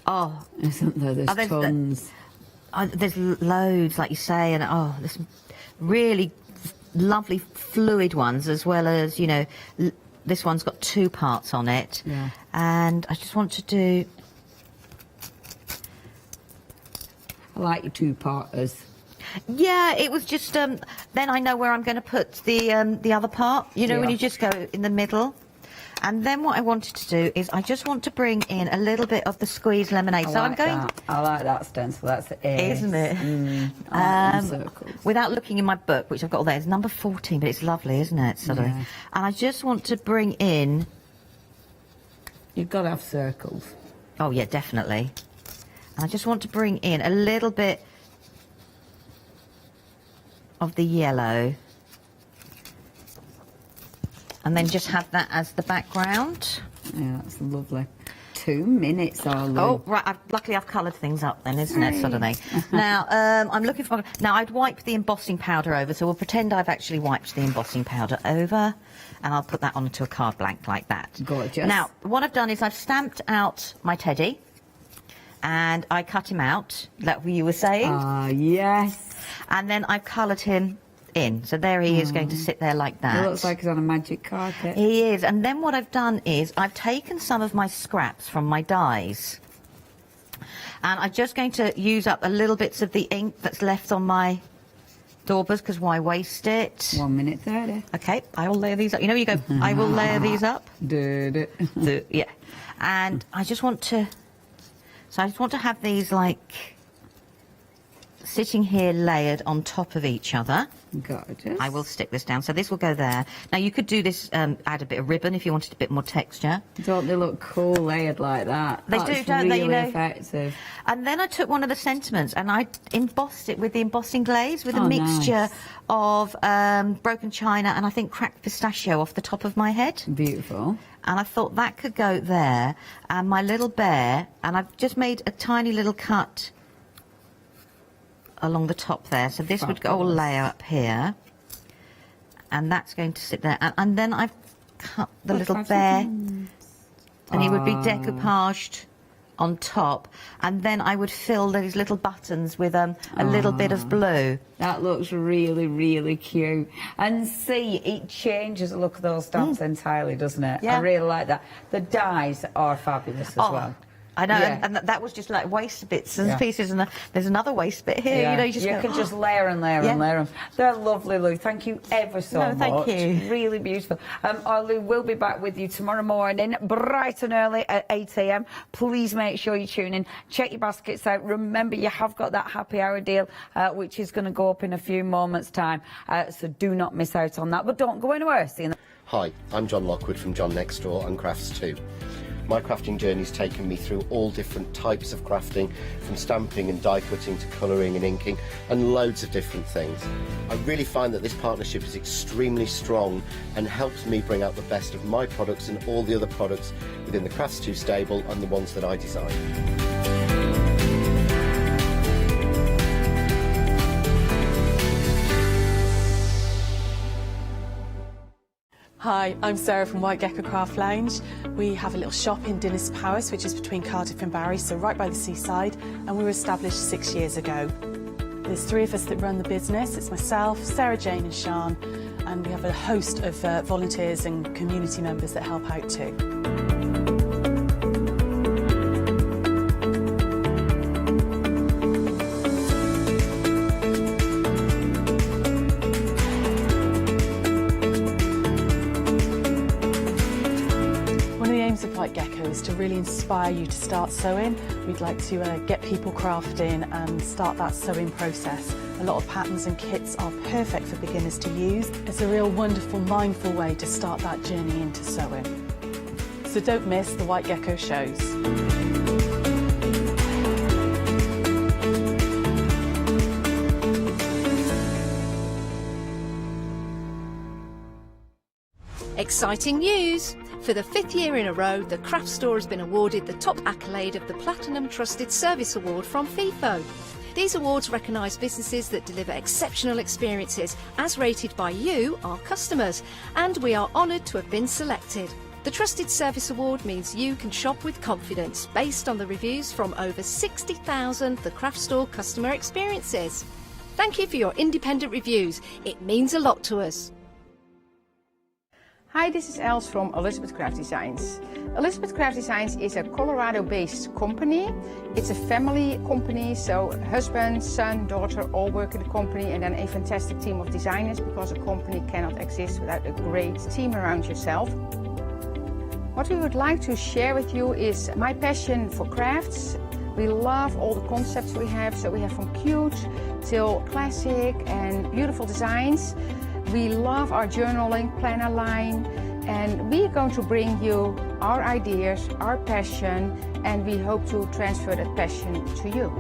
Oh, isn't there? There's tons. There's loads, like you say, and there's some really lovely fluid ones, as well as, you know, this one's got 2 parts on it. Yeah. And I just want to do... I like your 2-parters. Yeah, it was just, then I know where I'm going to put the other part, you know, when you just go in the middle. And then what I wanted to do is I just want to bring in a little bit of the squeezed lemonade. I like that stencil. That's it, isn't it? Without looking in my book, which I've got all there, it's number 14, but it's lovely, isn't it? Sort of. And I just want to bring in. You've got to have circles. Oh yeah, definitely. And I just want to bring in a little bit of the yellow. And then just have that as the background. Yeah, that's lovely. 2 minutes, Arlo. Oh, right. Luckily, I've coloured things up then, isn't it, suddenly? Now, I'm looking for... Now, I'd wipe the embossing powder over, so we'll pretend I've actually wiped the embossing powder over, and I'll put that onto a card blank like that. Gorgeous. Now, what I've done is I've stamped out my teddy, and I cut him out, like you were saying. Ah, yes. And then I've coloured him in, so there he is going to sit there like that. It looks like he's on a magic carpet. He is. And then what I've done is I've taken some of my scraps from my dies, and I'm just going to use up a little bits of the ink that's left on my daubers, because why waste it? 1 minute 30. Okay, I will layer these up. You know, you go, I will layer these up. Yeah. And I just want to have these like sitting here layered on top of each other. Gorgeous. I will stick this down, so this will go there. Now you could do this, add a bit of ribbon if you wanted a bit more texture. Don't they look cool layered like that? They do, don't they? You know, effective. And then I took one of the sentiments and I embossed it with the embossing glaze, with a mixture of broken china and I think cracked pistachio off the top of my head. Beautiful. And I thought that could go there, and my little bear, and I've just made a tiny little cut along the top there, so this would all layer up here, and that's going to sit there, and then I've cut the little bear, and he would be decoupaged on top, and then I would fill these little buttons with a little bit of blue. That looks really, really cute. And see, it changes the look of those stamps entirely, doesn't it? Yeah. I really like that. The dies are fabulous as well. I know, and that was just like waste bits and pieces, and there's another waste bit here. You know, you can just layer and layer and layer them. They're lovely, Lou. Thank you ever so much. Thank you. Really beautiful. Lou will be back with you tomorrow morning, bright and early at 8 AM. Please make sure you tune in. Check your baskets out. Remember, you have got that happy hour deal, which is going to go up in a few moments' time. So do not miss out on that. But don't go anywhere. See you in the... Hi, I'm John Lockwood from John Next Door and Crafts 2. My crafting journey's taken me through all different types of crafting, from stamping and die cutting to colouring and inking, and loads of different things. I really find that this partnership is extremely strong and helps me bring out the best of my products and all the other products within the Crafts 2 stable and the ones that I design. Hi, I'm Sarah from White Gecko Craft Lounge. We have a little shop in Dinas Powys, which is between Cardiff and Barry, so right by the seaside, and we were established 6 years ago. There's 3 of us that run the business. It's myself, Sarah Jane and Sian, and we have a host of volunteers and community members that help out too. White Gecko is to really inspire you to start sewing. We'd like to get people crafting and start that sewing process. A lot of patterns and kits are perfect for beginners to use. It's a real wonderful, mindful way to start that journey into sewing. So don't miss the White Gecko shows. Exciting news! For the 5th year in a row, the craft store has been awarded the top accolade of the Platinum Trusted Service Award from FIFO. These awards recognise businesses that deliver exceptional experiences as rated by you, our customers, and we are honoured to have been selected. The Trusted Service Award means you can shop with confidence based on the reviews from over 60,000 The Craft Store customer experiences. Thank you for your independent reviews. It means a lot to us. Hi, this is Els from Elizabeth Craft Designs. Elizabeth Craft Designs is a Colorado-based company. It's a family company, so husband, son, daughter all work in the company, and then a fantastic team of designers, because a company cannot exist without a great team around yourself. What we would like to share with you is my passion for crafts. We love all the concepts we have, so we have from cute till classic and beautiful designs. We love our journaling planner line, and we are going to bring you our ideas, our passion, and we hope to transfer that passion to you.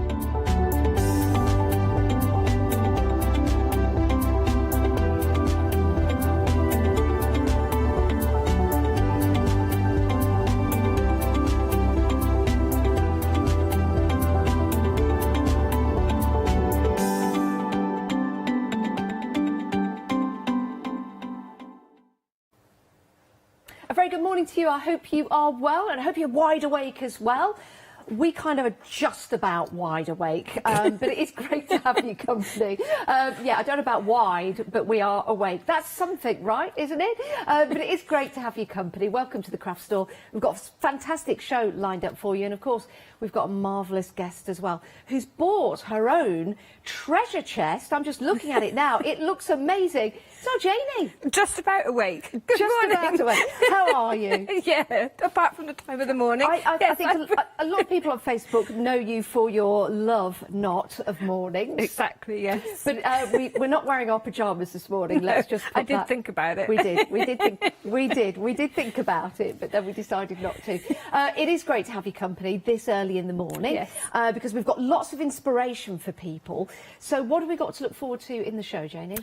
A very good morning to you. I hope you are well, and I hope you're wide awake as well. We kind of are just about wide awake, but it is great to have you company. Yeah, I don't know about wide, but we are awake. That's something, right, isn't it? But it is great to have you company. Welcome to the Craft Store. We've got a fantastic show lined up for you, and of course, we've got a marvellous guest as well, who's bought her own treasure chest. I'm just looking at it now. It looks amazing. So, Janie. Just about awake. Good Just morning. about awake. How are you? Yeah, apart from the time of the morning. I Yes, think a lot of people on Facebook know you for your love not of mornings. Exactly, yes. But we're not wearing our pyjamas this morning. Let's just. I did think about it. We did think about it, but then we decided not to. It is great to have your company this early in the morning, Yes. Because we've got lots of inspiration for people. So what have we got to look forward to in the show, Janie?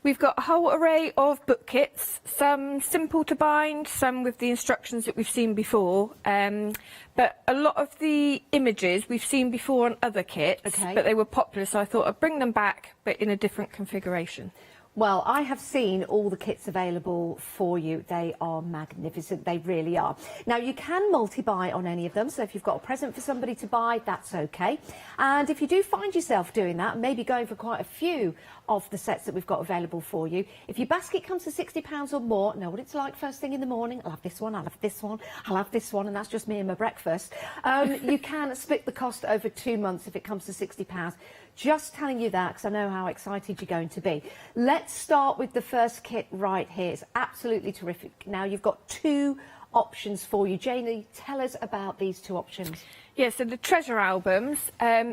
We've got a whole array of book kits, some simple to bind, some with the instructions that we've seen before. But a lot of the images we've seen before on other kits, Okay. but they were popular, so I thought I'd bring them back, but in a different configuration. Well, I have seen all the kits available for you. They are magnificent. They really are. Now, you can multi-buy on any of them. So if you've got a present for somebody to buy, that's okay. And if you do find yourself doing that, maybe going for quite a few of the sets that we've got available for you, if your basket comes to £60 or more, know what it's like first thing in the morning. I'll have this one, I'll have this one, I'll have this one, and that's just me and my breakfast. You can split the cost over 2 months if it comes to £60. Just telling you that because I know how excited you're going to be. Let's start with the first kit right here. It's absolutely terrific. Now, you've got two options for you. Janie, tell us about these two options. Yeah, so the treasure albums,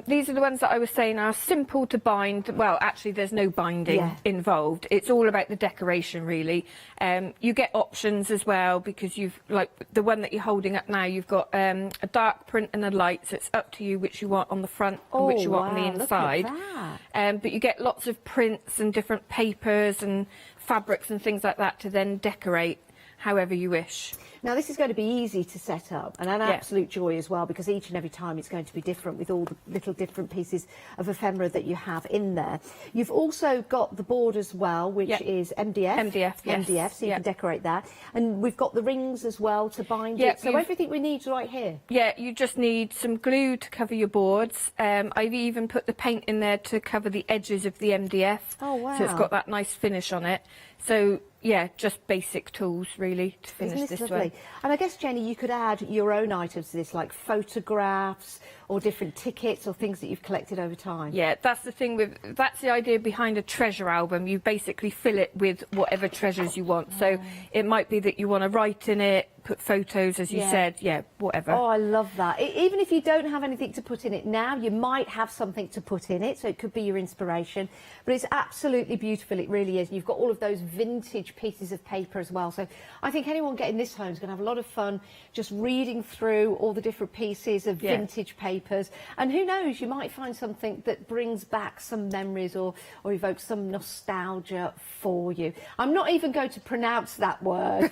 these are the ones that I was saying are simple to bind. Well, actually, there's no binding involved. It's all about the decoration, really. You get options as well, because you've, like the one that you're holding up now, you've got a dark print and a light, so it's up to you which you want on the front and which you want on the inside. Look at that. But you get lots of prints and different papers and fabrics and things like that to then decorate however you wish. Now, this is going to be easy to set up and an absolute joy as well, because each and every time it's going to be different with all the little different pieces of ephemera that you have in there. You've also got the board as well, which is MDF. MDF, yes. MDF, so you can decorate that. And we've got the rings as well to bind it. So everything we need is right here. Yeah, you just need some glue to cover your boards. I've even put the paint in there to cover the edges of the MDF. Oh, wow. So it's got that nice finish on it. So, yeah, just basic tools, really, to finish this one. And I guess, Jenny, you could add your own items to this, like photographs or different tickets or things that you've collected over time. Yeah, that's the thing that's the idea behind a treasure album. You basically fill it with whatever treasures you want. So it might be that you want to write in it, put photos, as you said, whatever. Oh, I love that. Even if you don't have anything to put in it now, you might have something to put in it, so it could be your inspiration. But it's absolutely beautiful, it really is. And you've got all of those vintage pieces of paper as well. So I think anyone getting this home is going to have a lot of fun just reading through all the different pieces of vintage papers. And who knows, you might find something that brings back some memories or evokes some nostalgia for you. I'm not even going to pronounce that word.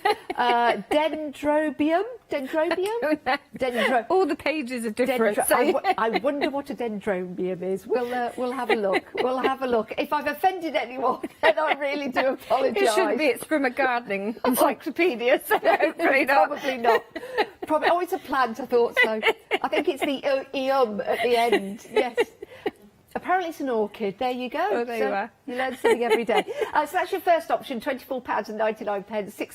dendrobium? All the pages are different. I wonder what a dendrobium is. We'll have a look. We'll have a look. If I've offended anyone, then I really do apologise. It shouldn't be. It's from a gardening encyclopedia, so hopefully not. Probably not. Probably. Oh, it's a plant. I thought so. I think it's the eum at the end. Yes. Apparently it's an orchid. There you go. Oh, there you are. You learn something every day. So that's your first option, £24.99.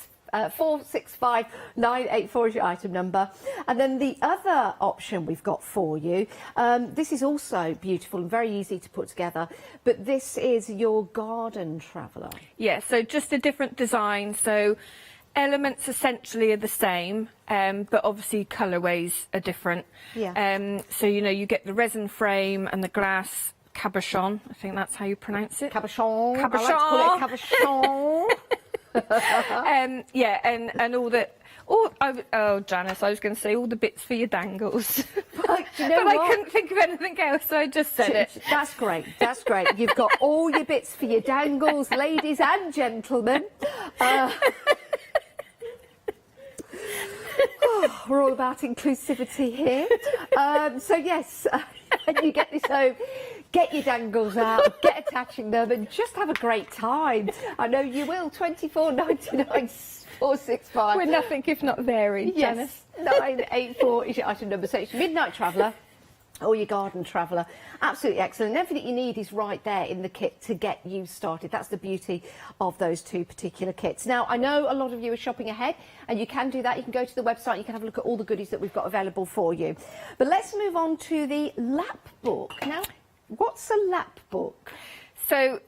465984 is your item number. And then the other option we've got for you, this is also beautiful and very easy to put together, but this is your garden traveller. Yeah, so just a different design. So elements essentially are the same, but obviously colourways are different. Yeah. So, you know, you get the resin frame and the glass cabochon. I think that's how you pronounce it. Cabochon. Cabochon. I like to call it cabochon. Yeah, and all the... Oh, Janice, I was going to say all the bits for your dangles. But, you know but what? I couldn't think of anything else, so I just said it. That's great. That's great. You've got all your bits for your dangles, ladies and gentlemen. We're all about inclusivity here. So yes, and you get this home, get your dangles out, get attaching them, and just have a great time. I know you will. £24.99. 465. We're nothing if not varied, Janice. Yes, 984 is your item number. So it's your Midnight Traveller or your Garden Traveller. Absolutely excellent. And everything you need is right there in the kit to get you started. That's the beauty of those two particular kits. Now, I know a lot of you are shopping ahead, and you can do that. You can go to the website, you can have a look at all the goodies that we've got available for you. But let's move on to the lap book. Now, what's a lap book? So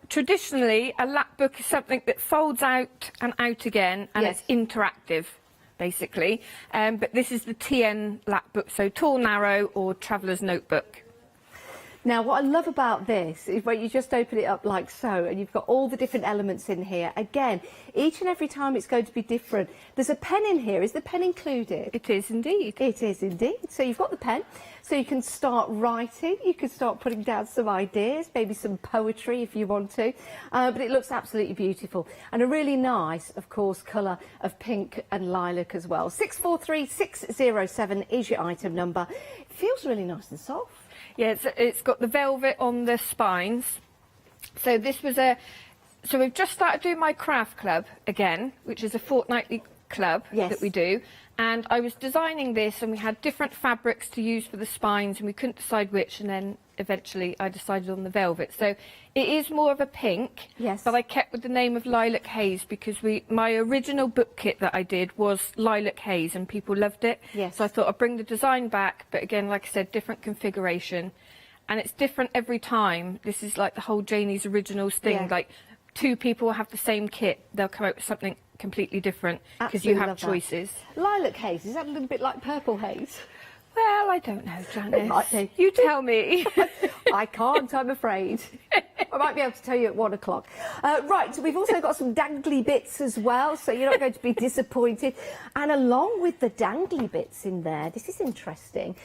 traditionally, a lap book is something that folds out and out again, and Yes. it's interactive, basically. But this is the TN lap book, so tall, narrow, or traveller's notebook. Now, what I love about this is when you just open it up like so, and you've got all the different elements in here. Again, each and every time it's going to be different. There's a pen in here. Is the pen included? It is indeed. It is indeed. So you've got the pen, so you can start writing, you can start putting down some ideas, maybe some poetry if you want to. But it looks absolutely beautiful. And a really nice, of course, colour of pink and lilac as well. 643607 is your item number. It feels really nice and soft. Yeah, it's got the velvet on the spines. So this was so we've just started doing my craft club again, which is a fortnightly club that we do. And I was designing this, and we had different fabrics to use for the spines, and we couldn't decide which, and then eventually I decided on the velvet. So it is more of a pink, but I kept with the name of Lilac Haze because my original book kit that I did was Lilac Haze, and people loved it. So I thought I'd bring the design back, but again, like I said, different configuration. And it's different every time. This is like the whole Janie's Originals thing. Like, two people have the same kit, they'll come out with something completely different because you have choices. Lilac haze, is that a little bit like purple haze? Well, I don't know, Janice. It might be. You tell me. I can't, I'm afraid. I might be able to tell you at 1 o'clock. Right, so we've also got some dangly bits as well, so you're not going to be disappointed. And along with the dangly bits in there, this is interesting,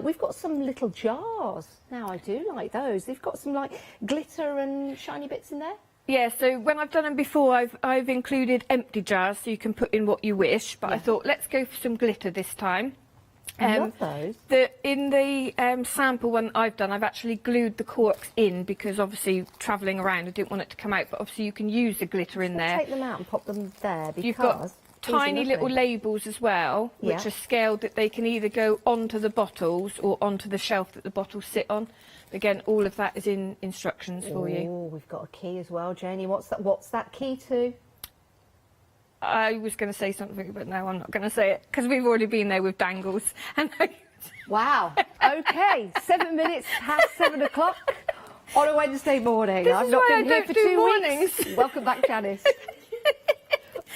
we've got some little jars. Now, I do like those. They've got some, like, glitter and shiny bits in there. Yeah, so when I've done them before, I've included empty jars, so you can put in what you wish. But I thought, let's go for some glitter this time. I love those. In the sample one I've done, I've actually glued the corks in because obviously travelling around, I didn't want it to come out. But obviously you can use the glitter in there. Take them out and pop them there because you've got tiny little labels as well, which are scaled that they can either go onto the bottles or onto the shelf that the bottles sit on. Again, all of that is in instructions for you. Oh, we've got a key as well, Janie. What's that key to? I was going to say something, but no, I'm not going to say it because we've already been there with dangles. And Wow. Okay, 7 minutes past 7 o'clock on a Wednesday morning. I've not been here for 2 weeks. Welcome back, Janice.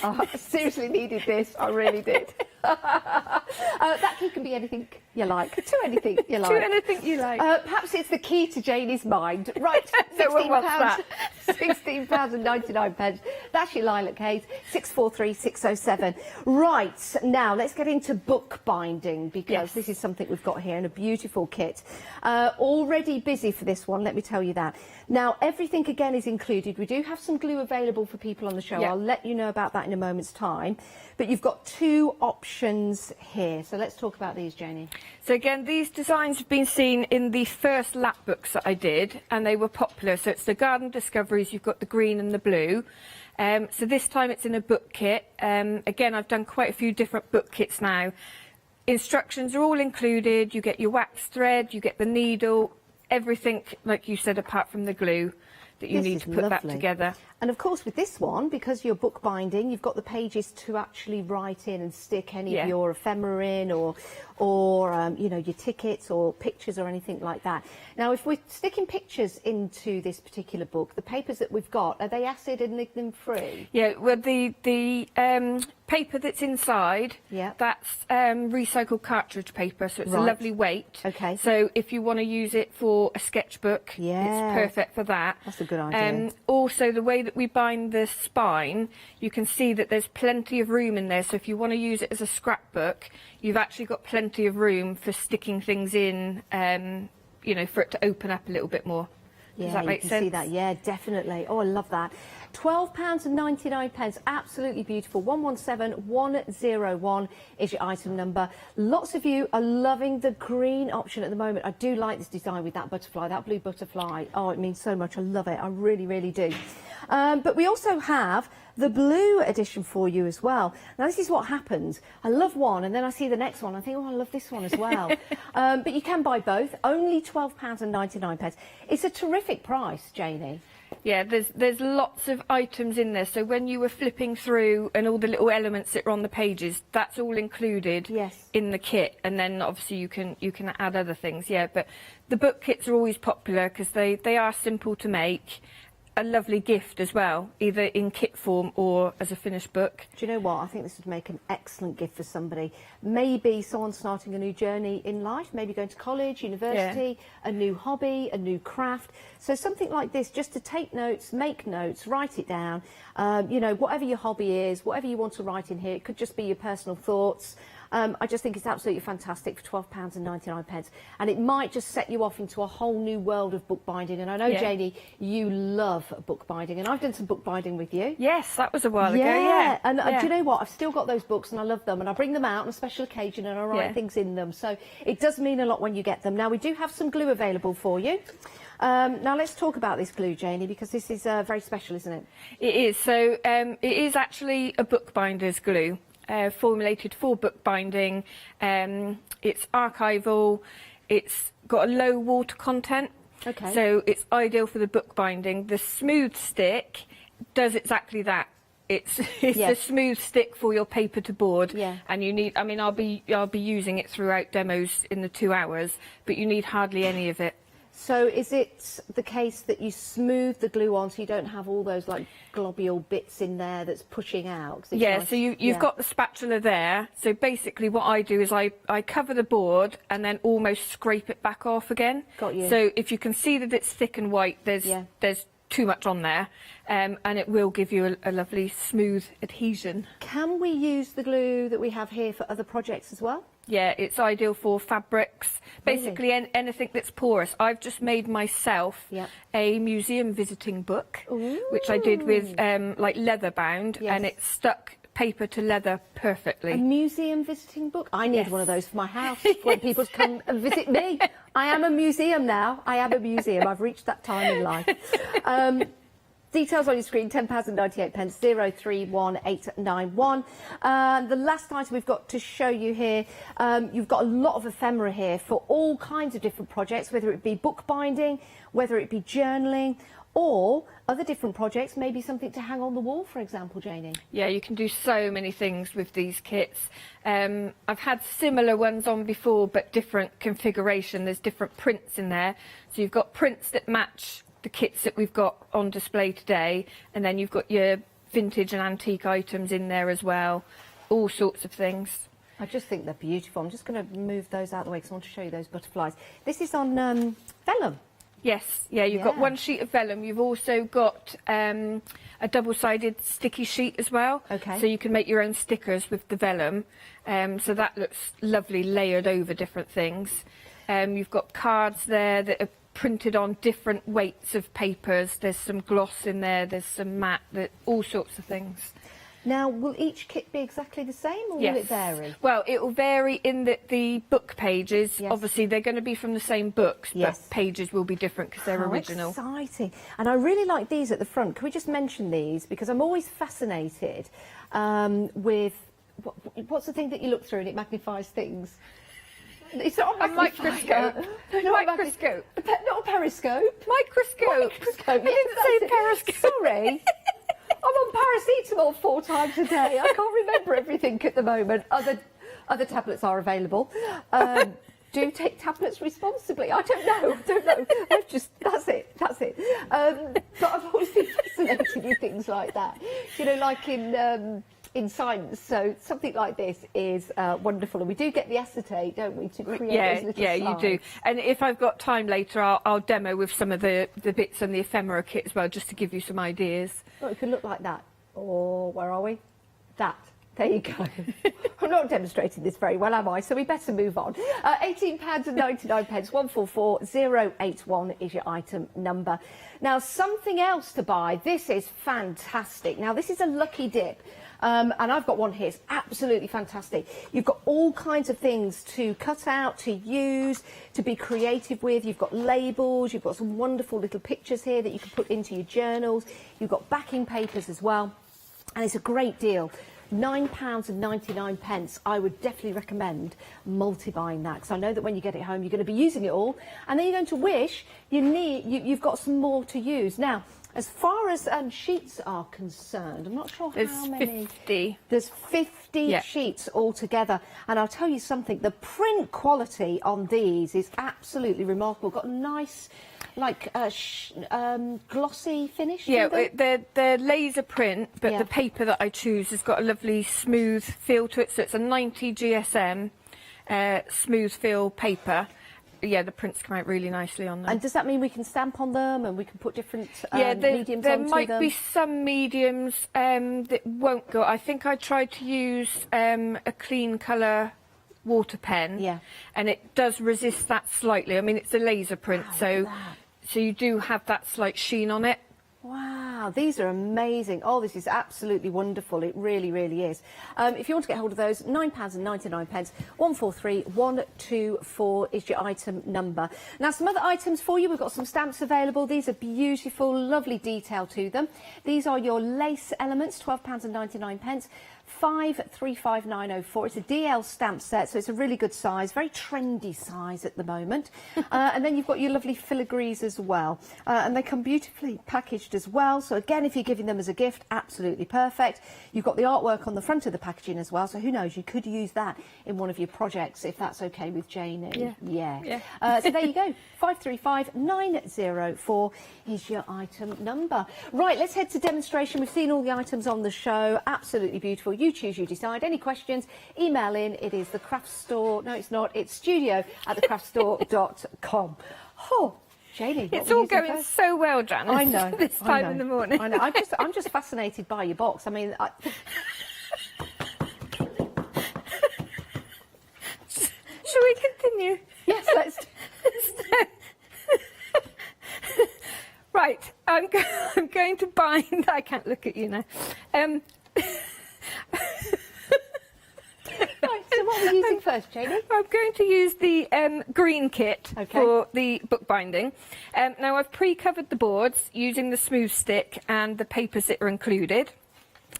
I seriously needed this. I really did. That key can be anything. you like. To anything you like. To anything you like. Perhaps it's the key to Janie's mind. Right, £16.99. That's your lilac case, 643607. Right, now let's get into bookbinding, because this is something we've got here in a beautiful kit. Already busy for this one, let me tell you that. Now, everything again is included. We do have some glue available for people on the show. I'll let you know about that in a moment's time. But you've got 2 options here. So let's talk about these, Janie. So again, these designs have been seen in the first lap books that I did, and they were popular. So it's the Garden Discoveries, you've got the green and the blue. So this time it's in a book kit. Again, I've done quite a few different book kits now. Instructions are all included. You get your wax thread, you get the needle, everything, like you said, apart from the glue that you need to put that together. And of course, with this one, because you're bookbinding, you've got the pages to actually write in and stick any of your ephemera in, or you know, your tickets or pictures or anything like that. Now, if we're sticking pictures into this particular book, the papers that we've got, are they acid and lignin free? Yeah, well, the paper that's inside, that's recycled cartridge paper, so it's a lovely weight. Okay. So if you want to use it for a sketchbook, it's perfect for that. That's a good idea. Also, the way that we bind the spine, you can see that there's plenty of room in there. So if you want to use it as a scrapbook, you've actually got plenty of room for sticking things in, you know, for it to open up a little bit more. Does that make sense? You can see that. Yeah, definitely. Oh, I love that. £12.99, absolutely beautiful. 117101 is your item number. Lots of you are loving the green option at the moment. I do like this design with that butterfly, that blue butterfly. Oh, it means so much. I love it. I really, really do. But we also have the blue edition for you as well. Now, this is what happens. I love one, and then I see the next one. I think, oh, I love this one as well. But you can buy both. Only £12.99. It's a terrific price, Janie. Yeah, there's lots of items in there. So when you were flipping through and all the little elements that are on the pages, that's all included in the kit. And then obviously you can add other things. Yeah, but the book kits are always popular because they are simple to make. A lovely gift as well, either in kit form or as a finished book. Do you know what? I think this would make an excellent gift for somebody. Maybe someone starting a new journey in life, maybe going to college, university, a new hobby, a new craft. So something like this, just to take notes, make notes, write it down. You know, whatever your hobby is, whatever you want to write in here, it could just be your personal thoughts. I just think it's absolutely fantastic for £12.99, and it might just set you off into a whole new world of bookbinding. And I know, Janie, you love bookbinding, and I've done some bookbinding with you. Yes, that was a while ago, And do you know what? I've still got those books, and I love them, and I bring them out on a special occasion, and I write things in them. So it does mean a lot when you get them. Now, we do have some glue available for you. Now, let's talk about this glue, Janie, because this is very special, isn't it? It is. So it is actually a bookbinder's glue. Formulated for bookbinding. It's archival, it's got a low water content, so it's ideal for the bookbinding. The smooth stick does exactly that. It's a smooth stick for your paper to board, and you need, I mean, I'll be using it throughout demos in the 2 hours, but you need hardly any of it. So is it the case that you smooth the glue on so you don't have all those like globule bits in there that's pushing out? Yeah, so you've got the spatula there. So basically what I do is I cover the board and then almost scrape it back off again. Got you. So if you can see that it's thick and white, there's too much on there, and it will give you a lovely smooth adhesion. Can we use the glue that we have here for other projects as well? Yeah, it's ideal for fabrics, basically anything that's porous. I've just made myself a museum visiting book, which I did with like leather bound, and it stuck paper to leather perfectly. A museum visiting book? I need one of those for my house when people come and visit me. I am a museum now. I am a museum. I've reached that time in life. Details on your screen, £10.98, 031891. The last item we've got to show you here, you've got a lot of ephemera here for all kinds of different projects, whether it be bookbinding, whether it be journaling, or other different projects, maybe something to hang on the wall, for example, Janie. Yeah, you can do so many things with these kits. I've had similar ones on before, but different configuration. There's different prints in there. So you've got prints that match the kits that we've got on display today, and then you've got your vintage and antique items in there as well, all sorts of things. I just think they're beautiful. I'm just going to move those out of the way because I want to show you those butterflies. This is on vellum. Yes, yeah, you've got one sheet of vellum. You've also got a double-sided sticky sheet as well. Okay. So you can make your own stickers with the vellum. So that looks lovely, layered over different things. You've got cards there that are printed on different weights of papers. There's some gloss in there, there's some matte, all sorts of things. Now, will each kit be exactly the same, or will it vary? Well, it will vary in that the book pages, obviously they're going to be from the same books, but pages will be different because they're original. Exciting. And I really like these at the front. Can we just mention these? Because I'm always fascinated with, what's the thing that you look through and it magnifies things? It's not a microscope. Microscope. Not a periscope. Microscope. Microscope. I didn't say periscope. Sorry. I'm on paracetamol 4 times a day. I can't remember everything at the moment. Other tablets are available. Do take tablets responsibly. I don't know. I've just, that's it. But I've always been fascinated with things like that. You know, like in science. So something like this is wonderful. And we do get the acetate, don't we, to create those little slides. You do. And if I've got time later, I'll demo with some of the bits and the ephemera kit as well, just to give you some ideas. Oh, it could look like that. Or where are we? That. There you go. I'm not demonstrating this very well, am I? So we better move on. £18.99, 144081 is your item number. Now, something else to buy. This is fantastic. Now, this is a lucky dip. And I've got one here. It's absolutely fantastic. You've got all kinds of things to cut out, to use, to be creative with. You've got labels. You've got some wonderful little pictures here that you can put into your journals. You've got backing papers as well. And it's a great deal. £9.99. I would definitely recommend multi-buying that, because I know that when you get it home, you're going to be using it all, and then you're going to wish you've got some more to use. Now, as far as sheets are concerned, I'm not sure how many. 50. There's 50 sheets altogether. And I'll tell you something, the print quality on these is absolutely remarkable. Got a nice, like, glossy finish. Yeah, they're laser print, but the paper that I choose has got a lovely smooth feel to it. So it's a 90 GSM smooth feel paper. Yeah, the prints come out really nicely on them. And does that mean we can stamp on them and we can put different mediums onto them? There might be some mediums that won't go. I think I tried to use a clean colour water pen, and it does resist that slightly. I mean, it's a laser print, so you do have that slight sheen on it. Wow, these are amazing. Oh, this is absolutely wonderful. It really, really is. If you want to get hold of those, £9.99, 143124 is your item number. Now, some other items for you. We've got some stamps available. These are beautiful, lovely detail to them. These are your lace elements, £12.99. 535904. It's a DL stamp set, so it's a really good size, very trendy size at the moment. And then you've got your lovely filigrees as well, and they come beautifully packaged as well. So again, if you're giving them as a gift, absolutely perfect. You've got the artwork on the front of the packaging as well, so who knows, you could use that in one of your projects if that's okay with Janie. Yeah. So there you go. 535904 is your item number. Right, let's head to demonstration. We've seen all the items on the show. Absolutely beautiful. You choose, you decide. Any questions, email in. It is the craft store. No, it's not. It's studio@thecraftstore.com. Oh, Janie, it's all going so well, Janice. I know. This time in the morning. I know. I'm just fascinated by your box. I mean, Shall we continue? Yes, let's. Right, I'm going to bind. I can't look at you now. Right, so what are we using first, Janie? I'm going to use the green kit for the book binding. Now, I've pre-covered the boards using the smooth stick and the papers that are included.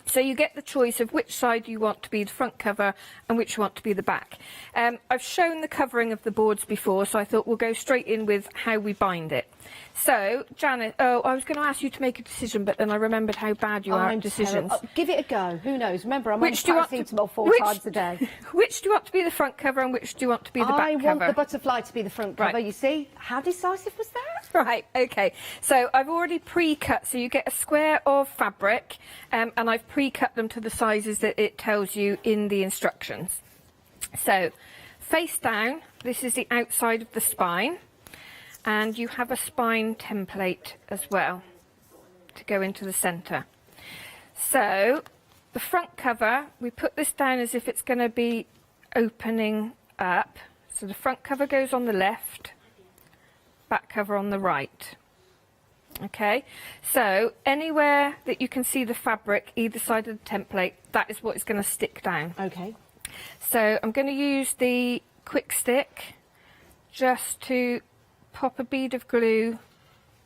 So you get the choice of which side you want to be the front cover and which you want to be the back. I've shown the covering of the boards before, so I thought we'll go straight in with how we bind it. So, Janet, I was going to ask you to make a decision, but then I remembered how bad you are at decisions. Give it a go. Who knows? Remember, I'm on paracetamol 4 times a day. Which do you want to be the front cover and which do you want to be the back cover? I want the butterfly to be the front cover, you see? How decisive was that? Right, okay. So I've already pre-cut, so you get a square of fabric, and I've pre-cut them to the sizes that it tells you in the instructions. So face down, this is the outside of the spine, and you have a spine template as well to go into the centre. So the front cover, we put this down as if it's going to be opening up. So the front cover goes on the left, back cover on the right. Okay, so anywhere that you can see the fabric either side of the template, that is what is going to stick down. Okay. So I'm going to use the quick stick just to pop a bead of glue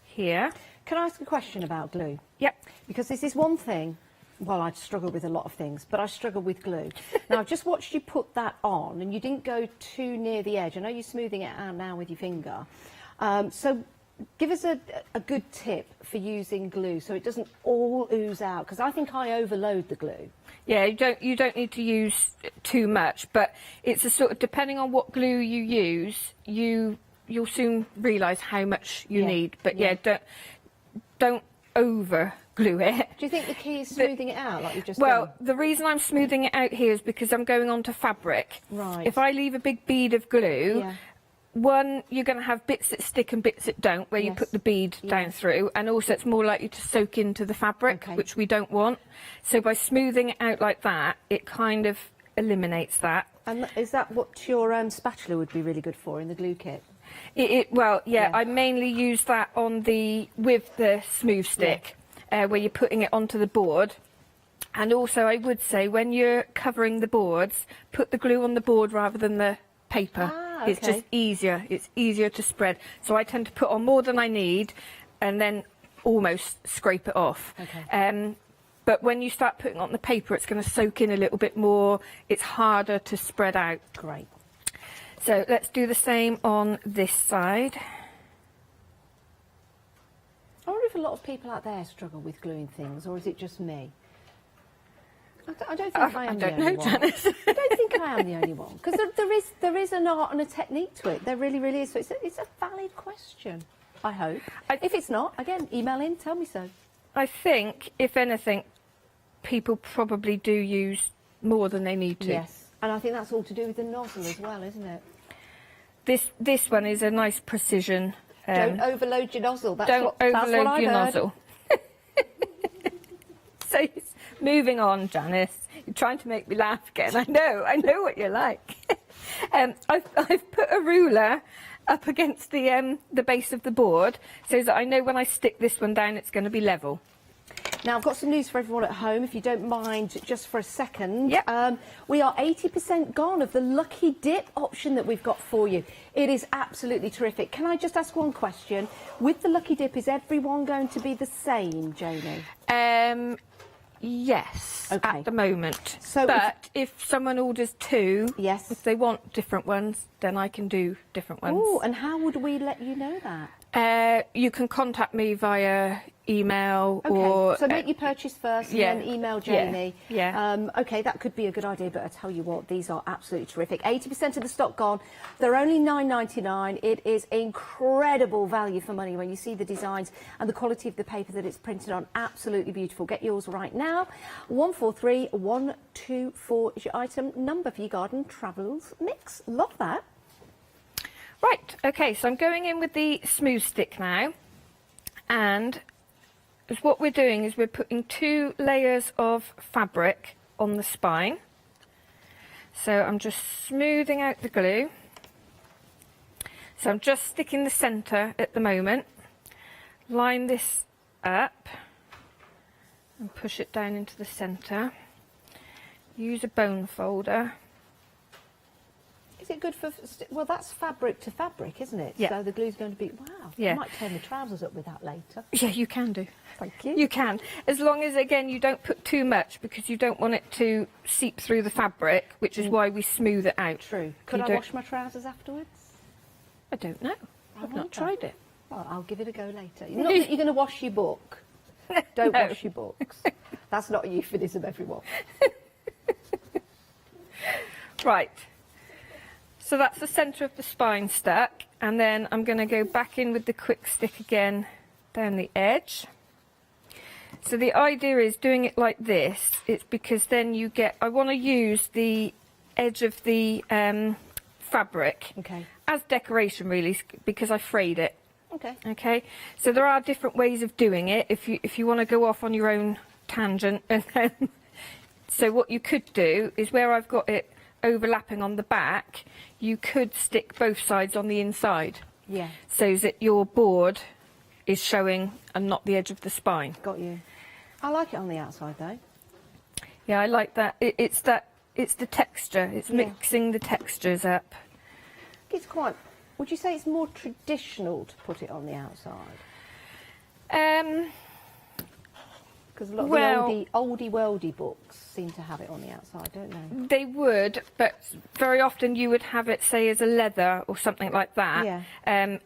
here. Can I ask a question about glue? Yep. Because this is one thing, well, I struggle with a lot of things, but I struggle with glue. Now, I've just watched you put that on, and you didn't go too near the edge. I know you're smoothing it out now with your finger. So give us a good tip for using glue so it doesn't all ooze out, because I think I overload the glue. Yeah, you don't need to use too much, but it's a sort of, depending on what glue you use, you'll soon realise how much you need. But yeah, don't over glue it. Do you think the key is smoothing it out like you've just Well, done? the reason I'm smoothing it out here is because I'm going onto fabric. Right. If I leave a big bead of glue, Yeah. one, you're going to have bits that stick and bits that don't, where you Yes. put the bead down through, and also it's more likely to soak into the fabric, Okay. which we don't want. So by smoothing it out like that, it kind of eliminates that. And is that what your spatula would be really good for in the glue kit? Well, yeah, I mainly use that on with the smooth stick, where you're putting it onto the board. And also, I would say, when you're covering the boards, put the glue on the board rather than the paper. It's okay. just easier. It's easier to spread. So I tend to put on more than I need and then almost scrape it off. Okay. But when you start putting on the paper, it's going to soak in a little bit more. It's harder to spread out. Great. So let's do the same on this side. I wonder if a lot of people out there struggle with gluing things, or is it just me? I don't think I am the only one. Janice. I don't think I am the only one, because there is an art and a technique to it. There really, really is. So it's a valid question, I hope. If it's not, again, email in, tell me so. I think, if anything, people probably do use more than they need to. Yes, and I think that's all to do with the nozzle as well, isn't it? This one is a nice precision. Don't overload your nozzle. That's Don't what, that's what overload I've your heard. nozzle. So moving on, Janice. You're trying to make me laugh again. I know what you're like. I've put a ruler up against the base of the board so that I know when I stick this one down, it's going to be level. Now, I've got some news for everyone at home, if you don't mind, just for a second. Yep. We are 80% gone of the Lucky Dip option that we've got for you. It is absolutely terrific. Can I just ask one question? With the Lucky Dip, is everyone going to be the same, Janie? Yes, Okay. at the moment. So but if someone orders two, Yes. if they want different ones, then I can do different ones. Oh, and how would we let you know that? You can contact me via email Okay, or... so make your purchase first and yeah, then email Jamie. yeah. Okay, that could be a good idea, but I tell you what, these are absolutely terrific. 80% of the stock gone. They're only £9.99. It is incredible value for money when you see the designs and the quality of the paper that it's printed on. Absolutely beautiful. Get yours right now. 143124 is your item number for your garden travels mix. Love that. Right, okay, so I'm going in with the smooth stick now, and what we're doing is we're putting 2 layers of fabric on the spine. So I'm just smoothing out the glue. So I'm just sticking the centre at the moment. Line this up and push it down into the centre. Use a bone folder. Is it good for... Well, that's fabric to fabric, isn't it? Yeah. So the glue's going to be... Wow. Yeah. I might turn the trousers up with that later. Yeah, you can do. Thank you. You can, as long as, again, you don't put too much because you don't want it to seep through the fabric, which is why we smooth it out. True. Could I wash my trousers afterwards? I don't know. I've wonder. not tried it. Well, I'll give it a go later. Not that you're going to wash your book. Don't No. wash your books. That's not a euphemism, everyone. Right. So that's the centre of the spine stuck, and then I'm going to go back in with the quick stick again down the edge. So the idea is doing it like this. It's because then you get, I want to use the edge of the fabric Okay. as decoration, really, because I frayed it. Okay. Okay, so there are different ways of doing it if you want to go off on your own tangent. And then, so what you could do is, where I've got it overlapping on the back, you could stick both sides on the inside. Yeah. So that your board is showing and not the edge of the spine. Got you. I like it on the outside though. Yeah, I like that. It's the texture. It's Yeah. mixing the textures up. It's quite. Would you say it's more traditional to put it on the outside? Because a lot of the oldie worldy books seem to have it on the outside, don't they? They would, but very often you would have it, say, as a leather or something like that. Yeah. And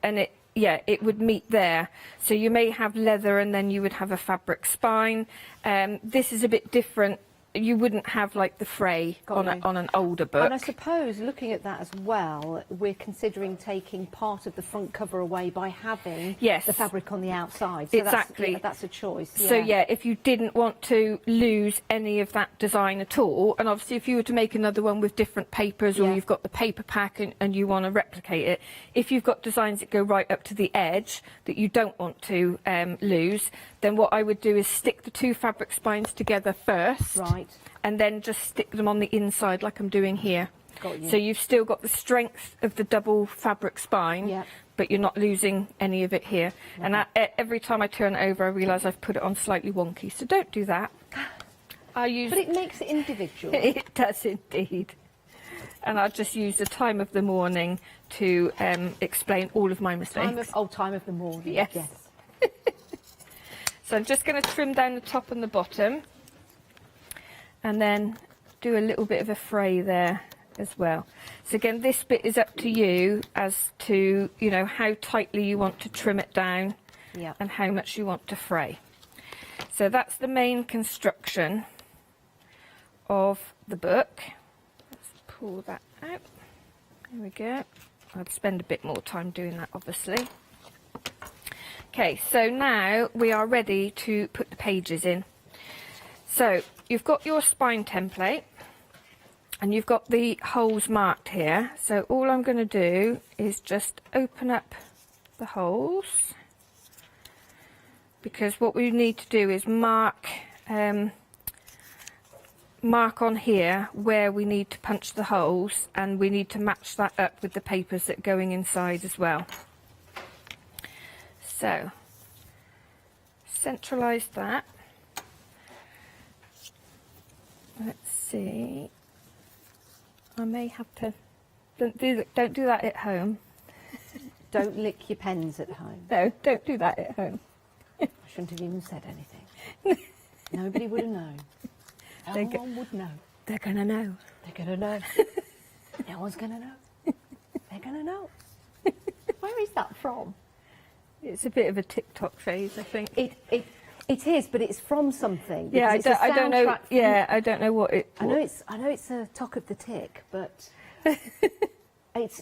it would meet there. So you may have leather and then you would have a fabric spine. This is a bit different. You wouldn't have like the fray on an older book. And I suppose, looking at that as well, we're considering taking part of the front cover away by having the fabric on the outside. So exactly. That's a choice. So yeah, if you didn't want to lose any of that design at all, and obviously if you were to make another one with different papers, or you've got the paper pack and you want to replicate it, if you've got designs that go right up to the edge that you don't want to lose, then what I would do is stick the two fabric spines together first. Right. And then just stick them on the inside like I'm doing here. Got you. So you've still got the strength of the double fabric spine, but you're not losing any of it here. Right. And every time I turn it over, I realise I've put it on slightly wonky. So don't do that. But it makes it individual. It does indeed. And I'll just use the time of the morning to explain all of my mistakes. Time of the morning. Yes. So I'm just going to trim down the top and the bottom, and then do a little bit of a fray there as well. So again, this bit is up to you as to, you know, how tightly you want to trim it down and how much you want to fray. So that's the main construction of the book. Let's pull that out. There we go. I'd spend a bit more time doing that, obviously. Okay, so now we are ready to put the pages in. So you've got your spine template and you've got the holes marked here. So all I'm going to do is just open up the holes, because what we need to do is mark on here where we need to punch the holes, and we need to match that up with the papers that are going inside as well. So centralise that. Let's see. I may have to. Don't do that at home. Don't lick your pens at home. No, don't do that at home. I shouldn't have even said anything. Nobody would have known. No one would know. They're gonna know. They're gonna know. No one's gonna know. They're gonna know. Where is that from? It's a bit of a TikTok phase, I think. It is, but it's from something. Yeah, I don't know. Yeah, I don't know what it. I know it's a Talk of the Tick, but it's.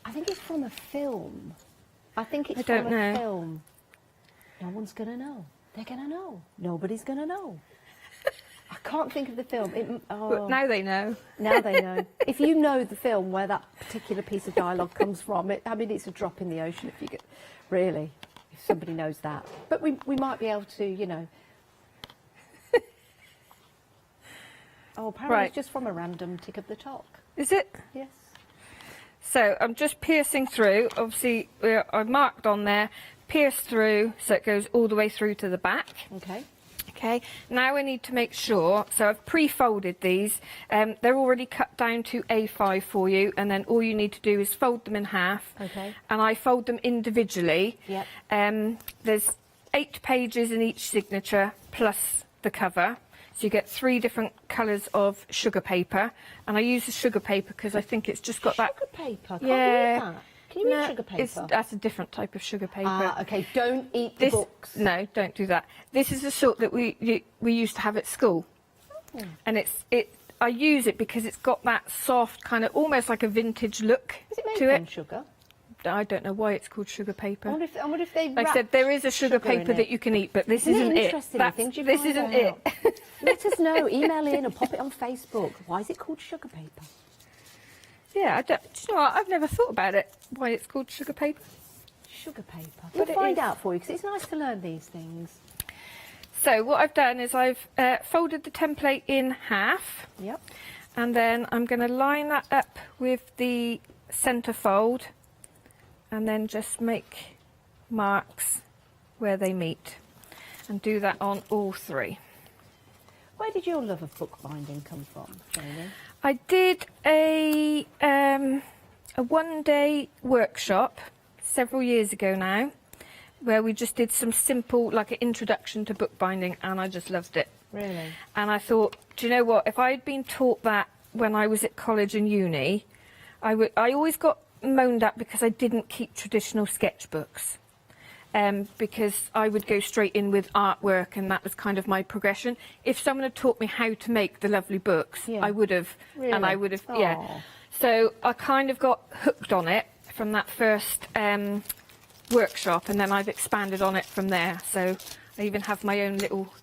I think it's from a film. I think it's from a film. No one's gonna know. They're gonna know. Nobody's gonna know. I can't think of the film. But now they know. Now they know. If you know the film where that particular piece of dialogue comes from, I mean, it's a drop in the ocean if you get, really, if somebody knows that. But we might be able to, you know. Oh, apparently it's just from a random Tick of the Talk. Is it? Yes. So I'm just piercing through. Obviously, I've marked on there, pierce through, so it goes all the way through to the back. Okay. Okay, now we need to make sure, so I've pre-folded these, they're already cut down to A5 for you, and then all you need to do is fold them in half. Okay. And I fold them individually. Yep. There's 8 pages in each signature plus the cover, so you get 3 different colours of sugar paper, and I use the sugar paper because I think it's just got sugar paper? Can't read that. Can you read sugar paper? That's a different type of sugar paper. Ah, okay. Don't eat the books. No, don't do that. This is the sort that we used to have at school, and I use it because it's got that soft kind of almost like a vintage look Is it made to from it. sugar? I don't know why it's called sugar paper. I wonder if they. Like I said, there is a sugar paper that you can eat, but this isn't it. This isn't it. Let us know. Email in and pop it on Facebook. Why is it called sugar paper? Yeah, do you know what? I've never thought about it, why it's called sugar paper. Sugar paper. But We'll find out for you, because it's nice to learn these things. So what I've done is I've folded the template in half. Yep. And then I'm going to line that up with the centre fold and then just make marks where they meet, and do that on all three. Where did your love of bookbinding come from, Janie? I did a one-day workshop several years ago now, where we just did some simple, like an introduction to bookbinding, and I just loved it. Really? And I thought, do you know what? If I had been taught that when I was at college and uni, I always got moaned at because I didn't keep traditional sketchbooks. Because I would go straight in with artwork, and that was kind of my progression. If someone had taught me how to make the lovely books, Yeah. I would have, Really? and I would have, yeah. Aw. So I kind of got hooked on it from that first workshop, and then I've expanded on it from there. So I even have my own little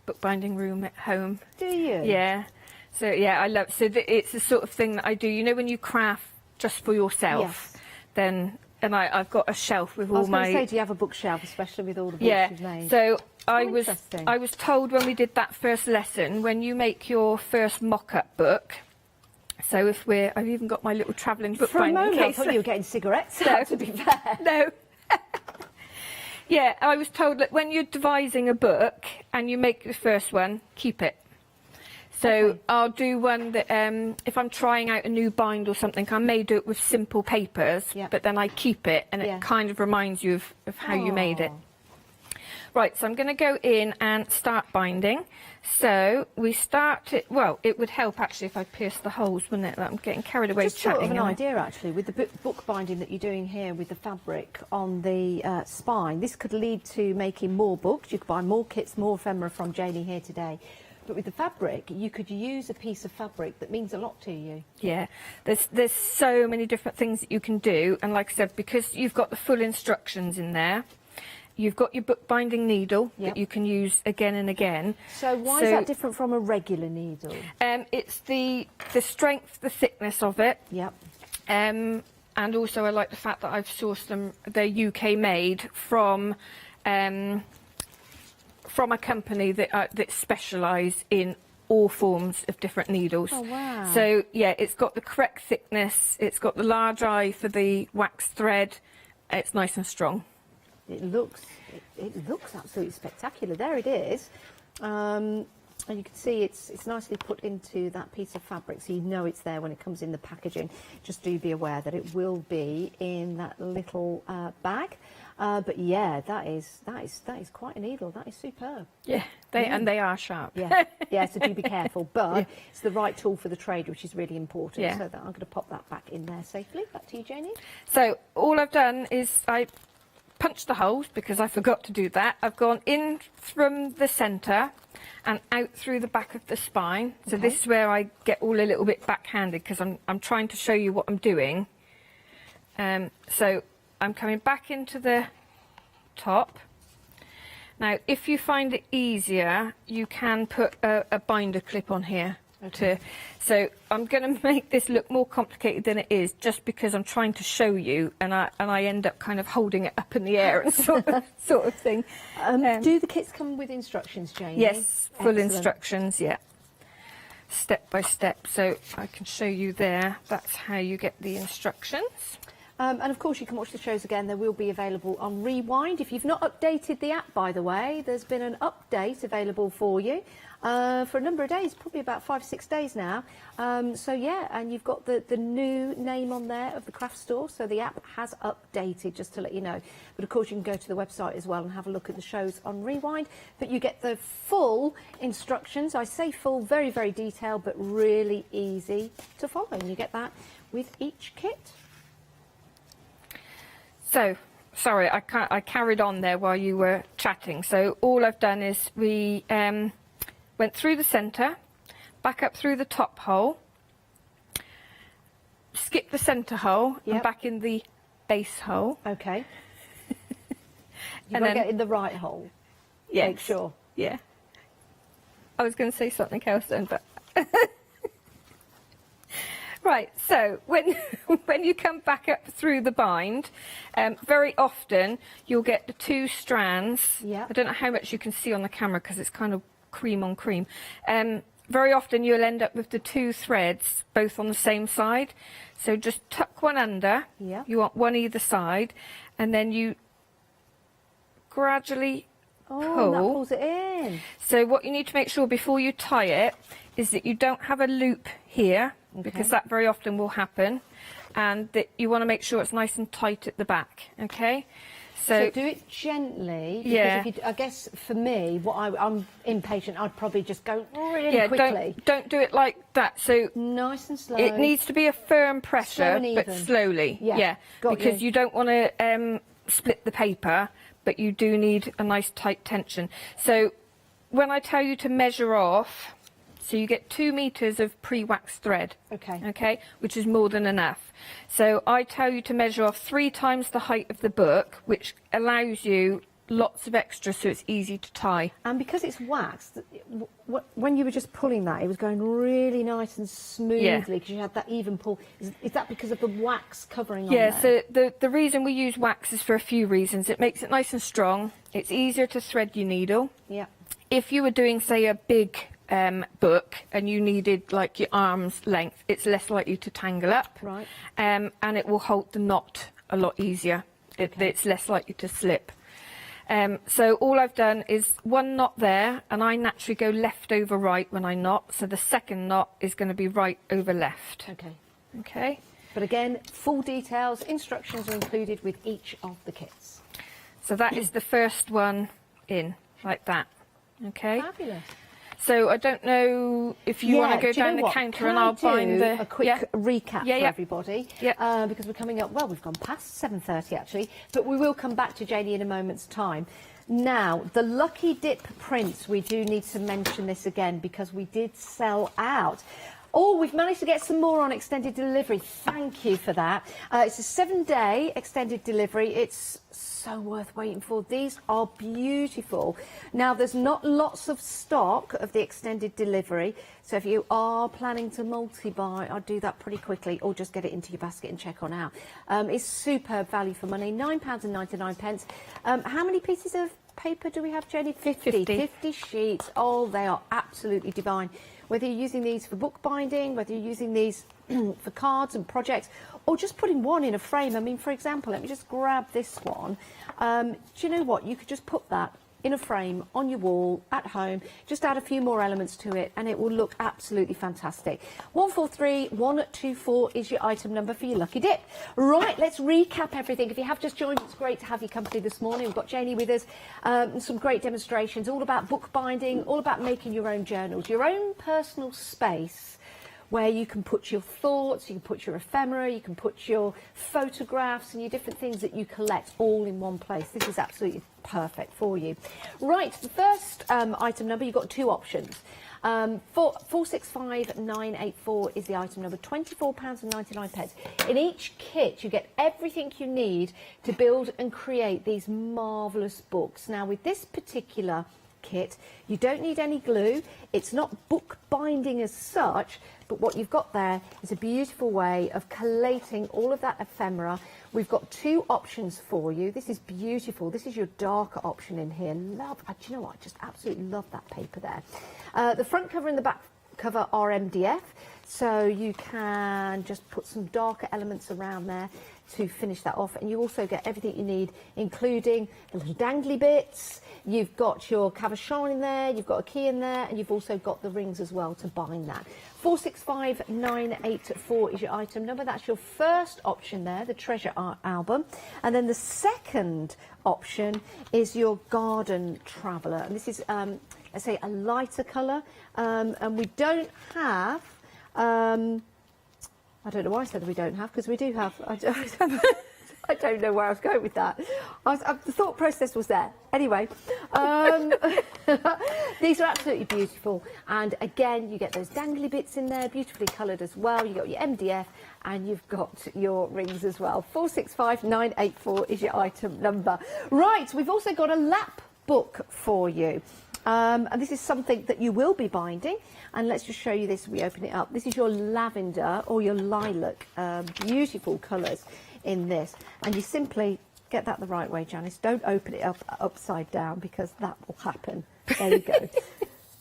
bookbinding room at home. Do you? Yeah. So yeah, I love. So it's the sort of thing that I do. You know, when you craft just for yourself, Yes. then. And I've got a shelf with I all was going my... to say, do you have a bookshelf, especially with all the books Yeah, you've made? so I interesting. was told when we did that first lesson, when you make your first mock-up book, so if I've even got my little travelling book For a moment, I case. thought you were getting cigarettes No. out, to be fair. No. Yeah, I was told that when you're devising a book and you make the first one, keep it. So Okay. I'll do one that, if I'm trying out a new bind or something, I may do it with simple papers, Yeah. but then I keep it, and Yeah. it kind of reminds you of how you made it. Aw. Right, so I'm going to go in and start binding. So we start it, well, it would help actually if I pierce the holes, wouldn't it? I'm getting carried away Just sort chatting. of an and idea, actually, with the book binding that you're doing here with the fabric on the spine. This could lead to making more books. You could buy more kits, more ephemera from Janie here today. But with the fabric, you could use a piece of fabric that means a lot to you. Yeah, there's so many different things that you can do, and like I said, because you've got the full instructions in there, you've got your bookbinding needle Yep. that you can use again and again. So why is that different from a regular needle? It's the strength, the thickness of it, Yep. and also I like the fact that I've sourced them. They're UK made from a company that specialise in all forms of different needles. Oh, wow. So yeah, it's got the correct thickness, it's got the large eye for the wax thread, it's nice and strong. It looks absolutely spectacular. There it is. And you can see it's nicely put into that piece of fabric, so you know it's there when it comes in the packaging. Just do be aware that it will be in that little bag. But yeah, that is quite a needle. That is superb. Yeah, they are sharp. Yeah, yeah. So do be careful, but it's the right tool for the trade, which is really important. Yeah. So that I'm going to pop that back in there safely. Back to you, Janie. So all I've done is I punched the holes because I forgot to do that. I've gone in from the centre and out through the back of the spine. So Okay. this is where I get all a little bit backhanded because I'm trying to show you what I'm doing. So I'm coming back into the top. Now, if you find it easier, you can put a binder clip on here. Okay. So I'm going to make this look more complicated than it is, just because I'm trying to show you, and I end up kind of holding it up in the air and sort of thing. Do the kits come with instructions, Janie? Yes, full Excellent. instructions. Yeah, step by step. So I can show you there. That's how you get the instructions. And of course, you can watch the shows again. They will be available on Rewind. If you've not updated the app, by the way, there's been an update available for you for a number of days, probably about 5 or 6 days now. So yeah, and you've got the new name on there of the craft store. So the app has updated, just to let you know. But of course, you can go to the website as well and have a look at the shows on Rewind. But you get the full instructions. I say full, very, very detailed, but really easy to follow. And you get that with each kit. So, sorry, I carried on there while you were chatting. So all I've done is we went through the centre, back up through the top hole, skip the centre hole, and Yep. back in the base hole. Okay. You've And got to then- get in the right hole. Yes. Make sure. Yeah. I was going to say something else then, but... Right, so when when you come back up through the bind, very often you'll get the 2 strands. Yeah. I don't know how much you can see on the camera because it's kind of cream on cream. Very often you'll end up with the 2 threads both on the same side. So just tuck one under. Yeah. You want one either side, and then you gradually Oh, pull. and that pulls it in. So what you need to make sure before you tie it is that you don't have a loop here, because that very often will happen, and that you want to make sure it's nice and tight at the back, okay? So do it gently. Because Yeah. if you, I guess for me, I'm impatient. I'd probably just go really quickly. Don't do it like that. So Nice and slow. it needs to be a firm pressure, and but even. slowly. Yeah, got because you. you don't want to split the paper, but you do need a nice tight tension. So when I tell you to measure off, so you get 2 meters of pre-waxed thread. Okay. Which is more than enough. So I tell you to measure off 3 times the height of the book, which allows you lots of extra, so it's easy to tie. And because it's waxed, when you were just pulling that, it was going really nice and smoothly because you had that even pull. Is that because of the wax covering on there? Yeah, so the reason we use wax is for a few reasons. It makes it nice and strong. It's easier to thread your needle. Yeah. If you were doing, say, a big book and you needed like your arm's length, it's less likely to tangle up. Right. And it will hold the knot a lot easier. It's less likely to slip. So all I've done is 1 knot there, and I naturally go left over right when I knot, so the second knot is going to be right over left. Okay. Okay. But again, full details, instructions are included with each of the kits. So that is the first one in, like that. Okay. Fabulous. So I don't know if you want to go do you down know the what? counter Can and I I'll bind do the... a quick recap for everybody. Yeah. Because we're coming up, well, we've gone past 7:30 actually, but we will come back to Janie in a moment's time. Now, the Lucky Dip prints, we do need to mention this again because we did sell out. Oh, we've managed to get some more on extended delivery. Thank you for that. It's a 7-day extended delivery. It's so worth waiting for. These are beautiful. Now, there's not lots of stock of the extended delivery. So if you are planning to multi-buy, I'd do that pretty quickly or just get it into your basket and check on out. It's superb value for money, £9.99. How many pieces of paper do we have, Jenny? 50 sheets. Oh, they are absolutely divine. Whether you're using these for bookbinding, whether you're using these for cards and projects, or just putting one in a frame. I mean, for example, let me just grab this one. Do you know what? You could just put that in a frame on your wall at home, just add a few more elements to it, and it will look absolutely fantastic. 143124 is your item number for your Lucky Dip. Right, let's recap everything. If you have just joined, it's great to have your company this morning. We've got Janie with us, some great demonstrations, all about bookbinding, all about making your own journals, your own personal space where you can put your thoughts, you can put your ephemera, you can put your photographs and your different things that you collect all in one place. This is absolutely perfect for you. Right, the first item number, you've got 2 options. 465984 is the item number, £24.99. In each kit, you get everything you need to build and create these marvellous books. Now, with this particular kit, you don't need any glue. It's not book binding as such, but what you've got there is a beautiful way of collating all of that ephemera. We've got 2 options for you. This is beautiful. This is your darker option in here. Do you know what? I just absolutely love that paper there. The front cover and the back cover are MDF, so you can just put some darker elements around there to finish that off, and you also get everything you need, including the little dangly bits. You've got your cabochon in there, you've got a key in there, and you've also got the rings as well to bind that. 465984 is your item number. That's your first option there, the Treasure Art album. And then the second option is your Garden Traveller. And this is, let's say, a lighter colour. And we don't have... I don't know why I said we don't have, because we do have. I don't know where I was going with that. The thought process was there. Anyway, these are absolutely beautiful. And again, you get those dangly bits in there, beautifully coloured as well. You've got your MDF and you've got your rings as well. 465984 is your item number. Right, we've also got a lap book for you. And this is something that you will be binding. And let's just show you this. We open it up. This is your lavender or your lilac. Beautiful colours in this. And you simply get that the right way, Janice. Don't open it up upside down because that will happen. There you go.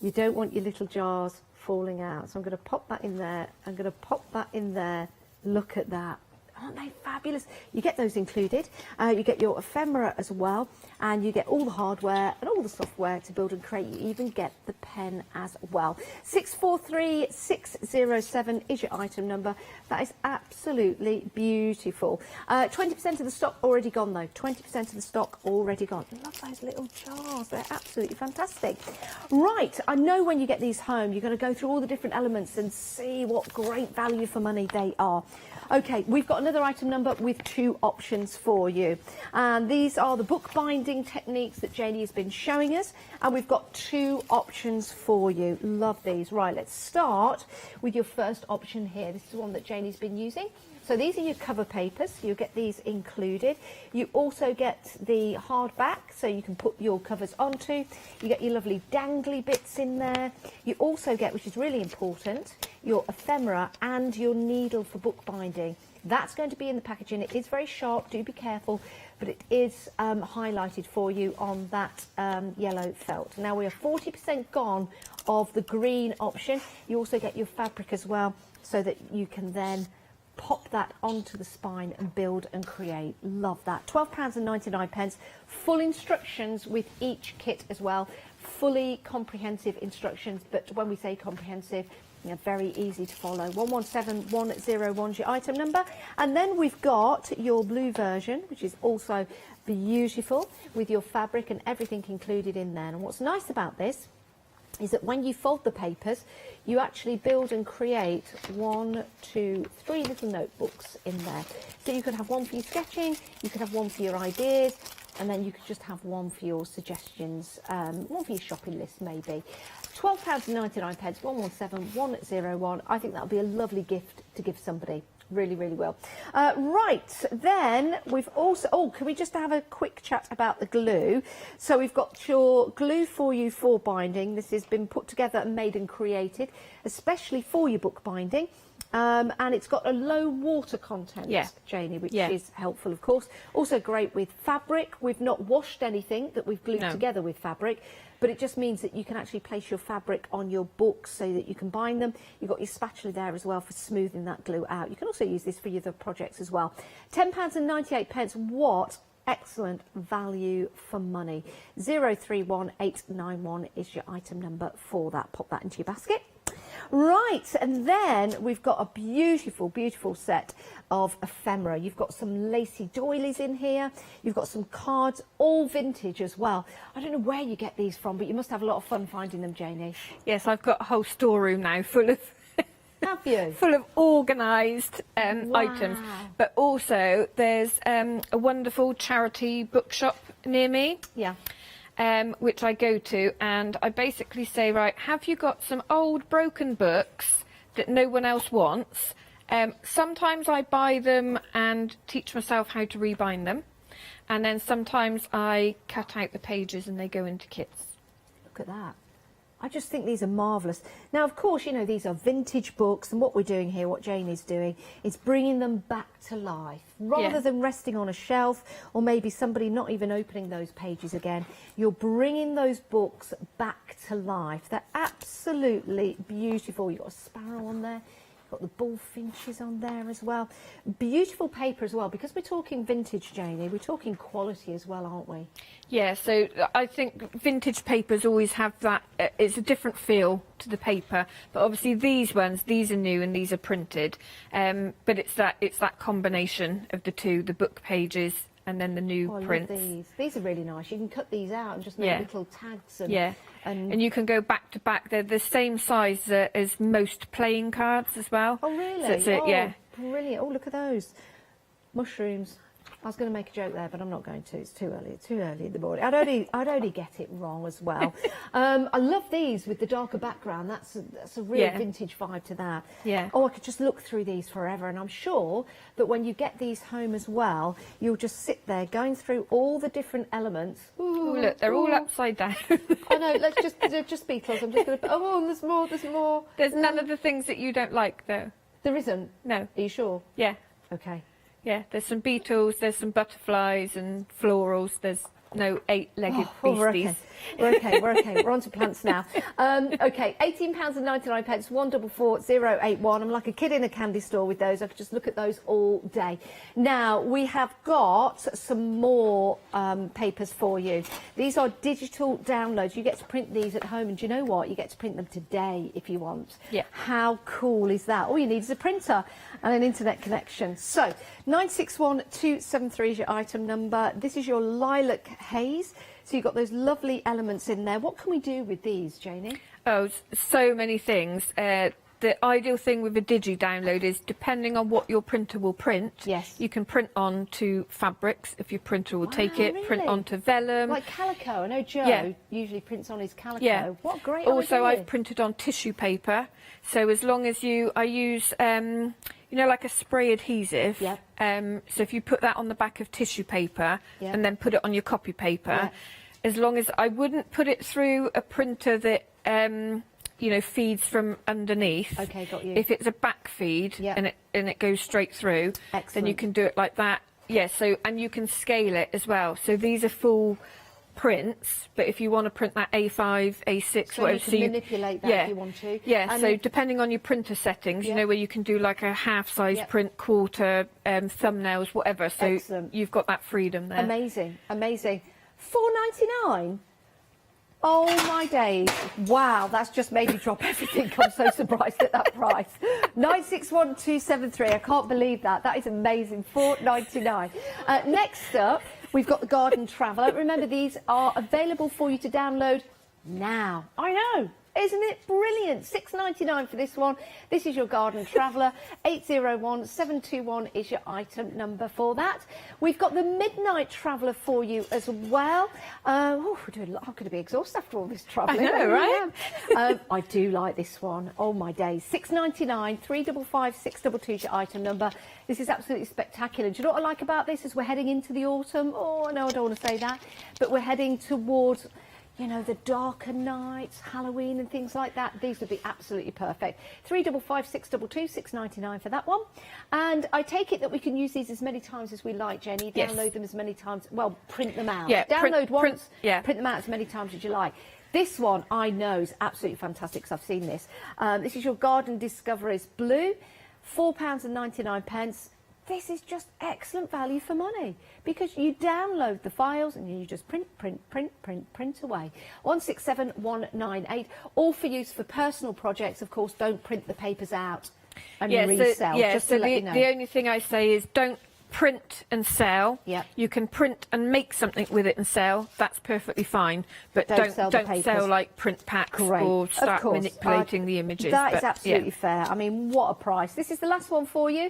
You don't want your little jars falling out. So I'm going to pop that in there. I'm going to pop that in there. Look at that. Aren't they fabulous? You get those included. You get your ephemera as well, and you get all the hardware and all the software to build and create. You even get the pen as well. 643607 is your item number. That is absolutely beautiful. 20% of the stock already gone though. 20% of the stock already gone. I love those little jars. They're absolutely fantastic. Right, I know when you get these home, you're going to go through all the different elements and see what great value for money they are. Okay, we've got another item number with 2 options for you. And these are the bookbinding techniques that Janie has been showing us. And we've got 2 options for you. Love these. Right, let's start with your first option here. This is the one that Janie's been using. So these are your cover papers. You get these included. You also get the hardback, so you can put your covers onto. You get your lovely dangly bits in there. You also get, which is really important, your ephemera and your needle for bookbinding. That's going to be in the packaging. It is very sharp. Do be careful, but it is highlighted for you on that yellow felt. Now we are 40% gone of the green option. You also get your fabric as well, so that you can then pop that onto the spine and build and create. Love that. £12.99. Full instructions with each kit as well. Fully comprehensive instructions, but when we say comprehensive, very easy to follow. 117101 is your item number. And then we've got your blue version, which is also beautiful, with your fabric and everything included in there. And what's nice about this is that when you fold the papers, you actually build and create 1, 2, 3 little notebooks in there. So you could have one for your sketching, you could have one for your ideas, and then you could just have one for your suggestions, one for your shopping list maybe. £12.99, 117101. I think that'll be a lovely gift to give somebody. Really, really will. Right, then we've also... Oh, can we just have a quick chat about the glue? So we've got your glue for you for binding. This has been put together and made and created, especially for your book binding. And it's got a low water content, Janie, which is helpful, of course. Also great with fabric. We've not washed anything that we've glued together with fabric, but it just means that you can actually place your fabric on your books so that you can bind them. You've got your spatula there as well for smoothing that glue out. You can also use this for your other projects as well. £10.98. What excellent value for money. 031891 is your item number for that. Pop that into your basket. Right, and then we've got a beautiful, beautiful set of ephemera. You've got some lacy doilies in here. You've got some cards, all vintage as well. I don't know where you get these from, but you must have a lot of fun finding them, Janie. Yes, I've got a whole storeroom now full of... Have you? Full of organised items. But also, there's a wonderful charity bookshop near me. Yeah. Which I go to, and I basically say, right, have you got some old broken books that no one else wants? Sometimes I buy them and teach myself how to rebind them, and then sometimes I cut out the pages and they go into kits. Look at that. I just think these are marvellous. Now, of course, you know, these are vintage books, and what we're doing here, what Janie's doing, is bringing them back to life. Rather than resting on a shelf, or maybe somebody not even opening those pages again, you're bringing those books back to life. They're absolutely beautiful. You've got a sparrow on there. Got the bullfinches on there as well. Beautiful paper as well, because we're talking vintage, Janie, we're talking quality as well, aren't we? Yeah, so I think vintage papers always have that, it's a different feel to the paper, but obviously these ones, these are new and these are printed, but it's that combination of the two, the book pages and then the new prints. These are really nice. You can cut these out and just make little tags. And you can go back to back. They're the same size as most playing cards as well. Oh, really? So, yeah. Brilliant. Oh, look at those. Mushrooms. I was going to make a joke there, but I'm not going to. It's too early in the morning. I'd only get it wrong as well. I love these with the darker background. That's a real vintage vibe to that. Yeah. Oh, I could just look through these forever, and I'm sure that when you get these home as well, you'll just sit there going through all the different elements. Ooh, look, they're all upside down. I know. Let's just Beatles. I'm just going to. Oh, there's more. There's more. There's none of the things that you don't like, though. There isn't. No. Are you sure? Yeah. Okay. Yeah, there's some beetles, there's some butterflies and florals, there's no 8-legged beasties. We're okay. We're on to plants now. Okay, £18.99, 144081. I'm like a kid in a candy store with those. I could just look at those all day. Now, we have got some more papers for you. These are digital downloads. You get to print these at home, and do you know what? You get to print them today if you want. Yeah. How cool is that? All you need is a printer and an internet connection. So, 961273 is your item number. This is your lilac haze. So you've got those lovely elements in there. What can we do with these, Janie? Oh, so many things. The ideal thing with a digi download is, depending on what your printer will print, yes, you can print onto fabrics if your printer will take it, really? Print onto vellum. Like calico. I know Joe usually prints on his calico. Yeah. What a great Also, idea. I've printed on tissue paper. So as long as I use, you know, like a spray adhesive. Yeah. So if you put that on the back of tissue paper and then put it on your copy paper, as long as I wouldn't put it through a printer that, you know, feeds from underneath. Okay, got you. If it's a back feed and it goes straight through, then you can do it like that. Yeah. So, and you can scale it as well. So these are full prints, but if you want to print that A5, A6, so whatever, you can manipulate that if you want to. Yeah, and so depending on your printer settings, you know, where you can do like a half-size print, quarter, thumbnails, whatever. So you've got that freedom there. Amazing, amazing. £4.99. Oh my days. Wow, that's just made me drop everything. I'm so surprised at that price. 961273. I can't believe that. That is amazing. £4.99. Next up, we've got the Garden Traveller. Remember, these are available for you to download now. I know. Isn't it brilliant? £6.99 for this one. This is your Garden Traveller. 801721 is your item number for that. We've got the Midnight Traveller for you as well. I'm going to be exhausted after all this travelling. I know, right? I do like this one. Oh my days. £6.99, 355 622 is your item number. This is absolutely spectacular. Do you know what I like about this? As we're heading into the autumn. Oh, no, I don't want to say that. But we're heading towards, you know, the darker nights, Halloween and things like that. These would be absolutely perfect. 355 622, £6.99 for that one. And I take it that we can use these as many times as we like, Jenny. Download them as many times. Well, print them out. Yeah, download once, print them out as many times as you like. This one I know is absolutely fantastic because I've seen this. This is your Garden Discoveries Blue, £4.99. This is just excellent value for money because you download the files and you just print away. 167198, all for use for personal projects. Of course, don't print the papers out and resell. Just to let you know. The only thing I say is don't print and sell. You can print and make something with it and sell. That's perfectly fine. But don't sell like print packs or start manipulating the images. That is absolutely fair. I mean, what a price. This is the last one for you.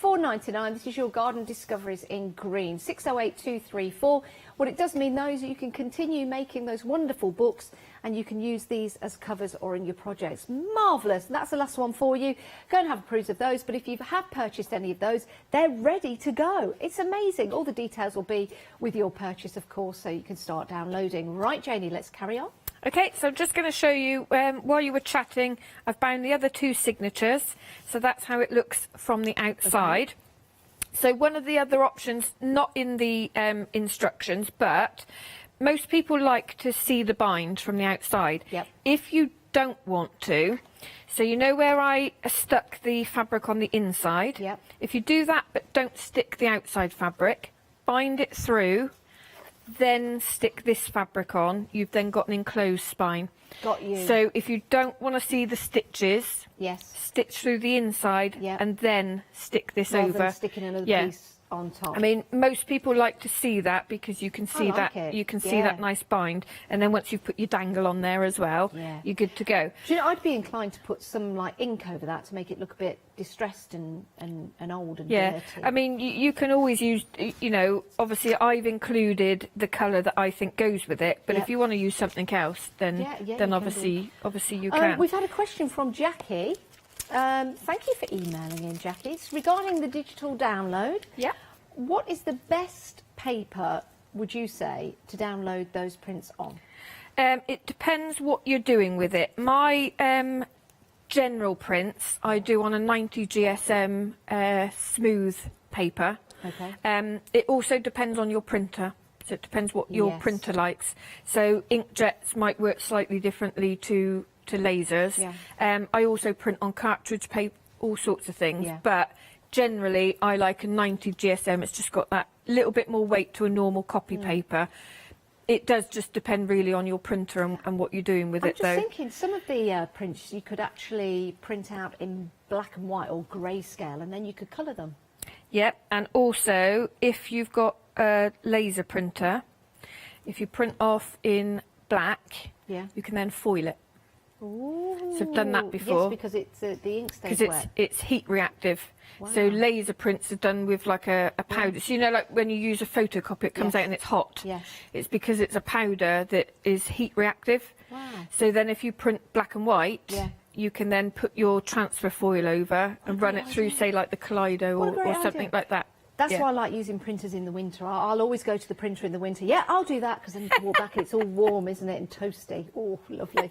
£4.99. This is your Garden Discoveries in green. 608234. What it does mean, though, is that you can continue making those wonderful books and you can use these as covers or in your projects. Marvellous. That's the last one for you. Go and have a peruse of those. But if you have purchased any of those, they're ready to go. It's amazing. All the details will be with your purchase, of course, so you can start downloading. Right, Janie, let's carry on. Okay, so I'm just going to show you, while you were chatting, I've bound the other two signatures. So that's how it looks from the outside. So one of the other options, not in the instructions, but most people like to see the bind from the outside. If you don't want to, so you know where I stuck the fabric on the inside? If you do that but don't stick the outside fabric, bind it through, then stick this fabric on, you've then got an enclosed spine. Got you. So if you don't want to see the stitches, yes, stitch through the inside and then stick this rather over. than sticking another piece. on top. I mean, most people like to see that because you can see see that nice bind, and then once you've put your dangle on there as well, you're good to go. Do you know, I'd be inclined to put some like ink over that to make it look a bit distressed and old and dirty. I mean, you can always use, you know, obviously I've included the colour that I think goes with it, but if you want to use something else, then obviously you can. We've had a question from Jackie. Thank you for emailing in, Jackie. It's regarding the digital download. Yeah. What is the best paper, would you say, to download those prints on? It depends what you're doing with it. My general prints I do on a 90 GSM smooth paper. Okay. It also depends on your printer. So it depends what your printer likes. So inkjets might work slightly differently to lasers. I also print on cartridge paper, all sorts of things, but generally I like a 90 GSM. It's just got that little bit more weight to a normal copy paper. It does just depend really on your printer and what you're doing with it, though. I'm just thinking, some of the prints you could actually print out in black and white or grayscale, and then you could colour them. Yep, and also if you've got a laser printer, if you print off in black, you can then foil it. Ooh, so I've done that before. Yes, because it's the ink stays wet. It's heat reactive. Wow. So laser prints are done with like a powder. So you know, like when you use a photocopy, it comes out and it's hot. Yes. It's because it's a powder that is heat reactive. Wow. So then if you print black and white, you can then put your transfer foil over and run it through, say, like the Kaleido or something like that. That's why I like using printers in the winter. I'll always go to the printer in the winter. Yeah, I'll do that, because then you can walk back and it's all warm, isn't it, and toasty. Oh, lovely.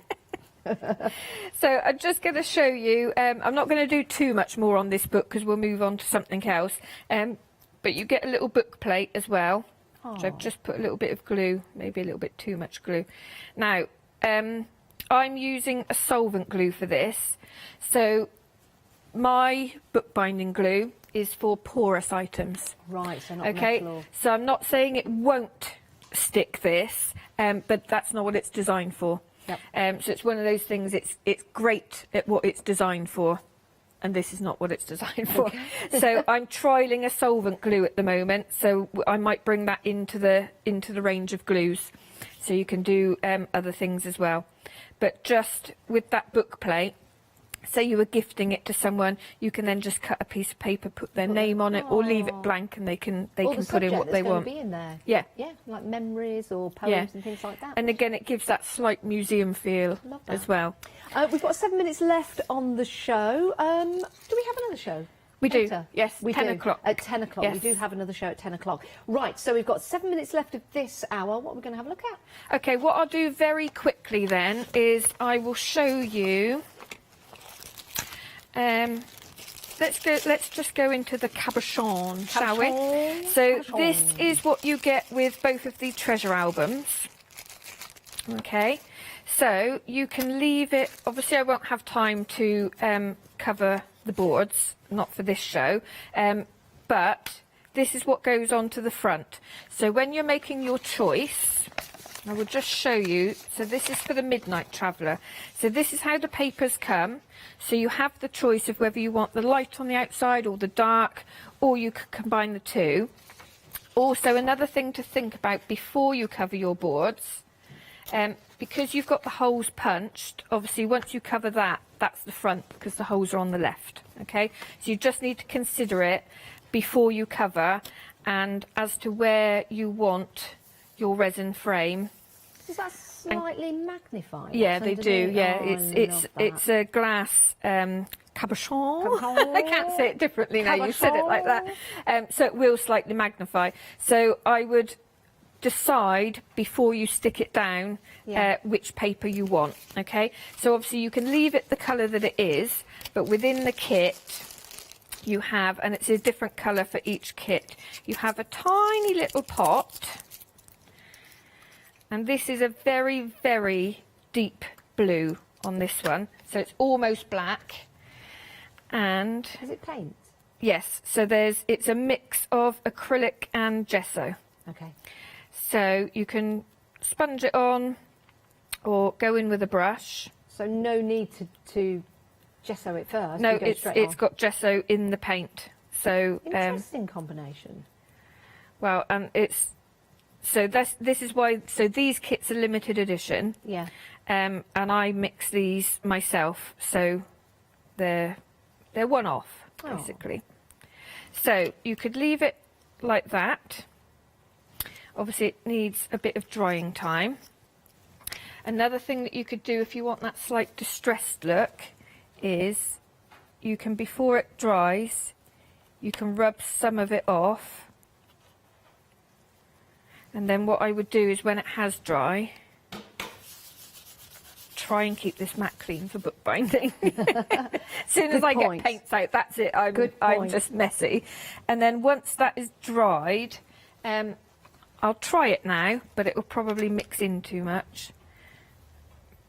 So I'm just going to show you, I'm not going to do too much more on this book because we'll move on to something else, but you get a little book plate as well. So I've just put a little bit of glue, maybe a little bit too much glue. Now, I'm using a solvent glue for this. So my bookbinding glue is for porous items. Right, so not metal. So I'm not saying it won't stick this, but that's not what it's designed for. Yep. So it's one of those things, it's great at what it's designed for, and this is not what it's designed for. So I'm trialling a solvent glue at the moment, so I might bring that into the range of glues, so you can do other things as well. But just with that book plate, say you were gifting it to someone, you can then just cut a piece of paper, put their name on it, or leave it blank, and they can put in what they want. Be in there. Yeah, like memories or poems and things like that. And again, it gives that slight museum feel as well. We've got 7 minutes left on the show. Do we have another show? We do, yes, we 10 do. o'clock. At 10 o'clock, yes. We do have another show at 10 o'clock. Right, so we've got 7 minutes left of this hour. What are we going to have a look at? Okay, what I'll do very quickly then is I will show you. Let's just go into the cabochon, shall we? So this is what you get with both of the treasure albums. Okay, so you can leave it. Obviously, I won't have time to cover the boards, not for this show, but this is what goes on to the front. So when you're making your choice, I will just show you. So this is for the Midnight Traveller. So this is how the papers come. So you have the choice of whether you want the light on the outside or the dark, or you could combine the two. Also, another thing to think about before you cover your boards, because you've got the holes punched, obviously once you cover that, that's the front, because the holes are on the left. Okay, so you just need to consider it before you cover, and as to where you want your resin frame. Is that slightly magnified? Yeah, they do. Yeah, it's a glass cabochon. I can't say it differently now. You said it like that. So it will slightly magnify. So I would decide before you stick it down which paper you want. Okay. So obviously you can leave it the colour that it is, but within the kit you have, and it's a different colour for each kit. You have a tiny little pot. And this is a very, very deep blue on this one. So it's almost black. And is it paint? Yes. So it's a mix of acrylic and gesso. Okay. So you can sponge it on or go in with a brush. So no need to gesso it first? No, it's got gesso in the paint. So Interesting combination. well, and it's so this is why. So these kits are limited edition. Yeah. And I mix these myself, so they're one-off basically. So you could leave it like that. Obviously, it needs a bit of drying time. Another thing that you could do if you want that slight distressed look is you can, before it dries, you can rub some of it off. And then what I would do is when it has dry, try and keep this mat clean for bookbinding. As soon as I get paints out, that's it. I'm just messy. And then once that is dried, I'll try it now, but it will probably mix in too much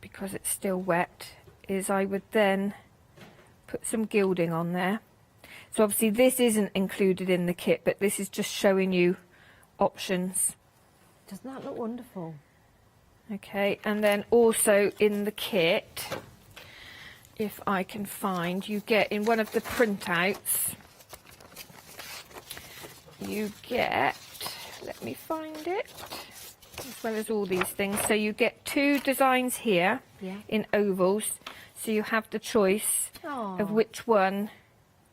because it's still wet, is I would then put some gilding on there. So obviously this isn't included in the kit, but this is just showing you options. Doesn't that look wonderful? Okay, and then also in the kit, if I can find, you get in one of the printouts, you get, let me find it, as well as all these things. So you get 2 designs here in ovals, so you have the choice of which one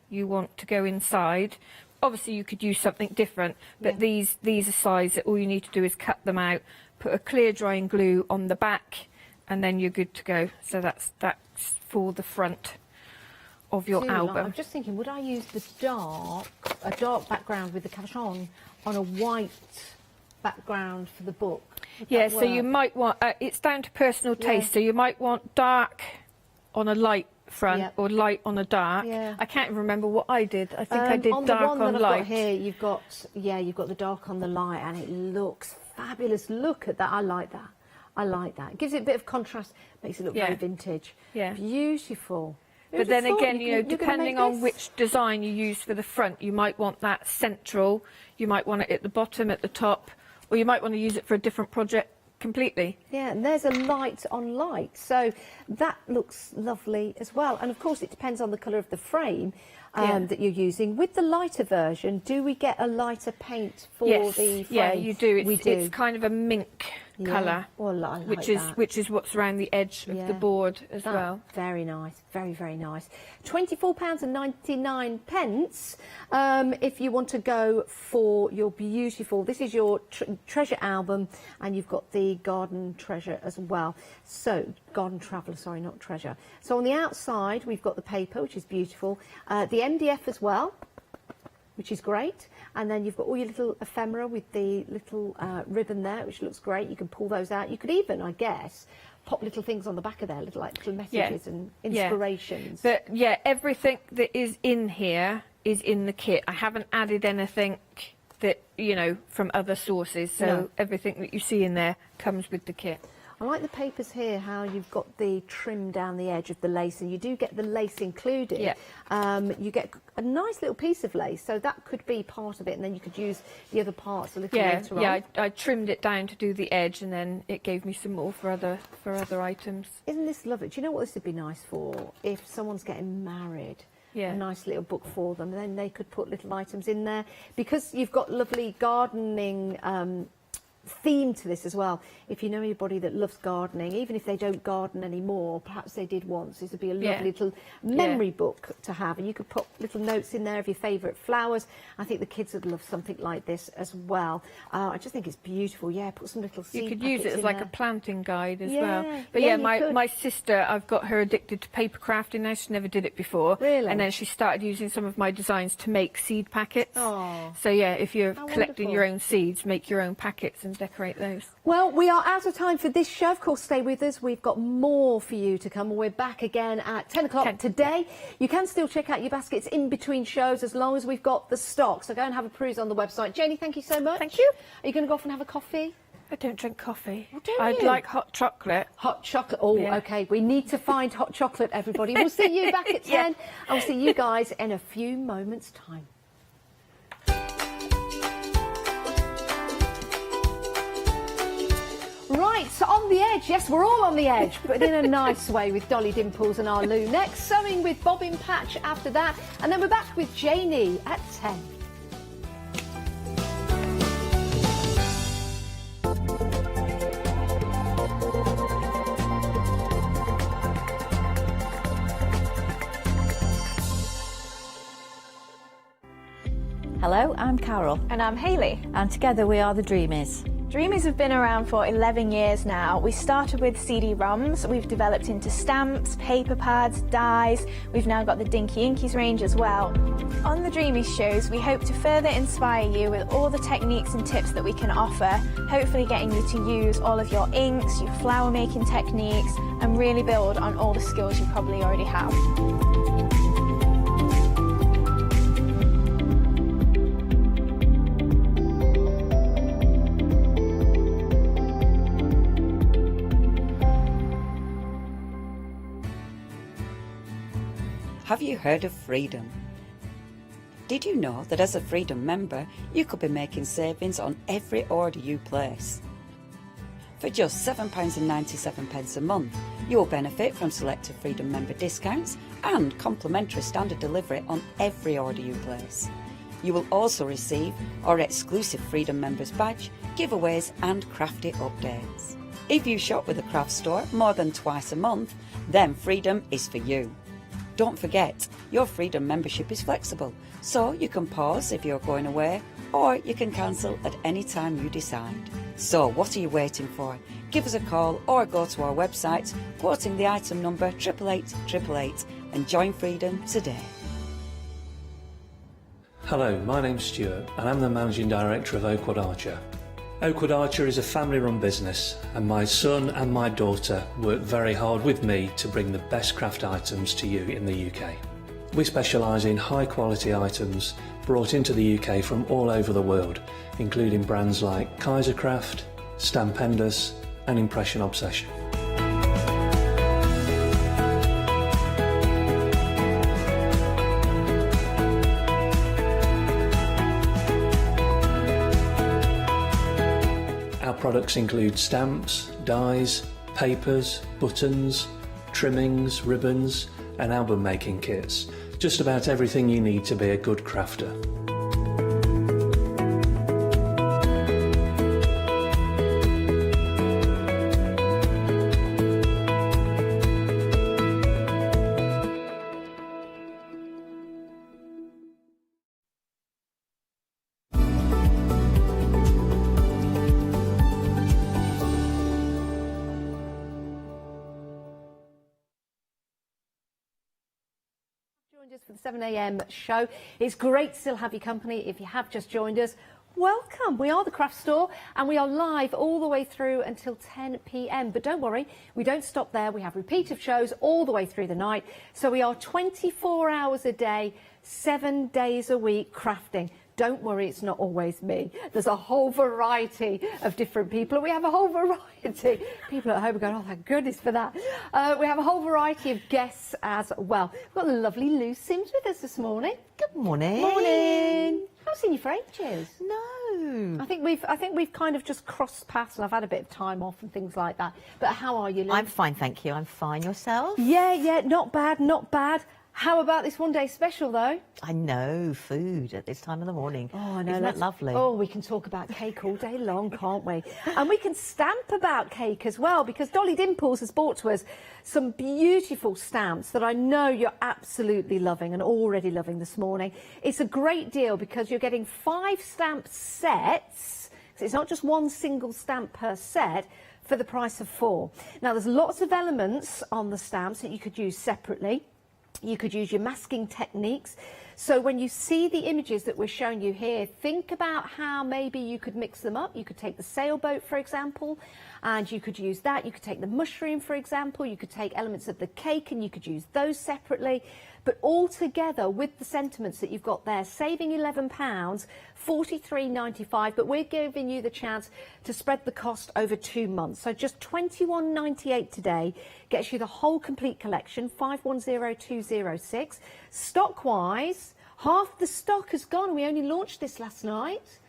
you want to go inside. Obviously you could use something different, but these are sized that all you need to do is cut them out, put a clear drying glue on the back, and then you're good to go. So that's for the front of your album. I'm just thinking, would I use a dark background with the cabochon on a white background for the book? Yeah, so you might want, it's down to personal taste, so you might want dark on a light front or light on a dark. I can't even remember what I did. I think I did on dark the one on that light. I've got here, you've got the dark on the light, and it looks fabulous. Look at that. I like that. I like that. It gives it a bit of contrast, makes it look very vintage. Yeah. Beautiful. But then again, you know, depending on which design you use for the front, you might want that central, you might want it at the bottom, at the top, or you might want to use it for a different project completely. Yeah, and there's a light on light, so that looks lovely as well. And of course, it depends on the colour of the frame that you're using. With the lighter version, do we get a lighter paint for the frame? Yeah, you do. We do. It's kind of a mink colour, well, I like which is what's around the edge of the board as well. Very nice, very, very nice. £24.99 if you want to go for your beautiful, this is your treasure album, and you've got the garden treasure as well. So, garden traveller, sorry, not treasure. So on the outside, we've got the paper, which is beautiful, the MDF as well, which is great. And then you've got all your little ephemera with the little ribbon there, which looks great. You can pull those out. You could even, I guess, pop little things on the back of there, little messages and inspirations. But yeah, everything that is in here is in the kit. I haven't added anything that, you know, from other sources. So everything that you see in there comes with the kit. I like the papers here, how you've got the trim down the edge of the lace, and you do get the lace included. You get a nice little piece of lace, so that could be part of it, and then you could use the other parts a little later on. Yeah, I trimmed it down to do the edge, and then it gave me some more for other items. Isn't this lovely? Do you know what this would be nice for? If someone's getting married. A nice little book for them, and then they could put little items in there. Because you've got lovely gardening theme to this as well. If you know anybody that loves gardening, even if they don't garden anymore, perhaps they did once, this would be a lovely little memory book to have, and you could put little notes in there of your favourite flowers. I think the kids would love something like this as well. I just think it's beautiful. Put some little seed. You could use it as like a planting guide as well. But my sister, I've got her addicted to paper crafting now. She never did it before. Really? And then she started using some of my designs to make seed packets. So yeah, if you're collecting your own seeds, make your own packets and decorate those. Well, we are out of time for this show. Of course, stay with us. We've got more for you to come. We're back again at 10 o'clock today. You can still check out your baskets in between shows as long as we've got the stock. So go and have a peruse on the website. Jenny, thank you so much. Thank you. Are you going to go off and have a coffee? I don't drink coffee. Oh, don't I'd you? like hot chocolate. Hot chocolate. Oh, OK. We need to find hot chocolate, everybody. We'll see you back at 10. And we'll see you guys in a few moments' time. Right, so on On the edge, yes, we're all on the edge, but in a nice way with Dolly Dimples and our Lou. Next, sewing with Bobbin Patch after that, and then we're back with Janie at 10. Hello, I'm Carol. And I'm Hayley. And together we are the Dreamies. Dreamies have been around for 11 years now. We started with CD-ROMs, we've developed into stamps, paper pads, dies, we've now got the Dinky Inkies range as well. On the Dreamies shows, we hope to further inspire you with all the techniques and tips that we can offer, hopefully getting you to use all of your inks, your flower making techniques, and really build on all the skills you probably already have. Have you heard of Freedom? Did you know that as a Freedom member, you could be making savings on every order you place? For just £7.97 a month, you will benefit from selected Freedom member discounts and complimentary standard delivery on every order you place. You will also receive our exclusive Freedom members badge, giveaways and crafty updates. If you shop with the craft store more than twice a month, then Freedom is for you. Don't forget, your Freedom membership is flexible, so you can pause if you're going away, or you can cancel at any time you decide. So what are you waiting for? Give us a call or go to our website, quoting the item number 88888 and join Freedom today. Hello, my name's Stuart and I'm the Managing Director of Oakwood Archer. Oakwood Archer is a family-run business and my son and my daughter work very hard with me to bring the best craft items to you in the UK. We specialise in high-quality items brought into the UK from all over the world, including brands like Kaisercraft, Stampendous and Impression Obsession. Products include stamps, dies, papers, buttons, trimmings, ribbons and album making kits. Just about everything you need to be a good crafter. For the 7 a.m. show. It's great to still have your company. If you have just joined us, welcome. We are the Craft Store and we are live all the way through until 10 p.m. But don't worry, we don't stop there. We have repeat of shows all the way through the night. So we are 24 hours a day, 7 days a week crafting. Don't worry, it's not always me. There's a whole variety of different people. We have a whole variety. People at home are going, oh, thank goodness for that. We have a whole variety of guests as well. We've got the lovely Lou Sims with us this morning. Good morning. Morning. I haven't seen you for ages. No. I think we've kind of just crossed paths and I've had a bit of time off and things like that. But how are you, Lou? I'm fine, thank you. I'm fine. Yourself? Yeah, not bad, not bad. How about this one-day special, though? I know, food at this time of the morning. Oh, I know. Isn't that lovely? Oh, we can talk about cake all day long, can't we? And we can stamp about cake as well, because Dolly Dimples has brought to us some beautiful stamps that I know you're absolutely loving and already loving this morning. It's a great deal because you're getting 5 stamp sets. So it's not just one single stamp per set, for the price of 4. Now, there's lots of elements on the stamps that you could use separately. You could use your masking techniques. So when you see the images that we're showing you here, think about how maybe you could mix them up. You could take the sailboat, for example, and you could use that. You could take the mushroom, for example. You could take elements of the cake and you could use those separately. But all together with the sentiments that you've got there, saving £11, $43.95, but we're giving you the chance to spread the cost over 2 months. So just $21.98 today gets you the whole complete collection, 510206. Stock-wise, half the stock has gone. We only launched this last night.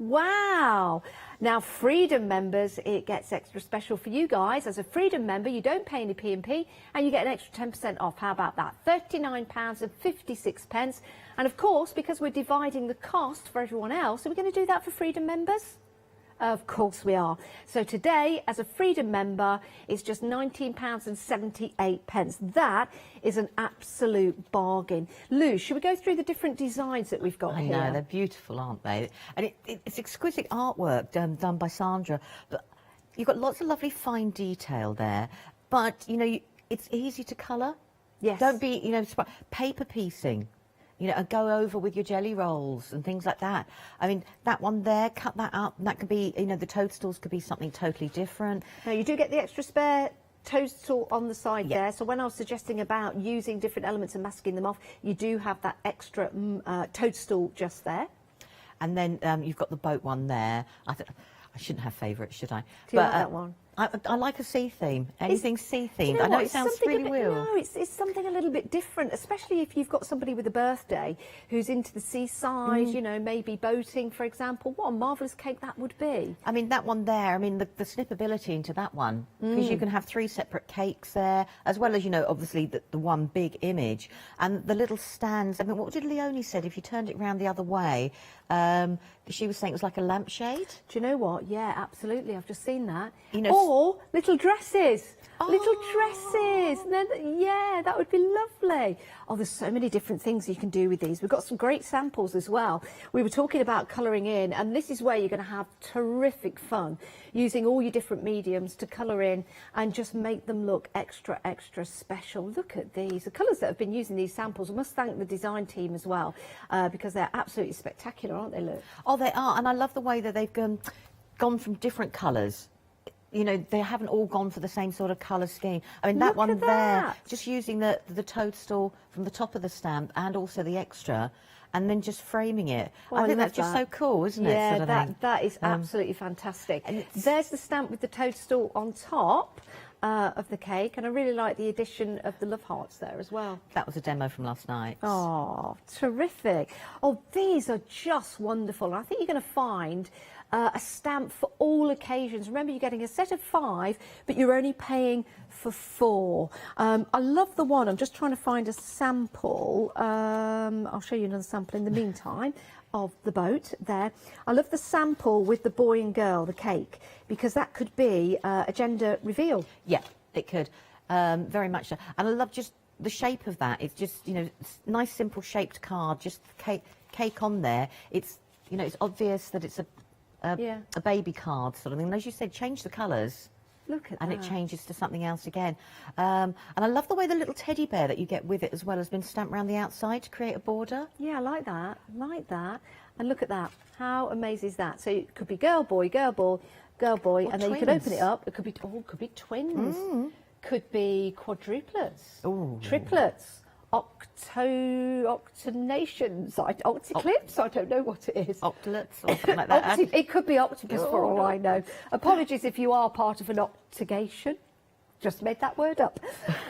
Wow. Now, Freedom members, it gets extra special for you guys. As a Freedom member, you don't pay any P&P and you get an extra 10% off. How about that? £39.56. And of course, because we're dividing the cost for everyone else, are we going to do that for Freedom members? Of course we are. So today, as a Freedom member, it's just £19.78. That is an absolute bargain. Lou, should we go through the different designs that we've got here? I know, they're beautiful, aren't they? And it's exquisite artwork done by Sandra. But you've got lots of lovely fine detail there. But, you know, it's easy to colour. Yes. Don't be, you know, paper piecing. You know, and go over with your jelly rolls and things like that. I mean, that one there, cut that up. That could be, you know, the toadstools could be something totally different. Now, you do get the extra spare toadstool on the side there. So when I was suggesting about using different elements and masking them off, you do have that extra toadstool just there. And then you've got the boat one there. I shouldn't have favourites, should I? Do you like that one? I like a sea theme. Anything sea themed. You know I know what? it sounds really weird. No, it's something a little bit different, especially if you've got somebody with a birthday who's into the seaside, you know, maybe boating, for example. What a marvellous cake that would be. I mean, that one there, I mean, the snippability into that one, because you can have 3 separate cakes there, as well as, you know, obviously the one big image. And the little stands, I mean, what did Leonie said? If you turned it round the other way, she was saying it was like a lampshade. Do you know what? Yeah, absolutely. I've just seen that. You know, or little dresses. Little dresses. Yeah, that would be lovely. Oh, there's so many different things you can do with these. We've got some great samples as well. We were talking about colouring in, and this is where you're going to have terrific fun using all your different mediums to colour in and just make them look extra, extra special. Look at these. The colours that have been using these samples, we must thank the design team as well, because they're absolutely spectacular, aren't they, Luke? Oh, they are, and I love the way that they've gone from different colours. You know, they haven't all gone for the same sort of colour scheme. I mean, that one there, just using the toadstool from the top of the stamp and also the extra, and then just framing it. I think that's just so cool, isn't it? Yeah, that is absolutely fantastic. And there's the stamp with the toadstool on top of the cake, and I really like the addition of the love hearts there as well. That was a demo from last night. Oh, terrific. Oh, these are just wonderful. And I think you're going to find a stamp for all occasions. Remember, you're getting a set of 5, but you're only paying for 4. I love the one. I'm just trying to find a sample. I'll show you another sample in the meantime of the boat there. I love the sample with the boy and girl, the cake, because that could be a gender reveal. Yeah, it could. Very much so. And I love just the shape of that. It's just, you know, nice, simple shaped card, just cake on there. It's, you know, it's obvious that it's a baby card sort of thing. And as you said, change the colours. Look at and that. it changes to something else again. And I love the way the little teddy bear that you get with it as well has been stamped around the outside to create a border. Yeah, I like that. Like that. And look at that. How amazing is that? So it could be girl, boy, girl, boy, girl, boy, and then you could open it up. It could be twins. Could be quadruplets. Ooh. Triplets. Octonations, octoclips, I don't know what it is. Octolets or something like that. It could be octopus for all I know. Apologies if you are part of an octagation. Just made that word up.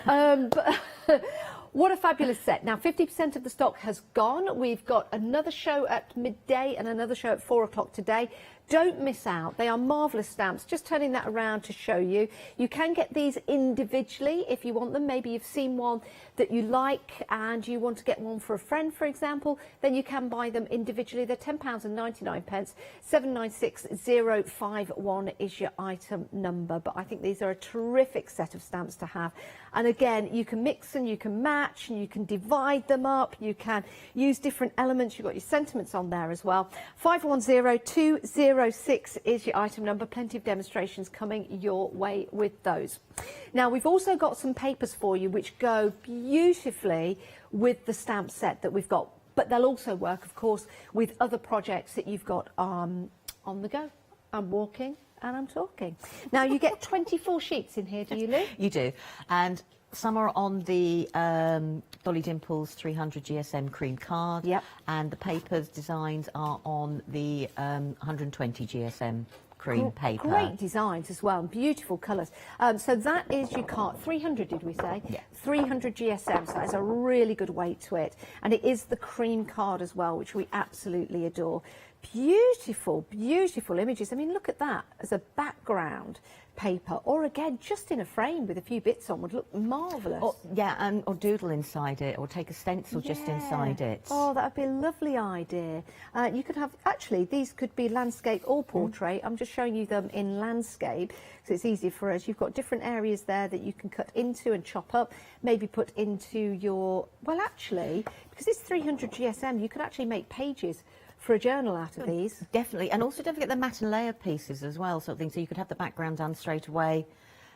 But what a fabulous set. Now, 50% of the stock has gone. We've got another show at midday and another show at 4 o'clock today. Don't miss out. They are marvellous stamps. Just turning that around to show you. You can get these individually if you want them. Maybe you've seen one that you like and you want to get one for a friend, for example, then you can buy them individually. They're £10.99. 796051 is your item number. But I think these are a terrific set of stamps to have. And again, you can mix and you can match and you can divide them up. You can use different elements. You've got your sentiments on there as well. 510206 is your item number. Plenty of demonstrations coming your way with those. Now, we've also got some papers for you which go beautifully with the stamp set that we've got. But they'll also work, of course, with other projects that you've got on the go. I'm walking and I'm talking. Now, you get 24 sheets in here, do you, Lou? You do. And some are on the Dolly Dimples 300 GSM cream card. Yep. And the papers designs are on the 120 GSM cream paper. Great designs as well, and beautiful colours. So that is your card. 300, did we say? Yeah. 300 GSM, so that is a really good weight to it. And it is the cream card as well, which we absolutely adore. Beautiful, beautiful images. I mean, look at that as a background paper, or again, just in a frame with a few bits on would look marvellous. Or, yeah, or doodle inside it, or take a stencil just inside it. Oh, that would be a lovely idea. You could have, actually, these could be landscape or portrait. I'm just showing you them in landscape, so it's easier for us. You've got different areas there that you can cut into and chop up, maybe put into your, well, actually, because it's 300 GSM, you could actually make pages for a journal out of these. Definitely, and also don't forget the matte and layer pieces as well, sort of thing, so you could have the background done straight away.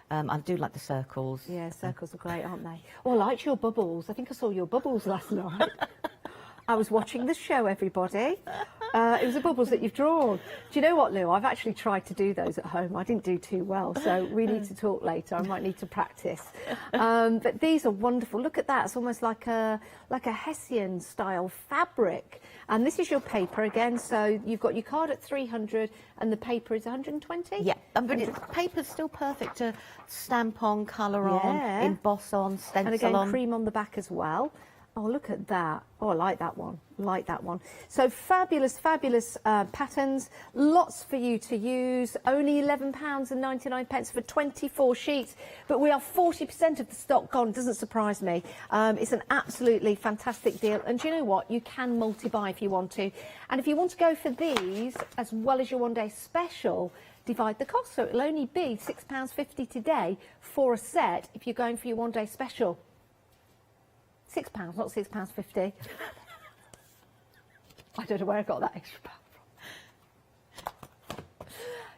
I do like the circles. Yeah, circles are great, aren't they? Oh, I liked your bubbles. I think I saw your bubbles last night. I was watching the show, everybody. It was the bubbles that you've drawn. Do you know what, Lou? I've actually tried to do those at home. I didn't do too well, so we need to talk later. I might need to practice. But these are wonderful. Look at that. It's almost like a Hessian style fabric. And this is your paper again. So you've got your card at 300 and the paper is 120? Yeah, but paper's still perfect to stamp on, colour on, emboss on, stencil on. And again, cream on the back as well. Oh, look at that. Oh, I like that one. I like that one. So fabulous, fabulous patterns. Lots for you to use. Only £11.99 for 24 sheets. But we are 40% of the stock gone. Doesn't surprise me. It's an absolutely fantastic deal. And do you know what? You can multi-buy if you want to. And if you want to go for these, as well as your one-day special, divide the cost. So it'll only be £6.50 today for a set if you're going for your one-day special. £6, not £6.50. I don't know where I got that extra pound from.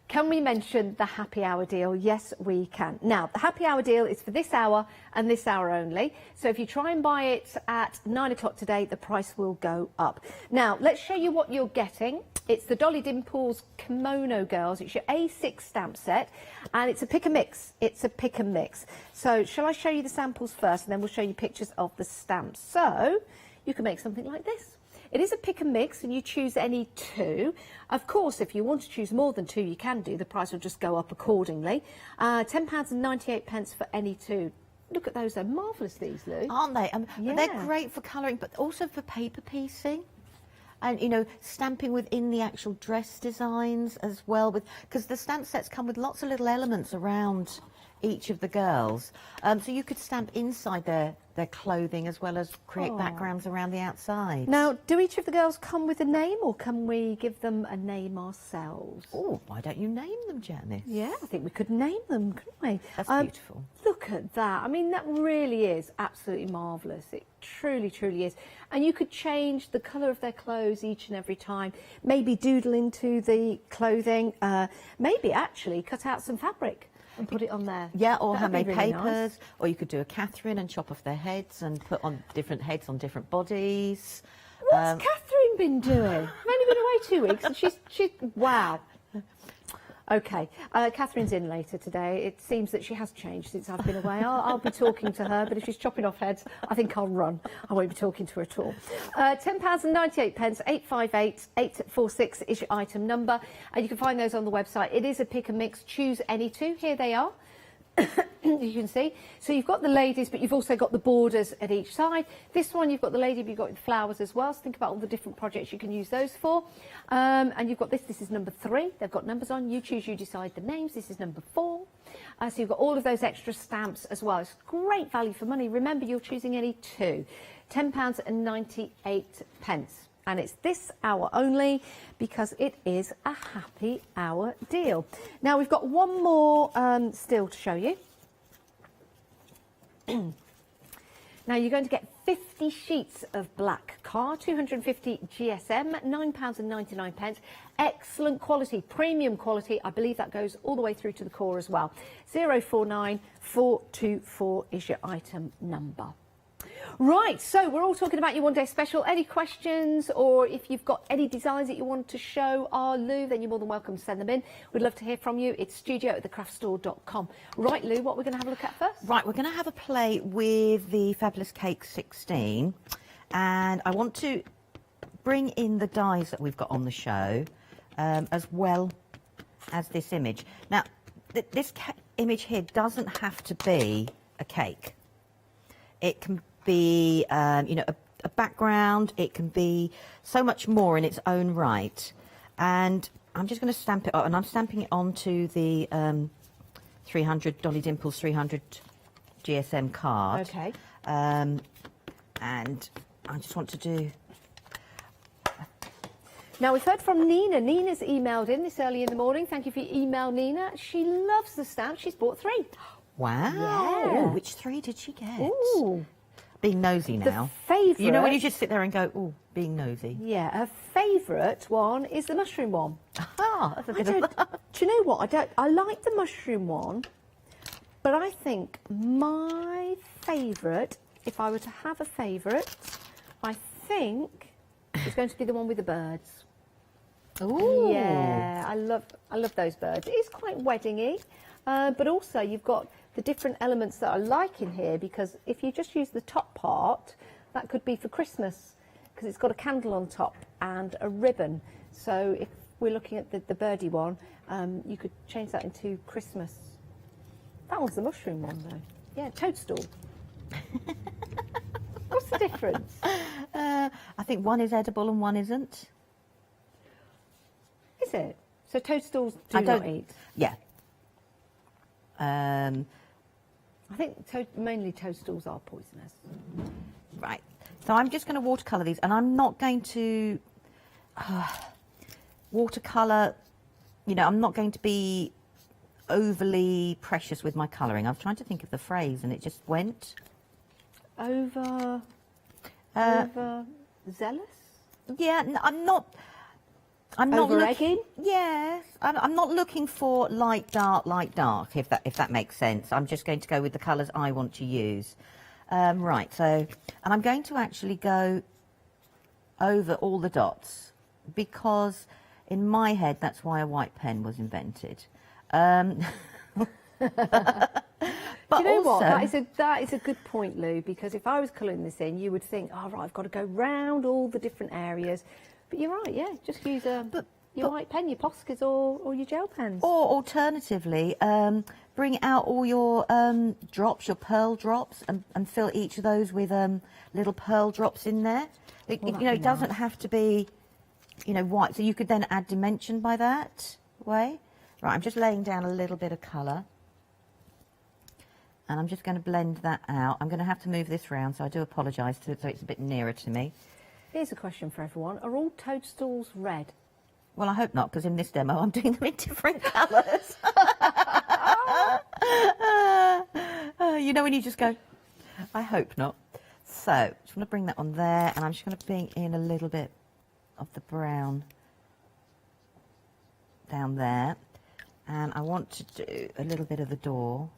Can we mention the happy hour deal? Yes, we can. Now, the happy hour deal is for this hour and this hour only. So if you try and buy it at 9 o'clock today, the price will go up. Now, let's show you what you're getting. It's the Dolly Dimples Kimono Girls. It's your A6 stamp set, and it's a pick and mix. It's a pick and mix. So shall I show you the samples first, and then we'll show you pictures of the stamps. So you can make something like this. It is a pick and mix, and you choose any two. Of course, if you want to choose more than two, you can do. The price will just go up accordingly. £10.98 for any two. Look at those. They're marvellous, these, Lou. Aren't they? They're great for colouring, but also for paper piecing. And, you know, stamping within the actual dress designs as well, because the stamp sets come with lots of little elements around each of the girls. So you could stamp inside their clothing as well as create backgrounds around the outside. Now, do each of the girls come with a name, or can we give them a name ourselves? Oh, why don't you name them, Janice? Yeah, I think we could name them, couldn't we? That's beautiful. Look at that. I mean, that really is absolutely marvellous. It truly, truly is. And you could change the colour of their clothes each and every time. Maybe doodle into the clothing. Maybe actually cut out some fabric and put it on there. Yeah, or That'd handmade be really papers, nice. or you could do a Catherine and chop off their heads and put on different heads on different bodies. What's Catherine been doing? I've only been away 2 weeks, and she's wow. Okay, Catherine's in later today. It seems that she has changed since I've been away. I'll be talking to her, but if she's chopping off heads, I think I'll run. I won't be talking to her at all. £10.98, 858 846 is your item number, and you can find those on the website. It is a pick and mix. Choose any two. Here they are. You can see. So you've got the ladies, but you've also got the borders at each side. This one, you've got the lady, but you've got the flowers as well. So think about all the different projects you can use those for. And you've got this. This is number 3. They've got numbers on. You choose, you decide the names. This is number 4. So you've got all of those extra stamps as well. It's great value for money. Remember, you're choosing any two. £10.98. And it's this hour only because it is a happy hour deal. Now, we've got one more still to show you. Now, you're going to get 50 sheets of black card, 250 GSM, £9.99. Excellent quality, premium quality. I believe that goes all the way through to the core as well. 049424 is your item number. Right, so we're all talking about your one-day special. Any questions, or if you've got any designs that you want to show our Lou, then you're more than welcome to send them in. We'd love to hear from you. It's studio@thecraftstore.com. Right, Lou, what we're going to have a look at first? Right, we're going to have a play with the Fabulous Cake 16, and I want to bring in the dies that we've got on the show, as well as this image. Now, this image here doesn't have to be a cake. It can be, you know, a background. It can be so much more in its own right. And I'm just going to stamp it on, and I'm stamping it onto the 300 Dolly Dimples 300 GSM card. Okay. And I just want to do... Now, we've heard from Nina. Nina's emailed in this early in the morning. Thank you for your email, Nina. She loves the stamp. She's bought 3. Wow. Yeah. Ooh, which 3 did she get? Ooh. Being nosy now. The favourite... You know when you just sit there and go, ooh, being nosy. Yeah, her favourite one is the mushroom one. Ah, that's a bit of... Do you know what? I like the mushroom one, but I think my favourite, if I were to have a favourite, I think it's going to be the one with the birds. Ooh. Yeah, I love those birds. It is quite weddingy, but also you've got the different elements that I like in here, because if you just use the top part, that could be for Christmas, because it's got a candle on top and a ribbon. So if we're looking at the birdie one, you could change that into Christmas. That one's the mushroom one though. Yeah, toadstool. What's the difference? I think one is edible and one isn't. Is it? So toadstools do not eat? Yeah. I think mainly toadstools are poisonous. Right. So I'm just going to watercolour these, and I'm not going to watercolour, you know, I'm not going to be overly precious with my colouring. I was trying to think of the phrase and it just went. Over zealous? Yeah, I'm not over egging? Yes, I'm not looking for light, dark, if that makes sense. I'm just going to go with the colours I want to use. Right, so, and I'm going to actually go over all the dots, because in my head, that's why a white pen was invented. But you know what? That is a good point, Lou, because if I was colouring this in, you would think, oh, right, I've got to go round all the different areas. But you're right, yeah, just use your white pen, your Poscas or your gel pens. Or alternatively, bring out all your drops, your pearl drops, and fill each of those with little pearl drops in there. It doesn't have to be, white. So you could then add dimension by that way. Right, I'm just laying down a little bit of colour. And I'm just going to blend that out. I'm going to have to move this round, so I do apologise so it's a bit nearer to me. Here's a question for everyone. Are all toadstools red? Well, I hope not, because in this demo I'm doing them in different colours. You know when you just go, I hope not. So, just want to bring that on there, and I'm just going to bring in a little bit of the brown down there. And I want to do a little bit of the door.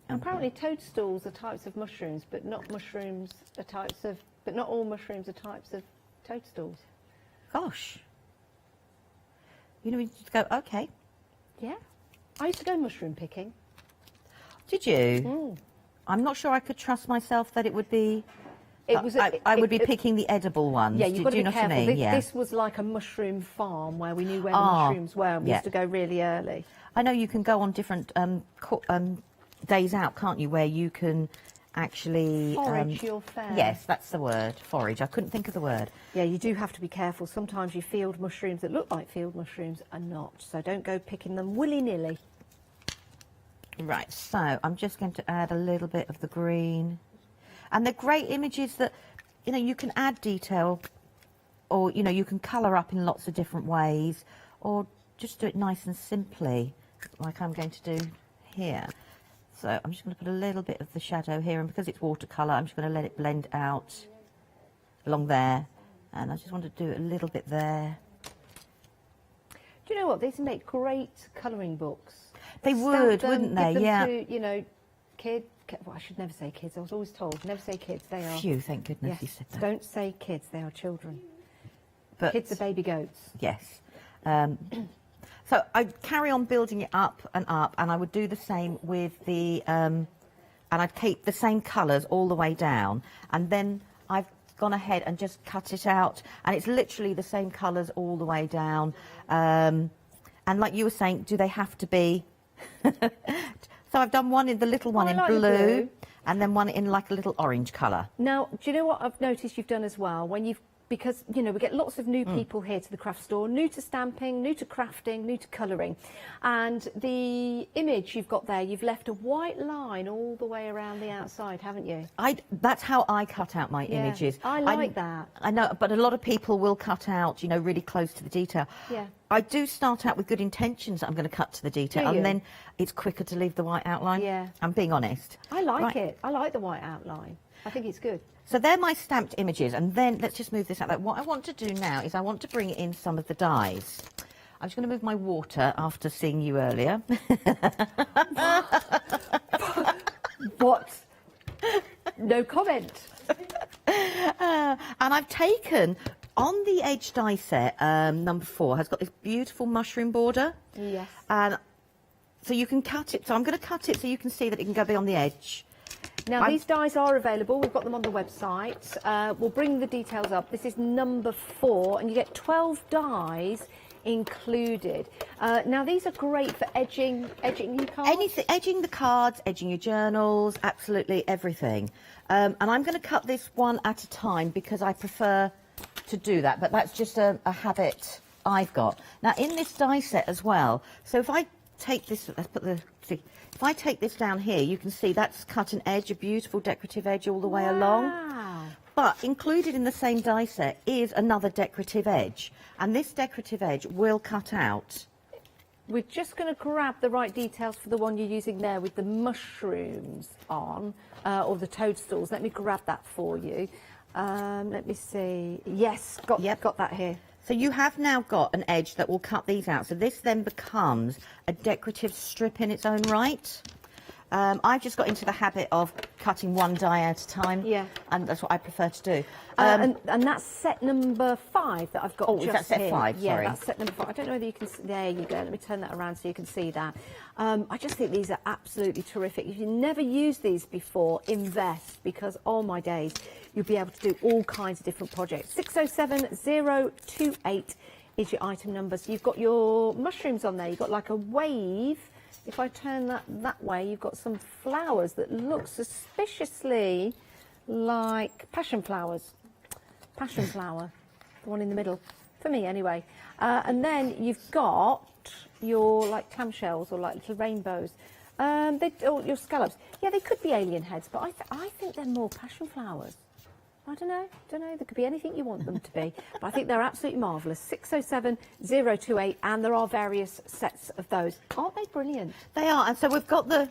Apparently toadstools are types of mushrooms, but not all mushrooms are types of toadstools. Gosh. You just go, okay. Yeah. I used to go mushroom picking. Did you? Mm. I'm not sure I could trust myself that it would be... I would be picking the edible ones. Yeah, you've got to be careful. What I mean? This was like a mushroom farm where we knew where the mushrooms were, and we used to go really early. I know you can go on different days out, can't you, where you can actually... Forage your fare. Yes, that's the word, forage. I couldn't think of the word. Yeah, you do have to be careful. Sometimes you field mushrooms that look like field mushrooms are not, so don't go picking them willy-nilly. Right, so I'm just going to add a little bit of the green. And they're great images that, you can add detail, or, you can colour up in lots of different ways, or just do it nice and simply, like I'm going to do here. So I'm just going to put a little bit of the shadow here, and because it's watercolour, I'm just going to let it blend out along there. And I just want to do a little bit there. Do you know what? These make great colouring books. They would, wouldn't they? Give them Yeah. To, kids. Well, I should never say kids. I was always told, never say kids. They are... Phew, thank goodness yes, you said that. Don't say kids. They are children. But kids are baby goats. Yes. So I carry on building it up, and I would do the same with the... and I'd keep the same colours all the way down. And then I've gone ahead and just cut it out. And it's literally the same colours all the way down. And like you were saying, do they have to be... So I've done one in the little one in blue, and then one in like a little orange colour. Now, do you know what I've noticed you've done as well? When you've because, you know, we get lots of new people here to the craft store, new to stamping, new to crafting, new to colouring. And the image you've got there, you've left a white line all the way around the outside, haven't you? That's how I cut out my images. I like that. I know, but a lot of people will cut out, you know, really close to the detail. Yeah. I do start out with good intentions that I'm going to cut to the detail, and then it's quicker to leave the white outline. Yeah. I'm being honest. I like it. I like the white outline. I think it's good. So they're my stamped images, and then let's just move this out. What I want to do now is I want to bring in some of the dies. I'm just going to move my water after seeing you earlier. What? No comment. And I've taken, on the edge die set, number 4, has got this beautiful mushroom border. Yes. And so you can cut it. So I'm going to cut it so you can see that it can go beyond the edge. Now, these dies are available. We've got them on the website. We'll bring the details up. This is number 4, and you get 12 dies included. Now, these are great for edging your cards. Anything, edging the cards, edging your journals, absolutely everything. And I'm going to cut this one at a time because I prefer to do that, but that's just a habit I've got. Now, in this die set as well, so if I take this, let's put the, see, if I take this down here, you can see that's cut an edge, a beautiful decorative edge all the way along. But included in the same die set is another decorative edge, and this decorative edge will cut out. We're just going to grab the right details for the one you're using there with the mushrooms on, or the toadstools. Let me grab that for you. Let me see. Yes, got that here. So you have now got an edge that will cut these out. So this then becomes a decorative strip in its own right. I've just got into the habit of cutting one die at a time. Yeah. And that's what I prefer to do. And that's set number 5 that I've got. Oh, just is that set here. 5? Yeah, Sorry. that's set number 5. I don't know whether you can. There you go. Let me turn that around so you can see that. I just think these are absolutely terrific. If you've never used these before, invest, because oh my days, you'll be able to do all kinds of different projects. 607028 is your item number. So you've got your mushrooms on there. You've got like a wave. If I turn that way, you've got some flowers that look suspiciously like passion flowers. Passion flower, the one in the middle, for me anyway. And then you've got your like clamshells or like little rainbows. Or your scallops. Yeah, they could be alien heads, but I think they're more passion flowers. I don't know. There could be anything you want them to be. But I think they're absolutely marvellous. 607028, and there are various sets of those. Aren't they brilliant? They are. And so we've got the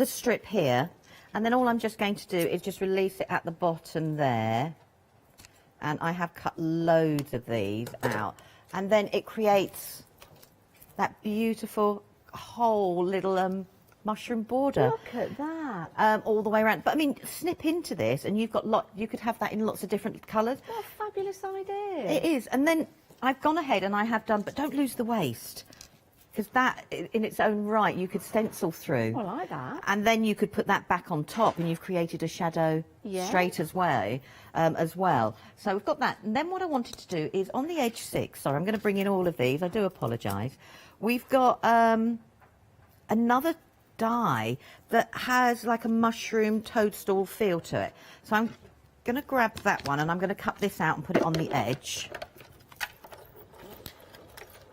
strip here, and then all I'm just going to do is just release it at the bottom there. And I have cut loads of these out. And then it creates that beautiful whole little mushroom border. Look at that. All the way around. But I mean, snip into this and you've got you could have that in lots of different colours. What a fabulous idea. It is. And then I've gone ahead and I have done, but don't lose the waist, because that in its own right you could stencil through. I like that. And then you could put that back on top and you've created a shadow straight as well. So we've got that. And then what I wanted to do is on the edge 6, sorry, I'm going to bring in all of these, I do apologise. We've got another die that has like a mushroom toadstool feel to it. So I'm going to grab that one and I'm going to cut this out and put it on the edge.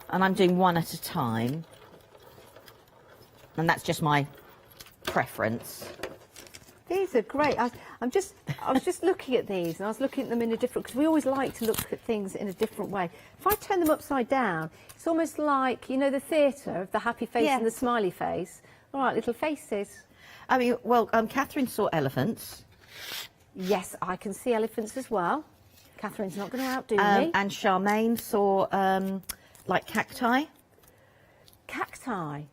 And I'm doing one at a time. And that's just my preference. These are great. I was just looking at these, and I was looking at them in a different, because we always like to look at things in a different way. If I turn them upside down, it's almost like, you know, the theatre of the happy face and the smiley face. All right, little faces. I mean, well, Catherine saw elephants. Yes, I can see elephants as well. Catherine's not going to outdo me. And Charmaine saw like cacti. Cacti?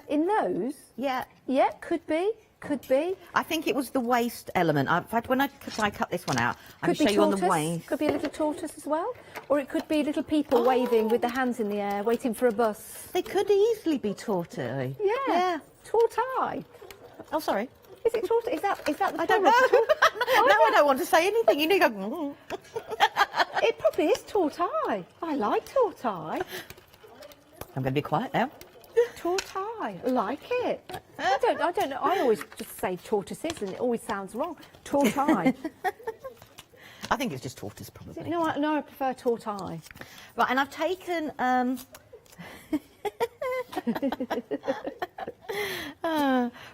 In those? Yeah. Yeah, could be. Could be. I think it was the waist element. In fact, when I cut this one out, I can show you on the waist. Could be a little tortoise as well. Or it could be little people waving with their hands in the air, waiting for a bus. They could easily be tortoise. Yeah. Tortoise. Oh, sorry. Is it tortoise? Is that the I don't know. No, I don't want to say anything. You need to go. It probably is tortoise. I like tortoise. I'm going to be quiet now. Tortoise. Like it. I don't know. I always just say tortoises and it always sounds wrong. Tortoise. I think it's just tortoise, probably. No, I prefer tortoise. Right, and I've taken...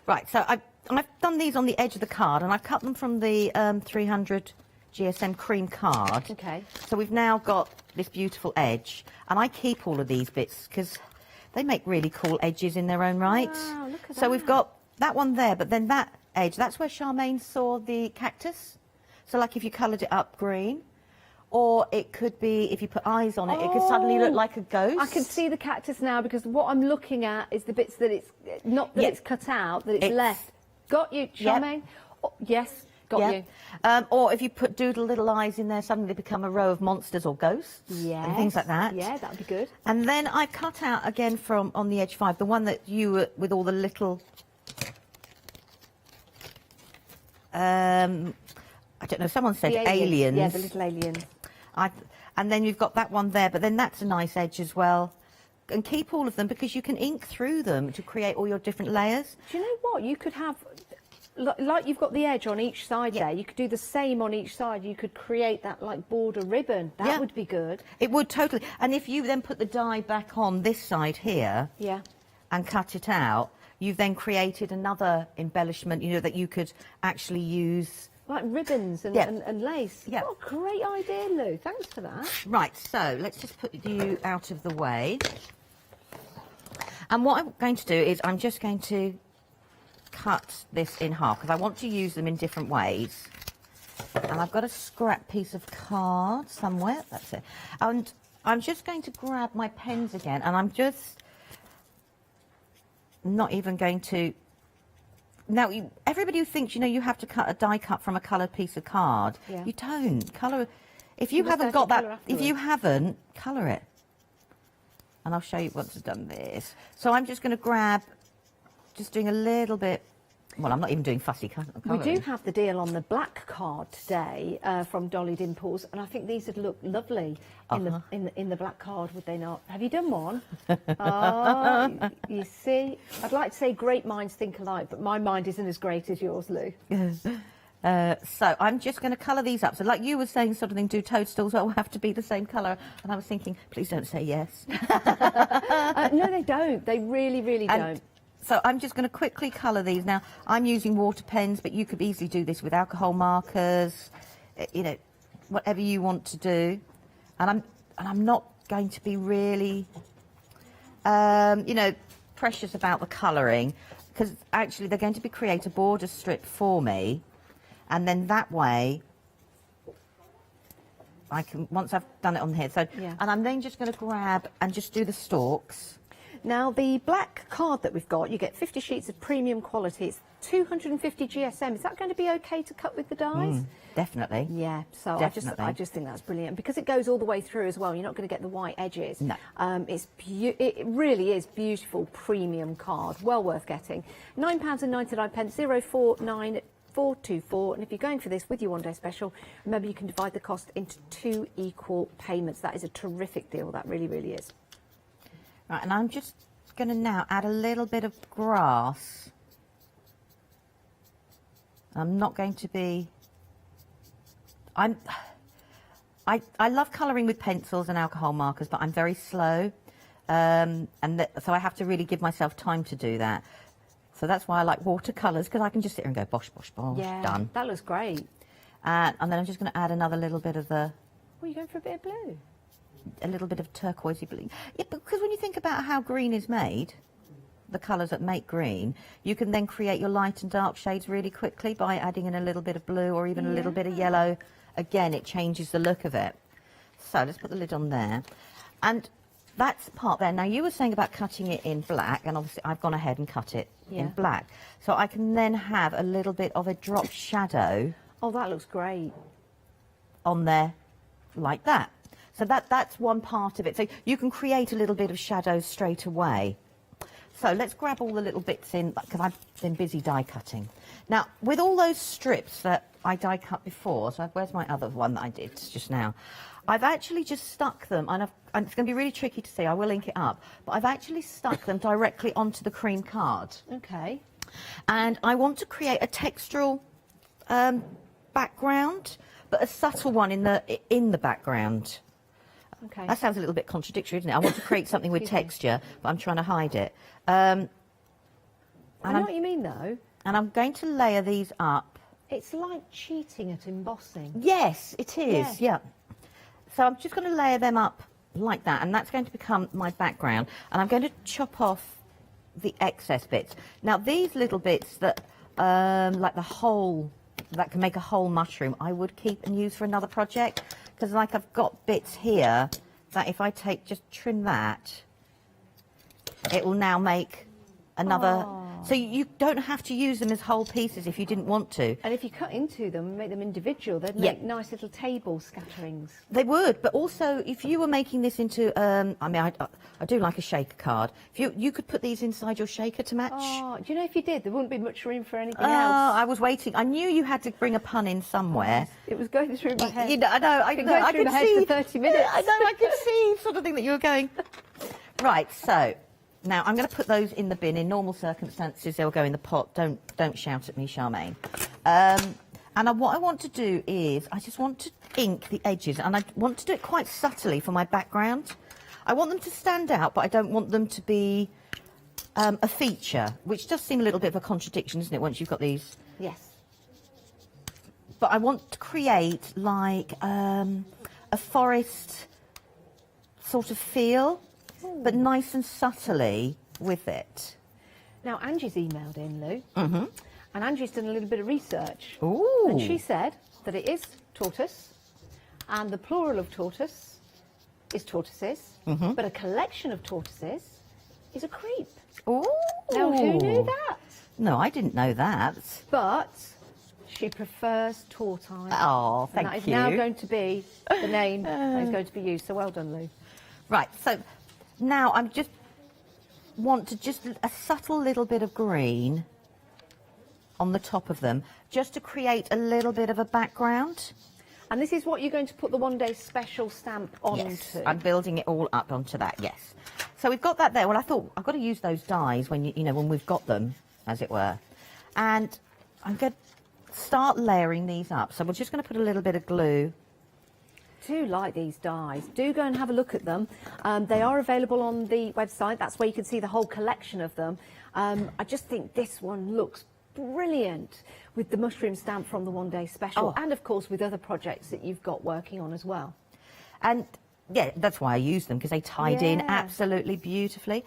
right, so I've done these on the edge of the card, and I've cut them from the 300 GSM cream card. Okay. So we've now got this beautiful edge, and I keep all of these bits because they make really cool edges in their own right. Wow, look at so that. we've got that one there, but then that edge, that's where Charmaine saw the cactus. So like if you coloured it up green, or it could be, if you put eyes on it, it could suddenly look like a ghost. I can see the cactus now, because what I'm looking at is the bits that it's, not that it's cut out, that it's left. Got you, Charmaine? Oh, yes, got you. Or if you put doodle little eyes in there, suddenly they become a row of monsters or ghosts. Yes. And things like that. Yeah, that would be good. And then I cut out again from on the edge 5, the one that you were with all the little... I don't know, someone said aliens. Yeah, the little aliens. And then you've got that one there, but then that's a nice edge as well. And keep all of them, because you can ink through them to create all your different layers. Do you know what? You could have, like you've got the edge on each side there, you could do the same on each side. You could create that like border ribbon. That would be good. It would, totally. And if you then put the die back on this side here and cut it out, you've then created another embellishment, you know, that you could actually use. Like ribbons and lace. Yeah. What a great idea, Lou. Thanks for that. Right, so let's just put you out of the way. And what I'm going to do is I'm just going to cut this in half, because I want to use them in different ways. And I've got a scrap piece of card somewhere. That's it. And I'm just going to grab my pens again, and I'm just not even going to... Now, everybody who thinks, you know, you have to cut a die cut from a coloured piece of card, you don't. Colour... If you haven't got that... If you haven't, colour it. And I'll show you once I've done this. So I'm just going to grab... Just doing a little bit... Well, I'm not even doing fussy colouring. We do have the deal on the black card today from Dolly Dimples, and I think these would look lovely in the black card, would they not? Have you done one? Oh, you see, I'd like to say great minds think alike, but my mind isn't as great as yours, Lou. So I'm just going to colour these up. So like you were saying, sort of thing, do toadstools all have to be the same colour? And I was thinking, please don't say yes. No, they don't. They really, really don't. So I'm just going to quickly colour these. Now, I'm using water pens, but you could easily do this with alcohol markers, you know, whatever you want to do. And I'm not going to be really, you know, precious about the colouring, because actually they're going to create a border strip for me. And then that way, I can, once I've done it on here, so, and I'm then just going to grab and just do the stalks. Now, the black card that we've got, you get 50 sheets of premium quality. It's 250 GSM. Is that going to be okay to cut with the dies? Definitely. Yeah, so Definitely. I just think that's brilliant. Because it goes all the way through as well, you're not going to get the white edges. No. It really is beautiful premium card. Well worth getting. £9.99, 049424. And if you're going for this with your one-day special, remember you can divide the cost into 2 equal payments. That is a terrific deal. That really, really is. Right, and I'm just going to now add a little bit of grass. I'm not going to be... I love colouring with pencils and alcohol markers, but I'm very slow. So I have to really give myself time to do that. So that's why I like watercolours, because I can just sit here and go bosh, bosh, bosh, done. That looks great. And then I'm just going to add another little bit of the... Oh, you're going for a bit of blue? A little bit of turquoisey blue. Yeah, because when you think about how green is made, the colours that make green, you can then create your light and dark shades really quickly by adding in a little bit of blue or even a little bit of yellow. Again, it changes the look of it. So let's put the lid on there. And that's the part there. Now, you were saying about cutting it in black, and obviously I've gone ahead and cut it in black. So I can then have a little bit of a drop shadow. Oh, that looks great. On there, like that. So that's one part of it. So you can create a little bit of shadow straight away. So let's grab all the little bits in, because I've been busy die cutting. Now, with all those strips that I die cut before, so where's my other one that I did just now? I've actually just stuck them, and it's going to be really tricky to see, I will ink it up, but I've actually stuck them directly onto the cream card. Okay. And I want to create a textural background but a subtle one in the background. Okay. That sounds a little bit contradictory, isn't it? I want to create something with texture, but I'm trying to hide it. I know what you mean, though. And I'm going to layer these up. It's like cheating at embossing. Yes, it is, yeah. So I'm just going to layer them up like that, and that's going to become my background. And I'm going to chop off the excess bits. Now, these little bits that, like the whole, that can make a whole mushroom, I would keep and use for another project. Because, like, I've got bits here that if I just trim that, it will now make another. So you don't have to use them as whole pieces if you didn't want to. And if you cut into them and make them individual, they'd make nice little table scatterings. They would, but also if you were making this into, I mean, I do like a shaker card. If you could put these inside your shaker to match. Oh, do you know if you did, there wouldn't be much room for anything else. I was waiting. I knew you had to bring a pun in somewhere. It was going through my head. You know, I could see. For 30 minutes. I know, I could see sort of thing that you were going. Right, so. Now, I'm going to put those in the bin. In normal circumstances, they'll go in the pot. Don't shout at me, Charmaine. And what I want to do is, I just want to ink the edges, and I want to do it quite subtly for my background. I want them to stand out, but I don't want them to be a feature, which does seem a little bit of a contradiction, isn't it, once you've got these? Yes. But I want to create, like, a forest sort of feel, but nice and subtly with it. Now, Angie's emailed in, Lou, and Angie's done a little bit of research. Ooh. And she said that it is tortoise, and the plural of tortoise is tortoises, but a collection of tortoises is a creep. Ooh. Now, who knew that? No, I didn't know that. But she prefers tortoise. Oh, thank you. That is you. now going to be the name that is going to be used. So well done, Lou. Right, so now I want a subtle little bit of green on the top of them, just to create a little bit of a background. And this is what you're going to put the one-day special stamp onto? Yes, I'm building it all up onto that, yes. So we've got that there. Well, I thought I've got to use those dies when, you know, when we've got them, as it were. And I'm going to start layering these up. So we're just going to put a little bit of glue. Do like these dies. Do go and have a look at them. They are available on the website. That's where you can see the whole collection of them. I just think this one looks brilliant with the mushroom stamp from the one-day special, and of course with other projects that you've got working on as well. And yeah, that's why I use them, because they tied in absolutely beautifully.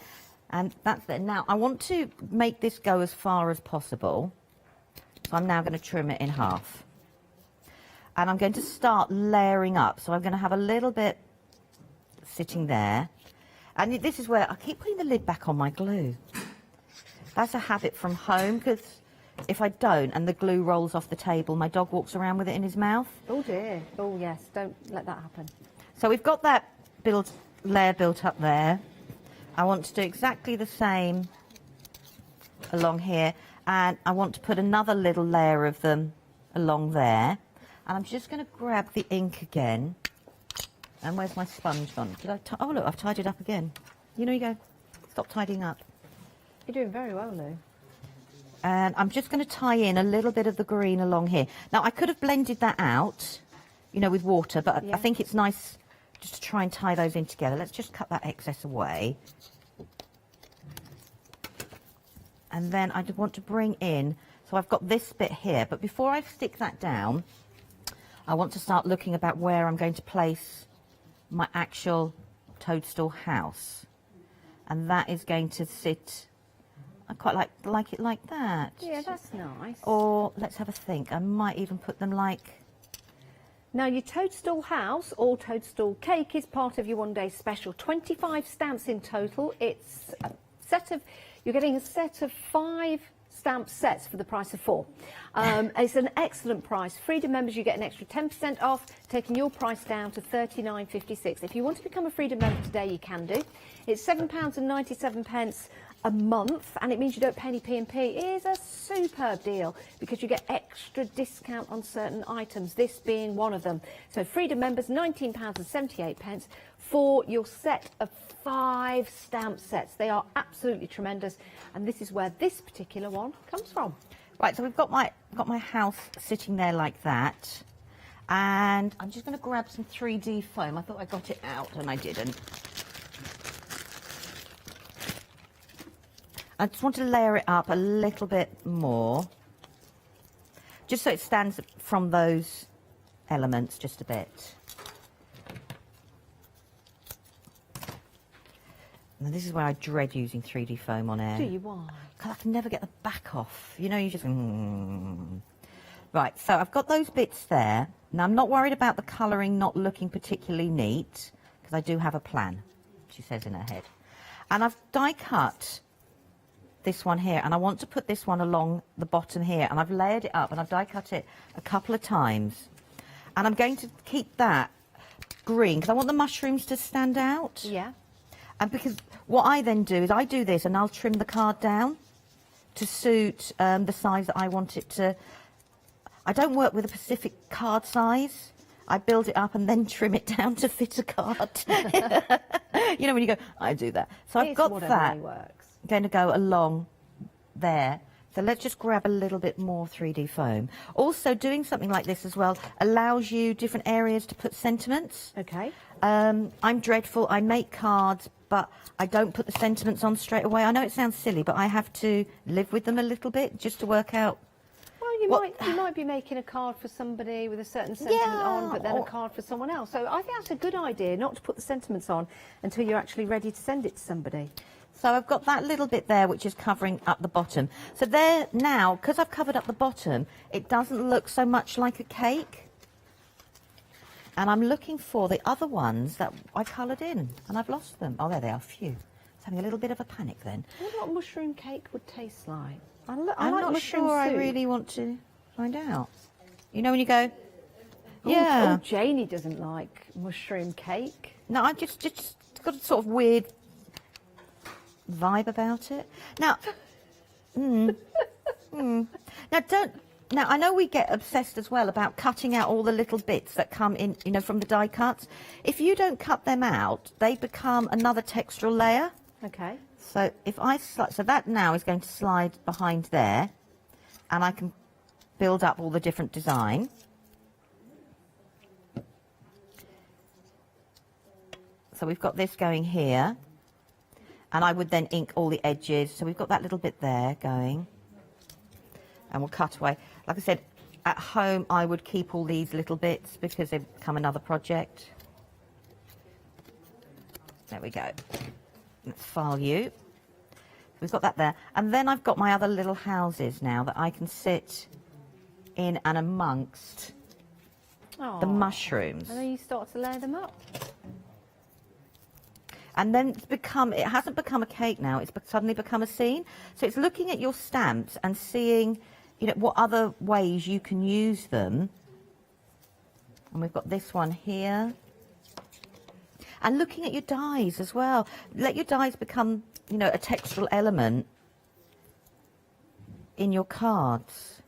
And that's it. Now I want to make this go as far as possible, so I'm now going to trim it in half. And I'm going to start layering up. So I'm going to have a little bit sitting there. And this is where I keep putting the lid back on my glue. That's a habit from home, because if I don't and the glue rolls off the table, my dog walks around with it in his mouth. Oh dear. Oh yes, don't let that happen. So we've got that layer built up there. I want to do exactly the same along here. And I want to put another little layer of them along there. And I'm just going to grab the ink again. And where's my sponge gone? Oh, look, I've tied it up again. You know, you go, stop tidying up. You're doing very well, Lou. And I'm just going to tie in a little bit of the green along here. Now, I could have blended that out, you know, with water, but I think it's nice just to try and tie those in together. Let's just cut that excess away. And then I want to bring in, so I've got this bit here, but before I stick that down, I want to start looking about where I'm going to place my actual toadstool house. And that is going to sit, I quite like it like that. Yeah, that's nice. Or let's have a think. I might even put them like... Now, your toadstool house or toadstool cake is part of your one-day special. 25 stamps in total. It's a set of... You're getting a set of 5 stamp sets for the price of 4. It's an excellent price. Freedom members, you get an extra 10% off, taking your price down to £39.56. If you want to become a Freedom member today, you can do. It's £7.97 a month, and it means you don't pay any P&P. It is a superb deal because you get extra discount on certain items, this being one of them. So Freedom members, £19.78 for your set of 5 stamp sets. They are absolutely tremendous, and this is where this particular one comes from. Right, so we've got my house sitting there like that, And I'm just going to grab some 3D foam. I thought I got it out and I didn't. I just want to layer it up a little bit more, just so it stands from those elements just a bit. Now this is where I dread using 3D foam on air. Do you? Why? Because I can never get the back off. You know, you just... Right, so I've got those bits there. Now I'm not worried about the colouring not looking particularly neat, because I do have a plan, she says in her head. And I've die cut this one here, and I want to put this one along the bottom here, and I've layered it up and I've die cut it a couple of times, and I'm going to keep that green because I want the mushrooms to stand out. Yeah. And because what I then do is I do this and I'll trim the card down to suit the size that I want it to. I don't work with a specific card size. I build it up and then trim it down to fit a card. You know when you go, I do that. So I've got that. Works. Going to go along there. So let's just grab a little bit more 3D foam. Also, doing something like this as well allows you different areas to put sentiments. Okay. I'm dreadful. I make cards, but I don't put the sentiments on straight away. I know it sounds silly, but I have to live with them a little bit just to work out. Well, you might be making a card for somebody with a certain sentiment on, but then a card for someone else. So I think that's a good idea, not to put the sentiments on until you're actually ready to send it to somebody. So I've got that little bit there which is covering up the bottom. So there now, because I've covered up the bottom, it doesn't look so much like a cake. And I'm looking for the other ones that I coloured in, and I've lost them. Oh, there they are, phew. I was having a little bit of a panic then. I wonder what mushroom cake would taste like. I'm like not mushroom sure I soup. really want to find out. You know when you go, Oh, Janie doesn't like mushroom cake. No, I just got a sort of weird vibe about it. Now, Now, I know we get obsessed as well about cutting out all the little bits that come in, you know, from the die cuts. If you don't cut them out, they become another textural layer. Okay. So if I so that now is going to slide behind there, and I can build up all the different design. So we've got this going here, and I would then ink all the edges. So we've got that little bit there going, and we'll cut away. Like I said, at home I would keep all these little bits because they become another project. There we go. Let's file you. We've got that there. And then I've got my other little houses now that I can sit in and amongst the mushrooms. And then you start to layer them up. And then it hasn't become a cake now, it's suddenly become a scene. So it's looking at your stamps and seeing, you know, what other ways you can use them. And we've got this one here. And looking at your dies as well. Let your dies become, you know, a textural element in your cards.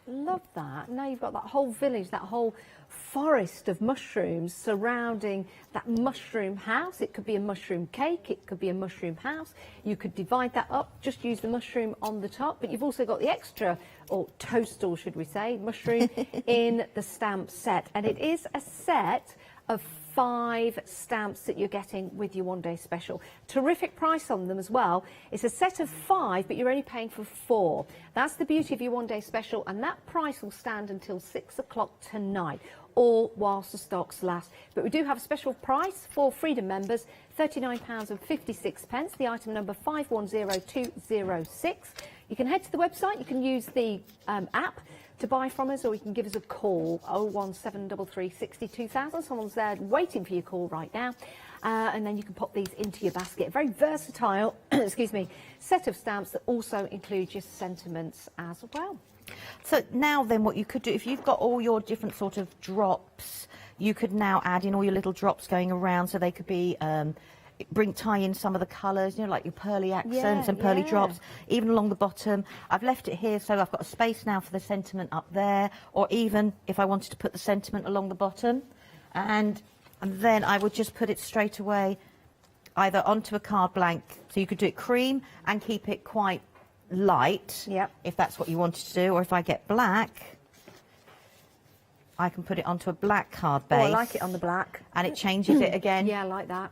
Love that. Now you've got that whole village, that whole forest of mushrooms surrounding that mushroom house. It could be a mushroom cake, it could be a mushroom house. You could divide that up, just use the mushroom on the top, but you've also got the extra, or toadstool should we say, mushroom in the stamp set. And it is a set of 5 stamps that you're getting with your one-day special. Terrific price on them as well. It's a set of 5, but you're only paying for 4. That's the beauty of your one-day special, and that price will stand until 6 o'clock tonight, all whilst the stocks last. But we do have a special price for Freedom members, £39.56, the item number 510206. You can head to the website, you can use the app to buy from us, or you can give us a call, 01733 62000. Someone's there waiting for your call right now. And then you can pop these into your basket. A very versatile, excuse me, set of stamps that also include your sentiments as well. So now then what you could do, if you've got all your different sort of drops, you could now add in all your little drops going around, so they could be tie in some of the colours, you know, like your pearly accents and pearly drops, even along the bottom. I've left it here, so I've got a space now for the sentiment up there, or even if I wanted to put the sentiment along the bottom. And then I would just put it straight away either onto a card blank, so you could do it cream and keep it quite light, if that's what you wanted to do, or if I get black, I can put it onto a black card base. Oh, I like it on the black. And it changes it again. Yeah, I like that.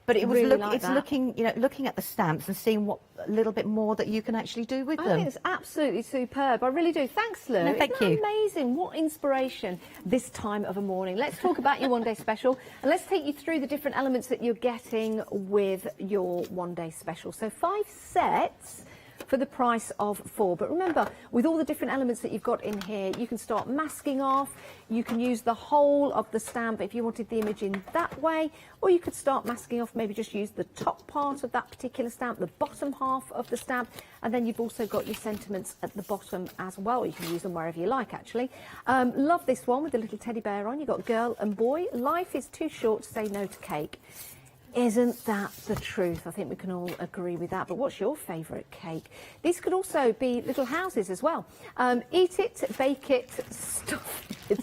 But it was Really like that. looking, you know, looking at the stamps and seeing what a little bit more that you can actually do with I them. think it's absolutely superb. I really do. Thanks, Lou. No, thank Isn't that you. amazing? What inspiration this time of a morning. Let's talk about your one-day special, and let's take you through the different elements that you're getting with your one-day special. So 5 sets for the price of 4. But remember, with all the different elements that you've got in here, you can start masking off. You can use the whole of the stamp if you wanted the image in that way, or you could start masking off, maybe just use the top part of that particular stamp, the bottom half of the stamp, and then you've also got your sentiments at the bottom as well. You can use them wherever you like, actually. Love this one with the little teddy bear on. You've got girl and boy. Life is too short to say no to cake. Isn't that the truth? I think we can all agree with that. But what's your favourite cake? These could also be little houses as well. Eat it, bake it, stuff it.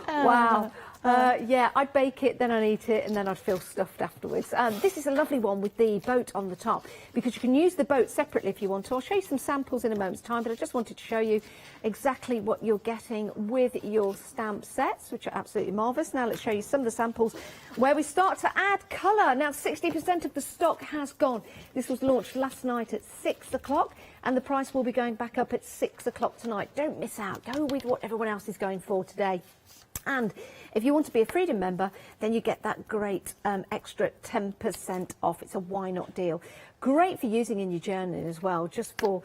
Wow. Yeah, I'd bake it, then I'd eat it, and then I'd feel stuffed afterwards. This is a lovely one with the boat on the top, because you can use the boat separately if you want to. I'll show you some samples in a moment's time, but I just wanted to show you exactly what you're getting with your stamp sets, which are absolutely marvellous. Now let's show you some of the samples where we start to add colour. Now 60% of the stock has gone. This was launched last night at 6 o'clock, and the price will be going back up at 6 o'clock tonight. Don't miss out. Go with what everyone else is going for today. And if you want to be a Freedom member, then you get that great extra 10% off. It's a why not deal. Great for using in your journaling as well, just for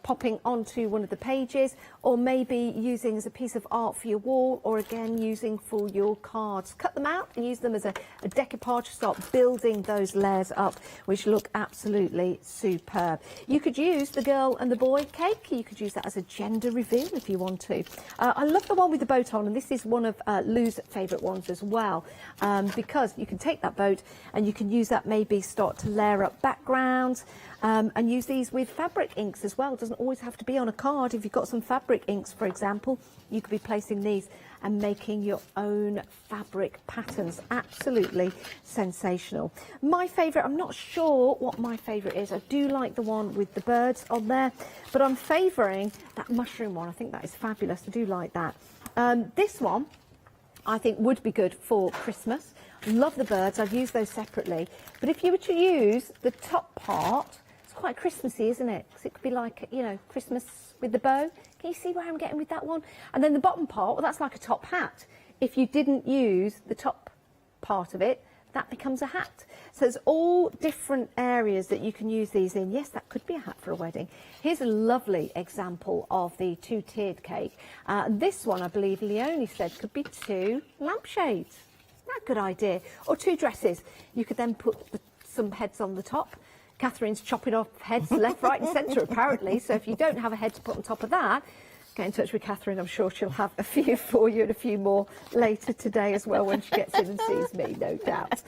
popping onto one of the pages, or maybe using as a piece of art for your wall, or again using for your cards. Cut them out and use them as a decoupage to start building those layers up, which look absolutely superb. You could use the girl and the boy cake. You could use that as a gender reveal if you want to. I love the one with the boat on, and this is one of Lou's favourite ones as well, because you can take that boat and you can use that, maybe start to layer up background. And use these with fabric inks as well. It doesn't always have to be on a card. If you've got some fabric inks, for example, you could be placing these and making your own fabric patterns. Absolutely sensational. My favourite, I'm not sure what my favourite is. I do like the one with the birds on there, but I'm favouring that mushroom one. I think that is fabulous. I do like that. This one I think would be good for Christmas. Love the birds. I've used those separately. But if you were to use the top part, it's quite Christmassy, isn't it? Because it could be like, you know, Christmas with the bow. Can you see where I'm getting with that one? And then the bottom part, well, that's like a top hat. If you didn't use the top part of it, that becomes a hat. So there's all different areas that you can use these in. Yes, that could be a hat for a wedding. Here's a lovely example of the 2-tiered cake. This one, I believe Leonie said, could be 2 lampshades. Isn't that a good idea? Or 2 dresses. You could then put some heads on the top. Catherine's chopping off heads left, right and centre, apparently. So if you don't have a head to put on top of that, get in touch with Catherine. I'm sure she'll have a few for you and a few more later today as well when she gets in and sees me, no doubt.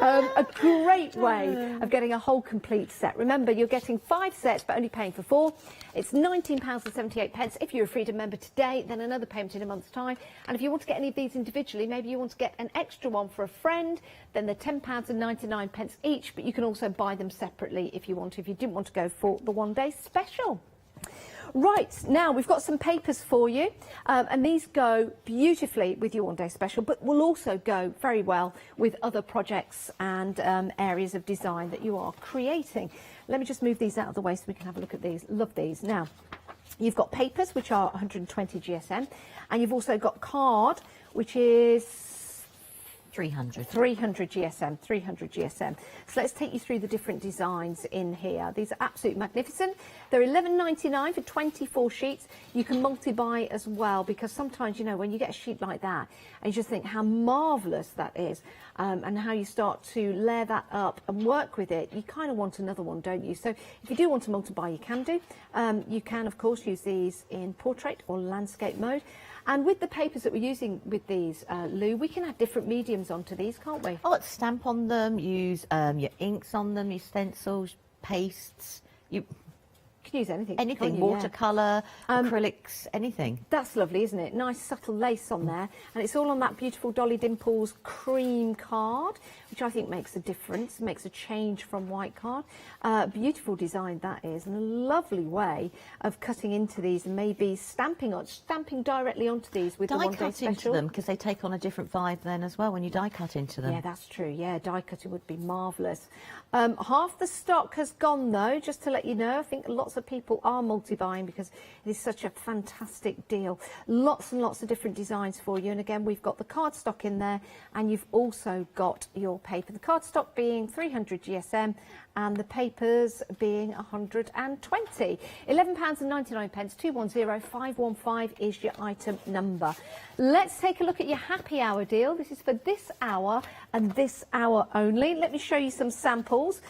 A great way of getting a whole complete set. Remember, you're getting 5 sets but only paying for 4. It's £19.78. If you're a Freedom member today, then another payment in a month's time. And if you want to get any of these individually, maybe you want to get an extra one for a friend, then they're £10.99 each, but you can also buy them separately if you want to, if you didn't want to go for the one-day special. Right, now we've got some papers for you, and these go beautifully with your one-day special, but will also go very well with other projects and areas of design that you are creating. Let me just move these out of the way so we can have a look at these. Love these. Now, you've got papers, which are 120 GSM, and you've also got card, which is 300 GSM, 300 GSM. So let's take you through the different designs in here. These are absolutely magnificent. They're £11.99 for 24 sheets. You can multi-buy as well, because sometimes, you know, when you get a sheet like that, and you just think how marvellous that is, and how you start to layer that up and work with it, you kind of want another one, don't you? So if you do want to multi-buy, you can do. You can, of course, use these in portrait or landscape mode. And with the papers that we're using with these, Lou, we can add different mediums onto these, can't we? Oh, stamp on them, use your inks on them, your stencils, pastes. You can use anything. Anything, can't you? Yeah. watercolour, acrylics, anything. That's lovely, isn't it? Nice subtle lace on there. And it's all on that beautiful Dolly Dimples cream card, which I think makes a difference, makes a change from white card. Beautiful design that is, and a lovely way of cutting into these and maybe stamping directly onto these with the Die one-day cut into special. them, because they take on a different vibe then as well when you die cut into them. Yeah, that's true. Yeah, die cutting would be marvellous. Half the stock has gone though, just to let you know. I think lots of people are multi-buying because it is such a fantastic deal. Lots and lots of different designs for you. And again, we've got the cardstock in there, and you've also got your paper. The cardstock being 300 GSM and the papers being 120. £11.99, 210515 is your item number. Let's take a look at your happy hour deal. This is for this hour and this hour only. Let me show you some samples.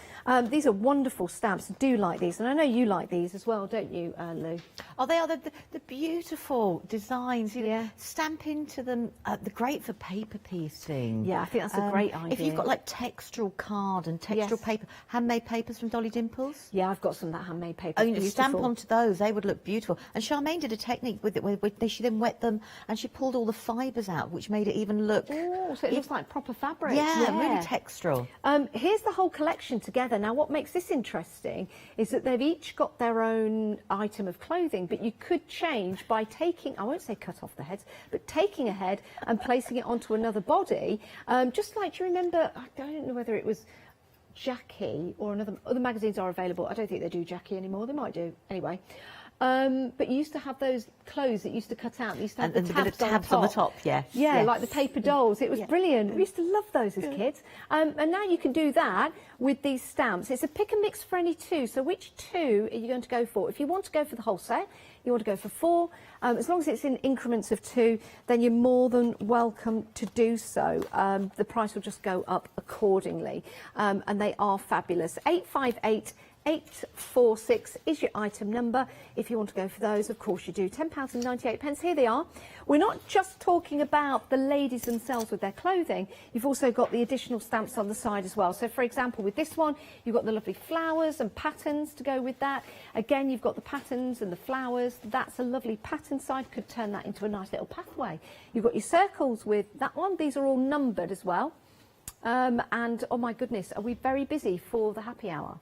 These are wonderful stamps. I do like these, and I know you like these as well, don't you, Lou? Oh, they are the beautiful designs. You know, Yeah. stamp into them. They're great for paper piecing. Yeah, I think that's a great idea. If you've got like textural card and textural paper, handmade papers from Dolly Dimples. Yeah, I've got some of that handmade paper. Oh, you stamp onto those, they would look beautiful. And Charmaine did a technique with it where she then wet them and she pulled all the fibres out, which made it even look... Oh, so it looks like proper fabric. Yeah, really textural. Here's the whole collection together. Now, what makes this interesting is that they've each got their own item of clothing, but you could change by taking, I won't say cut off the heads, but taking a head and placing it onto another body. Just like, do you remember, I don't know whether it was Jackie or other magazines are available. I don't think they do Jackie anymore. They might do. Anyway. But you used to have those clothes that used to cut out. You used to have and the the tabs on the top, yes. Yeah, yes. like the paper dolls. It was brilliant. We used to love those as kids. And now you can do that with these stamps. It's a pick and mix for any two. So which two are you going to go for? If you want to go for the whole set, you want to go for 4. As long as it's in increments of 2, then you're more than welcome to do so. The price will just go up accordingly. And they are fabulous. 858-846 is your item number. If you want to go for those, of course you do. £10.98. Here they are. We're not just talking about the ladies themselves with their clothing. You've also got the additional stamps on the side as well. So, for example, with this one, you've got the lovely flowers and patterns to go with that. Again, you've got the patterns and the flowers. That's a lovely pattern side. Could turn that into a nice little pathway. You've got your circles with that one. These are all numbered as well. And, oh my goodness, are we very busy for the happy hour?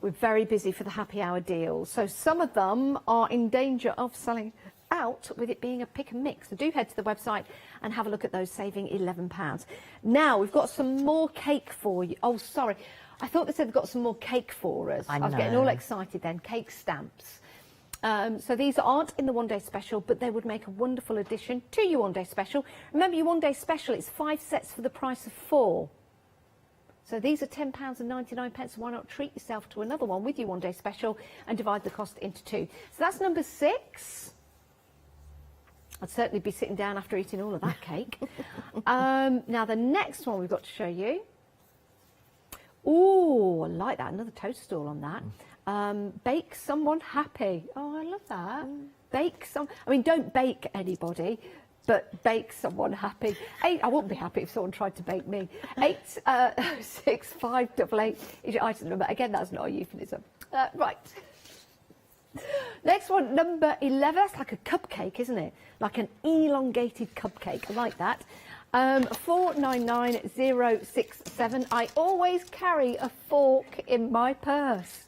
We're very busy for the happy hour deals. So some of them are in danger of selling out with it being a pick and mix. So do head to the website and have a look at those, saving £11. Now, we've got some more cake for you. Oh, sorry. I thought they said they've got some more cake for us. I was getting all excited then. Cake stamps. So these aren't in the one-day special, but they would make a wonderful addition to your one-day special. Remember, your one-day special, it's 5 sets for the price of 4. So these are £10.99, so why not treat yourself to another one with your one-day special and divide the cost into 2. So that's number 6. I'd certainly be sitting down after eating all of that cake. Now, the next one we've got to show you. Oh, I like that. Another toadstool on that. Bake someone happy. Oh, I love that. Bake some... I mean, don't bake anybody, but bake someone happy. I wouldn't be happy if someone tried to bake me. 86588 is your item number. Again, that's not a euphemism. Right. Next one, number 11. That's like a cupcake, isn't it? Like an elongated cupcake. I like that. 499067. I always carry a fork in my purse.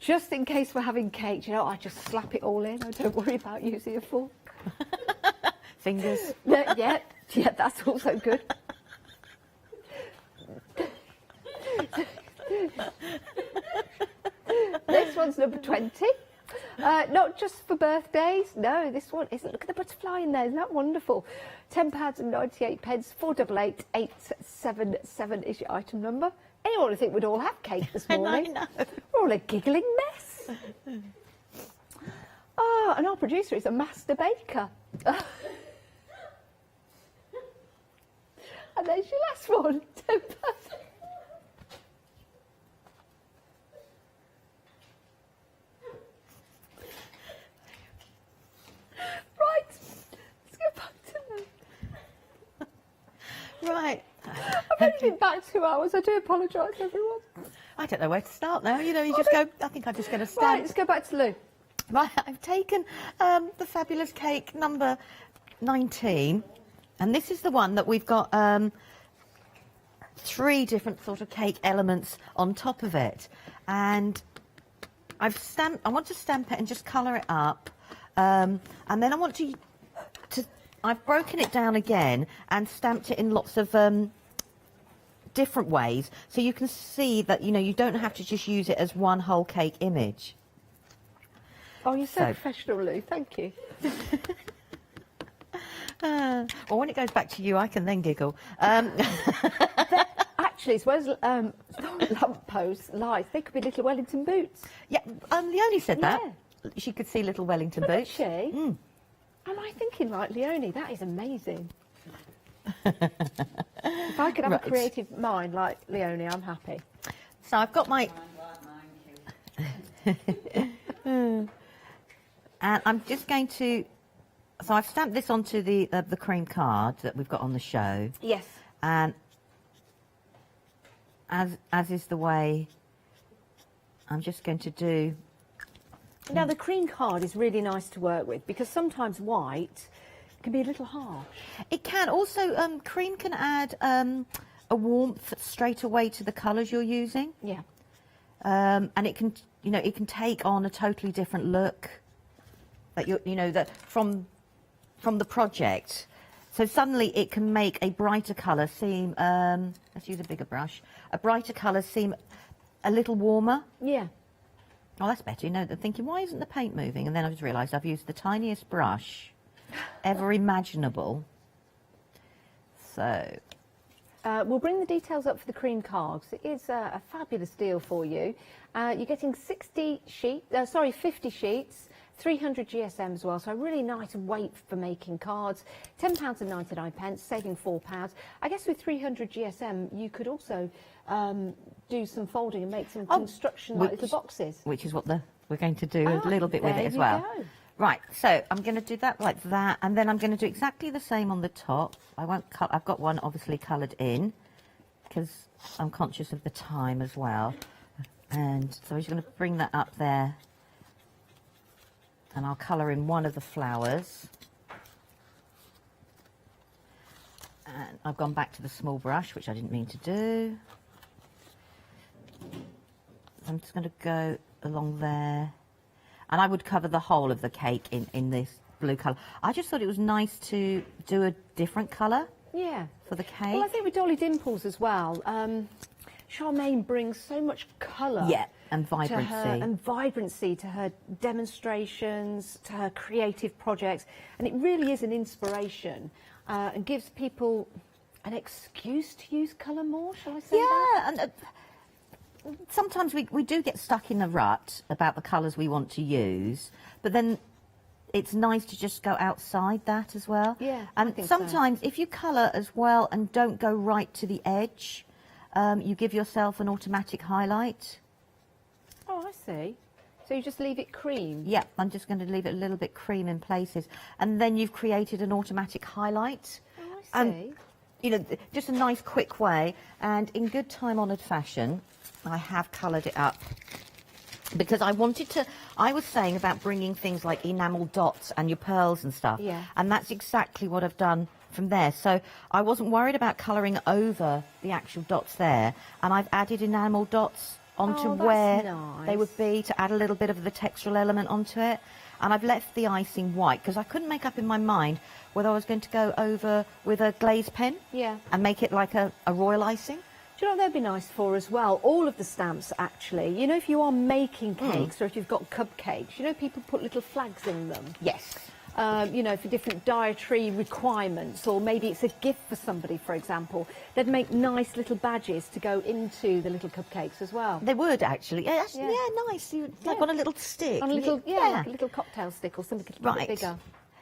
Just in case we're having cake, you know, I just slap it all in. I don't worry about using a fork. Fingers. Yeah, that's also good. This one's number 20. Not just for birthdays. No, this one isn't. Look at the butterfly in there. Isn't that wonderful? £10.98. 488877 is your item number. Anyone would think we'd all have cake this morning. I know. We're all a giggling mess. Oh, and our producer is a master baker. And there's your last one. Right, let's go back to them. Right. I've only been back 2 hours. I do apologise, everyone. I don't know where to start now. You know, you just go, I think I'm just going to stamp. Right, let's go back to Lou. Right, I've taken the fabulous cake number 19, and this is the one that we've got 3 different sort of cake elements on top of it. And I want to stamp it and just colour it up. And then I want to I've broken it down again and stamped it in lots of different ways, so you can see that, you know, you don't have to just use it as one whole cake image. Oh, you're so professional, Lou. Thank you. Well, when it goes back to you, I can then giggle. Actually, as well as lampposts, lights, they could be little Wellington boots. Yeah, Leonie said that. She could see little Wellington boots. She? Am I thinking like Leonie? That is amazing. If I could have a creative mind like Leonie, I'm happy. So I've got my... And I'm just going to... So I've stamped this onto the cream card that we've got on the show. Yes. And as is the way, I'm just going to do... Now, the cream card is really nice to work with because sometimes white can be a little harsh. It can. Also, cream can add a warmth straight away to the colours you're using. Yeah. And it can, you know, it can take on a totally different look that you know, that from the project. So suddenly it can make a brighter colour seem, let's use a bigger brush, a brighter colour seem a little warmer. Yeah. Oh, that's better. You know, they're thinking, why isn't the paint moving? And then I just realised I've used the tiniest brush ever imaginable. So... we'll bring the details up for the cream card. It is a fabulous deal for you. You're getting 50 sheets, 300 GSM as well, so a really nice weight for making cards. £10.99, saving £4. I guess with 300 GSM, you could also do some folding and make some construction like little boxes. Which is what we're going to do a little bit with it as well. Go. Right, so I'm going to do that like that, and then I'm going to do exactly the same on the top. I won't cut. I've got one obviously coloured in because I'm conscious of the time as well. And so I'm just going to bring that up there, and I'll colour in one of the flowers. And I've gone back to the small brush, which I didn't mean to do. I'm just going to go along there. And I would cover the whole of the cake in this blue colour. I just thought it was nice to do a different colour. Yeah. For the cake. Well, I think with Dolly Dimples as well, Charmaine brings so much colour. Yeah, and vibrancy. To her demonstrations, to her creative projects. And it really is an inspiration and gives people an excuse to use colour more, shall I say that? Yeah, and sometimes we do get stuck in a rut about the colours we want to use, but then it's nice to just go outside that as well. Yeah, and sometimes if you colour as well and don't go right to the edge, you give yourself an automatic highlight. Oh, I see. So you just leave it cream? Yeah, I'm just going to leave it a little bit cream in places, and then you've created an automatic highlight. Oh, I see. And, you know, just a nice quick way, and in good time-honoured fashion, I have coloured it up because I wanted to. I was saying about bringing things like enamel dots and your pearls and stuff, and that's exactly what I've done from there. So I wasn't worried about colouring over the actual dots there, and I've added enamel dots onto where they would be to add a little bit of the textural element onto it. And I've left the icing white because I couldn't make up in my mind whether I was going to go over with a glaze pen and make it like a royal icing. Do you know what they'd be nice for as well? All of the stamps, actually. You know, if you are making cakes or if you've got cupcakes, you know, people put little flags in them. Yes. You know, for different dietary requirements, or maybe it's a gift for somebody, for example. They'd make nice little badges to go into the little cupcakes as well. They would, actually. Yeah, nice. Like on a little stick. On a little, like a little cocktail stick or something a bit bigger.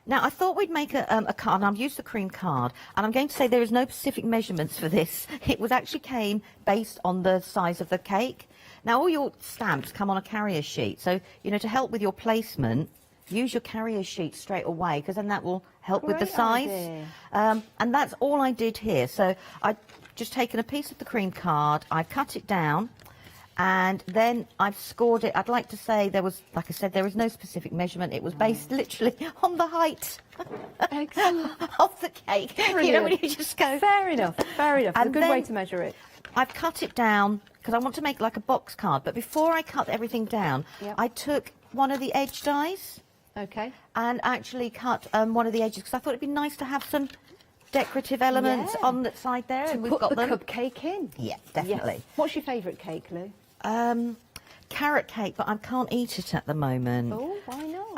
Now, I thought we'd make a card, and I've used the cream card, and I'm going to say there is no specific measurements for this. It was actually came based on the size of the cake. Now, all your stamps come on a carrier sheet, so, you know, to help with your placement, use your carrier sheet straight away, because then that will help with the size. And that's all I did here. So I've just taken a piece of the cream card, I cut it down, And then I've scored it. I'd like to say there was, like I said, there is no specific measurement. It was based literally on the height of the cake. Brilliant. You know, when you just go... Fair enough, fair enough. It's a And good way then to measure it. I've cut it down because I want to make like a box card. But before I cut everything down, I took one of the edge dies. Okay. And actually cut one of the edges because I thought it'd be nice to have some decorative elements on the side there. To And put the cupcake in. Yeah, definitely. Yes. What's your favourite cake, Lou? Carrot cake, but I can't eat it at the moment. Oh, why not?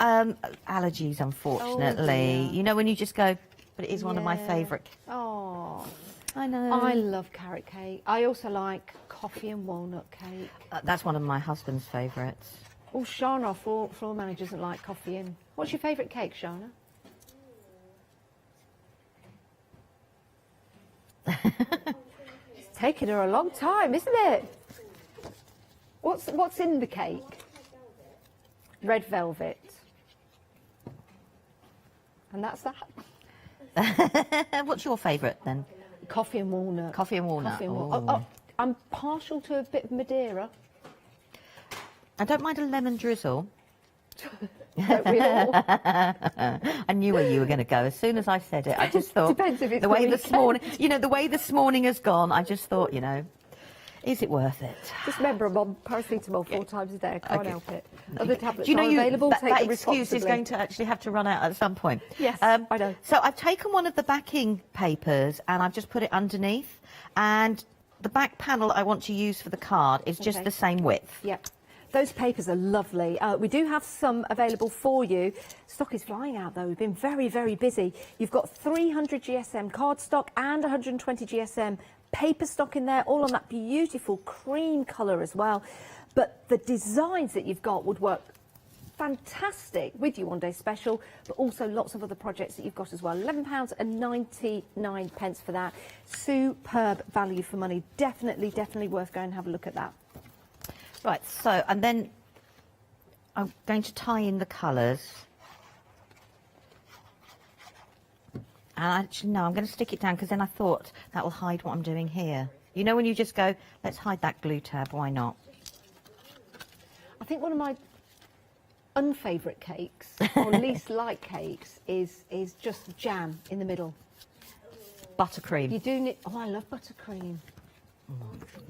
Allergies, unfortunately. You know, when you just go, but it is one of my favourite. Oh, I know. I love carrot cake. I also like coffee and walnut cake. That's one of my husband's favourites. Oh, Shana, our floor manager, doesn't like coffee in. What's your favourite cake, Shana? It's taken her a long time, isn't it? What's in the cake? Red velvet. And that's that. What's your favourite then? Coffee and walnut. Coffee and walnut. Coffee and walnut. I'm partial to a bit of Madeira. I don't mind a lemon drizzle. Don't we all? I knew where you were going to go. As soon as I said it, I just thought... Depends if it's the way the this morning, you know, the way this morning has gone, I just thought, you know, is it worth it? Just remember, I'm on paracetamol 4 times a day. I can't help it. Other tablets Do you know are available. Take that them excuse is responsibly. going to actually have to run out at some point. Yes, I know. So I've taken one of the backing papers and I've just put it underneath, and the back panel I want to use for the card is just the same width. Yep. Those papers are lovely. We do have some available for you. Stock is flying out though. We've been very, very busy. You've got 300 GSM card stock and 120 GSM paper stock in there, all on that beautiful cream colour as well. But the designs that you've got would work fantastic with your one-day special, but also lots of other projects that you've got as well. £11.99 for that. Superb value for money. Definitely, definitely worth going and have a look at that. Right, so, and then I'm going to tie in the colours. And actually, no, I'm going to stick it down because then I thought that will hide what I'm doing here. You know when you just go, let's hide that glue tab, why not? I think one of my unfavourite cakes, or least like cakes, is just jam in the middle. Buttercream. You do need... Oh, I love buttercream.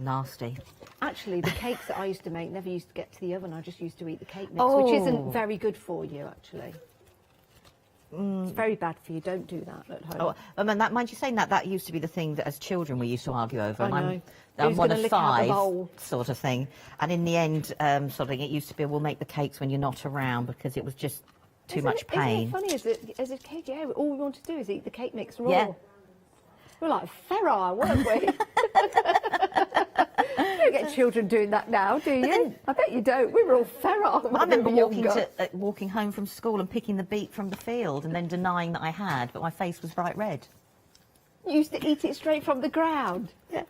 Nasty. Actually, the cakes that I used to make never used to get to the oven. I just used to eat the cake mix, which isn't very good for you, actually. It's very bad for you. Don't do that at home. Oh, I mean, mind you saying that, that used to be the thing that as children we used to argue over. I know. I'm Who's one gonna of lick out the 5, bowl? sort of thing. And in the end, sort of thing, it used to be, we'll make the cakes when you're not around because it was just too much pain. Isn't it funny, as a kid, yeah, all we want to do is eat the cake mix raw. Yeah. We're like feral, weren't we? You don't get children doing that now, do you? I bet you don't. We were all feral. I remember younger. walking home from school and picking the beet from the field and then denying that I had, but my face was bright red. You used to eat it straight from the ground. Yeah.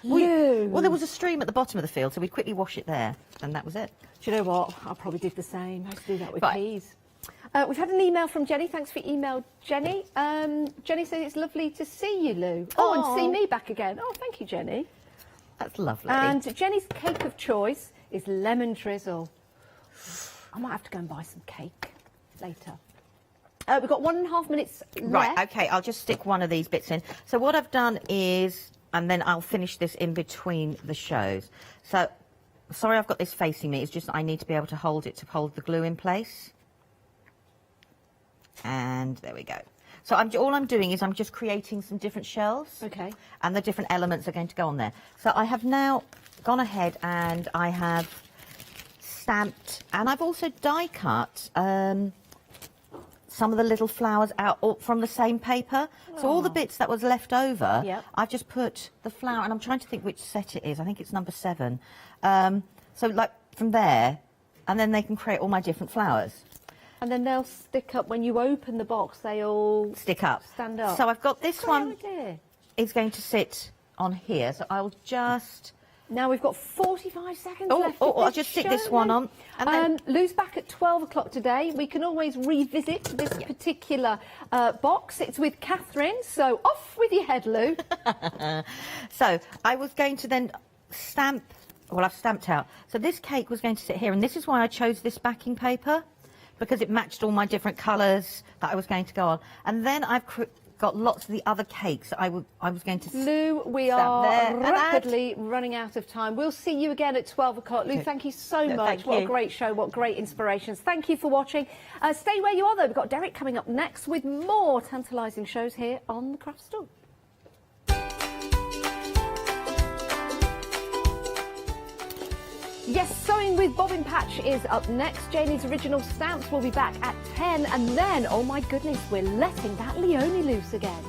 You. Well, there was a stream at the bottom of the field, so we'd quickly wash it there, and that was it. Do you know what? I probably did the same. I used to do that with Right. peas. We've had an email from Jenny. Thanks for your email, Jenny. Jenny says it's lovely to see you, Lou. Oh, and see me back again. Oh, thank you, Jenny. That's lovely. And Jenny's cake of choice is lemon drizzle. I might have to go and buy some cake later. We've got 1.5 minutes left. Right, okay, I'll just stick one of these bits in. So what I've done is, and then I'll finish this in between the shows. So, sorry I've got this facing me, it's just I need to be able to hold it to hold the glue in place. And there we go. So all I'm doing is I'm just creating some different shelves. Okay. And the different elements are going to go on there. So I have now gone ahead and I have stamped, and I've also die cut some of the little flowers out from the same paper. So all the bits that was left over, I've just put the flower, and I'm trying to think which set it is. I think it's number 7. So like from there, and then they can create all my different flowers. And then they'll stick up when you open the box. They all stick up, stand up. So I've got this one. Idea. Is going to sit on here. So I'll just. Now we've got 45 seconds left. I'll just stick this one on. And then Lou's back at 12 o'clock today. We can always revisit this particular box. It's with Catherine. So off with your head, Lou. So I was going to then stamp well, I've stamped out. So this cake was going to sit here, and this is why I chose this backing paper, because it matched all my different colours that I was going to go on. And then I've got lots of the other cakes that I was going to Lou, we are rapidly running out of time. We'll see you again at 12 o'clock. Lou, thank you so much. What a great show, what great inspirations. Thank you for watching. Stay where you are, though. We've got Derek coming up next with more tantalising shows here on The Craft Store. Yes, Sewing with Bobbin Patch is up next. Janie's Original Stamps will be back at 10. And then, oh my goodness, we're letting that Leonie loose again.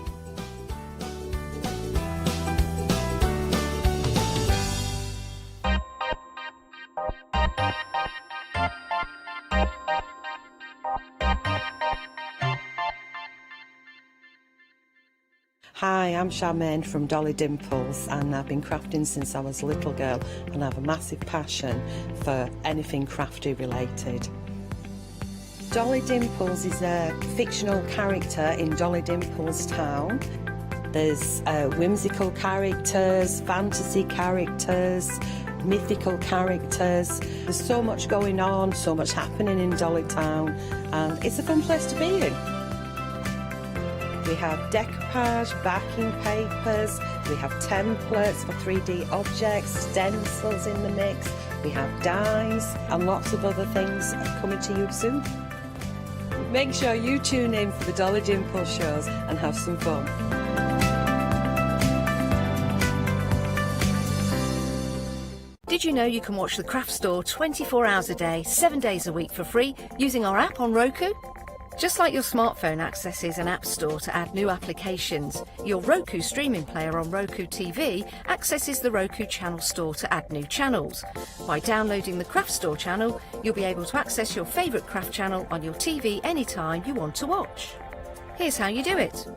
Hi, I'm Charmaine from Dolly Dimples, and I've been crafting since I was a little girl, and I have a massive passion for anything crafty related. Dolly Dimples is a fictional character in Dolly Dimples Town. There's whimsical characters, fantasy characters, mythical characters. There's so much going on, so much happening in Dolly Town, and it's a fun place to be in. We have decoupage, backing papers, we have templates for 3D objects, stencils in the mix, we have dies and lots of other things coming to you soon. Make sure you tune in for the Dolly Dimple shows and have some fun. Did you know you can watch The Craft Store 24 hours a day, 7 days a week for free using our app on Roku? Just like your smartphone accesses an app store to add new applications, your Roku streaming player on Roku TV accesses the Roku channel store to add new channels. By downloading the Craft Store channel, you'll be able to access your favourite craft channel on your TV anytime you want to watch. Here's how you do it.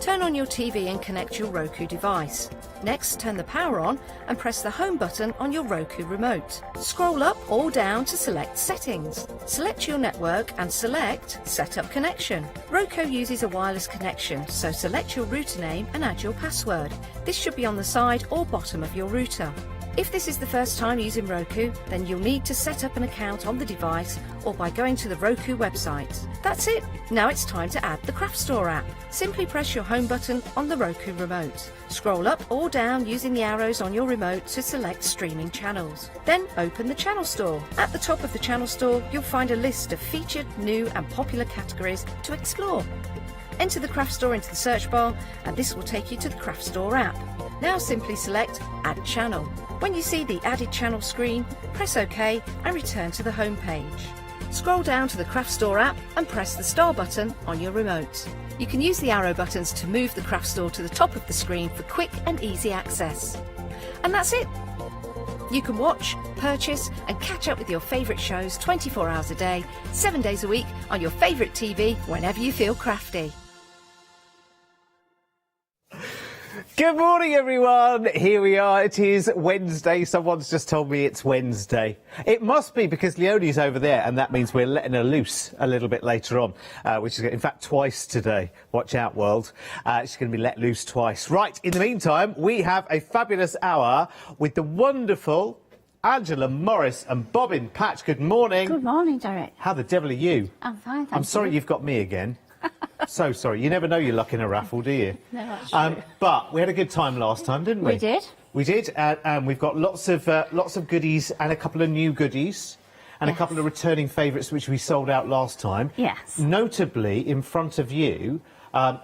Turn on your TV and connect your Roku device. Next, turn the power on and press the home button on your Roku remote. Scroll up or down to select Settings. Select your network and select Set up Connection. Roku uses a wireless connection, so select your router name and add your password. This should be on the side or bottom of your router. If this is the first time using Roku, then you'll need to set up an account on the device or by going to the Roku website. That's it. Now it's time to add the Craft Store app. Simply press your home button on the Roku remote. Scroll up or down using the arrows on your remote to select streaming channels. Then open the Channel Store. At the top of the Channel Store, you'll find a list of featured, new and popular categories to explore. Enter the Craft Store into the search bar and this will take you to the Craft Store app. Now simply select Add Channel. When you see the Added Channel screen, press OK and return to the home page. Scroll down to the Craft Store app and press the star button on your remote. You can use the arrow buttons to move the Craft Store to the top of the screen for quick and easy access. And that's it. You can watch, purchase and catch up with your favourite shows 24 hours a day, 7 days a week on your favourite TV whenever you feel crafty. Good morning, everyone. Here we are. It is Wednesday. Someone's just told me it's Wednesday. It must be because Leonie's over there, and that means we're letting her loose a little bit later on, which is, in fact, twice today. Watch out, world. She's going to be let loose twice. Right, in the meantime, we have a fabulous hour with the wonderful Angela Morris and Bobbin Patch. Good morning. Good morning, Derek. How the devil are you? I'm fine, thank I'm sorry you. you've got me again. So sorry. You never know your luck in a raffle, do you? No, that's true. But we had a good time last time, didn't we? We did. We did, and we've got lots of goodies and a couple of new goodies and a couple of returning favourites which we sold out last time. Yes. Notably, in front of you,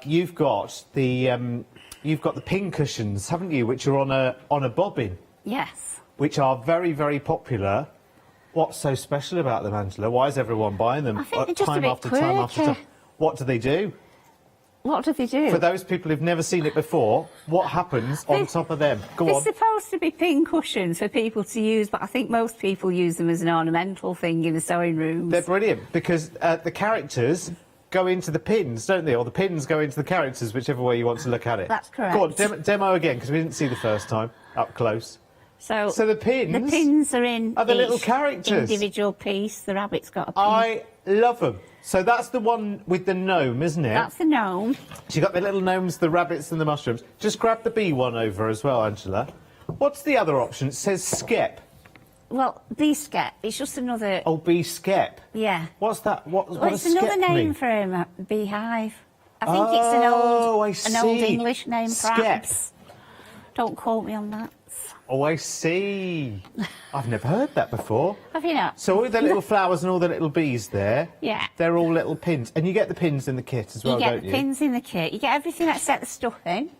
you've got the pin cushions, haven't you? Which are on a bobbin. Yes. Which are very, very popular. What's so special about them, Angela? Why is everyone buying them? I think they're just time a bit after time after time. What do they do? What do they do? For those people who've never seen it before, what happens on top of them? Go They're on. supposed to be pin cushions for people to use, but I think most people use them as an ornamental thing in the sewing rooms. They're brilliant because the characters go into the pins, don't they? Or the pins go into the characters, whichever way you want to look at it. That's correct. Go on, demo again, because we didn't see the first time up close. So the pins? The pins are in the little each characters. individual piece. The rabbit's got a pin. I love them. So that's the one with the gnome, isn't it? That's the gnome. So you've got the little gnomes, the rabbits and the mushrooms. Just grab the bee one over as well, Angela. What's the other option? It says skep. Well, bee skep. It's just another. Oh, bee skep. Yeah. What's that? What Well, does it's another skep name mean? for a beehive. I think it's an old English name, perhaps. Don't quote me on that. Oh, I see. I've never heard that before. Have you not? So all the little flowers and all the little bees there, Yeah. they're all little pins. And you get the pins in the kit as well, You get don't the you? pins in the kit. You get everything except the stuffing.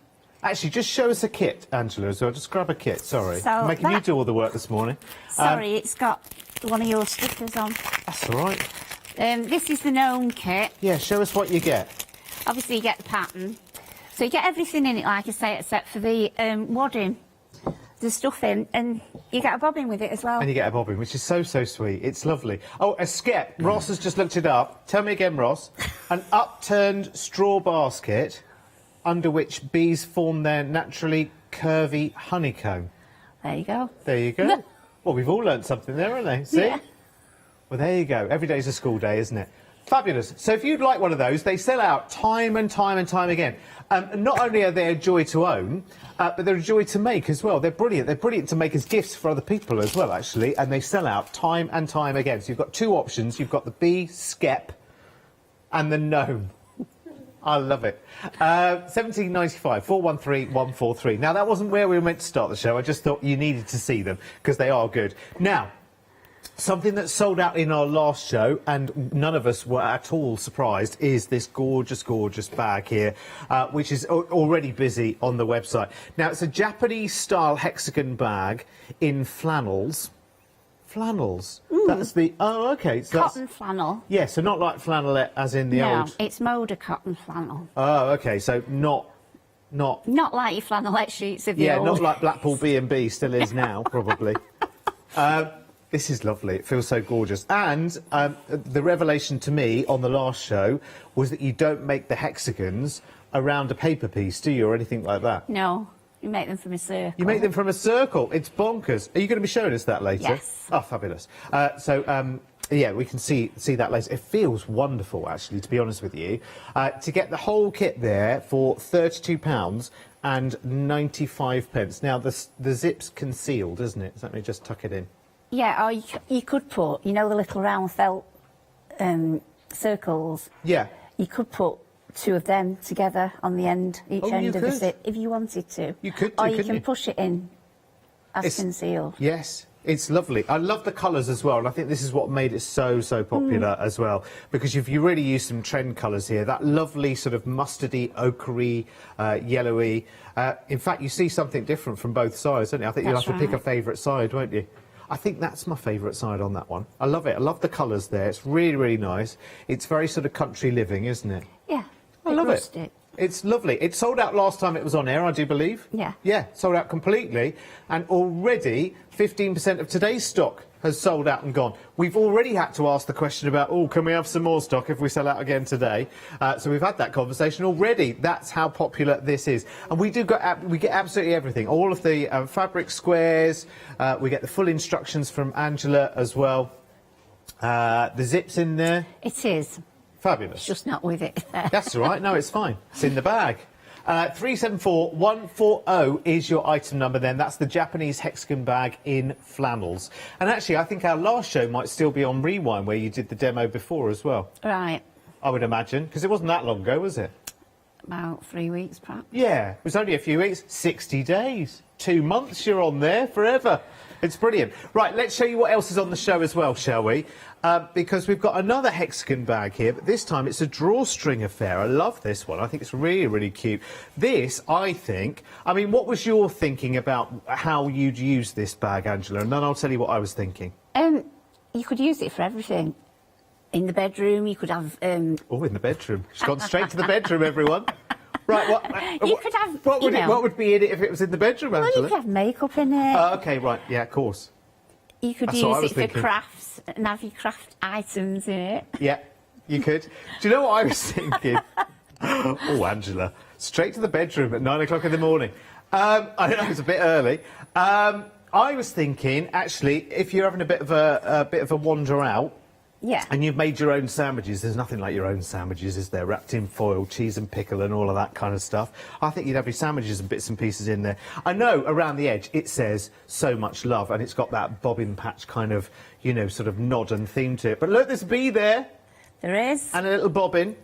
Actually, just show us a kit, Angela, as well. Just grab a kit, sorry. So I'm making you that- do all the work this morning. Sorry, it's got one of your stickers on. That's all right. This is the gnome kit. Yeah, show us what you get. Obviously, you get the pattern. So you get everything in it, like I say, except for the wadding, the stuffing, and you get a bobbin with it as well. And you get a bobbin, which is so, so sweet. It's lovely. Oh, a skep. Ross has just looked it up. Tell me again, Ross. An upturned straw basket under which bees form their naturally curvy honeycomb. There you go. There you go. Well, we've all learnt something there, haven't they? See? Yeah. Well, there you go. Every day's a school day, isn't it? Fabulous. So if you'd like one of those, they sell out time and time and time again. Not only are they a joy to own, but they're a joy to make as well. They're brilliant. They're brilliant to make as gifts for other people as well, actually. And they sell out time and time again. So you've got two options. You've got the bee skep and the gnome. I love it. 1795 413 143. Now, that wasn't where we were meant to start the show. I just thought you needed to see them because they are good. Now, something that sold out in our last show, and none of us were at all surprised, is this gorgeous, gorgeous bag here, which is already busy on the website. Now, it's a Japanese-style hexagon bag in flannels. Flannels? That's the... Oh, OK. So Cotton flannel. Yeah, so not like flannelette as in the No, old... it's mode of cotton flannel. Oh, OK, so not... Not like your flannelette sheets of the Yeah, old. not like Blackpool B&B still is now, probably. This is lovely. It feels so gorgeous. And the revelation to me on the last show was that you don't make the hexagons around a paper piece, do you, or anything like that? No, you make them from a circle. You make them from a circle. It's bonkers. Are you going to be showing us that later? Yes. Oh, fabulous. Yeah, we can see that later. It feels wonderful, actually, to be honest with you. To get the whole kit there for £32 and 95p. Now, the zip's concealed, isn't it? So let me just tuck it in. Yeah, or you could put, you know, the little round felt circles. Yeah. You could put two of them together on the end, each end of the zip, if you wanted to. You could do, or you couldn't can you? push it in as concealed. Yes, it's lovely. I love the colours as well, and I think this is what made it so popular as well, because you really used some trend colours here. That lovely sort of mustardy, ochre-y, yellowy. In fact, you see something different from both sides, don't you? I think you'll have to pick a favourite side, won't you? I think that's my favourite side on that one. I love it. I love the colours there. It's really, really nice. It's very sort of country living, isn't it? Yeah. I love it. It's lovely. It sold out last time it was on air, I do believe. Yeah. Yeah, sold out completely. And already 15% of today's stock has sold out and gone. We've already had to ask the question about, oh, can we have some more stock if we sell out again today? So we've had that conversation already. That's how popular this is. And we get absolutely everything. All of the fabric squares. We get the full instructions from Angela as well. The zip's in there. It is. Fabulous. It's just not with it. That's all right. No, it's fine. It's in the bag. 374140 is your item number then. That's the Japanese hexagon bag in flannels. And actually, I think our last show might still be on Rewind, where you did the demo before as well. Right. I would imagine, because it wasn't that long ago, was it? About 3 weeks, perhaps. Yeah, it was only a few weeks. 60 days. 2 months, you're on there forever. It's brilliant. Right, let's show you what else is on the show as well, shall we? Because we've got another hexagon bag here, but this time it's a drawstring affair. I love this one. I think it's really, really cute. This, I think... I mean, what was your thinking about how you'd use this bag, Angela? And then I'll tell you what I was thinking. You could use it for everything. In the bedroom, you could have... Oh, in the bedroom. She's gone straight to the bedroom, everyone. Right, what would be in it if it was in the bedroom, Angela? Well, you could have makeup in it. OK, right, yeah, of course. You could That's what I use was it for thinking. crafts and have your craft items in it. Yeah, you could. Do you know what I was thinking? Oh, Angela, straight to the bedroom at 9 o'clock in the morning. I know it's a bit early. I was thinking, actually, if you're having a bit of a wander out, Yeah. And you've made your own sandwiches. There's nothing like your own sandwiches, is there? Wrapped in foil, cheese and pickle and all of that kind of stuff. I think you'd have your sandwiches and bits and pieces in there. I know around the edge it says so much love, and it's got that bobbin patch kind of, you know, sort of nod and theme to it. But look, there's a bee there. There is. And a little bobbin.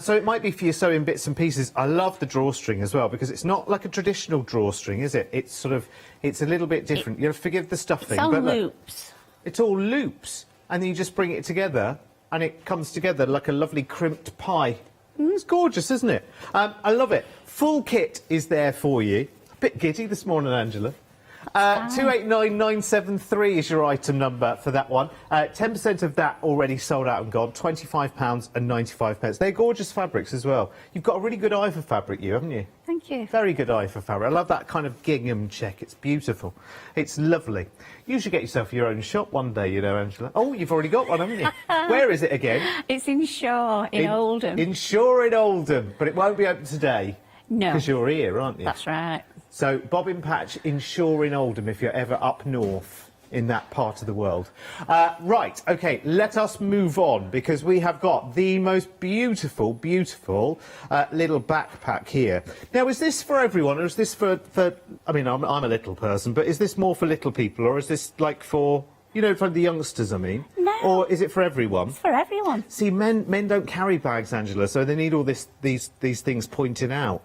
So it might be for your sewing bits and pieces. I love the drawstring as well, because it's not like a traditional drawstring, is it? It's sort of, it's a little bit different. You'll forgive the stuffing. It's all but look, loops. it's all loops. And then you just bring it together, and it comes together like a lovely crimped pie. It's gorgeous, isn't it? I love it. Full kit is there for you. A bit giddy this morning, Angela. 289973 is your item number for that one. 10% of that already sold out and gone. £25.95. They're gorgeous fabrics as well. You've got a really good eye for fabric, you, haven't you? Thank you. Very good eye for fabric. I love that kind of gingham check. It's beautiful. It's lovely. You should get yourself your own shop one day, you know, Angela. Oh, you've already got one, haven't you? Where is it again? It's in Shaw, in Oldham. In Shaw in Oldham. But it won't be open today. No. Because you're here, aren't you? That's right. So, bobbin patch in Shaw in Oldham if you're ever up north in that part of the world. Right, OK, let us move on, because we have got the most beautiful, beautiful little backpack here. Now, is this for everyone, or is this for I mean, I'm a little person, but is this more for little people, or is this, like, for, you know, for the youngsters, I mean? No. Or is it for everyone? It's for everyone. See, men don't carry bags, Angela, so they need all these things pointed out.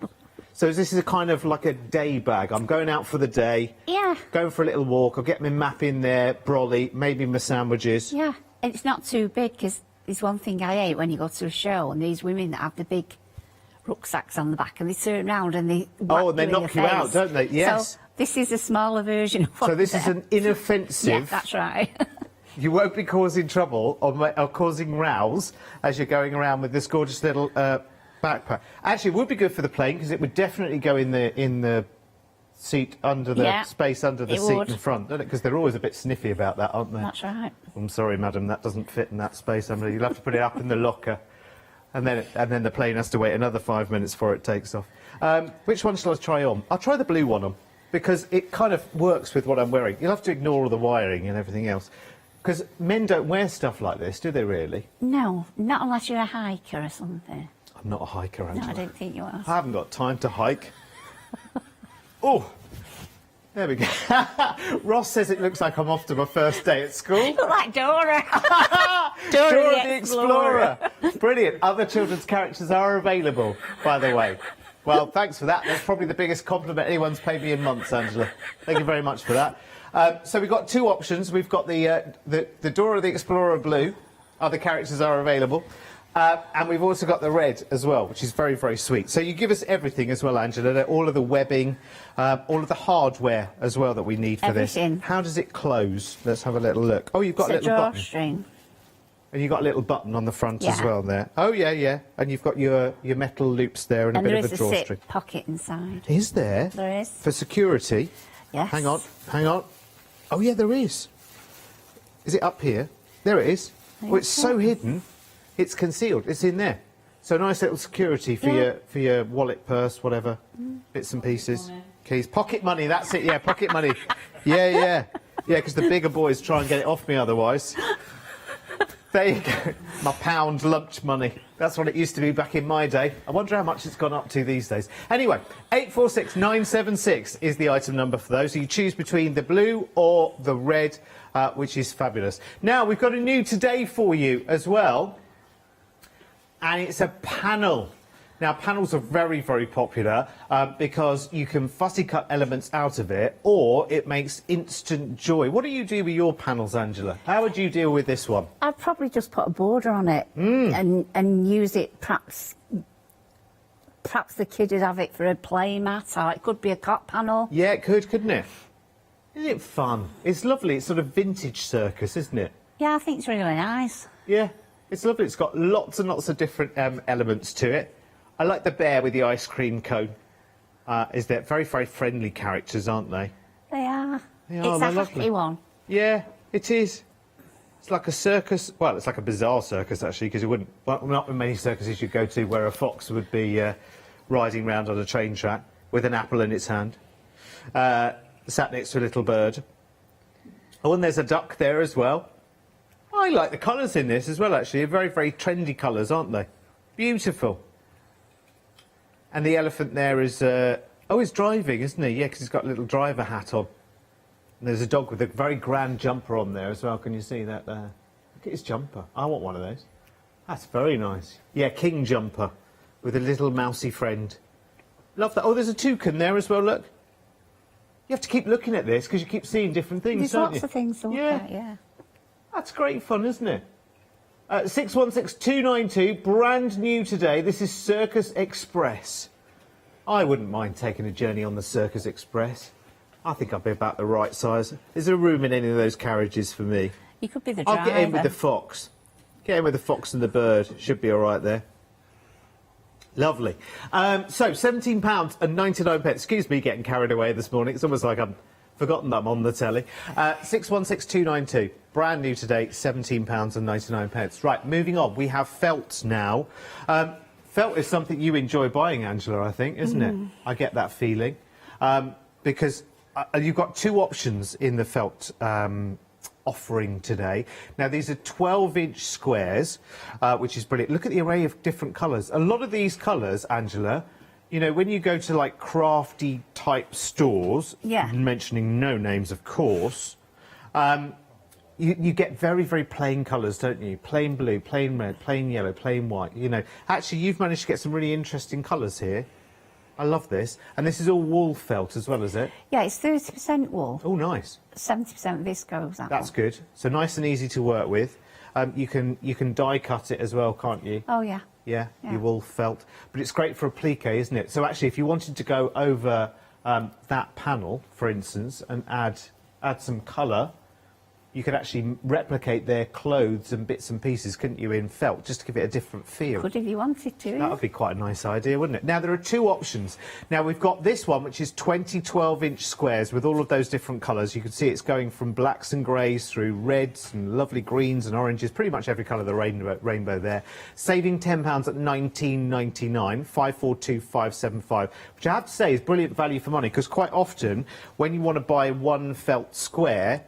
So this is a kind of like a day bag. I'm going out for the day. Yeah. Going for a little walk. I'll get my map in there, brolly, maybe my sandwiches. Yeah. And it's not too big, because there's one thing I hate when you go to a show and these women that have the big rucksacks on the back and they turn round and they whack and they you in knock the you face. out, don't they? Yes. So this is a smaller version of what So this is an inoffensive... Yeah, that's right. You won't be causing trouble or causing rows as you're going around with this gorgeous little backpack. Actually, it would be good for the plane, because it would definitely go in the seat under the space under the seat in front, don't it? Because they're always a bit sniffy about that, aren't they? That's right. I'm sorry, madam, that doesn't fit in that space. You'll have to put it up in the locker, and then the plane has to wait another 5 minutes before it takes off. Which one shall I try on? I'll try the blue one on, because it kind of works with what I'm wearing. You'll have to ignore all the wiring and everything else. Because men don't wear stuff like this, do they, really? No, not unless you're a hiker or something. I'm not a hiker, Angela. No, I don't think you are. I haven't got time to hike. Oh, there we go. Ross says it looks like I'm off to my first day at school. You look like Dora. Dora the Explorer. Brilliant. Other children's characters are available, by the way. Well, thanks for that. That's probably the biggest compliment anyone's paid me in months, Angela. Thank you very much for that. So we've got two options. We've got the Dora the Explorer blue. Other characters are available. And we've also got the red as well, which is very, very sweet. So you give us everything as well, Angela. All of the webbing, all of the hardware as well that we need for this. How does it close? Let's have a little look. Oh, you've got a little button. Drawstring. And you've got a little button on the front as well there. Oh, yeah, yeah. And you've got your metal loops there and a bit of a drawstring. And there is a zip pocket inside. Is there? There is. For security? Yes. Hang on, hang on. Oh, yeah, there is. Is it up here? There it is. Oh, it's so hidden. It's concealed. It's in there. So nice little security for your wallet, purse, whatever, bits and pieces, keys, pocket money. That's it. Yeah, pocket money. Yeah. Because the bigger boys try and get it off me otherwise. There you go. My pound lunch money. That's what it used to be back in my day. I wonder how much it's gone up to these days. Anyway, 846976 is the item number for those. So you choose between the blue or the red, which is fabulous. Now, we've got a new today for you as well. And it's a panel. Now, panels are very, very popular because you can fussy cut elements out of it, or it makes instant joy. What do you do with your panels, Angela? How would you deal with this one? I'd probably just put a border on it and use it, perhaps the kid would have it for a play mat, or it could be a cot panel. Yeah, it could, couldn't it? Isn't it fun? It's lovely. It's sort of vintage circus, isn't it? Yeah, I think it's really nice. Yeah, it's lovely. It's got lots and lots of different elements to it. I like the bear with the ice cream cone. Is there very, very friendly characters, aren't they? They are. They are. It's They're a lovely. happy one. Yeah, it is. It's like a circus. Well, it's like a bizarre circus, actually, because you wouldn't... Well, not many circuses you'd go to where a fox would be riding round on a train track with an apple in its hand, sat next to a little bird. Oh, and there's a duck there as well. I like the colours in this as well, actually. They're very, very trendy colours, aren't they? Beautiful. And the elephant there is... oh, he's driving, isn't he? Yeah, because he's got a little driver hat on. And there's a dog with a very grand jumper on there as well. Can you see that there? Look at his jumper. I want one of those. That's very nice. Yeah, king jumper with a little mousy friend. Love that. Oh, there's a toucan there as well, look. You have to keep looking at this because you keep seeing different things, There's don't lots you? of things to look at, yeah. That's great fun, isn't it? 616292, brand new today. This is Circus Express. I wouldn't mind taking a journey on the Circus Express. I think I'd be about the right size. Is there room in any of those carriages for me? You could be the driver. I'll get in with the fox. Get in with the fox and the bird. Should be all right there. Lovely. So, £17.99. Excuse me getting carried away this morning. It's almost like I've forgotten that I'm on the telly. 616292. Brand new today, £17.99. Right, moving on. We have felt now. Felt is something you enjoy buying, Angela, I think, isn't it? I get that feeling. Because you've got two options in the felt offering today. Now, these are 12-inch squares, which is brilliant. Look at the array of different colours. A lot of these colours, Angela, you know, when you go to, like, crafty-type stores, mentioning no names, of course, you get very, very plain colours, don't you? Plain blue, plain red, plain yellow, plain white, you know. Actually, you've managed to get some really interesting colours here. I love this. And this is all wool felt as well, is it? Yeah, it's 30% wool. Oh, nice. 70% viscose. That's good. So nice and easy to work with. You can die cut it as well, can't you? Oh, yeah. Yeah, your wool felt. But it's great for applique, isn't it? So actually, if you wanted to go over that panel, for instance, and add some colour, you could actually replicate their clothes and bits and pieces, couldn't you, in felt, just to give it a different feel. Could if you wanted to. That would be quite a nice idea, wouldn't it? Now, there are two options. Now, we've got this one, which is 20 12-inch squares with all of those different colours. You can see it's going from blacks and greys through reds and lovely greens and oranges, pretty much every colour of the rainbow there. Saving £10 at £19.99, 542575, which I have to say is brilliant value for money, because quite often, when you want to buy one felt square,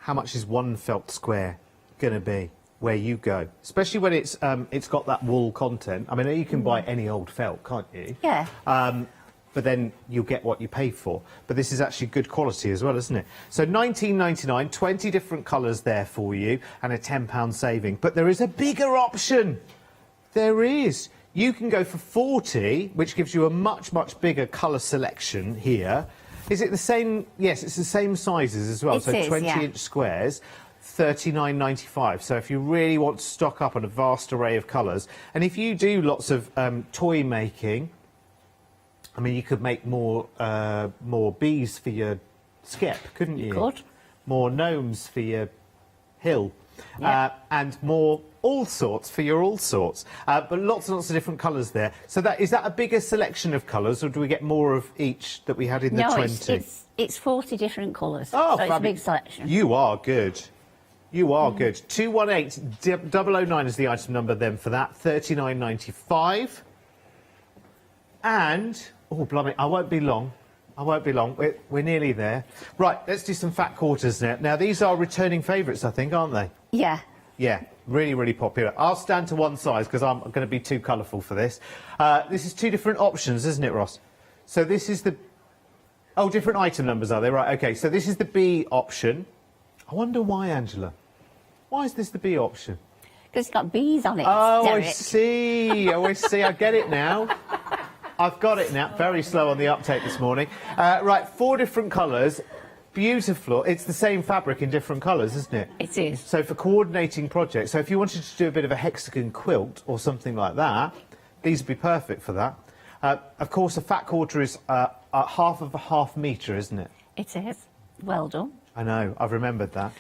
how much is one felt square going to be where you go? Especially when it's got that wool content. I mean, you can buy any old felt, can't you? Yeah. But then you'll get what you pay for. But this is actually good quality as well, isn't it? So £19.99, 20 different colours there for you, and a £10 saving. But there is a bigger option. There is. You can go for 40, which gives you a much, much bigger colour selection here. Is it the same? Yes, it's the same sizes as well. So 20-inch squares, £39.95. So if you really want to stock up on a vast array of colours, and if you do lots of toy making, I mean, you could make more bees for your skep, couldn't you? You could. More gnomes for your hill, and more all sorts for your all sorts. But lots and lots of different colours there. So is that a bigger selection of colours, or do we get more of each that we had in the 20? No, it's 40 different colours. Oh, so it's a big selection. You are good. You are good. 218-009 is the item number then for that. £39.95. And, oh, blimey, I won't be long. I won't be long. We're nearly there. Right, let's do some fat quarters now. Now, these are returning favourites, I think, aren't they? Yeah. Yeah, really, really popular. I'll stand to one side because I'm going to be too colourful for this. This is two different options, isn't it, Ross? So this is the... Oh, different item numbers, are they? Right, OK. So this is the B option. I wonder why, Angela. Why is this the B option? Because it's got bees on it, Oh, Derek. I see. Oh, I see. I get it now. I've got it now. Very slow on the uptake this morning. Right, 4 different colours. Beautiful. It's the same fabric in different colours, isn't it? It is. So for coordinating projects, so if you wanted to do a bit of a hexagon quilt or something like that, these would be perfect for that. Of course, a fat quarter is half of a half metre, isn't it? It is. Well done. I know. I've remembered that.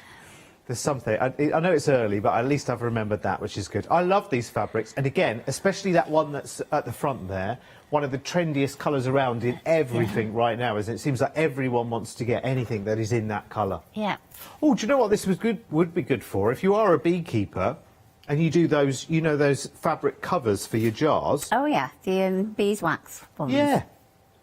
There's something. I know it's early, but at least I've remembered that, which is good. I love these fabrics. And again, especially that one that's at the front there, one of the trendiest colours around in everything right now, isn't it? It seems like everyone wants to get anything that is in that colour. Yeah. Oh, do you know what this would be good for? If you are a beekeeper and you do those, you know, those fabric covers for your jars. Oh, yeah, the beeswax ones. Yeah.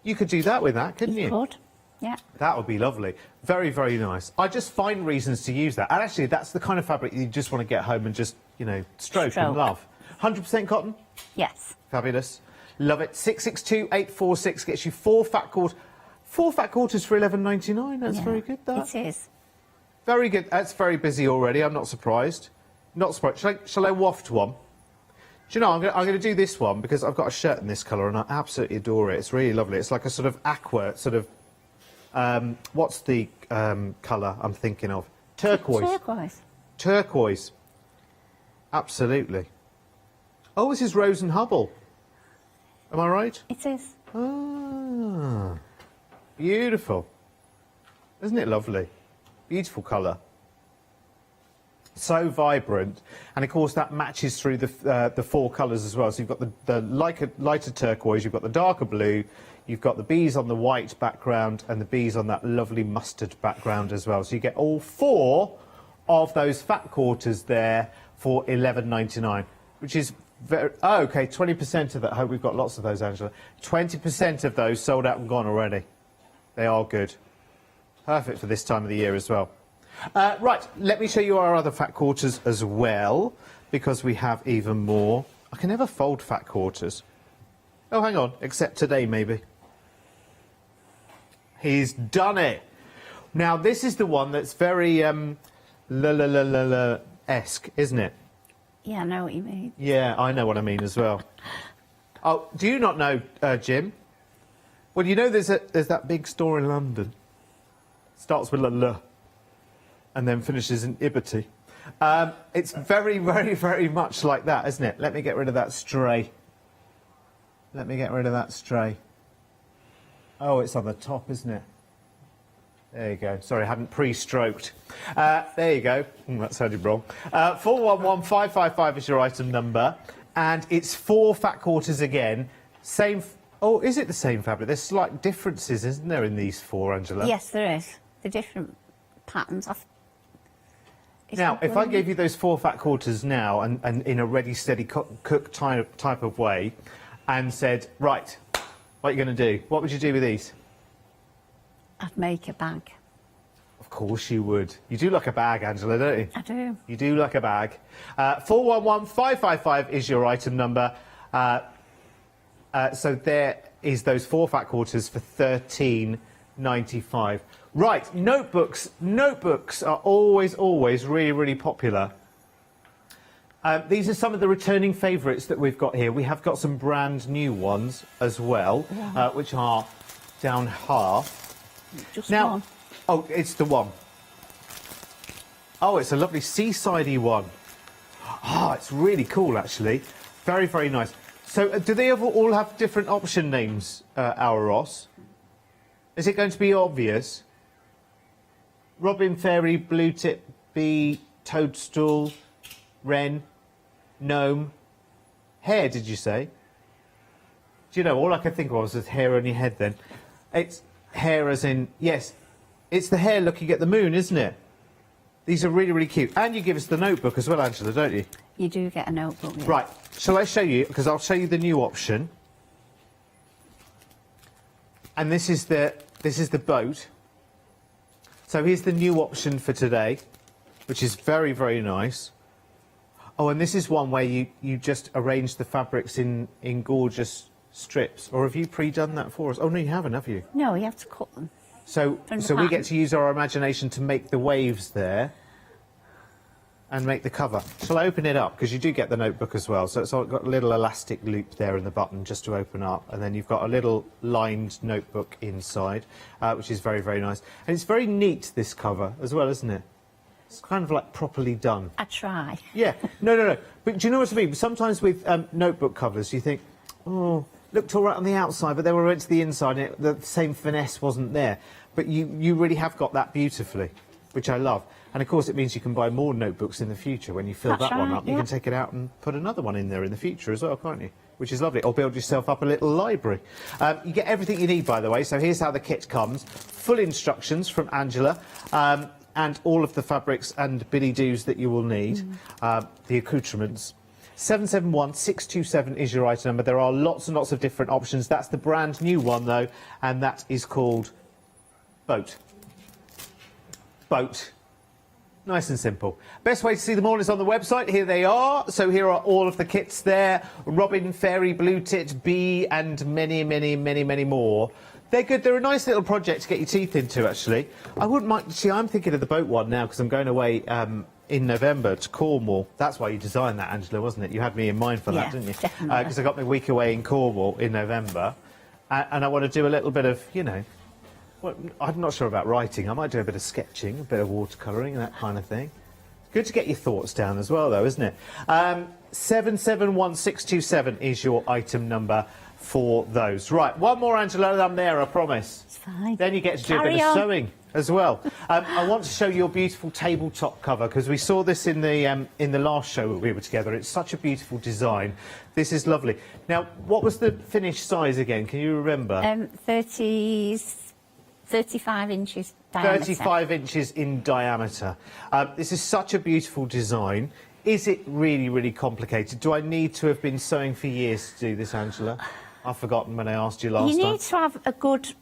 You could do that with that, couldn't you? You could. Yeah. That would be lovely. Very, very nice. I just find reasons to use that. And actually, that's the kind of fabric you just want to get home and just, you know, stroke. and love. 100% cotton? Yes. Fabulous. Love it. 662-846 gets you 4 fat quarters. 4 fat quarters for £11.99. That's very good, that. It is. Very good. That's very busy already. I'm not surprised. Not surprised. Shall I waft one? Do you know, I'm going to do this one because I've got a shirt in this colour and I absolutely adore it. It's really lovely. It's like a sort of aqua, sort of... what's the colour I'm thinking of? Turquoise. Turquoise. Turquoise. Absolutely. Oh, this is Rose and Hubble. Am I right? It is. Ah, beautiful. Isn't it lovely? Beautiful colour. So vibrant, and of course that matches through the 4 colours as well. So you've got the lighter turquoise, you've got the darker blue, you've got the bees on the white background, and the bees on that lovely mustard background as well. So you get all 4 of those fat quarters there for £11.99, which is very... Oh, OK, 20% of that. I hope we've got lots of those, Angela. 20% of those sold out and gone already. They are good. Perfect for this time of the year as well. Right, let me show you our other fat quarters as well, because we have even more. I can never fold fat quarters. Oh, hang on, except today, maybe. He's done it. Now, this is the one that's very esque, isn't it? Yeah, I know what you mean. Yeah, I know what I mean as well. Oh, do you not know, Jim? Well, you know there's that big store in London. Starts with a and then finishes in Ibbity. It's very, very, very much like that, isn't it? Let me get rid of that stray. Let me get rid of that stray. Oh, it's on the top, isn't it? There you go. Sorry, I hadn't pre-stroked. There you go. That sounded wrong. 411555 is your item number. And it's 4 fat quarters again. Same... Oh, is it the same fabric? There's slight differences, isn't there, in these 4, Angela? Yes, there is. The different patterns. Now, if I gave you those 4 fat quarters now and in a ready, steady cook type of way and said, right, what are you going to do? What would you do with these? I'd make a bag. Of course you would. You do like a bag, Angela, don't you? I do. You do like a bag. 411555 is your item number. So there is those 4 fat quarters for £13.95. Right, notebooks. Notebooks are always really, really popular. These are some of the returning favourites that we've got here. We have got some brand new ones as well, which are down half. Just now, one. Oh, it's the one. Oh, it's a lovely seasidey one. Oh, it's really cool, actually. Very, very nice. So, do they all have different option names, our Ross? Is it going to be obvious? Robin, Fairy, Blue Tip, Bee, Toadstool, Wren, Gnome. Hare, did you say? Do you know, all I could think of was hair on your head then. It's hair as in, yes, it's the hare looking at the moon, isn't it? These are really, really cute. And you give us the notebook as well, Angela, don't you? You do get a notebook, yeah. Right, shall I show you? Because I'll show you the new option. And this is the boat. So here's the new option for today, which is very, very nice. Oh, and this is one where you just arrange the fabrics in gorgeous strips. Or have you pre-done that for us? Oh, no, you haven't, have you? No, you have to cut them. So we get to use our imagination to make the waves there and make the cover. Shall I open it up? Because you do get the notebook as well. So it's got a little elastic loop there in the button just to open up. And then you've got a little lined notebook inside, which is very, very nice. And it's very neat, this cover, as well, isn't it? It's kind of like properly done. I try. Yeah. No. But do you know what I mean? Sometimes with notebook covers, you think, oh, looked all right on the outside, but then when we went to the inside, the same finesse wasn't there. But you really have got that beautifully, which I love. And, of course, it means you can buy more notebooks in the future. When you fill that one up, you can take it out and put another one in there in the future as well, can't you? Which is lovely. Or build yourself up a little library. You get everything you need, by the way. So here's how the kit comes. Full instructions from Angela. And all of the fabrics and biddy-doos that you will need. The accoutrements. 771627 is your item number. There are lots and lots of different options. That's the brand new one, though. And that is called Boat. Boat. Nice and simple. Best way to see them all is on the website. Here they are. So here are all of the kits there. Robin, Fairy, Blue Tit, Bee, and many, many, many, many more. They're good. They're a nice little project to get your teeth into, actually. I wouldn't mind... See, I'm thinking of the boat one now because I'm going away in November to Cornwall. That's why you designed that, Angela, wasn't it? You had me in mind for that, didn't you? Definitely. Because I got my week away in Cornwall in November. And I want to do a little bit of, you know... Well, I'm not sure about writing. I might do a bit of sketching, a bit of watercolouring and that kind of thing. Good to get your thoughts down as well, though, isn't it? 771627 is your item number for those. Right, one more, Angela, and I'm there, I promise. It's fine. Then you get to do a bit of sewing as well. I want to show your beautiful tabletop cover, because we saw this in the last show that we were together. It's such a beautiful design. This is lovely. Now, what was the finished size again? Can you remember? 35 inches diameter. 35 inches in diameter. This is such a beautiful design. Is it really, really complicated? Do I need to have been sewing for years to do this, Angela? I've forgotten when I asked you last time. You need to have a good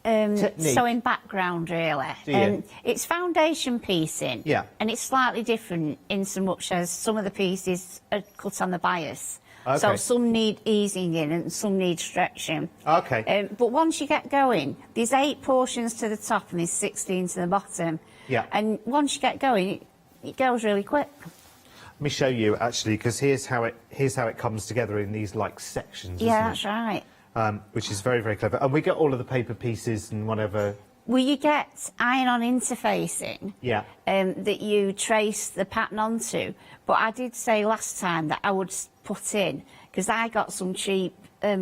sewing background, really. Do you? It's foundation piecing. Yeah. And it's slightly different in so much as some of the pieces are cut on the bias. Okay. So some need easing in and some need stretching. Okay. But once you get going, there's 8 portions to the top and there's 16 to the bottom. Yeah. And once you get going, it goes really quick. Let me show you, actually, because here's how it comes together in these, like, sections, Yeah, isn't that's it? right. Which is very, very clever. And we get all of the paper pieces and whatever. Well, you get iron-on interfacing Yeah. that you trace the pattern onto. But I did say last time that I would put in, because I got some cheap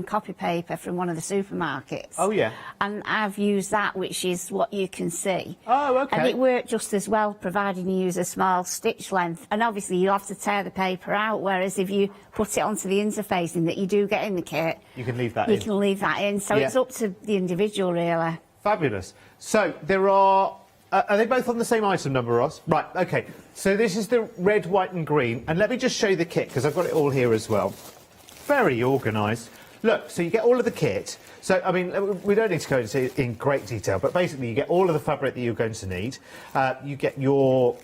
copy paper from one of the supermarkets. Oh, yeah. And I've used that, which is what you can see. Oh, OK. And it worked just as well, provided you use a small stitch length. And obviously, you'll have to tear the paper out, whereas if you put it onto the interfacing that you do get in the kit... You can leave that in. You can leave that in. So Yeah. it's up to the individual, really. Fabulous. So there are they both on the same item number, Ross? Right, OK. So this is the red, white and green. And let me just show you the kit, because I've got it all here as well. Very organised. Look, so you get all of the kit. So, I mean, we don't need to go into in great detail, but basically you get all of the fabric that you're going to need. You get your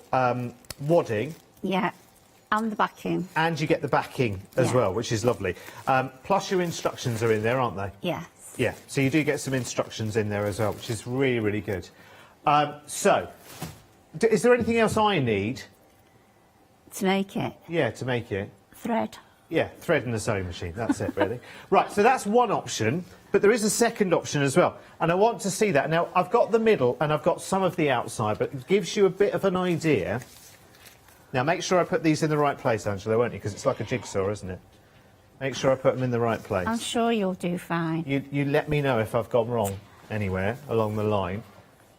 wadding. Yeah, and the backing. And you get the backing as well, which is lovely. Plus your instructions are in there, aren't they? Yes. Yeah, so you do get some instructions in there as well, which is really, really good. So, is there anything else I need? To make it? Yeah, to make it. Thread. Yeah, thread and a sewing machine, that's it, really. Right, so that's one option, but there is a second option as well, and I want to see that. Now, I've got the middle and I've got some of the outside, but it gives you a bit of an idea. Now, make sure I put these in the right place, Angela, won't you? Because it's like a jigsaw, isn't it? Make sure I put them in the right place. I'm sure you'll do fine. You let me know if I've gone wrong anywhere along the line.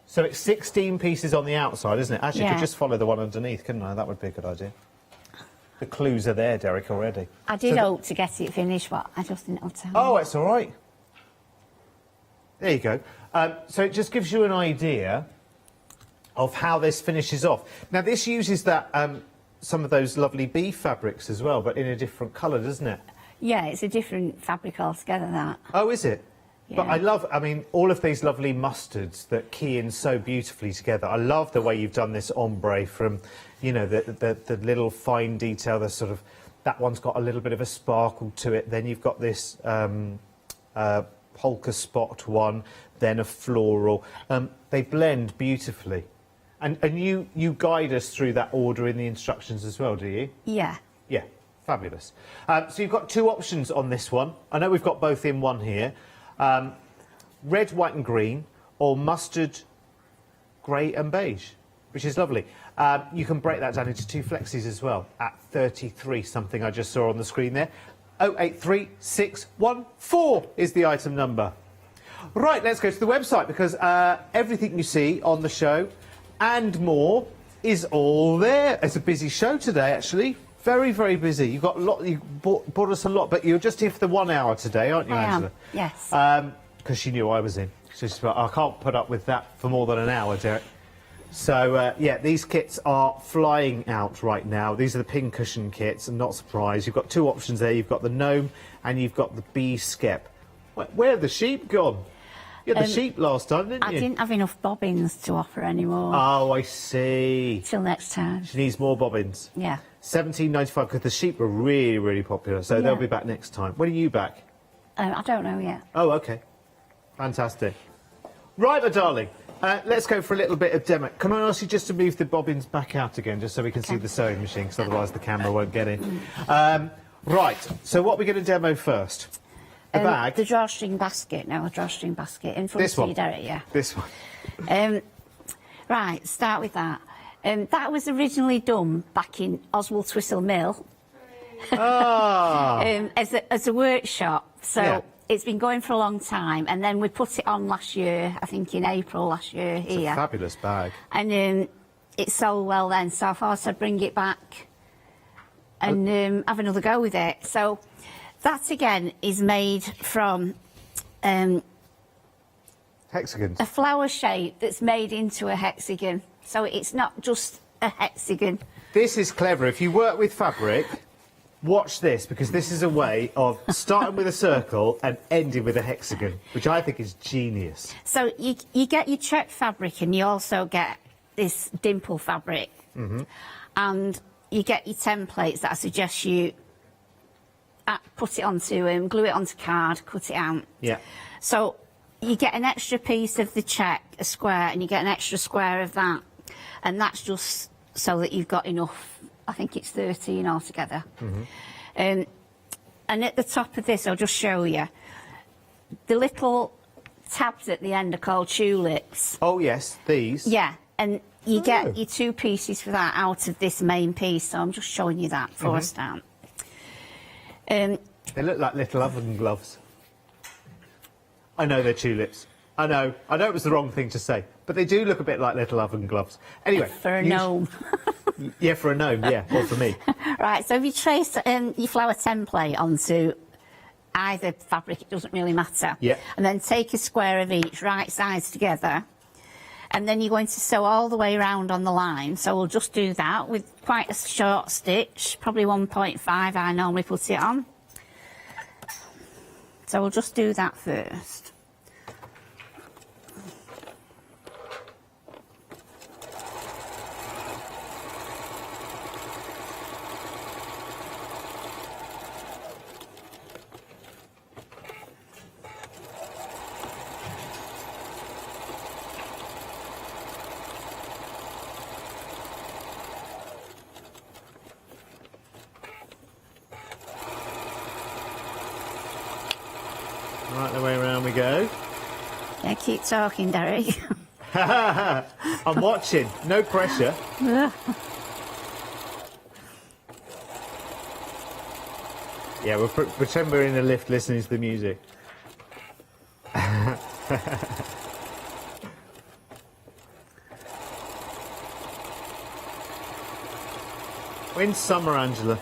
So it's 16 pieces on the outside, isn't it? Actually, I could just follow the one underneath, couldn't I? That would be a good idea. The clues are there, Derek, already. I did hope to get it finished, but I just didn't have time. Oh, it's all right. There you go. So it just gives you an idea of how this finishes off. Now, this uses that some of those lovely bee fabrics as well, but in a different colour, doesn't it? Yeah, it's a different fabric altogether, that. Oh, is it? Yeah. But I mean, all of these lovely mustards that key in so beautifully together. I love the way you've done this ombre from, you know, the little fine detail, the sort of, that one's got a little bit of a sparkle to it. Then you've got this polka spot one, then a floral. They blend beautifully. And you guide us through that order in the instructions as well, do you? Yeah. Yeah, fabulous. So you've got two options on this one. I know we've got both in one here. Red, white and green, or mustard, grey and beige, which is lovely. You can break that down into two flexes as well, at 33 something I just saw on the screen there. 083614 is the item number. Right, let's go to the website, because everything you see on the show and more is all there. It's a busy show today, actually. Very, very busy. You've got a lot. You brought us a lot, but you're just here for the 1 hour today, aren't you, Angela? Yes. Because she knew I was in. So she's like, I can't put up with that for more than an hour, Derek. So yeah, these kits are flying out right now. These are the pincushion kits, and not surprised. You've got two options there. You've got the gnome and you've got the bee skep. Where have the sheep gone? You had the sheep last time, didn't you? I didn't have enough bobbins to offer anymore. Oh, I see. Till next time. She needs more bobbins. Yeah. £17.95 because the sheep were really, really popular. So they'll be back next time. When are you back? I don't know yet. Oh, OK. Fantastic. Right, my darling. Let's go for a little bit of demo. Can I ask you just to move the bobbins back out again, just so we can see the sewing machine, because otherwise the camera won't get in. Right, so what are we going to demo first? The bag? The drawstring basket. No, a drawstring basket. In front This of one? you, Derek, yeah. This one. Right, start with that. That was originally done back in Oswald Twistle Mill. Ah. As a workshop. So Yeah. it's been going for a long time, and then we put it on last year, I think in April last year It's here. a fabulous bag. And it sold well then, so I thought I'd bring it back and have another go with it. So that again is made from Hexagons. a flower shape that's made into a hexagon. So it's not just a hexagon. This is clever. If you work with fabric, watch this, because this is a way of starting with a circle and ending with a hexagon, which I think is genius. So you get your check fabric, and you also get this dimple fabric. And you get your templates that I suggest you put it onto, glue it onto card, cut it out. Yeah. So you get an extra piece of the check, a square, and you get an extra square of that. And that's just so that you've got enough. I think it's 13 altogether. And at the top of this, I'll just show you. The little tabs at the end are called tulips. Oh, yes, these. Yeah, and you get your 2 pieces for that out of this main piece, so I'm just showing you that before I start. They look like little oven gloves. I know they're tulips. I know it was the wrong thing to say, but they do look a bit like little oven gloves. Anyway. For a gnome. Yeah, for a gnome, yeah, or for me. Right, so if you trace your flower template onto either fabric, it doesn't really matter. Yeah. And then take a square of each, right sides together, and then you're going to sew all the way around on the line. So we'll just do that with quite a short stitch, probably 1.5 I normally put it on. So we'll just do that first. Right the way around we go. Yeah, keep talking, Derek. I'm watching. No pressure. Yeah, we'll pretend we're in a lift listening to the music. When's summer, Angela?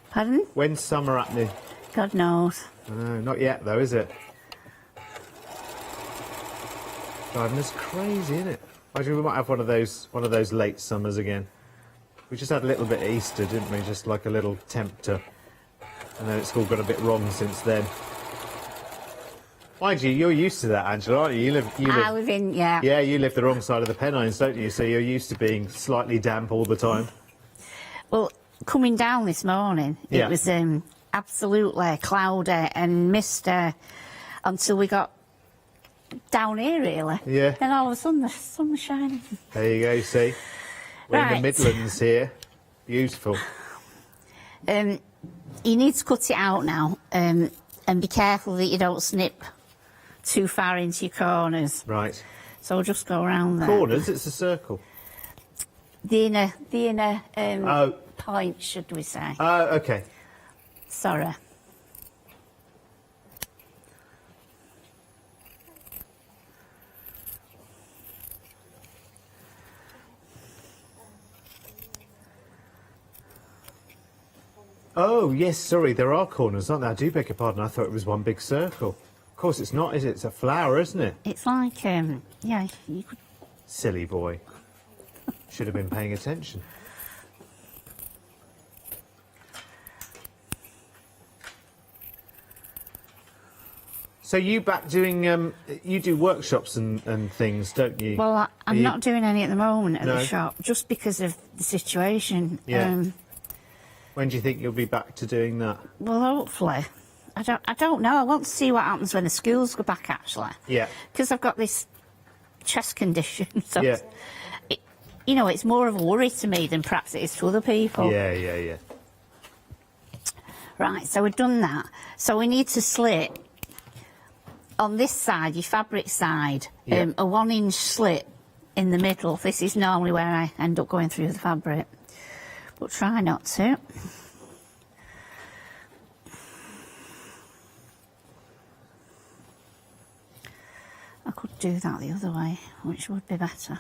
Pardon? When's summer happening? God knows. No, not yet though, is it? Driving us crazy, isn't it? Imagine we might have one of those late summers again. We just had a little bit of Easter, didn't we? Just like a little tempter. And then it's all got a bit wrong since then. Mind you, you're used to that, Angela, aren't you? I live in, yeah. Yeah, you live the wrong side of the Pennines, don't you? So you're used to being slightly damp all the time. Well, coming down this morning, Yeah. it was absolutely cloudy and misty until we got down here, really. Yeah. Then all of a sudden, the sun was shining. There you go, see? We're in the Right. Midlands here. Beautiful. You need to cut it out now, and be careful that you don't snip too far into your corners. Right. So we'll just go around there. Corners, it's a circle. The inner Oh. point, should we say. Oh, OK. Sorry. Oh, yes, sorry, there are corners, aren't there? I do beg your pardon, I thought it was one big circle. Of course it's not, is it? It's a flower, isn't it? It's like, yeah, you could... Silly boy. Should have been paying attention. So you back doing, you do workshops and things, don't you? Well, I'm not doing any at the moment at No? the shop, just because of the situation. Yeah. When do you think you'll be back to doing that? Well, hopefully. I don't know. I want to see what happens when the schools go back, actually. Yeah. Because I've got this chest condition. So Yeah. you know, it's more of a worry to me than perhaps it is to other people. Yeah. Right, so we've done that. So we need to slit on this side, your fabric side, Yeah. a 1-inch slit in the middle. This is normally where I end up going through the fabric, but try not to. I could do that the other way, which would be better.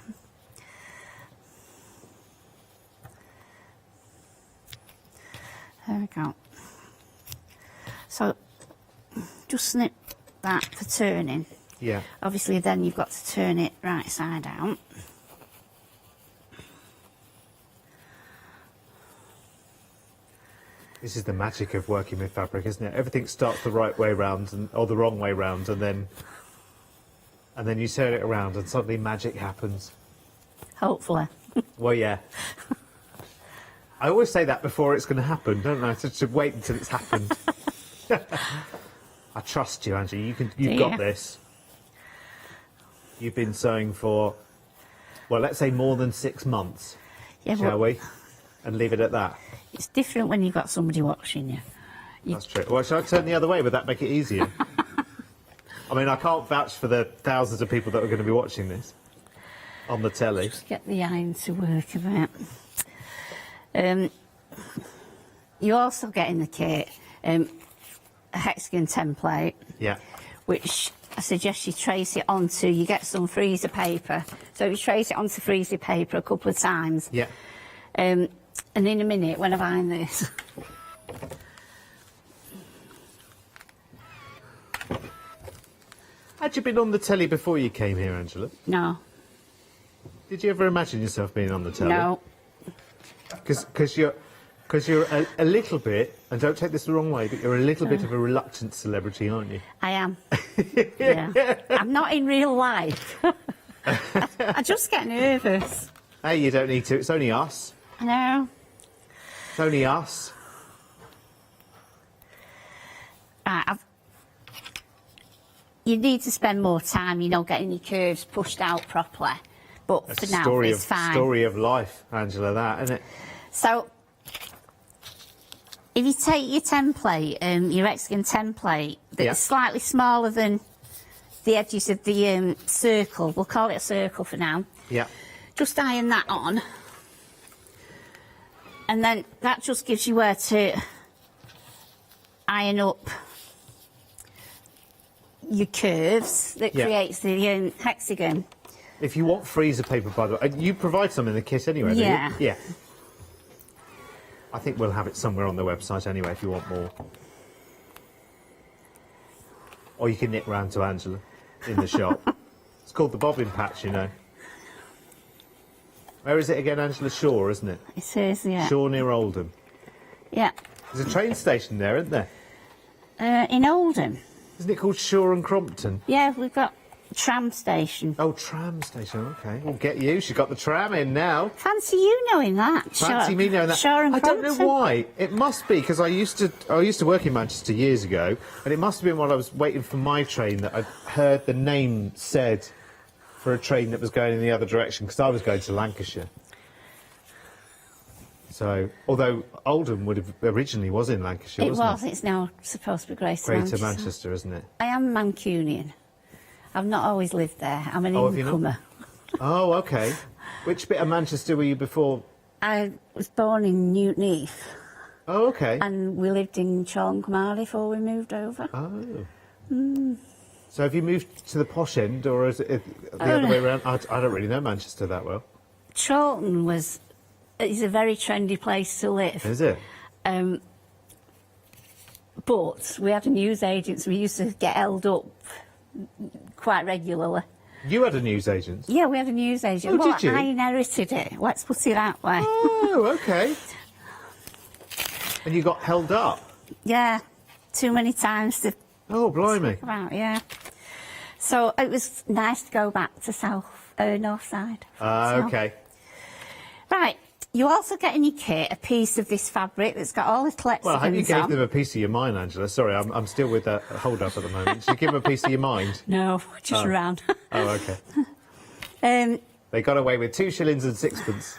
There we go. So, just snip that for turning. Yeah. Obviously, then you've got to turn it right side out. This is the magic of working with fabric, isn't it? Everything starts the right way round, or the wrong way round, and then you turn it around, and suddenly magic happens. Hopefully. Well, yeah. I always say that before it's going to happen, don't I? To wait until it's happened. I trust you, Angie. You've got this. You've been sewing for, well, let's say more than 6 months, shall we? And leave it at that. It's different when you've got somebody watching you. That's true. Well, shall I turn the other way? Would that make it easier? I mean, I can't vouch for the thousands of people that are going to be watching this on the telly. Just get the iron to work a bit. You also get in the kit a hexagon template. Yeah. Which I suggest you trace it onto. You get some freezer paper. So you trace it onto freezer paper a couple of times. Yeah. And in a minute, when I find this. Had you been on the telly before you came here, Angela? No. Did you ever imagine yourself being on the telly? No. Because you're a little bit, and don't take this the wrong way, but you're a little bit of a reluctant celebrity, aren't you? I am. Yeah. I'm not in real life. I just get nervous. Hey, you don't need to. It's only us. I know. It's only us. Right, you need to spend more time, you know, getting your curves pushed out properly. But That's for now, it's fine. Story of life, Angela, that, isn't it? So, if you take your template, your hexagon template, that's slightly smaller than the edges of the circle, we'll call it a circle for now. Yeah. Just iron that on. And then that just gives you where to iron up your curves that creates the hexagon. If you want freezer paper, by the way, you provide some in the kit anyway, Yeah. do you? Yeah. I think we'll have it somewhere on the website anyway if you want more. Or you can nip round to Angela in the shop. It's called the Bobbin Patch, you know. Where is it again, Angela? Shaw, isn't it? It is, yeah. Shaw near Oldham. Yeah. There's a train station there, isn't there? In Oldham. Isn't it called Shaw and Crompton? Yeah, we've got a tram station. Oh, tram station, okay. We'll get you. She's got the tram in now. Fancy you knowing that. Fancy me knowing that. Shaw and I don't know Crompton. why. It must be because I used to work in Manchester years ago, and it must have been while I was waiting for my train that I heard the name said for a train that was going in the other direction, because I was going to Lancashire. So, although Oldham would have originally was in Lancashire, wasn't it? It's now supposed to be Greater Greater Manchester. Manchester, isn't it? I am Mancunian. I've not always lived there. I'm an Oh, have you not? incomer. Oh, okay. Which bit of Manchester were you before? I was born in Newton Heath. Oh, okay. And we lived in Chalncombe before we moved over. Oh. Mm. So have you moved to the posh end, or is it the other way around? I don't really know Manchester that well. Chorlton is a very trendy place to live. Is it? But we had a newsagent, so we used to get held up quite regularly. You had a newsagent? Yeah, we had a newsagent. Oh, Well, did you? I inherited it. Let's put it that way. Oh, okay. And you got held up? Yeah, too many times to Oh, blimey. About, yeah. So it was nice to go back to north side. Okay. Right. You also get in your kit a piece of this fabric that's got all little hexagons on. Well, I hope you gave them a piece of your mind, Angela. Sorry, I'm still with that hold up at the moment. Did you give them a piece of your mind? No, just round. Oh, okay. They got away with 2 shillings and 6pence.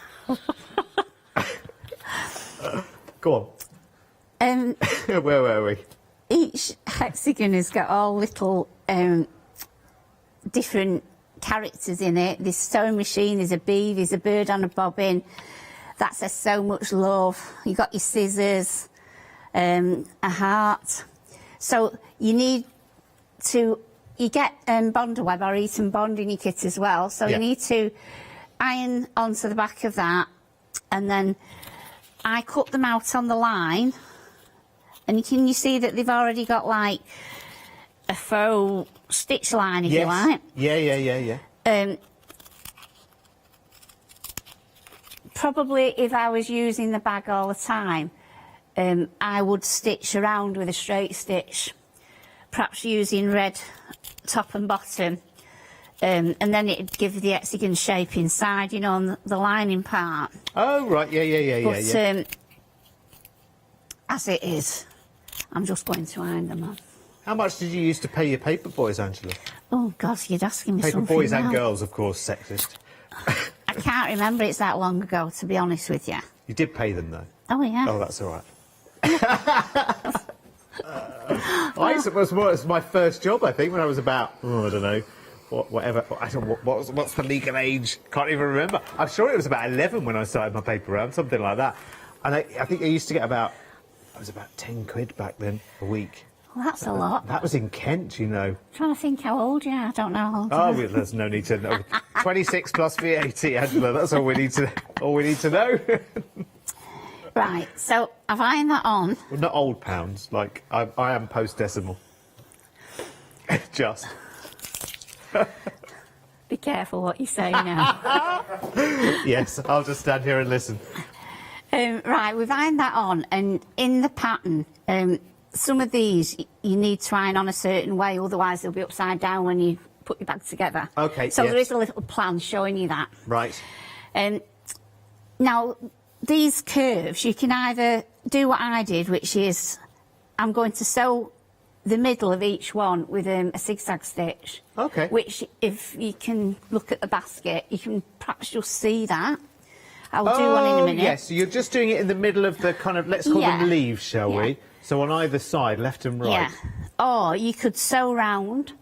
Go on. Where were we? Each hexagon has got all little different characters in it. There's sewing machine, there's a bee, there's a bird on a bobbin. That says so much love. You got your scissors, a heart. So you need to, you get Bonder web or Eaton Bond in your kit as well. So you need to iron onto the back of that, and then I cut them out on the line, and can you see that they've already got like a faux stitch line, if you like? Yeah. Probably if I was using the bag all the time, I would stitch around with a straight stitch, perhaps using red top and bottom, and then it'd give the hexagon shape inside, you know, on the lining part. Oh, right, yeah. As it is, I'm just going to iron them on. How much did you used to pay your paper boys, Angela? Oh, God, you're asking me paper something boys now. and girls, of course, sexist. I can't remember, it's that long ago, to be honest with you. You did pay them, though? Oh, yeah. Oh, that's all right. It was my first job, I think, when I was about, I don't know, whatever. I don't know, what's the legal age? Can't even remember. I'm sure it was about 11 when I started my paper round, something like that. And I think I used to get about 10 quid back then a week. Well, that's a lot. That was in Kent, you know. I'm trying to think how old you are. I don't know how old you Oh, are. well, there's no need to know. 26 plus VAT, Angela. That's all we need to know. Right, so I've ironed that on. Well, not old pounds. Like I am post-decimal. Just. Be careful what you say now. Yes, I'll just stand here and listen. Right, we've ironed that on, and in the pattern, some of these you need to iron on a certain way, otherwise they'll be upside down when you put your bag together. Okay. So there is a little plan showing you that. Right. Now, these curves, you can either do what I did, which is I'm going to sew the middle of each one with a zigzag stitch. Okay. Which, if you can look at the basket, you can perhaps just see that. I'll do one in a minute. Yes, so you're just doing it in the middle of the kind of, let's call them leaves, shall we? So on either side, left and right. Yeah. Or you could sew round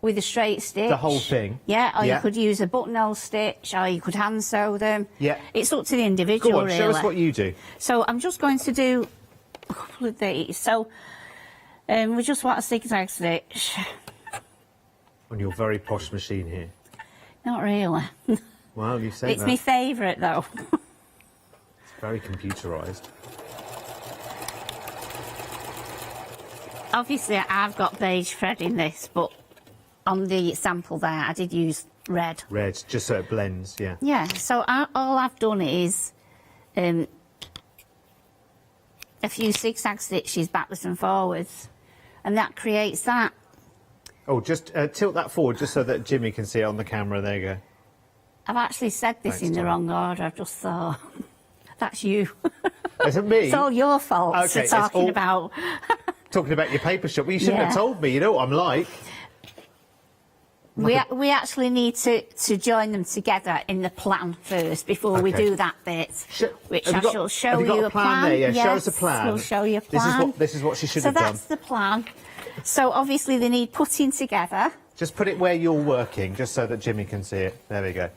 with a straight stitch. The whole thing. Yeah, or you could use a buttonhole stitch, or you could hand sew them. Yeah. It's up to the individual, Go on, really. show us what you do. So I'm just going to do a couple of these. So we just want a zigzag stitch. On your very posh machine here. Not really. Well, you say It's that. my favourite, though. It's very computerised. Obviously, I've got beige thread in this, but on the sample there, I did use red. Red, just so it blends, yeah. Yeah, so all I've done is a few zigzag stitches backwards and forwards, and that creates that. Oh, just tilt that forward just so that Jimmy can see it on the camera. There you go. I've actually said this in the wrong order, I've just thought. That's you. Is it me? It's all your fault Okay, for it's talking all- about... Talking about your paper shop. Well, you shouldn't have told me. You know what I'm like. We actually need to join them together in the plan first before we Okay. do that bit, which have I you got- shall show have you got you a a plan there? Yeah, show us a Yes, plan. we'll show you a plan. This is what she should so have done. that's the plan. So obviously they need putting together. Just put it where you're working, just so that Jimmy can see it. There we go.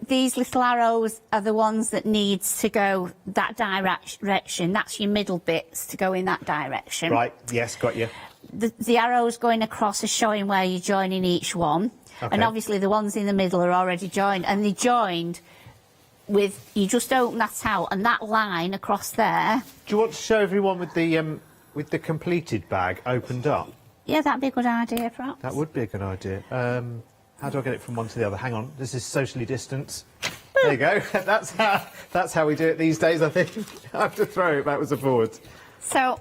These little arrows are the ones that need to go that direction. That's your middle bits to go in that direction. Right, yes, got you. The arrows going across are showing where you're joining each one. Okay. And obviously the ones in the middle are already joined. And they're joined with, you just open that out, and that line across there. Do you want to show everyone with the completed bag opened up? Yeah, that'd be a good idea, perhaps. That would be a good idea. How do I get it from one to the other? Hang on, this is socially distanced. There you go. That's how we do it these days, I think. I have to throw it backwards and forwards. So,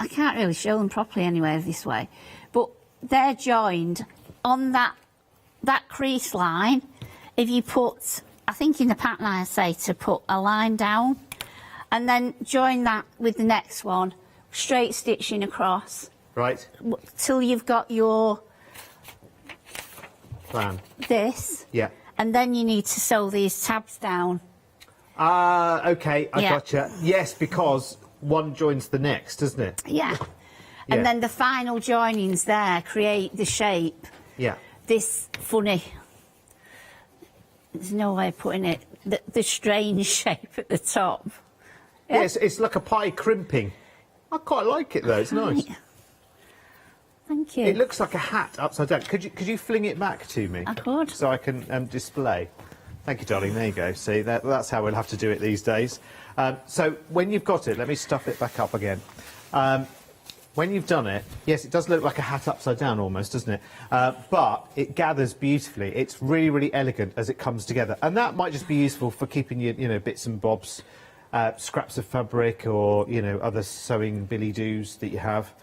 I can't really show them properly anyway this way, but they're joined on that crease line. If you put, I think in the pattern I say to put a line down, and then join that with the next one, straight stitching across. Right. Till you've got your plan. This. Yeah. And then you need to sew these tabs down. Okay, I gotcha. Yes, because one joins the next, doesn't it? Yeah. And then the final joinings there create the shape. Yeah. This funny, there's no way of putting it, the strange shape at the top. Yeah, it's like a pie crimping. I quite like it though, it's nice. Thank you. It looks like a hat upside down. Could you fling it back to me? I could. So I can display. Thank you, darling. There you go. See, that's how we'll have to do it these days. So when you've got it, let me stuff it back up again. When you've done it, yes, it does look like a hat upside down almost, doesn't it? But it gathers beautifully. It's really, really elegant as it comes together. And that might just be useful for keeping your, bits and bobs, scraps of fabric or, other sewing billy-doos that you have.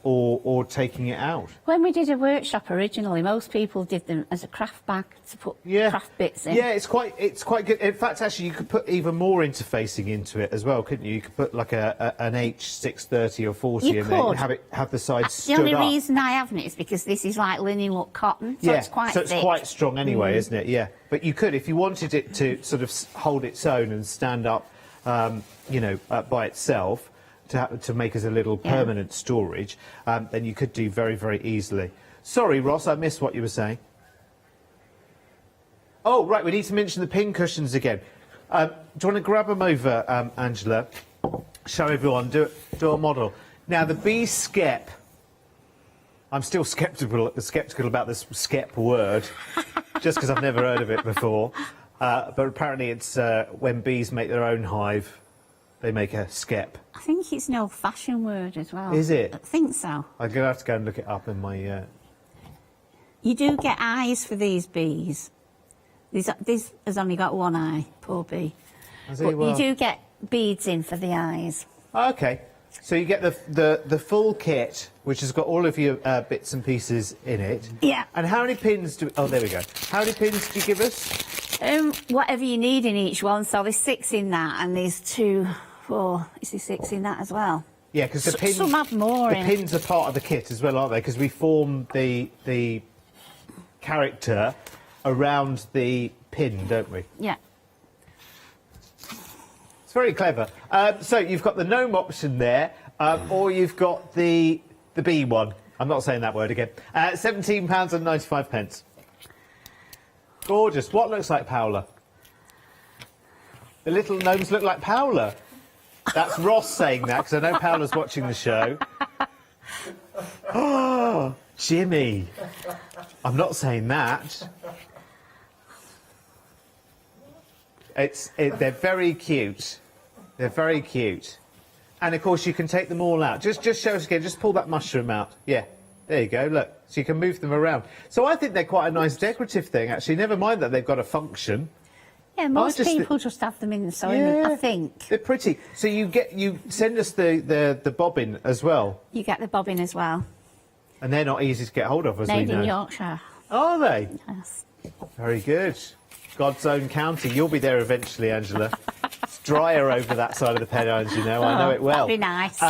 Or taking it out. When we did a workshop originally, most people did them as a craft bag to put craft bits in. Yeah, it's quite good. In fact, actually, you could put even more interfacing into it as well, couldn't you? You could put like an H630 or 40 in there and have the sides stood up. The only reason I haven't is because this is like linen look cotton, so it's quite thick. It's quite strong anyway, isn't it? Yeah, but you could, if you wanted it to sort of hold its own and stand up, by itself. To make as a little permanent storage, then you could do very, very easily. Sorry, Ross, I missed what you were saying. Oh, right, we need to mention the pin cushions again. Do you want to grab them over, Angela? Show everyone, do a model. Now, the bee skep, I'm still sceptical about this skep word, just because I've never heard of it before. But apparently it's when bees make their own hive. They make a skep. I think it's an old-fashioned word as well. Is it? I think so. I'm going to have to go and look it up in my... You do get eyes for these bees. This has only got one eye, poor bee. But you do get beads in for the eyes. OK. So you get the full kit, which has got all of your bits and pieces in it. Yeah. And how many pins do... Oh, there we go. How many pins do you give us? Whatever you need in each one. So there's 6 in that, and there's 2... 4, is there 6 in that as well? Yeah, because the pins... Some have more in pins are part of the kit as well, aren't they? Because we form the character around the pin, don't we? Yeah. It's very clever. So you've got the gnome option there, or you've got the bee one. I'm not saying that word again. £17.95. Gorgeous. What looks like Paola? The little gnomes look like Paola. That's Ross saying that, because I know Paola's watching the show. Oh, Jimmy. I'm not saying that. They're very cute. They're very cute. And, of course, you can take them all out. Just show us again. Just pull that mushroom out. Yeah. There you go. Look. So you can move them around. So I think they're quite a nice decorative thing, actually. Never mind that they've got a function. Yeah, most people just have them in the sewing room, I think. They're pretty. So you send us the bobbin as well. You get the bobbin as well. And they're not easy to get hold of, as we know. Made in Yorkshire. Are they? Yes. Very good. God's own county. You'll be there eventually, Angela. It's drier over that side of the Pennines, you know. I know it well. That'd be nice.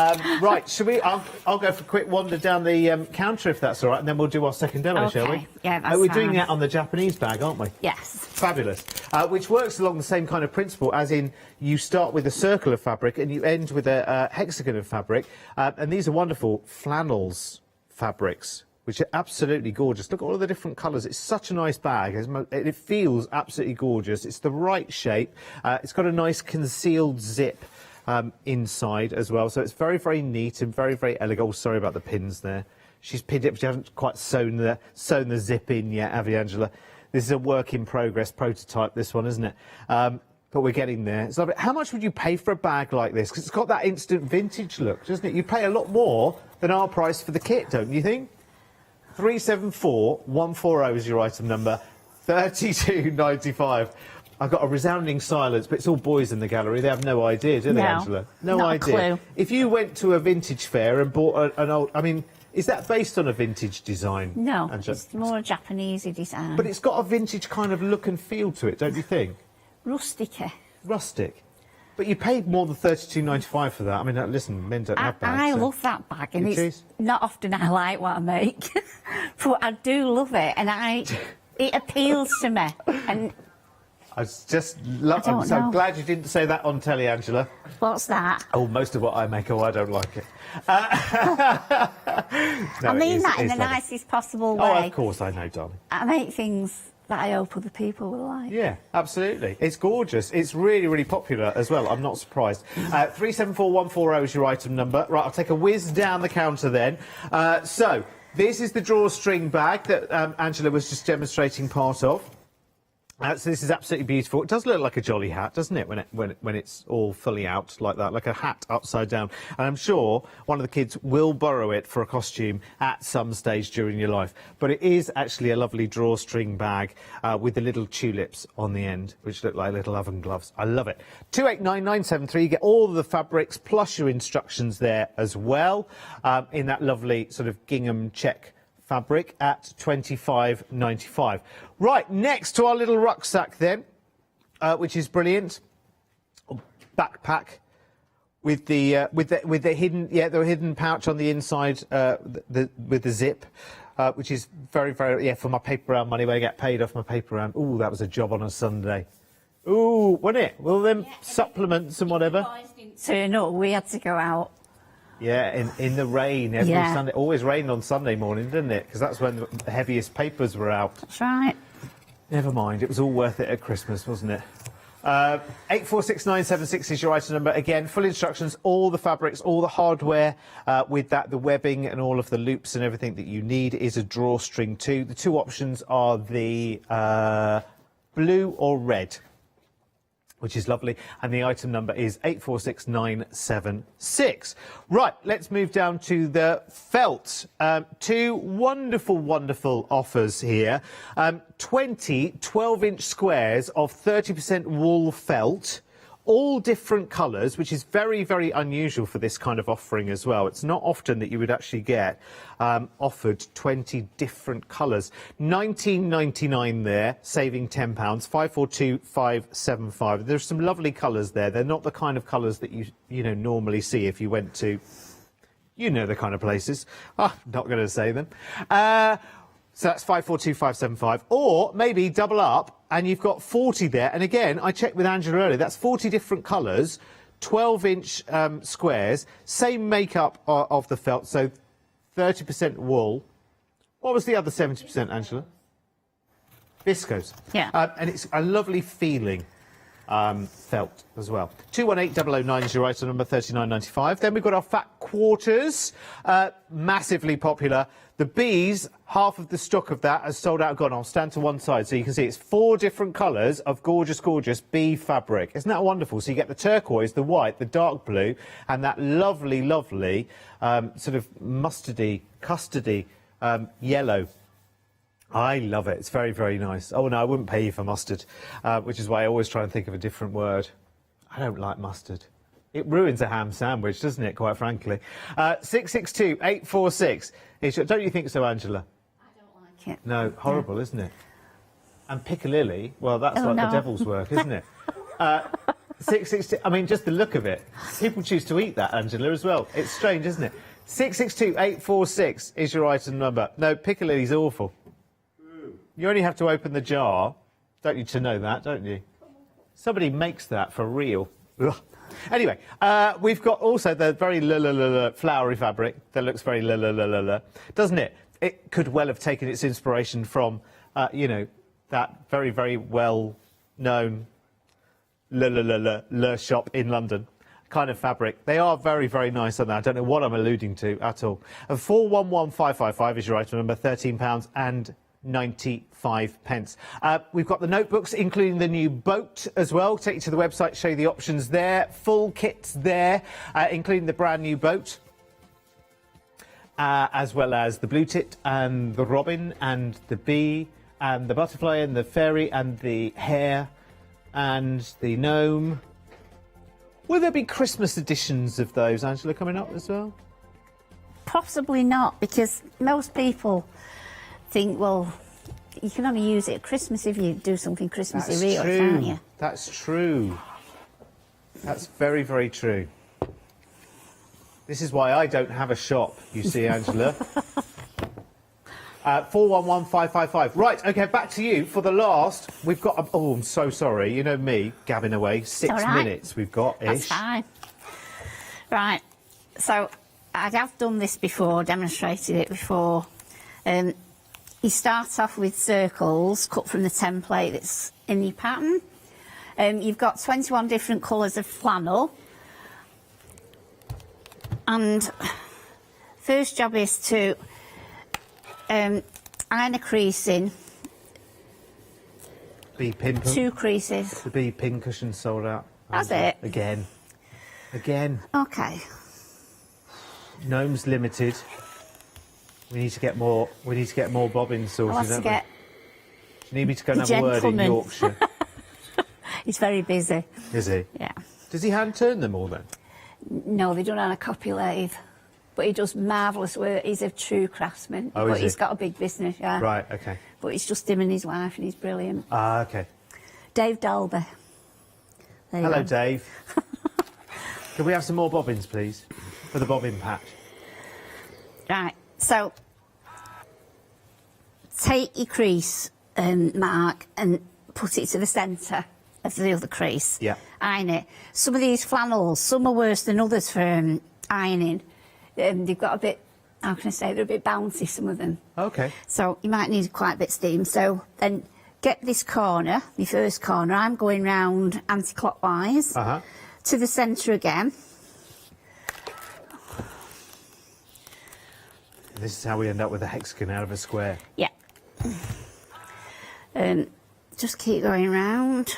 Right, shall we? I'll go for a quick wander down the counter, if that's all right, and then we'll do our second demo, shall we? Yeah, that's We're fine. doing that on the Japanese bag, aren't we? Yes. Fabulous. Which works along the same kind of principle, as in you start with a circle of fabric and you end with a hexagon of fabric. And these are wonderful flannels fabrics, which are absolutely gorgeous. Look at all of the different colours. It's such a nice bag. It feels absolutely gorgeous. It's the right shape. It's got a nice concealed zip inside as well. So it's very, very neat and very, very elegant. Oh, sorry about the pins there. She's pinned it, but she hasn't quite sewn the zip in yet, have you, Angela? This is a work in progress prototype, this one, isn't it? But we're getting there. It's lovely. How much would you pay for a bag like this? Because it's got that instant vintage look, doesn't it? You pay a lot more than our price for the kit, don't you think? 374 140 is your item number. 32.95. I've got a resounding silence, but it's all boys in the gallery. They have no idea, do they, No, Angela? No not a idea. clue. If you went to a vintage fair and bought an old... I mean, is that based on a vintage design? No, Angela? it's more a Japanesey design. But it's got a vintage kind of look and feel to it, don't you think? Rustic. Rustic. But you paid more than $32.95 for that. I mean, listen, men don't have bags. I so- love that bag, and You it's choose? not often I like what I make, but I do love it, and it appeals to me. And I was just... I'm don't so know. glad you didn't say that on telly, Angela. what's that? Oh, most of what I make, I don't like it. No, I mean it is- that in it's the lovely. nicest possible Oh, way. of course, I know, darling. I make things that I hope other people will like. Yeah, absolutely. It's gorgeous. It's really, really popular as well. I'm not surprised. 374140 is your item number. Right, I'll take a whiz down the counter then. So, this is the drawstring bag that Angela was just demonstrating part of. So this is absolutely beautiful. It does look like a jolly hat, doesn't it, when it's all fully out like that, like a hat upside down. And I'm sure one of the kids will borrow it for a costume at some stage during your life. But it is actually a lovely drawstring bag with the little tulips on the end, which look like little oven gloves. I love it. 289973, you get all of the fabrics plus your instructions there as well in that lovely sort of gingham check fabric at $25.95. Right, next to our little rucksack then, which is brilliant. Backpack with the hidden pouch on the inside with the zip, which is very, very for my paper round money when I get paid off my paper round. Ooh, that was a job on a Sunday. Ooh, wasn't it? Well, then supplements and whatever. Turn up, we had to go out. Yeah, in the rain every Yeah. Sunday. Always rained on Sunday morning, didn't it? Because that's when the heaviest papers were out. That's right. Never mind, it was all worth it at Christmas, wasn't it? 846976 is your item number. Again, full instructions, all the fabrics, all the hardware with that, the webbing and all of the loops and everything that you need is a drawstring too. The two options are the blue or red, which is lovely, and the item number is 846976. Right, let's move down to the felt. Two wonderful, wonderful offers here. 20 12-inch squares of 30% wool felt, all different colours, which is very, very unusual for this kind of offering as well. It's not often that you would actually get offered 20 different colours. $19.99 there, saving £10, 542575. There's some lovely colours there. They're not the kind of colours that you normally see if you went to, the kind of places. I'm not going to say them. So that's 542575, or maybe double up and you've got 40 there. And again, I checked with Angela earlier, that's 40 different colours, 12-inch squares, same makeup of the felt, so 30% wool. What was the other 70%, Angela? Viscose. Yeah. And it's a lovely feeling felt as well. 218009 is your item number, $39.95. Then we've got our fat quarters, massively popular. The bees, half of the stock of that has sold out, gone. I'll stand to one side so you can see it's 4 different colours of gorgeous, gorgeous bee fabric. Isn't that wonderful? So you get the turquoise, the white, the dark blue, and that lovely, lovely sort of mustardy, custardy yellow. I love it. It's very, very nice. Oh, no, I wouldn't pay you for mustard, which is why I always try and think of a different word. I don't like mustard. It ruins a ham sandwich, doesn't it, quite frankly? 662846. Don't you think so, Angela? I don't like it. No, horrible, isn't it? And piccalilli, well, that's Oh, like no. the devil's work, isn't it? 662, I mean, just the look of it. People choose to eat that, Angela, as well. It's strange, isn't it? 662846 is your item number. No, piccalilli's awful. You only have to open the jar, don't you, to know that, don't you? Somebody makes that for real. Ugh. Anyway, we've got also the very flowery fabric that looks very doesn't it? It could well have taken its inspiration from, that very, very well-known shop in London kind of fabric. They are very, very nice on that. I don't know what I'm alluding to at all. And 411555 is your item number, £13.95. We've got the notebooks, including the new boat as well. Take you to the website, show you the options there. Full kits there, including the brand new boat, as well as the blue tit and the robin and the bee and the butterfly and the fairy and the hare. and the gnome. Will there be Christmas editions of those, Angela, coming up as well? Possibly not, because most people think, well, you can only use it at Christmas if you do something Christmassy real, can't you? That's true. That's very, very true. This is why I don't have a shop, you see, Angela. 411555. Right, OK, back to you for the last. We've got... oh, I'm so sorry. You know me, gabbing away. 6 minutes we've got-ish. That's fine. Right, so I have done this before, demonstrated it before. You start off with circles cut from the template that's in your pattern. You've got 21 different colours of flannel. And first job is to iron a crease in. Bee pin. 2 creases. The bee pin cushion sold out. That's it. Again. OK. Gnome's limited. We need to get more. We need to get more bobbins sorted. I'll have to get. You need me to go and have a word in Yorkshire. He's very busy. Is he? Yeah. Does he hand turn them all then? No, they're done on a copy lathe. But he does marvellous work. He's a true craftsman. Oh, but is he? He's got a big business, yeah. Right, OK. But it's just him and his wife, and he's brilliant. Ah, OK. Dave Dalby. Hello, Dave. Can we have some more bobbins, please, for the bobbin patch? Right, so take your crease mark and put it to the centre of the other crease. Yeah. Iron it. Some of these flannels, some are worse than others for ironing. They've got a bit, how can I say, they're a bit bouncy, some of them. OK. So you might need quite a bit of steam. So then get this corner, the first corner. I'm going round anti-clockwise to the centre again. This is how we end up with a hexagon out of a square. Yeah. Just keep going round.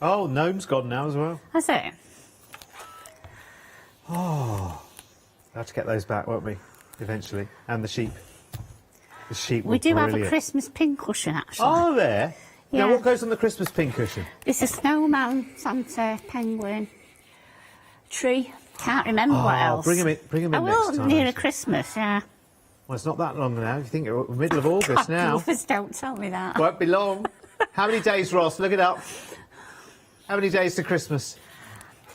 Oh, gnome's gone now as well. That's it. Oh, we'll have to get those back, won't we? Eventually, and the sheep. The sheep. We do have a Christmas pin cushion, actually. Oh, there. Yeah. Now, what goes on the Christmas pin cushion? It's a snowman, Santa, penguin, tree. Can't remember what else. Bring him in. Bring him in next time. Near Christmas, yeah. Well, it's not that long now. You think you're middle of August now? Don't tell me that. Won't be long. How many days, Ross? Look it up. How many days to Christmas?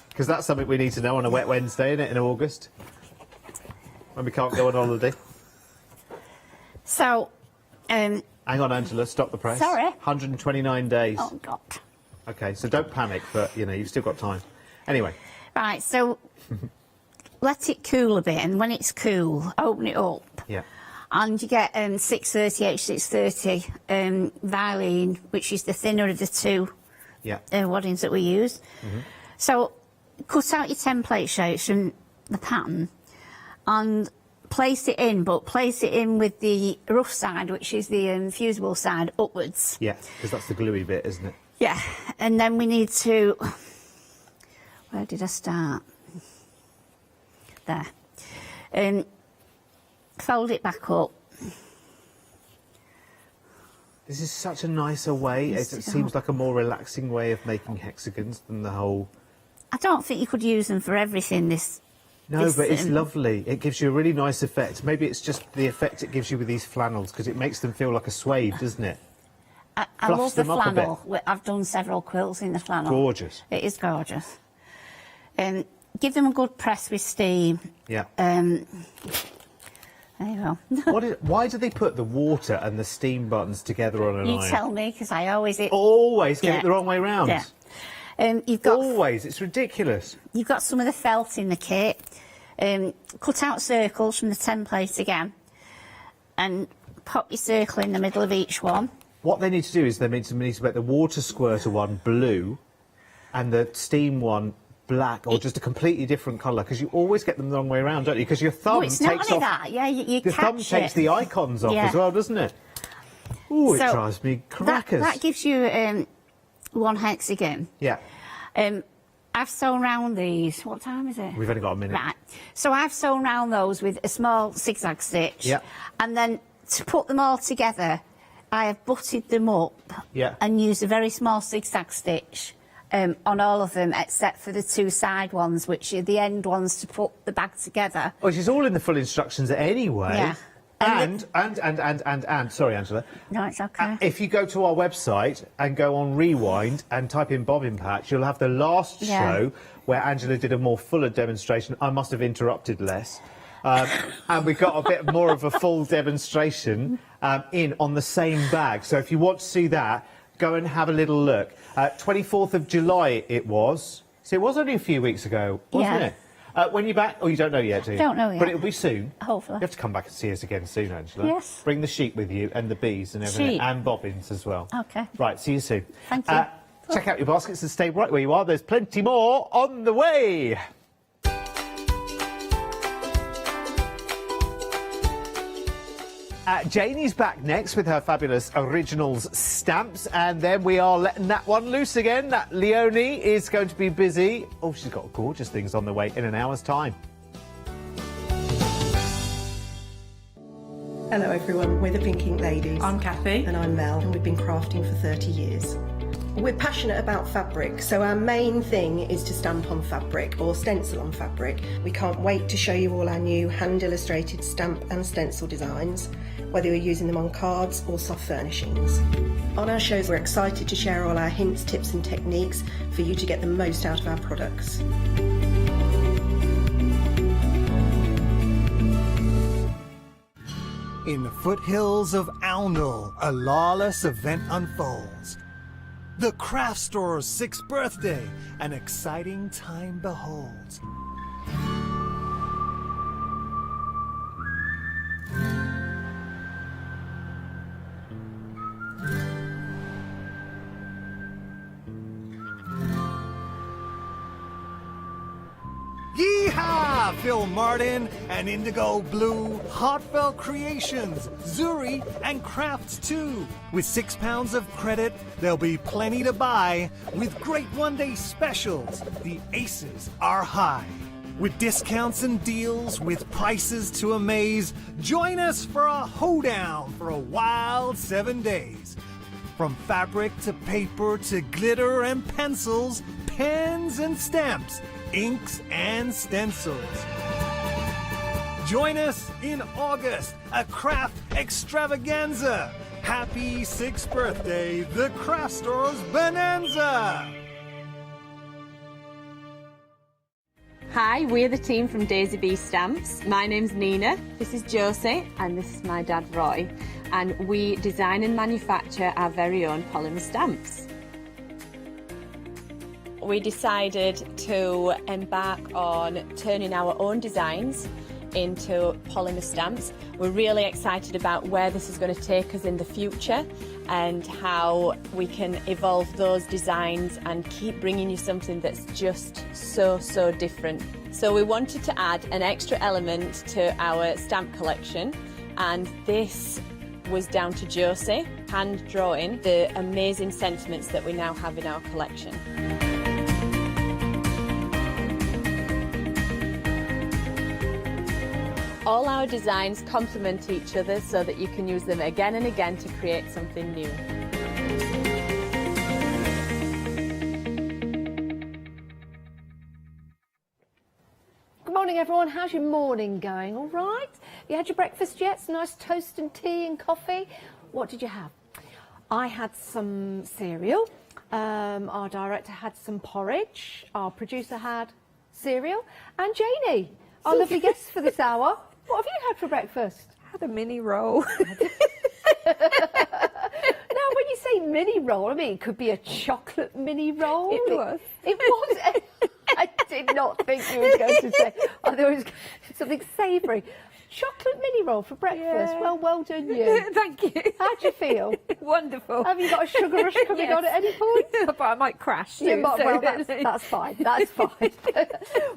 Because that's something we need to know on a wet Wednesday, isn't it, in August? When we can't go on holiday. So, hang on, Angela, stop the press. Sorry. 129 days. Oh, God. OK, so don't panic, but, you know, you've still got time. Anyway. Right, so let it cool a bit, and when it's cool, open it up. Yeah. And you get 630 H630 Vilene, which is the thinner of the two waddings that we use. So cut out your template shapes from the pattern and place it in, but place it in with the rough side, which is the fusible side, upwards. Yeah, because that's the gluey bit, isn't it? Yeah, and then we need to... Where did I start? There. Fold it back up. This is such a nicer way. It seems like a more relaxing way of making hexagons than the whole... I don't think you could use them for everything, No, but it's lovely. It gives you a really nice effect. Maybe it's just the effect it gives you with these flannels, because it makes them feel like a suede, doesn't it? I love the flannel. I've done several quilts in the flannel. Gorgeous. It is gorgeous. Give them a good press with steam. Yeah. There you go. Why do they put the water and the steam buttons together on an iron? You tell me, because I always... Always get it the wrong way round. Yeah. You've got... Always. It's ridiculous. You've got some of the felt in the kit. Cut out circles from the template again and pop your circle in the middle of each one. What they need to do is they need to make the water squirter one blue and the steam one black, or just a completely different colour, because you always get them the wrong way around, don't you? Because your thumb it's takes not off... that. Yeah, you your thumb takes the icons off as well, doesn't it? Ooh, it drives me crackers. That gives you one hexagon. Yeah. And I've sewn round these. What time is it? We've only got a minute. Right. So I've sewn round those with a small zigzag stitch. Yeah. And then to put them all together, I have butted them up. Yeah. And used a very small zigzag stitch on all of them, except for the 2 side ones, which are the end ones to put the bag together. Which is all in the full instructions anyway. Yeah. And, sorry, Angela. No, it's okay. If you go to our website and go on Rewind and type in bobbin patch, you'll have the last show where Angela did a more fuller demonstration. I must have interrupted less. And we got a bit more of a full demonstration in on the same bag. So if you want to see that, go and have a little look. 24th of July it was. So it was only a few weeks ago, wasn't it? When you're back, you don't know yet, do you? Don't know yet. But it'll be soon. Hopefully. You have to come back and see us again soon, Angela. Yes. Bring the sheep with you and the bees and everything. Sheep. And bobbins as well. Okay. Right, see you soon. Thank you. Check out your baskets and stay right where you are. There's plenty more on the way. Janie's back next with her fabulous originals stamps, and then we are letting that one loose again. That Leonie is going to be busy. Oh, she's got gorgeous things on the way in an hour's time. Hello everyone, we're the Pink Ink Ladies. I'm Kathy. And I'm Mel, and we've been crafting for 30 years. We're passionate about fabric, so our main thing is to stamp on fabric or stencil on fabric. We can't wait to show you all our new hand-illustrated stamp and stencil designs, whether you're using them on cards or soft furnishings. On our shows, we're excited to share all our hints, tips and techniques for you to get the most out of our products. In the foothills of Oundle, a lawless event unfolds. The craft store's 6th birthday, an exciting time beholds. Yeehaw! Phil Martin and Indigo Blue, Heartfelt Creations, Zuri, and Crafts too. With £6 of credit, there'll be plenty to buy. With great one-day specials, the aces are high. With discounts and deals, with prices to amaze, join us for a hoedown for a wild 7 days. From fabric to paper to glitter and pencils, pens and stamps, inks and stencils. Join us in August, a craft extravaganza. Happy 6th birthday, the Craft Store's Bonanza! Hi, we're the team from Daisy Bee Stamps. My name's Nina, this is Josie, and this is my dad Roy. And we design and manufacture our very own polymer stamps. We decided to embark on turning our own designs into polymer stamps. We're really excited about where this is going to take us in the future and how we can evolve those designs and keep bringing you something that's just so different. So we wanted to add an extra element to our stamp collection, and this was down to Josie hand drawing the amazing sentiments that we now have in our collection. All our designs complement each other so that you can use them again and again to create something new. Good morning, everyone. How's your morning going? All right? You had your breakfast yet? Some nice toast and tea and coffee? What did you have? I had some cereal. Our director had some porridge. Our producer had cereal. And Janie, our lovely guest for this hour. What have you had for breakfast? I had a mini roll. Now, when you say mini roll, I mean, it could be a chocolate mini roll. It was. It was. I did not think you were going to say. I thought it was something savoury. Chocolate mini roll for breakfast. Yeah. Well done you. Thank you. How'd you feel? Wonderful. Have you got a sugar rush coming on at any point? But I might crash. Yeah, too, but, so- well, that's fine. That's fine.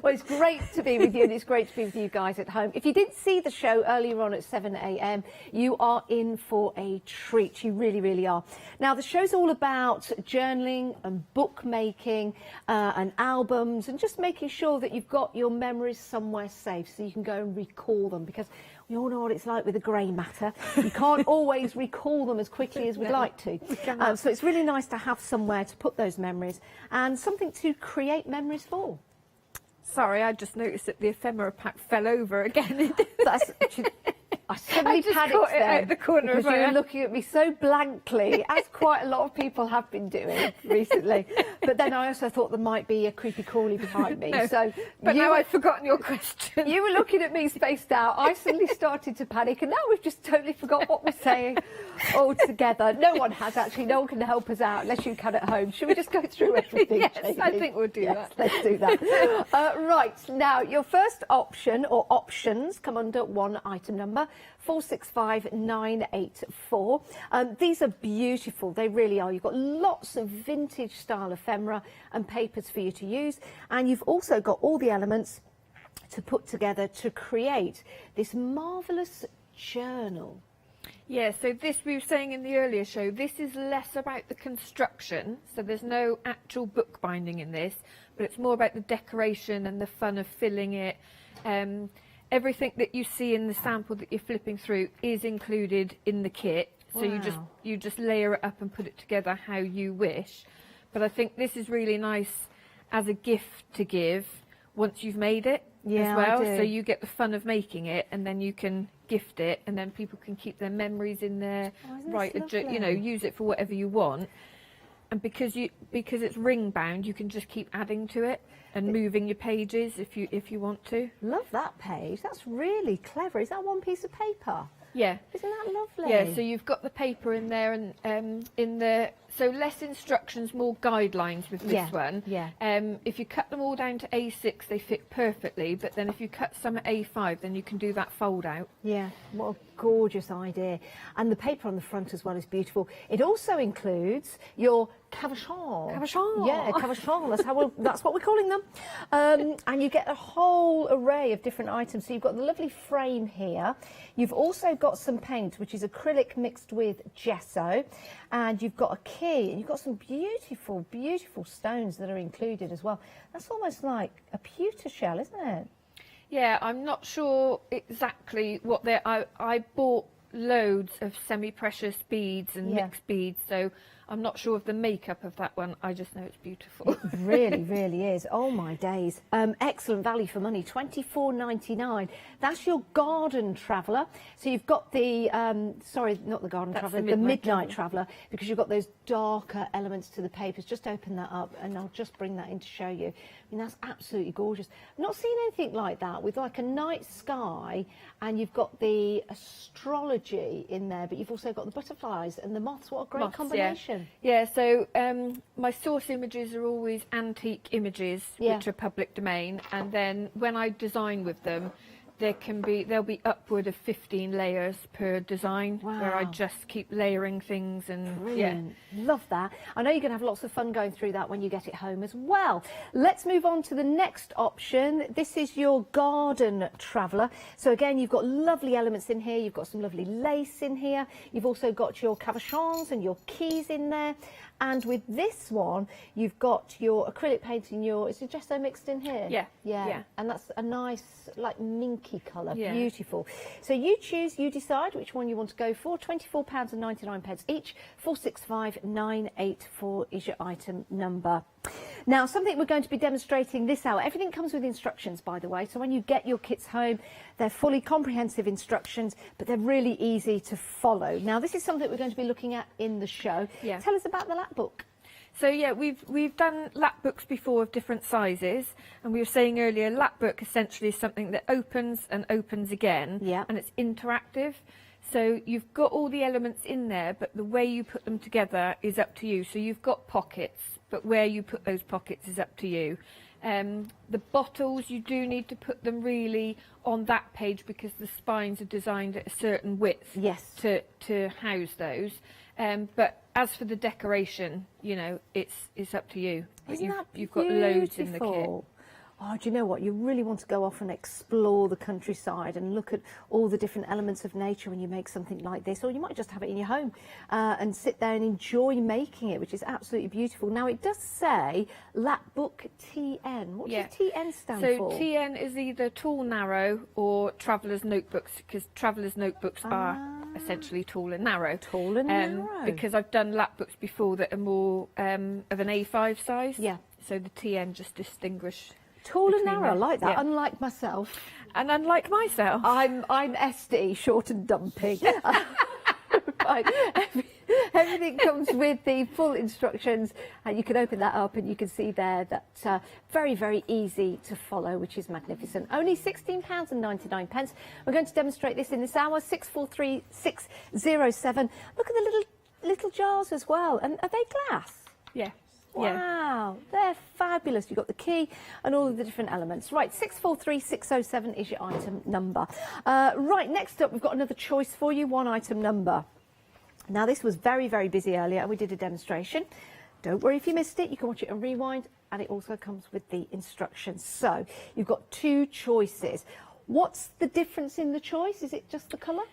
Well, it's great to be with you, and it's great to be with you guys at home. If you didn't see the show earlier on at 7 a.m, you are in for a treat. You really, really are. Now, the show's all about journaling and bookmaking and albums, and just making sure that you've got your memories somewhere safe so you can go and recall them, because we all know what it's like with the grey matter. You can't always recall them as quickly as we'd like to. So it's really nice to have somewhere to put those memories and something to create memories for. Sorry, I just noticed that the ephemera pack fell over again. I suddenly just panicked caught it then out the corner because of you my were eye. looking at me so blankly, as quite a lot of people have been doing recently. But then I also thought there might be a creepy crawly behind me. No, So but you now were- I've forgotten your question. You were looking at me spaced out. I suddenly started to panic, and now we've just totally forgot what we're saying altogether. No one has, actually. No one can help us out unless you can at home. Should we just go through everything? Yes, Jamie? I think we'll do that. Let's do that. Right, now your first option or options come under one item number, 465984. These are beautiful. They really are. You've got lots of vintage style ephemera and papers for you to use, and you've also got all the elements to put together to create this marvellous journal. Yeah, so this we were saying in the earlier show, this is less about the construction, so there's no actual bookbinding in this, but it's more about the decoration and the fun of filling it. Everything that you see in the sample that you're flipping through is included in the kit, so you just layer it up and put it together how you wish. But I think this is really nice as a gift to give once you've made it as well. I do. So you get the fun of making it, and then you can gift it, and then people can keep their memories in there, write you know, use it for whatever you want. And because it's ring bound, you can just keep adding to it and moving your pages if you want to. Love that page. That's really clever. Is that one piece of paper? Yeah. Isn't that lovely? Yeah, so you've got the paper in there, and so less instructions, more guidelines with this one. Yeah. If you cut them all down to A6, they fit perfectly, but then if you cut some at A5, then you can do that fold out. Yeah, what a gorgeous idea. And the paper on the front as well is beautiful. It also includes your cabochon. Cabochon. Yeah, cabochon. That's what we're calling them. And you get a whole array of different items. So you've got the lovely frame here. You've also got some paint, which is acrylic mixed with gesso. And you've got a key, and you've got some beautiful, beautiful stones that are included as well. That's almost like a pewter shell, isn't it? Yeah, I'm not sure exactly what they're. I bought loads of semi-precious beads and mixed beads, so I'm not sure of the makeup of that one. I just know it's beautiful. It really, really is. Oh my days. Excellent value for money, $24.99. That's your garden traveller. So you've got the, sorry, not the garden traveller, the midnight traveller, because you've got those darker elements to the papers. Just open that up and I'll just bring that in to show you. I mean, that's absolutely gorgeous. I've not seen anything like that with like a night sky, and you've got the astrology in there, but you've also got the butterflies and the moths. What a great combination. Yeah, so my source images are always antique images, which are public domain, and then when I design with them, there'll be upward of 15 layers per design, where I just keep layering things. And brilliant. Love that. I know you're going to have lots of fun going through that when you get it home as well. Let's move on to the next option. This is your garden traveller. So again, you've got lovely elements in here. You've got some lovely lace in here. You've also got your cabochons and your keys in there. And with this one, you've got your acrylic paint and is it gesso mixed in here? Yeah. And that's a nice, like, minky colour. Yeah. Beautiful. So you choose, you decide which one you want to go for. £24.99 each. 465984 is your item number. Now, something we're going to be demonstrating this hour. Everything comes with instructions, by the way. So when you get your kits home, they're fully comprehensive instructions, but they're really easy to follow. Now, this is something we're going to be looking at in the show. Yeah. Tell us about the lap book. So yeah, we've done lap books before of different sizes, and we were saying earlier, lap book essentially is something that opens and opens again, and it's interactive. So you've got all the elements in there, but the way you put them together is up to you. So you've got pockets, but where you put those pockets is up to you. The bottles, you do need to put them really on that page because the spines are designed at a certain width to house those. But as for the decoration, you know, it's up to you. Isn't You've got loads in the kit. beautiful? Oh, do you know what? You really want to go off and explore the countryside and look at all the different elements of nature when you make something like this. Or you might just have it in your home and sit there and enjoy making it, which is absolutely beautiful. Now, it does say Lapbook TN. What does TN stand for? So TN is either tall, narrow, or traveller's notebooks, because traveller's notebooks are essentially tall and narrow. Tall and narrow. Because I've done lapbooks before that are more of an A5 size. Yeah. So the TN just distinguish. Tall and between narrow, I them. like that. Yeah. Unlike myself. And unlike myself. I'm SD, short and dumpy. Right. Everything comes with the full instructions, and you can open that up and you can see there that very, very easy to follow, which is magnificent. Only £16.99. We're going to demonstrate this in this hour. 643-607. Look at the little jars as well. And are they glass? Yeah. Wow, they're fabulous. You've got the key and all of the different elements. Right, 643-607 is your item number. Right, next up, we've got another choice for you, one item number. Now, this was very, very busy earlier, and we did a demonstration. Don't worry if you missed it. You can watch it on rewind, and it also comes with the instructions. So, you've got two choices. What's the difference in the choice? Is it just the colour?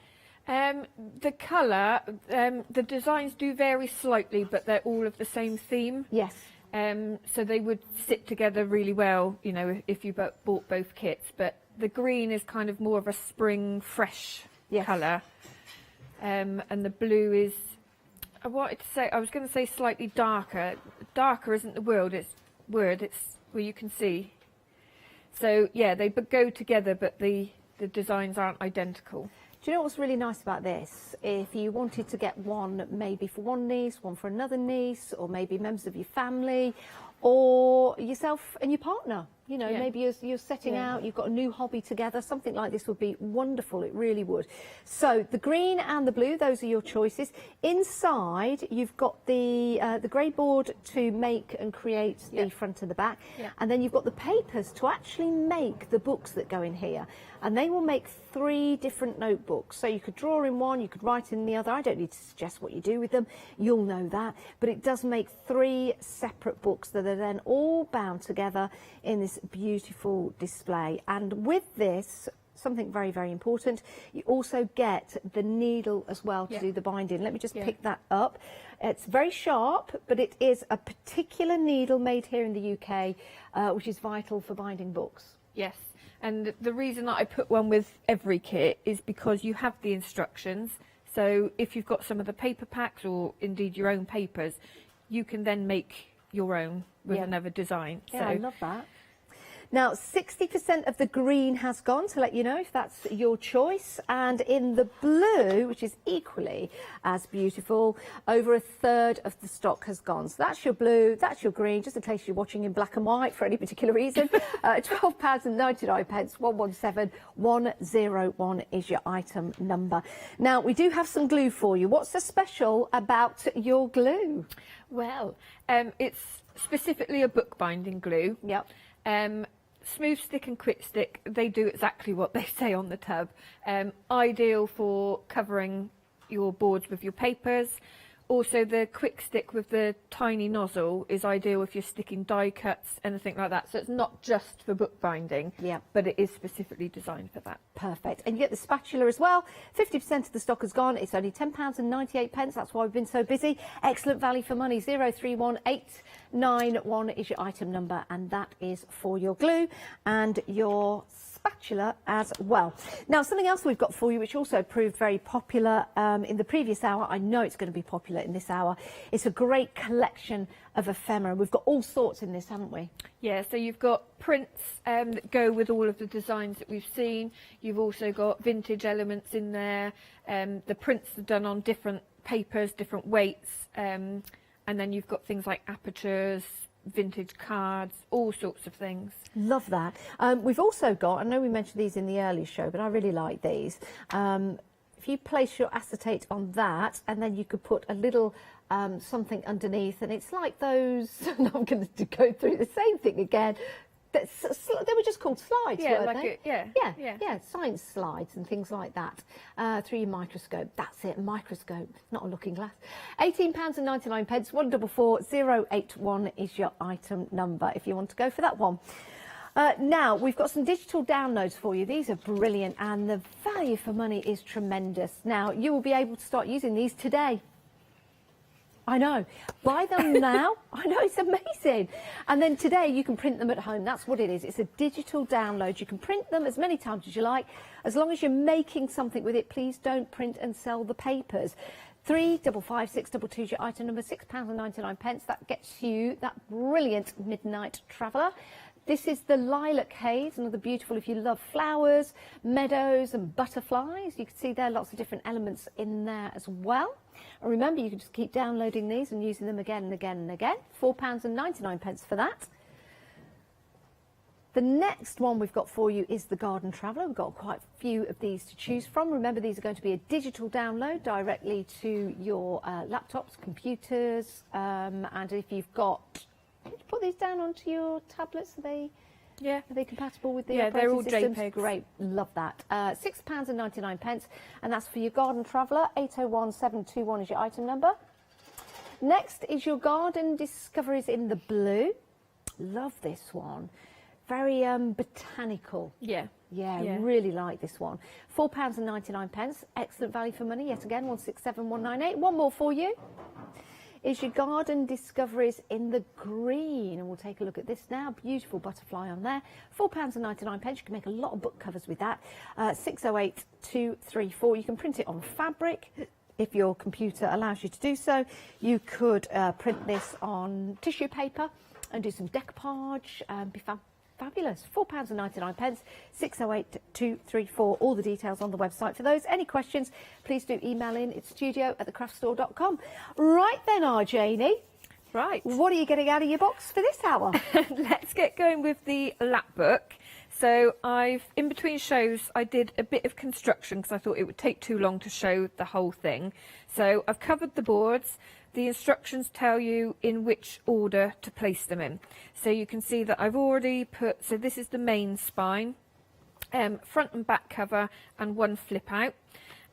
The colour, the designs do vary slightly, but they're all of the same theme. Yes. So they would sit together really well, you know, if you bought both kits. But the green is kind of more of a spring, fresh colour. And the blue is, I was going to say slightly darker. Darker isn't the word, it's where you can see. So, yeah, they go together, but the designs aren't identical. Do you know what's really nice about this? If you wanted to get one maybe for one niece, one for another niece, or maybe members of your family, or yourself and your partner, you know, maybe you're setting out, you've got a new hobby together, something like this would be wonderful, it really would. So the green and the blue, those are your choices. Inside, you've got the grey board to make and create the front and the back, and then you've got the papers to actually make the books that go in here. And they will make 3 different notebooks. So you could draw in one, you could write in the other. I don't need to suggest what you do with them. You'll know that. But it does make 3 separate books that are then all bound together in this beautiful display. And with this, something very, very important, you also get the needle as well to do the binding. Let me just pick that up. It's very sharp, but it is a particular needle made here in the UK, which is vital for binding books. Yes. And the reason that I put one with every kit is because you have the instructions. So if you've got some of the paper packs or indeed your own papers, you can then make your own with another design. Yeah, I love that. Now, 60% of the green has gone, to let you know if that's your choice. And in the blue, which is equally as beautiful, over a third of the stock has gone. So that's your blue, that's your green, just in case you're watching in black and white for any particular reason. £12.99, 117101 is your item number. Now, we do have some glue for you. What's so special about your glue? Well, it's specifically a bookbinding glue. Yep. Smooth stick and quick stick, they do exactly what they say on the tub. Ideal for covering your boards with your papers. Also, the quick stick with the tiny nozzle is ideal if you're sticking die cuts, anything like that. So it's not just for bookbinding, but it is specifically designed for that. Perfect. And you get the spatula as well. 50% of the stock has gone. It's only £10.98. That's why we've been so busy. Excellent value for money. 031891 is your item number, and that is for your glue and your spatula as well. Now, something else we've got for you, which also proved very popular in the previous hour. I know it's going to be popular in this hour. It's a great collection of ephemera. We've got all sorts in this, haven't we? Yeah, so you've got prints that go with all of the designs that we've seen. You've also got vintage elements in there. The prints are done on different papers, different weights. And then you've got things like apertures, vintage cards, all sorts of things. Love that. We've also got, I know we mentioned these in the earlier show, but I really like these. If you place your acetate on that, and then you could put a little something underneath, and it's like those, and I'm going to go through the same thing again, They were just called slides, Yeah, weren't like they? Yeah, science slides and things like that. Through your microscope. That's it, microscope, not a looking glass. £18.99, 144081 is your item number if you want to go for that one. Now, we've got some digital downloads for you. These are brilliant and the value for money is tremendous. Now, you will be able to start using these today. I know. Buy them now. I know, it's amazing. And then today you can print them at home. That's what it is. It's a digital download. You can print them as many times as you like. As long as you're making something with it, please don't print and sell the papers. 355622 is your item number, £6.99. That gets you that brilliant Midnight Traveller. This is the Lilac Haze, another beautiful if you love flowers, meadows and butterflies. You can see there are lots of different elements in there as well. And remember, you can just keep downloading these and using them again and again and again. £4.99 for that. The next one we've got for you is the Garden Traveller. We've got quite a few of these to choose from. Remember, these are going to be a digital download directly to your laptops, computers, and if you've got... Did you put these down onto your tablets? Are they compatible with the they're all systems? JPEGs. Great, love that. £6.99, and that's for your Garden Traveller. 801721 is your item number. Next is your Garden Discoveries in the blue. Love this one. Very botanical. Yeah, really like this one. £4.99. Excellent value for money. Yet again, 167198. One more for you. Is your Garden Discoveries in the green, and we'll take a look at this now. Beautiful butterfly on there. £4.99. You can make a lot of book covers with that. 608234. You can print it on fabric if your computer allows you to do so. You could print this on tissue paper and do some decoupage. Be fabulous. £4.99. 608234. All the details on the website for those. Any questions, please do email in. It's studio@thecraftstore.com. Right then, Janie. Right. What are you getting out of your box for this hour? Let's get going with the lap book. So in between shows, I did a bit of construction because I thought it would take too long to show the whole thing. So I've covered the boards. The instructions tell you in which order to place them in. So you can see that I've already put, so this is the main spine, front and back cover and one flip out.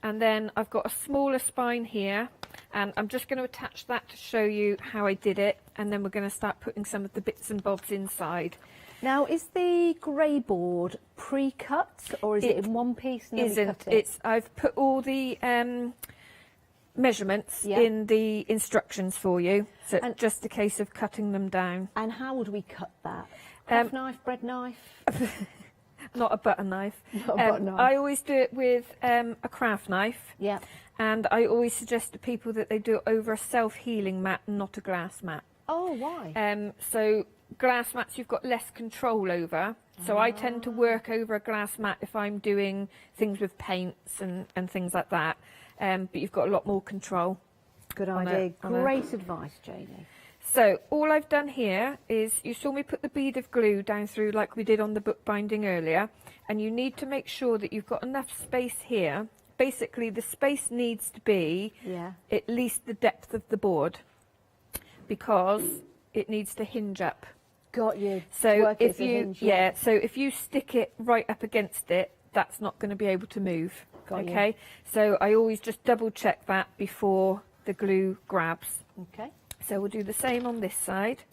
And then I've got a smaller spine here, and I'm just going to attach that to show you how I did it. And then we're going to start putting some of the bits and bobs inside. Now, is the grey board pre-cut, or is it in one piece and then you cut it? I've put all the measurements in the instructions for you, so it's just a case of cutting them down. And how would we cut that? Craft knife, bread knife? Not a butter knife. Not a butter knife. I always do it with a craft knife. Yeah. And I always suggest to people that they do it over a self-healing mat, not a glass mat. Oh, why? So glass mats you've got less control over. So I tend to work over a glass mat if I'm doing things with paints and things like that. But you've got a lot more control. Good idea. Great advice, Janie. So all I've done here is, you saw me put the bead of glue down through like we did on the bookbinding earlier, and you need to make sure that you've got enough space here. Basically, the space needs to be at least the depth of the board, because it needs to hinge up. Got you. So if you so if you stick it right up against it, that's not going to be able to move. Got So I always just double check that before the glue grabs. Okay. So we'll do the same on this side.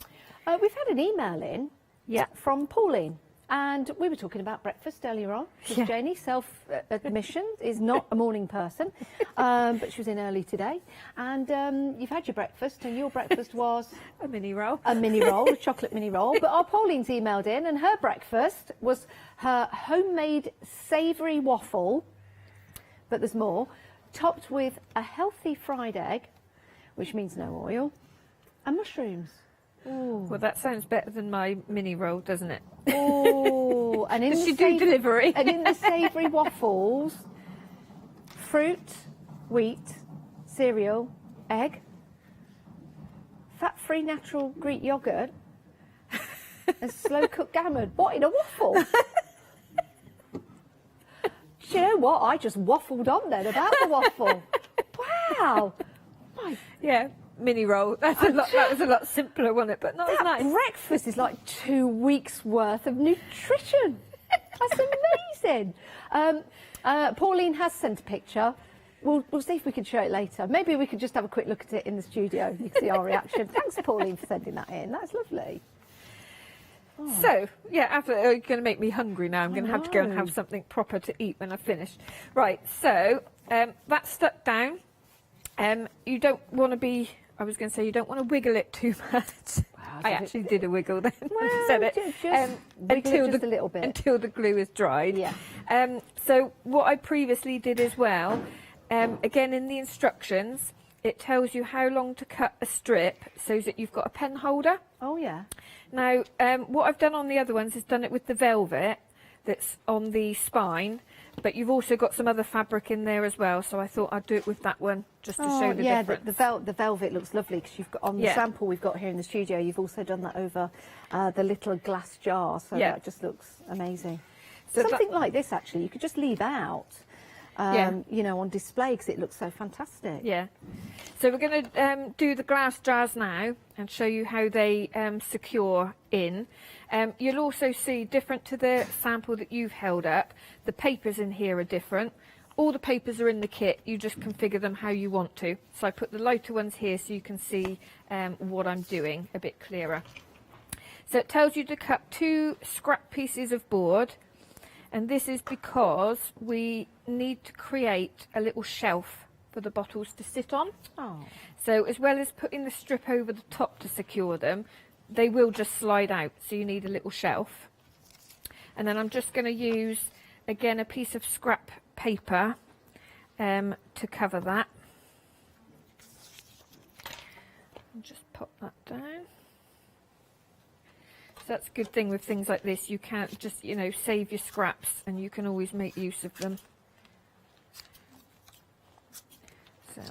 We've had an email in from Pauline, and we were talking about breakfast earlier on. Janie, self-admission, is not a morning person, but she was in early today. And you've had your breakfast, and your breakfast was... a mini roll. A mini roll, a chocolate mini roll. But our Pauline's emailed in, and her breakfast was her homemade savoury waffle, but there's more, topped with a healthy fried egg, which means no oil, and mushrooms. Ooh. Well, that sounds better than my mini roll, doesn't it? Oh, and in she do delivery. And in the savoury waffles, fruit, wheat, cereal, egg, fat-free natural Greek yoghurt, and slow-cooked gammon. What, in a waffle? Do you know what? I just waffled on then about the waffle. Wow. mini roll. That was a lot simpler, wasn't it? But not as That nice. breakfast is like 2 weeks' worth of nutrition. That's amazing. Pauline has sent a picture. We'll see if we can show it later. Maybe we could just have a quick look at it in the studio. You can see our reaction. Thanks, Pauline, for sending that in. That's lovely. Oh. So, yeah, after you're going to make me hungry now. I'm going to have to go and have something proper to eat when I finish. Right, so that's stuck down. You don't want to be, I was going to say, you don't want to wiggle it too much. Wow, I actually did a wiggle then. Well, said it. Until just a little bit. Until the glue is dried. Yeah. So what I previously did as well, again in the instructions, it tells you how long to cut a strip so that you've got a pen holder. Oh, yeah. Now, what I've done on the other ones is done it with the velvet that's on the spine, but you've also got some other fabric in there as well, so I thought I'd do it with that one just to show the difference. The velvet looks lovely because you've got on the sample we've got here in the studio, you've also done that over the little glass jar, so that just looks amazing. So something like this, actually, you could just leave out. You know, on display because it looks so fantastic. Yeah. So we're going to do the glass jars now and show you how they secure in. You'll also see, different to the sample that you've held up, the papers in here are different. All the papers are in the kit, you just configure them how you want to. So I put the lighter ones here so you can see what I'm doing a bit clearer. So it tells you to cut 2 scrap pieces of board. And this is because we need to create a little shelf for the bottles to sit on. Oh. So as well as putting the strip over the top to secure them, they will just slide out. So you need a little shelf. And then I'm just going to use, again, a piece of scrap paper to cover that. And just pop that down. So that's a good thing with things like this. You can't just, you know, save your scraps and you can always make use of them. So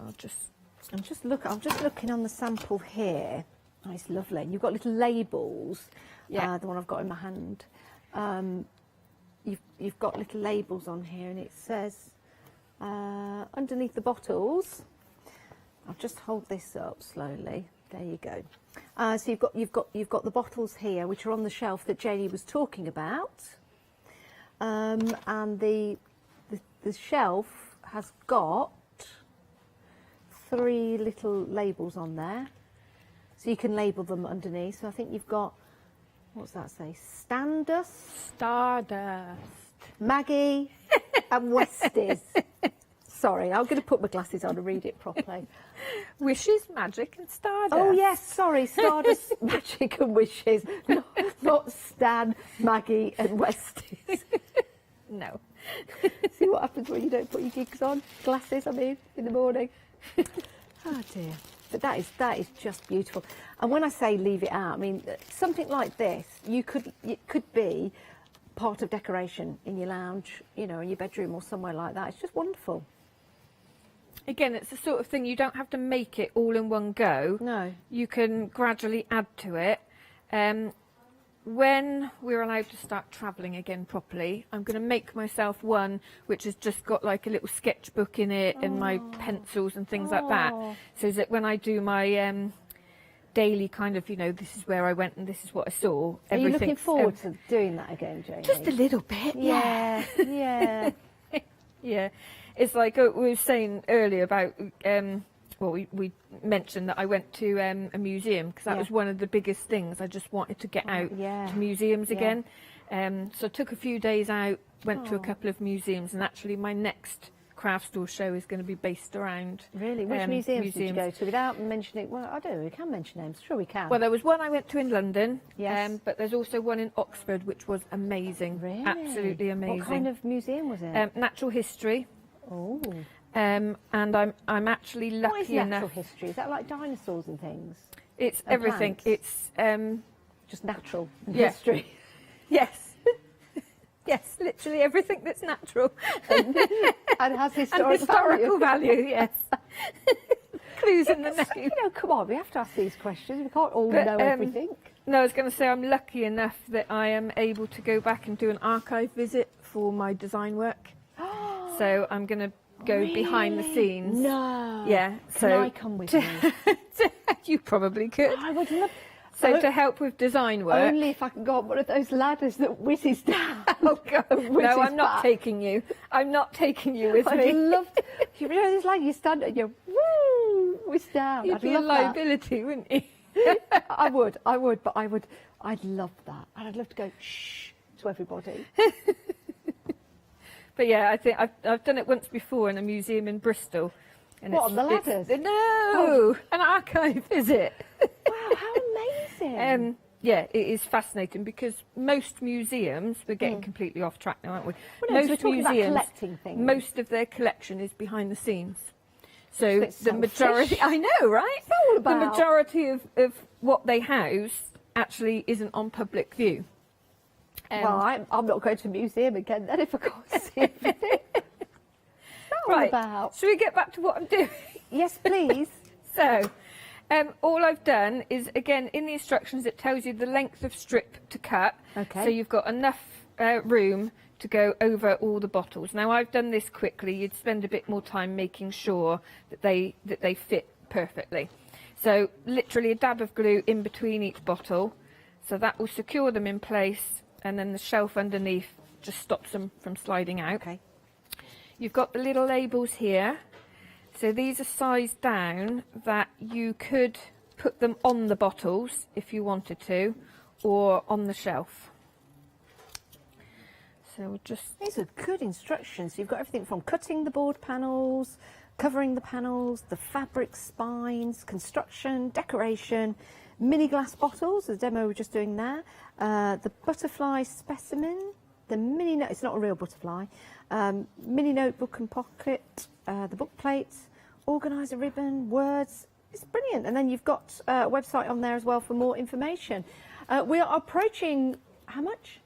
I'm just looking on the sample here. Oh, it's lovely. You've got little labels. Yeah. The one I've got in my hand. You've got little labels on here, and it says underneath the bottles. I'll just hold this up slowly. There you go. So you've got the bottles here, which are on the shelf that Janie was talking about, and the shelf has got 3 little labels on there, so you can label them underneath. So I think you've got, what's that say? Stardust, Maggie, and Westies. Sorry, I'm going to put my glasses on and read it properly. Wishes, magic, and Stardust. Oh yes, sorry, Stardust, magic, and wishes. Not Stan, Maggie, and Westies. No. See what happens when you don't put your gigs on? Glasses, I mean, in the morning. Oh dear. But that is just beautiful. And when I say leave it out, I mean something like this. It could be part of decoration in your lounge, you know, in your bedroom or somewhere like that. It's just wonderful. Again, it's the sort of thing you don't have to make it all in one go. No. You can gradually add to it. When we're allowed to start travelling again properly, I'm going to make myself one which has just got like a little sketchbook in it and my pencils and things like that. So that when I do my daily kind of, you know, this is where I went and this is what I saw. Are you looking forward to doing that again, Janie? Just a little bit, yeah. Yeah. Yeah. It's like we were saying earlier about, well, we mentioned that I went to a museum because that was one of the biggest things. I just wanted to get out to museums again. So I took a few days out, went to a couple of museums, and actually my next craft store show is going to be based around... Really? Which museums did you go to without mentioning... Well, I don't know, we can mention names. Sure we can. Well, there was one I went to in London, yes. But there's also one in Oxford, which was amazing. Really? Absolutely amazing. What kind of museum was it? Natural history. Oh. And I'm actually lucky What is enough... natural history? Is that like dinosaurs and things? It's And everything. plants? It's... just natural history. Yes. Yes, literally everything that's natural. And has historical value, yes. Clues in the name. You know, come on, we have to ask these questions. We can't all know everything. No, I was going to say I'm lucky enough that I am able to go back and do an archive visit for my design work. So I'm going to go behind the scenes. No. Yeah. So Can I come with you? You probably could. I would love. So to help with design work. Only if I can go on one of those ladders that whizzes down. Oh God! No, I'm not taking you. I'm not taking you with me. I'd love. You know, it's like you stand and you whiz down. You'd I'd be a love that. liability, wouldn't you? I would, but I'd love that, and I'd love to go shh to everybody. But yeah, I think I've done it once before in a museum in Bristol. And What, on the ladders? No, an archive visit. Wow, how amazing! Yeah, it is fascinating because most museums, we're getting completely off track now, aren't we? Well, no, so we're talking about collecting things. Most of their collection is behind the scenes. So It's the majority, I know, right? It's all about. The majority of what they house actually isn't on public view. Well, I'm not going to a museum again then if I can't see everything. Right. About? Should we get back to what I'm doing? Yes, please. So, all I've done is, again, in the instructions, it tells you the length of strip to cut. Okay. So you've got enough room to go over all the bottles. Now, I've done this quickly. You'd spend a bit more time making sure that they fit perfectly. So, literally a dab of glue in between each bottle. So that will secure them in place, and then the shelf underneath just stops them from sliding out. Okay. You've got the little labels here. So these are sized down that you could put them on the bottles if you wanted to, or on the shelf. So we'll just... These are good instructions. You've got everything from cutting the board panels, covering the panels, the fabric spines, construction, decoration, mini glass bottles, the demo we're just doing there, the butterfly specimen, the mini, it's not a real butterfly, mini notebook and pocket, the book plates, organiser ribbon, words. It's brilliant. And then you've got a website on there as well for more information. We are approaching, how much?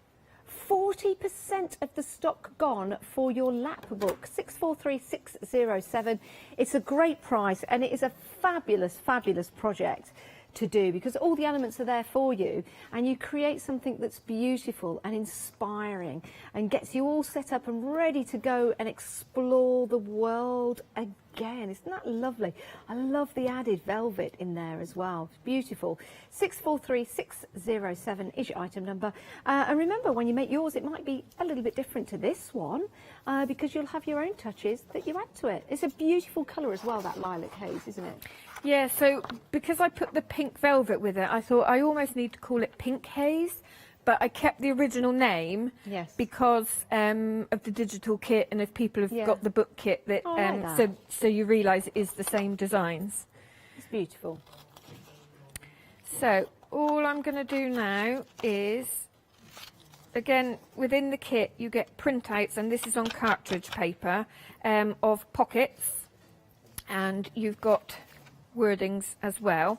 40% of the stock gone for your lap book, 643607. It's a great price and it is a fabulous, fabulous project to do because all the elements are there for you and you create something that's beautiful and inspiring and gets you all set up and ready to go and explore the world again. Isn't that lovely? I love the added velvet in there as well. It's beautiful. 643607 is your item number. And remember, when you make yours, it might be a little bit different to this one because you'll have your own touches that you add to it. It's a beautiful colour as well, that lilac haze, isn't it? Yeah, so because I put the pink velvet with it, I thought I almost need to call it Pink Haze, but I kept the original name because of the digital kit and if people have got the book kit, that, so you realise it is the same designs. It's beautiful. So all I'm going to do now is, again, within the kit you get printouts, and this is on cartridge paper, of pockets, and you've got wordings as well.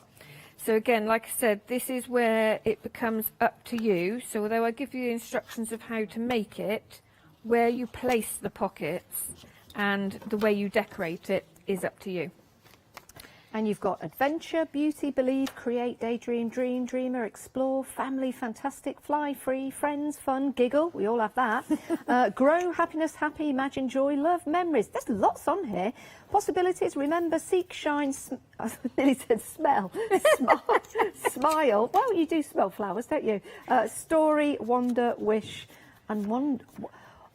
So again, like I said, this is where it becomes up to you. So although I give you the instructions of how to make it, where you place the pockets and the way you decorate it is up to you. And you've got adventure, beauty, believe, create, daydream, dream, dreamer, explore, family, fantastic, fly, free, friends, fun, giggle. We all have that. Grow, happiness, happy, imagine, joy, love, memories. There's lots on here. Possibilities, remember, seek, shine, I nearly said smell, smile. Well, you do smell flowers, don't you? Story, wonder, wish, and wonder.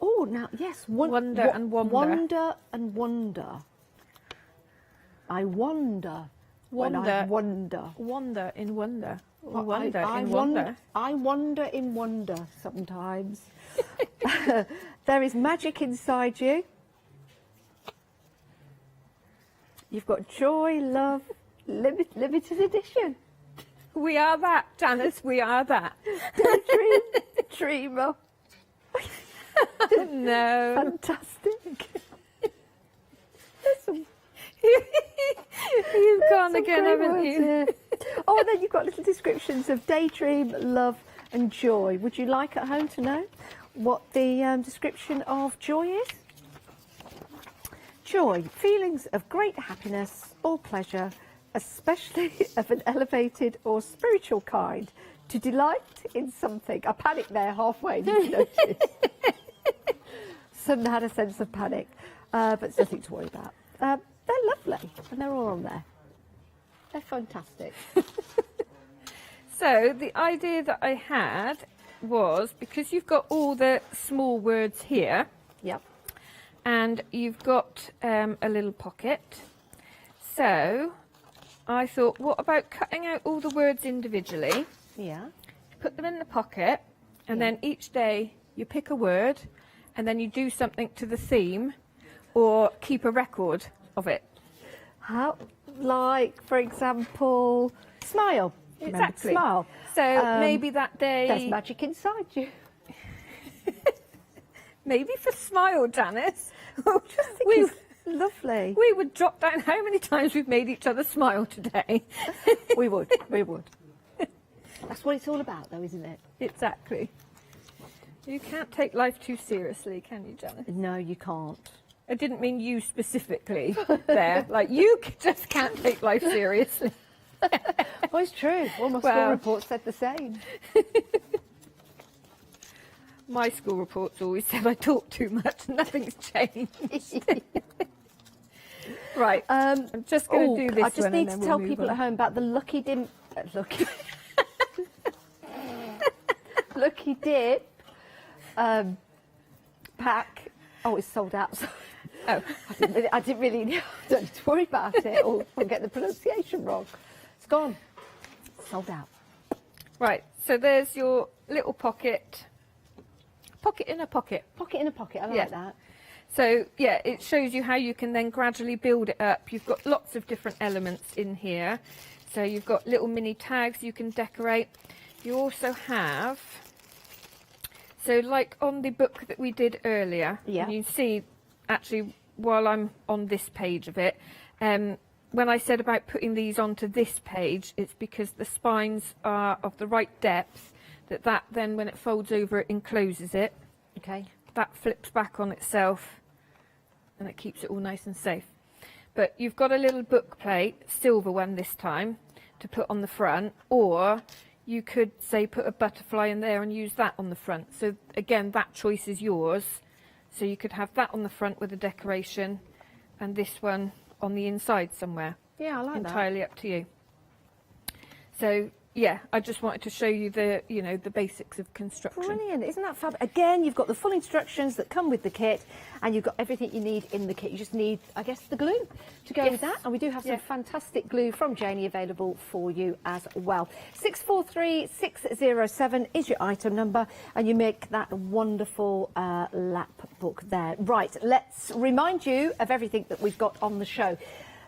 Oh, now, yes. Wonder and wonder. Wonder and wonder. I wonder. When I wonder. Wonder in wonder. Well, Wonder in wonder. I wonder in wonder sometimes. There is magic inside you. You've got joy, love, limited edition. We are that, Janice, we are that. Daydream, dreamer. No. Fantastic. There's some... You've gone again, haven't you? Oh, and then you've got little descriptions of daydream, love and joy. Would you like at home to know what the description of joy is? Joy, feelings of great happiness or pleasure, especially of an elevated or spiritual kind, to delight in something. I panicked there halfway, did you notice? Suddenly had a sense of panic. but it's nothing to worry about. They're lovely, and they're all on there. They're fantastic. So the idea that I had was, because you've got all the small words here, yep, and you've got a little pocket, so I thought, what about cutting out all the words individually? Yeah. Put them in the pocket, and then each day you pick a word, and then you do something to the theme, or keep a record of it. How, like, for example, smile. Remember to Exactly. Smile. So maybe that day... There's magic inside you. Maybe for Smile, Janice. Lovely. We would jot down how many times we've made each other smile today. We would. That's what it's all about, though, isn't it? Exactly. You can't take life too seriously, can you, Janice? No, you can't. I didn't mean you specifically there. Like, you just can't take life seriously. Well, it's true. All my school reports said the same. My school reports always said I talk too much. Nothing's changed. Right. I'm just going to do this. I just need to tell people at home about the Lucky Dip pack. Oh, it's sold out. So I didn't really know. Don't need to worry about it, or I'll get the pronunciation wrong. It's gone. Sold out. Right. So there's your little pocket. Pocket in a pocket. Pocket in a pocket. I like that. So, yeah, it shows you how you can then gradually build it up. You've got lots of different elements in here. So you've got little mini tags you can decorate. You also have, so like on the book that we did earlier, you can see, actually, while I'm on this page of it, when I said about putting these onto this page, it's because the spines are of the right depth, that then when it folds over, it encloses it. Okay. That flips back on itself, and it keeps it all nice and safe. But you've got a little book plate, silver one this time, to put on the front, or you could say put a butterfly in there and use that on the front. So again, that choice is yours. So you could have that on the front with a decoration, and this one on the inside somewhere. Yeah, I like that. Entirely up to you. So yeah, I just wanted to show you the, the basics of construction. Brilliant, isn't that fab? Again, you've got the full instructions that come with the kit, and you've got everything you need in the kit. You just need, I guess, the glue to go with that. And we do have some fantastic glue from Janie available for you as well. 643607 is your item number, and you make that wonderful lap book there. Right, let's remind you of everything that we've got on the show.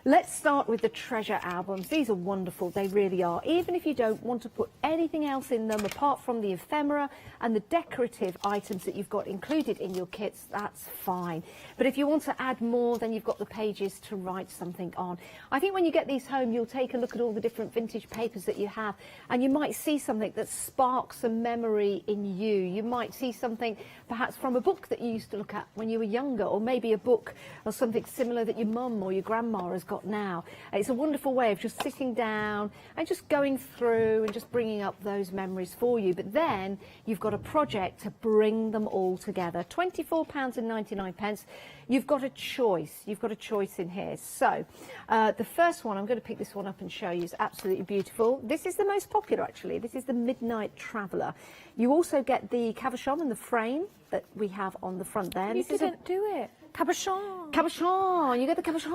Let's start with the treasure albums. These are wonderful, they really are. Even if you don't want to put anything else in them apart from the ephemera and the decorative items that you've got included in your kits, that's fine. But if you want to add more, then you've got the pages to write something on. I think when you get these home, you'll take a look at all the different vintage papers that you have, and you might see something that sparks a memory in you. You might see something perhaps from a book that you used to look at when you were younger, or maybe a book or something similar that your mum or your grandma has got now. It's a wonderful way of just sitting down and just going through and just bringing up those memories for you. But then you've got a project to bring them all together. £24.99. You've got a choice. You've got a choice in here. So the first one, I'm going to pick this one up and show you, is absolutely beautiful. This is the most popular, actually. This is the Midnight Traveller. You also get the cabochon and the frame that we have on the front there. You didn't do it. Cabochon. Cabochon. You get the cabochon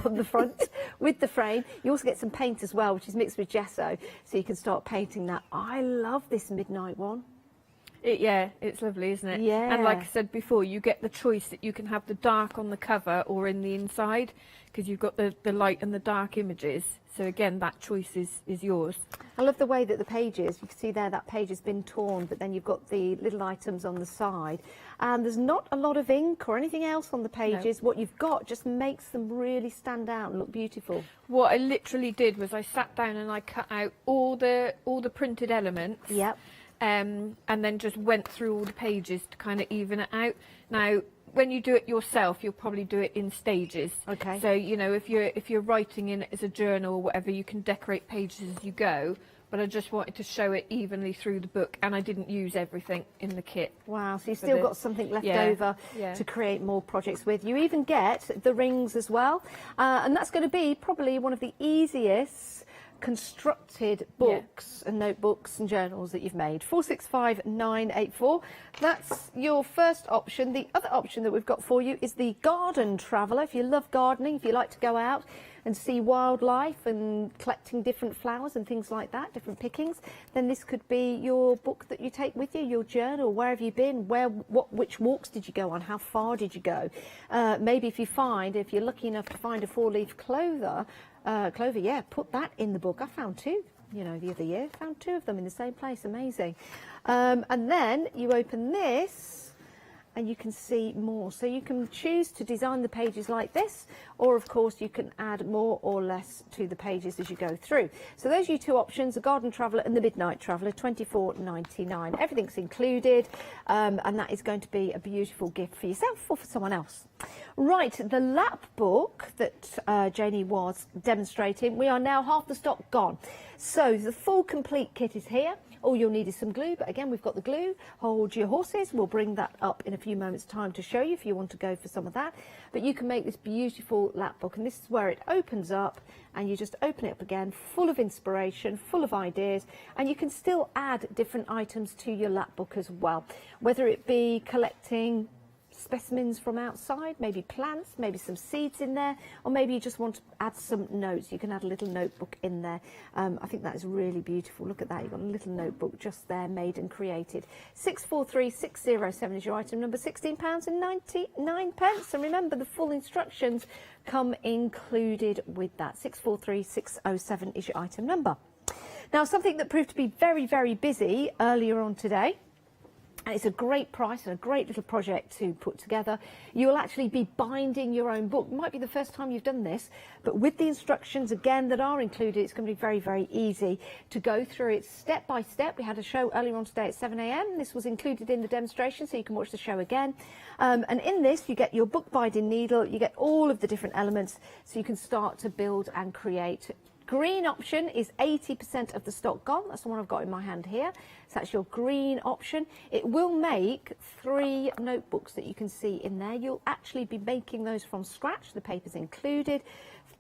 on the front with the frame. You also get some paint as well, which is mixed with gesso, so you can start painting that. I love this midnight one. Yeah, it's lovely, isn't it? Yeah. And like I said before, you get the choice that you can have the dark on the cover or in the inside, because you've got the light and the dark images. So again, that choice is yours. I love the way that the pages, you can see there, that page has been torn, but then you've got the little items on the side. And there's not a lot of ink or anything else on the pages. No. What you've got just makes them really stand out and look beautiful. What I literally did was I sat down and I cut out all the printed elements. Yep. And then just went through all the pages to kind of even it out. Now, when you do it yourself, you'll probably do it in stages. Okay. So, if you're writing in it as a journal or whatever, you can decorate pages as you go. but I just wanted to show it evenly through the book, and I didn't use everything in the kit. Wow, so you've still got something left over to create more projects with. You even get the rings as well, and that's going to be probably one of the easiest constructed books and notebooks and journals that you've made. 465984. That's your first option. The other option that we've got for you is the Garden Traveller. If you love gardening, if you like to go out and see wildlife and collecting different flowers and things like that, different pickings, then this could be your book that you take with you, your journal. Where have you been? Which walks did you go on? How far did you go? Maybe if you're lucky enough to find a 4-leaf clover, put that in the book. I found 2, the other year. Found 2 of them in the same place. Amazing. And then you open this and you can see more. So you can choose to design the pages like this, or of course you can add more or less to the pages as you go through. So those are your 2 options, the Garden Traveller and the Midnight Traveller, $24.99. Everything's included, and that is going to be a beautiful gift for yourself or for someone else. Right, the lap book that Janie was demonstrating, we are now half the stock gone. So the full complete kit is here. All you'll need is some glue, but again, we've got the glue. Hold your horses. We'll bring that up in a few moments' time to show you if you want to go for some of that. But you can make this beautiful lap book, and this is where it opens up, and you just open it up again, full of inspiration, full of ideas, and you can still add different items to your lap book as well, whether it be collecting specimens from outside, maybe plants, maybe some seeds in there, or maybe you just want to add some notes. You can add a little notebook in there. I think that is really beautiful. Look at that, you've got a little notebook just there, made and created. 643607 is your item number, £16.99. And remember, the full instructions come included with that. 643607 is your item number. Now, something that proved to be very, very busy earlier on today, and it's a great price and a great little project to put together. You will actually be binding your own book. It might be the first time you've done this, but with the instructions, again, that are included, it's going to be very, very easy to go through it step by step. We had a show earlier on today at 7 a.m. This was included in the demonstration, so you can watch the show again. And in this, you get your book binding needle, you get all of the different elements, so you can start to build and create. Green option is 80% of the stock gone. That's the one I've got in my hand here. So that's your green option. It will make 3 notebooks that you can see in there. You'll actually be making those from scratch. The paper's included.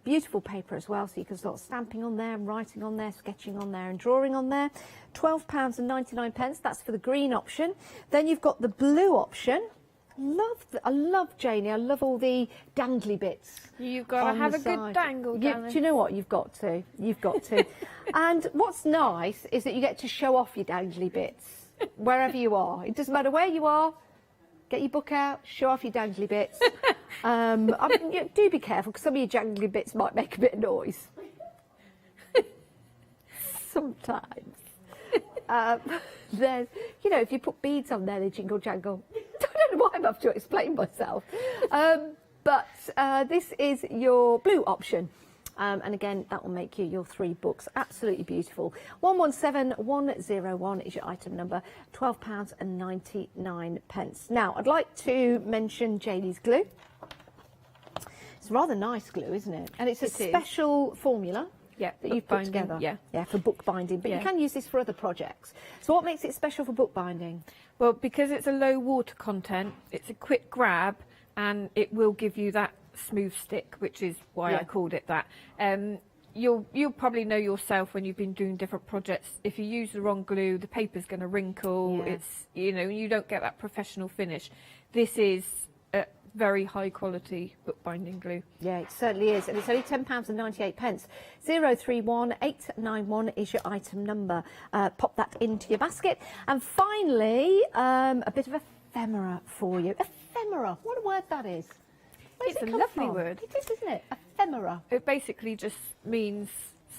Beautiful paper as well, so you can start stamping on there and writing on there, sketching on there and drawing on there. £12.99. That's for the green option. Then you've got the blue option. I love Janie. I love all the dangly bits. You've got to have a good dangle, do you know what? You've got to. You've got to. And what's nice is that you get to show off your dangly bits wherever you are. It doesn't matter where you are. Get your book out, show off your dangly bits. I mean, do be careful, because some of your dangly bits might make a bit of noise. Sometimes. There's, if you put beads on there, they jingle jangle. I don't know why I'm have to explain myself. But this is your blue option. And again, that will make you your 3 books. Absolutely beautiful. 117101 is your item number, £12.99. Now, I'd like to mention Janie's glue. It's rather nice glue, isn't it? And it's a special formula. Yeah, that you've put together. Yeah, for bookbinding. But you can use this for other projects. So what makes it special for bookbinding? Well, because it's a low water content, it's a quick grab, and it will give you that smooth stick, which is why I called it that. You'll probably know yourself when you've been doing different projects. If you use the wrong glue, the paper's going to wrinkle. It's you don't get that professional finish. This is very high quality bookbinding glue. Yeah, it certainly is, and it's only £10.98. 031891 is your item number. Pop that into your basket. And finally, a bit of ephemera for you. Ephemera, what a word that is. It's a lovely word. It is, isn't it? Ephemera. It basically just means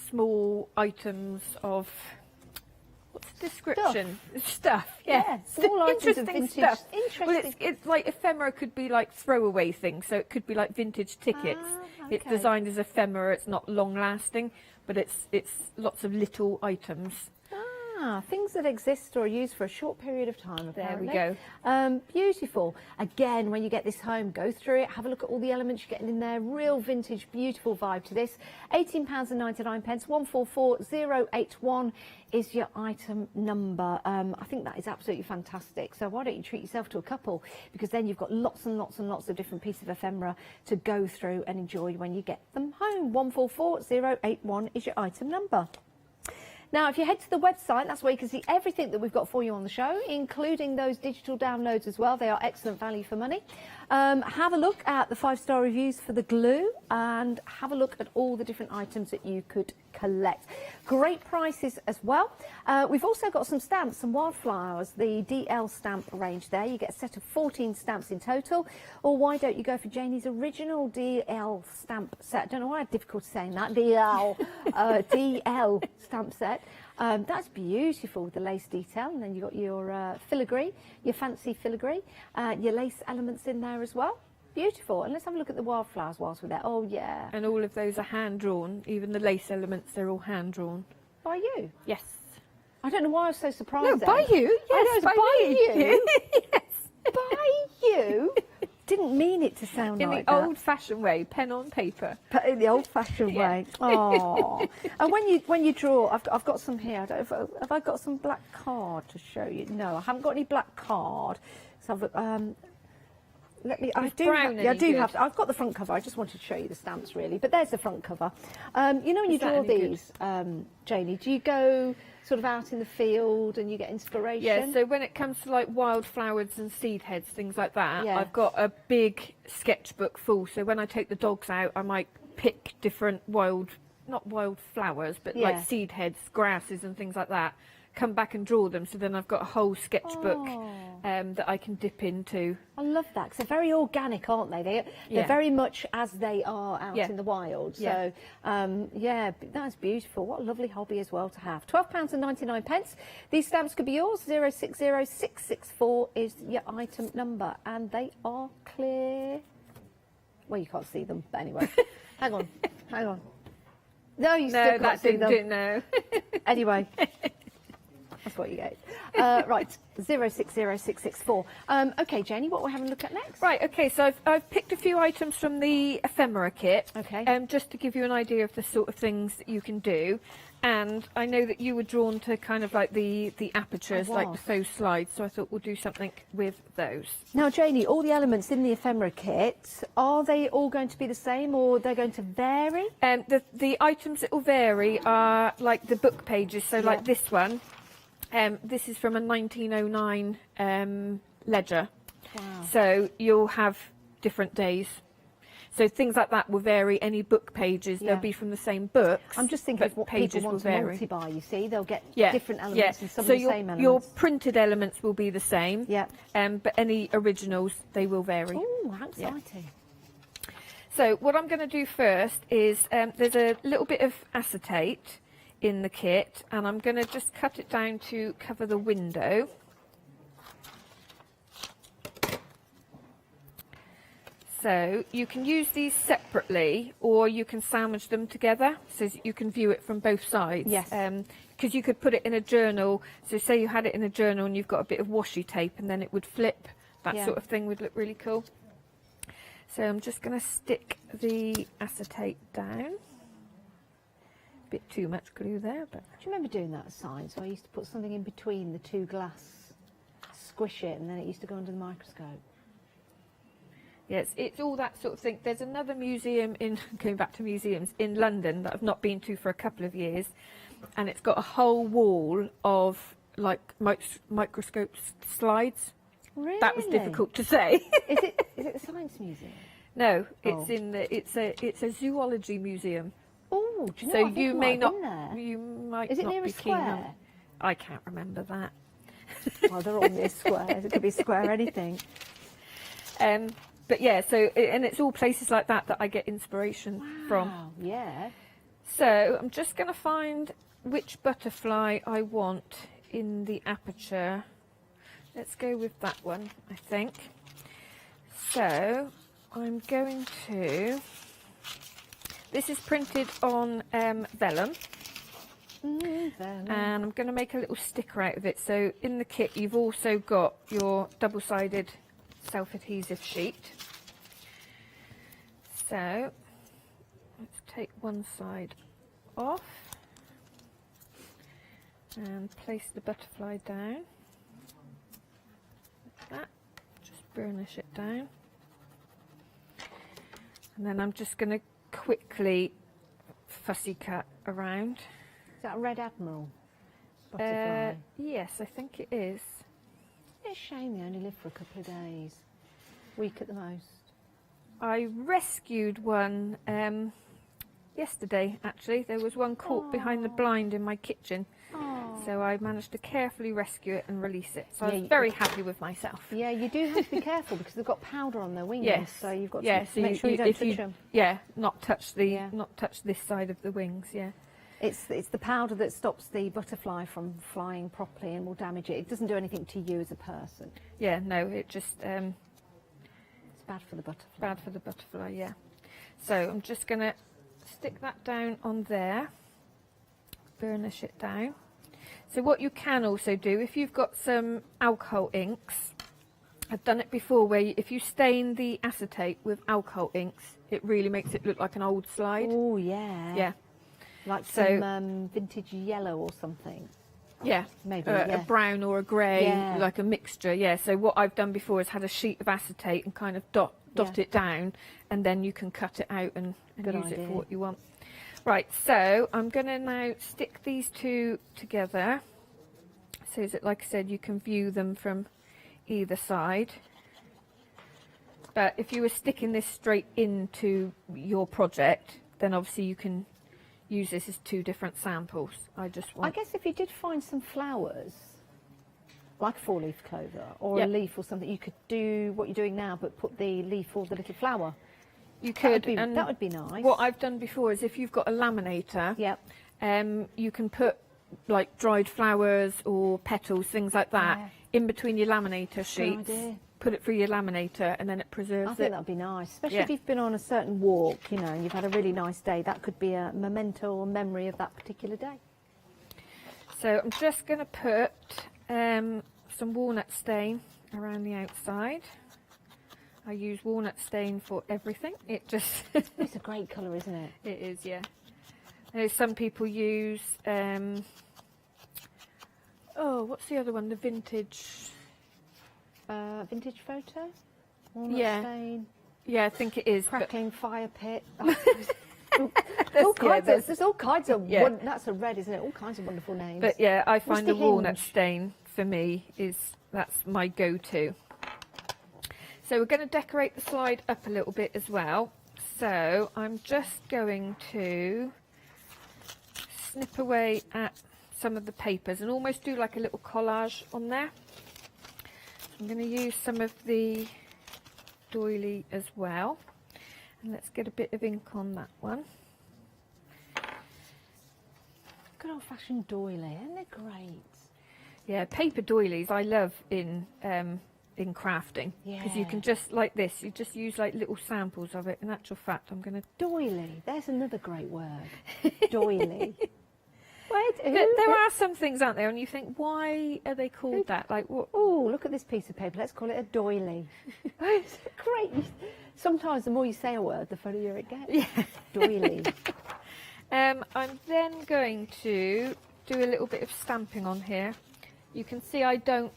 small items of, what's the description? Stuff. Yeah, small items of vintage stuff. Interesting. Well, it's like ephemera could be like throwaway things, so it could be like vintage tickets. It's designed as ephemera. It's not long lasting, but it's lots of little items. things that exist or are used for a short period of time, apparently. There we go. Beautiful. Again, when you get this home, go through it, have a look at all the elements you're getting in there. Real vintage, beautiful vibe to this. £18.99, 144081 is your item number. I think that is absolutely fantastic. So why don't you treat yourself to a couple, because then you've got lots and lots and lots of different pieces of ephemera to go through and enjoy when you get them home. 144081 is your item number. Now, if you head to the website, that's where you can see everything that we've got for you on the show, including those digital downloads as well. They are excellent value for money. Have a look at the 5-star reviews for the glue and have a look at all the different items that you could collect. Great prices as well. We've also got some stamps, some wildflowers, the DL stamp range there. You get a set of 14 stamps in total. Or why don't you go for Janie's original DL stamp set? I don't know why I had difficulty saying that. DL stamp set. That's beautiful with the lace detail, and then you've got your filigree, your fancy filigree, your lace elements in there as well. Beautiful. And let's have a look at the wildflowers whilst we're there. Oh, yeah. And all of those are hand-drawn. Even the lace elements, they're all hand-drawn. By you? Yes. I don't know why I was so surprised. No, by you. Yes, by you. Yes. By you. Didn't mean it to sound in like the that. old-fashioned way, pen on paper. In the old-fashioned way. Oh. And when you draw, I've got some here. I don't know have I got some black card to show you? No, I haven't got any black card. So let me. I do have. I've got the front cover. I just wanted to show you the stamps, really. But there's the front cover. You know, when you draw these, Janie, do you go sort of out in the field and you get inspiration? Yeah. So when it comes to like wildflowers and seed heads, things like that, Yeah. I've got a big sketchbook full. So when I take the dogs out, I might pick different not wild flowers, but like seed heads, grasses, and things like that. Come back and draw them, so then I've got a whole sketchbook that I can dip into. I love that, because they're very organic, aren't they? They're very much as they are out in the wild. So, yeah, that's beautiful. What a lovely hobby as well to have. £12.99. These stamps could be yours. 060664 is your item number, and they are clear. Well, you can't see them, but anyway. hang on. No, you still can't see them. No. Anyway. That's what you get. Right, 060664. Okay, Janie, what we're having a look at next? Right, okay, so I've picked a few items from the ephemera kit. Okay. Just to give you an idea of the sort of things that you can do. And I know that you were drawn to kind of like the apertures, like the faux slides, so I thought we'll do something with those. Now, Janie, all the elements in the ephemera kit, are they all going to be the same, or they're going to vary? The items that will vary are like the book pages, so like this one. This is from a 1909 ledger. Wow. So you'll have different days. So things like that will vary. Any book pages, they'll be from the same books. I'm just thinking of what pages people want to multi-buy, you see. They'll get different elements and some of the same elements. Your printed elements will be the same. Yeah. But any originals, they will vary. Oh, how exciting. Yeah. So what I'm going to do first is there's a little bit of acetate in the kit, and I'm going to just cut it down to cover the window. So you can use these separately, or you can sandwich them together so you can view it from both sides. Yes. Because you could put it in a journal. So say you had it in a journal and you've got a bit of washi tape, and then it would flip. That sort of thing would look really cool. So I'm just going to stick the acetate down. Bit too much glue there, but do you remember doing that at science? So I used to put something in between the two glass, squish it, and then it used to go under the microscope. Yes, it's all that sort of thing. There's another museum going back to museums in London that I've not been to for a couple of years, and it's got a whole wall of like microscope slides. Really? That was difficult to say. Is it the Science Museum? No, it's it's a zoology museum. Oh, do you know? So I think you I may might not. have been there. You might Is it not near be a keen on. square? I can't remember that. Well, they're all near squares. It could be square anything. But yeah, and it's all places like that I get inspiration from. Yeah. So I'm just going to find which butterfly I want in the aperture. Let's go with that one, I think. So I'm going to. This is printed on vellum. And I'm going to make a little sticker out of it. So in the kit you've also got your double-sided self-adhesive sheet. So let's take one side off and place the butterfly down like that. Just burnish it down. And then I'm just going to quickly fussy cut around. Is that a Red Admiral butterfly? Yes, I think it is. It's a shame they only live for a couple of days. Week at the most. I rescued one yesterday, actually. There was one caught behind the blind in my kitchen. So I managed to carefully rescue it and release it. So I was very happy with myself. Yeah, you do have to be careful because they've got powder on their wings. Yes. So you've got yeah, to so make sure you don't touch them. Yeah, not touch this side of the wings, yeah. It's the powder that stops the butterfly from flying properly and will damage it. It doesn't do anything to you as a person. Yeah, no, it just... it's bad for the butterfly. Bad for the butterfly, yeah. So I'm just going to stick that down on there, burnish it down. So what you can also do, if you've got some alcohol inks, I've done it before, where if you stain the acetate with alcohol inks, it really makes it look like an old slide. Oh, yeah. Yeah. Like some vintage yellow or something. Yeah, maybe a brown or a grey, like a mixture. Yeah. So what I've done before is had a sheet of acetate and kind of dot it down, and then you can cut it out and use it for what you want. Right. So I'm going to now stick these two together, so that, like I said, you can view them from either side. But if you were sticking this straight into your project, then obviously you can use this as two different samples. I guess if you did find some flowers, like a 4-leaf clover or a leaf or something, you could do what you're doing now, but put the leaf or the little flower. You could, that would be nice. What I've done before is if you've got a laminator, you can put like dried flowers or petals, things like that, in between your laminator sheets. Put it through your laminator and then it preserves it. I think that'd be nice, especially if you've been on a certain walk, you know, and you've had a really nice day. That could be a memento or memory of that particular day. So I'm just going to put some walnut stain around the outside. I use walnut stain for everything. It just it's a great colour, isn't it? It is, yeah. I know some people use what's the other one? The vintage. Vintage photo? Walnut stain? Yeah, I think it is. Crackling fire pit. There's all kinds of... That's a red, isn't it? All kinds of wonderful names. But yeah, I find the walnut stain, for me, that's my go-to. So we're going to decorate the slide up a little bit as well. So I'm just going to snip away at some of the papers and almost do like a little collage on there. I'm going to use some of the doily as well, and let's get a bit of ink on that one. Good old-fashioned doily, isn't it great? Yeah, paper doilies I love in crafting, because you can just like this, you just use like little samples of it. In actual fact, I'm going to doily. There's another great word. Doily. There are some things out there, and you think, why are they called that? Like, what? Oh, look at this piece of paper. Let's call it a doily. It's great. Sometimes the more you say a word, the funnier it gets. Yeah. Doily. I'm then going to do a little bit of stamping on here. You can see I don't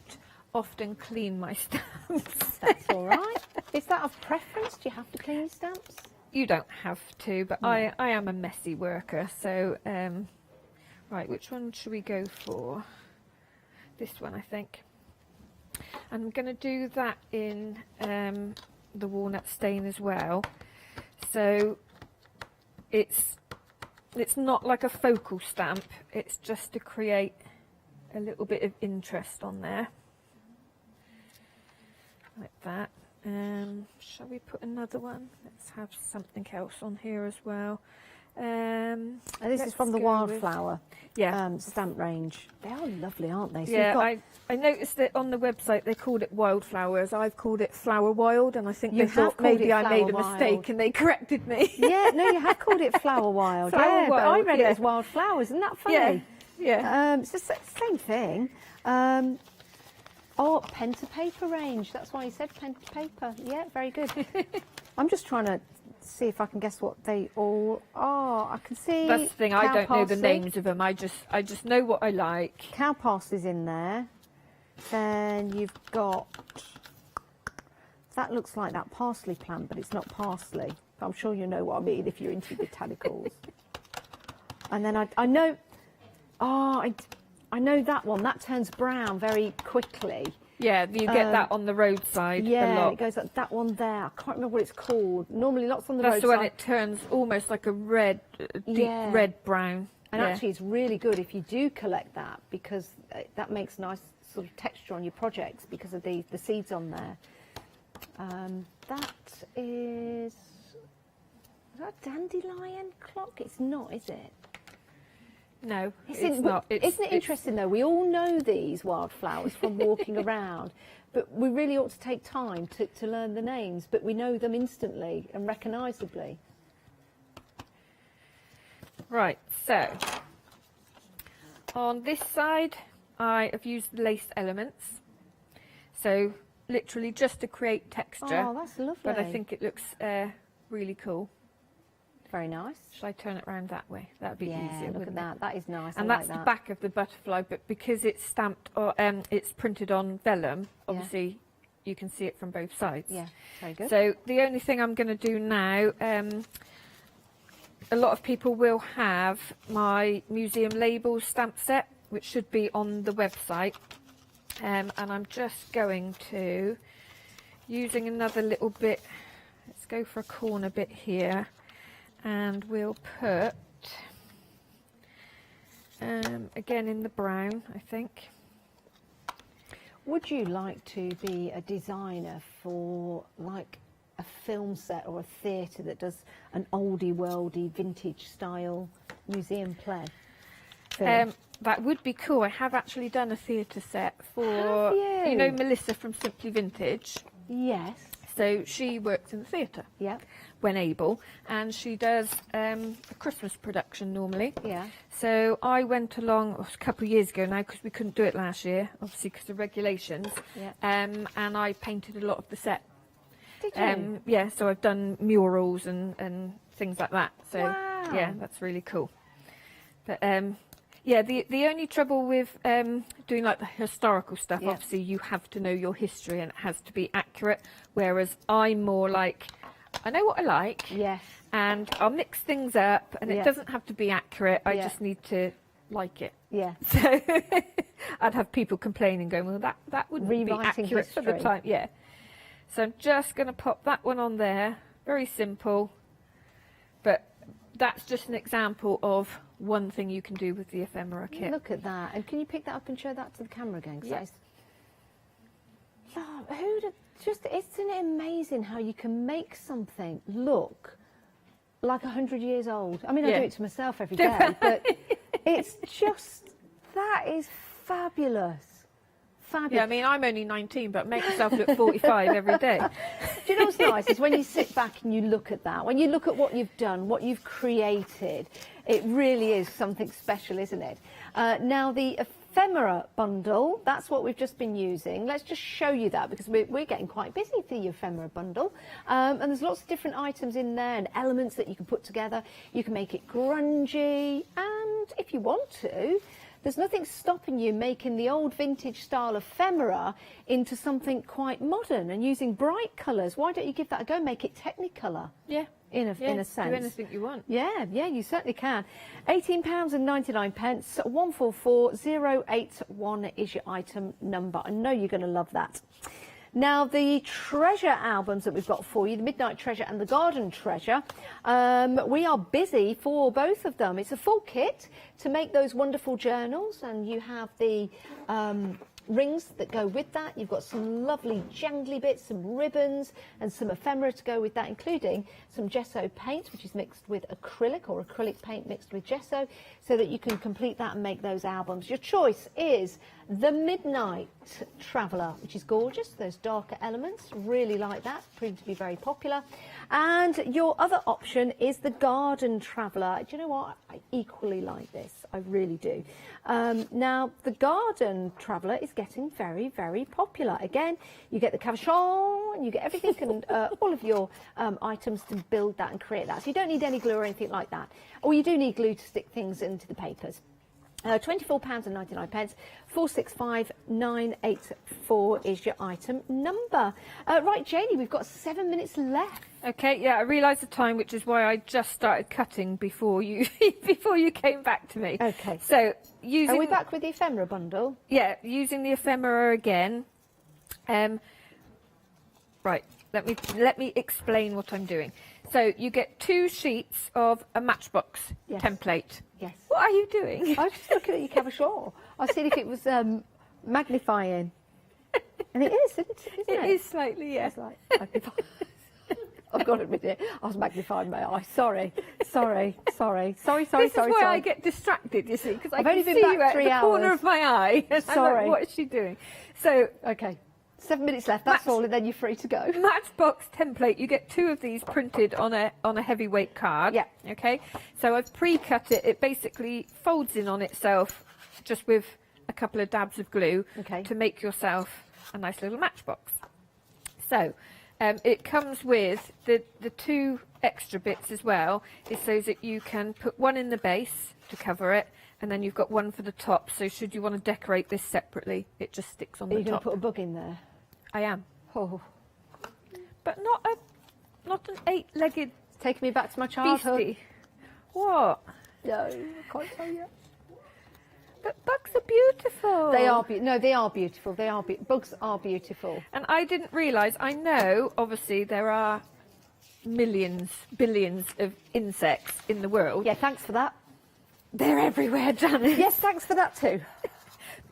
often clean my stamps. That's all right. Is that of preference? Do you have to clean your stamps? You don't have to, but I am a messy worker, so... Right, which one should we go for? This one, I think. I'm going to do that in the walnut stain as well. So it's not like a focal stamp, it's just to create a little bit of interest on there. Like that. Shall we put another one? Let's have something else on here as well. And this is from the Wildflower stamp range. They are lovely, aren't they? So yeah, I noticed that on the website they called it Wildflowers. I've called it Flower Wild, and I think they thought maybe I made a mistake and they corrected me. Yeah, no, you have called it Flower Wild. Flower Wild, but I read it as Wildflowers. Isn't that funny? Yeah, Yeah. It's the same thing. Oh, pen to paper range. That's why you said pen to paper. Yeah, very good. I'm just trying to see if I can guess what they all are. I can see. That's the thing. I don't know the parsley. names of them. I just know what I like. Cow parsley's in there. Then you've got. That looks like that parsley plant, but it's not parsley. I'm sure you know what I mean if you're into botanicals. And then I know. Oh, I know that one. That turns brown very quickly. Yeah, you get that on the roadside yeah, a lot. it goes like that one there. I can't remember what it's called. Normally, lots on the roadside. That's the one it turns almost like a red, deep red brown. And actually, it's really good if you do collect that because that makes nice sort of texture on your projects because of the seeds on there. That is that a dandelion clock? It's not, is it? No, it's not. Isn't it interesting though? We all know these wildflowers from walking around, but we really ought to take time to learn the names, but we know them instantly and recognisably. Right, so on this side I have used lace elements, so literally just to create texture. Oh, that's lovely. But I think it looks really cool. Very nice. Should I turn it around that way? That would be easier. Look at that. That is nice. And I that's like the that. back of the butterfly, but because it's stamped or it's printed on vellum, obviously you can see it from both sides. Yeah, very good. So the only thing I'm going to do now, a lot of people will have my museum labels stamp set, which should be on the website. And I'm just going to, using another little bit, let's go for a corner bit here. And we'll put, again in the brown, I think. Would you like to be a designer for like a film set or a theatre that does an oldie worldy vintage style museum play? That would be cool. I have actually done a theatre set for, you know, Melissa from Simply Vintage. Yes. So she works in the theatre. Yeah. When able, and she does a Christmas production normally. Yeah. So I went along a couple of years ago now because we couldn't do it last year, obviously because of regulations. Yeah. And I painted a lot of the set. Did you? Yeah. So I've done murals and things like that. So yeah, that's really cool. But yeah, the only trouble with doing like the historical stuff, obviously you have to know your history and it has to be accurate. Whereas I'm more like, I know what I like, and I'll mix things up, and it doesn't have to be accurate. I just need to like it. Yeah. So I'd have people complaining, going, "Well, that wouldn't be Rewriting accurate for the history. time." Yeah. So I'm just going to pop that one on there. Very simple, but that's just an example of one thing you can do with the ephemera kit. Look at that. And can you pick that up and show that to the camera again? Isn't it amazing how you can make something look like 100 years old? I mean, I do it to myself every day, but it's just, that is fabulous. Fabulous. Yeah, I mean, I'm only 19, but make myself look 45 every day. Do you know what's nice is when you sit back and you look at that, when you look at what you've done, what you've created, it really is something special, isn't it? Now, the ephemera bundle, that's what we've just been using. Let's just show you that because we're getting quite busy with the ephemera bundle. And there's lots of different items in there and elements that you can put together. You can make it grungy, and if you want to, there's nothing stopping you making the old vintage style ephemera into something quite modern and using bright colours. Why don't you give that a go and make it Technicolor? Yeah. In a sense. Do anything you want. Yeah, you certainly can. £18.99, 144081 is your item number. I know you're going to love that. Now, the treasure albums that we've got for you, the Midnight Treasure and the Garden Treasure, we are busy for both of them. It's a full kit to make those wonderful journals, and you have the rings that go with that. You've got some lovely jangly bits, some ribbons and some ephemera to go with that, including some gesso paint, which is mixed with acrylic or acrylic paint mixed with gesso, so that you can complete that and make those albums. Your choice is the Midnight Traveller, which is gorgeous. Those darker elements, really like that, proved to be very popular. And your other option is the Garden Traveller. Do you know what? I equally like this. I really do. Now, the Garden Traveller is getting very, very popular. Again, you get the cabochon, and you get everything and all of your items to build that and create that. So you don't need any glue or anything like that. Or you do need glue to stick things into the papers. £24.99, 465984 is your item number. Right, Janie, we've got 7 minutes left. Okay, yeah, I realised the time, which is why I just started cutting before you before you came back to me. Okay. So using, are we back with the ephemera bundle? Yeah, using the ephemera again. Right, let me explain what I'm doing. So you get 2 sheets of a Matchbox template. Yes. What are you doing? I was just looking at your cabochon. I was seeing if it was magnifying. And it is, isn't it? It is slightly, yeah. It's like magnifying. I've got to admit it. I was magnifying my eye. Sorry. This is why I get distracted, you see, because I I've can only been see back you at 3 the corner hours. of my eye. And I'm Sorry. like, what is she doing? So, okay, 7 minutes left. That's all, and then you're free to go. Matchbox template. You get 2 of these printed on a heavyweight card. Yeah. Okay. So I've pre-cut it. It basically folds in on itself, just with a couple of dabs of glue, to make yourself a nice little matchbox. So. It comes with the 2 extra bits as well, is so that you can put one in the base to cover it, and then you've got one for the top, so should you want to decorate this separately, it just sticks on the top. Are you going to put a bug in there? I am. Oh. But not an 8-legged Take me back to my childhood. beastie. What? No, I can't tell you. But bugs are beautiful. They are they are beautiful. Bugs are beautiful. And I didn't realise, I know, obviously, there are billions of insects in the world. Yeah, thanks for that. They're everywhere, Janet. Yes, thanks for that too.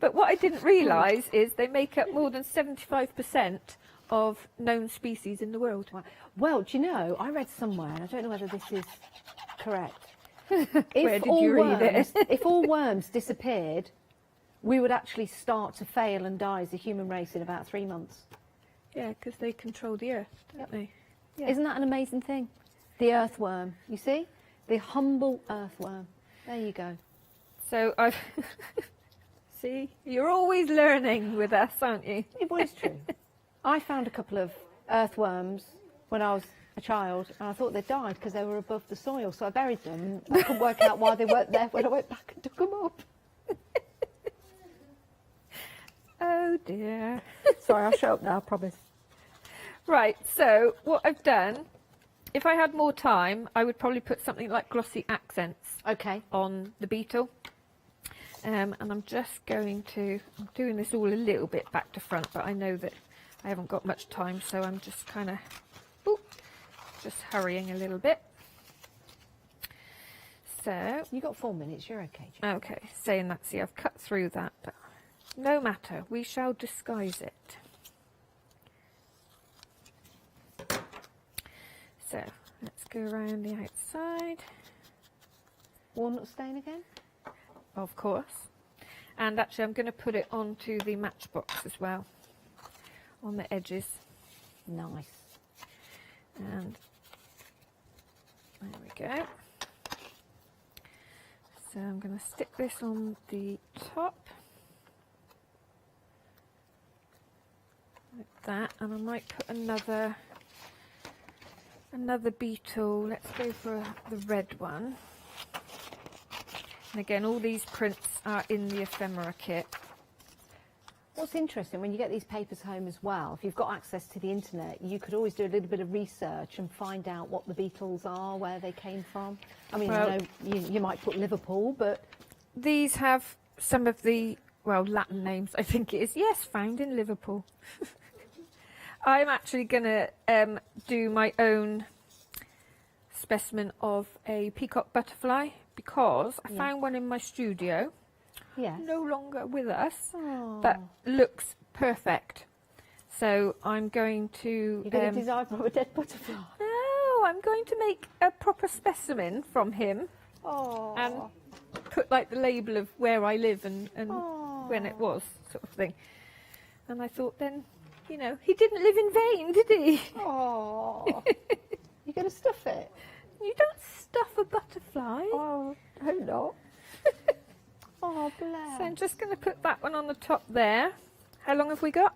But what I didn't realise is they make up more than 75% of known species in the world. Well, do you know, I read somewhere, and I don't know whether this is correct. Where did you read it? If all worms disappeared, we would actually start to fail and die as a human race in about 3 months. Yeah, because they control the earth, don't they? Yeah. Isn't that an amazing thing? The earthworm, you see? The humble earthworm. There you go. So I've... See? You're always learning with us, aren't you? It was true. I found a couple of earthworms when I was a child, and I thought they'd died because they were above the soil, so I buried them, and I couldn't work out why they weren't there when I went back and took them up. Oh dear. Sorry, I'll shut up now, I promise. Right, so what I've done, if I had more time, I would probably put something like glossy accents on the beetle. And I'm just going to, I'm doing this all a little bit back to front, but I know that I haven't got much time, so I'm just kind of just hurrying a little bit. So you got 4 minutes, you're okay, Jane. Okay, saying that, see, I've cut through that, but no matter, we shall disguise it. So let's go around the outside. Walnut stain again? Of course. And actually I'm going to put it onto the matchbox as well, on the edges. Nice. And there we go. So I'm going to stick this on the top. Like that. And I might put another beetle. Let's go for the red one. And again, all these prints are in the ephemera kit. What's interesting, when you get these papers home as well, if you've got access to the internet, you could always do a little bit of research and find out what the beetles are, where they came from. I mean, well, I know you might put Liverpool, but... These have some of the, well, Latin names, I think it is. Yes, found in Liverpool. I'm actually going to do my own specimen of a peacock butterfly, because I found one in my studio. no longer with us, but looks perfect. So I'm going to... You're going to design from a dead butterfly? No, I'm going to make a proper specimen from him and put like the label of where I live and when it was, sort of thing. And I thought then, you know, he didn't live in vain, did he? Oh, you're going to stuff it? You don't stuff a butterfly. Oh, I hope not. Oh, bless. So I'm just going to put that one on the top there. How long have we got?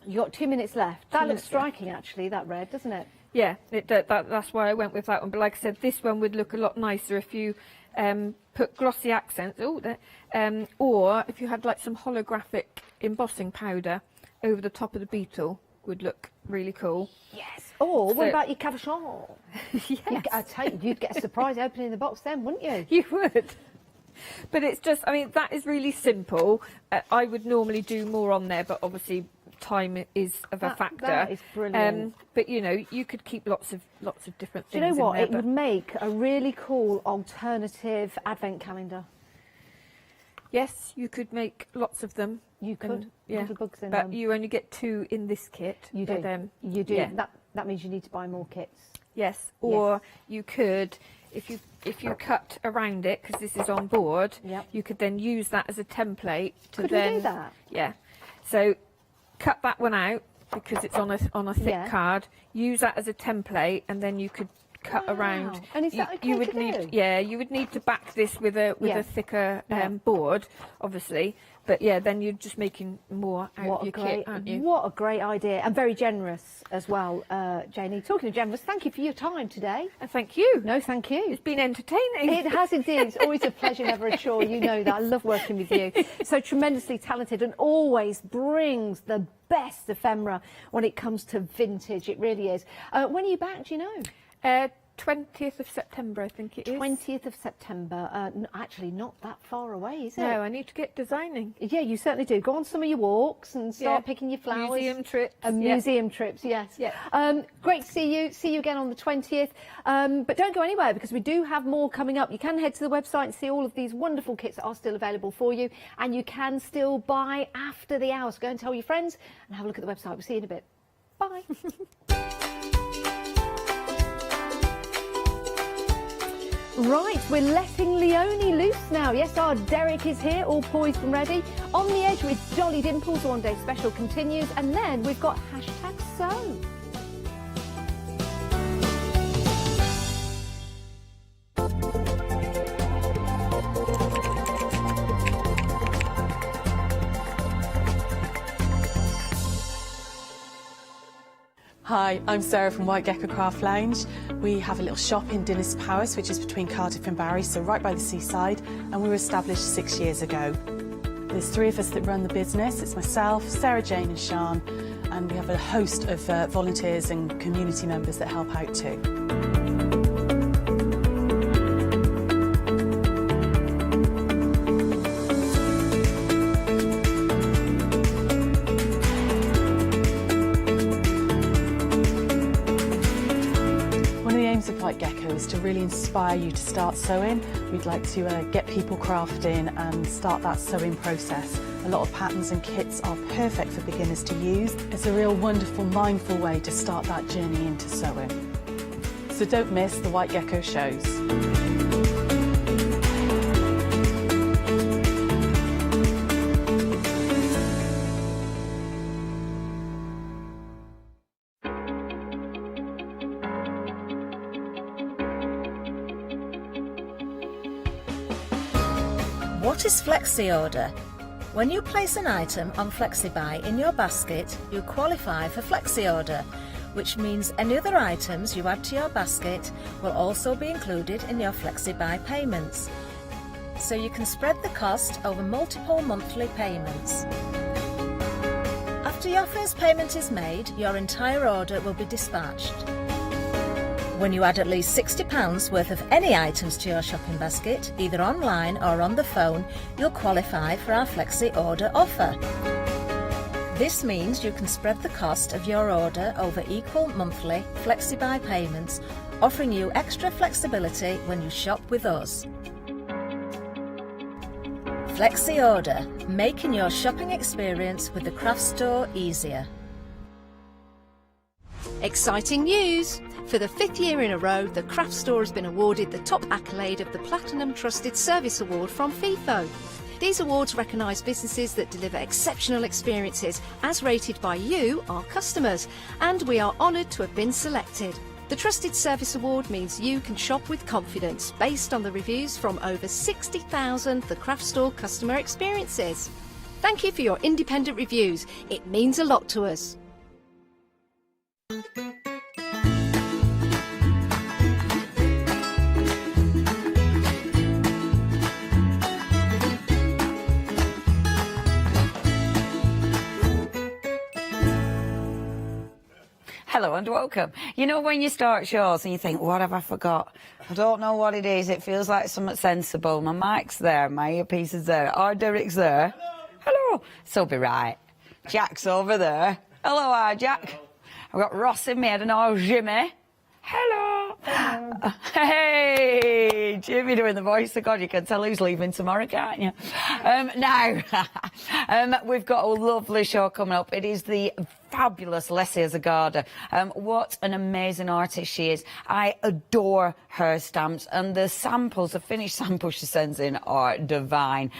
You've got 2 minutes left. That looks striking, actually, that red, doesn't it? Yeah, that's why I went with that one. But like I said, this one would look a lot nicer if you put glossy accents, or if you had like some holographic embossing powder over the top of the beetle, would look really cool. Yes. Or what about your cabochon? Yes. I tell you, you'd get a surprise opening the box then, wouldn't you? You would. But it's just, I mean, that is really simple. I would normally do more on there, but obviously time is of a factor. That is brilliant. But you know, you could keep lots of different things. Do you know what? in there, It would make a really cool alternative advent calendar. Yes, you could make lots of them. You could. Yeah, Little bugs in but them. you only get 2 in this kit. You do. But, you do. Yeah. That means you need to buy more kits. Yes, or you could, if you cut around it, because this is on board, you could then use that as a template to Could then... we do that? Yeah. So cut that one out because it's on a thick card. Use that as a template, and then you could cut around. And is that okay you would to need, do? yeah, you would need to back this with a thicker board, obviously. But yeah, then you're just making more out of your kit, aren't you? What a great idea, and very generous as well, Janie. Talking of generous, thank you for your time today. Thank you. No, thank you. It's been entertaining. It has indeed. It's always a pleasure, never a chore. You know that. I love working with you. So tremendously talented, and always brings the best ephemera when it comes to vintage. It really is. When are you back? Do you know? 20th of September, I think it is. 20th of September. Actually, not that far away, is it? No, I need to get designing. Yeah, you certainly do. Go on some of your walks and start picking your flowers. Museum trips. Museum trips, yes. Yeah. Great to see you. See you again on the 20th. But don't go anywhere, because we do have more coming up. You can head to the website and see all of these wonderful kits that are still available for you. And you can still buy after the hour. So go and tell your friends and have a look at the website. We'll see you in a bit. Bye. Right, we're letting Leonie loose now. Yes, our Derek is here, all poised and ready. On the edge with Jolly Dimples, One Day Special continues. And then we've got #sew. Hi, I'm Sarah from White Gecko Craft Lounge. We have a little shop in Dilys Powys, which is between Cardiff and Barry, so right by the seaside, and we were established 6 years ago. There's 3 of us that run the business. It's myself, Sarah Jane and Sian, and we have a host of volunteers and community members that help out too. White Gecko is to really inspire you to start sewing. We'd like to get people crafting and start that sewing process. A lot of patterns and kits are perfect for beginners to use. It's a real wonderful, mindful way to start that journey into sewing. So don't miss the White Gecko shows. What is Flexi Order? When you place an item on FlexiBuy in your basket, you qualify for Flexi Order, which means any other items you add to your basket will also be included in your FlexiBuy payments. So you can spread the cost over multiple monthly payments. After your first payment is made, your entire order will be dispatched. When you add at least £60 worth of any items to your shopping basket, either online or on the phone, you'll qualify for our Flexi Order offer. This means you can spread the cost of your order over equal monthly FlexiBuy payments, offering you extra flexibility when you shop with us. Flexi Order, making your shopping experience with the craft store easier. Exciting news! For the 5th year in a row, the craft store has been awarded the top accolade of the Platinum Trusted Service Award from FIFO. These awards recognise businesses that deliver exceptional experiences as rated by you, our customers, and we are honoured to have been selected. The Trusted Service Award means you can shop with confidence based on the reviews from over 60,000 The Craft Store customer experiences. Thank you for your independent reviews. It means a lot to us. Hello and welcome. You know when you start shows and you think, what have I forgot? I don't know what it is. It feels like something sensible. My mic's there, my earpiece is there. Our Derek's there. Hello. So be right. Jack's over there. Hello, our Jack. I've got Ross in me head and our Jimmy. Hello. Hey, Jimmy doing the voice of God. You can tell who's leaving tomorrow, can't you? Now, we've got a lovely show coming up. It is the fabulous Lesia Zagada. What an amazing artist she is. I adore her stamps, and the samples, the finished samples she sends in are divine.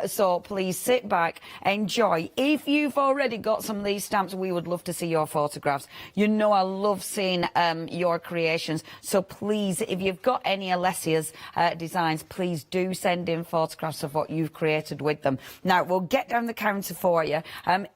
So please sit back, enjoy. If you've already got some of these stamps, we would love to see your photographs. You know I love seeing your creations. So please, if you've got any Alessia's designs, please do send in photographs of what you've created with them. Now, we'll get down the counter for you.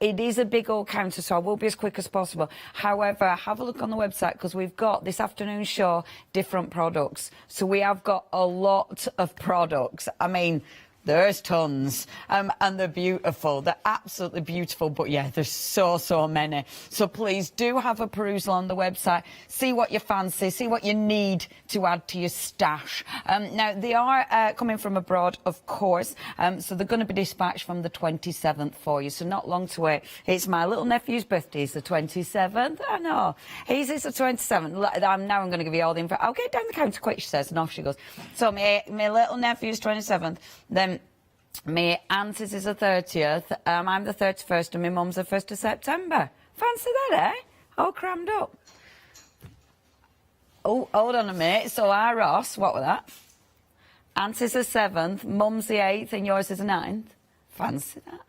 It is a big old counter, so I will be as quick as possible. However, have a look on the website because we've got this afternoon show different products. So we have got a lot of products. I mean, there's tons, and they're beautiful. They're absolutely beautiful, but yeah, there's so many. So please do have a perusal on the website, see what you fancy, see what you need to add to your stash. Now, they are coming from abroad, of course, so they're going to be dispatched from the 27th for you, so not long to wait. It's my little nephew's birthday, it's the 27th. I know. It's the 27th. I'm going to give you all the info. I'll get down the counter quick, she says, and off she goes. So my little nephew's 27th, then my auntie's is the 30th, I'm the 31st, and my mum's the 1st of September. Fancy that, eh? All crammed up. Oh, hold on a minute. So our Ross, what was that? Auntie's the 7th, mum's the 8th, and yours is the 9th. Fancy that.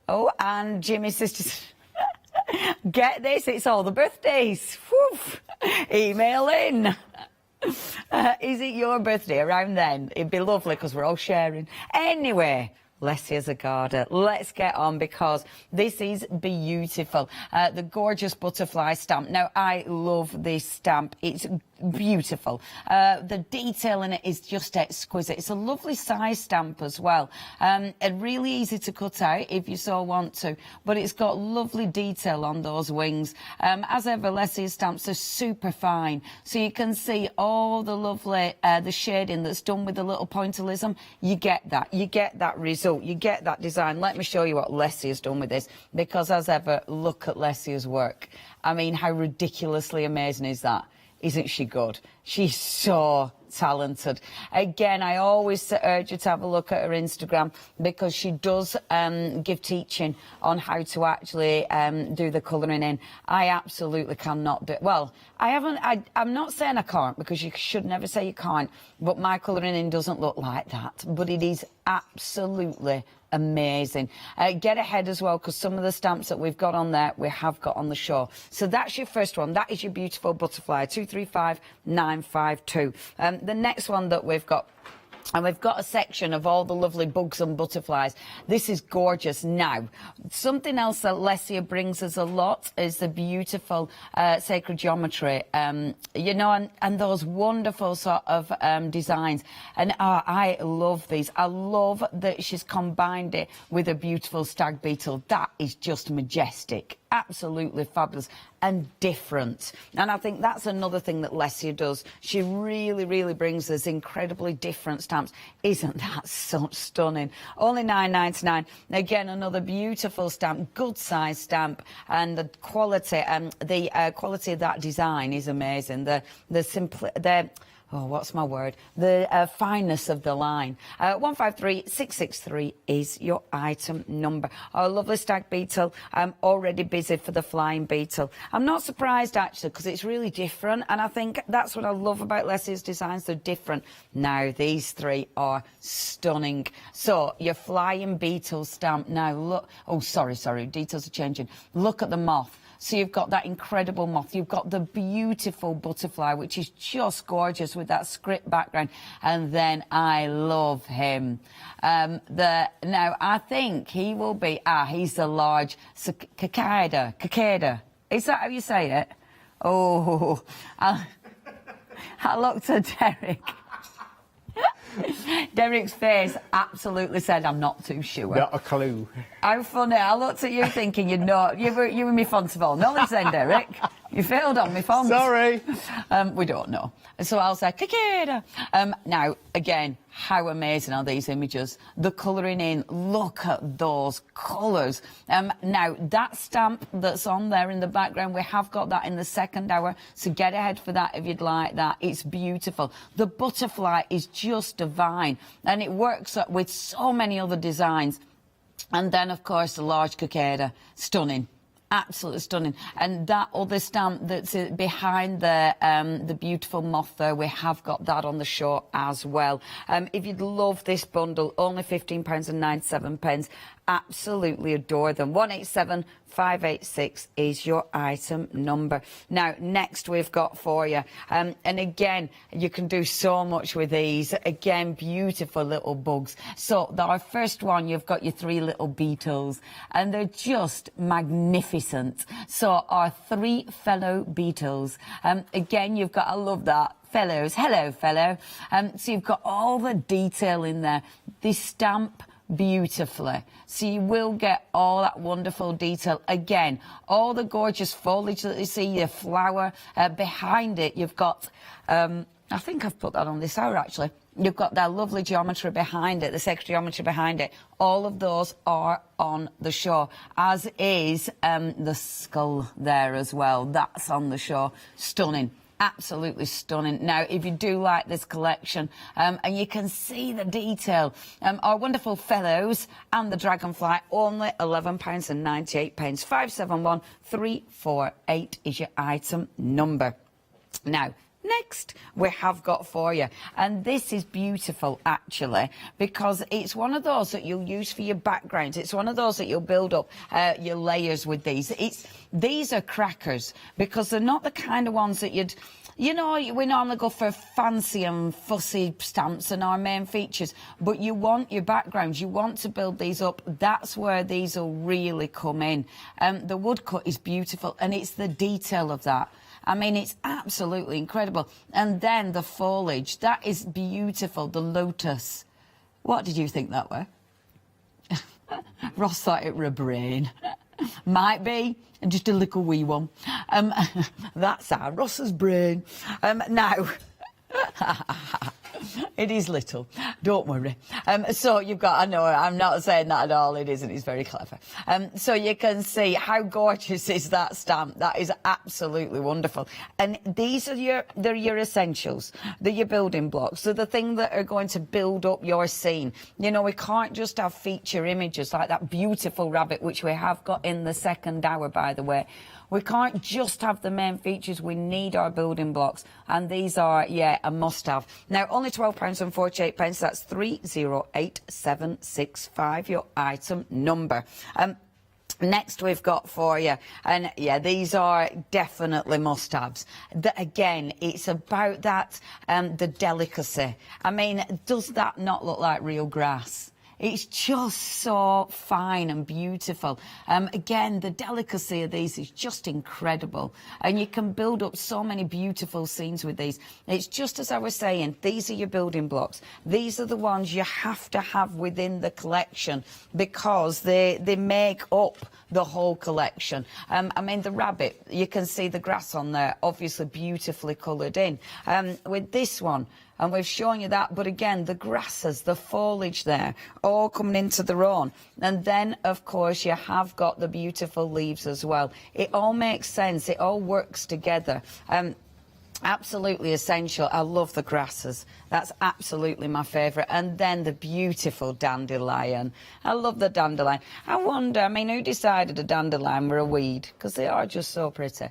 Oh, and Jimmy's sister's... Get this, it's all the birthdays. Woof. Email in. Is it your birthday around then? It'd be lovely because we're all sharing. Anyway, Lesia Zagada, let's get on because this is beautiful. The gorgeous butterfly stamp. Now, I love this stamp. It's beautiful. The detail in it is just exquisite. It's a lovely size stamp as well. And really easy to cut out if you so want to, but it's got lovely detail on those wings. As ever, Lesia's stamps are super fine, so you can see all the lovely the shading that's done with the little pointillism. You get that result, you get that design. Let me show you what Lesia's done with this, because as ever, look at Lesia's work. I mean, how ridiculously amazing is that? Isn't she good? She's so talented. Again, I always urge you to have a look at her Instagram because she does give teaching on how to actually do the colouring in. I absolutely cannot do it. Well, I'm not saying I can't, because you should never say you can't, but my colouring in doesn't look like that. But it is absolutely amazing. Get ahead as well, because some of the stamps that we've got on there we have got on the show. So that's your first one. That is your beautiful butterfly, 235952. The next one that we've got, and we've got a section of all the lovely bugs and butterflies. This is gorgeous. Now, something else that Lesia brings us a lot is the beautiful sacred geometry, you know, and those wonderful sort of designs. And I love these. I love that she's combined it with a beautiful stag beetle. That is just majestic. Absolutely fabulous and different. And I think that's another thing that Lesia does. She really brings us incredibly different stamps. Isn't that so stunning? Only $9.99. Again, another beautiful stamp, good size stamp, and the quality of that design is amazing. what's my word? The fineness of the line. 153663 is your item number. Our lovely stag beetle. I'm already busy for the flying beetle. I'm not surprised actually, because it's really different, and I think that's what I love about Leslie's designs. They're different. Now these three are stunning. So your flying beetle stamp. Now look. Oh, sorry. Details are changing. Look at the moth. So you've got that incredible moth. You've got the beautiful butterfly, which is just gorgeous with that script background. And then I love him. Now, I think he will be... he's the large cicada. Is that how you say it? Oh, I looked at Derek. Derek's face absolutely said, I'm not too sure. Not a clue. How funny. I looked at you thinking you were me font of all knowledge then, Derek. You failed on me font. Sorry. We don't know. So I'll say, cicada. Now, again, how amazing are these images? The colouring in, look at those colours. Now, that stamp that's on there in the background, we have got that in the second hour, so get ahead for that if you'd like that. It's beautiful. The butterfly is just divine, and it works with so many other designs. And then, of course, the large cicada, stunning. Absolutely stunning. And that other stamp that's behind the beautiful moth there, we have got that on the show as well. If you'd love this bundle, only £15.97. Absolutely adore them. 187586 is your item number. Now, next we've got for you, and again, you can do so much with these. Again, beautiful little bugs. So our first one, you've got your three little beetles, and they're just magnificent. So our three fellow beetles. Again, you've got, I love that. Fellows, hello, fellow. So you've got all the detail in there. This stamp beautifully, so you will get all that wonderful detail. Again, all the gorgeous foliage that you see, the flower behind it. You've got I think I've put that on this hour actually. You've got that lovely geometry behind it, the sex geometry behind it. All of those are on the show, as is the skull there as well. That's on the show. Stunning. Absolutely stunning. Now, if you do like this collection, and you can see the detail, our wonderful fellows and the dragonfly, only £11.98. 571348 is your item number. Now, next we have got for you, and this is beautiful actually, because it's one of those that you'll use for your backgrounds. It's one of those that you'll build up your layers with these. These are crackers, because they're not the kind of ones that you'd... You know, we normally go for fancy and fussy stamps and our main features, but you want your backgrounds, you want to build these up. That's where these will really come in. The woodcut is beautiful, and it's the detail of that. I mean, it's absolutely incredible. And then the foliage, that is beautiful. The lotus. What did you think that were? Ross thought it were a brain. Might be, just a little wee one. That's our Ross's brain. Now, it is little, don't worry. So you've got, I know, I'm not saying that at all, it isn't, it's very clever. So you can see how gorgeous is that stamp. That is absolutely wonderful. And these are they're your essentials, they're your building blocks, they're the things that are going to build up your scene. You know, we can't just have feature images like that beautiful rabbit, which we have got in the second hour, by the way. We can't just have the main features, we need our building blocks, and these are, yeah, a must-have. Now, only £12.48, that's 308765, your item number. Next we've got for you, and yeah, these are definitely must-haves. Again, it's about that, the delicacy. I mean, does that not look like real grass? It's just so fine and beautiful. Again, the delicacy of these is just incredible. And you can build up so many beautiful scenes with these. It's just as I was saying, these are your building blocks. These are the ones you have to have within the collection, because they make up the whole collection. I mean, the rabbit, you can see the grass on there, obviously beautifully coloured in. With this one, and we've shown you that, but again, the grasses, the foliage there, all coming into their own. And then, of course, you have got the beautiful leaves as well. It all makes sense. It all works together. Absolutely essential. I love the grasses. That's absolutely my favourite. And then the beautiful dandelion. I love the dandelion. I wonder, I mean, who decided a dandelion were a weed? Because they are just so pretty.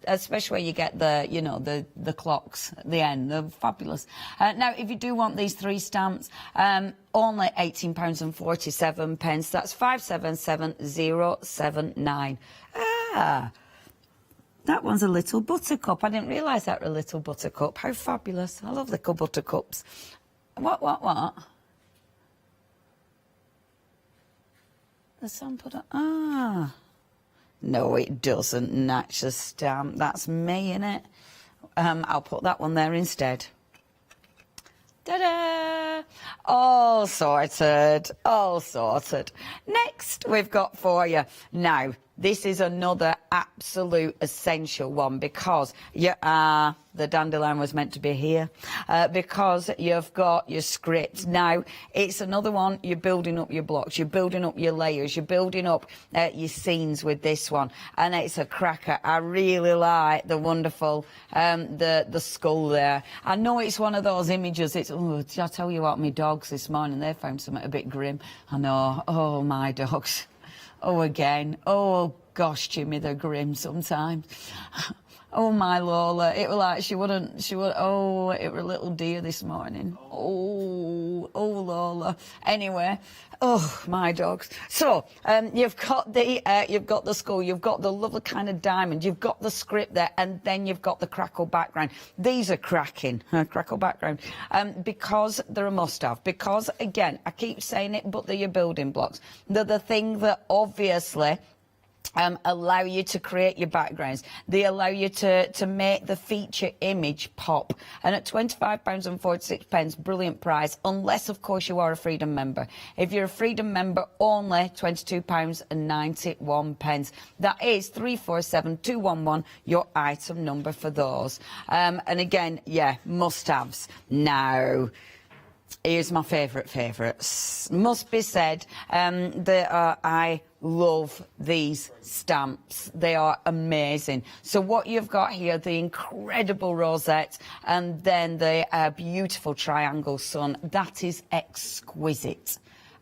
Especially where you get the, you know, the clocks at the end. They're fabulous. Now, if you do want these 3 stamps, only £18.47. That's 577079. Ah. That one's a little buttercup. I didn't realise that were a little buttercup. How fabulous. I love little buttercups. What? The sample... Ah. No, it doesn't match the stamp. That's me, innit? I'll put that one there instead. Ta-da! All sorted. All sorted. Next, we've got for you. Now, this is another absolute essential one because the dandelion was meant to be here because you've got your script. Now, it's another one, you're building up your blocks, you're building up your layers, you're building up your scenes with this one. And it's a cracker. I really like the wonderful, the skull there. I know it's one of those images, it's, oh, I tell you what, my dogs this morning, they found something a bit grim. I know, oh, my dogs. Oh, again. Oh, gosh, Jimmy, they're grim sometimes. Oh, my Lola. It was like she would, oh, it were a little deer this morning. Oh, Lola. Anyway, oh, my dogs. So, you've got the skull, you've got the lovely kind of diamond, you've got the script there, and then you've got the crackle background. These are cracking, crackle background, because they're a must-have. Because, again, I keep saying it, but they're your building blocks. They're the thing that obviously... allow you to create your backgrounds. They allow you to make the feature image pop. And at £25.46, brilliant price, unless, of course, you are a Freedom member. If you're a Freedom member, only £22.91. That is 347211, your item number for those. And again, yeah, must-haves. Now... here's my favourites. Must be said, I love these stamps. They are amazing. So what you've got here, the incredible rosette, and then the beautiful triangle sun. That is exquisite.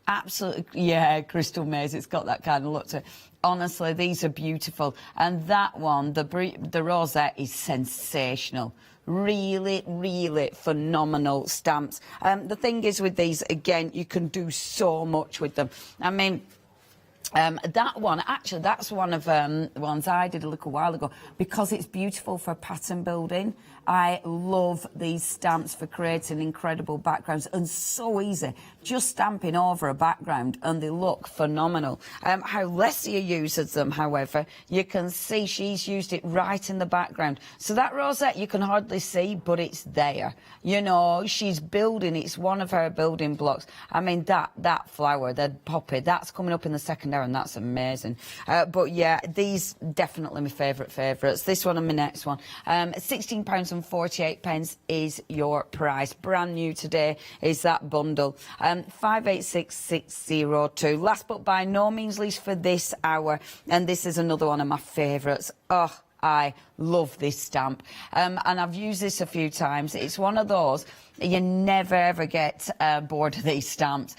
Absolutely, yeah, crystal maze. It's got that kind of look to it. Honestly, these are beautiful. And that one, the rosette, is sensational. Really, really phenomenal stamps. The thing is with these, again, you can do so much with them. I mean... that one, actually, that's one of the ones I did a little while ago because it's beautiful for pattern building. I love these stamps for creating incredible backgrounds and so easy. Just stamping over a background and they look phenomenal. How Lesia uses them, however, you can see she's used it right in the background. So that rosette you can hardly see, but it's there. You know, she's building, it's one of her building blocks. I mean, that flower, that poppy, that's coming up in the second hour and that's amazing. But yeah, these definitely my favourites. This one and my next one. £16.48 is your price. Brand new today is that bundle. 586602. Last but by no means least for this hour, and this is another one of my favourites. Oh, I love this stamp, and I've used this a few times. It's one of those you never ever get bored of these stamps.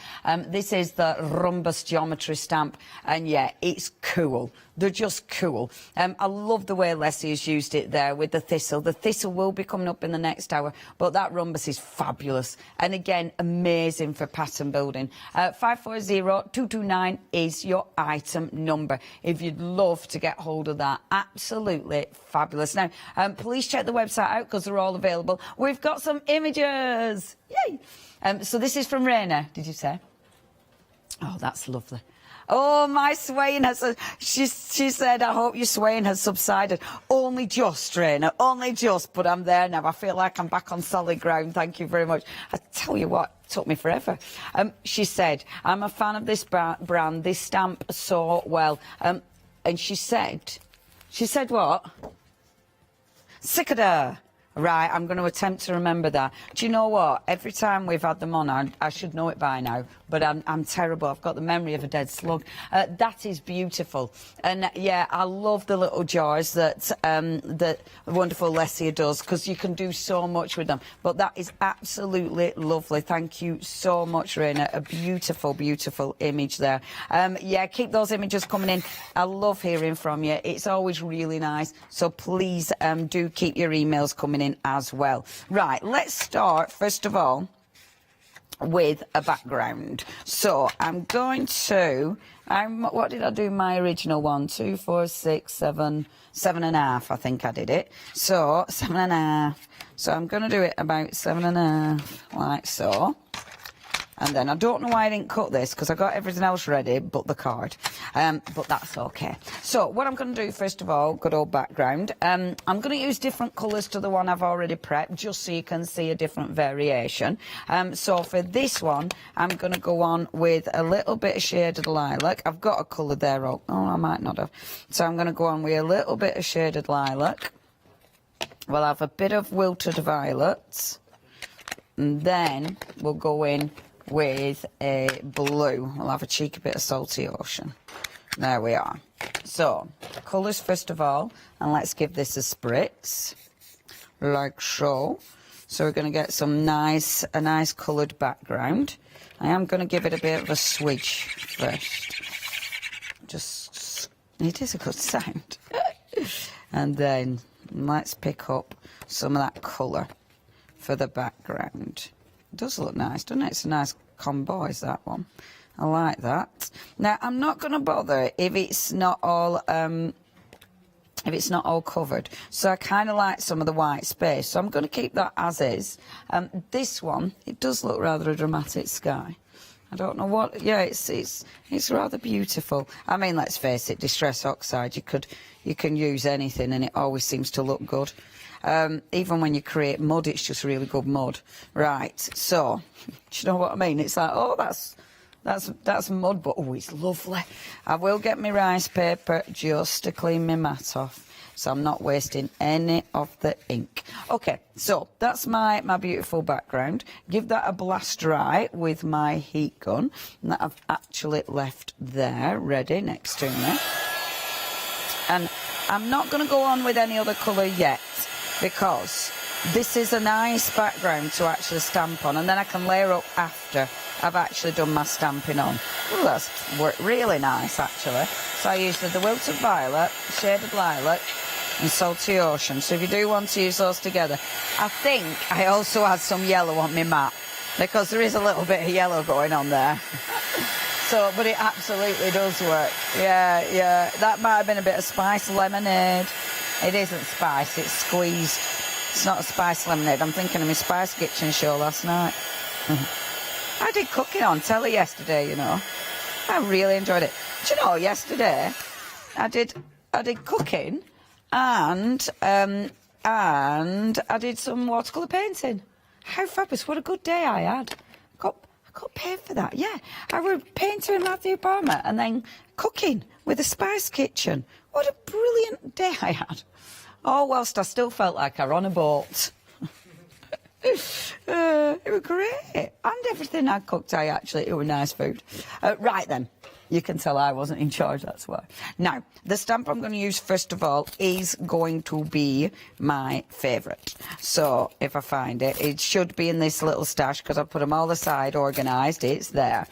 This is the rhombus geometry stamp, and yeah, it's cool. They're just cool. I love the way Leslie's used it there with the thistle. The thistle will be coming up in the next hour, but that rhombus is fabulous. And again, amazing for pattern building. 540229 is your item number. If you'd love to get hold of that, absolutely fabulous. Now, please check the website out because they're all available. We've got some images. Yay! So this is from Raina, did you say? Oh, that's lovely. Oh, my swaying has... She said, I hope your swaying has subsided. Only just, Raina, only just, but I'm there now. I feel like I'm back on solid ground. Thank you very much. I tell you what, it took me forever. She said, I'm a fan of this brand, this stamp so well. And she said what? Sick of her. Right, I'm going to attempt to remember that. Do you know what? Every time we've had them on, I should know it by now, but I'm terrible. I've got the memory of a dead slug. That is beautiful. And yeah, I love the little jars that that wonderful Lesia does, because you can do so much with them. But that is absolutely lovely. Thank you so much, Raina. A beautiful, beautiful image there. Yeah, keep those images coming in. I love hearing from you. It's always really nice. So please do keep your emails coming in as well. Right, let's start first of all with a background. So I'm going to, what did I do my original one? 2, 4, 6, 7, 7.5, I think I did it. So 7.5. So I'm going to do it about 7.5, like so. And then I don't know why I didn't cut this, because I got everything else ready but the card. But that's okay. So what I'm going to do, first of all, good old background. I'm going to use different colours to the one I've already prepped, just so you can see a different variation. So for this one, I'm going to go on with a little bit of shaded lilac. I've got a colour there. Oh, I might not have. So I'm going to go on with a little bit of shaded lilac. We'll have a bit of wilted violets. And then we'll go in with a blue. We'll have a cheeky bit of salty ocean. There we are. So, colours first of all, and let's give this a spritz, like so. So we're going to get a nice coloured background. I am going to give it a bit of a swidge first. Just, it is a good sound. And then let's pick up some of that colour for the background. It does look nice, doesn't it? It's a nice combo, is that one? I like that. Now, I'm not going to bother if it's not all covered. So I kind of like some of the white space. So I'm going to keep that as is. This one, it does look rather a dramatic sky. I don't know what. Yeah, it's rather beautiful. I mean, let's face it, Distress Oxide. You can use anything, and it always seems to look good. Even when you create mud, it's just really good mud. Right, so, do you know what I mean? It's like, oh, that's mud, but oh, it's lovely. I will get my rice paper just to clean my mat off, so I'm not wasting any of the ink. Okay, so that's my beautiful background. Give that a blast dry with my heat gun, and that I've actually left there, ready next to me. And I'm not going to go on with any other colour yet, because this is a nice background to actually stamp on, and then I can layer up after I've actually done my stamping on. Ooh, that's worked really nice, actually. So I used the wilted violet, shaded lilac, and salty ocean. So if you do want to use those together, I think I also had some yellow on my mat, because there is a little bit of yellow going on there. So, but it absolutely does work. Yeah, that might have been a bit of spice lemonade. It isn't spice, it's squeezed. It's not a spice lemonade. I'm thinking of my Spice Kitchen show last night. I did cooking on telly yesterday, you know. I really enjoyed it. Do you know, yesterday I did cooking and I did some watercolour painting. How fabulous, what a good day I had. I got paid for that, yeah. I was painting at the apartment and then cooking with the Spice Kitchen. What a brilliant day I had. Oh, whilst I still felt like I were on a boat. It was great. And everything I cooked, it was nice food. Right then. You can tell I wasn't in charge, that's why. Now, the stamp I'm going to use first of all is going to be my favourite. So, if I find it, it should be in this little stash because I put them all aside, organised. It's there.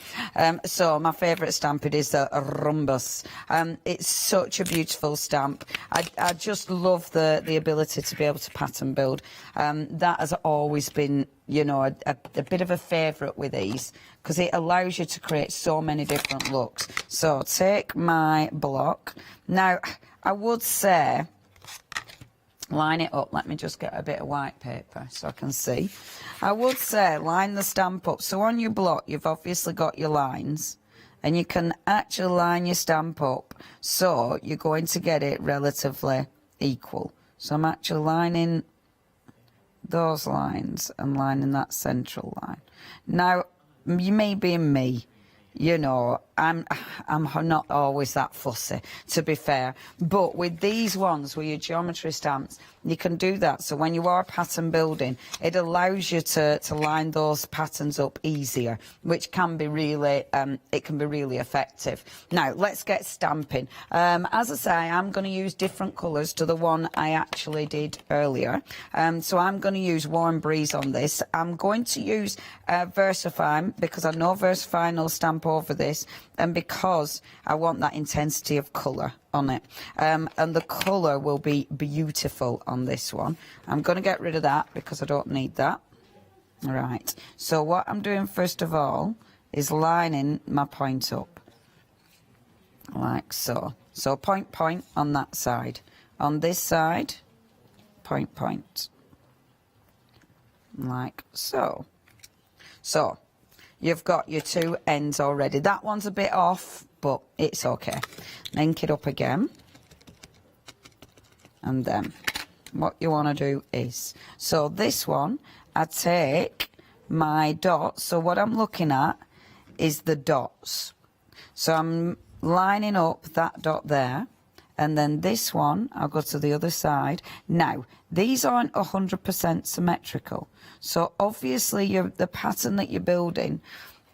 So, my favourite stamp, it is the Rhombus. It's such a beautiful stamp. I just love the ability to be able to pattern build. That has always been, you know, a bit of a favourite with these, because it allows you to create so many different looks. So take my block. Now, I would say, line it up. Let me just get a bit of white paper so I can see. I would say line the stamp up. So on your block, you've obviously got your lines, and you can actually line your stamp up so you're going to get it relatively equal. So I'm actually lining those lines and lining that central line. Now, you may be me, you know, I'm not always that fussy, to be fair. But with these ones, with your geometry stamps, you can do that. So when you are pattern building, it allows you to line those patterns up easier, which can be really, it can be really effective. Now, let's get stamping. As I say, I'm going to use different colours to the one I actually did earlier. So I'm going to use Warm Breeze on this. I'm going to use VersaFine, because I know VersaFine will stamp over this, and because I want that intensity of colour on it. And the colour will be beautiful on this one. I'm going to get rid of that because I don't need that. Right, so what I'm doing first of all is lining my point up, like so. So point, point on that side. On this side, point, point. Like so. So, you've got your two ends already. That one's a bit off, but it's okay. Link it up again. And then what you want to do is, so this one, I take my dots. So what I'm looking at is the dots. So I'm lining up that dot there. And then this one, I'll go to the other side. Now, these aren't 100% symmetrical. So obviously the pattern that you're building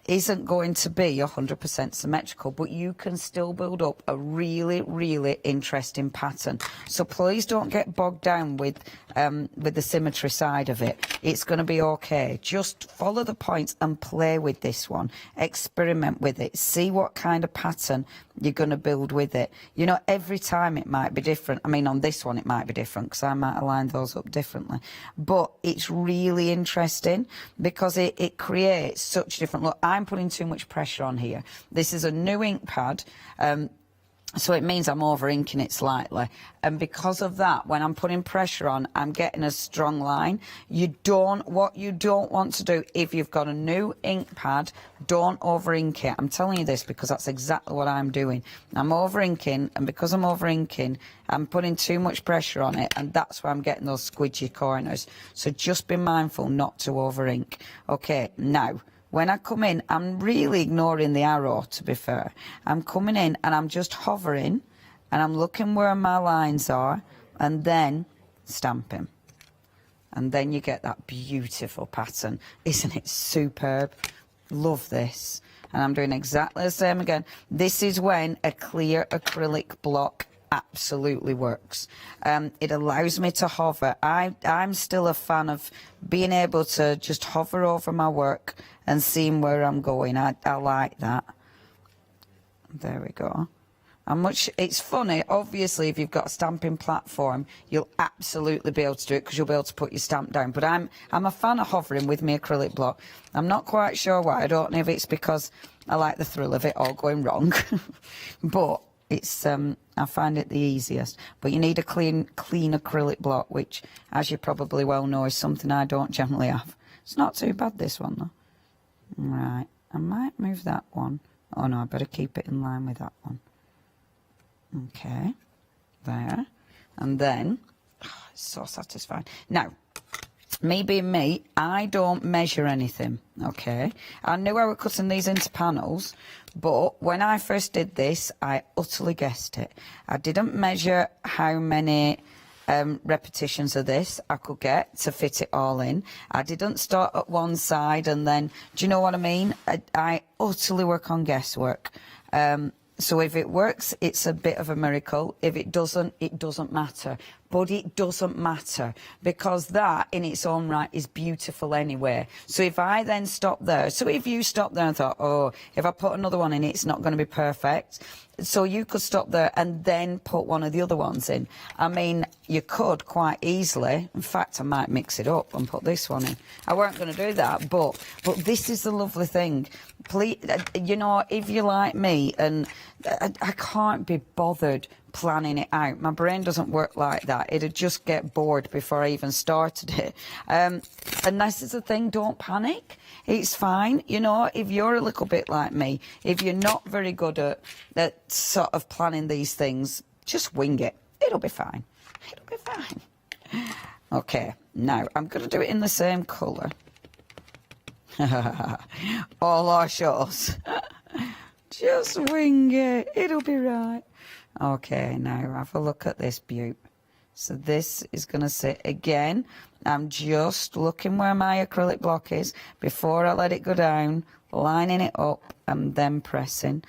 isn't going to be 100% symmetrical, but you can still build up a really, really interesting pattern. So please don't get bogged down with the symmetry side of it. It's going to be okay. Just follow the points and play with this one. Experiment with it. See what kind of pattern you're going to build with it. You know, every time it might be different. I mean, on this one it might be different because I might align those up differently. But it's really interesting because it creates such different look. I'm putting too much pressure on here. This is a new ink pad. So it means I'm over inking it slightly. And because of that, when I'm putting pressure on, I'm getting a strong line. What you don't want to do, if you've got a new ink pad, don't over ink it. I'm telling you this because that's exactly what I'm doing. I'm over inking, and because I'm over inking, I'm putting too much pressure on it, and that's why I'm getting those squidgy corners. So just be mindful not to over ink. Okay, now, when I come in, I'm really ignoring the arrow, to be fair. I'm coming in and I'm just hovering and I'm looking where my lines are and then stamping. And then you get that beautiful pattern. Isn't it superb? Love this. And I'm doing exactly the same again. This is when a clear acrylic block absolutely works. It allows me to hover. I'm still a fan of being able to just hover over my work and seeing where I'm going. I like that. There we go. It's funny, obviously, if you've got a stamping platform, you'll absolutely be able to do it because you'll be able to put your stamp down. But I'm a fan of hovering with my acrylic block. I'm not quite sure why. I don't know if it's because I like the thrill of it all going wrong. But it's I find it the easiest. But you need a clean acrylic block, which, as you probably well know, is something I don't generally have. It's not too bad, this one, though. Right, I might move that one. Oh no, I better keep it in line with that one. Okay, there. And then, it's so satisfying. Now, me being me, I don't measure anything, okay? I knew I was cutting these into panels, but when I first did this, I utterly guessed it. I didn't measure how many repetitions of this I could get to fit it all in. I didn't start at one side and then, do you know what I mean? I utterly work on guesswork. So if it works, it's a bit of a miracle. If it doesn't matter. But it doesn't matter because that in its own right is beautiful anyway. So if I then stop there, so if you stop there and thought, oh, if I put another one in, it's not going to be perfect. So you could stop there and then put one of the other ones in. I mean, you could quite easily. In fact, I might mix it up and put this one in. I weren't going to do that, but this is the lovely thing. Please, you know, if you're like me, and I can't be bothered planning it out. My brain doesn't work like that. It'd just get bored before I even started it. And this is the thing, don't panic. It's fine. You know, if you're a little bit like me, if you're not very good at sort of planning these things, just wing it. It'll be fine. It'll be fine. Okay, now I'm going to do it in the same colour. All our shows. Just wing it. It'll be right. Okay, now have a look at this beaut. So this is going to sit again. I'm just looking where my acrylic block is before I let it go down, lining it up and then pressing.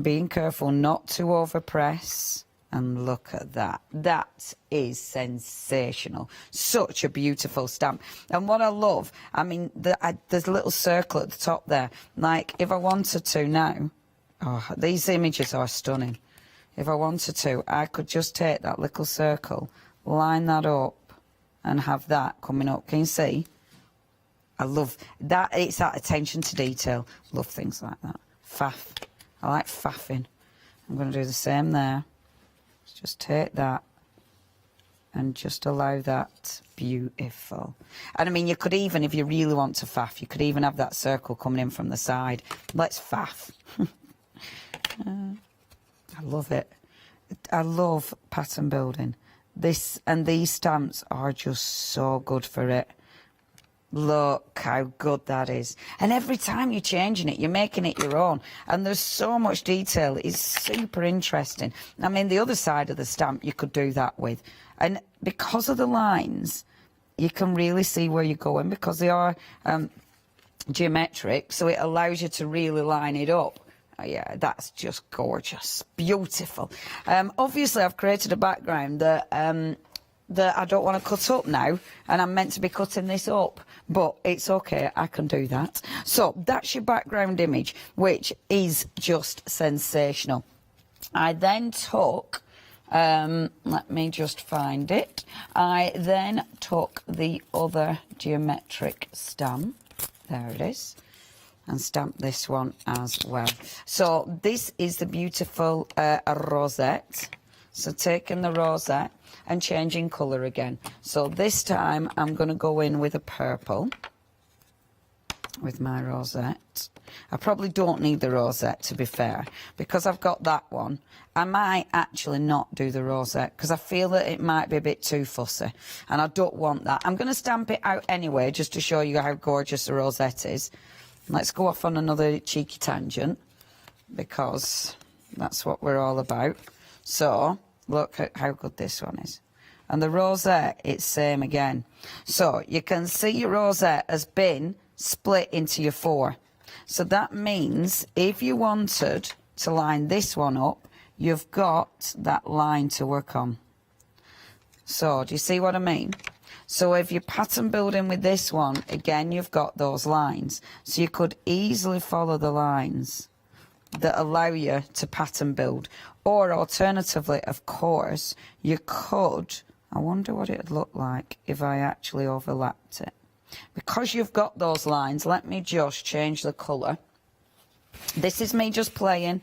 Being careful not to overpress. And look at that. That is sensational. Such a beautiful stamp. And what I love, I mean, there's a little circle at the top there. Like, if I wanted to now, oh, these images are stunning. If I wanted to, I could just take that little circle, line that up, and have that coming up. Can you see? I love that. It's that attention to detail. Love things like that. Faff. I like faffing. I'm going to do the same there. Just take that and just allow that. Beautiful. And I mean, you could even, if you really want to faff, you could even have that circle coming in from the side. Let's faff. I love it. I love pattern building. This and these stamps are just so good for it. Look how good that is. And every time you're changing it, you're making it your own. And there's so much detail. It's super interesting. I mean, the other side of the stamp, you could do that with. And because of the lines, you can really see where you're going because they are geometric. So it allows you to really line it up. Oh, yeah, that's just gorgeous. Beautiful. Obviously, I've created a background that I don't want to cut up now, and I'm meant to be cutting this up, but it's okay, I can do that. So that's your background image, which is just sensational. I then took, let me just find it, I then took the other geometric stamp, there it is, and stamp this one as well. So this is the beautiful rosette. So taking the rosette and changing colour again. So this time I'm going to go in with a purple with my rosette. I probably don't need the rosette, to be fair, because I've got that one. I might actually not do the rosette because I feel that it might be a bit too fussy and I don't want that. I'm going to stamp it out anyway just to show you how gorgeous the rosette is. Let's go off on another cheeky tangent because that's what we're all about. So look at how good this one is. And the rosette, it's same again. So you can see your rosette has been split into your four. So that means if you wanted to line this one up, you've got that line to work on. So do you see what I mean? So if you're pattern building with this one, again, you've got those lines. So you could easily follow the lines that allow you to pattern build. Or alternatively, of course, you could, I wonder what it'd look like if I actually overlapped it. Because you've got those lines, let me just change the colour. This is me just playing.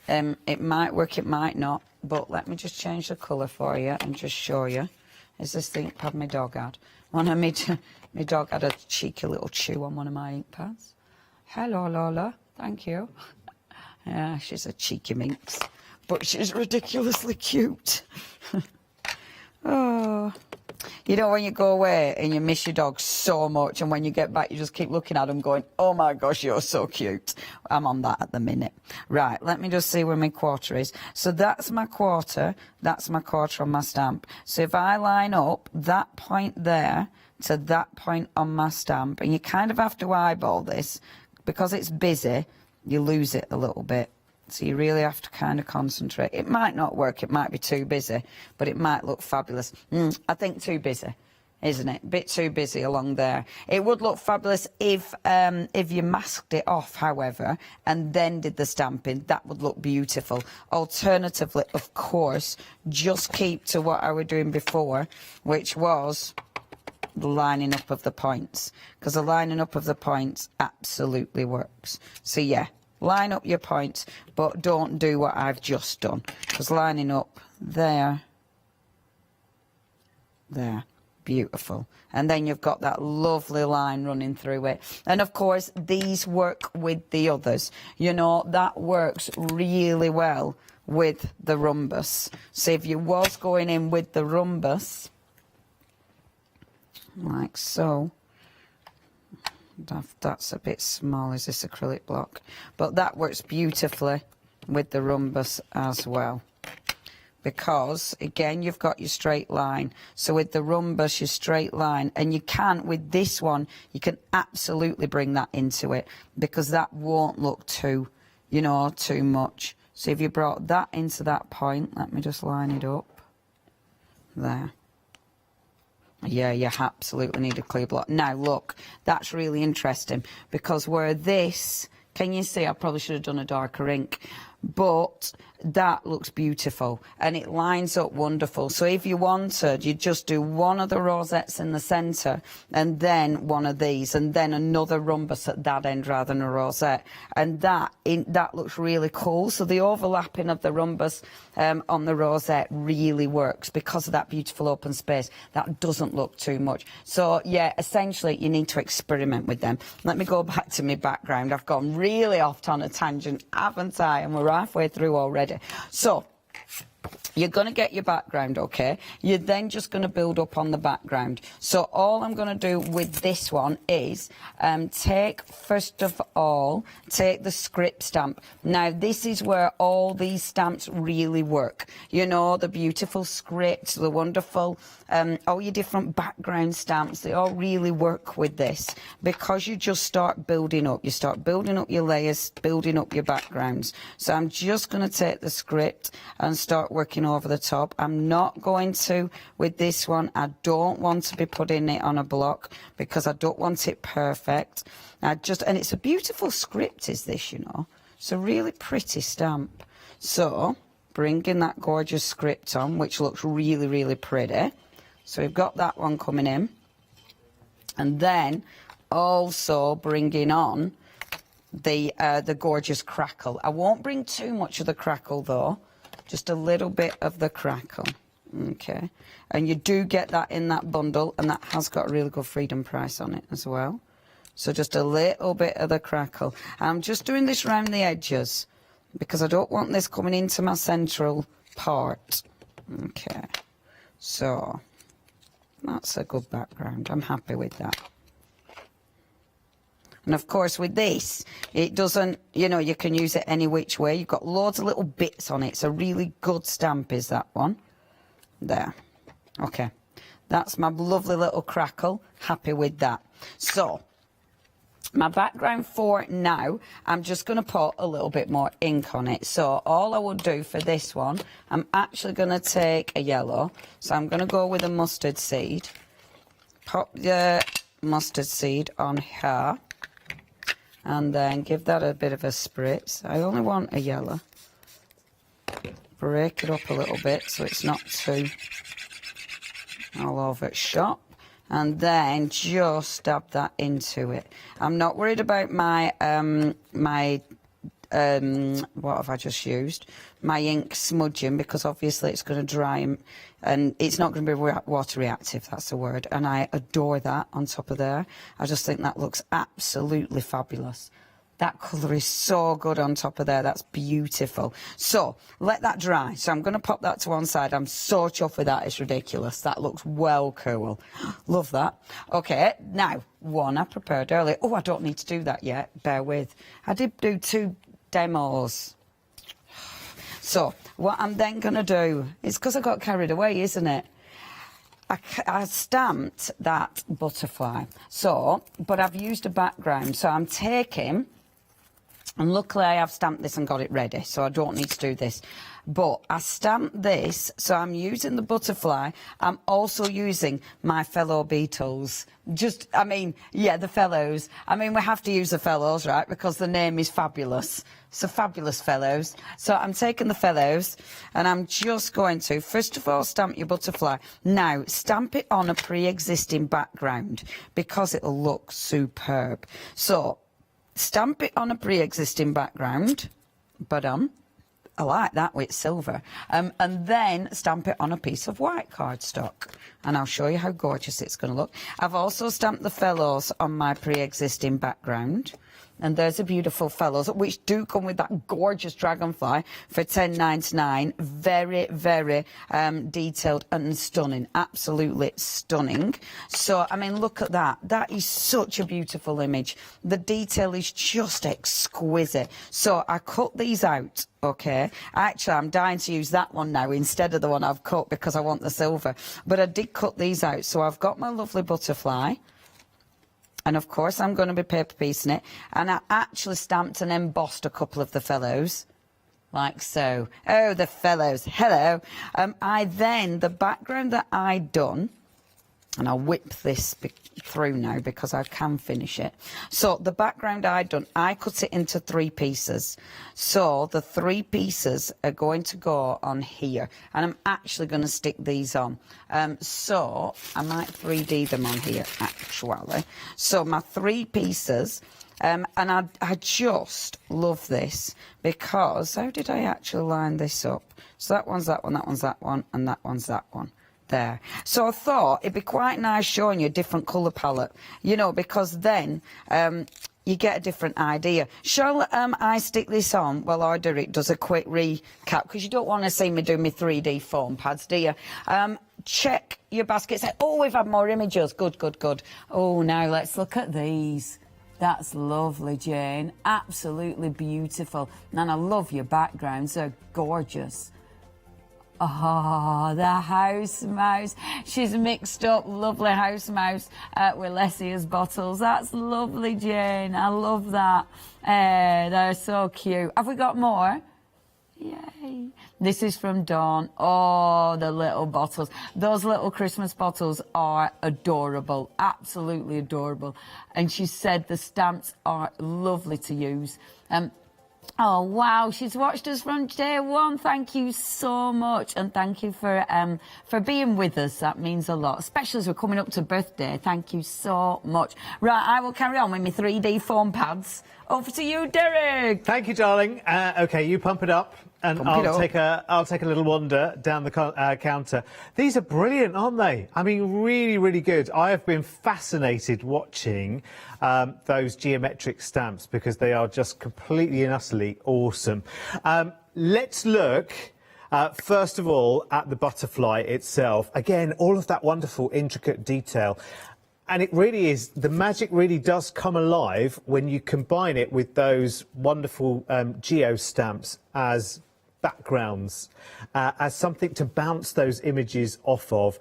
It might work, it might not, but let me just change the colour for you and just show you. Is this the ink pad my dog had? My dog had a cheeky little chew on one of my ink pads. Hello, Lola. Thank you. Yeah, she's a cheeky minx, but she's ridiculously cute. Oh, you know when you go away and you miss your dog so much, and when you get back you just keep looking at them going, oh my gosh, you're so cute. I'm on that at the minute. Right, let me just see where my quarter is. So that's my quarter on my stamp. So if I line up that point there to that point on my stamp, and you kind of have to eyeball this because it's busy, you lose it a little bit. So you really have to kind of concentrate. It might not work, it might be too busy, but it might look fabulous. I think too busy, isn't it? A bit too busy along there. It would look fabulous if you masked it off, however, and then did the stamping. That would look beautiful. Alternatively, of course, just keep to what I was doing before, which was the lining up of the points, because the lining up of the points absolutely works. So yeah, line up your points, but don't do what I've just done, because lining up there, beautiful, and then you've got that lovely line running through it. And of course these work with the others, you know, that works really well with the rhombus. So if you was going in with the rhombus like so, That's a bit small, is this acrylic block? But that works beautifully with the rhombus as well. Because, again, you've got your straight line. So with the rhombus, your straight line. And you can, with this one, you can absolutely bring that into it. Because that won't look too, you know, too much. So if you brought that into that point, let me just line it up. There. Yeah, you absolutely need a clear block. Now, look, that's really interesting. Because where this, can you see, I probably should have done a darker ink. But that looks beautiful and it lines up wonderful. So if you wanted, you'd just do one of the rosettes in the centre and then one of these and then another rhombus at that end rather than a rosette. And that looks really cool. So the overlapping of the rhombus on the rosette really works because of that beautiful open space. That doesn't look too much. So yeah, essentially you need to experiment with them. Let me go back to my background. I've gone really off on a tangent, haven't I? And we're halfway through already. So you're going to get your background, okay? You're then just going to build up on the background. So all I'm going to do with this one is first of all, take the script stamp. Now, this is where all these stamps really work. You know, the beautiful scripts, the wonderful, all your different background stamps, they all really work with this because you just start building up. You start building up your layers, building up your backgrounds. So I'm just going to take the script and start working over the top. I'm not going to with this one. I don't want to be putting it on a block because I don't want it perfect. And it's a beautiful script, is this, you know. It's a really pretty stamp. So bringing that gorgeous script on, which looks really, really pretty. So we've got that one coming in. And then also bringing on the gorgeous crackle. I won't bring too much of the crackle though. Just a little bit of the crackle, okay? And you do get that in that bundle, and that has got a really good freedom price on it as well. So just a little bit of the crackle. I'm just doing this around the edges because I don't want this coming into my central part. Okay, so that's a good background. I'm happy with that. And of course with this, it doesn't, you know, you can use it any which way. You've got loads of little bits on it. It's a really good stamp is that one. There. Okay. That's my lovely little crackle. Happy with that. So, my background for now, I'm just going to put a little bit more ink on it. So all I will do for this one, I'm actually going to take a yellow. So I'm going to go with a mustard seed. Pop the mustard seed on here. And then give that a bit of a spritz. I only want a yellow. Break it up a little bit so it's not too all over shop. And then just dab that into it. I'm not worried about my what have I just used? My ink smudging, because obviously it's going to dry and it's not going to be water reactive, that's the word. And I adore that on top of there. I just think that looks absolutely fabulous. That colour is so good on top of there. That's beautiful. So, let that dry. So, I'm going to pop that to one side. I'm so chuffed with that. It's ridiculous. That looks well cool. Love that. Okay, now, one I prepared earlier. Oh, I don't need to do that yet. Bear with. I did do 2 demos. So, what I'm then going to do, it's because I got carried away, isn't it? I stamped that butterfly. So, but I've used a background. So, I'm taking... And luckily I have stamped this and got it ready, so I don't need to do this. But I stamped this, so I'm using the butterfly. I'm also using my fellow beetles. The fellows. I mean, we have to use the fellows, right, because the name is fabulous. So fabulous fellows. So I'm taking the fellows, and I'm just going to, first of all, stamp your butterfly. Now, stamp it on a pre-existing background, because it'll look superb. So... stamp it on a pre-existing background, but I like that with silver, and then stamp it on a piece of white cardstock, and I'll show you how gorgeous it's going to look. I've also stamped the fellows on my pre-existing background, And there's the beautiful fellows, which do come with that gorgeous dragonfly for £10.99. Very, very detailed and stunning. Absolutely stunning. So, I mean, look at that. That is such a beautiful image. The detail is just exquisite. So I cut these out. Okay, actually I'm dying to use that one now instead of the one I've cut because I want the silver, but I did cut these out. So I've got my lovely butterfly, and of course I'm going to be paper piecing it, and I actually stamped and embossed a couple of the fellows like so. Oh, the fellows, hello. The background that I done, and I'll whip this through now because I can finish it. So the background I done, I cut it into 3 pieces. So the 3 pieces are going to go on here, and I'm actually going to stick these on. So I might 3D them on here actually. So my 3 pieces. And I just love this because how did I actually line this up? So that one's that one, that one's that one, and that one's that one. There. So I thought it'd be quite nice showing you a different colour palette, you know, because then you get a different idea. Shall I stick this on while I do it? Does a quick recap, because you don't want to see me do my 3D foam pads, do you? Check your basket. Say, oh, we've had more images. Good, good, good. Oh, now let's look at these. That's lovely, Jane. Absolutely beautiful. And I love your backgrounds. They're gorgeous. Oh, the house mouse. She's mixed up lovely house mouse with Lessia's bottles. That's lovely, Jane. I love that. They're so cute. Have we got more? Yay. This is from Dawn. Oh, the little bottles. Those little Christmas bottles are adorable. Absolutely adorable. And she said the stamps are lovely to use. Oh, wow, she's watched us from day one. Thank you so much. And thank you for being with us. That means a lot, especially as we're coming up to birthday. Thank you so much. Right, I will carry on with my 3D foam pads. Over to you, Derek. Thank you, darling. OK, you pump it up. And I'll take a little wander down the counter. These are brilliant, aren't they? I mean, really, really good. I have been fascinated watching those geometric stamps because they are just completely and utterly awesome. Let's look, first of all, at the butterfly itself. Again, all of that wonderful, intricate detail. And it really is, the magic really does come alive when you combine it with those wonderful geo stamps as backgrounds, as something to bounce those images off of.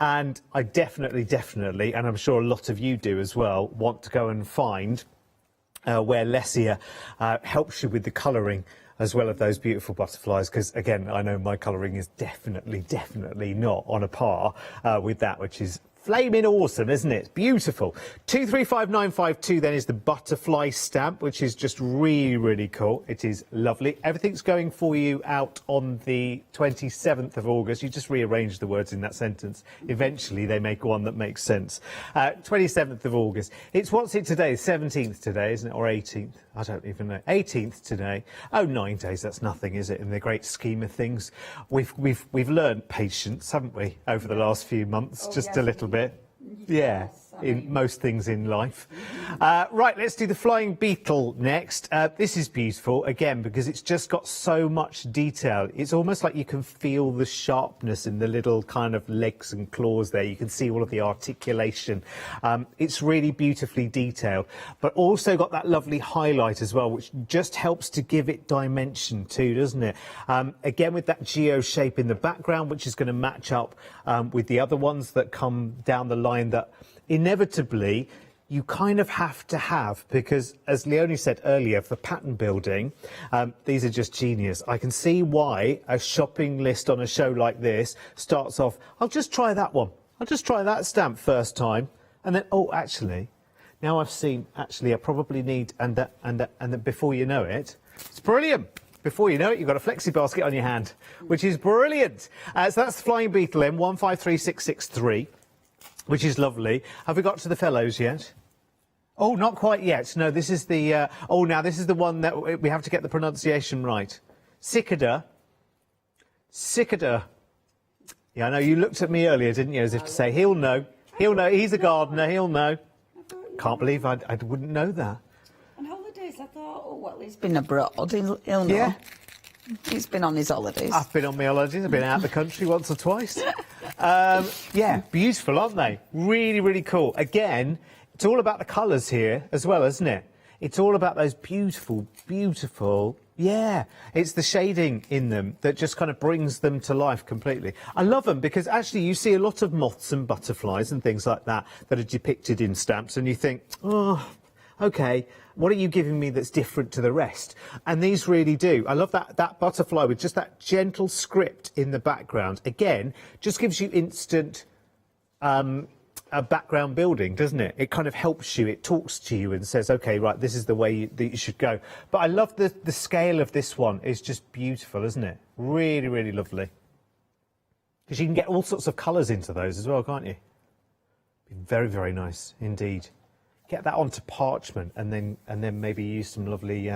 And I definitely, and I'm sure a lot of you do as well, want to go and find where Lessia helps you with the colouring as well of those beautiful butterflies, because again, I know my colouring is definitely not on a par with that, which is flaming awesome, isn't it? Beautiful. 235952 then is the butterfly stamp, which is just really, really cool. It is lovely. Everything's going for you out on the 27th of August. You just rearrange the words in that sentence. Eventually they make one that makes sense. 27th of August. What's it today? 17th today, isn't it? Or 18th? I don't even know. 18th today. Oh, 9 days. That's nothing, is it? In the great scheme of things. We've learned patience, haven't we, over the last few months? Oh, just yes, a little bit. Yeah, in most things in life. Right, let's do the flying beetle next. This is beautiful, again, because it's just got so much detail. It's almost like you can feel the sharpness in the little kind of legs and claws there. You can see all of the articulation. It's really beautifully detailed, but also got that lovely highlight as well, which just helps to give it dimension too, doesn't it? Again, with that geo shape in the background, which is going to match up with the other ones that come down the line that inevitably you kind of have to have, because as Leonie said earlier, for pattern building, these are just genius. I can see why a shopping list on a show like this starts off, I'll just try that one. I'll just try that stamp first time. And then, oh, actually, now I've seen, actually, I probably need, and then before you know it, it's brilliant. Before you know it, you've got a flexi basket on your hand, which is brilliant. So that's the Flying Beetle in 153663, which is lovely. Have we got to the fellows yet? Oh, not quite yet. No, this is the... now this is the one that we have to get the pronunciation right. Cicada. Cicada. Yeah, I know, you looked at me earlier, didn't you, as if to say, he'll know. He'll know. He's a gardener, he'll know. Can't believe I wouldn't know that. I thought, oh, well, he's been abroad. He'll know. Yeah. He's been on his holidays. I've been on my holidays. I've been out of the country once or twice. Yeah, beautiful, aren't they? Really, really cool. Again, it's all about the colours here as well, isn't it? It's all about those beautiful, beautiful... Yeah, it's the shading in them that just kind of brings them to life completely. I love them because actually you see a lot of moths and butterflies and things like that that are depicted in stamps, and you think, oh, OK, what are you giving me that's different to the rest? And these really do. I love that butterfly with just that gentle script in the background. Again, just gives you instant... a background building, doesn't it? It kind of helps you, it talks to you and says, OK, right, this is the way that you should go. But I love the scale of this one. It's just beautiful, isn't it? Really, really lovely. Because you can get all sorts of colours into those as well, can't you? Very, very nice indeed. Get that onto parchment and then maybe use some lovely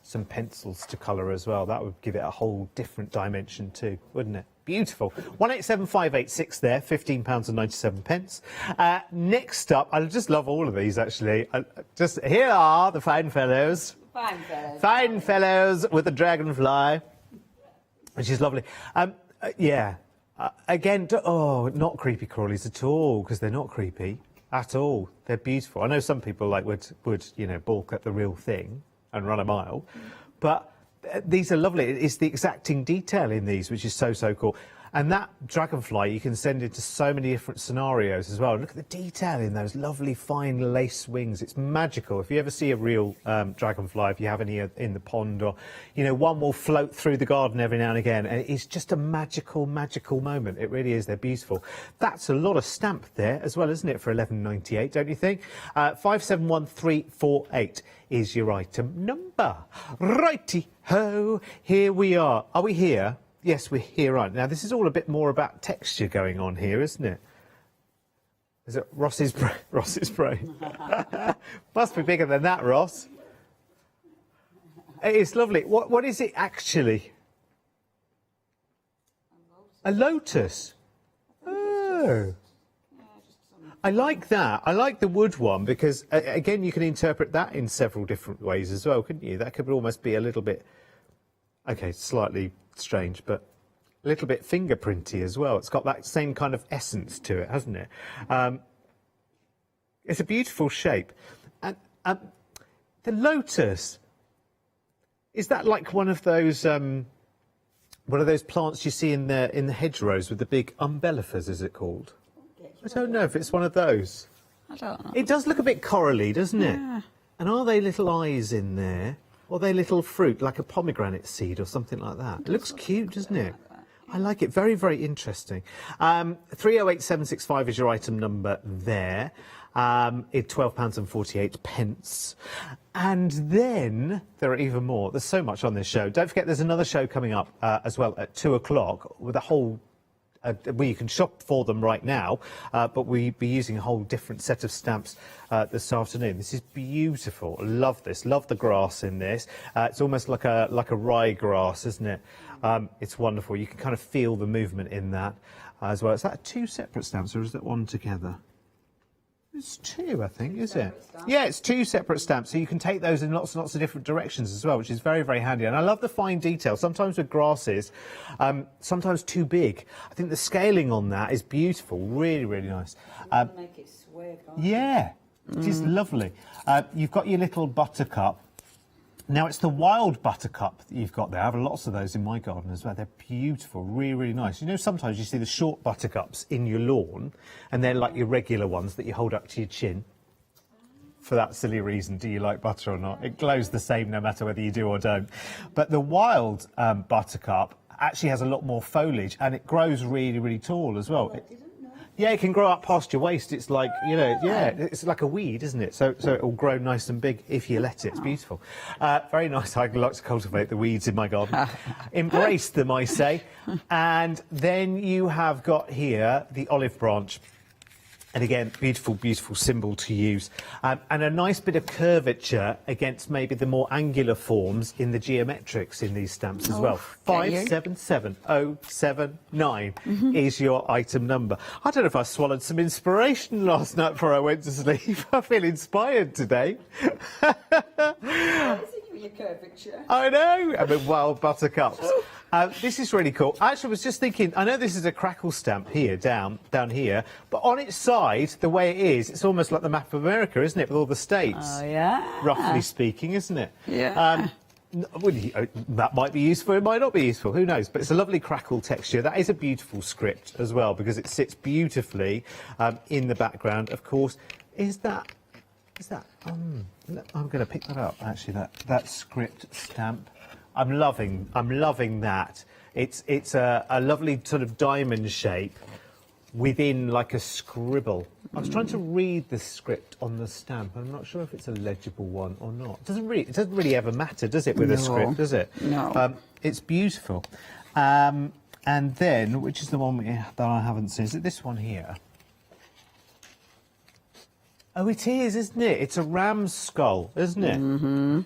some pencils to colour as well. That would give it a whole different dimension too, wouldn't it? Beautiful. 187586 there, £15.97. Next up, I just love all of these actually. Here are the fine fellows. Fine fellows. Fine fellows with the dragonfly, which is lovely. Yeah. Again, not creepy crawlies at all, because they're not creepy at all. They're beautiful. I know some people would balk at the real thing and run a mile, but these are lovely. It's the exacting detail in these, which is so cool. And that dragonfly you can send into so many different scenarios as well. Look at the detail in those lovely fine lace wings. It's magical. If you ever see a real dragonfly, if you have any in the pond, or one will float through the garden every now and again, and it's just a magical moment. It really is. They're beautiful. That's a lot of stamp there as well, isn't it, for £11.98, don't you think? 571348 is your item number. Righty ho, here we are. Are we here? Yes, we're here, right. Now, this is all a bit more about texture going on here, isn't it? Is it Ross's brain? Must be bigger than that, Ross. It's lovely. What is it actually? A lotus. Oh. I like that. I like the wood one because, again, you can interpret that in several different ways as well, couldn't you? That could almost be a little bit, OK, slightly strange, but a little bit fingerprinty as well. It's got that same kind of essence to it, hasn't it? It's a beautiful shape. And the lotus, is that like one of those plants you see in the hedgerows with the big umbellifers, is it called? I don't know if it's one of those. I don't know. It does look a bit corally, doesn't it? Yeah. And are they little eyes in there? Or are they little fruit, like a pomegranate seed or something like that? It looks cute, doesn't it? I like it. Very, very interesting. 308765 is your item number there. It's £12.48. And then there are even more. There's so much on this show. Don't forget there's another show coming up as well at 2 o'clock with a whole... well, you can shop for them right now, but we'll be using a whole different set of stamps this afternoon. This is beautiful. I love this. Love the grass in this. It's almost like a ryegrass, isn't it? It's wonderful. You can kind of feel the movement in that as well. Is that 2 separate stamps, or is that one together? It's 2, I think, is it? Yeah, it's 2 separate stamps, so you can take those in lots and lots of different directions as well, which is very, very handy. And I love the fine detail. Sometimes with grasses, sometimes too big. I think the scaling on that is beautiful. Really, really nice. Make it sway, yeah, it is lovely. You've got your little buttercup. Now, it's the wild buttercup that you've got there. I have lots of those in my garden as well. They're beautiful, really, really nice. You know, sometimes you see the short buttercups in your lawn, and they're like your regular ones that you hold up to your chin. For that silly reason, do you like butter or not? It glows the same no matter whether you do or don't. But the wild buttercup actually has a lot more foliage, and it grows really, really tall as well. Yeah, it can grow up past your waist. It's like, it's like a weed, isn't it? So it'll grow nice and big if you let it. It's beautiful. Very nice. I like to cultivate the weeds in my garden. Embrace them, I say. And then you have got here the olive branch. And again, beautiful, beautiful symbol to use. And a nice bit of curvature against maybe the more angular forms in the geometrics in these stamps as well. 577079 is your item number. I don't know if I swallowed some inspiration last night before I went to sleep. I feel inspired today. Your curvature. I know. I mean, wild buttercups. This is really cool. Actually, I was just thinking, I know this is a crackle stamp here, down here, but on its side, the way it is, it's almost like the map of America, isn't it, with all the states? Oh, yeah. Roughly speaking, isn't it? Yeah. That might be useful, it might not be useful, who knows? But it's a lovely crackle texture. That is a beautiful script as well, because it sits beautifully in the background. Of course, is that... I'm going to pick that up, actually, that script stamp. I'm loving that. It's a lovely sort of diamond shape within like a scribble. I was trying to read the script on the stamp. I'm not sure if it's a legible one or not. It doesn't really ever matter, does it, with a script, does it? No. It's beautiful. And then, which is the one that I haven't seen? Is it this one here? Oh, it is, isn't it? It's a ram's skull, isn't it? Mm-hmm.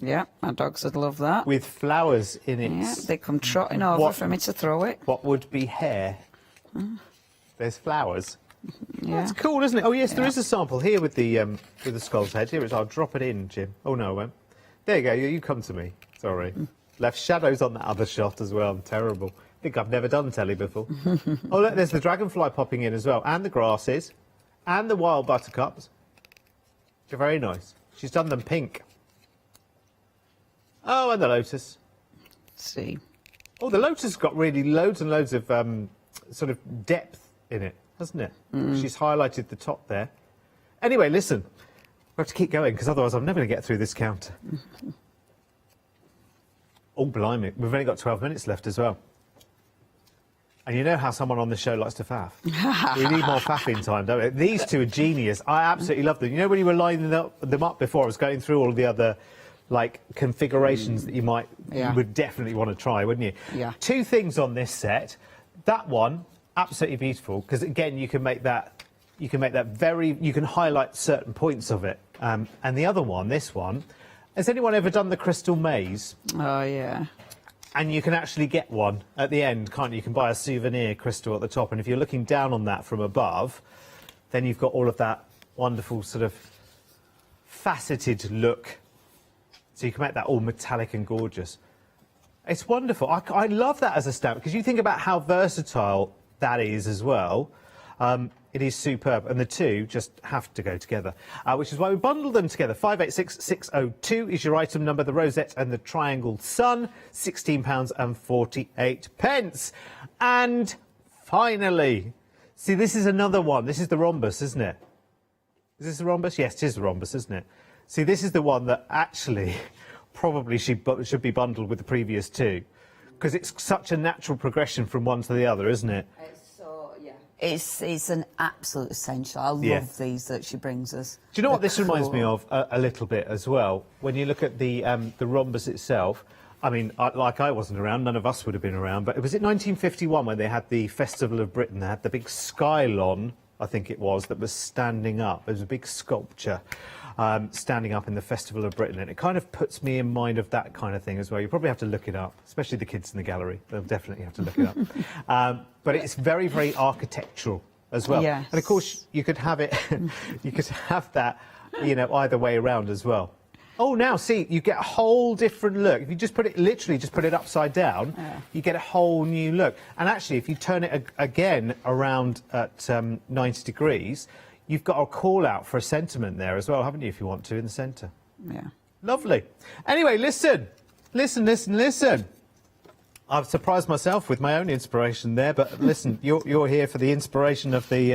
Yeah, my dogs would love that. With flowers in it. Yeah, they come trotting over for me to throw it. What would be hair? There's flowers. Yeah. That's cool, isn't it? Oh, yes, there is a sample here with the skull's head. Here it is. I'll drop it in, Jim. Oh, no, I won't. There you go. You come to me. Sorry. Left shadows on that other shot as well. Terrible. I think I've never done telly before. Oh, look, there's the dragonfly popping in as well. And the grasses. And the wild buttercups. They're very nice. She's done them pink. Oh, and the lotus. See. Oh, the lotus has got really loads and loads of sort of depth in it, hasn't it? She's highlighted the top there. Anyway, listen. We have to keep going, because otherwise I'm never going to get through this counter. Oh, blimey. We've only got 12 minutes left as well. And you know how someone on the show likes to faff. We need more faffing time, don't we? These two are genius. I absolutely love them. You know, when you were lining them up before, I was going through all of the other, like, configurations that you would definitely want to try, wouldn't you? Yeah. Two things on this set. That one, absolutely beautiful, because, again, you can make that you can highlight certain points of it. And the other one, this one, has anyone ever done the crystal maze? Oh, yeah. And you can actually get one at the end, can't you? You can buy a souvenir crystal at the top, and if you're looking down on that from above, then you've got all of that wonderful sort of faceted look. So you can make that all metallic and gorgeous. It's wonderful. I love that as a stamp, because you think about how versatile that is as well. It is superb, and the two just have to go together, which is why we bundled them together. 586602 is your item number, the rosette and the triangle sun, £16.48. And finally, see, this is another one. This is the rhombus, isn't it? Is this the rhombus? Yes, it is the rhombus, isn't it? See, this is the one that actually probably should be bundled with the previous two, because it's such a natural progression from one to the other, isn't it? It's an absolute essential. I love these that she brings us. Do you know what this reminds me of a little bit as well? When you look at the rhombus itself, I mean, I wasn't around, none of us would have been around, but it was in 1951 when they had the Festival of Britain. They had the big skylon, I think it was, that was standing up. There was a big sculpture standing up in the Festival of Britain, and it kind of puts me in mind of that kind of thing as well. You probably have to look it up, especially the kids in the gallery. They'll definitely have to look it up. But it's very, very architectural as well. Yes. And of course, you could have it, you could have that, you know, either way around as well. Oh, now see, you get a whole different look. If you just put it, literally just put it upside down, you get a whole new look. And actually, if you turn it again around at 90 degrees, you've got a call out for a sentiment there as well, haven't you, if you want to, in the centre? Yeah. Lovely. Anyway, listen. I've surprised myself with my own inspiration there, but listen, you're here for the inspiration of the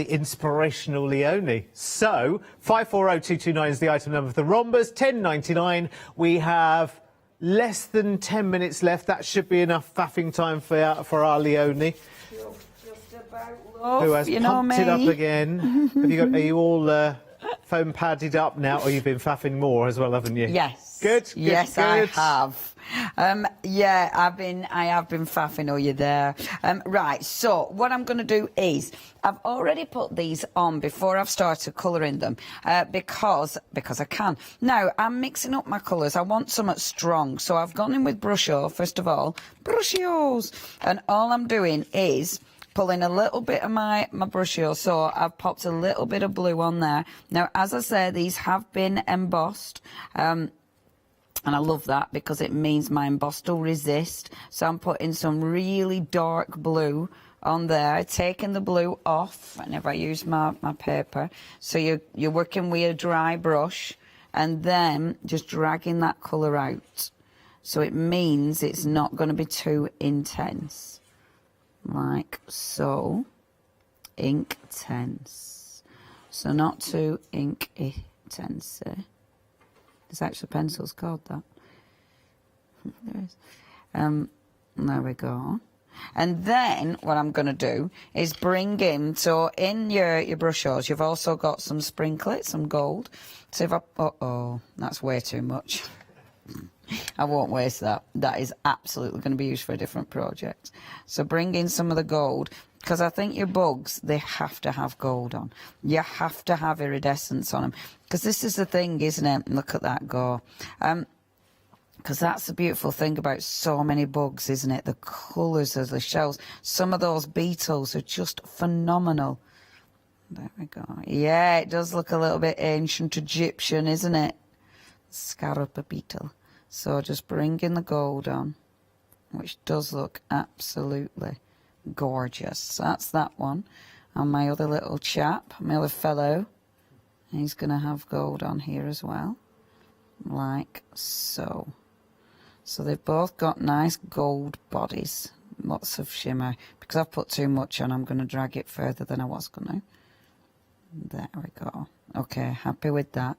inspirational Leonie. So 540229 is the item number of the rhombus. 10.99. We have less than 10 minutes left. That should be enough faffing time for our Leonie. Who has pumped it up again. Are you all foam padded up now, or you've been faffing more as well, haven't you? Yes. Good. Yes, good. I have. Yeah, I have been faffing. Oh, you're there. Right. So what I'm going to do is I've already put these on before I've started colouring them because I can. Now I'm mixing up my colours. I want something strong, so I've gone in with Brush-O first of all. Brush-Os, and all I'm doing is pulling a little bit of my Brush-O, so I've popped a little bit of blue on there. Now, as I say, these have been embossed, and I love that because it means my embossed will resist. So I'm putting some really dark blue on there, taking the blue off whenever I use my paper. So you're working with a dry brush and then just dragging that colour out. So it means it's not going to be too intense. Like so. Ink tense. So not too ink intense. There's actually pencils called that. There is. There we go. And then what I'm going to do is bring in, so in your Brush-Os, you've also got some sprinklets, some gold. So if uh-oh, that's way too much. I won't waste that. That is absolutely going to be used for a different project. So bring in some of the gold, because I think your bugs, they have to have gold on. You have to have iridescence on them, because this is the thing, isn't it? Look at that go. Because that's the beautiful thing about so many bugs, isn't it? The colours of the shells. Some of those beetles are just phenomenal. There we go. Yeah, it does look a little bit ancient Egyptian, isn't it? Scarab beetle. So just bring in the gold on, which does look absolutely gorgeous. So that's that one. And my other little chap, my other fellow, he's going to have gold on here as well, like so. So they've both got nice gold bodies, lots of shimmer. Because I've put too much on, I'm going to drag it further than I was going to. There we go. Okay, happy with that.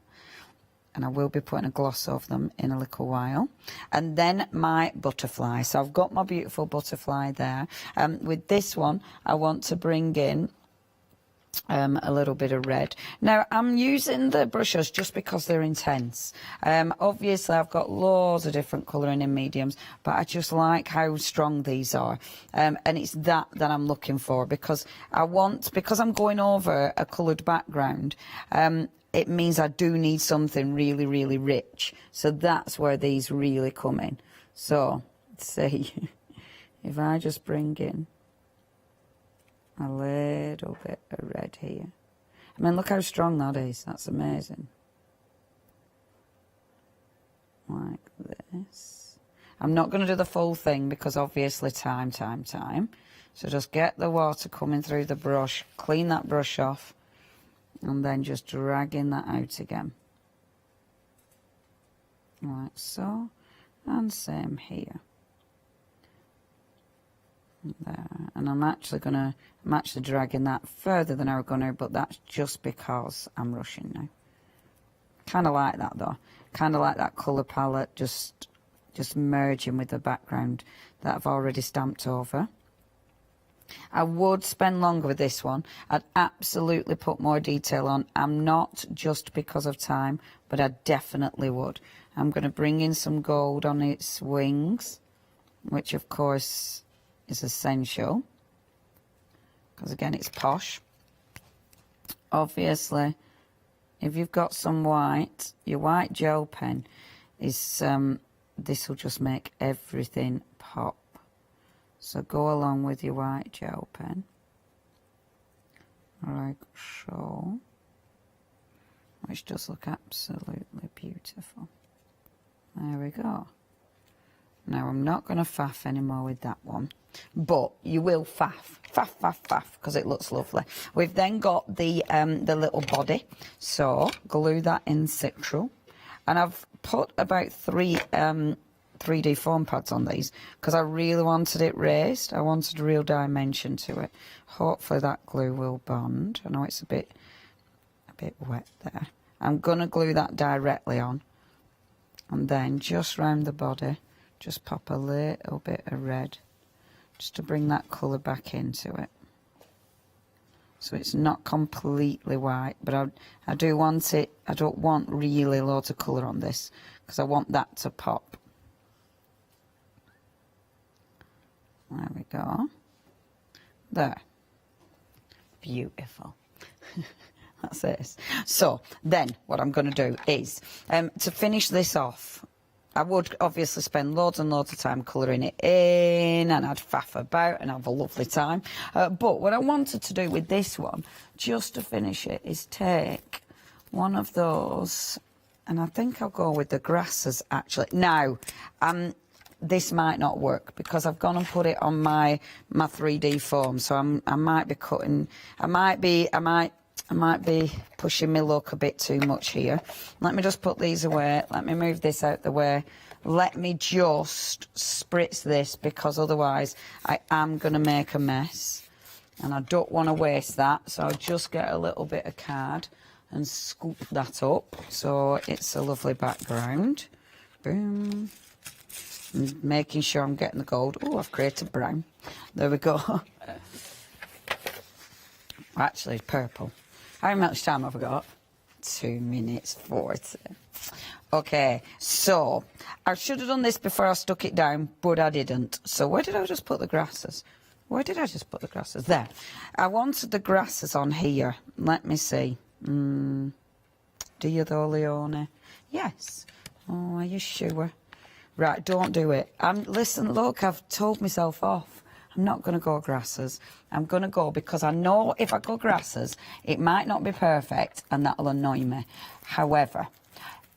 And I will be putting a gloss over them in a little while. And then my butterfly. So I've got my beautiful butterfly there. With this one, I want to bring in a little bit of red. Now, I'm using the Brush-Os just because they're intense. Obviously, I've got loads of different colouring in mediums, but I just like how strong these are. And it's that I'm looking for, because because I'm going over a coloured background, it means I do need something really, really rich. So that's where these really come in. So, let's see, if I just bring in a little bit of red here. I mean, look how strong that is. That's amazing. Like this. I'm not going to do the full thing because obviously time. So just get the water coming through the brush, clean that brush off, and then just dragging that out again. Like so. And same here. There. And I'm actually dragging that further than I was going to, but that's just because I'm rushing now. Kind of like that though. Kind of like that colour palette just merging with the background that I've already stamped over. I would spend longer with this one. I'd absolutely put more detail on. I'm not just because of time, but I definitely would. I'm going to bring in some gold on its wings, which of course is essential, because again it's posh. Obviously, if you've got some white, your white gel pen is this will just make everything pop. So go along with your white gel pen, like so, which does look absolutely beautiful. There we go. Now I'm not going to faff anymore with that one, but you will faff, because it looks lovely. We've then got the little body, so glue that in citral, and I've put about 3 3D foam pads on these because I really wanted it raised. I wanted real dimension to it. Hopefully that glue will bond. I know it's a bit wet there. I'm going to glue that directly on, and then just round the body, just pop a little bit of red just to bring that colour back into it. So it's not completely white, but I do want it, I don't want really loads of colour on this because I want that to pop. There we go. There. Beautiful. That's it. So then what I'm going to do is, to finish this off, I would obviously spend loads and loads of time colouring it in, and I'd faff about and have a lovely time. But what I wanted to do with this one, just to finish it, is take one of those, and I think I'll go with the grasses actually. Now, this might not work because I've gone and put it on my 3D form, so I might be cutting, I might be pushing my luck a bit too much here. Let me just put these away. Let me move this out the way. Let me just spritz this, because otherwise I am going to make a mess. And I don't want to waste that. So I'll just get a little bit of card and scoop that up so it's a lovely background. Boom. And making sure I'm getting the gold. Oh, I've created brown. There we go. Actually, purple. How much time have I got? 2 minutes 40. Okay, so I should have done this before I stuck it down, but I didn't. So where did I just put the grasses? Where did I just put the grasses? There. I wanted the grasses on here. Let me see. Do you though, Leone? Yes. Oh, are you sure? Right, don't do it. Listen, look, I've told myself off. I'm not going to go grasses. I'm going to go, because I know if I go grasses, it might not be perfect and that'll annoy me. However,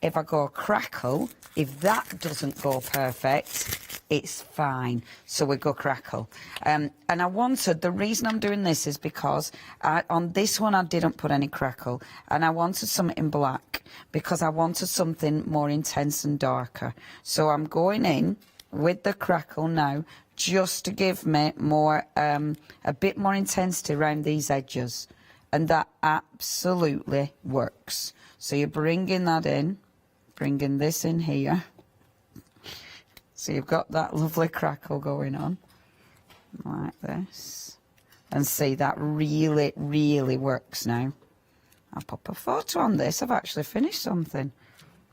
if I go crackle, if that doesn't go perfect, it's fine. So we go crackle. And I wanted, the reason I'm doing this is because on this one I didn't put any crackle, and I wanted something in black because I wanted something more intense and darker. So I'm going in with the crackle now, just to give me more, a bit more intensity around these edges. And that absolutely works. So you're bringing that in, bringing this in here. So you've got that lovely crackle going on, like this. And see, that really, really works now. I'll pop a photo on this. I've actually finished something.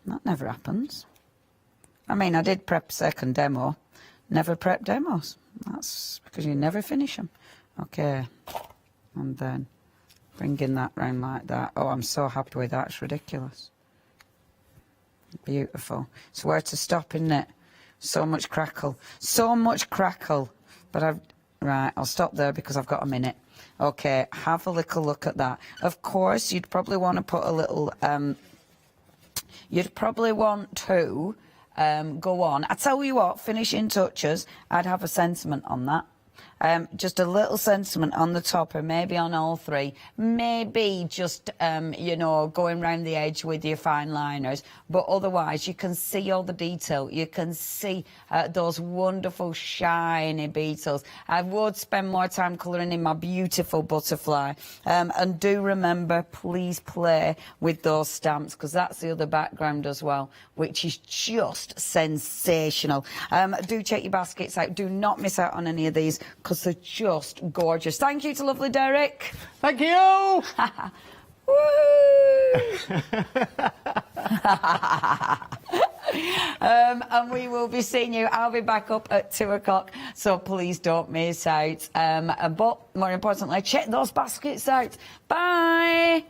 That never happens. I mean, I did prep second demo. Never prep demos. That's because you never finish them. Okay. And then bringing that round like that. Oh, I'm so happy with that. It's ridiculous. Beautiful. So where to stop, isn't it? So much crackle. So much crackle. But right, I'll stop there because I've got a minute. Okay, have a little look at that. Of course, you'd probably want to put a little, you'd probably want to go on. I tell you what, finishing touches, I'd have a sentiment on that. Just a little sentiment on the top, or maybe on all three. Maybe just, you know, going round the edge with your fine liners. But otherwise, you can see all the detail. You can see those wonderful shiny beetles. I would spend more time colouring in my beautiful butterfly. And do remember, please play with those stamps, because that's the other background as well, which is just sensational. Do check your baskets out. Do not miss out on any of these, because they're just gorgeous. Thank you to lovely Derek. Thank you. And we will be seeing you. I'll be back up at 2 o'clock, so please don't miss out. But more importantly, check those baskets out. Bye.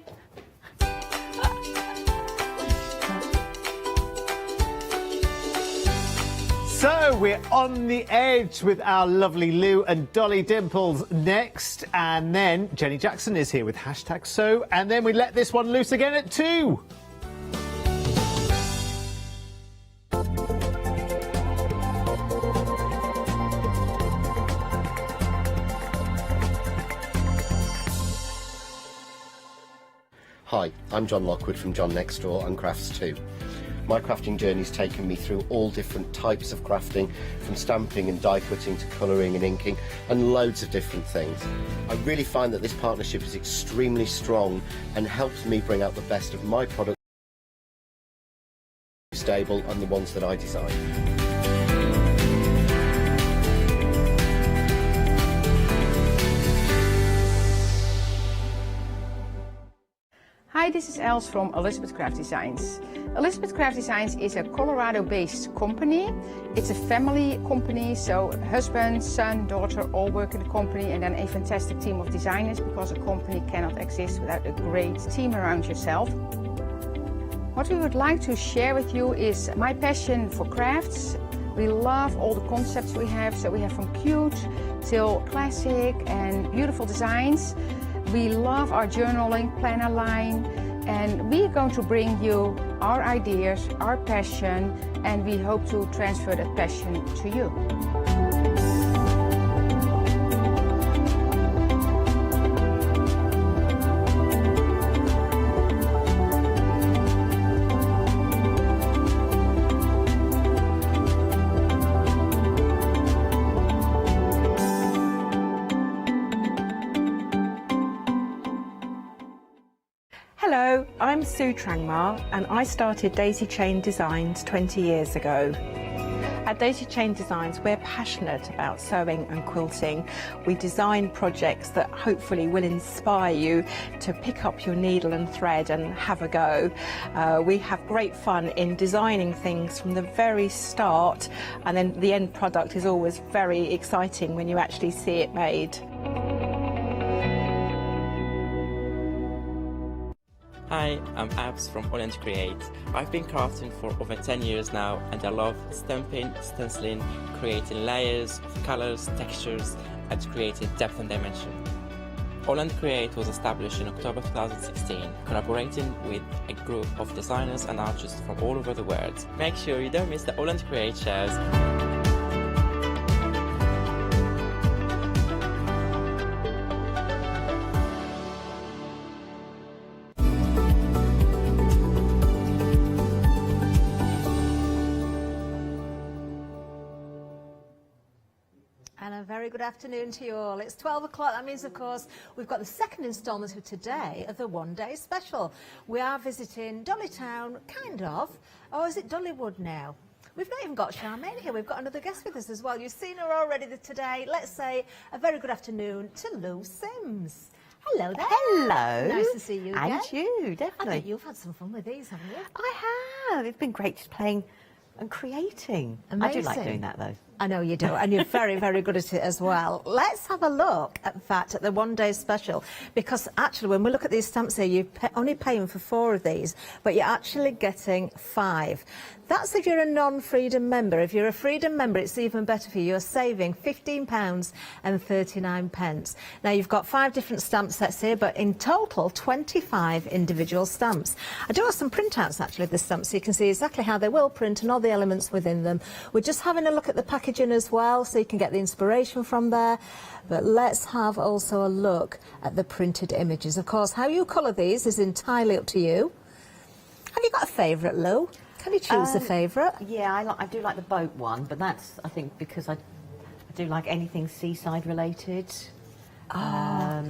So we're on the edge with our lovely Lou and Dolly Dimples next, and then Jenny Jackson is here with #So, and then we let this one loose again at 2. Hi, I'm John Lockwood from John Next Door and Crafts Too. My crafting journey's taken me through all different types of crafting, from stamping and die cutting to colouring and inking, and loads of different things. I really find that this partnership is extremely strong and helps me bring out the best of my product, stable, and the ones that I design. Hi, this is Els from Elizabeth Craft Designs. Elizabeth Craft Designs is a Colorado-based company. It's a family company, so husband, son, daughter all work in the company, and then a fantastic team of designers, because a company cannot exist without a great team around yourself. What we would like to share with you is my passion for crafts. We love all the concepts we have, so we have from cute till classic and beautiful designs. We love our journaling planner line, and we are going to bring you our ideas, our passion, and we hope to transfer that passion to you. Hello, I'm Sue Trangmar and I started Daisy Chain Designs 20 years ago. At Daisy Chain Designs, we're passionate about sewing and quilting. We design projects that hopefully will inspire you to pick up your needle and thread and have a go. We have great fun in designing things from the very start, and then the end product is always very exciting when you actually see it made. Hi, I'm Abs from AALL Create. I've been crafting for over 10 years now, and I love stamping, stenciling, creating layers of colors, textures, and creating depth and dimension. AALL Create was established in October 2016, collaborating with a group of designers and artists from all over the world. Make sure you don't miss the AALL Create shows. And a very good afternoon to you all. It's 12 o'clock. That means, of course, we've got the second instalment of today of the one-day special. We are visiting Dollytown, kind of. Or is it Dollywood now? We've not even got Charmaine here. We've got another guest with us as well. You've seen her already today. Let's say a very good afternoon to Lou Sims. Hello there. Hello. Nice to see you again. And you, definitely. I bet you've had some fun with these, haven't you? I have. It's been great just playing and creating. Amazing. I do like doing that, though. I know you do, and you're very, very good at it as well. Let's have a look, in fact, at the one-day special, because actually when we look at these stamps here, you're only paying for 4 of these, but you're actually getting 5. That's if you're a non-Freedom member. If you're a Freedom member, it's even better for you. You're saving £15.39. Now, you've got 5 different stamp sets here, but in total, 25 individual stamps. I do have some printouts, actually, of the stamps, so you can see exactly how they will print and all the elements within them. We're just having a look at the packaging as well, so you can get the inspiration from there. But let's have also a look at the printed images. Of course, how you colour these is entirely up to you. Have you got a favourite, Lou? Can you choose a favourite? Yeah, I do like the boat one, but that's, I think, because I do like anything seaside related. I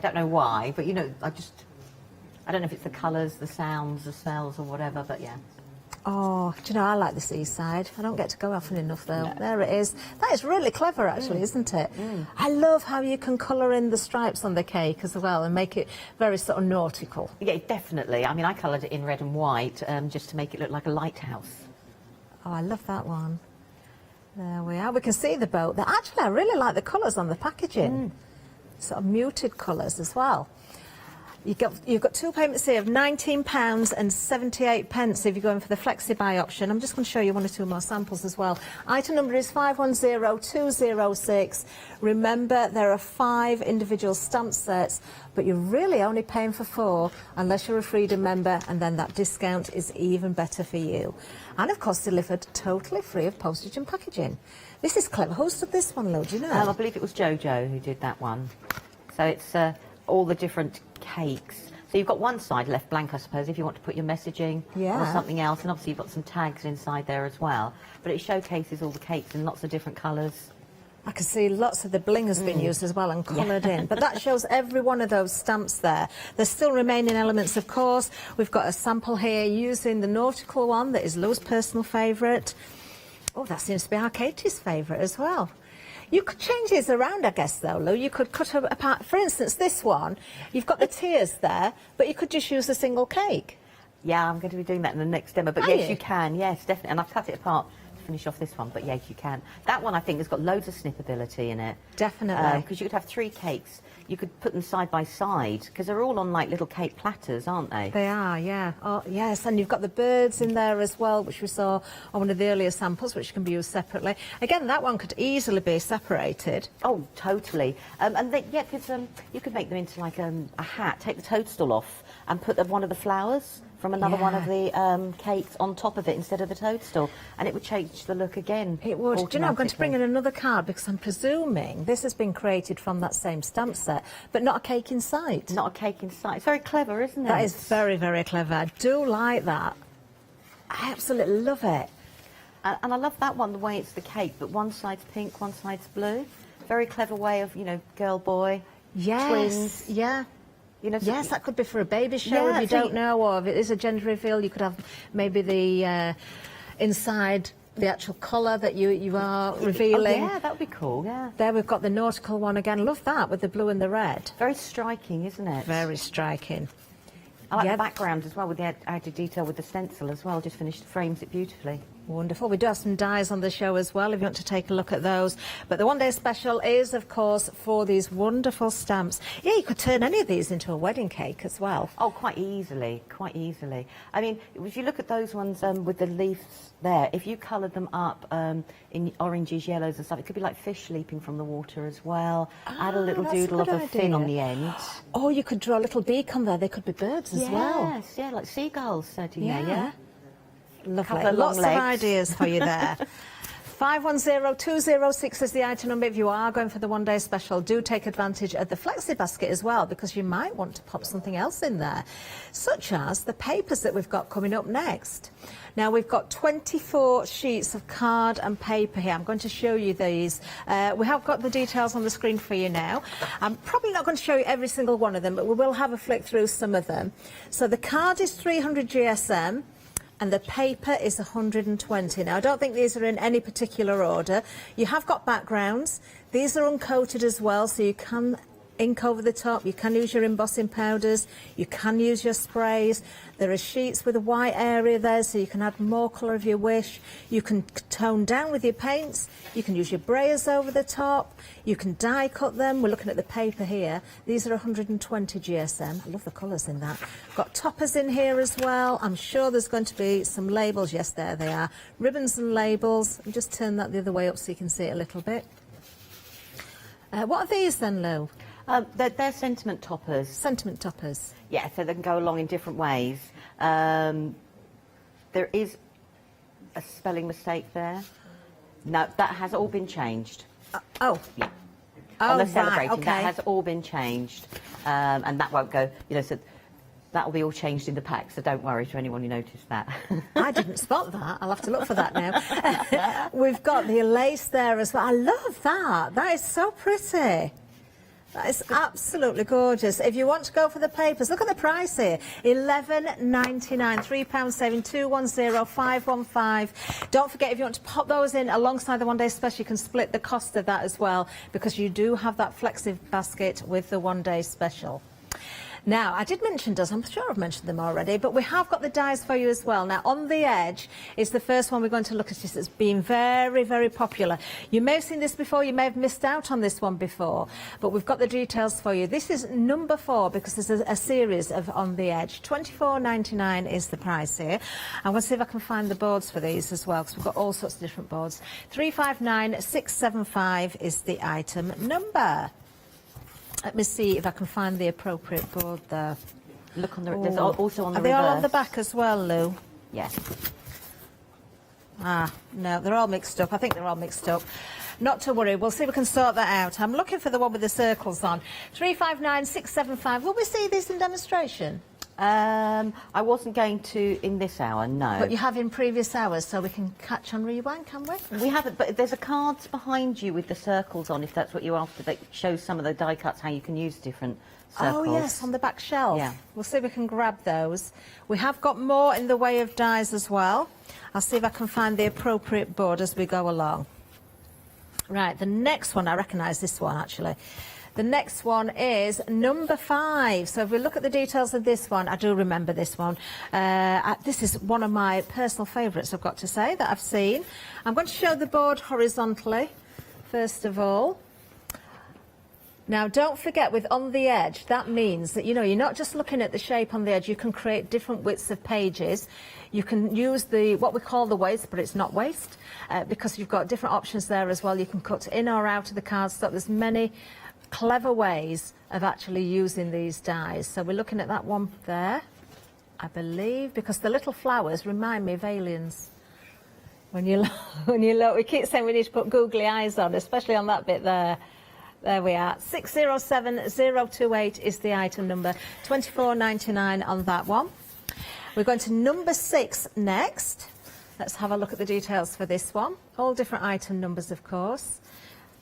don't know why, but, you know, I don't know if it's the colours, the sounds, the smells or whatever, but yeah. Oh, do you know, I like the seaside. I don't get to go often enough, though. No. There it is. That is really clever, actually, isn't it? I love how you can colour in the stripes on the cake as well and make it very sort of nautical. Yeah, definitely. I mean, I coloured it in red and white just to make it look like a lighthouse. Oh, I love that one. There we are. We can see the boat there. Actually, I really like the colours on the packaging. Sort of muted colours as well. You've got 2 payments here of £19.78 if you're going for the flexi-buy option. I'm just going to show you 1 or 2 more samples as well. Item number is 510206. Remember, there are 5 individual stamp sets, but you're really only paying for 4 unless you're a Freedom member, and then that discount is even better for you. And, of course, delivered totally free of postage and packaging. This is clever. Who did this one, Lou? Do you know? I believe it was Jojo who did that one. So it's all the different cakes. So you've got one side left blank, I suppose, if you want to put your messaging or something else, and obviously you've got some tags inside there as well. But it showcases all the cakes in lots of different colours. I can see lots of the bling has been used as well and coloured in. But that shows every one of those stamps there. There's still remaining elements, of course. We've got a sample here using the nautical one that is Lou's personal favourite. Oh, that seems to be our Katie's favourite as well. You could change these around, I guess, though, Lou. You could cut apart. For instance, this one, you've got the tiers there, but you could just use a single cake. Yeah, I'm going to be doing that in the next demo. But yes, you can. Yes, definitely. And I've cut it apart to finish off this one. But yes, you can. That one, I think, has got loads of snippability in it. Definitely. Because you could have 3 cakes. You could put them side by side, because they're all on, like, little cake platters, aren't they? They are, yeah. Oh, yes, and you've got the birds in there as well, which we saw on one of the earlier samples, which can be used separately. Again, that one could easily be separated. Oh, totally. And they, yeah, because you could make them into, like, a hat, take the toadstool off and put one of the flowers from another one of the cakes on top of it instead of the toadstool, and it would change the look again. It would. Do you know, I'm going to bring in another card because I'm presuming this has been created from that same stamp set, but not a cake in sight. Not a cake in sight. It's very clever, isn't it? That is very, very clever. I do like that. I absolutely love it. And I love that one, the way it's the cake, but one side's pink, one side's blue. Very clever way of, you know, girl, boy, twins. Yeah. You know, yes, that could be for a baby shower if you don't know, or if it is a gender reveal, you could have maybe the inside the actual colour that you are revealing. Oh, yeah, that would be cool, yeah. There we've got the nautical one again. Love that, with the blue and the red. Very striking, isn't it? Very striking. I like the background as well, with the added detail with the stencil as well. Just finished, frames it beautifully. Wonderful. We do have some dies on the show as well, if you want to take a look at those. But the one-day special is, of course, for these wonderful stamps. Yeah, you could turn any of these into a wedding cake as well. Oh, quite easily, quite easily. I mean, if you look at those ones with the leaves there, if you coloured them up in oranges, yellows and stuff, it could be like fish leaping from the water as well. Add a little doodle of a fin on the end. Oh, you could draw a little beak on there. They could be birds as well. Yes, yeah, like seagulls sitting there, yeah. Lovely. Couple of Lots long of legs. ideas for you there. 510206 is the item number. If you are going for the one-day special, do take advantage of the flexi basket as well, because you might want to pop something else in there, such as the papers that we've got coming up next. Now, we've got 24 sheets of card and paper here. I'm going to show you these. We have got the details on the screen for you now. I'm probably not going to show you every single one of them, but we will have a flick through some of them. So the card is 300 GSM. And the paper is 120. Now, I don't think these are in any particular order. You have got backgrounds. These are uncoated as well, so you can ink over the top. You can use your embossing powders. You can use your sprays. There are sheets with a white area there, so you can add more colour if you wish. You can tone down with your paints. You can use your brayers over the top. You can die cut them. We're looking at the paper here. These are 120 GSM. I love the colours in that. Got toppers in here as well. I'm sure there's going to be some labels. Yes, there they are. Ribbons and labels. And just turn that the other way up so you can see it a little bit. What are these then, Lou? They're sentiment toppers. Sentiment toppers. Yeah, so they can go along in different ways. There is a spelling mistake there. No, that has all been changed. Oh. Yeah. Oh, on the right, celebrating, okay. that has all been changed. And that won't go, you know, so that will be all changed in the pack, so don't worry to anyone who noticed that. I didn't spot that. I'll have to look for that now. We've got the lace there as well. I love that. That is so pretty. That is absolutely gorgeous. If you want to go for the papers, look at the price here. £11.99, £3 saving, 210515. Don't forget, if you want to pop those in alongside the one-day special, you can split the cost of that as well, because you do have that flexi basket with the one-day special. Now, I did mention dies, I'm sure I've mentioned them already, but we have got the dies for you as well. Now, On the Edge is the first one we're going to look at. This has been very, very popular. You may have seen this before, you may have missed out on this one before, but we've got the details for you. This is number 4, because there's a series of On the Edge. £24.99 is the price here. I'm going to see if I can find the boards for these as well, because we've got all sorts of different boards. 359675 is the item number. Let me see if I can find the appropriate board there. Look on the, there's also on the Are they all on the reverse. back as well, Lou? Yes. Ah, no, they're all mixed up. I think they're all mixed up. Not to worry, we'll see if we can sort that out. I'm looking for the one with the circles on. 359675. Will we see this in demonstration? I wasn't going to in this hour, no. But you have in previous hours, so we can catch on rewind, can we? We haven't, but there's a card behind you with the circles on, if that's what you're after, that shows some of the die cuts, how you can use different circles. Oh, yes, on the back shelf. Yeah. We'll see if we can grab those. We have got more in the way of dies as well. I'll see if I can find the appropriate board as we go along. Right, the next one, I recognise this one actually. The next one is number 5. So if we look at the details of this one, I do remember this one. This is one of my personal favourites, I've got to say, that I've seen. I'm going to show the board horizontally, first of all. Now, don't forget, with on the edge, that means that, you know, you're not just looking at the shape on the edge. You can create different widths of pages. You can use what we call the waist, but it's not waist, because you've got different options there as well. You can cut in or out of the cardstock. There's many clever ways of actually using these dies. So we're looking at that one there, I believe, because the little flowers remind me of aliens. When you look, we keep saying we need to put googly eyes on, especially on that bit there. There we are. 607028 is the item number. £24.99 on that one. We're going to number 6 next. Let's have a look at the details for this one. All different item numbers, of course.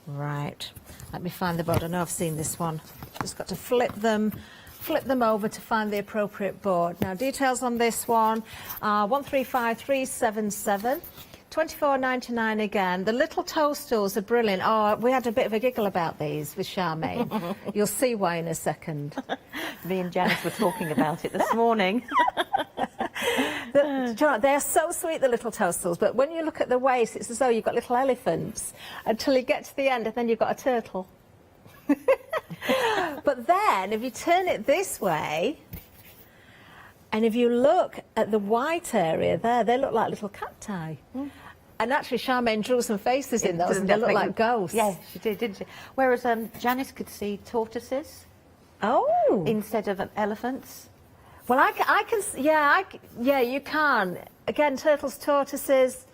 Right. Let me find the board. I know I've seen this one. Just got to flip them over to find the appropriate board. Now, details on this one are 135377. £24.99 again. The little toadstools are brilliant. Oh, we had a bit of a giggle about these with Charmaine. You'll see why in a second. Me and Janice were talking about it this morning. Do you know what? They're so sweet, the little toadstools, but when you look at the waist, it's as though you've got little elephants until you get to the end and then you've got a turtle. But then, if you turn it this way, and if you look at the white area there, they look like little cacti. And actually, Charmaine drew some faces in those, and they look like ghosts. Yes, she did, didn't she? Whereas Janice could see tortoises. Oh. Instead of elephants. Well, I can, yeah, you can. Again, turtles, tortoises,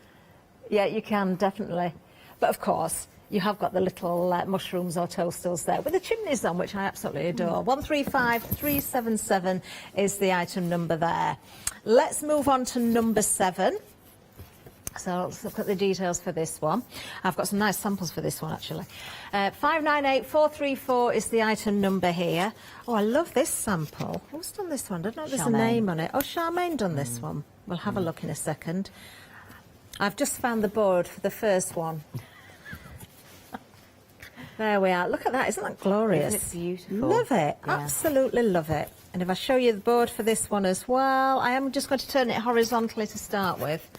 yeah, you can, definitely. But of course, you have got the little mushrooms or toadstools there with the chimneys on, which I absolutely adore. 135377 is the item number there. Let's move on to number 7. So let's look at the details for this one. I've got some nice samples for this one, actually. 598434 is the item number here. Oh, I love this sample. Who's done this one? I don't know if there's a name on it. Oh, Charmaine done this one. We'll have a look in a second. I've just found the board for the first one. There we are. Look at that. Isn't that glorious? Isn't it beautiful? Love it. Yeah. Absolutely love it. And if I show you the board for this one as well, I am just going to turn it horizontally to start with.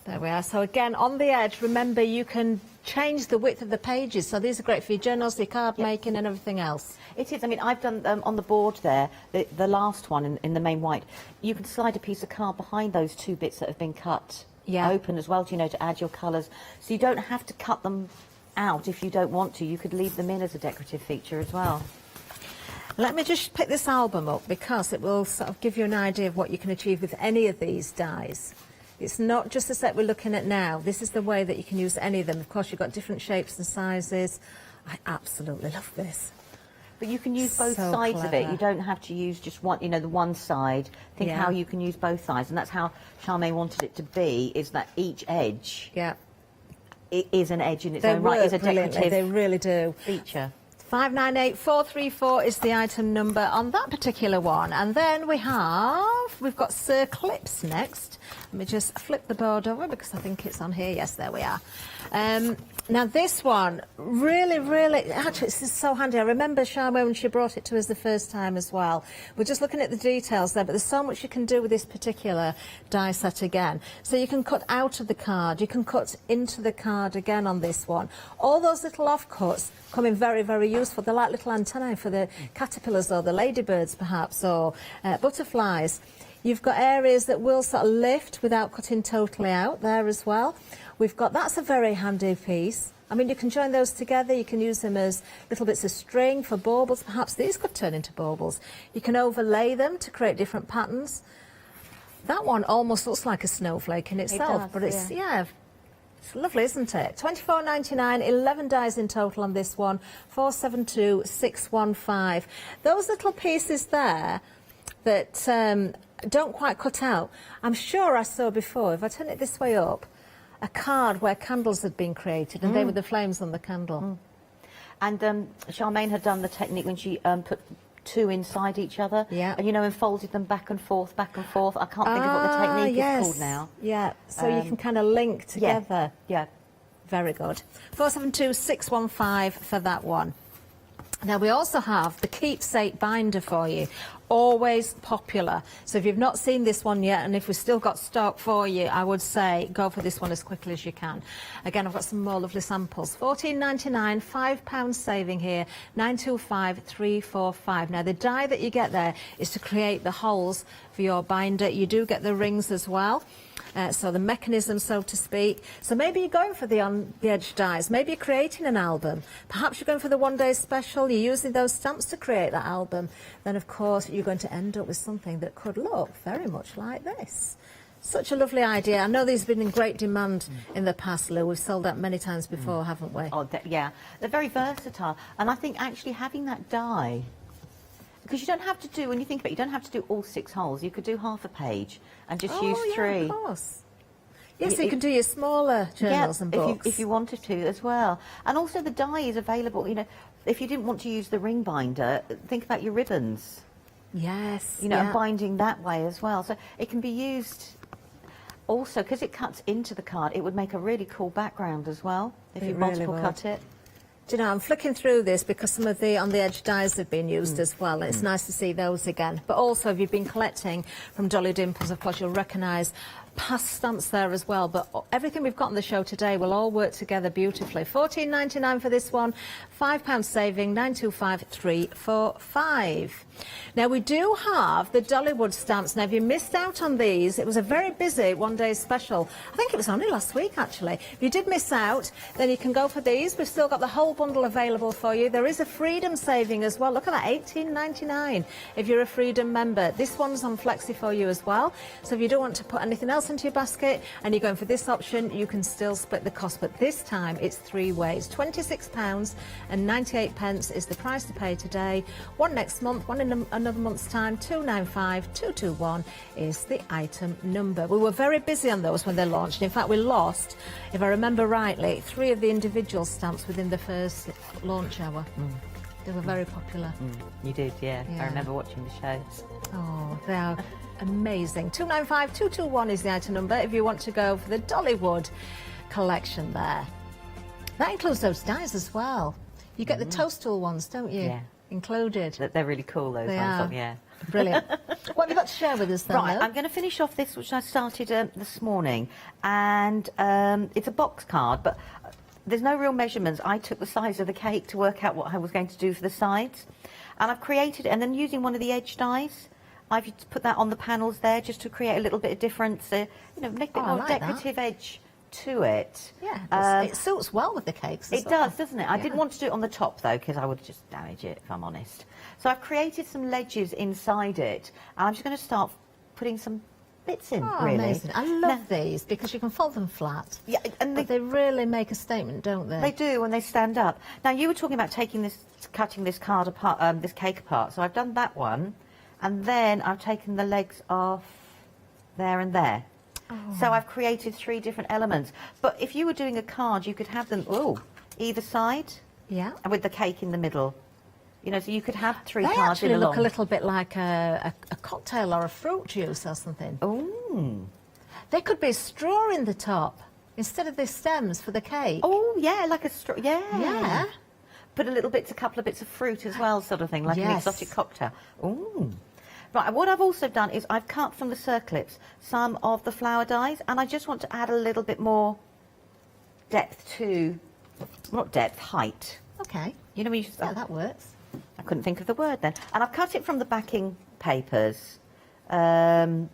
There we are. So again, on the edge, remember you can change the width of the pages. So these are great for your journals, your card making and everything else. It is. I mean, I've done on the board there, the last one in the main white, you can slide a piece of card behind those 2 bits that have been cut open as well, you know, to add your colours. So you don't have to cut them out if you don't want to. You could leave them in as a decorative feature as well. Let me just pick this album up because it will sort of give you an idea of what you can achieve with any of these dies. It's not just the set we're looking at now. This is the way that you can use any of them. Of course, you've got different shapes and sizes. I absolutely love this. But you can use both sides of it. You don't have to use just one, you know, the one side. Think how you can use both sides. And that's how Charmaine wanted it to be, is that each edge it is an edge in its own right. It's a decorative They really do. feature. 598434 is the item number on that particular one. And then we've got Sir Clips next. Let me just flip the board over because I think it's on here. Yes, there we are. Now this one, really, actually this is so handy. I remember Charmaine when she brought it to us the first time as well. We're just looking at the details there, but there's so much you can do with this particular die set again. So you can cut out of the card, you can cut into the card again on this one. All those little offcuts come in very, very useful. They're like little antennae for the caterpillars or the ladybirds perhaps, or butterflies. You've got areas that will sort of lift without cutting totally out there as well. We've got, that's a very handy piece. I mean, you can join those together. You can use them as little bits of string for baubles. Perhaps these could turn into baubles. You can overlay them to create different patterns. That one almost looks like a snowflake in itself, does, but it's, it's lovely, isn't it? £24.99, 11 dies in total on this one, 472615. Those little pieces there that don't quite cut out, I'm sure I saw before, if I turn it this way up, a card where candles had been created and they were the flames on the candle. And Charmaine had done the technique when she put 2 inside each other, and you know, and folded them back and forth. I can't think of what the technique is called now. So you can kind of link together. Very good. 472615 for that one. Now we also have the keepsake binder for you, always popular. So if you've not seen this one yet, and if we've still got stock for you, I would say go for this one as quickly as you can. Again, I've got some more lovely samples. £14.99, £5 saving here, 925345. Now the die that you get there is to create the holes for your binder. You do get the rings as well. So the mechanism, so to speak. So maybe you're going for the on-the-edge dies. Maybe you're creating an album. Perhaps you're going for the one-day special. You're using those stamps to create that album. Then, of course, you're going to end up with something that could look very much like this. Such a lovely idea. I know these have been in great demand in the past, Lou. We've sold out many times before, haven't we? Oh, yeah. They're very versatile. And I think actually having that die, because you don't have to do, when you think about it, you don't have to do all 6 holes. You could do half a page and just use 3. Of course. Yes, so you can do your smaller journals and books. If you wanted to as well. And also the die is available, you know, if you didn't want to use the ring binder, think about your ribbons. Yes. You know, and binding that way as well. So it can be used also, because it cuts into the card, it would make a really cool background as well, if you multiple cut it. Do you know, I'm flicking through this because some of the on-the-edge dies have been used as well. It's nice to see those again. But also, if you've been collecting from Dolly Dimples, of course, you'll recognise past stamps there as well. But everything we've got on the show today will all work together beautifully. £14.99 for this one, £5 saving, 925345. Now, we do have the Dollywood stamps. Now, if you missed out on these, it was a very busy one-day special. I think it was only last week, actually. If you did miss out, then you can go for these. We've still got the whole bundle available for you. There is a Freedom saving as well. Look at that, £18.99 if you're a Freedom member. This one's on Flexi for you as well. So if you don't want to put anything else into your basket and you're going for this option, you can still split the cost. But this time, it's 3 ways. £26.98 is the price to pay today. One next month, one in another month's time. 295221 is the item number. We were very busy on those when they launched. In fact, we lost, if I remember rightly, 3 of the individual stamps within the first launch hour. They were very popular. You did, yeah. I remember watching the shows. Oh, they are amazing. 295221 is the item number if you want to go for the Dollywood collection there. That includes those dies as well. You get the Toadstool ones, don't you? Yeah. Included. They're really cool, those They ones. are. Yeah. Brilliant. What have you got to share with us then, Right, Lou? I'm going to finish off this, which I started this morning. And it's a box card, but there's no real measurements. I took the size of the cake to work out what I was going to do for the sides. And I've created it, and then using one of the edge dies, I've put that on the panels there just to create a little bit of difference, you know, make a bit more decorative edge to it. Yeah, it suits well with the cakes as It well. does, doesn't it? I didn't want to do it on the top, though, because I would just damage it, if I'm honest. So I've created some ledges inside it, and I'm just going to start putting some bits in, Oh, really. amazing. I love these because you can fold them flat. Yeah, and they really make a statement, don't they? They do when they stand up. Now, you were talking about cutting this card apart, this cake apart. So I've done that one, and then I've taken the legs off there and there. So I've created 3 different elements. But if you were doing a card, you could have them either side, yeah, and with the cake in the middle. You know, so you could have 3 They cards actually in a look long. a little bit like a cocktail or a fruit juice or something. Ooh. There could be a straw in the top instead of the stems for the cake. Oh, yeah, like a straw. Yeah. Yeah. Put a couple of bits of fruit as well, sort of thing, like an Yes. exotic cocktail. Ooh. Right, what I've also done is I've cut from the circlips some of the flower dies, and I just want to add a little bit more depth to, not depth, height. Okay. You know, when you Yeah, that works. I couldn't think of the word then. And I've cut it from the backing papers. And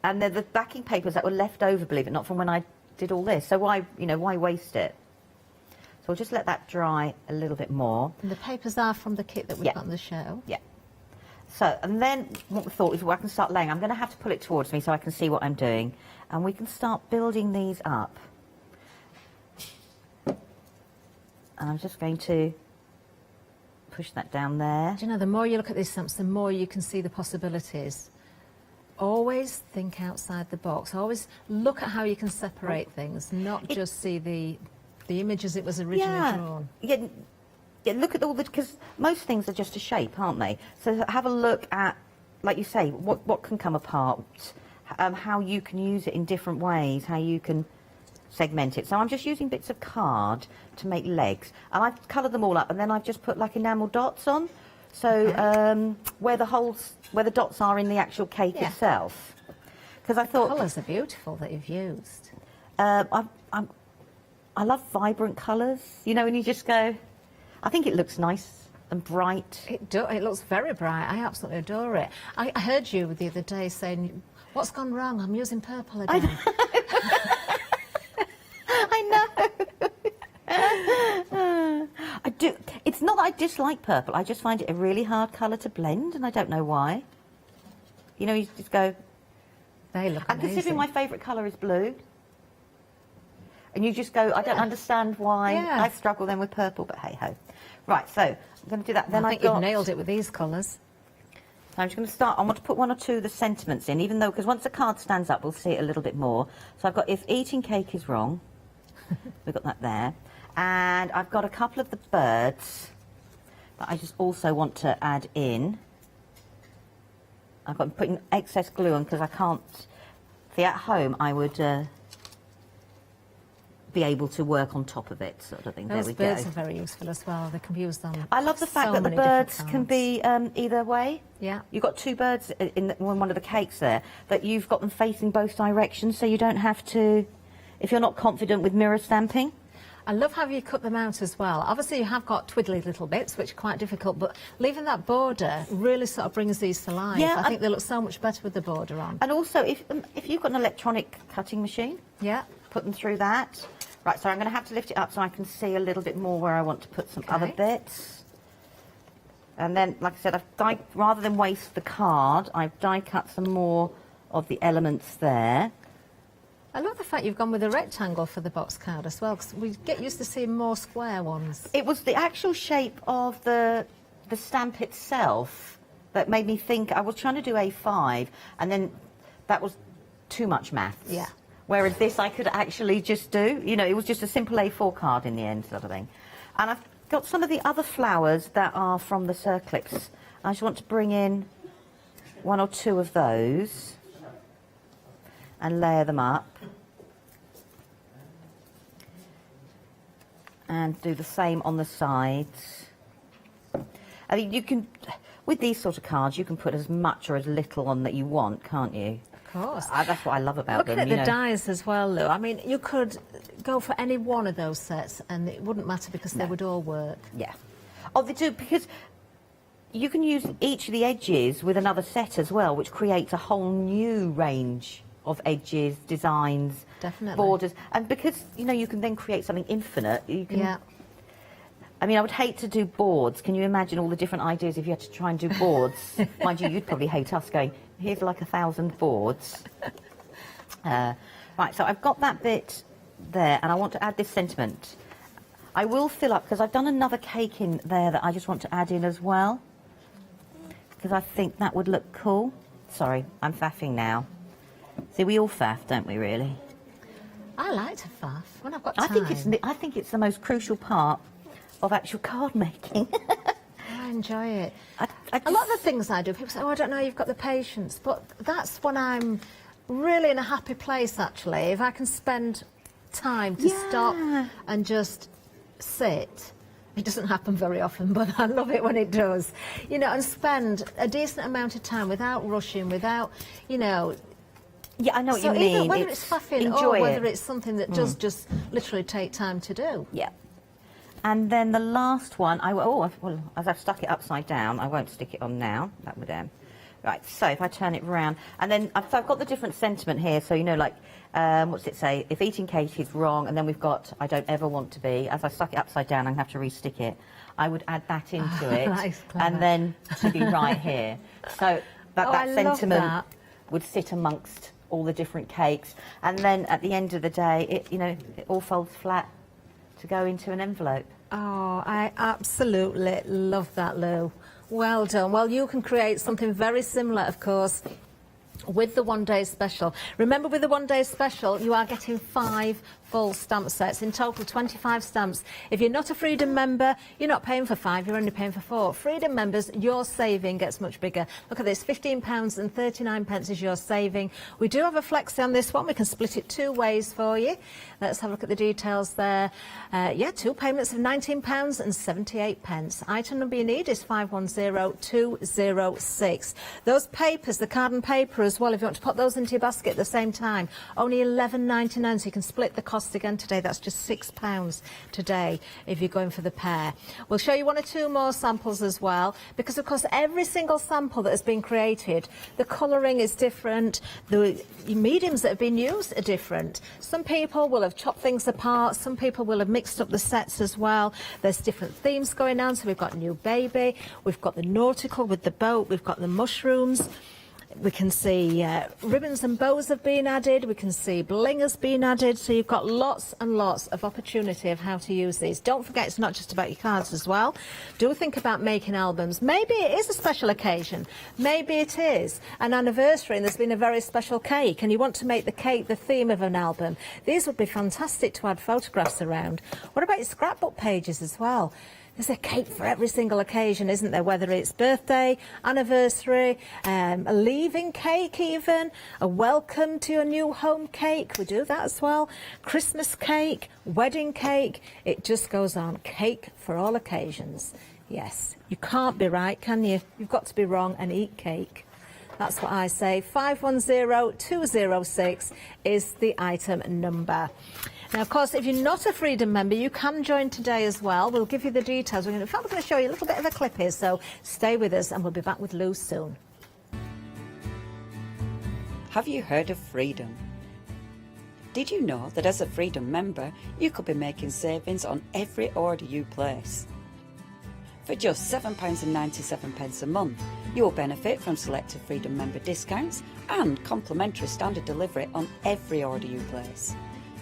they're the backing papers that were left over, believe it or not, from when I did all this. So why waste it? So I'll just let that dry a little bit more. And the papers are from the kit that we've got on the show. Yeah. So, and then what we thought is, well, I can start laying. I'm going to have to pull it towards me so I can see what I'm doing. And we can start building these up. And I'm just going to push that down there. Do you know, the more you look at these stamps, the more you can see the possibilities. Always think outside the box. Always look at how you can separate things, not just see the image as it was originally drawn. Yeah, look at all the, because most things are just a shape, aren't they? So have a look at, like you say, what can come apart, how you can use it in different ways, how you can segment it. So I'm just using bits of card to make legs, and I've coloured them all up, and then I've just put like enamel dots on, so where the dots are in the actual cake itself. Because I thought the colours are beautiful that you've used. I love vibrant colours. You know, when you just go, I think it looks nice and bright. It looks very bright. I absolutely adore it. I heard you the other day saying, "What's gone wrong? I'm using purple again." I know. I do. It's not that I dislike purple. I just find it a really hard colour to blend, and I don't know why. You know, you just go. They look and amazing. considering my favourite colour is blue, and you just go, I don't understand why I struggle then with purple, but hey ho. Right, so I'm going to do that. Then I think you've nailed it with these colours. So I'm just going to start. I want to put one or two of the sentiments in, even though, because once the card stands up, we'll see it a little bit more. So I've got if eating cake is wrong. We've got that there. And I've got a couple of the birds that I just also want to add in. I've got putting excess glue on because I can't. See, at home I would be able to work on top of it, sort of thing. Those there we birds go. are very useful as well. They can be used on. I love the fact that the birds can be either way. Yeah. You've got two birds in one of the cakes there, that you've got them facing both directions, so you don't have to, if you're not confident with mirror stamping. I love how you cut them out as well. Obviously, you have got twiddly little bits, which are quite difficult, but leaving that border really sort of brings these to life. Yeah, I think they look so much better with the border on. And also, if you've got an electronic cutting machine, put them through that. Right, so I'm going to have to lift it up so I can see a little bit more where I want to put some other bits. And then, like I said, rather than waste the card, I've die cut some more of the elements there. I love the fact you've gone with a rectangle for the box card as well, because we get used to seeing more square ones. It was the actual shape of the stamp itself that made me think. I was trying to do A5, and then that was too much maths. Yeah. Whereas this I could actually just do, you know, it was just a simple A4 card in the end, sort of thing. And I've got some of the other flowers that are from the circlips. I just want to bring in one or two of those and layer them up. And do the same on the sides. I think you can, with these sort of cards, you can put as much or as little on that you want, can't you? Of course. That's what I love about them. Looking at the dies as well, Lou, I mean, you could go for any one of those sets and it wouldn't matter because they would all work. Yeah. Oh, they do, because you can use each of the edges with another set as well, which creates a whole new range of edges, designs, borders. And because, you know, you can then create something infinite, you can... Yeah. I mean, I would hate to do boards. Can you imagine all the different ideas if you had to try and do boards? Mind you, you'd probably hate us going, here's like 1,000 boards. Right, so I've got that bit there, and I want to add this sentiment. I will fill up, because I've done another cake in there that I just want to add in as well, because I think that would look cool. Sorry, I'm faffing now. See, we all faff, don't we, really? I like to faff when I've got time. I think it's the most crucial part of actual card making. I enjoy it. A lot of the things I do, people say, oh, I don't know, you've got the patience, but that's when I'm really in a happy place, actually. If I can spend time to stop and just sit. It doesn't happen very often, but I love it when it does. You know, and spend a decent amount of time without rushing, without, you know... Yeah, I know what you mean. Either whether it's faffing or whether it's something that does just literally take time to do. Yeah. And then the last one, as I've stuck it upside down, I won't stick it on now. That would right. So if I turn it round, and then I've got the different sentiment here. So you know, like, what's it say? If eating cake is wrong, and then we've got I don't ever want to be. As I stuck it upside down, I'm going to have to re-stick it. I would add that into it, and then to be right here. So that sentiment would sit amongst all the different cakes, and then at the end of the day, it all folds flat to go into an envelope. Oh, I absolutely love that, Lou. Well done. Well, you can create something very similar, of course, with the one-day special. Remember, with the one-day special, you are getting 5 full stamp sets. In total, 25 stamps. If you're not a Freedom member, you're not paying for 5, you're only paying for 4. Freedom members, your saving gets much bigger. Look at this, £15.39 is your saving. We do have a flexi on this one. We can split it 2 ways for you. Let's have a look at the details there. Yeah, 2 payments of £19.78. Item number you need is 510206. Those papers, the card and paper as well, if you want to put those into your basket at the same time, only £11.99, so you can split the cost again today. That's just £6 today if you're going for the pair. We'll show you 1 or 2 more samples as well, because of course every single sample that has been created, the colouring is different, the mediums that have been used are different. Some people will have chopped things apart, some people will have mixed up the sets as well. There's different themes going on, so we've got New Baby, we've got the nautical with the boat, we've got the mushrooms. We can see ribbons and bows have been added, we can see bling has been added, so you've got lots and lots of opportunity of how to use these. Don't forget, it's not just about your cards as well. Do think about making albums. Maybe it is a special occasion, maybe it is an anniversary and there's been a very special cake and you want to make the cake the theme of an album. These would be fantastic to add photographs around. What about your scrapbook pages as well? There's a cake for every single occasion, isn't there? Whether it's birthday, anniversary, a leaving cake even, a welcome to your new home cake. We do that as well. Christmas cake, wedding cake. It just goes on. Cake for all occasions. Yes, you can't be right, can you? You've got to be wrong and eat cake. That's what I say. 510206 is the item number. Now, of course, if you're not a Freedom member, you can join today as well. We'll give you the details. In fact, we're going to show you a little bit of a clip here, so stay with us and we'll be back with Lou soon. Have you heard of Freedom? Did you know that as a Freedom member, you could be making savings on every order you place? For just £7.97 a month, you'll benefit from selected Freedom member discounts and complimentary standard delivery on every order you place.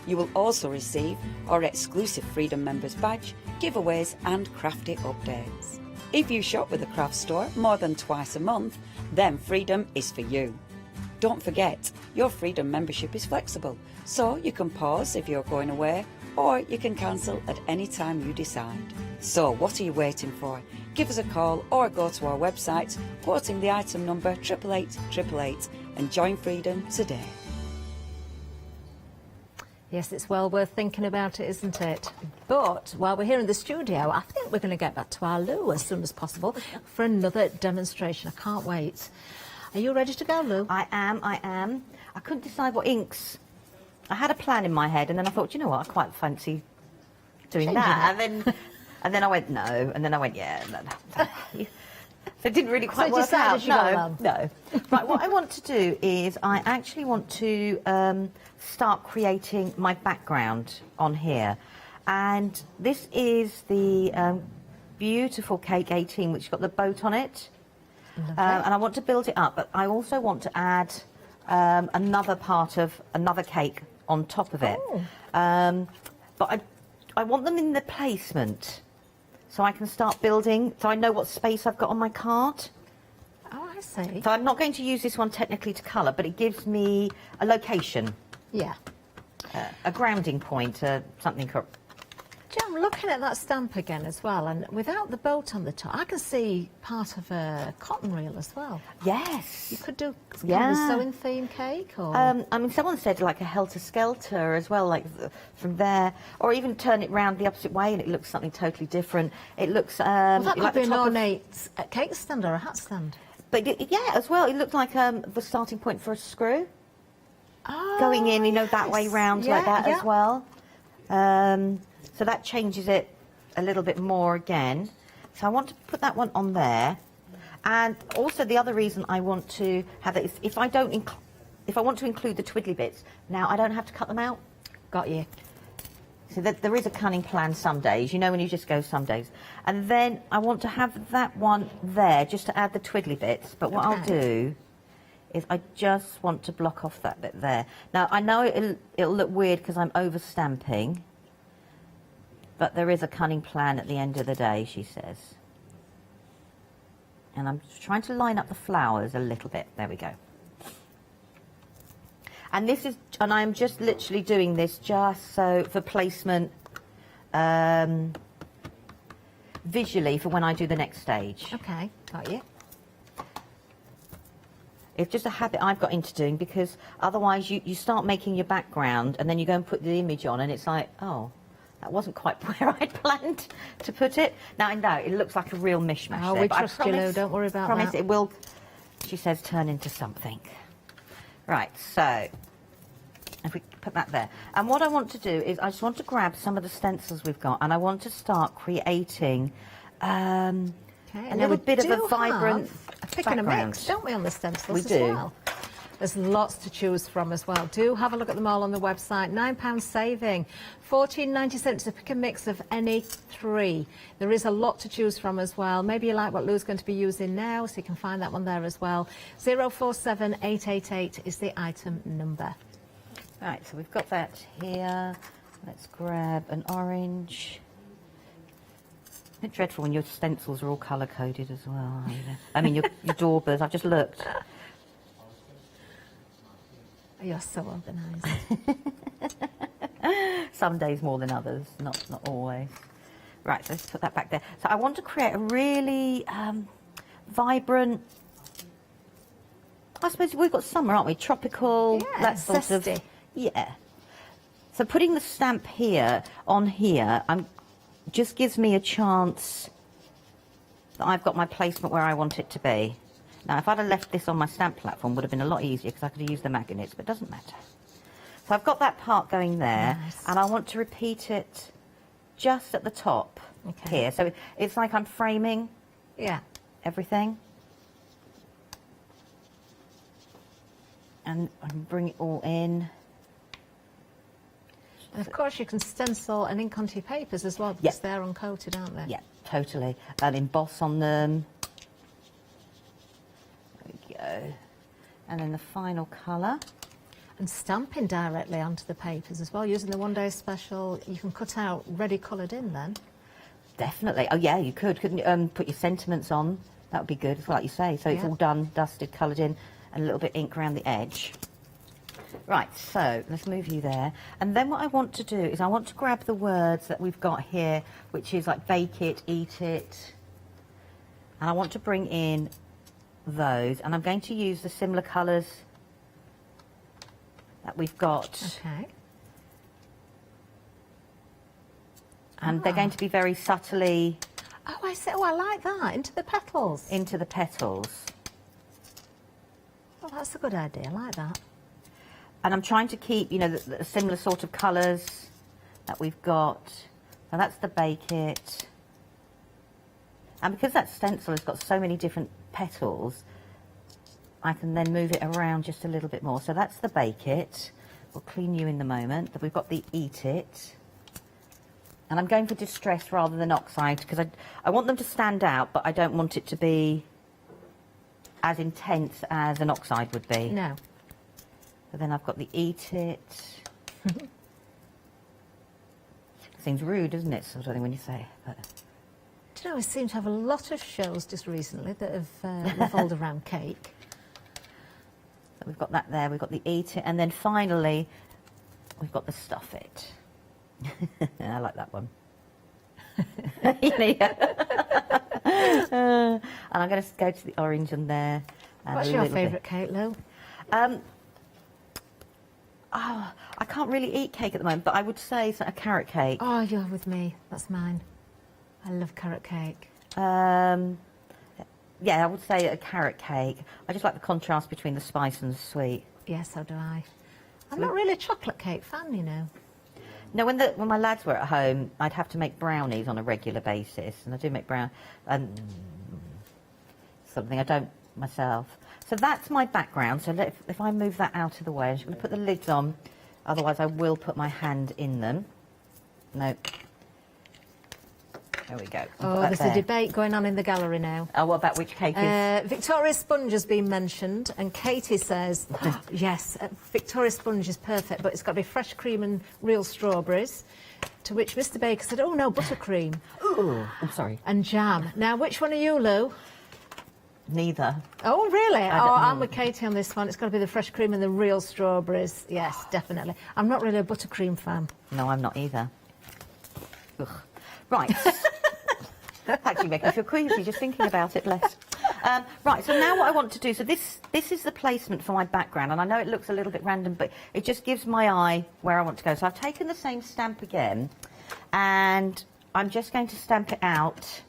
You will also receive our exclusive Freedom Members badge, giveaways and crafty updates. If you shop with the craft store more than twice a month, then Freedom is for you. Don't forget, your Freedom membership is flexible, so you can pause if you're going away or you can cancel at any time you decide. So what are you waiting for? Give us a call or go to our website, quoting the item number 88888 and join Freedom today. Yes, it's well worth thinking about it, isn't it? But while we're here in the studio, I think we're going to get back to our Lou as soon as possible for another demonstration. I can't wait. Are you ready to go, Lou? I am. I couldn't decide what inks. I had a plan in my head, and then I thought, you know what, I quite fancy doing that. And then I went, no. And then I went, yeah. No. So it didn't really quite work out. No. Right, what I want to do is I actually want to start creating my background on here. And this is the beautiful Cake 18, which has got the boat on it. And I want to build it up, but I also want to add another part of another cake on top of it. But I want them in the placement, so I can start building, so I know what space I've got on my card. Oh, I see. So I'm not going to use this one technically to colour, but it gives me a location. Yeah. A grounding point, something. I'm looking at that stamp again as well, and without the boat on the top, I can see part of a cotton reel as well. Yes. You could do kind of a sewing theme cake, or... I mean, someone said like a helter-skelter as well, like from there, or even turn it round the opposite way and it looks something totally different. It looks well, that could like be an ornate cake stand or a hat stand. But yeah, as well, it looked like the starting point for a screw. Oh, going in, you know, that way round like that as well. So that changes it a little bit more again. So I want to put that one on there. And also the other reason I want to have it is if I want to include the twiddly bits, now I don't have to cut them out. Got you. So that there is a cunning plan some days, you know, when you just go some days. And then I want to have that one there just to add the twiddly bits. But what I'll do is I just want to block off that bit there. Now, I know it'll look weird because I'm over stamping, but there is a cunning plan at the end of the day, she says. And I'm trying to line up the flowers a little bit. There we go. And this is, and I'm just literally doing this just so for placement visually for when I do the next stage. Okay, got you. It's just a habit I've got into doing, because otherwise you start making your background and then you go and put the image on and it's like, oh, that wasn't quite where I'd planned to put it. Now I know it looks like a real mishmash. Oh, there, we but trust I you, promise, Lou, don't worry about promise that. It will, she says, turn into something. Right, so if we put that there. And what I want to do is I just want to grab some of the stencils we've got and I want to start creating a little bit of a vibrant pick and a background. mix, don't we, on the stencils We as do. well? There's lots to choose from as well. Do have a look at them all on the website. £9 saving, $14.97 to pick a mix of any 3. There is a lot to choose from as well. Maybe you like what Lou's going to be using now, so you can find that one there as well. 047888 is the item number. Right, so we've got that here. Let's grab an orange. Isn't it dreadful when your stencils are all colour-coded as well? I mean, your daubers, I've just looked. You're so organised. Some days more than others, not always. Right, so let's put that back there. So I want to create a really vibrant, I suppose we've got summer, aren't we? Tropical, Yeah, that sort zesty. of. Yeah. So putting the stamp here on here, just gives me a chance that I've got my placement where I want it to be. Now, if I'd have left this on my stamp platform, it would have been a lot easier because I could have used the magnets, but it doesn't matter. So I've got that part going there, and I want to repeat it just at the top here. So it's like I'm framing everything. And bring it all in. And of course you can stencil and ink onto your papers as well, because they're uncoated, aren't they? Yeah, totally. And emboss on them. There we go. And then the final colour. And stamping directly onto the papers as well, using the one-day special. You can cut out ready coloured in then. Definitely. Oh yeah, you could, couldn't you? Put your sentiments on. That would be good, it's like you say. So it's all done, dusted, coloured in, and a little bit ink around the edge. Right, so let's move you there. And then what I want to do is I want to grab the words that we've got here, which is like bake it, eat it. And I want to bring in those. And I'm going to use the similar colours that we've got. Okay. And they're going to be very subtly... Oh, I see. Oh, I like that. Into the petals. Into the petals. Well, that's a good idea. I like that. And I'm trying to keep, you know, the similar sort of colours that we've got. So that's the bake it. And because that stencil has got so many different petals, I can then move it around just a little bit more. So that's the bake it. We'll clean you in the moment. We've got the eat it. And I'm going for distress rather than oxide because I want them to stand out, but I don't want it to be as intense as an oxide would be. No. So then I've got the eat it. Seems rude, doesn't it, sort of thing, when you say it? Do you know, I seem to have a lot of shows just recently that have revolved around cake. So we've got that there, we've got the eat it, and then finally we've got the stuff it. I like that one. And I'm going to go to the orange on there. What's your favourite cake, Lou? Oh, I can't really eat cake at the moment, but I would say a carrot cake. Oh, you're with me. That's mine. I love carrot cake. Yeah, I would say a carrot cake. I just like the contrast between the spice and the sweet. Yes, so do I. I'm not really a chocolate cake fan, you know. No, when my lads were at home, I'd have to make brownies on a regular basis, and I do make something I don't myself. So that's my background. So if I move that out of the way, I'm just going to put the lids on. Otherwise, I will put my hand in them. No. There we go. Oh, there's a debate going on in the gallery now. Oh, what about which cake is? Victoria Sponge has been mentioned, and Katie says, yes, Victoria Sponge is perfect, but it's got to be fresh cream and real strawberries. To which Mr. Baker said, oh no, buttercream. Ooh, I'm sorry. And jam. Now, which one are you, Lou? Neither. Oh, really? I don't know. I'm with Katie on this one. It's got to be the fresh cream and the real strawberries. Yes, definitely. I'm not really a buttercream fan. No, I'm not either. Ugh. Right. Actually making me feel queasy just thinking about it, bless. Right, so now what I want to do, so this is the placement for my background, and I know it looks a little bit random, but it just gives my eye where I want to go. So I've taken the same stamp again, and I'm just going to stamp it out,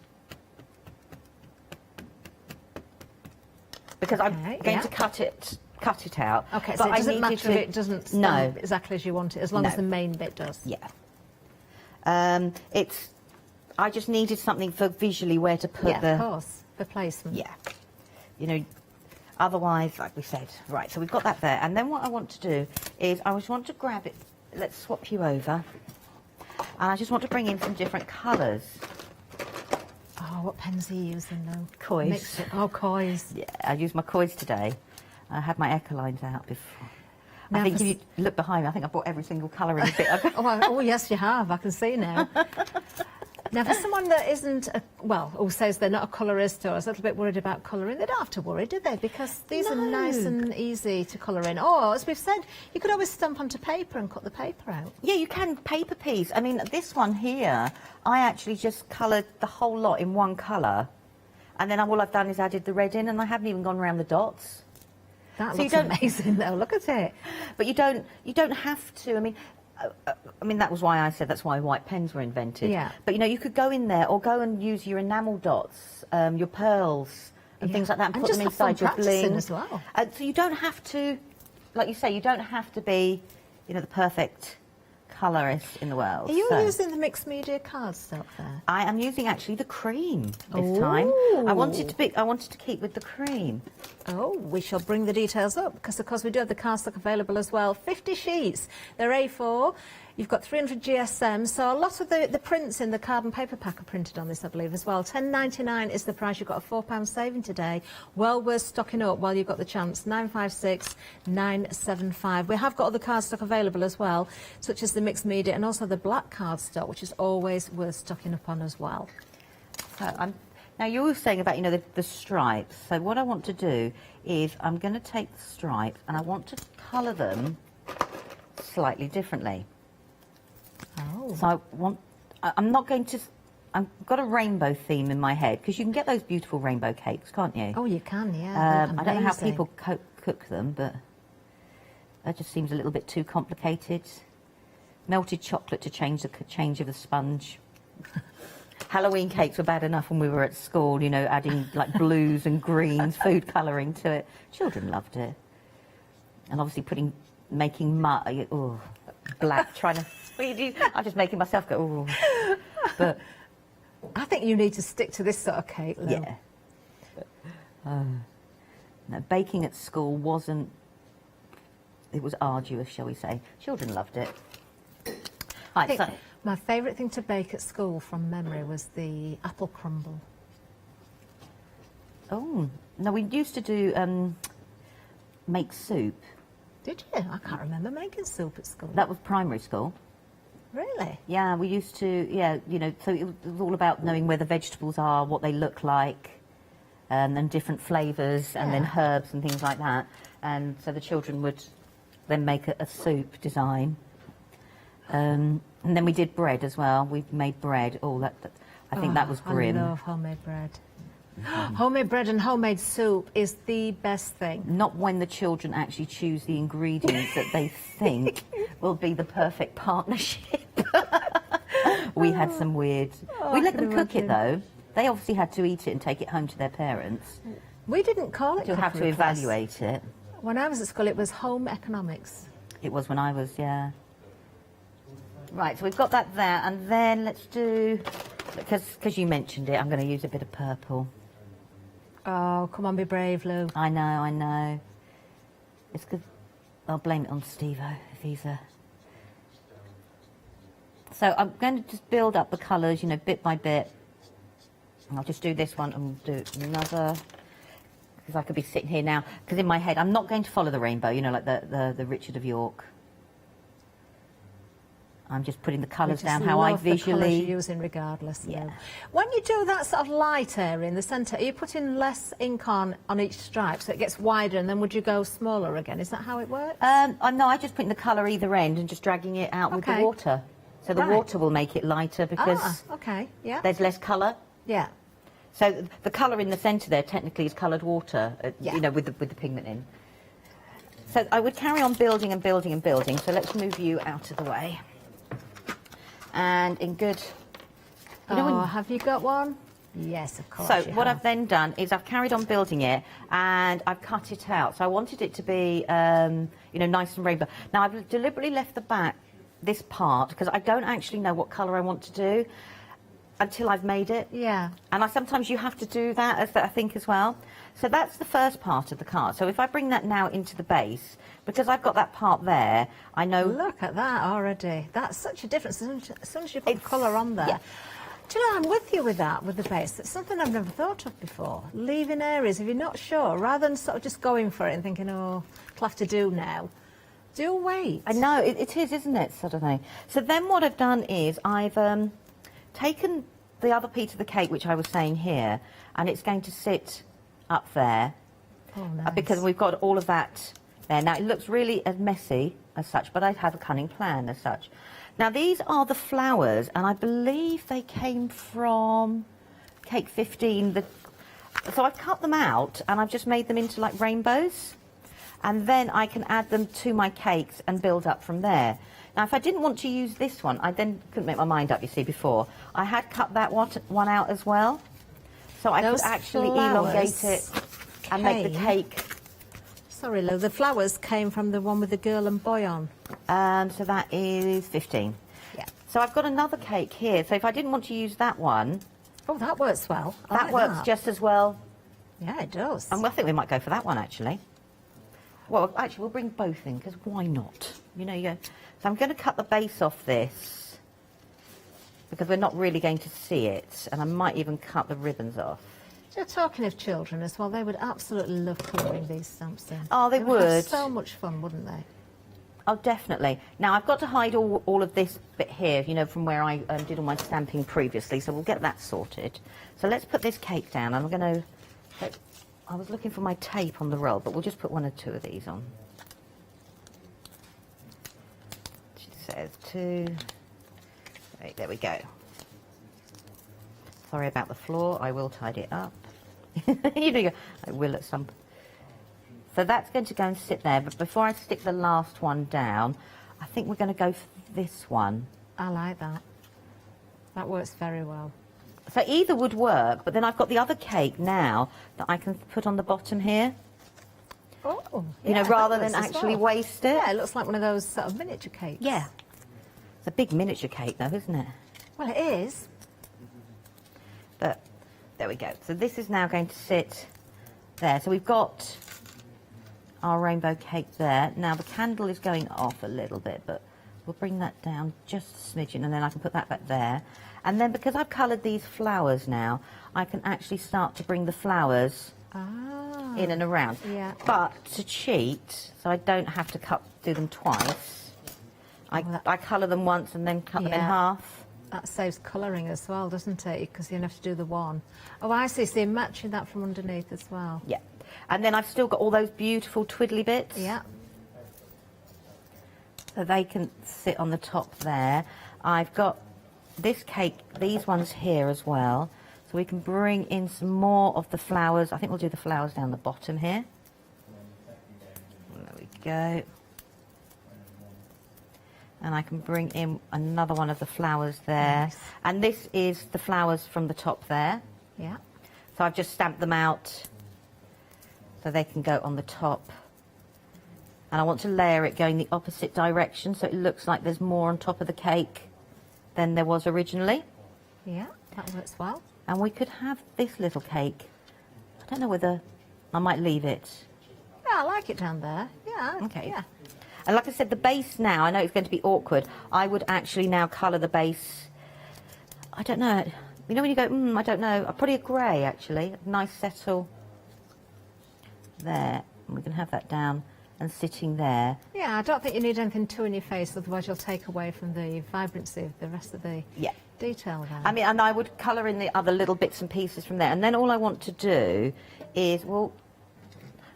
because I'm going to cut it out. Okay, but so it doesn't I matter needed if it doesn't stamp exactly as you want it, as long as the main bit does. Yeah. I just needed something for visually where to put the... of course, for placement. Yeah. You know, otherwise, like we said. Right, so we've got that there. And then what I want to do is I just want to grab it. Let's swap you over. And I just want to bring in some different colours. Oh, what pens are you using though? Kois. Oh, Kois. Yeah, I used my Kois today. I had my Echolines out before. Now I think if you look behind me, I think I bought every single colouring bit. Oh, yes, you have. I can see now. Now, for someone that isn't, who says they're not a colourist or is a little bit worried about colouring, they don't have to worry, do they? Because these are nice and easy to colour in. Or, as we've said, you could always stamp onto paper and cut the paper out. Yeah, you can. Paper piece. I mean, this one here, I actually just coloured the whole lot in one colour. And then all I've done is added the red in, and I haven't even gone around the dots. That looks amazing, though. Look at it. But you don't have to. I mean, that was why I said that's why white pens were invented. Yeah. But, you know, you could go in there or go and use your enamel dots, your pearls and things like that and put them inside your bling. As well. So you don't have to, like you say, you don't have to be, you know, the perfect colourist in the world. Are you using the mixed media cardstock there? I am using actually the cream this time. I wanted to keep with the cream. Oh, we shall bring the details up because, of course, we do have the cardstock available as well. 50 sheets. They're A4. You've got 300 GSM, so a lot of the prints in the carbon paper pack are printed on this, I believe, as well. £10.99 is the price. You've got a £4 saving today. Well worth stocking up while you've got the chance. 956 975. We have got other cardstock available as well, such as the mixed media and also the black cardstock, which is always worth stocking up on as well. So now you were saying about, you know, the stripes. So what I want to do is I'm going to take the stripes and I want to colour them slightly differently. Oh. So I'm not going to, I've got a rainbow theme in my head, because you can get those beautiful rainbow cakes, can't you? Oh, you can, yeah. I don't know how people cook them, but that just seems a little bit too complicated. Melted chocolate to change of the sponge. Halloween cakes were bad enough when we were at school, you know, adding like blues and greens, food colouring to it. Children loved it. And obviously making mud, black, trying to... I'm just making myself go, ooh. But I think you need to stick to this sort of cake, Lou. Yeah. No, baking at school wasn't... It was arduous, shall we say. Children loved it. I think my favourite thing to bake at school from memory was the apple crumble. Oh, no, we used to do make soup. Did you? I can't remember making soup at school. That was primary school. Really? Yeah, we used to, you know, so it was all about knowing where the vegetables are, what they look like, and different flavours, and then herbs and things like that. And so the children would then make a soup design. And then we did bread as well. We made bread. I think that was grim. I love homemade bread. Homemade bread and homemade soup is the best thing. Not when the children actually choose the ingredients that they think will be the perfect partnership. We had some weird... we let them cook it, though. They obviously had to eat it and take it home to their parents. We didn't call it... You'll have to evaluate it. When I was at school, it was home economics. It was when I was, yeah. Right, so we've got that there, and then let's do... Because you mentioned it, I'm going to use a bit of purple. Oh, come on, be brave, Lou. I know. It's good. I'll blame it on Steve-O if he's a... So I'm going to just build up the colours, you know, bit by bit. And I'll just do this one and do another... Because I could be sitting here now. Because in my head, I'm not going to follow the rainbow, you know, like the Richard of York. I'm just putting the colours just down how I love the colours visually... you're using regardless. Yeah. When you do that sort of light area in the centre, are you putting less ink on each stripe so it gets wider, and then would you go smaller again? Is that how it works? No, I just put in the colour either end and just dragging it out with the water. So the Right. water will make it lighter because okay, yeah. there's less colour. Yeah. So the colour in the centre there technically is coloured water, you know, with the pigment in. So I would carry on building and building and building. So let's move you out of the way. And in good... You know, have you got one? Yes, of course. So you what have. I've then done is I've carried on building it and I've cut it out. So I wanted it to be, you know, nice and rainbow. Now I've deliberately left the back, this part, because I don't actually know what colour I want to do until I've made it. Yeah. And sometimes you have to do that, I think, as well. So that's the first part of the card. So if I bring that now into the base, because I've got that part there, I know... Look at that already. That's such a difference as soon as you put colour on there. Yeah. Do you know, I'm with you with that, with the base. It's something I've never thought of before. Leaving areas, if you're not sure, rather than sort of just going for it and thinking, oh, I'll have to do now. Do wait. I know, it is, isn't it, sort of thing. So then what I've done is I've taken the other piece of the cake, which I was saying here, and it's going to sit up there. Oh, nice. Because we've got all of that there. Now, it looks really as messy as such, but I have a cunning plan as such. Now, these are the flowers, and I believe they came from Cake 15. So I've cut them out, and I've just made them into, like, rainbows. And then I can add them to my cakes and build up from there. Now, if I didn't want to use this one, I then couldn't make my mind up, you see, before. I had cut that one out as well. So I could actually elongate it and make the cake. Sorry, Lou, the flowers came from the one with the girl and boy on. So that is 15. Yeah. So I've got another cake here. So if I didn't want to use that one... Oh, that works well. That works just as well. Yeah, it does. And I think we might go for that one, actually. Well, actually, we'll bring both in, because why not? You know, you go... So I'm going to cut the base off this, because we're not really going to see it. And I might even cut the ribbons off. You're talking of children as well. They would absolutely love colouring these stamps in. Oh, they Have would. so much fun, wouldn't they? Oh, definitely. Now, I've got to hide all of this bit here, you know, from where I did all my stamping previously, so we'll get that sorted. So let's put this cake down. I'm going to... I was looking for my tape on the roll, but we'll just put one or two of these on. She says 2. Right, there we go. Sorry about the floor. I will tidy it up. You know, I will at some point. So that's going to go and sit there, but before I stick the last one down, I think we're going to go for this one. I like that. That works very well. So either would work, but then I've got the other cake now that I can put on the bottom here. Oh, you know, rather than actually waste it. Yeah, it looks like one of those sort of miniature cakes. Yeah. It's a big miniature cake though, isn't it? Well, it is. But there we go. So this is now going to sit there. So we've got our rainbow cake there. Now the candle is going off a little bit, but we'll bring that down just a smidgen, and then I can put that back there. And then because I've coloured these flowers now, I can actually start to bring the flowers in and around. Yeah. But to cheat, so I don't have to do them twice, I colour them once and then cut them in half. That saves colouring as well, doesn't it? Because you have to do the one. Oh, I see. So you're matching that from underneath as well. Yeah. And then I've still got all those beautiful twiddly bits. Yeah. So they can sit on the top there. I've got this cake, these ones here as well. So we can bring in some more of the flowers. I think we'll do the flowers down the bottom here. There we go. And I can bring in another one of the flowers there. Nice. And this is the flowers from the top there. Yeah. So I've just stamped them out so they can go on the top. And I want to layer it going the opposite direction so it looks like there's more on top of the cake than there was originally. Yeah, that works well. And we could have this little cake. I don't know whether I might leave it. Yeah, I like it down there. Yeah. Okay. Yeah. And like I said, the base now, I know it's going to be awkward. I would actually now colour the base. I don't know. You know when you go, I don't know. Probably a grey, actually. A nice settle there. And we can have that down and sitting there. Yeah, I don't think you need anything too in your face, otherwise you'll take away from the vibrancy of the rest of the detail there. I mean, and I would colour in the other little bits and pieces from there. And then all I want to do is, well,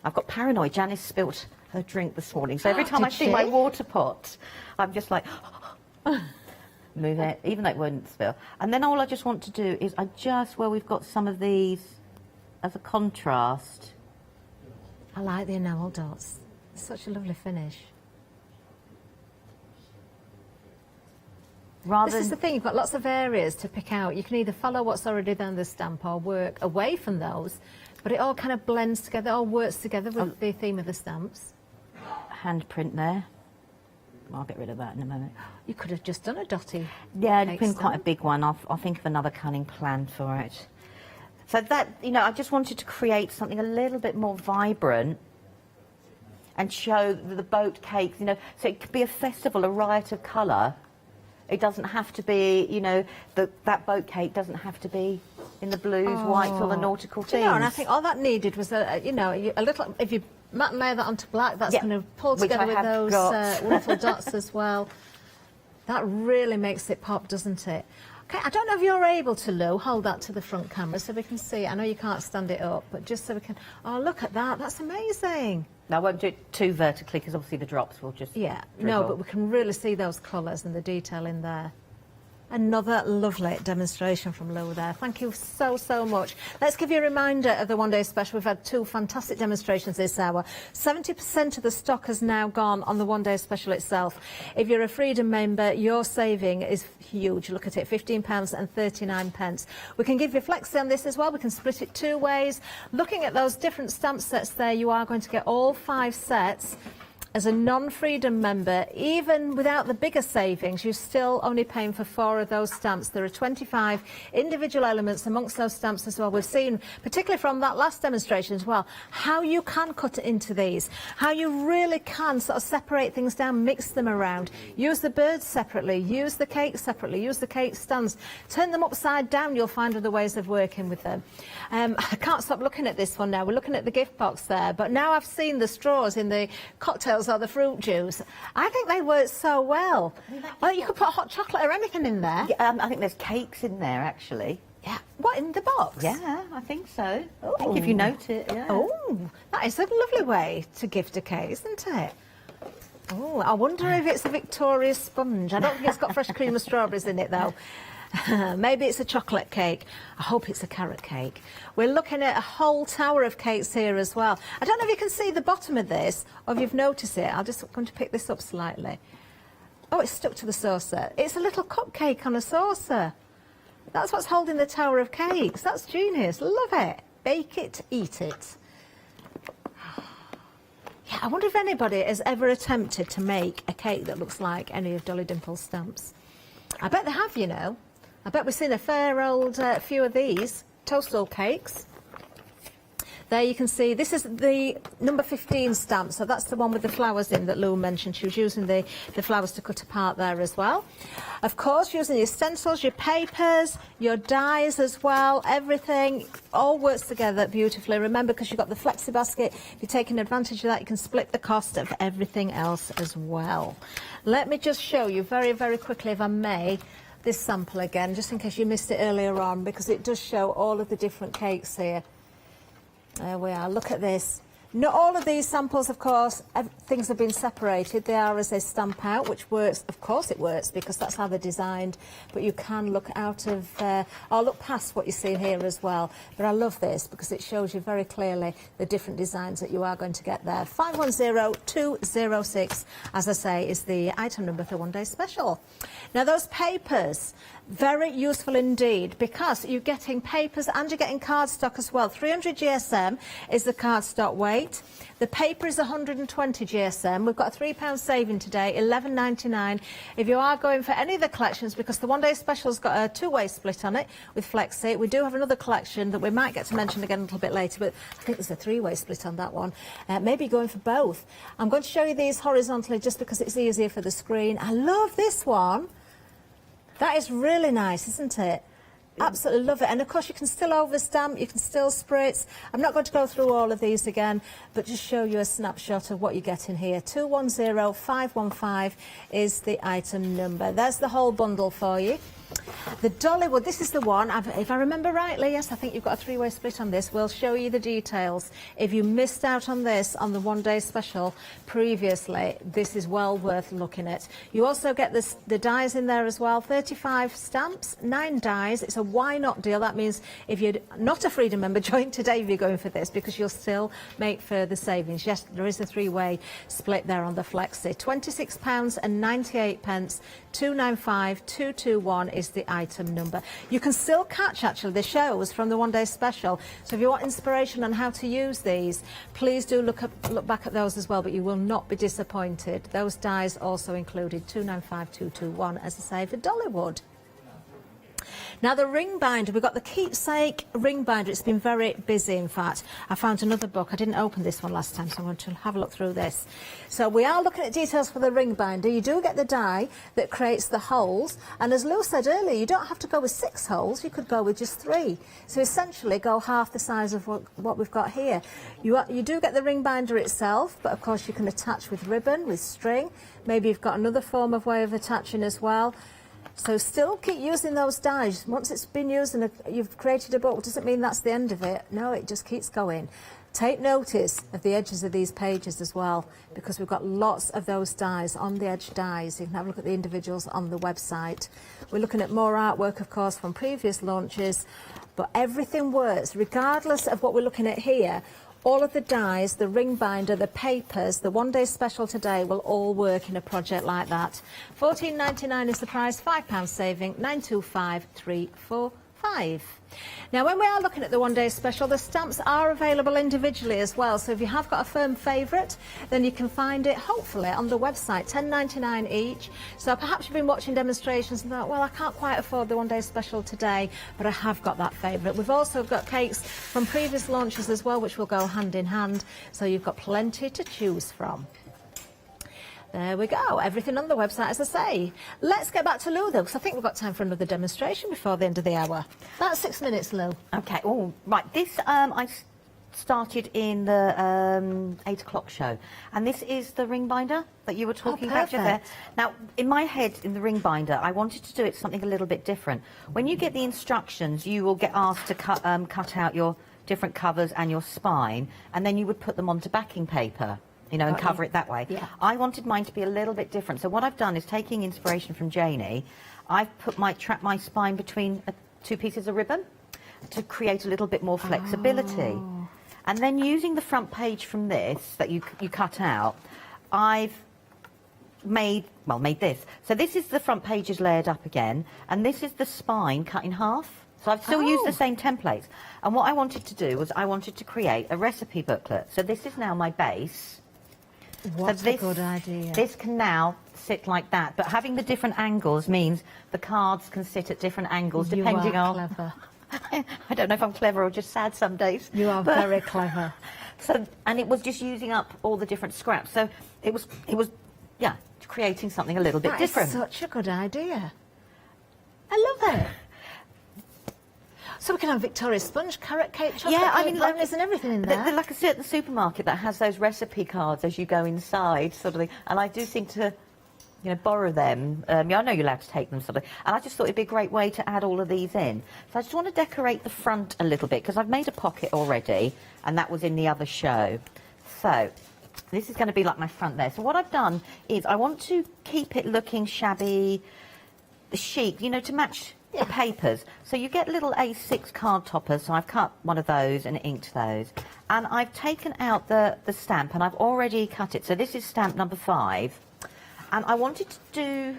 I've got paranoid. Janice spilt her drink this morning. So every time I see my water pot, I'm just like, move it, even though it wouldn't spill. And then all I just want to do is adjust where we've got some of these as a contrast. I like the enamel dots. It's such a lovely finish. This is the thing, you've got lots of areas to pick out. You can either follow what's already there on the stamp or work away from those, but it all kind of blends together, all works together with the theme of the stamps. Handprint there. I'll get rid of that in a moment. You could have just done a dotty. Yeah, it's been quite a big one. I'll think of another cunning plan for it. So that, you know, I just wanted to create something a little bit more vibrant and show the boat cakes, you know, so it could be a festival, a riot of colour. It doesn't have to be, you know, that boat cake doesn't have to be in the blues, whites, or the nautical themes. You know, and I think all that needed was, you know, a little, if you matte layer that onto black, that's going to pull together with those wonderful dots as well. That really makes it pop, doesn't it? Okay, I don't know if you're able to, Lou, hold that to the front camera so we can see it. I know you can't stand it up, but just so we can... Oh, look at that. That's amazing. No, I won't do it too vertically because obviously the drops will just dribble. No, but we can really see those colours and the detail in there. Another lovely demonstration from Lou there. Thank you so, so much. Let's give you a reminder of the one-day special. We've had 2 fantastic demonstrations this hour. 70% of the stock has now gone on the one-day special itself. If you're a Freedom member, your saving is huge. Look at it, £15.39. We can give you flexi on this as well. We can split it 2 ways. Looking at those different stamp sets there, you are going to get all 5 sets. As a non-Freedom member, even without the bigger savings, you're still only paying for 4 of those stamps. There are 25 individual elements amongst those stamps as well. We've seen, particularly from that last demonstration as well, how you can cut it into these, how you really can sort of separate things down, mix them around, use the birds separately, use the cake separately, use the cake stands, turn them upside down. You'll find other ways of working with them. I can't stop looking at this one now. We're looking at the gift box there, but now I've seen the straws in the cocktails or the fruit juice. I think they work so well. Well, you could put hot chocolate or anything in there. Yeah, I think there's cakes in there, actually. Yeah. What, in the box? Yeah, I think so. I think if you note it, yeah. Oh, that is a lovely way to gift a cake, isn't it? Oh, I wonder if it's a Victoria sponge. I don't think it's got fresh cream or strawberries in it, though. Maybe it's a chocolate cake. I hope it's a carrot cake. We're looking at a whole tower of cakes here as well. I don't know if you can see the bottom of this or if you've noticed it. I'm just going to pick this up slightly. Oh, it's stuck to the saucer. It's a little cupcake on a saucer. That's what's holding the tower of cakes. That's genius. Love it. Bake it, eat it. Yeah, I wonder if anybody has ever attempted to make a cake that looks like any of Dolly Dimple's stamps. I bet they have, you know. I bet we've seen a fair old few of these toast-all cakes. There you can see, this is the number 15 stamp, so that's the one with the flowers in that Lou mentioned. She was using the flowers to cut apart there as well. Of course, using your stencils, your papers, your dies as well, everything all works together beautifully. Remember, because you've got the flexi basket, if you're taking advantage of that, you can split the cost of everything else as well. Let me just show you very, very quickly, if I may, this sample again, just in case you missed it earlier on, because it does show all of the different cakes here. There we are, look at this. Not all of these samples, of course, things have been separated. They are as they stamp out, which works. Of course it works, because that's how they're designed. But you can look out of, or look past what you see here as well. But I love this, because it shows you very clearly the different designs that you are going to get there. 510206, as I say, is the item number for one day special. Now, those papers, very useful indeed, because you're getting papers and you're getting cardstock as well. 300 GSM is the cardstock weight. The paper is 120 GSM. We've got a £3 saving today, £11.99. If you are going for any of the collections, because the one day special's got a 2-way split on it with Flexi, we do have another collection that we might get to mention again a little bit later, but I think there's a 3-way split on that one. Maybe going for both. I'm going to show you these horizontally just because it's easier for the screen. I love this one. That is really nice, isn't it? Absolutely love it. And of course you can still overstamp, you can still spritz. I'm not going to go through all of these again, but just show you a snapshot of what you get in here. 210515 is the item number. There's the whole bundle for you. The Dollywood, this is the one, if I remember rightly, yes, I think you've got a three-way split on this. We'll show you the details. If you missed out on this on the one-day special previously, this is well worth looking at. You also get the dies in there as well, 35 stamps, 9 dies. It's a why not deal. That means if you're not a Freedom member, join today if you're going for this, because you'll still make further savings. Yes, there is a three-way split there on the Flexi. £26.98, 295221 is the item number. You can still catch actually the shows from the one-day special, so if you want inspiration on how to use these, please do look back at those as well, but you will not be disappointed. Those dies also included. 295221, as I say, for Dollywood. Now the ring binder, we've got the keepsake ring binder. It's been very busy, in fact. I found another book. I didn't open this one last time, so I'm going to have a look through this. So we are looking at details for the ring binder. You do get the die that creates the holes, and as Lou said earlier, you don't have to go with 6 holes, you could go with just 3. So essentially go half the size of what we've got here. You do get the ring binder itself, but of course you can attach with ribbon, with string. Maybe you've got another form of way of attaching as well. So still keep using those dies. Once it's been used and you've created a book, doesn't mean that's the end of it. No, it just keeps going. Take notice of the edges of these pages as well, because we've got lots of those dies, on the edge dies. You can have a look at the individuals on the website. We're looking at more artwork, of course, from previous launches, but everything works, regardless of what we're looking at here. All of the dies, the ring binder, the papers, the one-day special today will all work in a project like that. £14.99 is the price, £5 saving, 925345. Now, when we are looking at the one-day special, the stamps are available individually as well. So if you have got a firm favourite, then you can find it, hopefully, on the website, £10.99 each. So perhaps you've been watching demonstrations and thought, well, I can't quite afford the one-day special today, but I have got that favourite. We've also got cakes from previous launches as well, which will go hand in hand. So you've got plenty to choose from. There we go, everything on the website, as I say. Let's get back to Lou, though, because I think we've got time for another demonstration before the end of the hour. About 6 minutes, Lou. Okay, oh, right, this I started in the 8 o'clock show, and this is the ring binder that you were talking about there. Now, in my head, in the ring binder, I wanted to do it something a little bit different. When you get the instructions, you will get asked to cut out your different covers and your spine, and then you would put them onto backing paper, you know, and cover it that way. Yeah. I wanted mine to be a little bit different. So what I've done is, taking inspiration from Janie, I've put trapped my spine between 2 pieces of ribbon to create a little bit more flexibility. Oh. And then using the front page from this that you cut out, I've made this. So this is the front page is layered up again, and this is the spine cut in half. So I've still used the same templates. And what I wanted to do was I wanted to create a recipe booklet. So this is now my base. What a good idea. This can now sit like that, but having the different angles means the cards can sit at different angles depending on... clever. I don't know if I'm clever or just sad some days. You are very clever. So, and it was just using up all the different scraps. So it was creating something a little bit different. That is such a good idea. I love it. So we can have Victoria sponge, carrot cake, chocolate cake, brownies and everything in there. Like a certain supermarket that has those recipe cards as you go inside, sort of thing. And I do seem to, you know, borrow them. I know you're allowed to take them, sort of. And I just thought it'd be a great way to add all of these in. So I just want to decorate the front a little bit, because I've made a pocket already, and that was in the other show. So this is going to be like my front there. So what I've done is I want to keep it looking shabby, chic, you know, to match the papers. So you get little A6 card toppers, so I've cut one of those and inked those. And I've taken out the stamp, and I've already cut it. So this is stamp number 5. And I wanted to do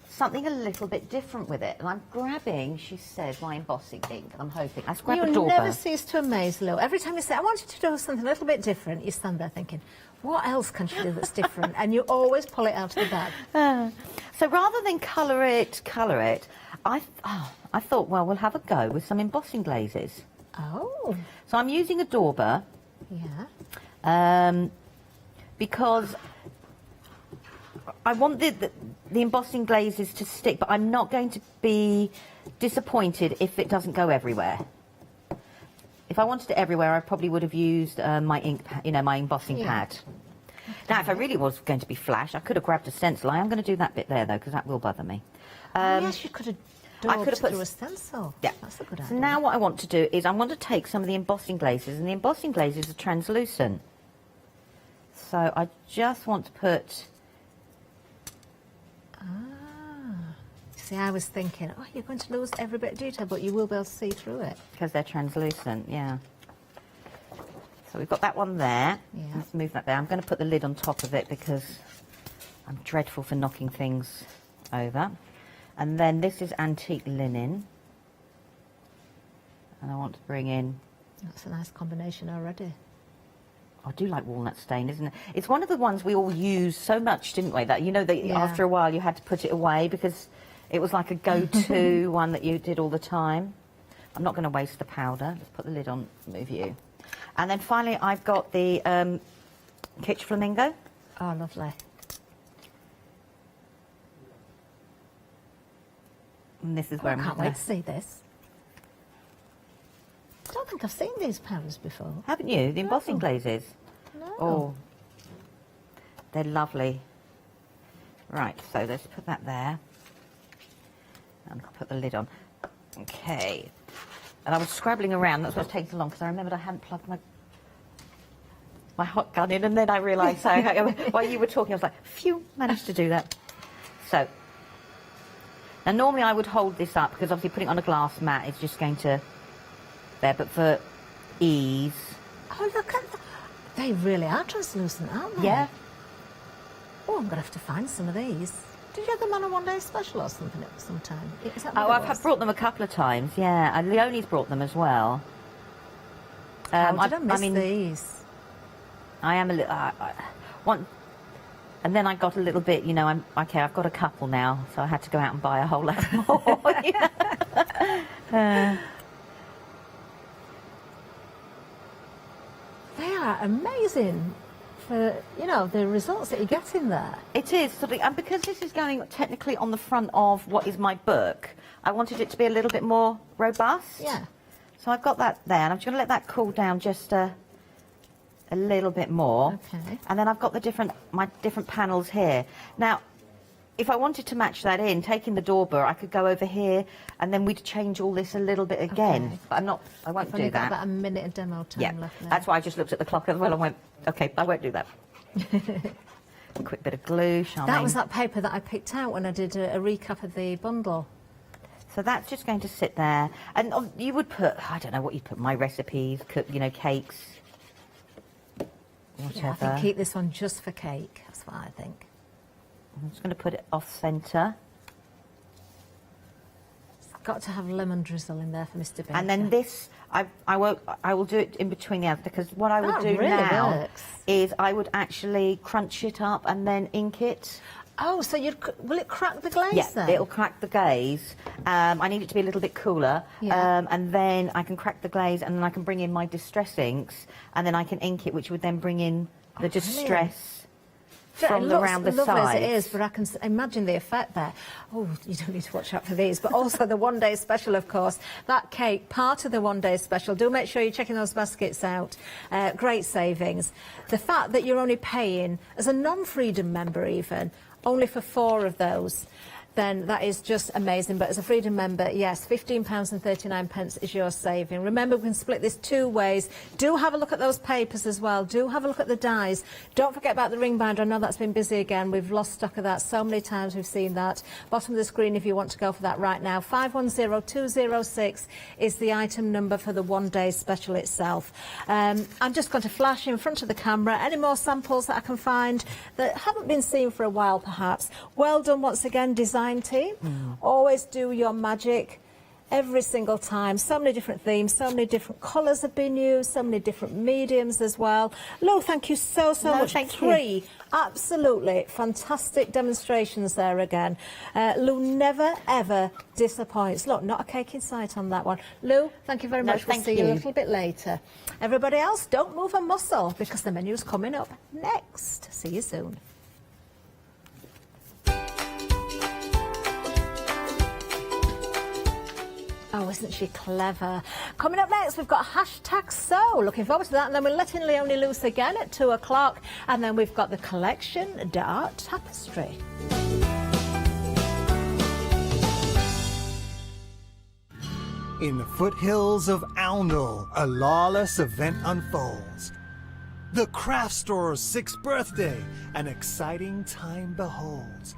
something a little bit different with it. And I'm grabbing, she says, my embossing ink. I'm hoping. I grab a You never cease to amaze, Lou. Every time you say, I want you to do something a little bit different, you stand there thinking, what else can she do that's different? And you always pull it out of the bag. So rather than colour it, I thought, well, we'll have a go with some embossing glazes. Oh. So I'm using a dauber. Yeah. Because I want the embossing glazes to stick, but I'm not going to be disappointed if it doesn't go everywhere. If I wanted it everywhere, I probably would have used my ink, my embossing pad. Now, if I really was going to be flash, I could have grabbed a stencil. I am going to do that bit there, though, because that will bother me. Yes, you could have daubed through a stencil. Yeah. That's a good idea. So now what I want to do is I want to take some of the embossing glazes, and the embossing glazes are translucent. So I just want to put... See, I was thinking, oh, you're going to lose every bit of detail, but you will be able to see through it. Because they're translucent, yeah. So we've got that one there. Yeah. Let's move that there. I'm going to put the lid on top of it because I'm dreadful for knocking things over. And then this is antique linen. And I want to bring in... That's a nice combination already. I do like walnut stain, isn't it? It's one of the ones we all used so much, didn't we? That, that after a while you had to put it away because it was like a go-to one that you did all the time. I'm not going to waste the powder. Let's put the lid on, move you. And then finally I've got the Kitsch Flamingo. Oh, lovely. And this is where I can't gonna... wait to see this. I don't think I've seen these pans before. Haven't you? The embossing glazes? No. Oh, they're lovely. Right, so let's put that there. And I'll put the lid on. Okay. And I was scrabbling around, that's what's taking so long, because I remembered I hadn't plugged my hot gun in, and then I realised, while you were talking, I was like, phew, managed to do that. So, now normally I would hold this up, because obviously putting it on a glass mat is just going to, there, but for ease. Oh, look at that. They really are translucent, aren't they? Yeah. Oh, I'm going to have to find some of these. Did you have them on a one-day special or something at some time? Is that what it was? I've brought them a couple of times, yeah. And Leonie's brought them as well. How did I miss these? I am a little... and then I got a little bit, okay, I've got a couple now, so I had to go out and buy a whole lot more. They are amazing for, the results that you get in there. It is, and because this is going technically on the front of what is my book, I wanted it to be a little bit more robust. Yeah. So I've got that there, and I'm just going to let that cool down just a little bit more. Okay. And then I've got my different panels here. Now, if I wanted to match that in, taking the Dauber, I could go over here, and then we'd change all this a little bit again. Okay. But I won't do that. Got about a minute of demo time left now. That's why I just looked at the clock as well and went, okay, I won't do that. A quick bit of glue, Charmaine. That was that paper that I picked out when I did a recap of the bundle. So that's just going to sit there. And you would put, I don't know what you'd put, my recipes, cakes, whatever. Yeah, I think keep this one just for cake. That's what I think. I'm just going to put it off-centre. It's got to have lemon drizzle in there for Mr. Baker. And then this, I will do it in between the others, because what I would do really now works. is I would actually crunch it up and then ink it. Oh, so will it crack the glaze then? Yeah, it'll crack the glaze. I need it to be a little bit cooler. Yeah. And then I can crack the glaze, and then I can bring in my distress inks, and then I can ink it, which would then bring in the distress from around the sides. As it is, but I can imagine the effect there. Oh, you don't need to watch out for these, but also the one-day special, of course. That cake, part of the one-day special. Do make sure you're checking those baskets out. Great savings. The fact that you're only paying, as a non-Freedom member even, only for 4 of those, then that is just amazing. But as a Freedom member, yes, £15.39 is your saving. Remember, we can split this 2 ways. Do have a look at those papers as well. Do have a look at the dies. Don't forget about the ring binder. I know that's been busy again. We've lost stock of that so many times. We've seen that. Bottom of the screen if you want to go for that right now. 510206 is the item number for the one-day special itself. I'm just going to flash in front of the camera any more samples that I can find that haven't been seen for a while, perhaps. Well done once again, design team. Always do your magic every single time. So many different themes, so many different colours have been used, so many different mediums as well. Lou, thank you so much. Thank 3 you. absolutely fantastic demonstrations there again. Lou never ever disappoints. Look, not a cake in sight on that one. Lou, thank you very much. We'll see you a little bit later. Everybody else, don't move a muscle because the menu's coming up next. See you soon. Oh, isn't she clever? Coming up next, we've got hashtag sew. Looking forward to that. And then we're letting Leonie loose again at 2 o'clock. And then we've got the collection d'art tapestry. In the foothills of Oundle, a lawless event unfolds. The craft store's 6th birthday, an exciting time beholds.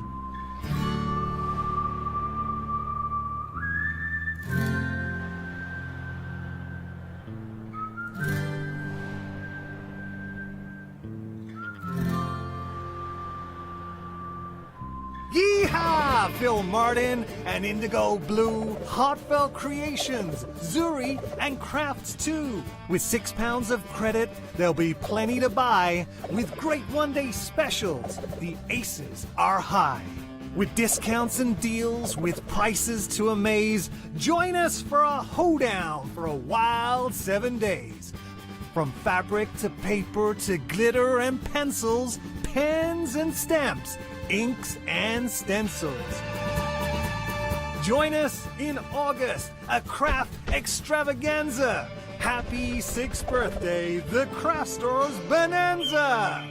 Yeehaw! Phil Martin and Indigo Blue, Heartfelt Creations, Zuri, and Crafts too. With £6 of credit, there'll be plenty to buy. With great one-day specials, the aces are high. With discounts and deals, with prices to amaze, join us for a hoedown for a wild 7 days. From fabric to paper to glitter and pencils, pens and stamps, inks and stencils. Join us in August, a craft extravaganza. Happy 6th birthday, the Craft Store's Bonanza!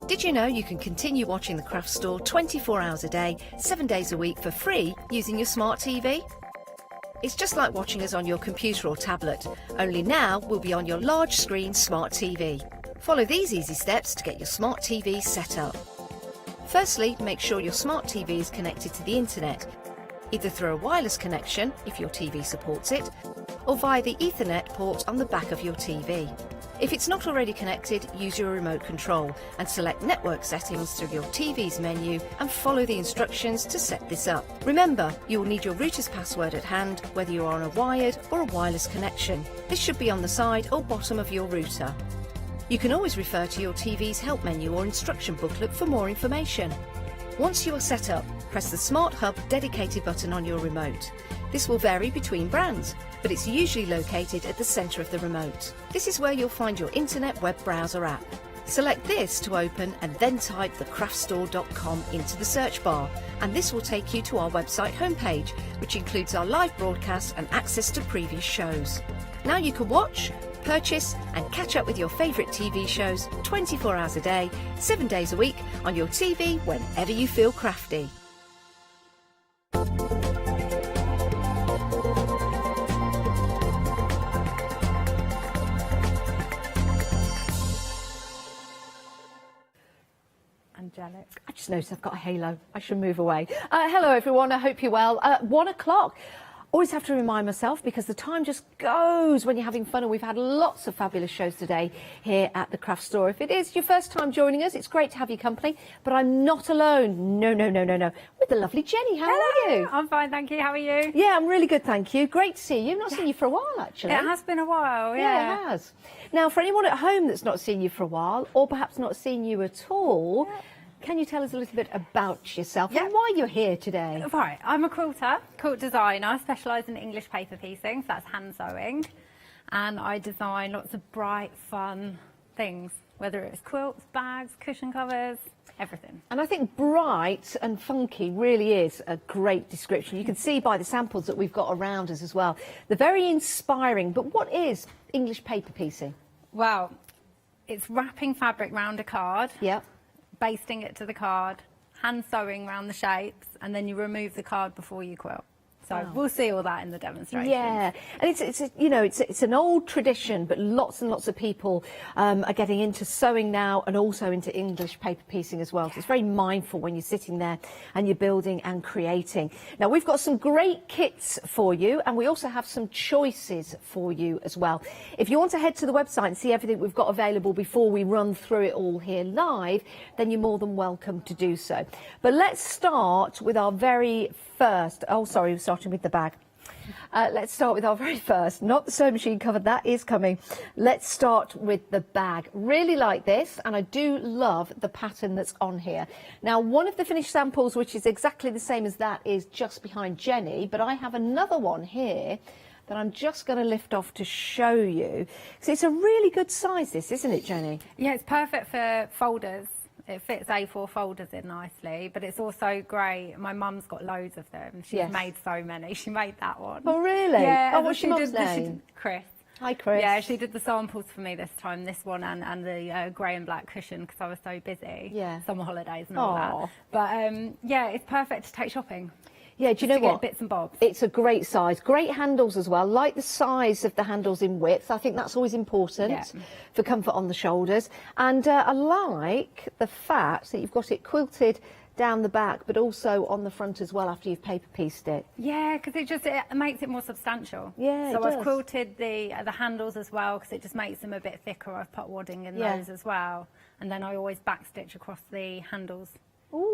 Did you know you can continue watching the Craft Store 24 hours a day, 7 days a week for free using your smart TV? It's just like watching us on your computer or tablet, only now we'll be on your large screen smart TV. Follow these easy steps to get your smart TV set up. Firstly, make sure your smart TV is connected to the internet, either through a wireless connection if your TV supports it, or via the Ethernet port on the back of your TV. If it's not already connected, use your remote control and select network settings through your TV's menu and follow the instructions to set this up. Remember, you will need your router's password at hand whether you are on a wired or a wireless connection. This should be on the side or bottom of your router. You can always refer to your TV's help menu or instruction booklet for more information. Once you are set up, press the Smart Hub dedicated button on your remote. This will vary between brands, but it's usually located at the centre of the remote. This is where you'll find your internet web browser app. Select this to open and then type thecraftstore.com into the search bar, and this will take you to our website homepage, which includes our live broadcasts and access to previous shows. Now you can watch, purchase and catch up with your favourite TV shows 24 hours a day, 7 days a week on your TV whenever you feel crafty. Angelic. I just noticed I've got a halo. I should move away. Hello everyone, I hope you're well. 1 o'clock. Always have to remind myself because the time just goes when you're having fun, and we've had lots of fabulous shows today here at the Craft Store. If it is your first time joining us, it's great to have your company, but I'm not alone. No. With the lovely Jenny. How are you? I'm fine, thank you. How are you? Yeah, I'm really good, thank you. Great to see you. I've not seen you for a while, actually. It has been a while, Yeah, it has. Now, for anyone at home that's not seen you for a while, or perhaps not seen you at all, can you tell us a little bit about yourself and why you're here today? Right, I'm a quilter, quilt designer. I specialise in English paper piecing, so that's hand sewing. And I design lots of bright, fun things, whether it's quilts, bags, cushion covers, everything. And I think bright and funky really is a great description. You can see by the samples that we've got around us as well. They're very inspiring, but what is English paper piecing? Well, it's wrapping fabric round a card. Yep. Basting it to the card, hand sewing around the shapes, and then you remove the card before you quilt. So we'll see all that in the demonstration. Yeah, and it's an old tradition, but lots and lots of people are getting into sewing now, and also into English paper piecing as well. So it's very mindful when you're sitting there and you're building and creating. Now we've got some great kits for you, and we also have some choices for you as well. If you want to head to the website and see everything we've got available before we run through it all here live, then you're more than welcome to do so. But let's start with our very first, we're starting with the bag. Let's start with our very first, not the sewing machine cover, that is coming. Let's start with the bag. Really like this, and I do love the pattern that's on here. Now, one of the finished samples, which is exactly the same as that, is just behind Jenny, but I have another one here that I'm just going to lift off to show you. So it's a really good size, this, isn't it, Jenny? Yeah, it's perfect for folders. It fits A4 folders in nicely, but it's also great. My mum's got loads of them. She's made so many. She made that one. Oh, really? Yeah. Oh, what's your mum's name? Chris. Hi, Chris. Yeah, she did the samples for me this time, this one and the grey and black cushion, because I was so busy. Yeah. Summer holidays and all that. But yeah, it's perfect to take shopping. Yeah, do you know what? Bits and bobs. It's a great size. Great handles as well. Like the size of the handles in width. I think that's always important for comfort on the shoulders. And I like the fact that you've got it quilted down the back, but also on the front as well after you've paper pieced it. Yeah, because it makes it more substantial. Yeah, so it does. I've quilted the handles as well, because it just makes them a bit thicker. I've put wadding in those as well. And then I always backstitch across the handles.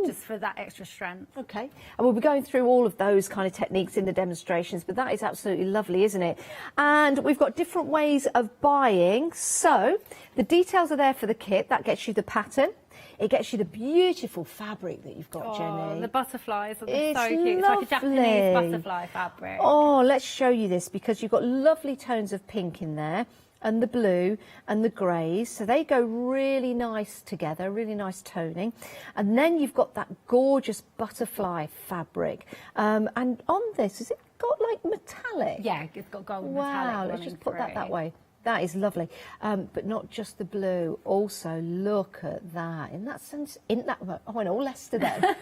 Just for that extra strength. Okay, and we'll be going through all of those kind of techniques in the demonstrations, but that is absolutely lovely, isn't it? And we've got different ways of buying. So the details are there for the kit. That gets you the pattern. It gets you the beautiful fabric that you've got, Jenny. The butterflies are so cute. Lovely. It's like a Japanese butterfly fabric. Oh, let's show you this, because you've got lovely tones of pink in there, and the blue and the greys, so they go really nice together, really nice toning. And then you've got that gorgeous butterfly fabric, and on this, has it got like metallic? Yeah, it's got gold metallic. Wow, let's just put that way. That is lovely, but not just the blue. Also, look at that. In that sense, I went all Leicester then.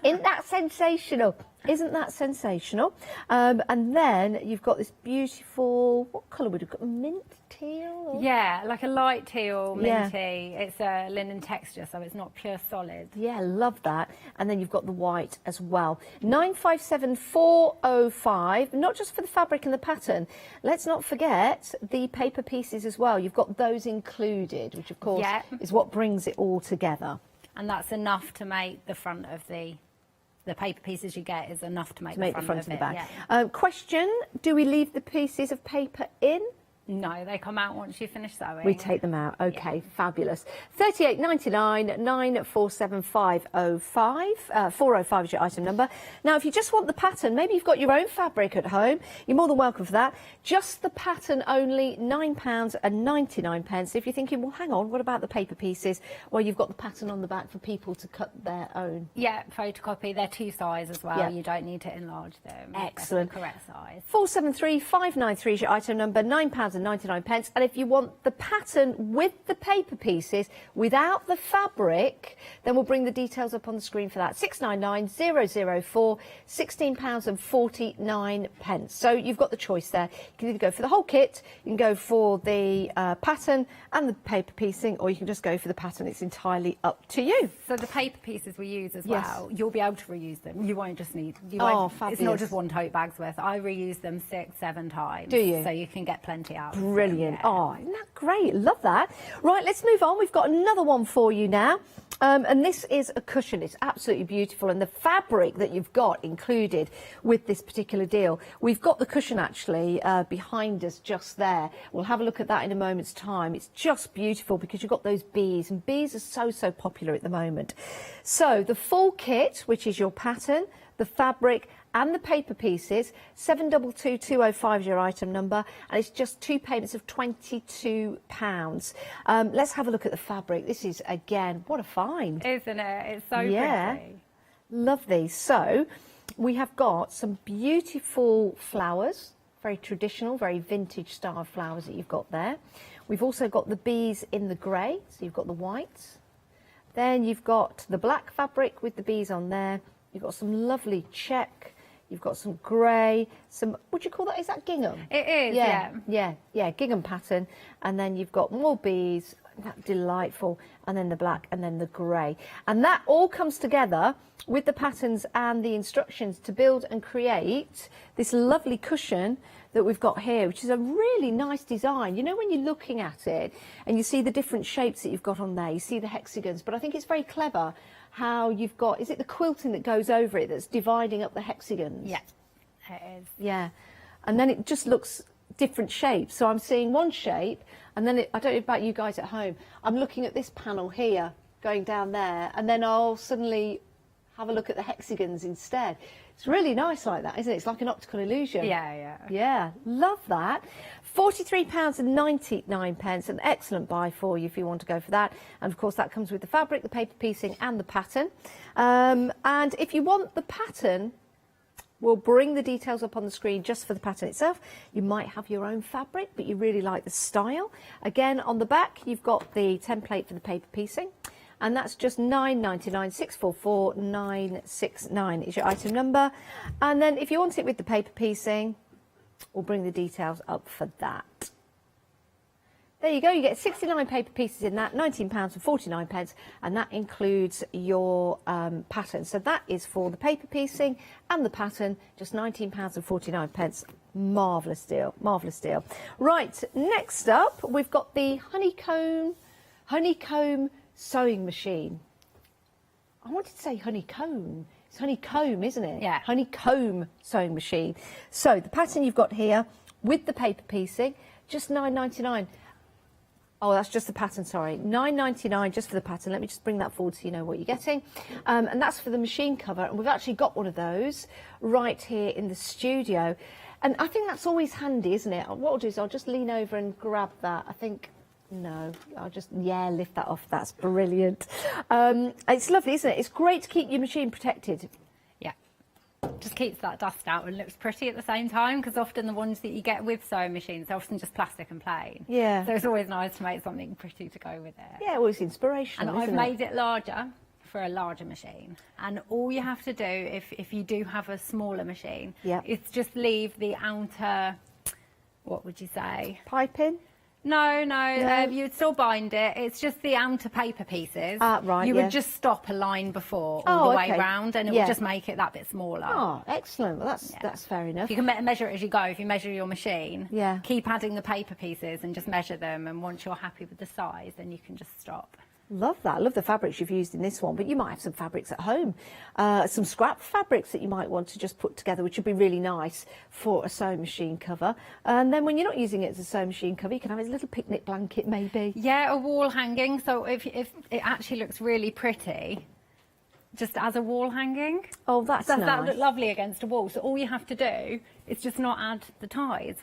Isn't that sensational? Isn't that sensational? And then you've got this beautiful, what colour would you got? Mint teal? Or? Yeah, like a light teal, minty. It's a linen texture, so it's not pure solid. Yeah, love that. And then you've got the white as well. 957405, not just for the fabric and the pattern. Let's not forget the paper pieces as well. You've got those included, which of course is what brings it all together. And that's enough to make the front of the paper pieces you get is enough to make, the front front of and it. the back. Yeah. Question, do we leave the pieces of paper in? No, they come out once you finish sewing. We take them out. Okay, fabulous. 38.99 947505. 405 is your item number. Now, if you just want the pattern, maybe you've got your own fabric at home, you're more than welcome for that. Just the pattern only, £9.99. If you're thinking, well, hang on, what about the paper pieces? Well, you've got the pattern on the back for people to cut their own. Yeah, photocopy. They're 2 size as well. Yeah. You don't need to enlarge them. Excellent. That's the correct size. 473593 is your item number, £9.99. And if you want the pattern with the paper pieces without the fabric, then we'll bring the details up on the screen for that. 699004, £16.49. So you've got the choice there. You can either go for the whole kit, you can go for the pattern and the paper piecing, or you can just go for the pattern. It's entirely up to you. So the paper pieces we use as Yes. well, you'll be able to reuse them. You won't just need. Fabulous. It's not just one tote bag's worth. I reuse them 6, 7 times. Do you? So you can get plenty out. Brilliant. Oh, isn't that great? Love that. Right, let's move on. We've got another one for you now. And this is a cushion. It's absolutely beautiful. And the fabric that you've got included with this particular deal, we've got the cushion actually behind us just there. We'll have a look at that in a moment's time. It's just beautiful because you've got those bees, and bees are so popular at the moment. So the full kit, which is your pattern, the fabric and the paper pieces, 722205 is your item number, and it's just 2 payments of £22. Let's have a look at the fabric. This is, again, what a find. Isn't it? It's so pretty. Love these. So we have got some beautiful flowers, very traditional, very vintage style flowers that you've got there. We've also got the bees in the grey, so you've got the whites. Then you've got the black fabric with the bees on there. You've got some lovely check. You've got some grey, some, would you call that, is that gingham? It is, yeah, gingham pattern. And then you've got more bees, that delightful, and then the black and then the grey. And that all comes together with the patterns and the instructions to build and create this lovely cushion that we've got here, which is a really nice design. You know, when you're looking at it and you see the different shapes that you've got on there, you see the hexagons, but I think it's very clever how you've got, is it the quilting that goes over it that's dividing up the hexagons? Yeah, it is. Yeah, and then it just looks different shapes. So I'm seeing one shape, and then I don't know about you guys at home, I'm looking at this panel here, going down there, and then I'll suddenly have a look at the hexagons instead. It's really nice like that, isn't it? It's like an optical illusion. Yeah, yeah. Yeah, love that. £43.99, an excellent buy for you if you want to go for that. And of course that comes with the fabric, the paper piecing and the pattern. And if you want the pattern, we'll bring the details up on the screen just for the pattern itself. You might have your own fabric, but you really like the style. Again, on the back, you've got the template for the paper piecing. And that's just £9.99, 644969 is your item number. And then if you want it with the paper piecing, we'll bring the details up for that. There you go, you get 69 paper pieces in that, £19.49, and that includes your pattern. So that is for the paper piecing and the pattern, just £19.49. Marvellous deal, marvellous deal. Right, next up, we've got the honeycomb sewing machine. I wanted to say honeycomb. It's honeycomb, isn't it? Yeah. Honeycomb sewing machine. So the pattern you've got here with the paper piecing, just £9.99. Oh, that's just the pattern, sorry. £9.99 just for the pattern. Let me just bring that forward so you know what you're getting. And that's for the machine cover. And we've actually got one of those right here in the studio. And I think that's always handy, isn't it? What I'll do is I'll just lean over and grab that. I think... No, I'll just, lift that off. That's brilliant. It's lovely, isn't it? It's great to keep your machine protected. Yeah. Just keeps that dust out and looks pretty at the same time, because often the ones that you get with sewing machines are often just plastic and plain. Yeah. So it's always nice to make something pretty to go with it. Yeah, well, it's inspirational, And I've isn't made it larger for a larger machine. And all you have to do, if you do have a smaller machine, is just leave the outer, what would you say? Piping? No, you'd still bind it. It's just the outer paper pieces. Right, you would just stop a line before all the way round, and it would just make it that bit smaller. Oh, excellent. Well, that's fair enough. You can measure it as you go. If you measure your machine, keep adding the paper pieces and just measure them. And once you're happy with the size, then you can just stop. Love that. I love the fabrics you've used in this one, but you might have some fabrics at home, some scrap fabrics that you might want to just put together, which would be really nice for a sewing machine cover. And then when you're not using it as a sewing machine cover, you can have a little picnic blanket maybe. Yeah, a wall hanging. So if it actually looks really pretty, just as a wall hanging. Oh, that's nice. That look lovely against a wall. So all you have to do is just not add the ties.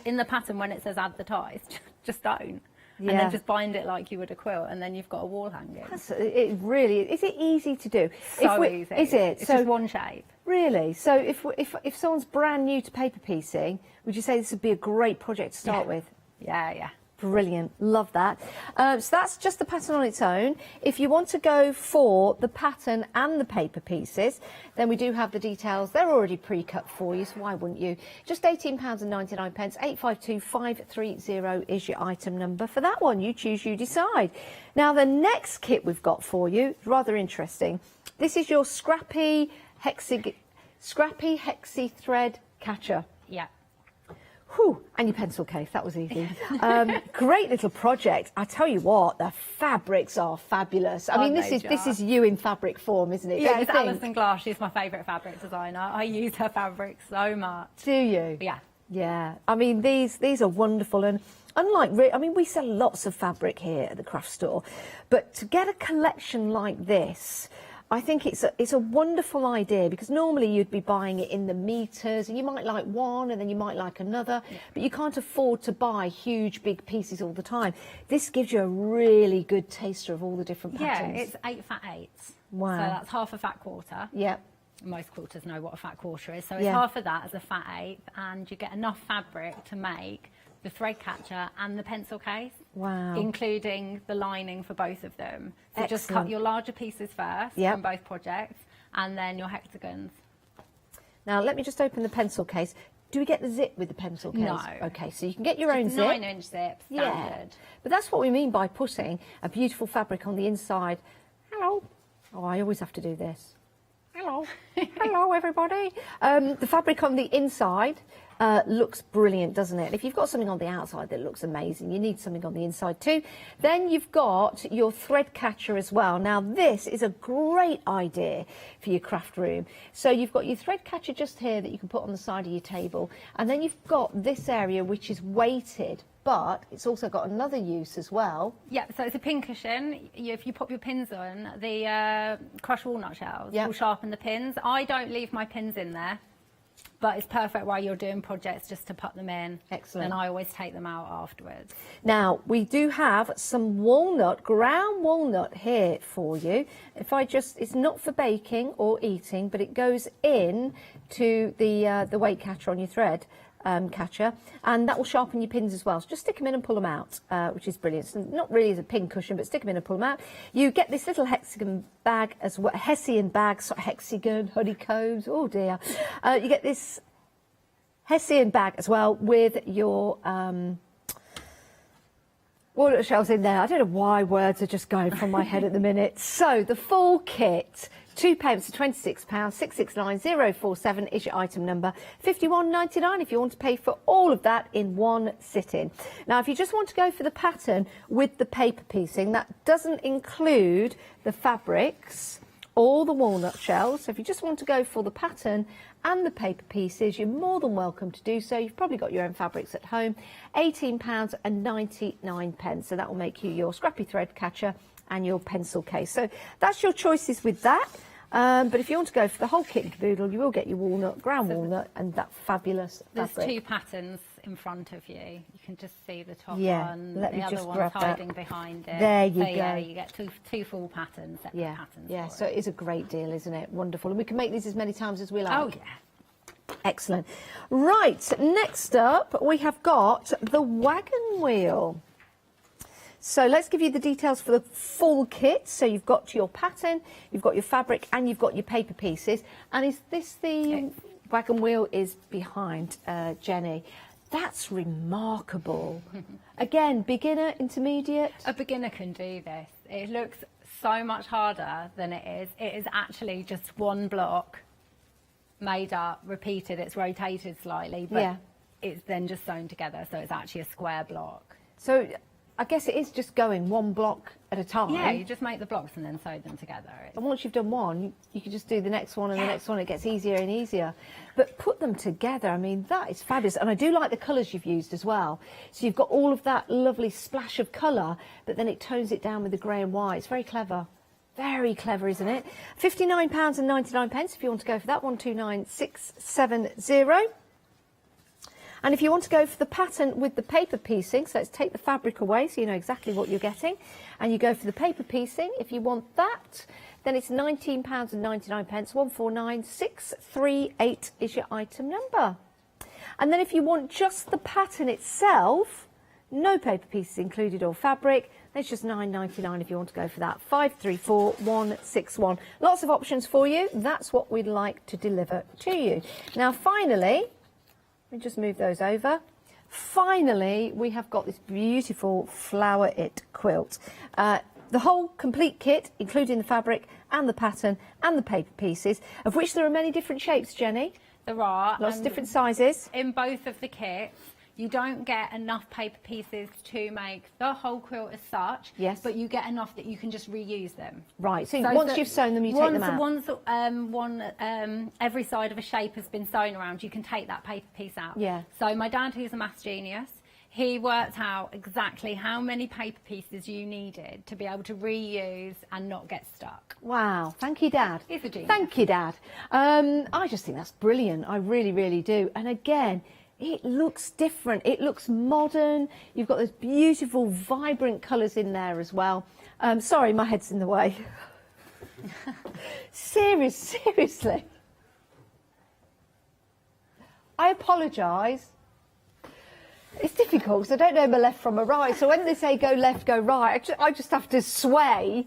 In the pattern, when it says add the ties, just don't. And then just bind it like you would a quilt, and then you've got a wall hanging. It really is. It easy to do? So easy. Is it? It's just one shape. Really? So if someone's brand new to paper piecing, would you say this would be a great project to start with? Yeah. Brilliant. Love that. So that's just the pattern on its own. If you want to go for the pattern and the paper pieces, then we do have the details. They're already pre-cut for you, so why wouldn't you? Just £18.99, 852530 is your item number for that one. You choose, you decide. Now, the next kit we've got for you is rather interesting. This is your scrappy hexi thread catcher. Yeah. Whew, and your pencil case, that was easy. Great little project. I tell you what, the fabrics are fabulous. I mean, this is you in fabric form, isn't it? Yeah, it's Alison Glass. She's my favourite fabric designer. I use her fabric so much. Do you? Yeah. Yeah. I mean, these are wonderful, and unlike, we sell lots of fabric here at the craft store, but to get a collection like this, I think it's a wonderful idea, because normally you'd be buying it in the meters, and you might like one and then you might like another, but you can't afford to buy huge big pieces all the time. This gives you a really good taster of all the different patterns. Yeah, it's 8 fat 8s. Wow. So that's half a fat quarter. Yep. Most quilters know what a fat quarter is. So it's half of that as a fat 8, and you get enough fabric to make the thread catcher and the pencil case. Wow. Including the lining for both of them. So just cut your larger pieces first from both projects, and then your hexagons. Now, let me just open the pencil case. Do we get the zip with the pencil case? No. Okay, so you can get your own zip. 9-inch zip, standard. Yeah, but that's what we mean by putting a beautiful fabric on the inside. Hello. Oh, I always have to do this. Hello. Hello, everybody. The fabric on the inside looks brilliant, doesn't it? If you've got something on the outside that looks amazing, you need something on the inside too. Then you've got your thread catcher as well. Now this is a great idea for your craft room. So you've got your thread catcher just here that you can put on the side of your table, and then you've got this area which is weighted, but it's also got another use as well. Yeah, so it's a pin cushion. If you pop your pins on, the crushed walnut shells will sharpen the pins. I don't leave my pins in there, but it's perfect while you're doing projects just to put them in. Excellent. And I always take them out afterwards. Now, we do have some walnut, ground walnut here for you. If I just, it's not for baking or eating, but it goes in to the weight catcher on your thread catcher, and that will sharpen your pins as well. So just stick them in and pull them out, which is brilliant. So not really as a pin cushion, but stick them in and pull them out. You get this little hexagon bag as well, hessian bag, hexagon, honeycombs, oh dear. You get this hessian bag as well with your walnut shells in there. I don't know why words are just going from my head at the minute. So the full kit, £2 to £26, 669047 is your item number, £51.99 if you want to pay for all of that in one sitting. Now, if you just want to go for the pattern with the paper piecing, that doesn't include the fabrics or the walnut shells. So if you just want to go for the pattern and the paper pieces, you're more than welcome to do so. You've probably got your own fabrics at home, £18.99. So that will make you your scrappy thread catcher and your pencil case. So that's your choices with that. But if you want to go for the whole kit and caboodle, you will get your walnut, ground walnut, and that fabulous fabric. There's two patterns in front of you. You can just see the top one, let the me other just one's grab hiding that. behind it. There you so, go. Yeah, you get two full patterns, separate patterns. Yeah, so it is a great deal, isn't it? Wonderful. And we can make these as many times as we like. Oh, yeah. Excellent. Right, next up, we have got the wagon wheel. So let's give you the details for the full kit. So you've got your pattern, you've got your fabric, and you've got your paper pieces. And is this the wagon wheel is behind Jenny? That's remarkable. Again, beginner, intermediate? A beginner can do this. It looks so much harder than it is. It is actually just one block made up, repeated, it's rotated slightly, but it's then just sewn together, so it's actually a square block. So I guess it is just going one block at a time. Yeah, you just make the blocks and then sew them together. And once you've done one, you can just do the next one and the next one. It gets easier and easier. But put them together, I mean, that is fabulous. And I do like the colours you've used as well. So you've got all of that lovely splash of colour, but then it tones it down with the grey and white. It's very clever. Very clever, isn't it? £59.99 if you want to go for that, 129670. And if you want to go for the pattern with the paper piecing, so let's take the fabric away so you know exactly what you're getting, and you go for the paper piecing, if you want that, then it's £19.99, 149638 is your item number. And then if you want just the pattern itself, no paper pieces included or fabric, it's just £9.99 if you want to go for that, 534161. Lots of options for you. That's what we'd like to deliver to you. Now, finally, let me just move those over. Finally, we have got this beautiful Flower It quilt. The whole complete kit, including the fabric and the pattern and the paper pieces, of which there are many different shapes, Jenny. There are. Lots of different sizes. In both of the kits, you don't get enough paper pieces to make the whole quilt as such, but you get enough that you can just reuse them. Right, so once you've sewn them, you take them out. Once every side of a shape has been sewn around, you can take that paper piece out. Yeah. So my dad, who's a maths genius, he worked out exactly how many paper pieces you needed to be able to reuse and not get stuck. Wow, thank you, Dad. He's a genius. Thank you, Dad. I just think that's brilliant. I really, really do. And again, it looks different. It looks modern. You've got those beautiful, vibrant colours in there as well. Sorry, my head's in the way. Seriously. I apologise. It's difficult because I don't know my left from my right. So when they say go left, go right, I just have to sway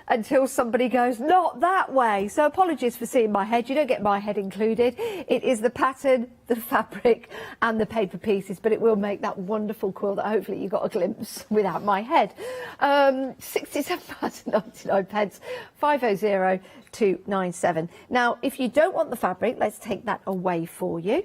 until somebody goes, not that way. So apologies for seeing my head. You don't get my head included. It is the pattern, the fabric and the paper pieces, but it will make that wonderful quilt that hopefully you got a glimpse without my head. £67.99, 500297. Now, if you don't want the fabric, let's take that away for you.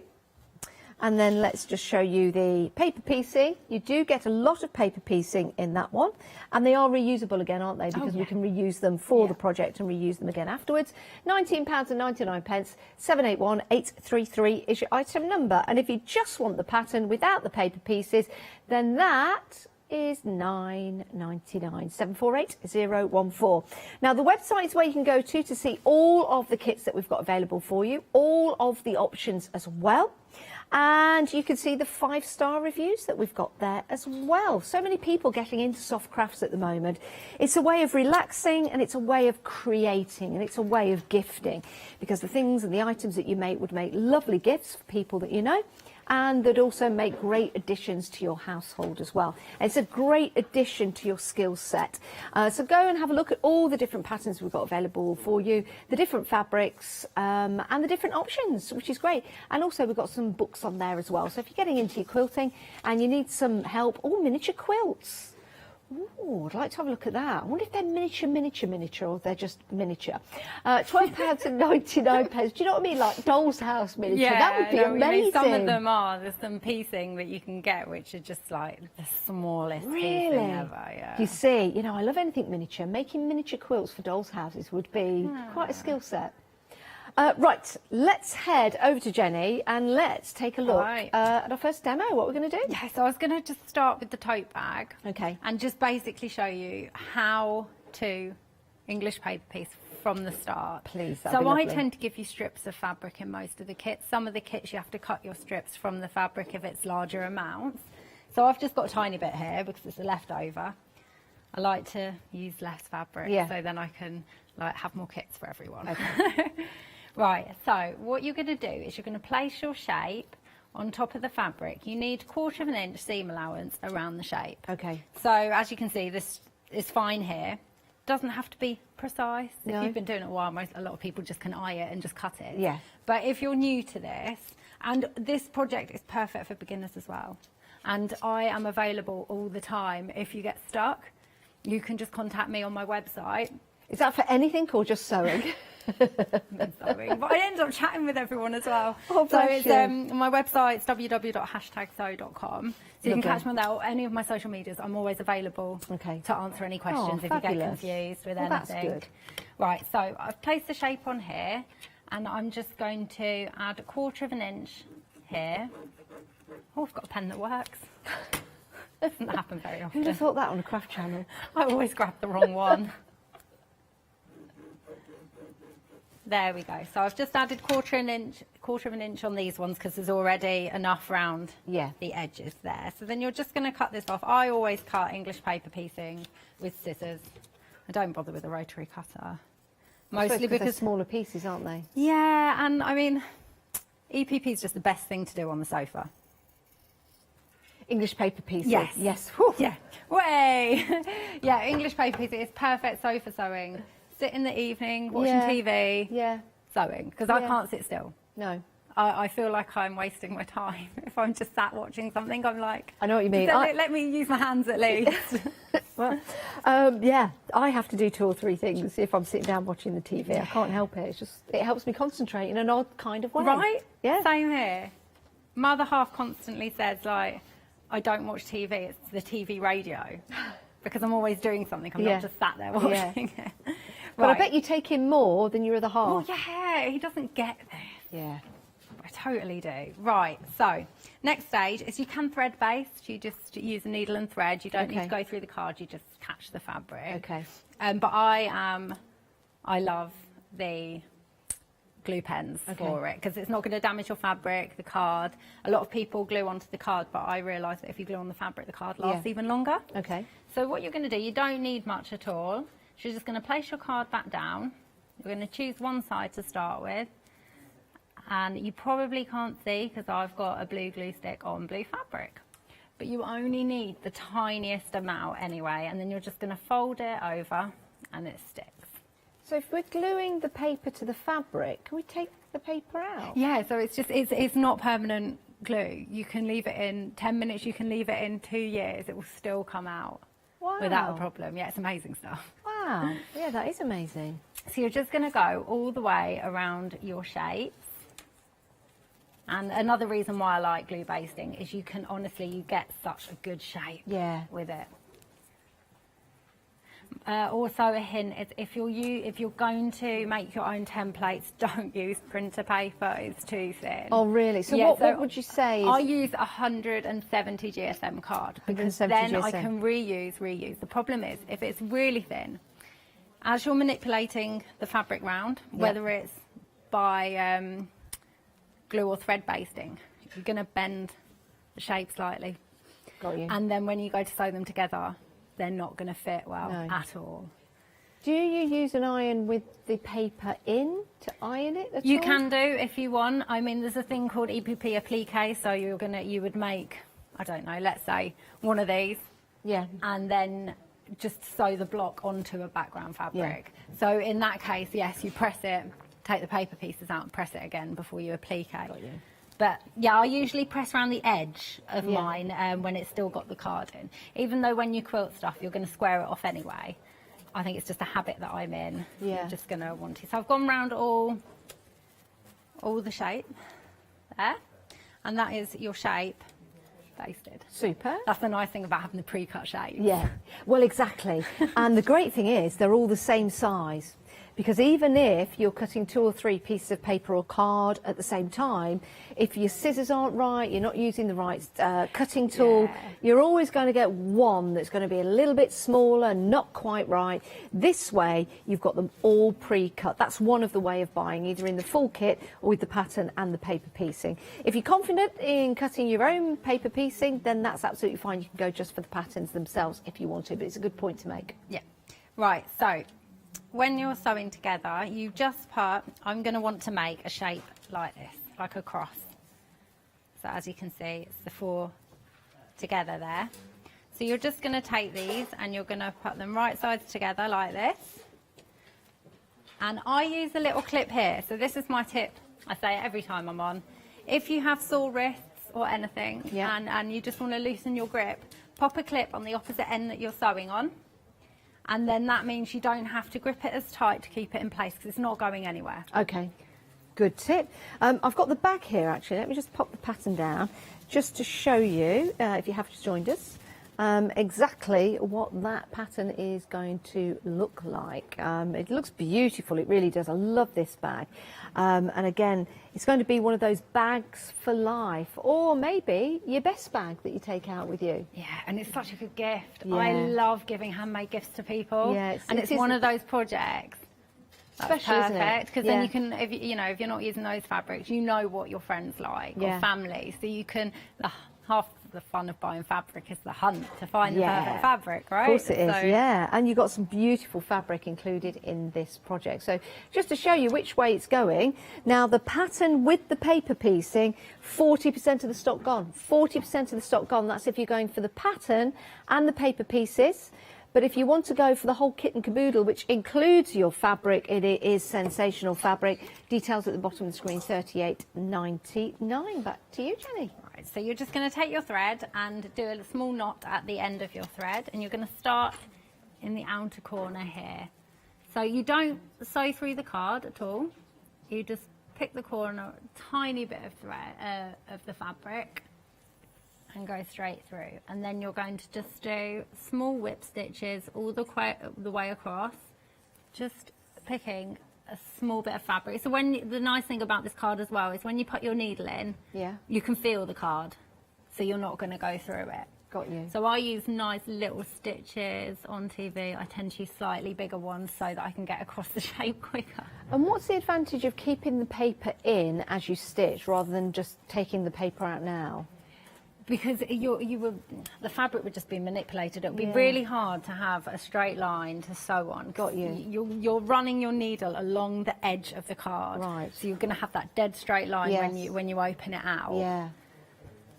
And then let's just show you the paper piecing. You do get a lot of paper piecing in that one. And they are reusable again, aren't they? Because we can reuse them for the project and reuse them again afterwards. £19.99, 781833 is your item number. And if you just want the pattern without the paper pieces, then that is £9.99, 748014. Now, the website is where you can go to see all of the kits that we've got available for you, all of the options as well. And you can see the 5-star reviews that we've got there as well. So many people getting into soft crafts at the moment. It's a way of relaxing, and it's a way of creating, and it's a way of gifting, because the things and the items that you make would make lovely gifts for people that you know, and that also make great additions to your household as well. And it's a great addition to your skill set. So go and have a look at all the different patterns we've got available for you, the different fabrics, and the different options, which is great. And also we've got some books on there as well. So if you're getting into your quilting and you need some help, or miniature quilts. Ooh, I'd like to have a look at that. I wonder if they're miniature, or they're just miniature. £12.99. Do you know what I mean? Like doll's house miniature. Yeah, that would be amazing. Some of them are. There's some piecing that you can get, which are just like the smallest piecing ever. Yeah. You see, you know, I love anything miniature. Making miniature quilts for dolls' houses would be quite a skill set. Right, let's head over to Jenny and let's take a look at our first demo. What we're going to do? Yeah, so I was going to just start with the tote bag. Okay. And just basically show you how to English paper piece from the start. Please, that'd So be I lovely. tend to give you strips of fabric in most of the kits. Some of the kits you have to cut your strips from the fabric if it's larger amounts. So I've just got a tiny bit here because it's a leftover. I like to use less fabric, so then I can like have more kits for everyone. Okay. Right, so what you're going to do is you're going to place your shape on top of the fabric. You need 1/4 of an inch seam allowance around the shape. Okay. So as you can see, this is fine here. Doesn't have to be precise. No. If you've been doing it a while, a lot of people just can eye it and just cut it. Yeah. But if you're new to this, and this project is perfect for beginners as well, and I am available all the time. If you get stuck, you can just contact me on my website. Is that for anything or just sewing? Sewing. But I end up chatting with everyone as well. Oh, so bless it's you. my website's www.hashtagsew.com. So you can Lovely. catch me on there, or any of my social medias. I'm always available to answer any questions if you get fabulous. confused with Well, that's anything. good. Right, so I've placed the shape on here, and I'm just going to add 1/4 of an inch here. Oh, I've got a pen that works. Doesn't happen very often. Who'd have thought that on a craft channel? I always grab the wrong one. There we go. So I've just added 1/4 of an inch on these ones because there's already enough round the edges there. So then you're just going to cut this off. I always cut English paper piecing with scissors. I don't bother with a rotary cutter. Mostly they're because smaller pieces, aren't they? Yeah, and I mean, EPP is just the best thing to do on the sofa. English paper pieces. Yes. Yes. Yeah. Way. Yeah, English paper pieces is perfect sofa sewing. Sit in the evening, watching TV, sewing, because I can't sit still. No. I feel like I'm wasting my time. If I'm just sat watching something, I'm like... I know what you mean. Let me use my hands at least. Well, yeah, I have to do 2 or 3 things if I'm sitting down watching the TV. I can't help it. It's just, it helps me concentrate in an odd kind of way. Right? Yeah. Same here. My other half constantly says, like, I don't watch TV, it's the TV radio. Because I'm always doing something. I'm not just sat there watching it. But I bet you take in more than your other half. Oh, yeah, he doesn't get this. Yeah. I totally do. Right, so next stage is you can thread based. You just use a needle and thread. You don't need to go through the card. You just catch the fabric. Okay. But I love the glue pens for it because it's not going to damage your fabric, the card. A lot of people glue onto the card, but I realise that if you glue on the fabric, the card lasts even longer. Okay. So what you're going to do, you don't need much at all. You're just going to place your card back down. You're going to choose one side to start with. And you probably can't see because I've got a blue glue stick on blue fabric. But you only need the tiniest amount anyway, and then you're just going to fold it over and it sticks. So if we're gluing the paper to the fabric, can we take the paper out? Yeah, so it's not permanent glue. You can leave it in 10 minutes, you can leave it in 2 years, it will still come out without a problem. Yeah, it's amazing stuff. Wow, yeah, that is amazing. So you're just going to go all the way around your shapes. And another reason why I like glue basting is you can honestly, you get such a good shape with it. Also a hint is if you're going to make your own templates, don't use printer paper, it's too thin. Oh really? So what would you say is... I use 170 GSM card because then I can reuse. The problem is if it's really thin, as you're manipulating the fabric round, whether it's by glue or thread basting, you're going to bend the shape slightly. Got you. And then when you go to sew them together, they're not going to fit well at all. Do you use an iron with the paper in to iron it at all? You can do if you want. I mean, there's a thing called EPP applique, so you would make, I don't know, let's say one of these. Yeah. And then just sew the block onto a background fabric. Yeah. So in that case, yes, you press it, take the paper pieces out and press it again before you applique. Got you. But yeah, I usually press around the edge of mine when it's still got the card in. Even though when you quilt stuff, you're going to square it off anyway. I think it's just a habit that I'm in. Yeah. You're just going to want to. So I've gone round all the shape there. And that is your shape basted. Super. That's the nice thing about having the pre-cut shapes. Yeah, well, exactly. And the great thing is they're all the same size. Because even if you're cutting 2 or 3 pieces of paper or card at the same time, if your scissors aren't right, you're not using the right cutting tool, you're always going to get one that's going to be a little bit smaller, not quite right. This way, you've got them all pre-cut. That's one of the way of buying, either in the full kit or with the pattern and the paper piecing. If you're confident in cutting your own paper piecing, then that's absolutely fine. You can go just for the patterns themselves if you want to, but it's a good point to make. Yeah. Right, so when you're sewing together, you just put, I'm going to want to make a shape like this, like a cross. So as you can see, it's the 4 together there. So you're just going to take these and you're going to put them right sides together like this. And I use a little clip here. So this is my tip. I say it every time I'm on. If you have sore wrists or anything and you just want to loosen your grip, pop a clip on the opposite end that you're sewing on. And then that means you don't have to grip it as tight to keep it in place because it's not going anywhere. Okay, good tip. I've got the bag here actually. Let me just pop the pattern down just to show you, if you have just joined us, exactly what that pattern is going to look like. It looks beautiful, it really does. I love this bag. And again, it's going to be one of those bags for life, or maybe your best bag that you take out with you. Yeah, and it's such a good gift. Yeah. I love giving handmade gifts to people. Yeah, it's one of those projects. That's special, perfect, because then you can, if you're not using those fabrics, you know what your friends like or family, so you can. Half the fun of buying fabric is the hunt to find the perfect fabric, right? Of course it is, yeah. And you've got some beautiful fabric included in this project. So just to show you which way it's going, now the pattern with the paper piecing, 40% of the stock gone. 40% of the stock gone. That's if you're going for the pattern and the paper pieces. But if you want to go for the whole kit and caboodle, which includes your fabric, it is sensational fabric. Details at the bottom of the screen, $38.99. Back to you, Jenny. Right, so you're just going to take your thread and do a small knot at the end of your thread, and you're going to start in the outer corner here. So you don't sew through the card at all. You just pick the corner, a tiny bit of thread of the fabric, and go straight through. And then you're going to just do small whip stitches all the way across, just picking a small bit of fabric. So the nice thing about this card as well is when you put your needle in, you can feel the card, so you're not going to go through it. Got you. So I use nice little stitches on TV. I tend to use slightly bigger ones so that I can get across the shape quicker. And what's the advantage of keeping the paper in as you stitch rather than just taking the paper out now? Because the fabric would just be manipulated. It would be really hard to have a straight line to sew on. Got you. You're running your needle along the edge of the card. Right. So you're going to have that dead straight line when you open it out. Yeah.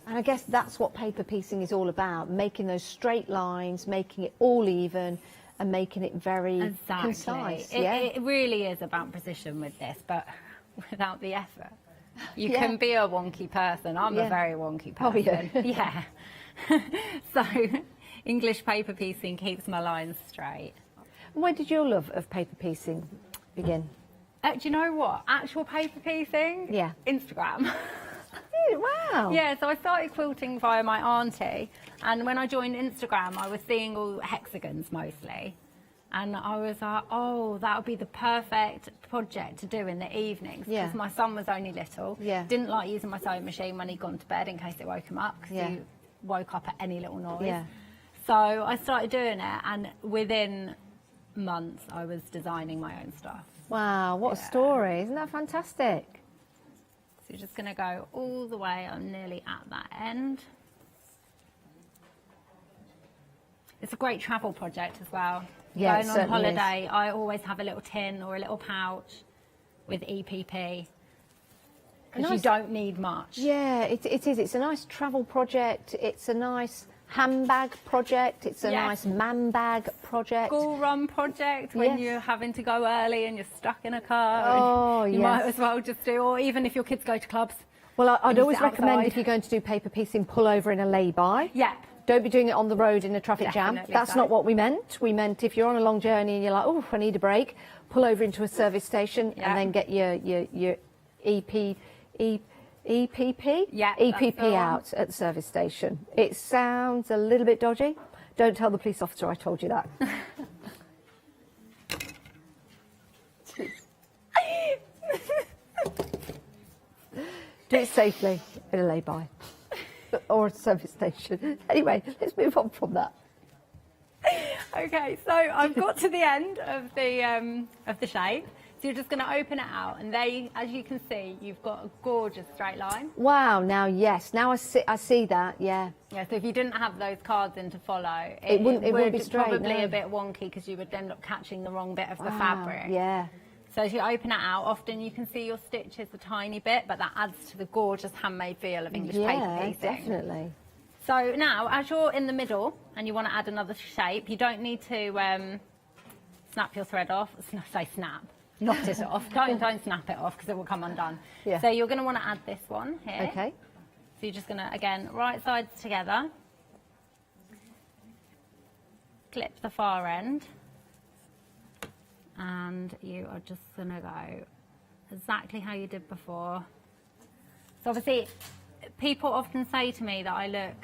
And I guess that's what paper piecing is all about, making those straight lines, making it all even, and making it very concise. It really is about precision with this, but without the effort. You can be a wonky person. I'm a very wonky person. Oh, yeah. So English paper piecing keeps my lines straight. When did your love of paper piecing begin? Do you know what? Actual paper piecing? Yeah. Instagram. it? Wow. Yeah, so I started quilting via my auntie, and when I joined Instagram, I was seeing all hexagons mostly. And I was like, oh, that would be the perfect project to do in the evenings. Yeah. Because my son was only little. Yeah. Didn't like using my sewing machine when he'd gone to bed in case it woke him up, because he woke up at any little noise. Yeah. So I started doing it, and within months, I was designing my own stuff. Wow, what a story. Isn't that fantastic? So you're just going to go all the way. I'm nearly at that end. It's a great travel project as well. Yeah, Going on holiday, I always have a little tin or a little pouch with EPP, because you don't need much. Yeah, it is. It's a nice travel project. It's a nice handbag project. It's a nice man bag project. School run project when you're having to go early and you're stuck in a car. Oh, and you yes. might as well just do, or even if your kids go to clubs. Well, I'd you always sit recommend outside. if you're going to do paper piecing, pull over in a lay-by. Yeah. Don't be doing it on the road in a traffic jam. Definitely That's so. not what we meant. We meant if you're on a long journey and you're like, oh, I need a break, pull over into a service station and then get your EPP out at the service station. It sounds a little bit dodgy. Don't tell the police officer I told you that. Do it safely in a lay-by. Or a service station. Anyway, let's move on from that. Okay, so I've got to the end of the shape. So you're just going to open it out, and as you can see, you've got a gorgeous straight line. Wow, now yes, now I see that, yeah. Yeah, so if you didn't have those cards in to follow, It wouldn't be straight, probably no. a bit wonky, because you would end up catching the wrong bit of the Wow, fabric. yeah. So as you open it out, often you can see your stitches a tiny bit, but that adds to the gorgeous handmade feel of English paper piecing. Definitely. So now, as you're in the middle and you want to add another shape, you don't need to snap your thread off. Say snap, knot it off. Don't snap it off, because it will come undone. Yeah. So you're going to want to add this one here. Okay. So you're just going to, again, right sides together. Clip the far end. And you are just going to go exactly how you did before. So obviously, people often say to me that I look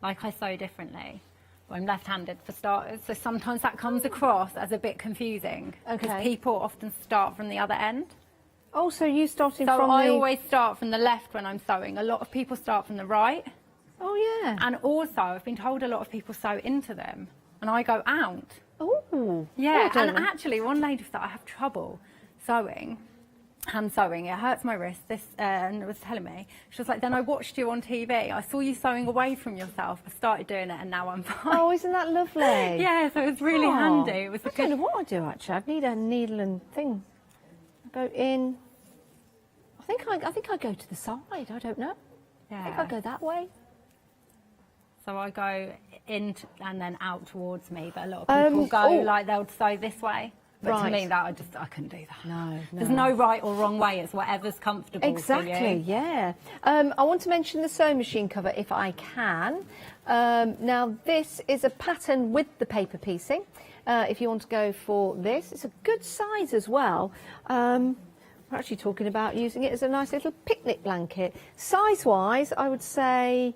like I sew differently. Well, I'm left-handed for starters, so sometimes that comes across as a bit confusing. Because Okay. people often start from the other end. Oh, so you started So from I the... always start from the left when I'm sewing. A lot of people start from the right. Oh, yeah. And also, I've been told a lot of people sew into them. And I go out. Oh. Yeah, Well and done. actually one lady that I have trouble sewing, hand sewing, it hurts my wrist, and was telling me, she was like, then I watched you on TV, I saw you sewing away from yourself, I started doing it and now I'm fine. Oh, isn't that lovely? Yeah, so it was really handy. It was I don't know what I do, actually. I need a needle and thing. I go in... I think I go to the side, I don't know. Yeah. I think I go that way. So I go in and then out towards me, but a lot of people go like they'll sew this way. But to me, that I couldn't do that. No. There's no right or wrong way. It's whatever's comfortable Exactly, for you. yeah. I want to mention the sewing machine cover if I can. Now, this is a pattern with the paper piecing. If you want to go for this, it's a good size as well. We're actually talking about using it as a nice little picnic blanket. Size-wise, I would say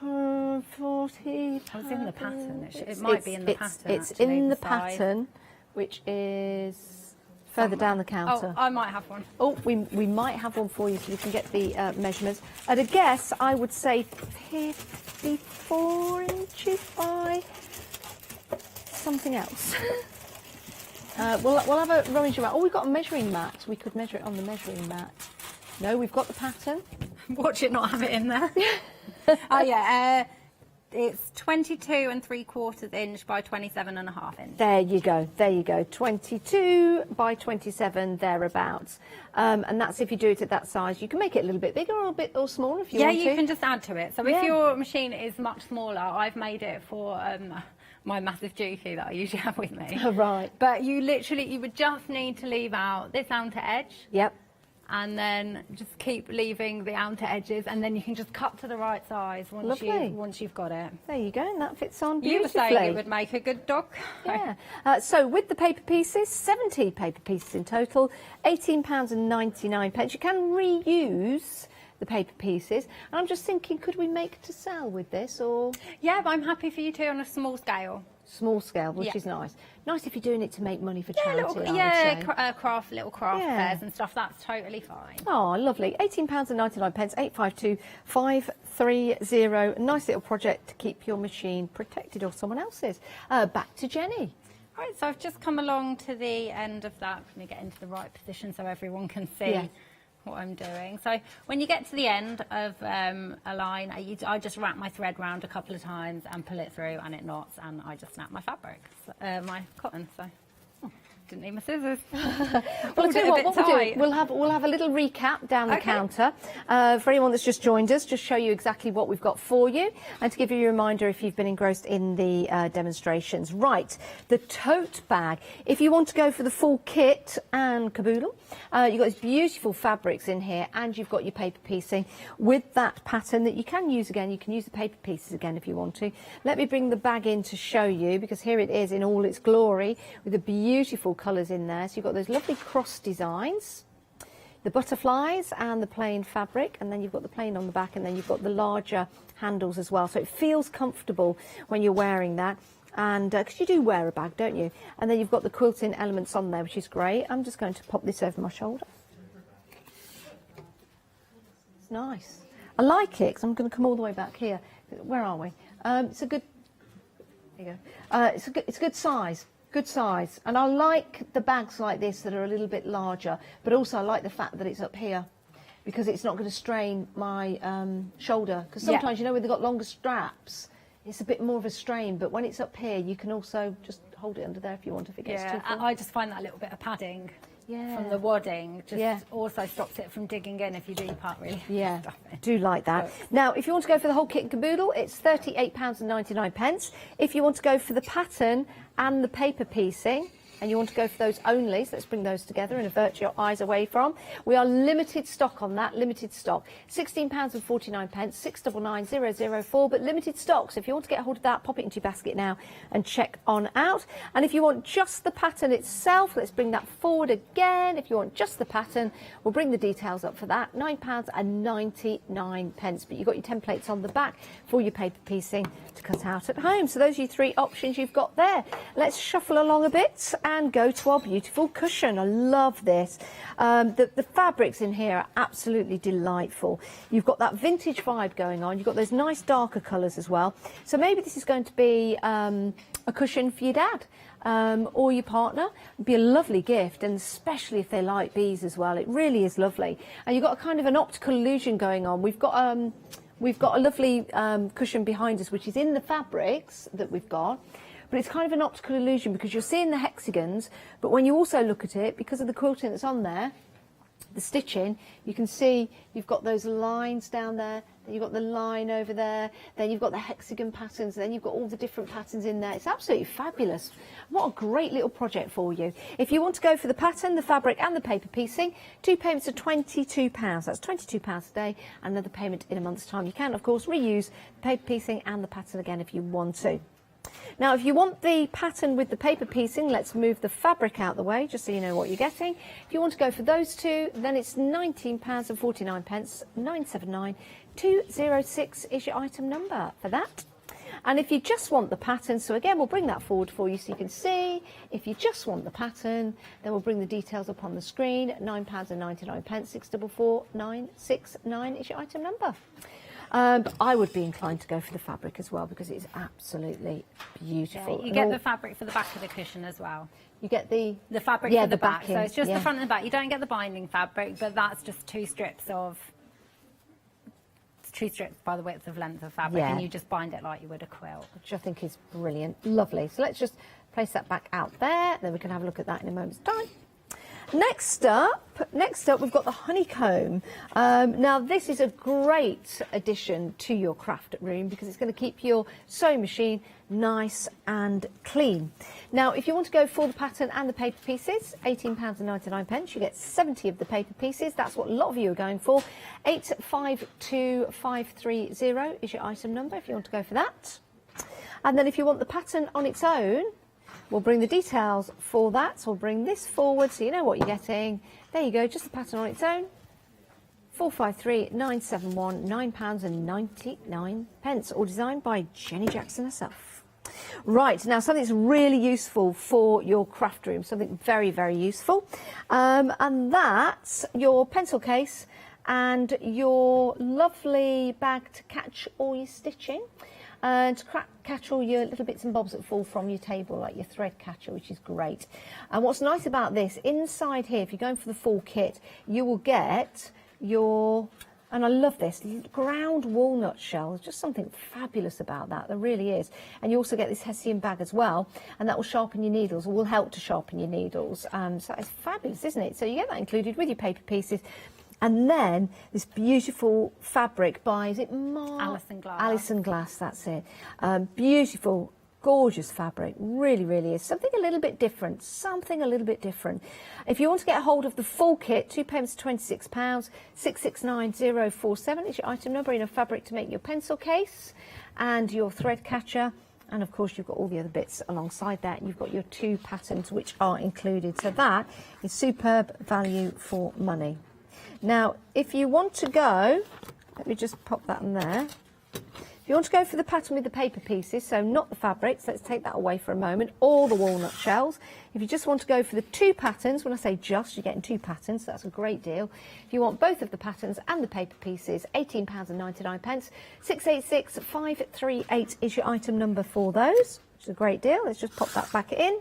40. It's in the pattern. It might be in the pattern. It's actually, in the size. pattern, which is further down the counter. Oh, I might have one. Oh, we might have one for you so we can get the measurements. At a guess, I would say 54 inches by something else. We'll have a rummage around. Oh, we've got a measuring mat. We could measure it on the measuring mat. No, we've got the pattern. Watch it not have it in there. Oh, yeah. It's 22 3/4 inch by 27.5 inch. There you go. There you go. 22 by 27 thereabouts. And that's if you do it at that size. You can make it a little bit bigger or smaller if you want to. Yeah, you can just add to it. So if your machine is much smaller, I've made it for my massive dookie that I usually have with me. Right. But you would just need to leave out this outer edge. Yep. And then just keep leaving the outer edges, and then you can just cut to the right size once you've got it. There you go, and that fits on You beautifully. were saying it would make a good dog. Yeah. So with the paper pieces, 70 paper pieces in total, £18.99. You can reuse the paper pieces. And I'm just thinking, could we make to sell with this, or? Yeah, but I'm happy for you to on a small scale. Small scale, which Yeah. is nice. Nice if you're doing it to make money for Yeah, charity. little, I would yeah, say. little craft Yeah. fairs and stuff. That's totally fine. Oh, lovely. £18.99, 852-530. Nice little project to keep your machine protected, or someone else's. Back to Jenny. Right, so I've just come along to the end of that. Let me get into the right position so everyone can see Yeah. what I'm doing. So when you get to the end of a line, I just wrap my thread round a couple of times and pull it through, and it knots, and I just snap my fabric, my cotton. So didn't need my scissors. Well, I'll tell you what we'll do. We'll have a little recap down the counter for anyone that's just joined us, just show you exactly what we've got for you, and to give you a reminder if you've been engrossed in the demonstrations. Right, the tote bag. If you want to go for the full kit and caboodle, you've got these beautiful fabrics in here, and you've got your paper piecing with that pattern that you can use again. You can use the paper pieces again if you want to. Let me bring the bag in to show you, because here it is in all its glory with the beautiful colours in there. So you've got those lovely cross designs, the butterflies and the plain fabric, and then you've got the plain on the back, and then you've got the larger handles as well. So it feels comfortable when you're wearing that, and because you do wear a bag, don't you? And then you've got the quilting elements on there, which is great. I'm just going to pop this over my shoulder. It's nice. I like it because I'm going to come all the way back here. Where are we? It's a good. There you go. It's a good size. Good size, and I like the bags like this that are a little bit larger, but also I like the fact that it's up here, because it's not going to strain my shoulder, because sometimes, you know, when they've got longer straps, it's a bit more of a strain, but when it's up here you can also just hold it under there if you want, if it gets too full. I just find that little bit of padding from the wadding just also stops it from digging in if you do your part really. Yeah, I do like that. Now, if you want to go for the whole kit and caboodle, it's £38.99. If you want to go for the pattern and the paper piecing, and you want to go for those only, so let's bring those together and avert your eyes away from. We are limited stock on that, limited stock. £16.49, 699004, but limited stock. So if you want to get a hold of that, pop it into your basket now and check on out. And if you want just the pattern itself, let's bring that forward again. If you want just the pattern, we'll bring the details up for that. £9.99. But you've got your templates on the back for your paper piecing to cut out at home. So those are your three options you've got there. Let's shuffle along a bit and go to our beautiful cushion. I love this. The fabrics in here are absolutely delightful. You've got that vintage vibe going on. You've got those nice darker colours as well. So maybe this is going to be a cushion for your dad or your partner. It'd be a lovely gift, and especially if they like bees as well. It really is lovely. And you've got a kind of an optical illusion going on. We've got a lovely cushion behind us, which is in the fabrics that we've got. But it's kind of an optical illusion because you're seeing the hexagons, but when you also look at it, because of the quilting that's on there, the stitching, you can see you've got those lines down there, then you've got the line over there, then you've got the hexagon patterns, then you've got all the different patterns in there. It's absolutely fabulous. What a great little project for you. If you want to go for the pattern, the fabric and the paper piecing, 2 payments of £22. That's £22 a day, and another payment in a month's time. You can, of course, reuse the paper piecing and the pattern again if you want to. Now, if you want the pattern with the paper piecing, let's move the fabric out the way, just so you know what you're getting. If you want to go for those two, then it's £19.49, 979 206 is your item number for that. And if you just want the pattern, so again, we'll bring that forward for you so you can see. If you just want the pattern, then we'll bring the details up on the screen. £9.99, 644 969 is your item number. But I would be inclined to go for the fabric as well, because it's absolutely beautiful. Yeah, you get the fabric for the back of the cushion as well. You get the fabric for the back, so it's just the front and the back. You don't get the binding fabric, but that's just two strips by the width of length of fabric, and you just bind it like you would a quilt. Which I think is brilliant. Lovely. So let's just place that back out there, then we can have a look at that in a moment's time. Next up, we've got the honeycomb. Now, this is a great addition to your craft room because it's going to keep your sewing machine nice and clean. Now, if you want to go for the pattern and the paper pieces, £18.99, you get 70 of the paper pieces. That's what a lot of you are going for. 852530 is your item number if you want to go for that. And then if you want the pattern on its own, we'll bring the details for that. So we'll bring this forward so you know what you're getting. There you go, just the pattern on its own. 453 971 £9.99, or designed by Jenny Jackson herself. Right, now something that's really useful for your craft room, something very, very useful, and that's your pencil case and your lovely bag to catch all your stitching. And to catch all your little bits and bobs that fall from your table, like your thread catcher, which is great. And what's nice about this, inside here, if you're going for the full kit, you will get your, and I love this, ground walnut shell. There's just something fabulous about that, there really is. And you also get this Hessian bag as well, and that will sharpen your needles, or will help to sharpen your needles. So it's fabulous, isn't it? So you get that included with your paper pieces. And then this beautiful fabric by, is it Alison Glass. Alison Glass, that's it. Beautiful, gorgeous fabric, really, really is. Something a little bit different, something a little bit different. If you want to get a hold of the full kit, £2 £26, 669047 is your item number, enough fabric to make your pencil case and your thread catcher. And of course, you've got all the other bits alongside that. You've got your 2 patterns which are included. So that is superb value for money. Now, if you want to go, let me just pop that in there. If you want to go for the pattern with the paper pieces, so not the fabrics, let's take that away for a moment, all the walnut shells. If you just want to go for the 2 patterns, when I say just, you're getting 2 patterns, so that's a great deal. If you want both of the patterns and the paper pieces, £18.99, 686538 is your item number for those, which is a great deal. Let's just pop that back in.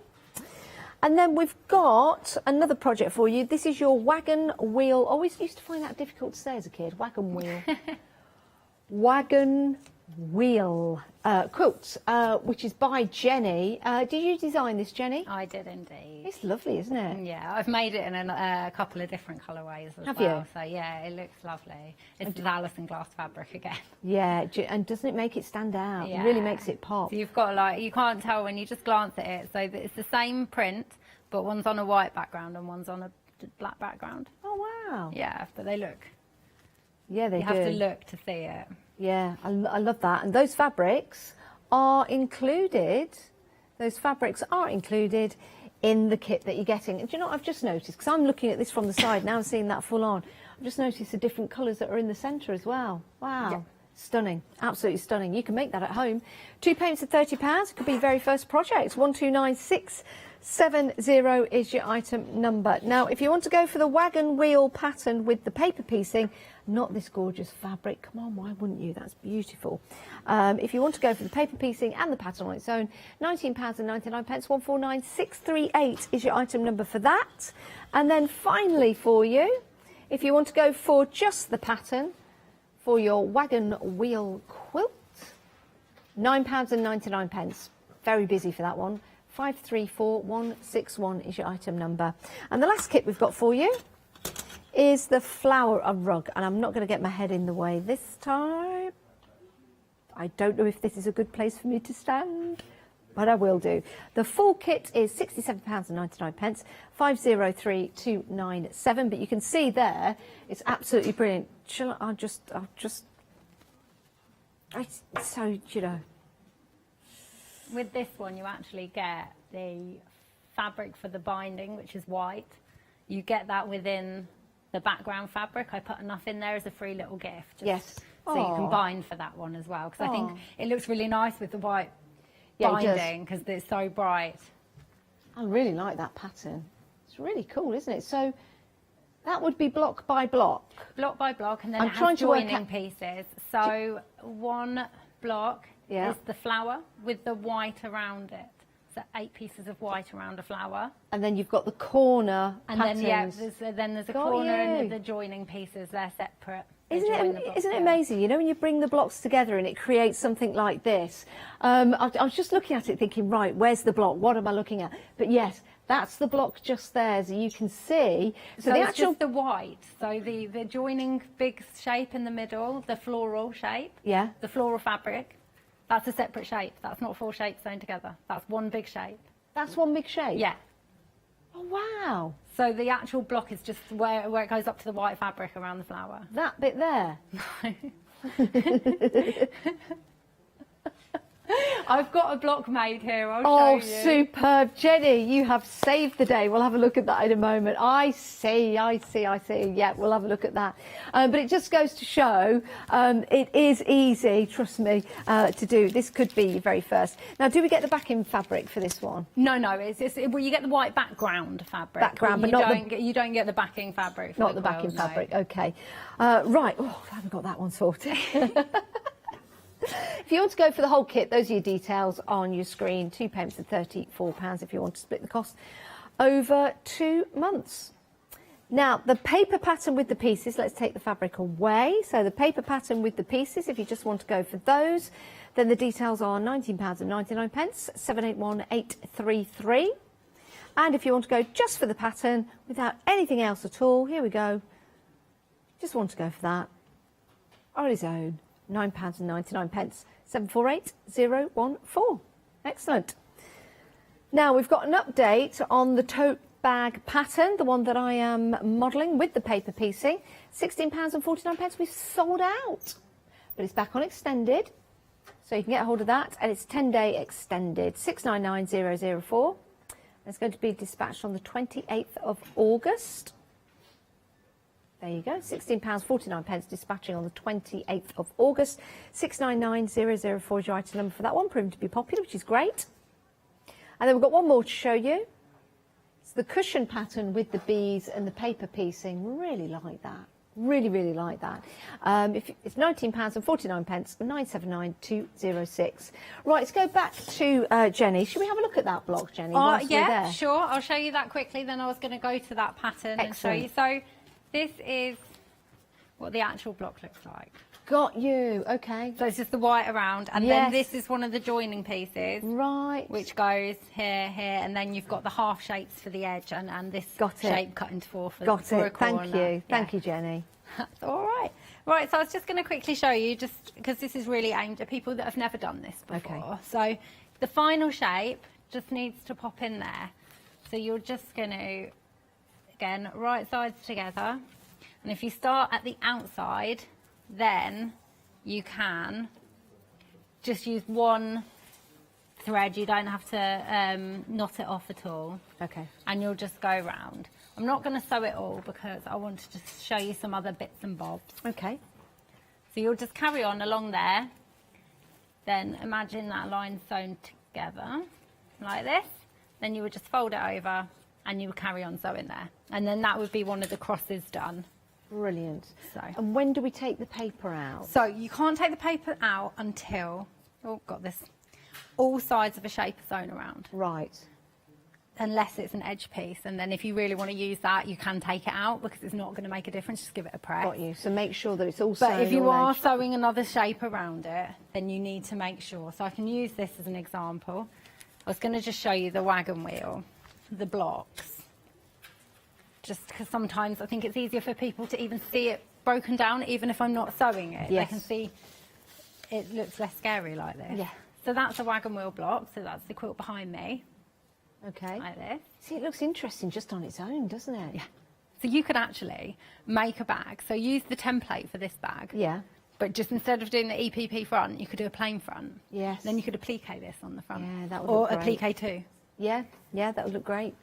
And then we've got another project for you. This is your wagon wheel. Always used to find that difficult to say as a kid. Wagon wheel. Wagon wheel quilt, which is by Jenny. Did you design this, Jenny? I did indeed. It's lovely, isn't it? Yeah, I've made it in a couple of different colourways as Have well. you? So yeah, it looks lovely. It's with Alison Glass fabric again. Yeah, and doesn't it make it stand out? Yeah. It really makes it pop. So you've got, like, you can't tell when you just glance at it. So it's the same print, but one's on a white background and one's on a black background. Oh wow! Yeah, but they look. Yeah, they do. You have to look to see it. Yeah, I love that. And those fabrics are included. Those fabrics are included in the kit that you're getting. And do you know what I've just noticed? Because I'm looking at this from the side now, seeing that full on. I've just noticed the different colours that are in the centre as well. Wow. Yeah. Stunning, absolutely stunning. You can make that at home. £2 to £30. It could be your very first project. 129670 is your item number. Now, if you want to go for the wagon wheel pattern with the paper piecing, not this gorgeous fabric. Come on, why wouldn't you? That's beautiful. If you want to go for the paper piecing and the pattern on its own, £19.99, 149638 is your item number for that. And then finally for you, if you want to go for just the pattern, for your wagon wheel quilt, £9.99. Very busy for that one. 534161 is your item number. And the last kit we've got for you is the flower rug. And I'm not going to get my head in the way this time. I don't know if this is a good place for me to stand, but I will do. The full kit is £67.99, 503297. But you can see there, it's absolutely brilliant. I'll just, so, you know. With this one, you actually get the fabric for the binding, which is white. You get that within the background fabric. I put enough in there as a free little gift. Yes. So you can bind for that one as well, because I think it looks really nice with the white binding, because it's so bright. I really like that pattern. It's really cool, isn't it? So that would be block by block. Block by block, and then it has joining pieces. So one block is the flower with the white around it. So 8 pieces of white around a flower. And then you've got the corner patterns. Then there's a corner and the joining pieces. They're separate. Isn't it amazing? You know, when you bring the blocks together and it creates something like this. I was just looking at it thinking, right, where's the block? What am I looking at? But yes, that's the block just there, so you can see. So the actual just the white. So the joining big shape in the middle, the floral shape. Yeah. The floral fabric. That's a separate shape. That's not 4 shapes sewn together. That's one big shape. That's one big shape? Yeah. Oh, wow. So the actual block is just where it goes up to the white fabric around the flower. That bit there? I've got a block made here. I'll show you. Oh, superb. Jenny, you have saved the day. We'll have a look at that in a moment. I see. Yeah, we'll have a look at that. But it just goes to show it is easy, trust me, to do. This could be your very first. Now, do we get the backing fabric for this one? No, well, you get the white background fabric. Background, but you don't get the backing fabric. Not the backing fabric, okay. Right, I haven't got that one sorted. If you want to go for the whole kit, those are your details on your screen. 2 payments of £34 if you want to split the cost over 2 months. Now, the paper pattern with the pieces, let's take the fabric away. So the paper pattern with the pieces, if you just want to go for those, then the details are £19.99, 781833. And if you want to go just for the pattern without anything else at all, here we go. Just want to go for that on his own. £9.99, 748014. Excellent. Now we've got an update on the tote bag pattern, the one that I am modelling with the paper piecing. £16.49. We've sold out, but it's back on extended, so you can get a hold of that, and it's 10-day extended. 699004. It's going to be dispatched on the 28th of August. There you go, £16.49 dispatching on the 28th of August. 699004 is your item number for that one, proving to be popular, which is great. And then we've got one more to show you. It's the cushion pattern with the bees and the paper piecing. Really like that. Really like that. It's £19.49, 979206. Right, let's go back to Jenny. Should we have a look at that block, Jenny? Yeah, sure. I'll show you that quickly. Then I was going to go to that pattern and show you. So this is what the actual block looks like. Got you. Okay. So it's just the white around, and then this is one of the joining pieces, right? Which goes here, and then you've got the half shapes for the edge, and this shape cut into four for, Got for it. a corner. Thank you, Jenny. That's all right. Right. So I was just going to quickly show you, just because this is really aimed at people that have never done this before. Okay. So the final shape just needs to pop in there. So you're just going to, again, right sides together. And if you start at the outside, then you can just use one thread. You don't have to knot it off at all. Okay. And you'll just go round. I'm not going to sew it all because I want to just show you some other bits and bobs. Okay. So you'll just carry on along there. Then imagine that line sewn together like this. Then you would just fold it over and you would carry on sewing there. And then that would be one of the crosses done. Brilliant. So. And when do we take the paper out? So you can't take the paper out until, all sides of a shape are sewn around. Right. Unless it's an edge piece, and then if you really want to use that, you can take it out because it's not going to make a difference. Just give it a press. Got you. So make sure that it's all sewn. But if you on are edge. sewing another shape around it, then you need to make sure. So I can use this as an example. I was going to just show you the wagon wheel, the blocks, just because sometimes I think it's easier for people to even see it broken down, even if I'm not sewing it. Yes. They can see it looks less scary like this. Yeah. So that's a wagon wheel block. So that's the quilt behind me. Okay. Like this. See, it looks interesting just on its own, doesn't it? Yeah. So you could actually make a bag. So use the template for this bag. Yeah. But just instead of doing the EPP front, you could do a plain front. Yes. Then you could applique this on the front. Yeah, that would or look great. applique too. Yeah, that would look great.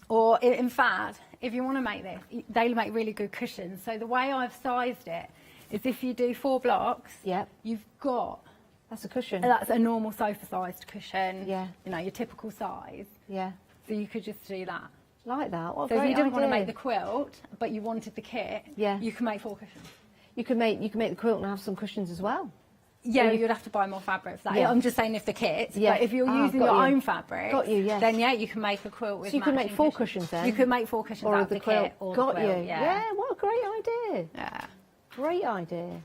Or in fact, if you want to make this, they make really good cushions. So the way I've sized it is if you do 4 blocks, you've got... That's a cushion. That's a normal sofa-sized cushion. Yeah. You know, your typical size. Yeah. So you could just do that. Like that. What a So if great you didn't want to idea. make the quilt, but you wanted the kit, you can make 4 cushions. You could make the quilt and have some cushions as well. Yeah, you'd have to buy more fabric for that. Yeah. I'm just saying if the kit, Yeah. but if you're Ah, using got your you. own fabric, Got you, yes. then you can make a quilt with So you could make matching 4 cushions then? You could make 4 cushions out of the quilt. kit or Got the quilt. you. Yeah. What a great idea. Yeah. Great idea.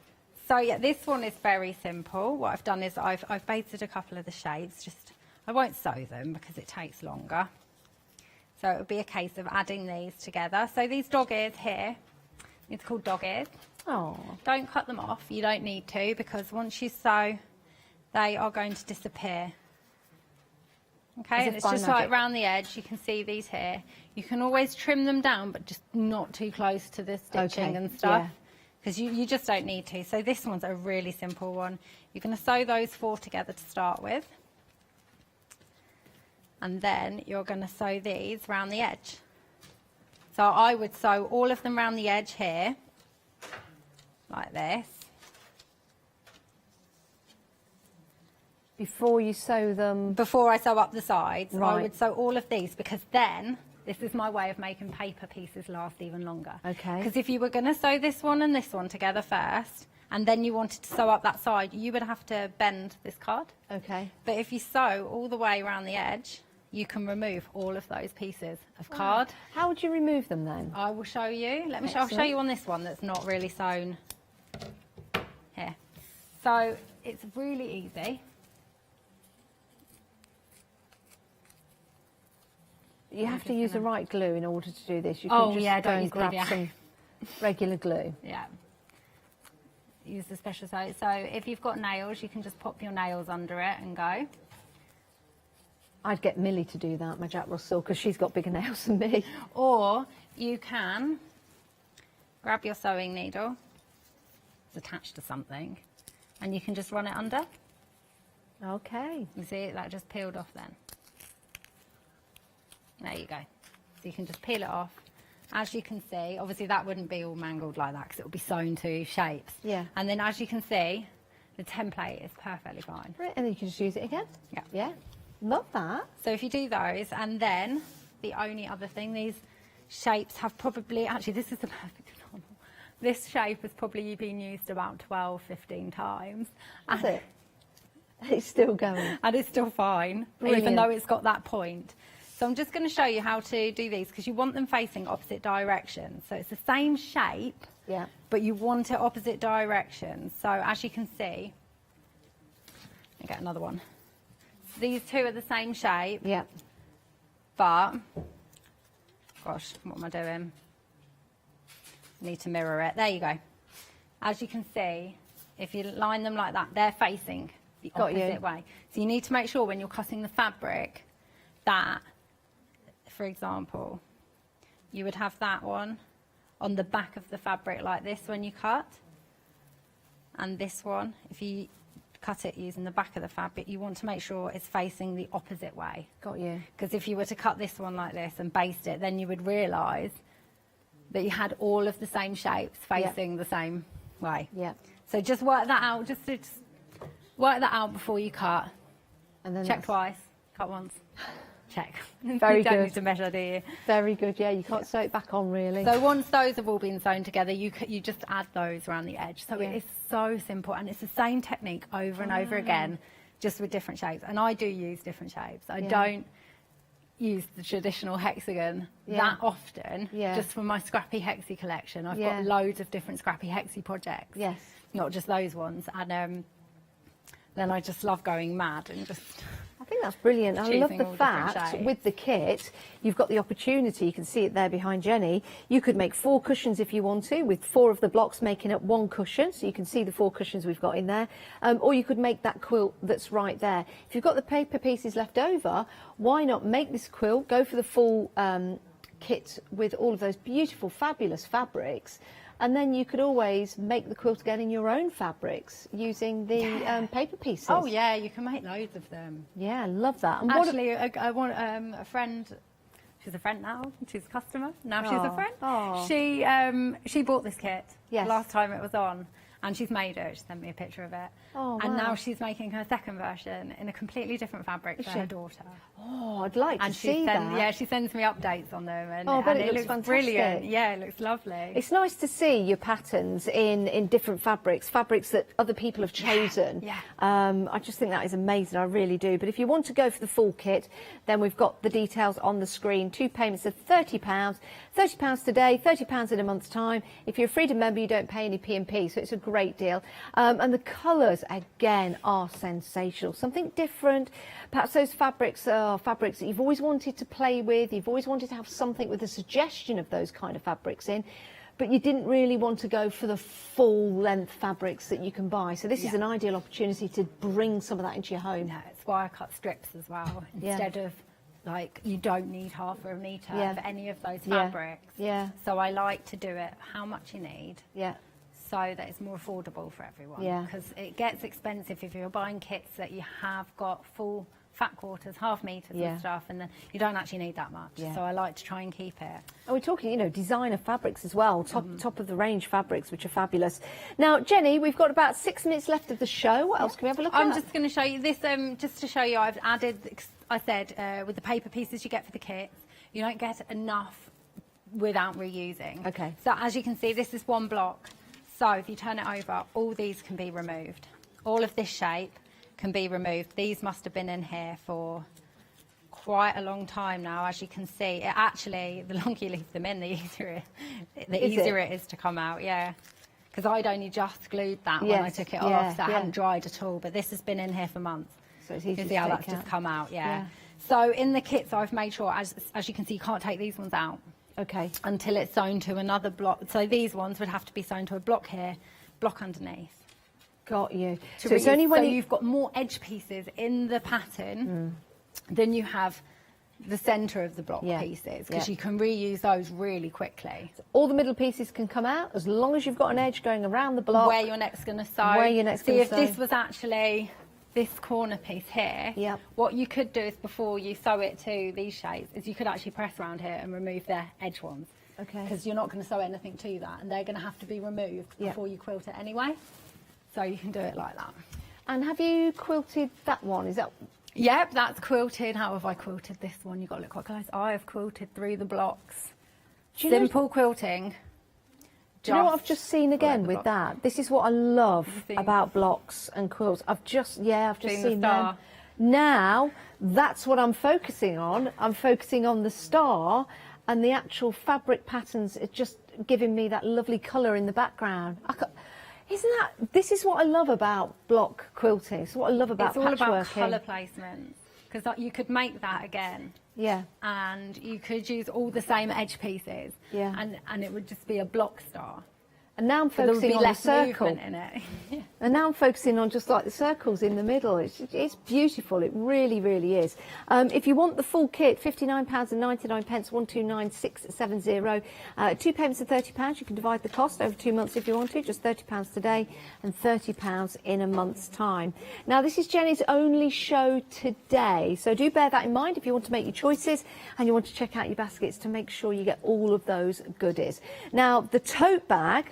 So yeah, this one is very simple. What I've done is I've baited a couple of the shapes. I won't sew them because it takes longer. So it would be a case of adding these together. So these dog ears here, it's called dog ears. Oh. Don't cut them off. You don't need to, because once you sew, they are going to disappear. Okay, As and if it's by just magic. like around the edge. You can see these here. You can always trim them down, but just not too close to the stitching Okay, and stuff. yeah. because you just don't need to. So this one's a really simple one. You're going to sew those 4 together to start with. And then you're going to sew these around the edge. So I would sew all of them around the edge here, like this. Before you sew them? Before I sew up the sides, Right. I would sew all of these, because then this is my way of making paper pieces last even longer. Okay. Because if you were going to sew this one and this one together first, and then you wanted to sew up that side, you would have to bend this card. Okay. But if you sew all the way around the edge, you can remove all of those pieces of card. How would you remove them then? I will show you. I'll show you on this one that's not really sewn here. So it's really easy. You have to use the right glue in order to do this. You can just go don't and use grab glue, yeah. some regular glue. Yeah. Use the special size. So if you've got nails, you can just pop your nails under it and go. I'd get Millie to do that, my Jack Russell, because she's got bigger nails than me. Or you can grab your sewing needle, it's attached to something, and you can just run it under. Okay. You see, that just peeled off then. There you go. So you can just peel it off. As you can see, obviously that wouldn't be all mangled like that because it will be sewn to shapes. Yeah. And then as you can see, the template is perfectly fine. Right, and then you can just use it again? Yeah. Yeah. Love that. So if you do those, and then the only other thing, these shapes have probably, actually this is the perfect example. This shape has probably been used about 12, 15 times. Is it? It's still going. And it's still fine, Brilliant. even though it's got that point. So I'm just going to show you how to do these, because you want them facing opposite directions. So it's the same shape, yeah, but you want it opposite directions. So as you can see, I get another one. These two are the same shape. Yeah. But, gosh, what am I doing? Need to mirror it. There you go. As you can see, if you line them like that, they're facing the opposite way. So you need to make sure when you're cutting the fabric that, for example, you would have that one on the back of the fabric like this when you cut. And this one, if you cut it using the back of the fabric, you want to make sure it's facing the opposite way. Got you. Because if you were to cut this one like this and baste it, then you would realise that you had all of the same shapes facing the same way. Yeah. So just work that out. Just work that out before you cut. And then check twice. Cut once. Check. Very you don't good. need to measure, do you? Very good, yeah. You can't sew it back on, really. So once those have all been sewn together, you just add those around the edge. So it is so simple, and it's the same technique over and over again, just with different shapes. And I do use different shapes. I don't use the traditional hexagon that often, just for my scrappy hexie collection. I've got loads of different scrappy hexie projects. Yes. Not just those ones. And then I just love going mad and just... I think that's brilliant. I love choosing the all different fact shapes. with the kit, you've got the opportunity, you can see it there behind Jenny, you could make 4 cushions if you want to, with 4 of the blocks making up 1 cushion, so you can see the 4 cushions we've got in there, or you could make that quilt that's right there. If you've got the paper pieces left over, why not make this quilt, go for the full kit with all of those beautiful, fabulous fabrics, and then you could always make the quilt again in your own fabrics using the paper pieces. Oh yeah, you can make loads of them. Yeah, I love that. And Actually, I want a friend. She's a friend now. She's a customer. Now she's a friend. Oh. She bought this kit Yes. last time it was on, and she's made it. She sent me a picture of it. Oh, and wow. now she's making her second version in a completely different fabric for her daughter. Oh, I'd like to see that. Yeah, she sends me updates on them, and, Oh, but and it looks fantastic. brilliant. Yeah, it looks lovely. It's nice to see your patterns in different fabrics that other people have chosen. Yeah. I just think that is amazing, I really do. But if you want to go for the full kit, then we've got the details on the screen. 2 payments of £30, £30 today, £30 in a month's time. If you're a Freedom member, you don't pay any P&P, so it's a great deal. And the colours, again, are sensational. Something different. Perhaps those fabrics are fabrics that you've always wanted to play with, you've always wanted to have something with a suggestion of those kind of fabrics in, but you didn't really want to go for the full length fabrics that you can buy. So this is an ideal opportunity to bring some of that into your home. Yeah, it's why I cut strips as well, instead of, like, you don't need half a metre of any of those fabrics. Yeah. So I like to do it how much you need. Yeah. so that it's more affordable for everyone. Yeah. Because it gets expensive if you're buying kits that you have got full fat quarters, half meters Yeah. and stuff, and then you don't actually need that much. Yeah. So I like to try and keep it. And we're talking, you know, designer fabrics as well, top of the range fabrics, which are fabulous. Now, Jenny, we've got about 6 minutes left of the show. What else can we have a look at? I'm just going to show you this, just to show you, I've added, I said, with the paper pieces you get for the kits, you don't get enough without reusing. Okay. So as you can see, this is one block. So if you turn it over, all these can be removed. All of this shape can be removed. These must have been in here for quite a long time now. As you can see, it actually, the longer you leave them in, the easier it is to come out. Yeah, because I'd only just glued that when I took it off, so it hadn't dried at all. But this has been in here for months. So it's easy you can to see how take that's out. just come out. Yeah. So in the kits, I've made sure, as you can see, you can't take these ones out. Okay. Until it's sewn to another block. So these ones would have to be sewn to a block here, block underneath. Got you. So it's only when you've got more edge pieces in the pattern than you have the centre of the block pieces, because you can reuse those really quickly. So all the middle pieces can come out as long as you've got an edge going around the block. Where you're next going to sew. Where you're next going to sew. See, if this was actually this corner piece here, what you could do is, before you sew it to these shapes, is you could actually press around here and remove their edge ones. Okay. Because you're not going to sew anything to that, and they're going to have to be removed before you quilt it anyway. So you can do it like that. And have you quilted that one? Is that? Yep, that's quilted. How have I quilted this one? You've got to look quite close. I have quilted through the blocks. Simple quilting. Do you know what I've just seen again with that? This is what I love about blocks and quilts. I've just seen them. Now, that's what I'm focusing on. I'm focusing on the star, and the actual fabric patterns are just giving me that lovely colour in the background. This is what I love about block quilting. It's what I love about patchworking. It's all about colour placements, because you could make that again. Yeah. And you could use all the same edge pieces. Yeah. And it would just be a block star. And now I'm So there would focusing be on the less circle. movement in it. And now I'm focusing on just like the circles in the middle. It's beautiful. It really, really is. If you want the full kit, £59.99, 129670. 2 payments of £30. You can divide the cost over 2 months if you want to. Just £30 today and £30 in a month's time. Now, this is Jenny's only show today, so do bear that in mind if you want to make your choices and you want to check out your baskets to make sure you get all of those goodies. Now, the tote bag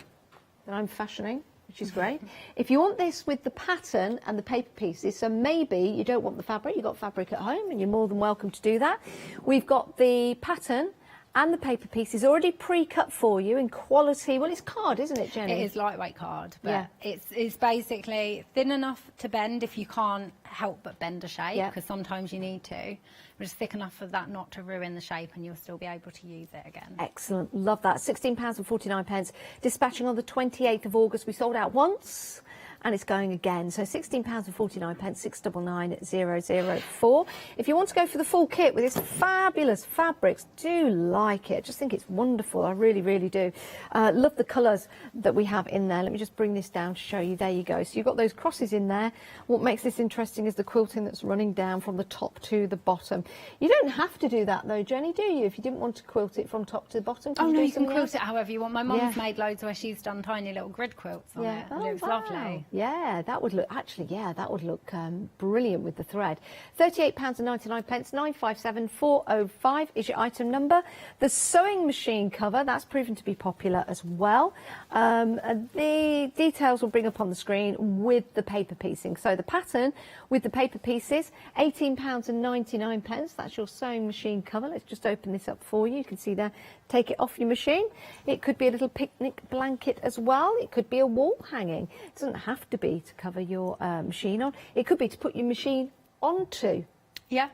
that I'm fashioning, which is great. If you want this with the pattern and the paper pieces, so maybe you don't want the fabric, you've got fabric at home, and you're more than welcome to do that. We've got the pattern and the paper pieces already pre-cut for you in quality. Well, it's card, isn't it, Jenny? It is lightweight card, but it's basically thin enough to bend if you can't help but bend a shape, because sometimes you need to. But it's thick enough for that not to ruin the shape, and you'll still be able to use it again. Excellent, love that. £16.49, dispatching on the 28th of August. We sold out once, and it's going again. So £16.49, 699004. If you want to go for the full kit with this fabulous fabrics, do like it. I just think it's wonderful. I really, really do. Love the colours that we have in there. Let me just bring this down to show you. There you go. So you've got those crosses in there. What makes this interesting is the quilting that's running down from the top to the bottom. You don't have to do that though, Jenny, do you? If you didn't want to quilt it from top to the bottom. Oh no, you can quilt else? it however you want. My mum's made loads where she's done tiny little grid quilts on it. And it looks lovely. Yeah, that would look, actually, that would look brilliant with the thread. £38.99, 957405 is your item number. The sewing machine cover, that's proven to be popular as well. The details will bring up on the screen with the paper piecing. So the pattern with the paper pieces, £18.99, that's your sewing machine cover. Let's just open this up for you. You can see there, take it off your machine. It could be a little picnic blanket as well. It could be a wall hanging. It doesn't have to be to cover your machine on. It could be to put your machine onto. Yeah.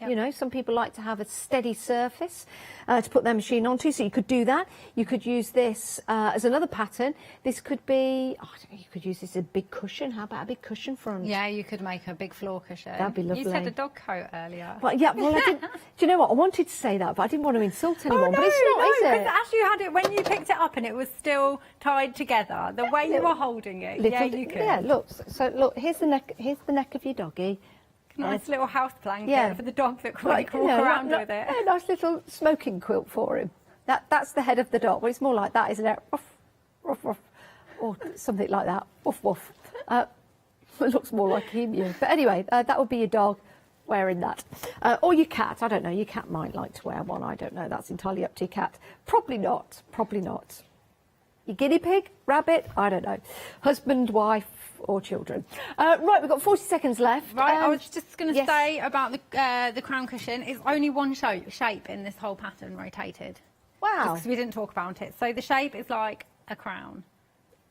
You know, some people like to have a steady surface to put their machine onto, so you could do that. You could use this as another pattern. This could be, you could use this as a big cushion. How about a big cushion front? Yeah, you could make a big floor cushion. That'd be lovely. You said a dog coat earlier. Well, yeah, well, I didn't. Do you know what? I wanted to say that, but I didn't want to insult anyone. Oh, no, but it's not, is it? because as you had it, when you picked it up and it was still tied together, the way you were holding it, yeah, you could. Yeah, look. So look, here's the neck. Here's the neck of your doggy. Nice little house blanket for the dog that can walk around with it. Yeah, nice little smoking quilt for him. That's the head of the dog. Well, it's more like that, isn't it? Ruff, ruff, ruff. or something like that. Woof woof. It looks more like emu. But anyway, that would be your dog wearing that. Or your cat. I don't know. Your cat might like to wear one. I don't know. That's entirely up to your cat. Probably not. Probably not. Your guinea pig, rabbit, I don't know. Husband, wife, or children. Right, we've got 40 seconds left. Right, I was just going to say about the crown cushion. It's only one shape in this whole pattern rotated. Wow. Because we didn't talk about it. So the shape is like a crown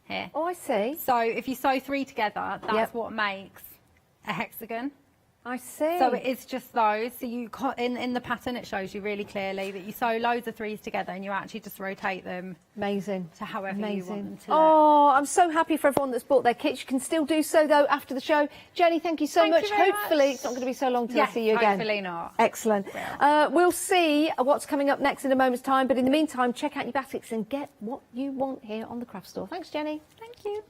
here. Oh, I see. So if you sew 3 together, that's what makes a hexagon. I see. So it is just those. So you in the pattern, it shows you really clearly that you sew loads of 3s together and you actually just rotate them. Amazing. To however you want them to. Oh, I'm so happy for everyone that's bought their kits. You can still do so though after the show. Jenny, thank you so much. Hopefully it's not going to be so long till I see you again. Hopefully not. Excellent. We'll see what's coming up next in a moment's time. But in the meantime, check out your baskets and get what you want here on the Craft Store. Thanks, Jenny. Thank you.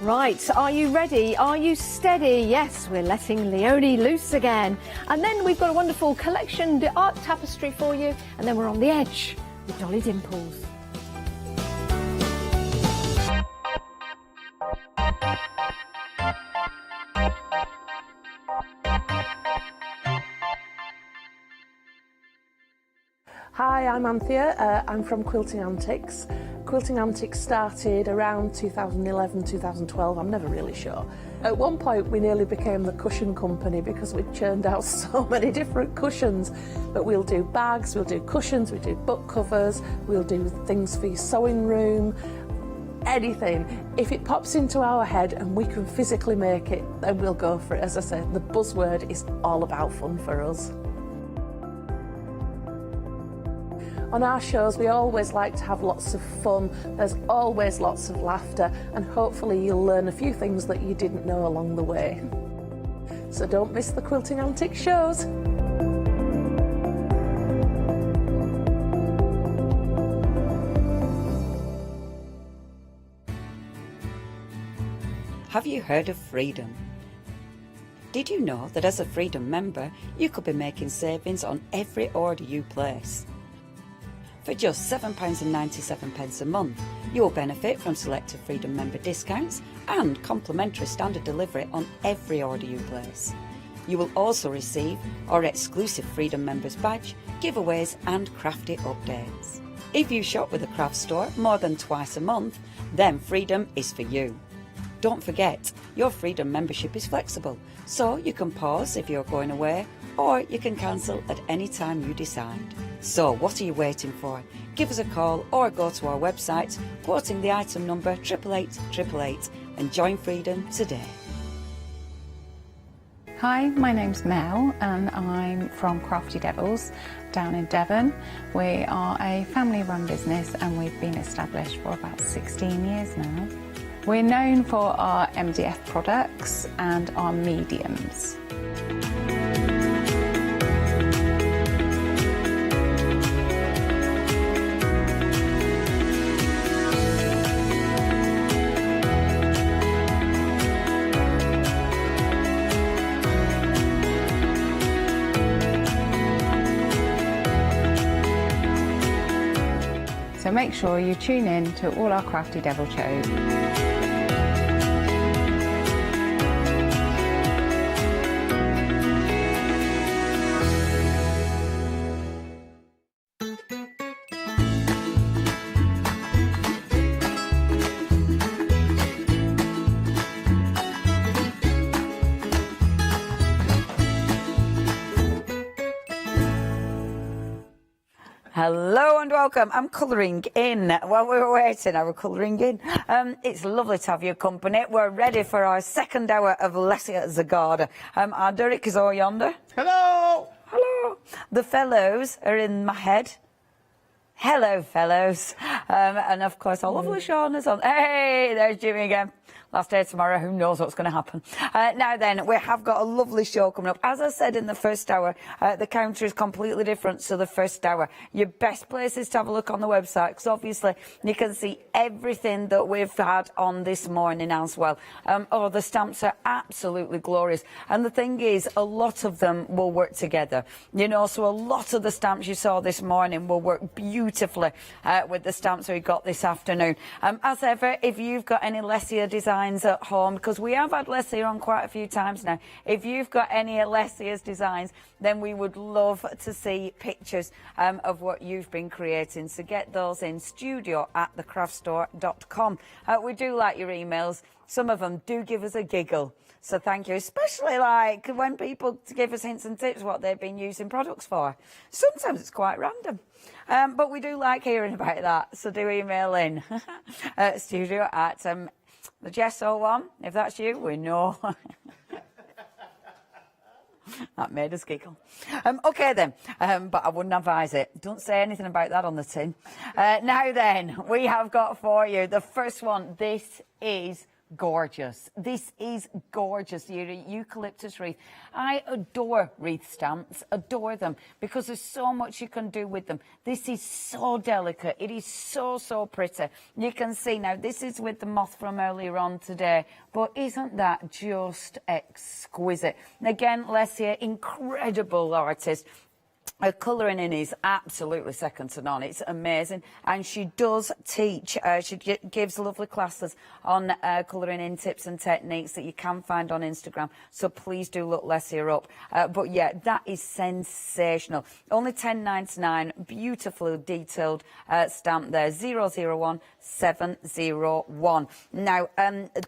Right, are you ready? Are you steady? Yes, we're letting Leonie loose again. And then we've got a wonderful collection d'art tapestry for you. And then we're on the edge with Dolly Dimples. Hi, I'm Anthea. I'm from Quilting Antics. Quilting Antics started around 2011, 2012, I'm never really sure. At one point we nearly became the cushion company because we churned out so many different cushions. But we'll do bags, we'll do cushions, we do book covers, we'll do things for your sewing room, anything. If it pops into our head and we can physically make it, then we'll go for it. As I said, the buzzword is all about fun for us. On our shows, we always like to have lots of fun. There's always lots of laughter, and hopefully you'll learn a few things that you didn't know along the way. So don't miss the Quilting Antics shows. Have you heard of Freedom? Did you know that as a Freedom member, you could be making savings on every order you place? For just £7.97 a month, you'll benefit from selected Freedom member discounts and complimentary standard delivery on every order you place. You will also receive our exclusive Freedom members badge, giveaways and crafty updates. If you shop with the Craft Store more than twice a month, then Freedom is for you. Don't forget, your Freedom membership is flexible, so you can pause if you're going away, or you can cancel at any time you decide. So what are you waiting for? Give us a call or go to our website, quoting the item number 88888 and join Freedom today. Hi, my name's Mel and I'm from Crafty Devils down in Devon. We are a family-run business and we've been established for about 16 years now. We're known for our MDF products and our mediums. So make sure you tune in to all our Crafty Devil shows. Hello and welcome. I'm colouring in. While we were waiting, I was colouring in. It's lovely to have your company. We're ready for our second hour of Lesia Zagada. Our Derek is all yonder. Hello! Hello! The fellows are in my head. Hello, fellows. And of course, our lovely Sean is on. Hey, there's Jimmy again. Last day tomorrow, who knows what's going to happen. Now then, we have got a lovely show coming up. As I said in the first hour, the counter is completely different to the first hour. Your best place is to have a look on the website, because obviously you can see everything that we've had on this morning as well. Oh, the stamps are absolutely glorious. And the thing is, a lot of them will work together. You know, so a lot of the stamps you saw this morning will work beautifully beautifully with the stamps we got this afternoon. As ever, if you've got any Lesia designs at home, because we have had Lesia on quite a few times now, if you've got any Lesia's designs, then we would love to see pictures of what you've been creating. So get those in studio@thecraftstore.com. We do like your emails. Some of them do give us a giggle. So thank you, especially like when people give us hints and tips what they've been using products for. Sometimes it's quite random. But we do like hearing about that. So do email in studio at the Gesso one. If that's you, we know. That made us giggle. Okay then, but I wouldn't advise it. Don't say anything about that on the tin. Now then, we have got for you the first one. This is gorgeous. This is gorgeous. Your eucalyptus wreath. I adore wreath stamps, adore them, because there's so much you can do with them. This is so delicate. It is so pretty. You can see now, this is with the moth from earlier on today, but isn't that just exquisite? Again, Lesia, incredible artist. Her colouring in is absolutely second to none. It's amazing. And she does teach, she gives lovely classes on colouring in tips and techniques that you can find on Instagram. So please do look Lesia up. But yeah, that is sensational. Only £10.99. Beautifully detailed stamp there. 001701. Now,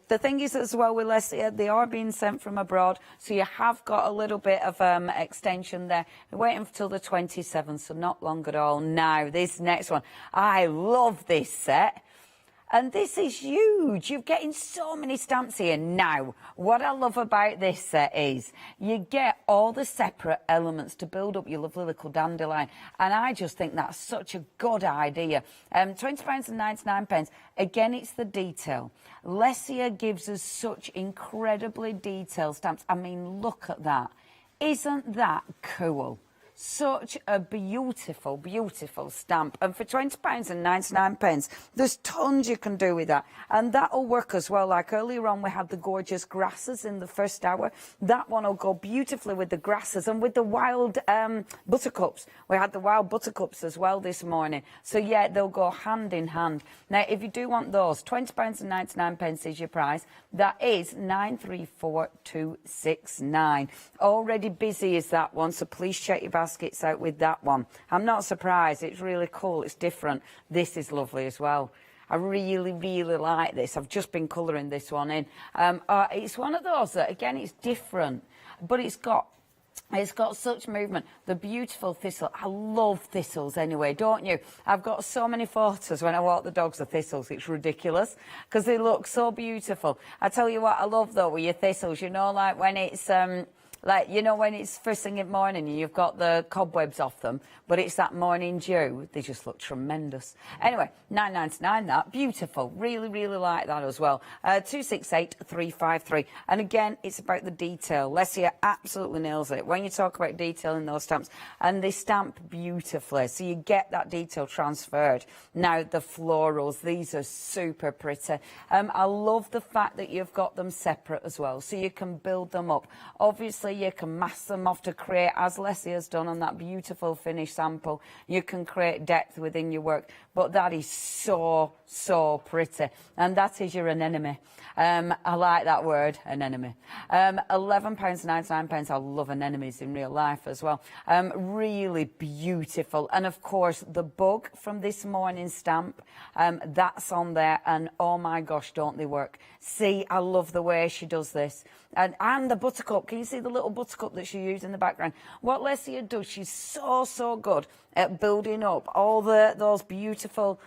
the thing is as well with Lesia, they are being sent from abroad. So you have got a little bit of extension there. We're waiting until the 27th, so not long at all. Now, this next one, I love this set. And this is huge. You're getting so many stamps here. Now, what I love about this set is you get all the separate elements to build up your lovely little dandelion. And I just think that's such a good idea. £20.99. Again, it's the detail. Lesia gives us such incredibly detailed stamps. I mean, look at that. Isn't that cool? Such a beautiful, beautiful stamp. And for £20.99, there's tons you can do with that. And that'll work as well. Like earlier on, we had the gorgeous grasses in the first hour. That one will go beautifully with the grasses and with the wild buttercups. We had the wild buttercups as well this morning. So yeah, they'll go hand in hand. Now, if you do want those, £20.99 is your price. That is 934269. Already busy is that one, so please check your baskets out with that one. I'm not surprised. It's really cool. It's different. This is lovely as well. I really, really like this. I've just been colouring this one in. It's one of those that, again, it's different, but it's got such movement. The beautiful thistle. I love thistles anyway, don't you? I've got so many photos when I walk the dogs of thistles. It's ridiculous because they look so beautiful. I tell you what I love though with your thistles, you know, like when it's like, you know, when it's first thing in the morning and you've got the cobwebs off them, but it's that morning dew, they just look tremendous. Anyway, £9.99 that. Beautiful. Really, really like that as well. 268353. And again, it's about the detail. Lesia absolutely nails it when you talk about detail in those stamps. And they stamp beautifully, so you get that detail transferred. Now, the florals, these are super pretty. I love the fact that you've got them separate as well, so you can build them up. Obviously, you can mask them off to create, as Lesia has done on that beautiful finished sample. You can create depth within your work, but that is so pretty. And that is your anemone. I like that word, anemone. £11.99. I love anemones in real life as well. Really beautiful. And of course, the bug from this morning's stamp, that's on there. And oh my gosh, don't they work? See, I love the way she does this. And the buttercup. Can you see the little buttercup that she used in the background? What Lesia does, she's so good at building up all those beautiful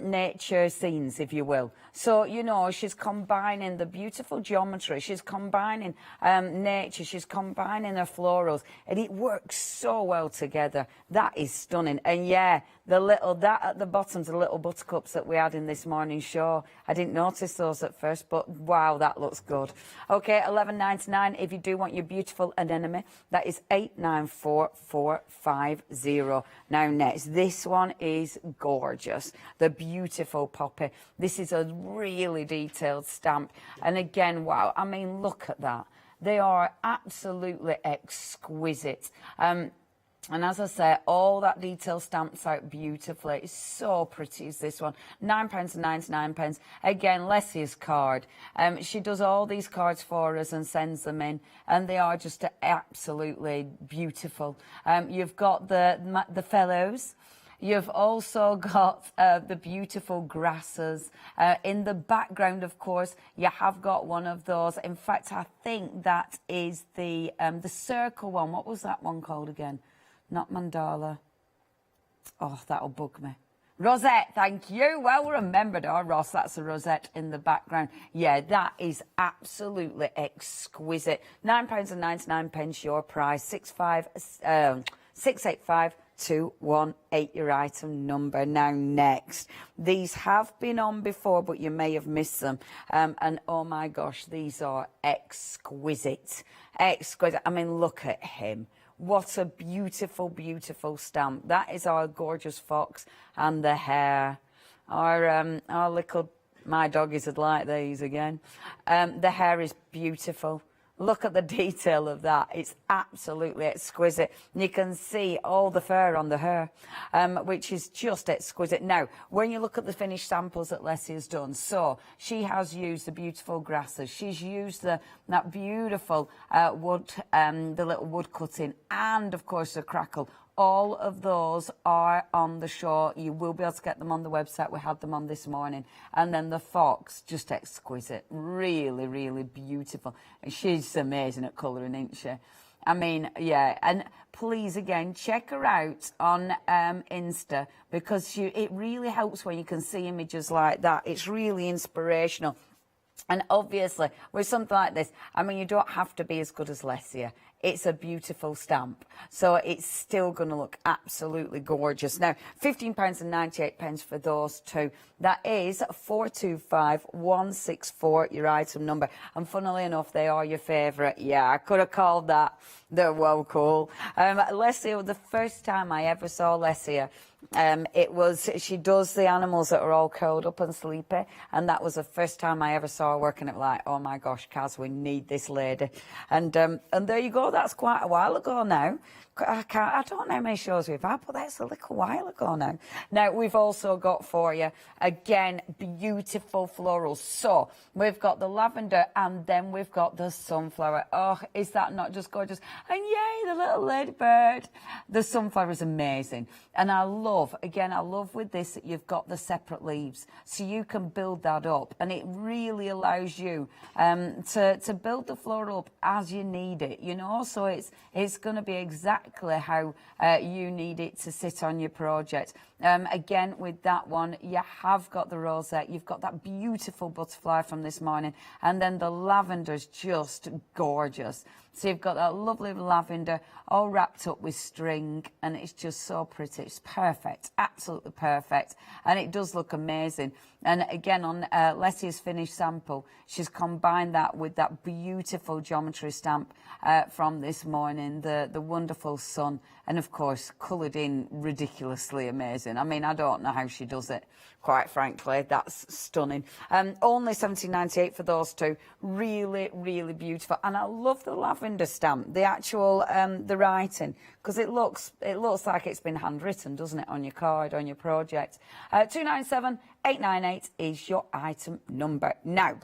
nature scenes, if you will. So, you know, she's combining the beautiful geometry, she's combining nature, she's combining her florals, and it works so well together. That is stunning. And yeah, that at the bottom's the little buttercups that we had in this morning's show. I didn't notice those at first, but wow, that looks good. Okay, £11.99 if you do want your beautiful anemone. That is 894450. Now next, this one is gorgeous. The beautiful poppy. This is a really detailed stamp. And again, wow, I mean, look at that. They are absolutely exquisite. And as I say, all that detail stamps out beautifully. It's so pretty, is this one. £9.99. Again, Lessia's card. She does all these cards for us and sends them in, and they are just absolutely beautiful. You've got the fellows. You've also got the beautiful grasses. In the background, of course, you have got one of those. In fact, I think that is the circle one. What was that one called again? Not mandala. Oh, that'll bug me. Rosette, thank you. Well remembered. Oh, Ross, that's a rosette in the background. Yeah, that is absolutely exquisite. £9.99, your price. 685218, your item number. Now, next. These have been on before, but you may have missed them. And, oh, my gosh, these are exquisite. Exquisite. I mean, look at him. What a beautiful, beautiful stamp. That is our gorgeous fox and the hare. Our little, my doggies would like these again. The hare is beautiful. Look at the detail of that. It's absolutely exquisite. You can see all the fur on the hare, which is just exquisite. Now, when you look at the finished samples that Lessia's done, so she has used the beautiful grasses. She's used that beautiful wood, the little wood cutting, and, of course, the crackle. All of those are on the show. You will be able to get them on the website. We had them on this morning. And then the fox, just exquisite. Really, really beautiful. And she's amazing at colouring, isn't she? I mean, yeah. And please, again, check her out on Insta, because it really helps when you can see images like that. It's really inspirational. And obviously, with something like this, I mean, you don't have to be as good as Lessia. It's a beautiful stamp, so it's still going to look absolutely gorgeous. Now, £15.98 for those two. That is 425164, your item number. And funnily enough, they are your favourite. Yeah, I could have called that. They're well cool. Lessia, the first time I ever saw Lessia, she does the animals that are all curled up and sleepy, and that was the first time I ever saw her working. It like, oh my gosh, Kaz, we need this lady. And there you go. That's quite a while ago now. I don't know how many shows we've had, but that's a little while ago now. Now, we've also got for you, again, beautiful florals. So, we've got the lavender, and then we've got the sunflower. Oh, is that not just gorgeous? And yay, the little ladybird. The sunflower is amazing. And I love with this that you've got the separate leaves. So you can build that up. And it really allows you to build the floral up as you need it, you know. So it's going to be exactly how you need it to sit on your project. Again, with that one, you have got the rosette. You've got that beautiful butterfly from this morning. And then the lavender's just gorgeous. So you've got that lovely lavender all wrapped up with string, and it's just so pretty. It's perfect, absolutely perfect. And it does look amazing. And again, on Lessia's finished sample, she's combined that with that beautiful geometry stamp from this morning, the wonderful sun, and of course, coloured in ridiculously amazing. I mean, I don't know how she does it, quite frankly. That's stunning. Only £17.98 for those two. Really, really beautiful. And I love the lavender stamp, the actual, the writing, because it looks like it's been handwritten, doesn't it, on your card, on your project. 297898 is your item number. Now,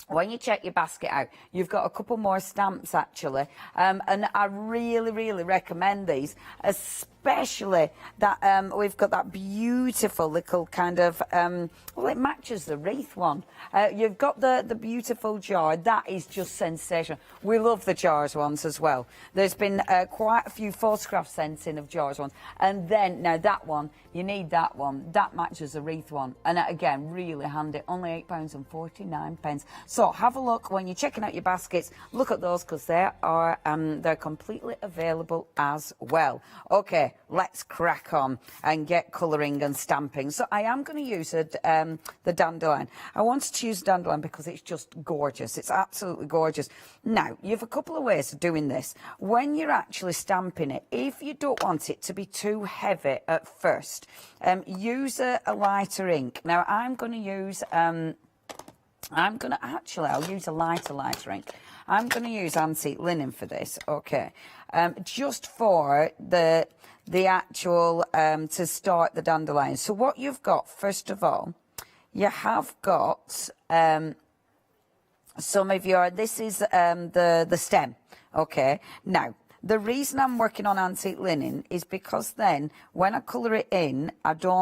when you check your basket out, you've got a couple more stamps, actually, and I really, really recommend these, especially that we've got that beautiful little kind of, well, it matches the wreath one. You've got the beautiful jar. That is just sensational. We love the jars ones as well. There's been quite a few photographs sent in of jars ones. And then, now that one, you need that one. That matches the wreath one. And again, really handy. Only £8.49. So have a look when you're checking out your baskets. Look at those, because they are they're completely available as well. Okay, let's crack on and get colouring and stamping. So I am going to use the dandelion. I wanted to use dandelion because it's just gorgeous. It's absolutely gorgeous. Now, you have a couple of ways of doing this. When you're actually stamping it, if you don't want it to be too heavy at first, use a lighter ink. Now, I'm going to use I'm going to actually, I'll use a lighter ink. I'm going to use antique linen for this, okay, just for the actual, to start the dandelion. So what you've got, first of all, you have got some of your, this is the stem, okay. Now, the reason I'm working on antique linen is because then when I colour it in,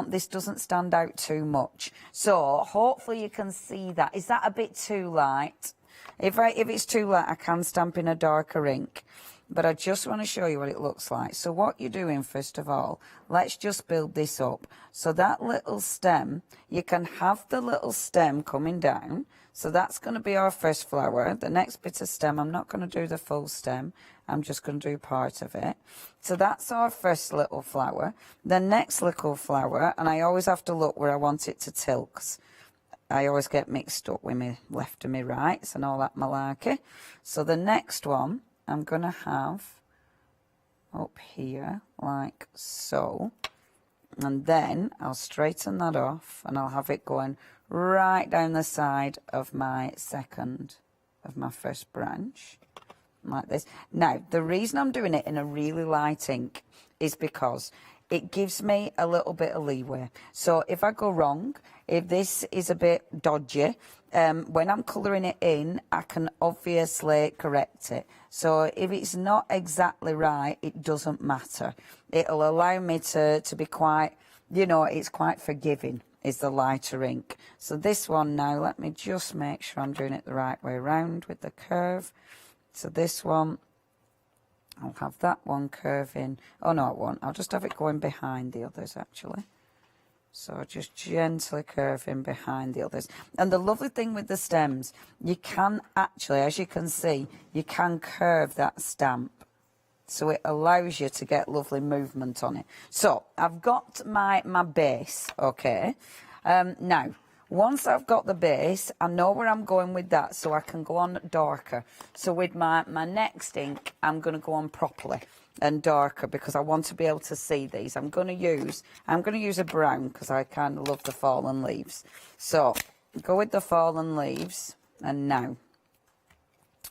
this doesn't stand out too much. So hopefully you can see that. Is that a bit too light? If it's too light, I can stamp in a darker ink. But I just want to show you what it looks like. So what you're doing, first of all, let's just build this up. So that little stem, you can have the little stem coming down. So that's going to be our first flower. The next bit of stem, I'm not going to do the full stem. I'm just going to do part of it. So that's our first little flower. The next little flower, and I always have to look where I want it to tilt, 'cause I always get mixed up with my left and my rights and all that malarkey. So the next one, I'm going to have up here, like so. And then I'll straighten that off and I'll have it going right down the side of my first branch, like this. Now, the reason I'm doing it in a really light ink is because it gives me a little bit of leeway. So if I go wrong, if this is a bit dodgy, when I'm colouring it in, I can obviously correct it. So if it's not exactly right, it doesn't matter. It'll allow me to be quite, it's quite forgiving, is the lighter ink. So this one now, let me just make sure I'm doing it the right way around with the curve. So this one, I'll have that one curving. Oh, no, it won't. I'll just have it going behind the others, actually. So just gently curving behind the others. And the lovely thing with the stems, you can actually, as you can see, you can curve that stamp. So it allows you to get lovely movement on it. So I've got my base, okay. Now, once I've got the base, I know where I'm going with that, so I can go on darker. So with my next ink, I'm going to go on properly and darker because I want to be able to see these. I'm going to use a brown because I kind of love the fallen leaves. So go with the fallen leaves, and now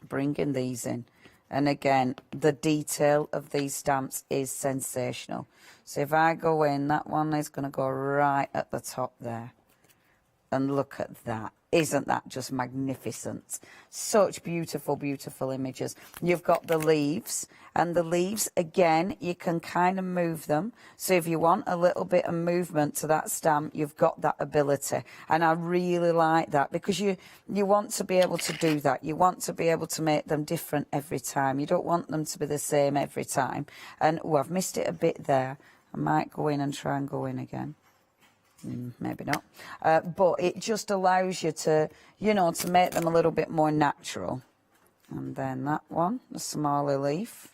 bringing these in. And again, the detail of these stamps is sensational. So if I go in, that one is going to go right at the top there. And look at that. Isn't that just magnificent? Such beautiful, beautiful images. You've got the leaves, and the leaves, again, you can kind of move them. So if you want a little bit of movement to that stamp, you've got that ability. And I really like that because you want to be able to do that. You want to be able to make them different every time. You don't want them to be the same every time. And, oh, I've missed it a bit there. I might go in and try and go in again. Maybe not, but it just allows you to, to make them a little bit more natural. And then that one, the smaller leaf.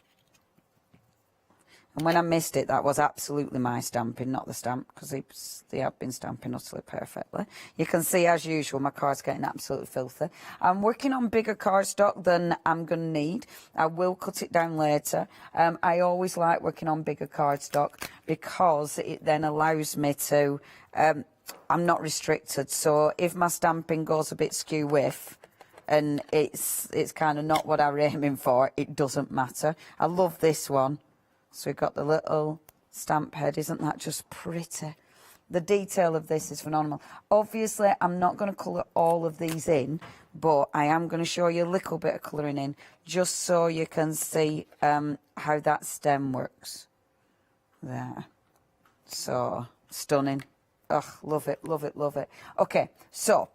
And when I missed it, that was absolutely my stamping, not the stamp, because they have been stamping utterly perfectly. You can see, as usual, my card's getting absolutely filthy. I'm working on bigger cardstock than I'm going to need. I will cut it down later. I always like working on bigger cardstock because it then allows me to, I'm not restricted. So if my stamping goes a bit skew-whiff, and it's kind of not what I'm aiming for, it doesn't matter. I love this one. So we've got the little stamp head. Isn't that just pretty? The detail of this is phenomenal. Obviously, I'm not going to colour all of these in, but I am going to show you a little bit of colouring in, just so you can see how that stem works. There. So, stunning. Ugh, love it, love it, love it. Okay, so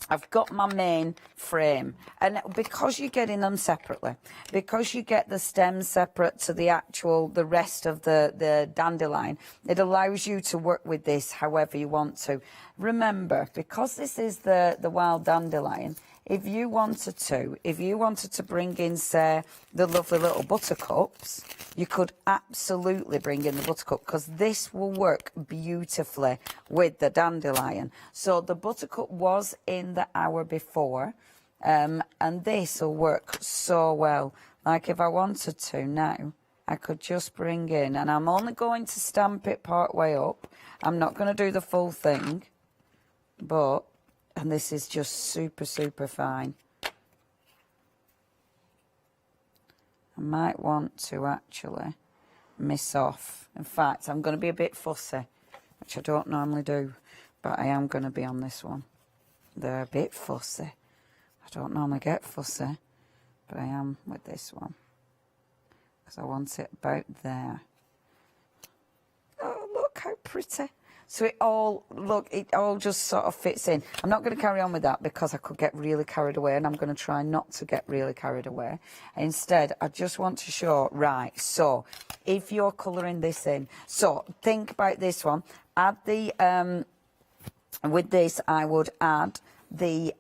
I've got my main frame, and because you're getting them separately, because you get the stem separate to the rest of the dandelion, it allows you to work with this however you want to. Remember, because this is the wild dandelion, if you wanted to bring in, say, the lovely little buttercups, you could absolutely bring in the buttercup because this will work beautifully with the dandelion. So the buttercup was in the hour before, and this will work so well. Like if I wanted to now, I could just bring in, and I'm only going to stamp it part way up. I'm not going to do the full thing, but And this is just super, super fine. I might want to actually miss off. In fact, I'm going to be a bit fussy, which I don't normally do, but I am going to be on this one. They're a bit fussy. I don't normally get fussy, but I am with this one, because I want it about there. Oh, look how pretty. So it all just sort of fits in. I'm not going to carry on with that because I could get really carried away, and I'm going to try not to get really carried away. Instead, I just want to show, right, so if you're colouring this in, so think about this one. Add the, with this I would add the,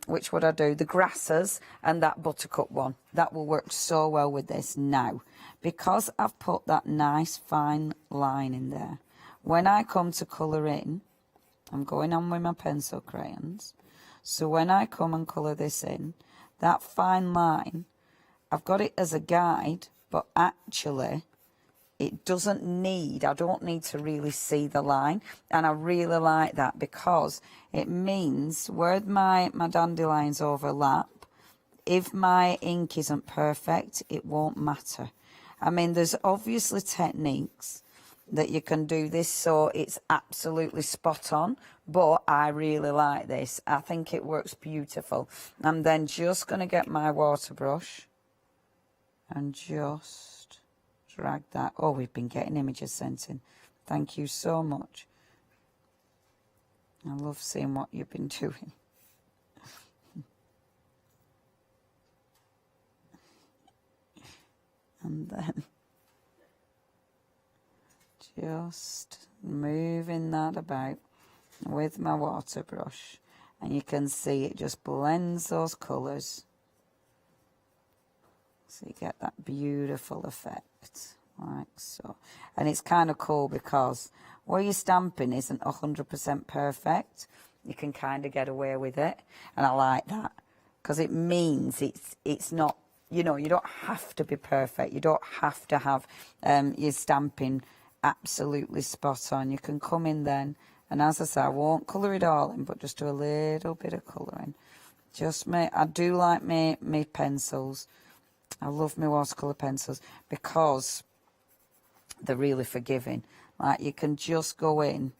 which would I do? The grasses and that buttercup one. That will work so well with this now. Because I've put that nice fine line in there, when I come to colour in, I'm going on with my pencil crayons. So when I come and colour this in, that fine line, I've got it as a guide, but actually it doesn't need, I don't need to really see the line. And I really like that because it means where my dandelions overlap, if my ink isn't perfect, it won't matter. I mean, there's obviously techniques that you can do this so it's absolutely spot on, but I really like this. I think it works beautiful. I'm then just going to get my water brush and just drag that. Oh, we've been getting images sent in. Thank you so much. I love seeing what you've been doing. And then just moving that about with my water brush, and you can see it just blends those colours, so you get that beautiful effect like so. And it's kind of cool because where your stamping isn't 100% perfect, you can kind of get away with it, and I like that because it means it's not, you know, you don't have to be perfect, you don't have to have your stamping absolutely spot on. You can come in then, and as I say, I won't colour it all in, but just do a little bit of colouring. I do like my pencils. I love my watercolour pencils because they're really forgiving. Like, you can just go in,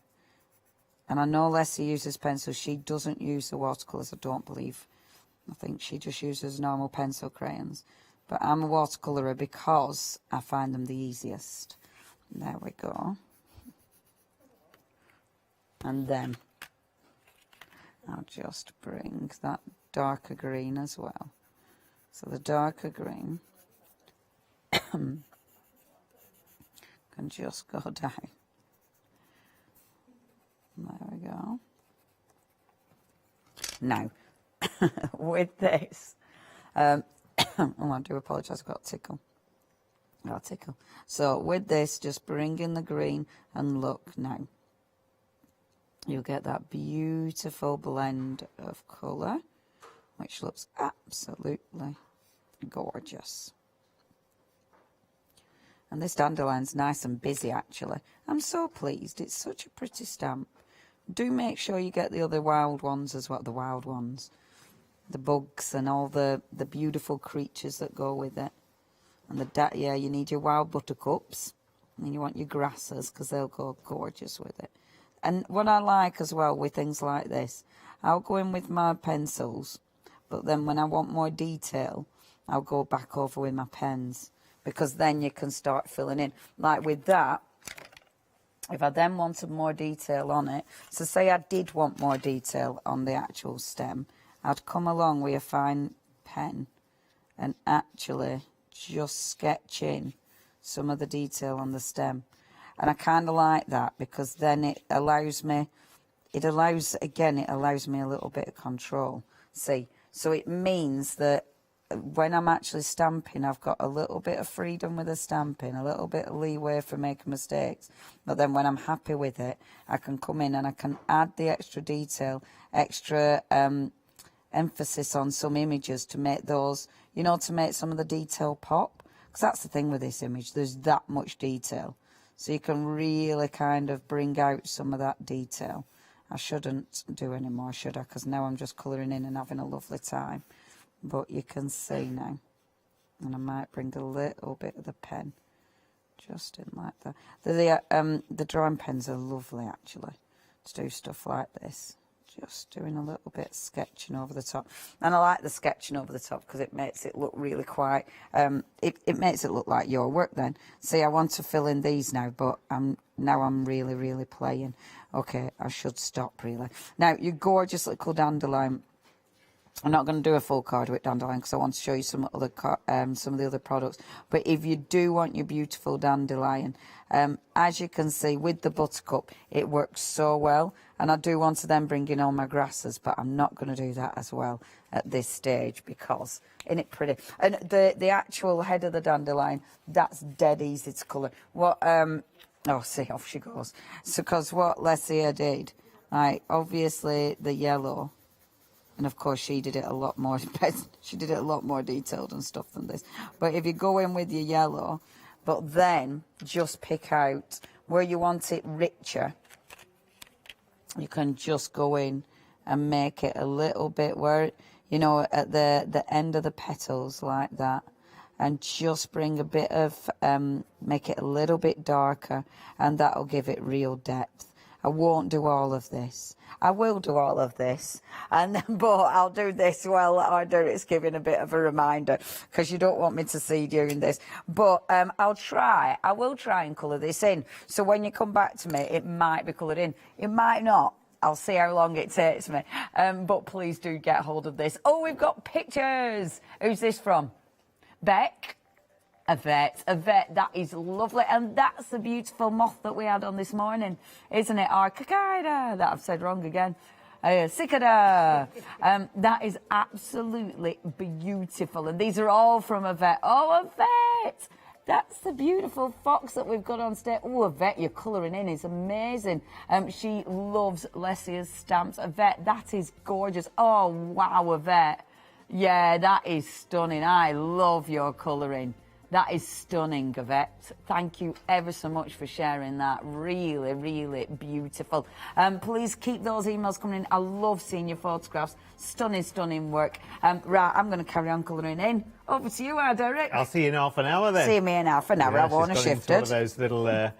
and I know Leslie uses pencils. She doesn't use the watercolours, I don't believe. I think she just uses normal pencil crayons. But I'm a watercolorer because I find them the easiest. There we go. And then I'll just bring that darker green as well. So the darker green can just go down. There we go. Now, with this, oh, I do apologise, I've got a tickle. So with this, just bring in the green, and look now, you'll get that beautiful blend of colour, which looks absolutely gorgeous. And this dandeliron's nice and busy, actually. I'm so pleased. It's such a pretty stamp. Do make sure you get the other wild ones as well, the wild ones, the bugs and all the beautiful creatures that go with it. And yeah, you need your wild buttercups, and then you want your grasses because they'll go gorgeous with it. And what I like as well with things like this, I'll go in with my pencils, but then when I want more detail, I'll go back over with my pens, because then you can start filling in. Like with that, if I then wanted more detail on it, so say I did want more detail on the actual stem, I'd come along with a fine pen and actually just sketch in some of the detail on the stem. And I kind of like that because then it allows me a little bit of control. See, so it means that when I'm actually stamping, I've got a little bit of freedom with the stamping, a little bit of leeway for making mistakes. But then when I'm happy with it, I can come in and I can add the extra detail, extra emphasis on some images to make those, you know, to make some of the detail pop. Because that's the thing with this image, there's that much detail. So you can really kind of bring out some of that detail. I shouldn't do any more, should I? Because now I'm just colouring in and having a lovely time. But you can see now. And I might bring a little bit of the pen just in like that. The drawing pens are lovely, actually, to do stuff like this. Just doing a little bit of sketching over the top. And I like the sketching over the top because it makes it look really quite, it makes it look like your work then. See, I want to fill in these now, but now I'm really, really playing. Okay, I should stop, really. Now, your gorgeous little dandelion. I'm not going to do a full card with dandelion because I want to show you some of the other products. But if you do want your beautiful dandelion, as you can see with the buttercup, it works so well. And I do want to then bring in all my grasses, but I'm not going to do that as well at this stage because isn't it pretty? And the actual head of the dandelion, that's dead easy to colour. What? Oh, see, off she goes. So, because what Lesia did, right? Obviously the yellow. And of course, she did it a lot more. She did it a lot more detailed and stuff than this. But if you go in with your yellow, but then just pick out where you want it richer, you can just go in and make it a little bit where, you know, at the end of the petals like that, and just bring a bit of, make it a little bit darker, and that'll give it real depth. I won't do all of this. I will do all of this, but I'll do this while I do it's giving a bit of a reminder because you don't want me to see during this. But I will try and colour this in. So when you come back to me, it might be coloured in. It might not. I'll see how long it takes me. But please do get hold of this. Oh, we've got pictures. Who's this from? Beck? Yvette, that is lovely. And that's the beautiful moth that we had on this morning, isn't it? Our cicada, that I've said wrong again. Cicada. That is absolutely beautiful. And these are all from Yvette. Oh, Yvette! That's the beautiful fox that we've got on stage. Oh, Yvette, your colouring in is amazing. She loves Lesia's stamps. Yvette, that is gorgeous. Oh, wow, Yvette. Yeah, that is stunning. I love your colouring. That is stunning, Yvette. Thank you ever so much for sharing that. Really, really beautiful. Please keep those emails coming in. I love seeing your photographs. Stunning, stunning work. Right, I'm going to carry on colouring in. Over to you, Derek. I'll see you in half an hour then. See me in half an hour. Yeah, I want to shift it. One of those little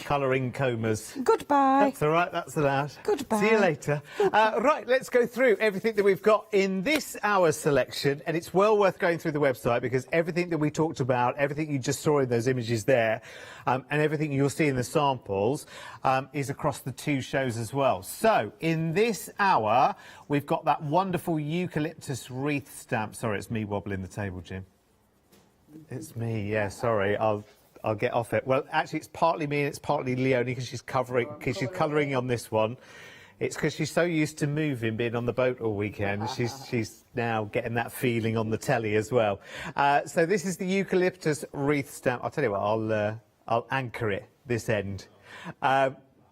colouring combers. Goodbye. That's all right, that's allowed. Goodbye. See you later. Right, let's go through everything that we've got in this hour's selection, and it's well worth going through the website because everything that we talked about, everything you just saw in those images there, and everything you'll see in the samples is across the two shows as well. So, in this hour, we've got that wonderful eucalyptus wreath stamp. Sorry, it's me wobbling the table, Jim. It's me, yeah, sorry. I'll get off it. Well, actually, it's partly me and it's partly Leonie because she's colouring on this one. It's because she's so used to moving, being on the boat all weekend. She's now getting that feeling on the telly as well. So this is the eucalyptus wreath stamp. I'll tell you what, I'll anchor it this end.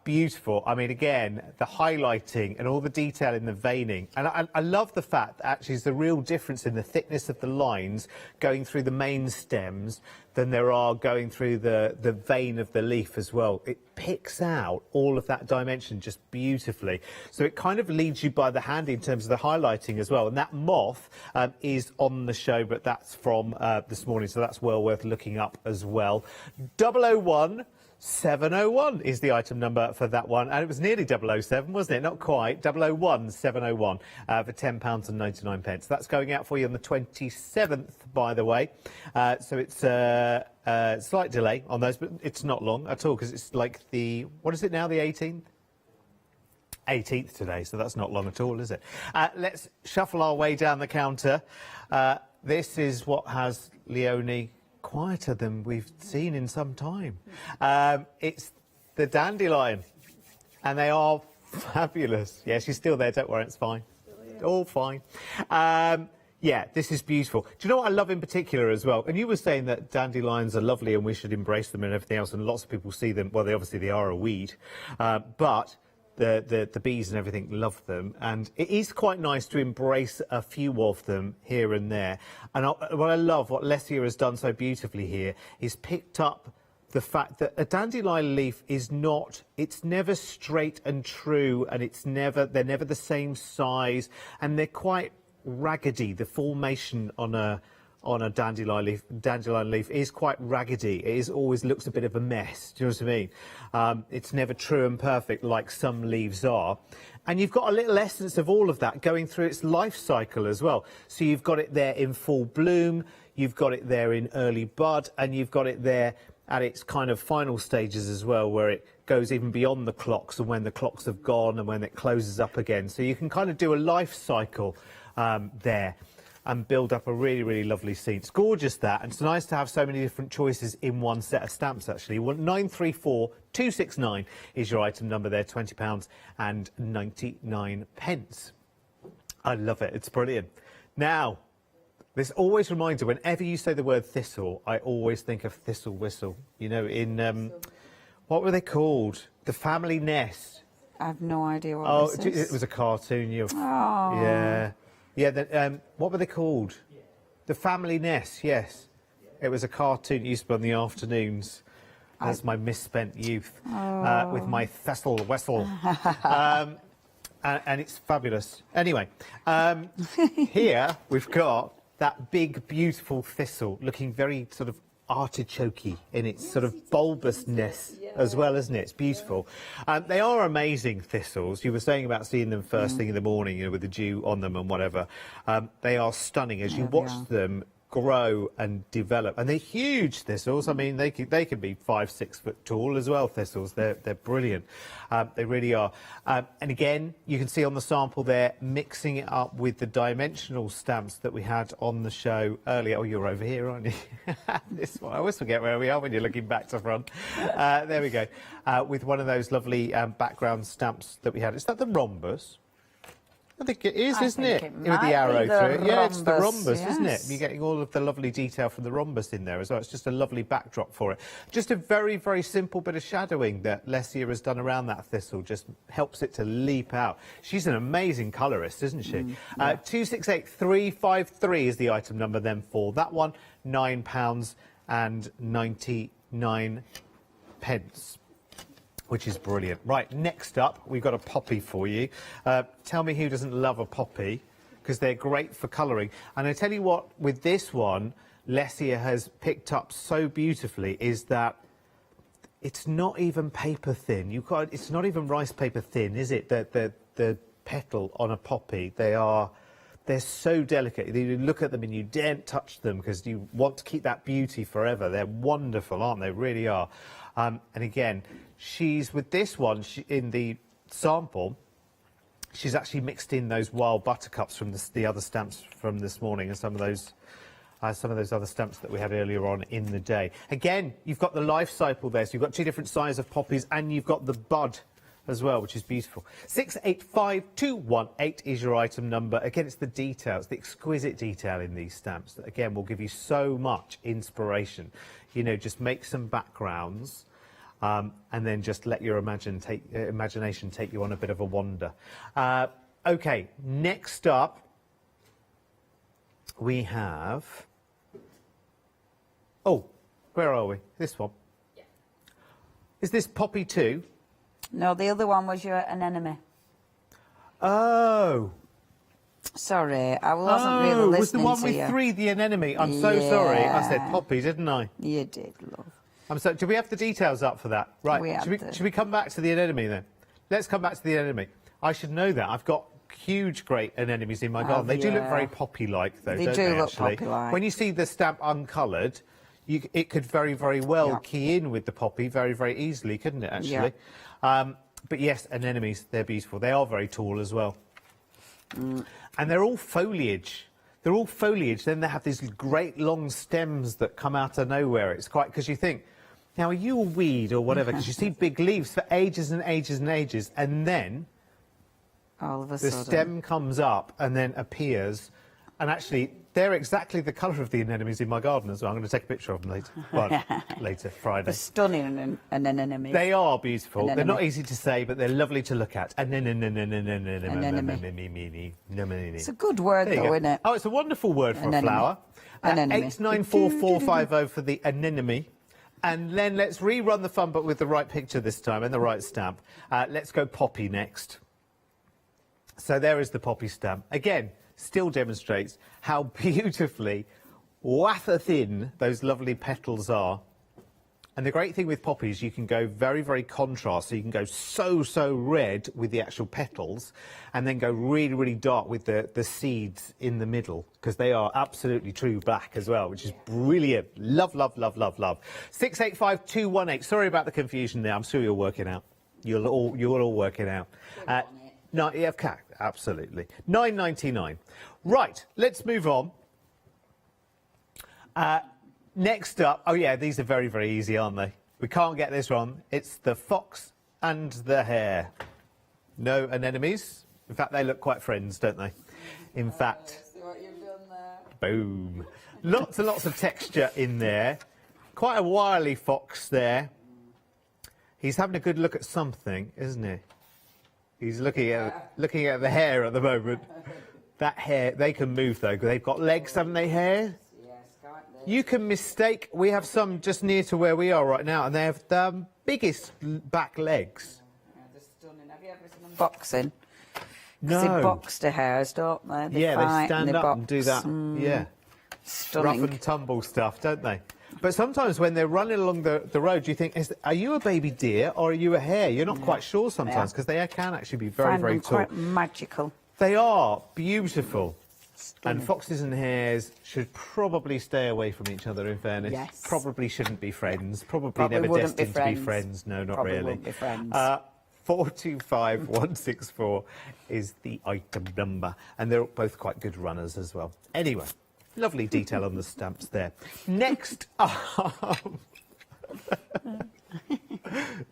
Beautiful. I mean, again, the highlighting and all the detail in the veining. And I love the fact that actually there's a real difference in the thickness of the lines going through the main stems than there are going through the vein of the leaf as well. It picks out all of that dimension just beautifully. So it kind of leads you by the hand in terms of the highlighting as well. And that moth is on the show, but that's from this morning. So that's well worth looking up as well. 001. 701 is the item number for that one, and it was nearly 007, wasn't it? Not quite. 001 701 for £10.99. That's going out for you on the 27th, by the way. So it's a slight delay on those, but it's not long at all because it's like the, what is it now, the 18th? 18th today, so that's not long at all, is it? Let's shuffle our way down the counter. This is what has Leonie quieter than we've seen in some time. It's the dandelion, and they are fabulous. Yeah, she's still there, don't worry, it's fine. All fine. Yeah, this is beautiful. Do you know what I love in particular as well? And you were saying that dandelions are lovely and we should embrace them and everything else, and lots of people see them. Well, they are a weed, but the bees and everything love them, and it is quite nice to embrace a few of them here and there. And what I love, what Lesia has done so beautifully here, is picked up the fact that a dandelion leaf is not, it's never straight and true, and they're never the same size, and they're quite raggedy. The formation on a dandelion leaf is quite raggedy. It always looks a bit of a mess. Do you know what I mean? It's never true and perfect like some leaves are. And you've got a little essence of all of that going through its life cycle as well. So you've got it there in full bloom, you've got it there in early bud, and you've got it there at its kind of final stages as well, where it goes even beyond the clocks, and when the clocks have gone and when it closes up again. So you can kind of do a life cycle there and build up a really, really lovely scene. It's gorgeous, that, and it's nice to have so many different choices in one set of stamps, actually. 934269 is your item number there, £20.99. I love it, it's brilliant. Now, this always reminds you, whenever you say the word thistle, I always think of Thistle Whistle. You know, in, what were they called? The Family Nest. I have no idea what this is. It was a cartoon. Oh. Yeah. Yeah, what were they called? The Family Nest, yes. It was a cartoon used to be on the afternoons. That's my misspent youth with my Thistle Whistle. And it's fabulous. Anyway, here we've got that big, beautiful thistle looking very sort of artichokey in its sort of bulbousness as well, isn't it? It's beautiful. They are amazing thistles. You were saying about seeing them first thing in the morning, you know, with the dew on them and whatever. They are stunning as you watch them grow and develop, and they're huge thistles. I mean, they can be 5-6 foot tall as well. Thistles, they're brilliant. They really are. And again, you can see on the sample there, mixing it up with the dimensional stamps that we had on the show earlier. Oh, you're over here, aren't you? This one, I always forget where we are when you're looking back to front. There we go. With one of those lovely background stamps that we had. Is that the rhombus? I think it is, isn't it? With the arrow through it. Yeah, it's the rhombus, isn't it? You're getting all of the lovely detail from the rhombus in there as well. It's just a lovely backdrop for it. Just a very, very simple bit of shadowing that Lesia has done around that thistle. Just helps it to leap out. She's an amazing colourist, isn't she? 268353 is the item number then for that one. £9.99. Which is brilliant. Right, next up, we've got a poppy for you. Tell me who doesn't love a poppy, because they're great for colouring. And I tell you what, with this one, Lesia has picked up so beautifully is that it's not even paper thin. It's not even rice paper thin, is it? The petal on a poppy, they're so delicate. You look at them and you daren't touch them because you want to keep that beauty forever. They're wonderful, aren't they? Really are. And again, with this one, in the sample, she's actually mixed in those wild buttercups from the other stamps from this morning, and some of those other stamps that we had earlier on in the day. Again, you've got the life cycle there, so you've got two different sizes of poppies, and you've got the bud as well, which is beautiful. 685218 is your item number. Again, it's the details, the exquisite detail in these stamps that, again, will give you so much inspiration. You know, just make some backgrounds. And then just let your imagination take you on a bit of a wander. OK, next up, we have... Oh, where are we? This one. Yeah. Is this Poppy 2? No, the other one was your anemone. Oh. Sorry, I wasn't really listening to you. Was the one with 3 the anemone? I'm so sorry. I said Poppy, didn't I? You did, love. I'm sorry, do we have the details up for that? Right, should we come back to the anemone then? Let's come back to the anemone. I should know that. I've got huge, great anemones in my garden. They do look very poppy-like, though, don't they, look actually? poppy-like. When you see the stamp uncoloured, it could very, very well key in with the poppy very, very easily, couldn't it, actually? Yeah. But yes, anemones, they're beautiful. They are very tall as well. And they're all foliage. They're all foliage. Then they have these great long stems that come out of nowhere. It's quite... Because you think... Now, are you a weed or whatever? Because you see big leaves for ages and ages and ages, and then all of a the sudden stem comes up and then appears. And actually, they're exactly the colour of the anemones in my garden as well. I'm going to take a picture of them later. Well, later, Friday. They're stunning anemones. They are beautiful. They're not easy to say, but they're lovely to look at. It's a good word, though, isn't it? Oh, it's a wonderful word for a flower. 894450 for the anemone. And then let's rerun the fun, but with the right picture this time and the right stamp. Let's go poppy next. So there is the poppy stamp. Again, still demonstrates how beautifully wafer thin those lovely petals are. And the great thing with poppies, you can go very, very contrast. So you can go so red with the actual petals and then go really, really dark with the seeds in the middle, because they are absolutely true black as well, which is brilliant. Love, love, love, love, love. 685218. Sorry about the confusion there. I'm sure you'll work it out. You'll all work it out. No, yeah, absolutely. £9.99. Right, let's move on. Next up, oh yeah, these are very, very easy, aren't they? We can't get this wrong. It's the fox and the hare. No anemones. In fact, they look quite friends, don't they? In fact, See what you've done there. boom. Lots and lots of texture in there. Quite a wily fox there. He's having a good look at something, isn't he? He's looking at the hare at the moment. That hare, they can move though, because they've got legs, haven't they, hare? You can mistake, we have some just near to where we are right now, and they have the biggest back legs. Yeah, they're stunning. Have you ever seen them boxing? No. They box the hares, don't they? They fight stand and up and do that. Yeah. Stunning. Rough and tumble stuff, don't they? But sometimes when they're running along the road, you think, are you a baby deer or are you a hare? You're not quite sure sometimes, because they can actually be very, very tall. Quite magical. They are beautiful. And foxes and hares should probably stay away from each other, in fairness. Yes. Probably shouldn't be friends. Probably never wouldn't destined to be friends. No, not Probably really. wouldn't be friends. 425164 is the item number. And they're both quite good runners as well. Anyway, lovely detail on the stamps there. Next up...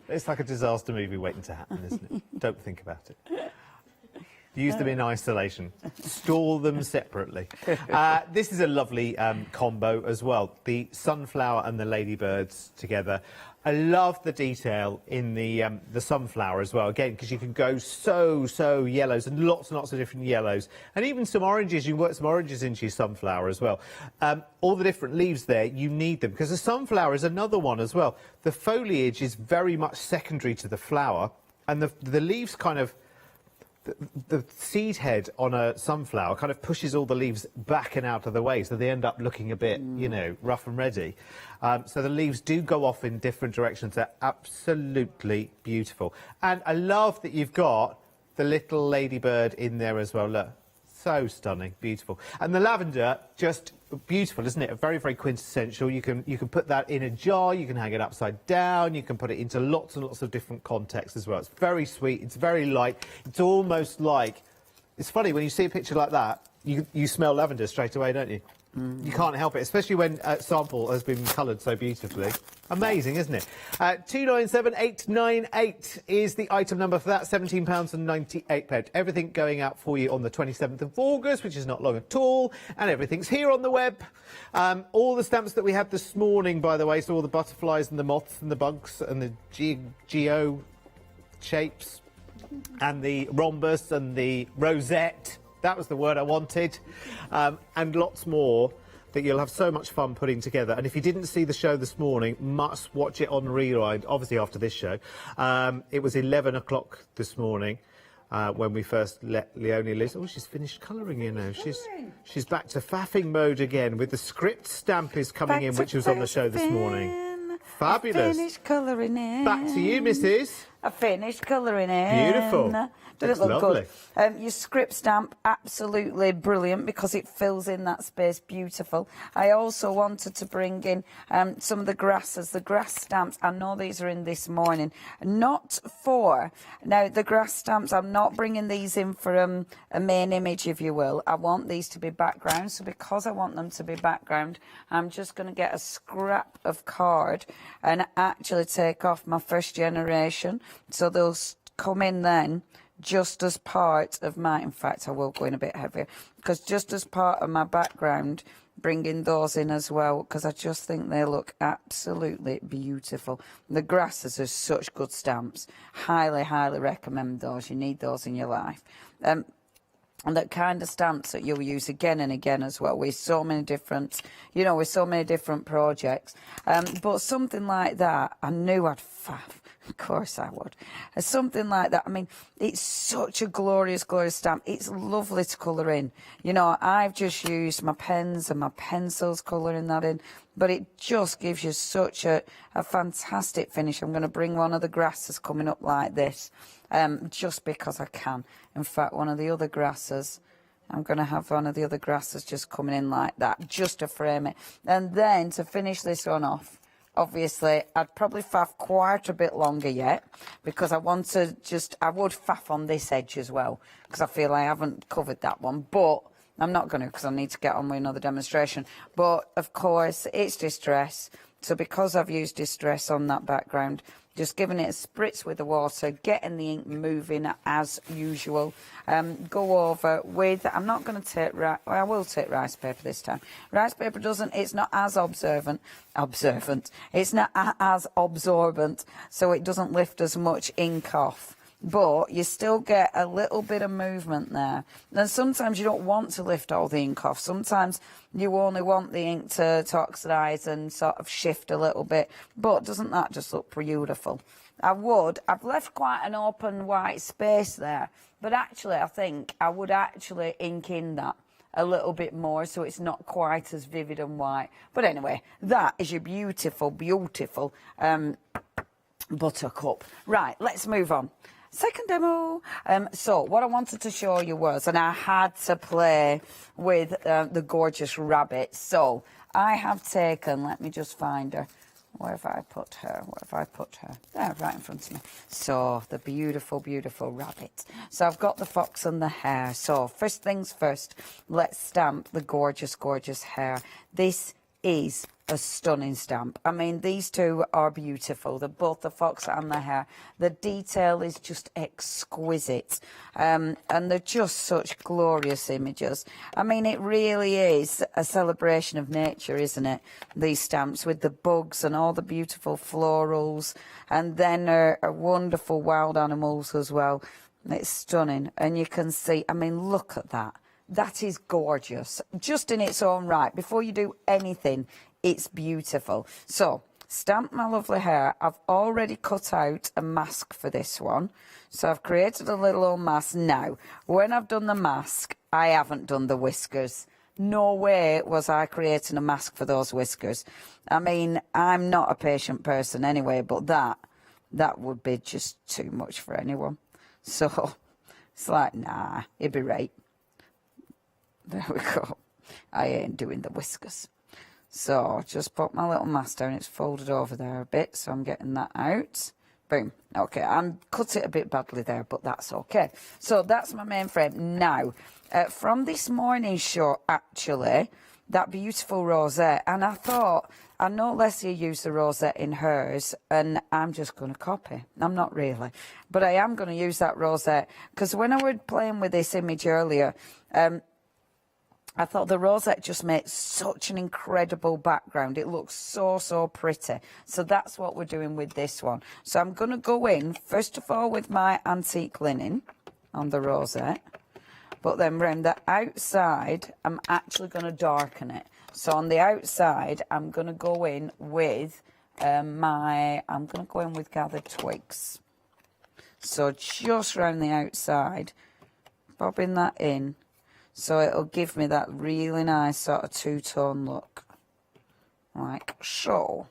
It's like a disaster movie waiting to happen, isn't it? Don't think about it. Use them in isolation. Store them separately. This is a lovely combo as well. The sunflower and the ladybirds together. I love the detail in the sunflower as well. Again, because you can go so yellows and lots of different yellows. And even some oranges. You can work some oranges into your sunflower as well. All the different leaves there, you need them. Because the sunflower is another one as well. The foliage is very much secondary to the flower. And the leaves kind of... The seed head on a sunflower kind of pushes all the leaves back and out of the way, so they end up looking a bit, you know, rough and ready. So the leaves do go off in different directions. They're absolutely beautiful. And I love that you've got the little ladybird in there as well. Look, so stunning, beautiful. And the lavender, just beautiful, isn't it? Very, very quintessential. You can put that in a jar, you can hang it upside down, you can put it into lots and lots of different contexts as well. It's very sweet, it's very light, it's almost like... It's funny, when you see a picture like that, you smell lavender straight away, don't you? You can't help it, especially when a sample has been coloured so beautifully. Amazing, isn't it? 297898 is the item number for that, £17.98. Everything going out for you on the 27th of August, which is not long at all, and everything's here on the web. All the stamps that we had this morning, by the way, so all the butterflies and the moths and the bugs and the geo shapes and the rhombus and the rosette. That was the word I wanted. And lots more that you'll have so much fun putting together. And if you didn't see the show this morning, must watch it on rewind, obviously after this show. It was 11 o'clock this morning when we first let Leonie loose. Oh, she's finished colouring, you know. She's back to faffing mode again with the script stamp is coming in, which was on the show this morning. Fabulous. I finished colouring in. Back to you, Mrs. I finished colouring in. Beautiful. Did it look lovely. good? Your script stamp, absolutely brilliant because it fills in that space beautiful. I also wanted to bring in some of the grasses, the grass stamps. I know these are in this morning. Not for... Now, the grass stamps, I'm not bringing these in for a main image, if you will. I want these to be background. So because I want them to be background, I'm just going to get a scrap of card and actually take off my first generation. So they'll come in then just as part of my... In fact, I will go in a bit heavier, because just as part of my background, bringing those in as well, because I just think they look absolutely beautiful. The grasses are such good stamps. Highly, highly recommend those. You need those in your life. and that kind of stamps that you'll use again and again as well, with so many different, you know, with so many different projects. But something like that, I knew I'd faff. Of course I would. Something like that. I mean, it's such a glorious, glorious stamp. It's lovely to colour in. You know, I've just used my pens and my pencils colouring that in, but it just gives you such a fantastic finish. I'm going to bring one of the grasses coming up like this, just because I can. In fact, one of the other grasses, I'm going to have one of the other grasses just coming in like that, just to frame it. And then to finish this one off, obviously, I'd probably faff quite a bit longer yet, because I want to I would faff on this edge as well, because I feel I haven't covered that one, but I'm not going to, because I need to get on with another demonstration. But, of course, it's distress, so because I've used distress on that background, just giving it a spritz with the water, getting the ink moving as usual. Go over with, I'm not going to take, well, I will take rice paper this time. Rice paper it's not as observant, it's not as absorbent, so it doesn't lift as much ink off. But you still get a little bit of movement there. And sometimes you don't want to lift all the ink off. Sometimes you only want the ink to oxidise and sort of shift a little bit. But doesn't that just look beautiful? I've left quite an open white space there. But actually, I think I would actually ink in that a little bit more, so it's not quite as vivid and white. But anyway, that is your beautiful, beautiful buttercup. Right, let's move on. Second demo. So what I wanted to show you was, and I had to play with the gorgeous rabbit. So I have taken, let me just find her. Where have I put her? Where have I put her? There, right in front of me. So the beautiful, beautiful rabbit. So I've got the fox and the hare. So first things first, let's stamp the gorgeous, gorgeous hare. This is a stunning stamp. I mean, these two are beautiful. They're both the fox and the hare. The detail is just exquisite. And they're just such glorious images. I mean, it really is a celebration of nature, isn't it? These stamps with the bugs and all the beautiful florals. And then are wonderful wild animals as well. It's stunning. And you can see, I mean, look at that. That is gorgeous, just in its own right. Before you do anything, it's beautiful. So, stamp my lovely hair. I've already cut out a mask for this one. So I've created a little old mask. Now, when I've done the mask, I haven't done the whiskers. No way was I creating a mask for those whiskers. I mean, I'm not a patient person anyway, but that would be just too much for anyone. So, it's like, nah, it'd be right. There we go. I ain't doing the whiskers. So just put my little mask down. It's folded over there a bit, so I'm getting that out. Boom. Okay, I cut it a bit badly there, but that's okay. So that's my main frame. Now, from this morning's show, actually, that beautiful rosette, and I thought, I know Lesia used the rosette in hers, and I'm just going to copy. I'm not really, but I am going to use that rosette, because when I was playing with this image earlier, I thought the rosette just makes such an incredible background. It looks so, so pretty. So that's what we're doing with this one. So I'm going to go in, first of all, with my antique linen on the rosette. But then around the outside, I'm actually going to darken it. So on the outside, I'm going to go in with I'm going to go in with gathered twigs. So just around the outside, bobbing that in. So it'll give me that really nice sort of two-tone look, like so.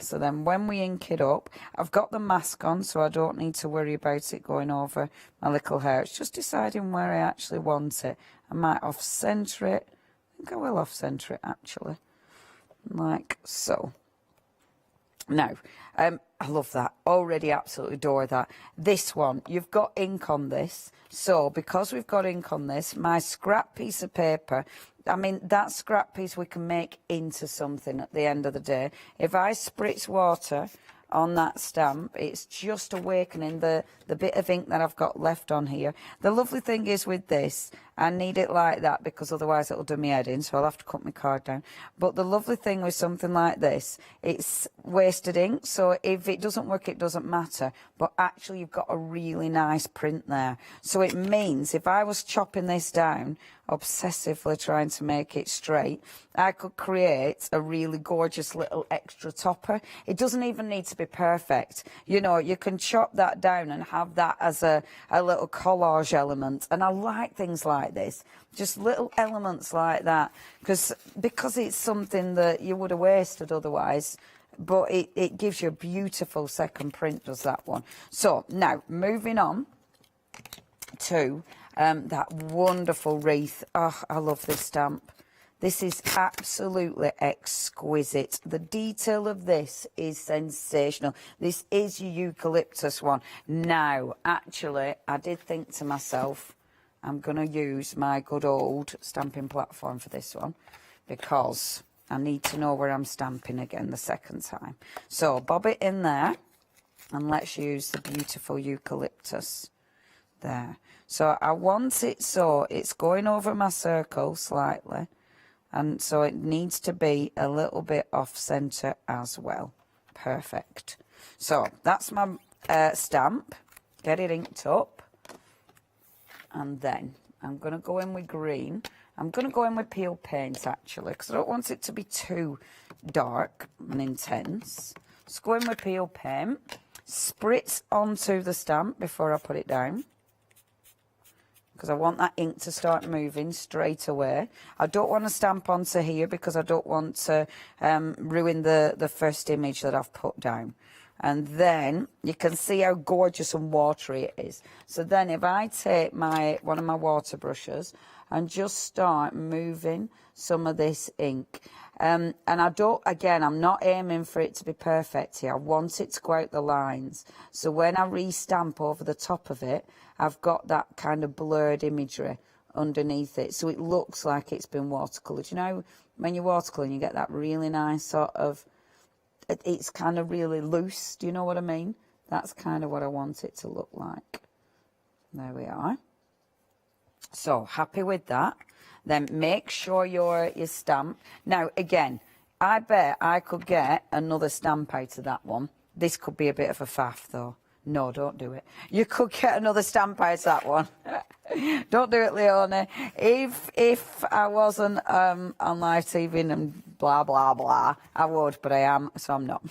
So then when we ink it up, I've got the mask on, so I don't need to worry about it going over my little hair. It's just deciding where I actually want it. I might off-centre it. I think I will off-centre it, actually, like so. Now, I love that. Already absolutely adore that. This one, you've got ink on this. So, because we've got ink on this, my scrap piece of paper, I mean, that scrap piece we can make into something at the end of the day. If I spritz water on that stamp, it's just awakening the bit of ink that I've got left on here. The lovely thing is with this, I need it like that because otherwise it'll do me head in, so I'll have to cut my card down. But the lovely thing with something like this, it's wasted ink, so if it doesn't work, it doesn't matter. But actually you've got a really nice print there. So it means if I was chopping this down, obsessively trying to make it straight, I could create a really gorgeous little extra topper. It doesn't even need to be perfect. You know, you can chop that down and have that as a little collage element. And I like things like this, just little elements like that, because it's something that you would have wasted otherwise. But it gives you a beautiful second print, does that one. So now moving on to that wonderful wreath. Oh, I love this stamp. This is absolutely exquisite. The detail of this is sensational. This is your eucalyptus one. Now, actually, I did think to myself, I'm going to use my good old stamping platform for this one because I need to know where I'm stamping again the second time. So, bob it in there and let's use the beautiful eucalyptus there. So I want it so it's going over my circle slightly, and so it needs to be a little bit off centre as well. Perfect. So that's my stamp. Get it inked up, and then I'm going to go in with green. I'm going to go in with peel paint actually, because I don't want it to be too dark and intense. Just go in with peel paint, spritz onto the stamp before I put it down, because I want that ink to start moving straight away. I don't want to stamp onto here because I don't want to ruin the first image that I've put down. And then you can see how gorgeous and watery it is. So then if I take one of my water brushes and just start moving some of this ink, and I'm not aiming for it to be perfect here. I want it to go out the lines. So when I re-stamp over the top of it, I've got that kind of blurred imagery underneath it. So it looks like it's been watercoloured. You know, when you're watercolouring, you get that really nice sort of, it's kind of really loose. Do you know what I mean? That's kind of what I want it to look like. There we are. So happy with that. Then make sure your stamp. Now again, I bet I could get another stamp out of that one. This could be a bit of a faff though. No, don't do it. You could get another stamp out of that one. Don't do it, Leonie. If I wasn't on live TV and blah, blah, blah, I would, but I am, so I'm not.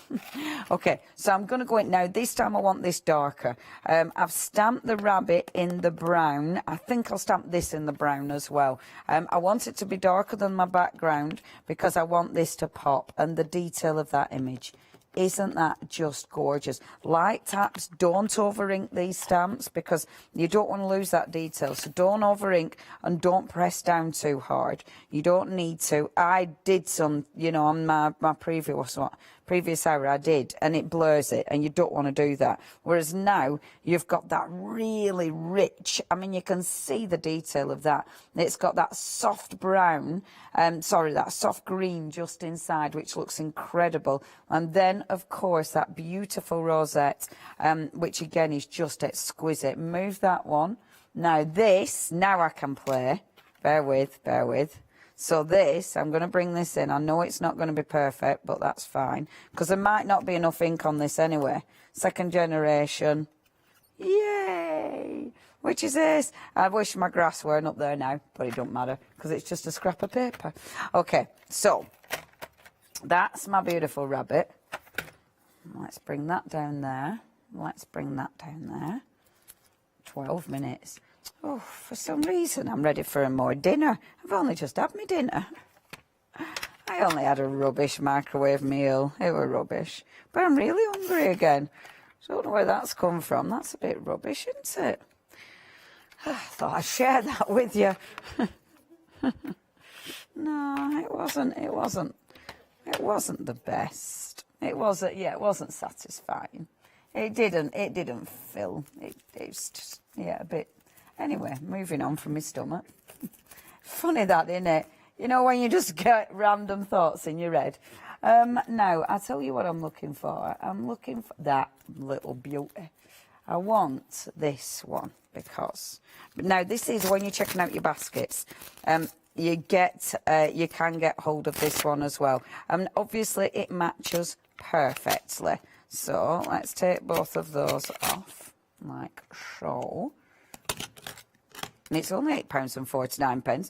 Okay, so I'm going to go in. Now, this time I want this darker. I've stamped the rabbit in the brown. I think I'll stamp this in the brown as well. I want it to be darker than my background because I want this to pop, and the detail of that image. Isn't that just gorgeous? Light taps, don't over ink these stamps because you don't want to lose that detail. So don't over ink and don't press down too hard. You don't need to. I did some, you know, on my previous hour I did, and it blurs it, and you don't want to do that. Whereas now you've got that really rich, I mean, you can see the detail of that. It's got that soft brown, that soft green just inside, which looks incredible. And then, of course, that beautiful rosette, which again is just exquisite. Move that one. Now I can play. Bear with. So this, I'm going to bring this in. I know it's not going to be perfect, but that's fine, because there might not be enough ink on this anyway. Second generation. Yay! Which is this? I wish my grass weren't up there now, but it don't matter, because it's just a scrap of paper. Okay, so that's my beautiful rabbit. Let's bring that down there. 12 minutes. Oh, for some reason I'm ready for more dinner. I've only just had my dinner. I only had a rubbish microwave meal. It was rubbish. But I'm really hungry again. Don't know where that's come from. That's a bit rubbish, isn't it? I thought I'd share that with you. No, it wasn't. It wasn't the best. It wasn't satisfying. It didn't fill. It's just, a bit. Anyway, moving on from my stomach. Funny that, isn't it? You know, when you just get random thoughts in your head. Now, I'll tell you what I'm looking for. I'm looking for that little beauty. I want this one because, but now this is when you're checking out your baskets, you can get hold of this one as well. And obviously it matches perfectly. So let's take both of those off, like so. And it's only £8.49.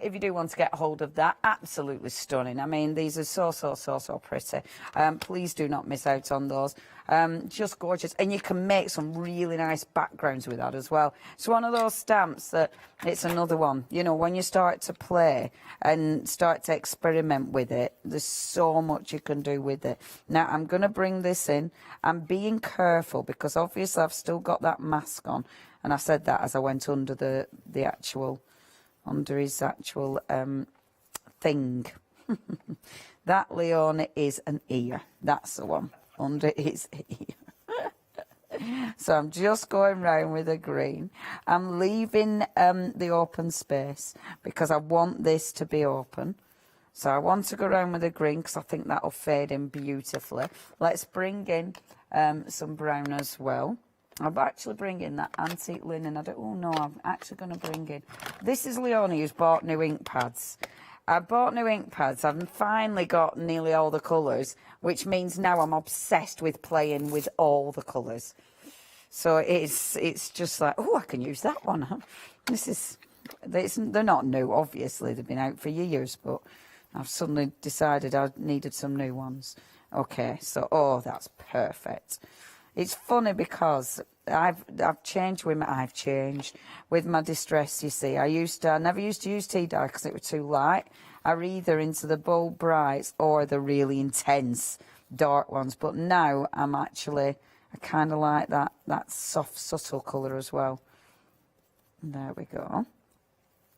If you do want to get hold of that, absolutely stunning. I mean, these are so pretty. Please do not miss out on those. Just gorgeous. And you can make some really nice backgrounds with that as well. It's one of those stamps that, it's another one. You know, when you start to play and start to experiment with it, there's so much you can do with it. Now, I'm going to bring this in. I'm being careful because obviously I've still got that mask on. And I said that as I went under the actual, under his actual thing. That Leone is an ear. That's the one, under his ear. So I'm just going round with a green. I'm leaving the open space because I want this to be open. So I want to go around with a green because I think that'll fade in beautifully. Let's bring in some brown as well. I'm actually bringing that antique linen. I'm actually going to bring in. This is Leone who's bought new ink pads. I bought new ink pads. I've finally got nearly all the colours, which means now I'm obsessed with playing with all the colours. So it's just like, oh, I can use that one. They're not new, obviously. They've been out for years, but I've suddenly decided I needed some new ones. Okay, so, oh, that's perfect. It's funny because I've changed with my distress, you see. I never used to use tea dye because it was too light. I were either into the bold brights or the really intense dark ones. But now I kind of like that soft, subtle colour as well. There we go.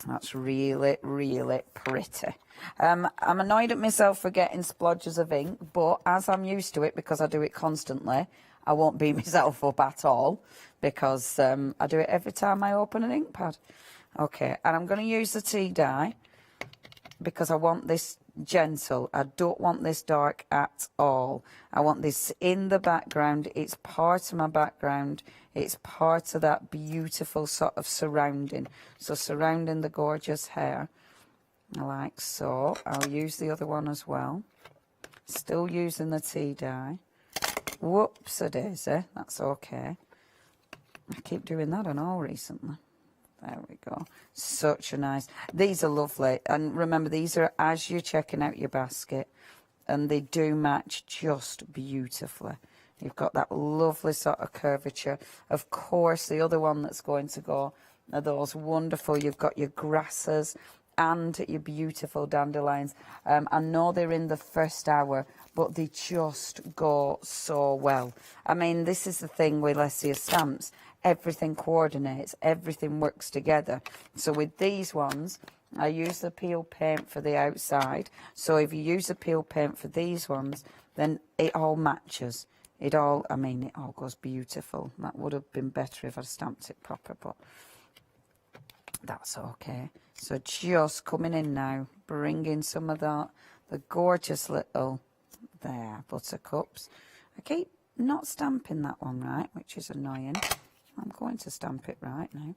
That's really, really pretty. I'm annoyed at myself for getting splodges of ink, but as I'm used to it because I do it constantly, I won't beat myself up at all because I do it every time I open an ink pad. Okay, and I'm going to use the tea dye because I want this gentle. I don't want this dark at all. I want this in the background. It's part of my background. It's part of that beautiful sort of surrounding. So surrounding the gorgeous hair, like so. I'll use the other one as well. Still using the tea dye. Whoops-a-daisy, that's okay. I keep doing that and all recently. There we go. Such a nice. These are lovely. And remember, these are as you're checking out your basket. And they do match just beautifully. You've got that lovely sort of curvature. Of course, the other one that's going to go are those wonderful. You've got your grasses and your beautiful dandelions. I know they're in the first hour, but they just go so well. I mean, this is the thing with Lesia stamps. Everything coordinates, everything works together. So with these ones, I use the peel paint for the outside. So if you use the peel paint for these ones, then it all matches. It all goes beautiful. That would have been better if I'd stamped it proper, but that's okay. So just coming in now, bringing some of that, the gorgeous little, there, buttercups. I keep not stamping that one right, which is annoying. I'm going to stamp it right now.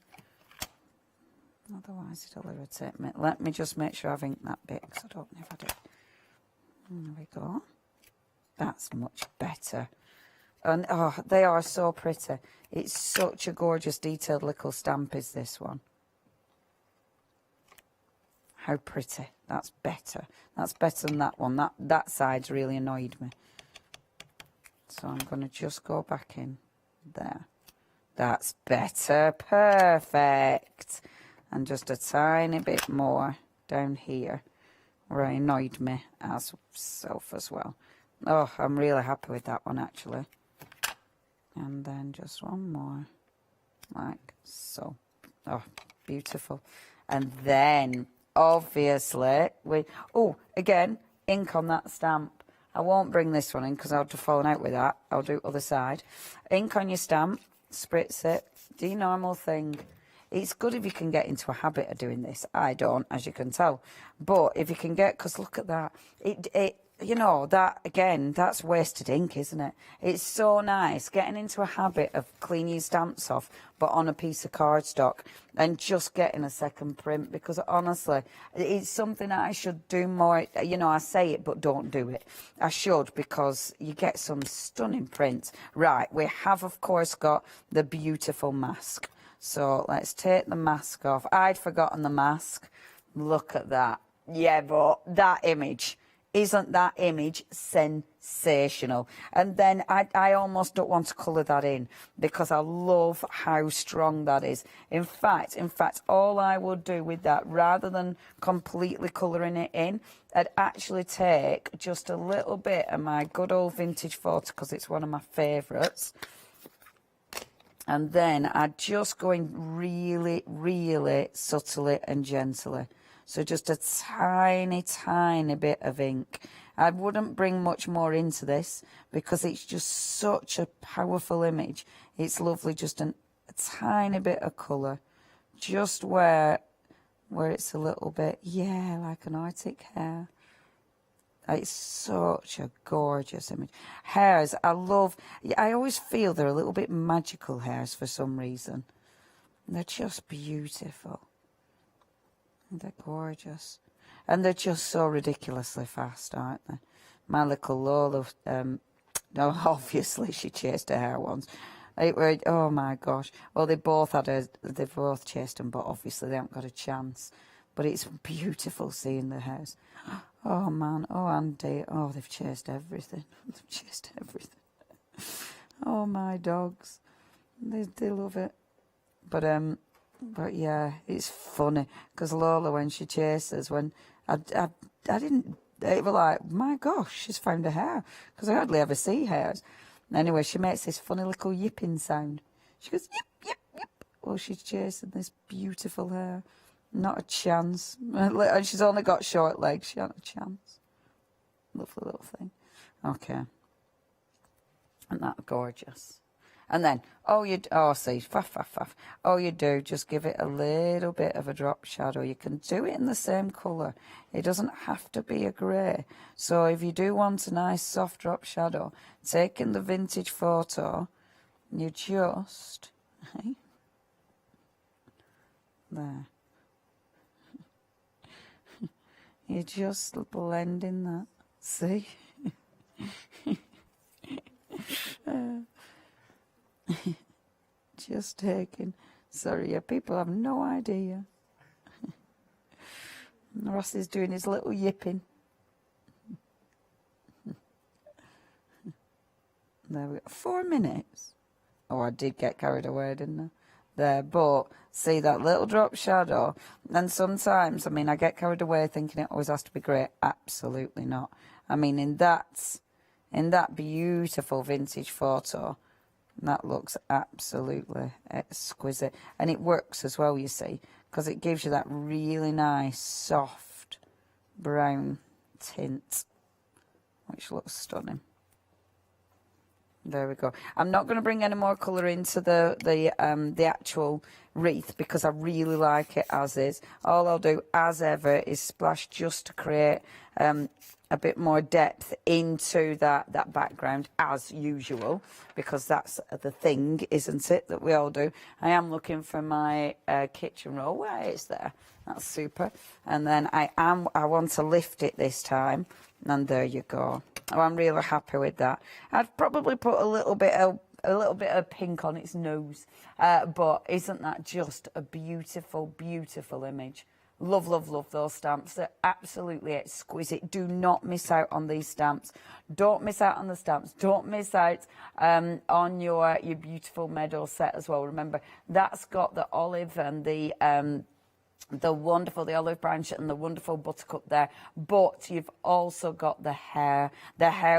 Otherwise it'll irritate me. Let me just make sure I've inked that bit, because I don't know if I did. There we go. That's much better. And, oh, they are so pretty. It's such a gorgeous, detailed little stamp is this one. How pretty. That's better. That's better than that one. That side's really annoyed me. So I'm going to just go back in there. That's better. Perfect. And just a tiny bit more down here where it annoyed me as self as well. Oh, I'm really happy with that one actually. And then just one more, like so. Oh, beautiful. And then, obviously, again, ink on that stamp. I won't bring this one in because I'll have fallen out with that. I'll do other side. Ink on your stamp, spritz it, do your normal thing. It's good if you can get into a habit of doing this. I don't, as you can tell. But if you can get, because look at that. you know, that again, that's wasted ink, isn't it? It's so nice getting into a habit of cleaning your stamps off, but on a piece of cardstock, and just getting a second print, because honestly, it's something I should do more. You know, I say it, but don't do it. I should, because you get some stunning prints. Right, we have, of course, got the beautiful mask. So let's take the mask off. I'd forgotten the mask. Look at that. Yeah, but that image. Isn't that image sensational? And then I almost don't want to colour that in, because I love how strong that is. In fact, all I would do with that, rather than completely colouring it in, I'd actually take just a little bit of my good old vintage photo, because it's one of my favourites. And then I'd just go in really, really subtly and gently. So just a tiny, tiny bit of ink. I wouldn't bring much more into this, because it's just such a powerful image. It's lovely, just a tiny bit of colour. Just where it's a little bit, yeah, like an Arctic hare. It's such a gorgeous image. Hares, I always feel they're a little bit magical, hares, for some reason. They're just beautiful. They're gorgeous. And they're just so ridiculously fast, aren't they? My little Lola, obviously she chased her hair once. Oh my gosh. Well, they both chased them, but obviously they haven't got a chance. But it's beautiful seeing the hairs. Oh man, oh Andy, oh they've chased everything. They've chased everything. Oh my dogs. They love it. But yeah, it's funny, because Lola, when she chases, when I didn't, they were like, my gosh, she's found a hare, because I hardly ever see hares. Anyway, she makes this funny little yipping sound. She goes, yip, yip, yip. Well, she's chasing this beautiful hare. Not a chance. And she's only got short legs. She hasn't a chance. Lovely little thing. Okay. And that's gorgeous. And then, all you do, just give it a little bit of a drop shadow. You can do it in the same colour. It doesn't have to be a grey. So if you do want a nice soft drop shadow, take in the vintage photo, you just, there. You just blend in that. See? Just taking. Sorry, yeah, people have no idea. Ross is doing his little yipping. There we go. 4 minutes. Oh, I did get carried away, didn't I? There, but see that little drop shadow, and sometimes, I mean, I get carried away thinking it always has to be grey. Absolutely not. I mean, in that beautiful vintage photo, that looks absolutely exquisite. And it works as well, you see, because it gives you that really nice, soft brown tint, which looks stunning. There we go. I'm not going to bring any more colour into the actual wreath, because I really like it as is. All I'll do, as ever, is splash just to create a bit more depth into that background, as usual, because that's the thing, isn't it, that we all do. I am looking for my kitchen roll. Where is there? That's super. And then I want to lift it this time, and there you go. Oh, I'm really happy with that. I'd probably put a little bit of pink on its nose, but isn't that just a beautiful, beautiful image? Love, love, love those stamps. They're absolutely exquisite. Do not miss out on these stamps. Don't miss out on the stamps. Don't miss out on your beautiful meadow set as well. Remember, that's got the olive and the olive branch and the wonderful buttercup there, but you've also got the hair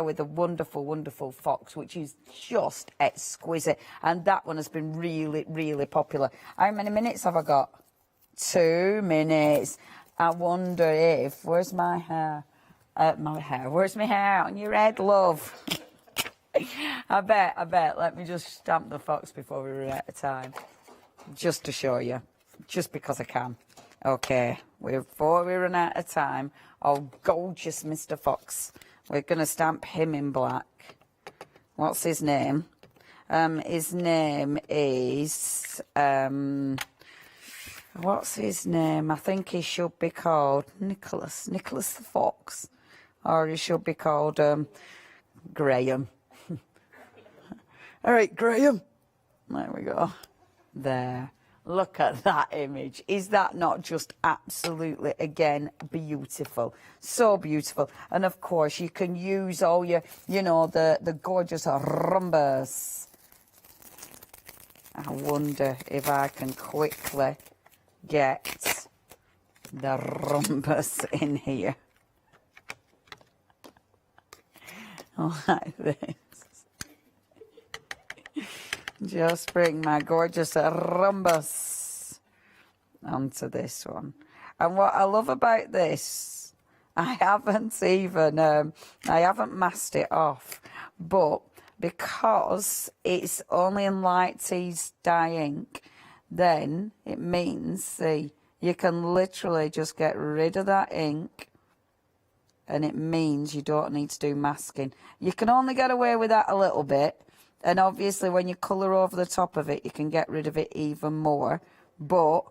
with the wonderful, wonderful fox, which is just exquisite, and that one has been really, really popular. How many minutes have I got? 2 minutes. I wonder if, where's my hair? Where's my hair on your head, love? I bet, let me just stamp the fox before we run out of time, just to show you, just because I can. Okay, before we run out of time, oh, gorgeous Mr. Fox. We're going to stamp him in black. What's his name? His name is... what's his name? I think he should be called Nicholas the Fox. Or he should be called Graham. All right, Graham. There we go. There. Look at that image. Is that not just absolutely, again, beautiful? So beautiful. And of course, you can use all your, you know, the gorgeous rhombus. I wonder if I can quickly get the rhombus in here. Like this. Just bring my gorgeous rhombus onto this one. And what I love about this, I haven't masked it off, but because it's only in light tease dye ink, then it means, see, you can literally just get rid of that ink, and it means you don't need to do masking. You can only get away with that a little bit. And obviously, when you colour over the top of it, you can get rid of it even more. But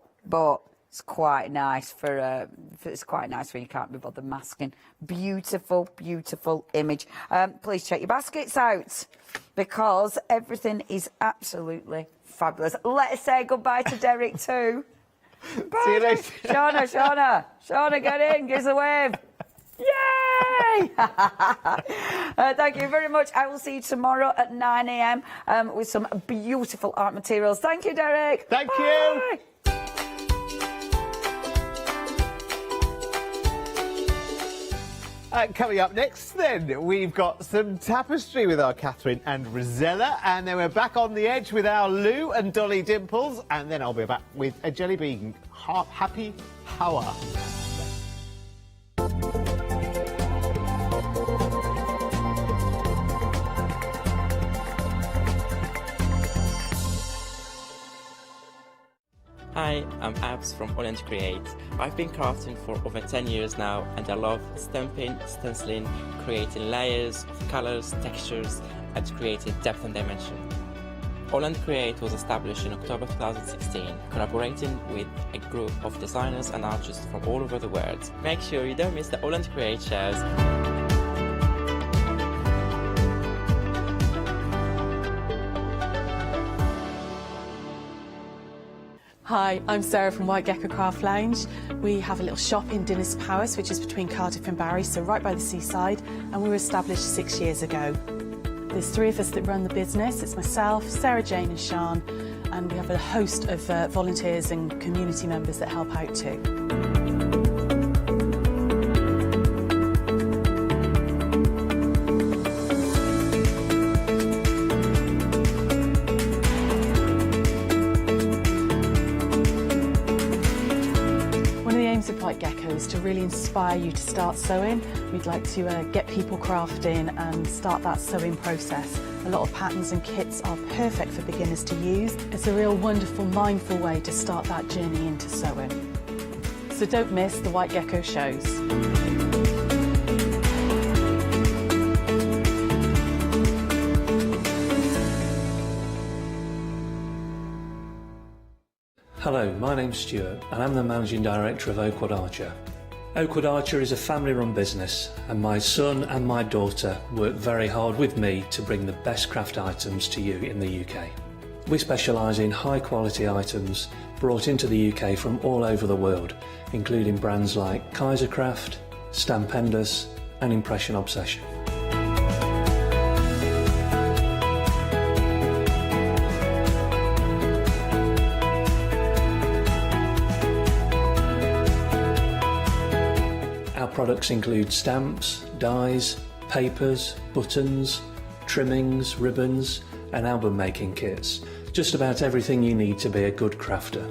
it's quite nice for it's quite nice when you can't be bothered masking. Beautiful, beautiful image. Please check your baskets out because everything is absolutely fabulous. Let's say goodbye to Derek too. Bye. See you later. Shauna, get in, give us a wave. Yay! Thank you very much. I will see you tomorrow at 9 a.m. With some beautiful art materials. Thank you, Derek. Thank Bye. you. Coming up next then, we've got some tapestry with our Catherine and Rosella, and then we're back on the edge with our Lou and Dolly Dimples, and then I'll be back with a jelly bean happy hour. Hi, I'm Abs from AALL Create. I've been crafting for over 10 years now, and I love stamping, stenciling, creating layers, colours, textures, and creating depth and dimension. AALL Create was established in October 2016, collaborating with a group of designers and artists from all over the world. Make sure you don't miss the AALL Create shows. Hi, I'm Sarah from White Gecko Craft Lounge. We have a little shop in Dinas Powys, which is between Cardiff and Barry, so right by the seaside, and we were established 6 years ago. There's three of us that run the business. It's myself, Sarah Jane and Sian, and we have a host of volunteers and community members that help out too. White Gecko is to really inspire you to start sewing. We'd like to get people crafting and start that sewing process. A lot of patterns and kits are perfect for beginners to use. It's a real wonderful, mindful way to start that journey into sewing. So don't miss the White Gecko shows. Hello, my name's Stuart and I'm the Managing Director of Oakwood Archer. Oakwood Archer is a family-run business and my son and my daughter work very hard with me to bring the best craft items to you in the UK. We specialise in high-quality items brought into the UK from all over the world, including brands like Kaisercraft, Stampendous and Impression Obsession. Products include stamps, dies, papers, buttons, trimmings, ribbons and album making kits. Just about everything you need to be a good crafter.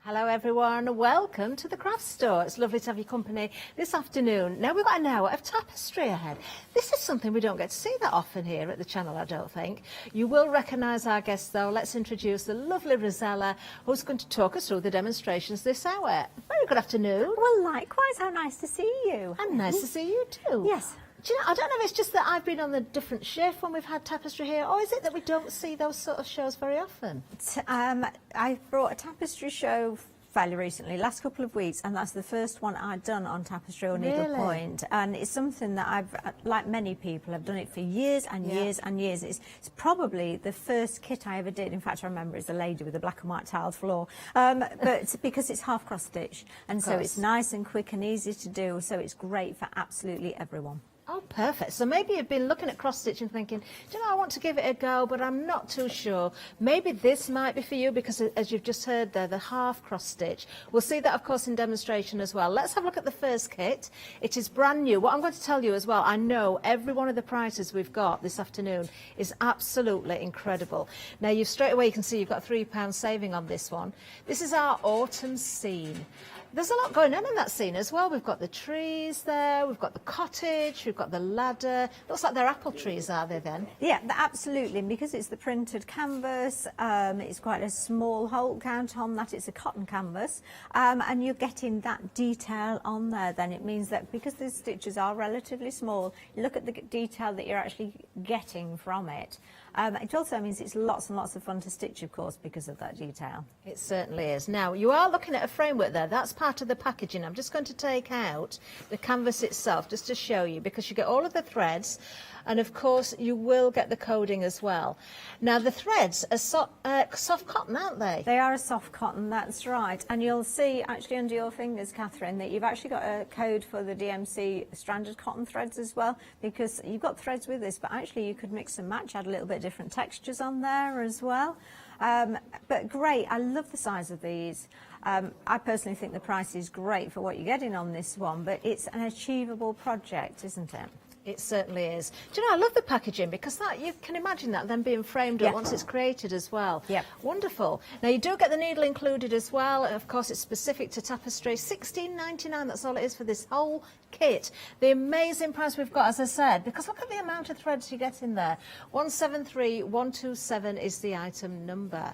Hello everyone. Welcome to the craft store. It's lovely to have your company this afternoon. Now we've got an hour of tapestry ahead. This is something we don't get to see that often here at the channel, I don't think. You will recognise our guests though. Let's introduce the lovely Rosella, who's going to talk us through the demonstrations this hour. Very good afternoon. Well, likewise, how nice to see you. And nice to see you too. Yes. Do you know, I don't know if it's just that I've been on the different shift when we've had tapestry here, or is it that we don't see those sort of shows very often? I brought a tapestry show fairly recently, last couple of weeks, and that's the first one I'd done on tapestry or needlepoint. And it's something that I've, like many people, have done it for years and years and years. It's probably the first kit I ever did. In fact, I remember it's a lady with a black and white tiled floor, but because it's half cross stitch, and so it's nice and quick and easy to do, so it's great for absolutely everyone. Oh, perfect. So maybe you've been looking at cross-stitch and thinking, do you know, I want to give it a go, but I'm not too sure. Maybe this might be for you because, as you've just heard there, the half cross-stitch. We'll see that, of course, in demonstration as well. Let's have a look at the first kit. It is brand new. What I'm going to tell you as well, I know every one of the prizes we've got this afternoon is absolutely incredible. Now, straight away you can see you've got £3 saving on this one. This is our autumn scene. There's a lot going on in that scene as well. We've got the trees there, we've got the cottage, we've got the ladder. Looks like they're apple trees, are they then? Yeah, absolutely. And because it's the printed canvas, it's quite a small hole count on that. It's a cotton canvas, and you're getting that detail on there. Then it means that because the stitches are relatively small, you look at the detail that you're actually getting from it. It also means it's lots and lots of fun to stitch, of course, because of that detail. It certainly is. Now, you are looking at a framework there. That's part of the packaging. I'm just going to take out the canvas itself just to show you, because you get all of the threads, and of course you will get the coding as well. Now, the threads are soft cotton, aren't they? They are a soft cotton, that's right. And you'll see actually under your fingers, Catherine, that you've actually got a code for the DMC stranded cotton threads as well, because you've got threads with this, but actually you could mix and match, add a little bit of different textures on there as well. But great, I love the size of these. I personally think the price is great for what you're getting on this one, but it's an achievable project, isn't it? It certainly is. Do you know, I love the packaging because that you can imagine that then being framed up once it's created as well. Yeah. Wonderful. Now you do get the needle included as well. Of course, it's specific to tapestry. $16.99. That's all it is for this whole kit. The amazing price we've got, as I said, because look at the amount of threads you get in there. 173127 is the item number.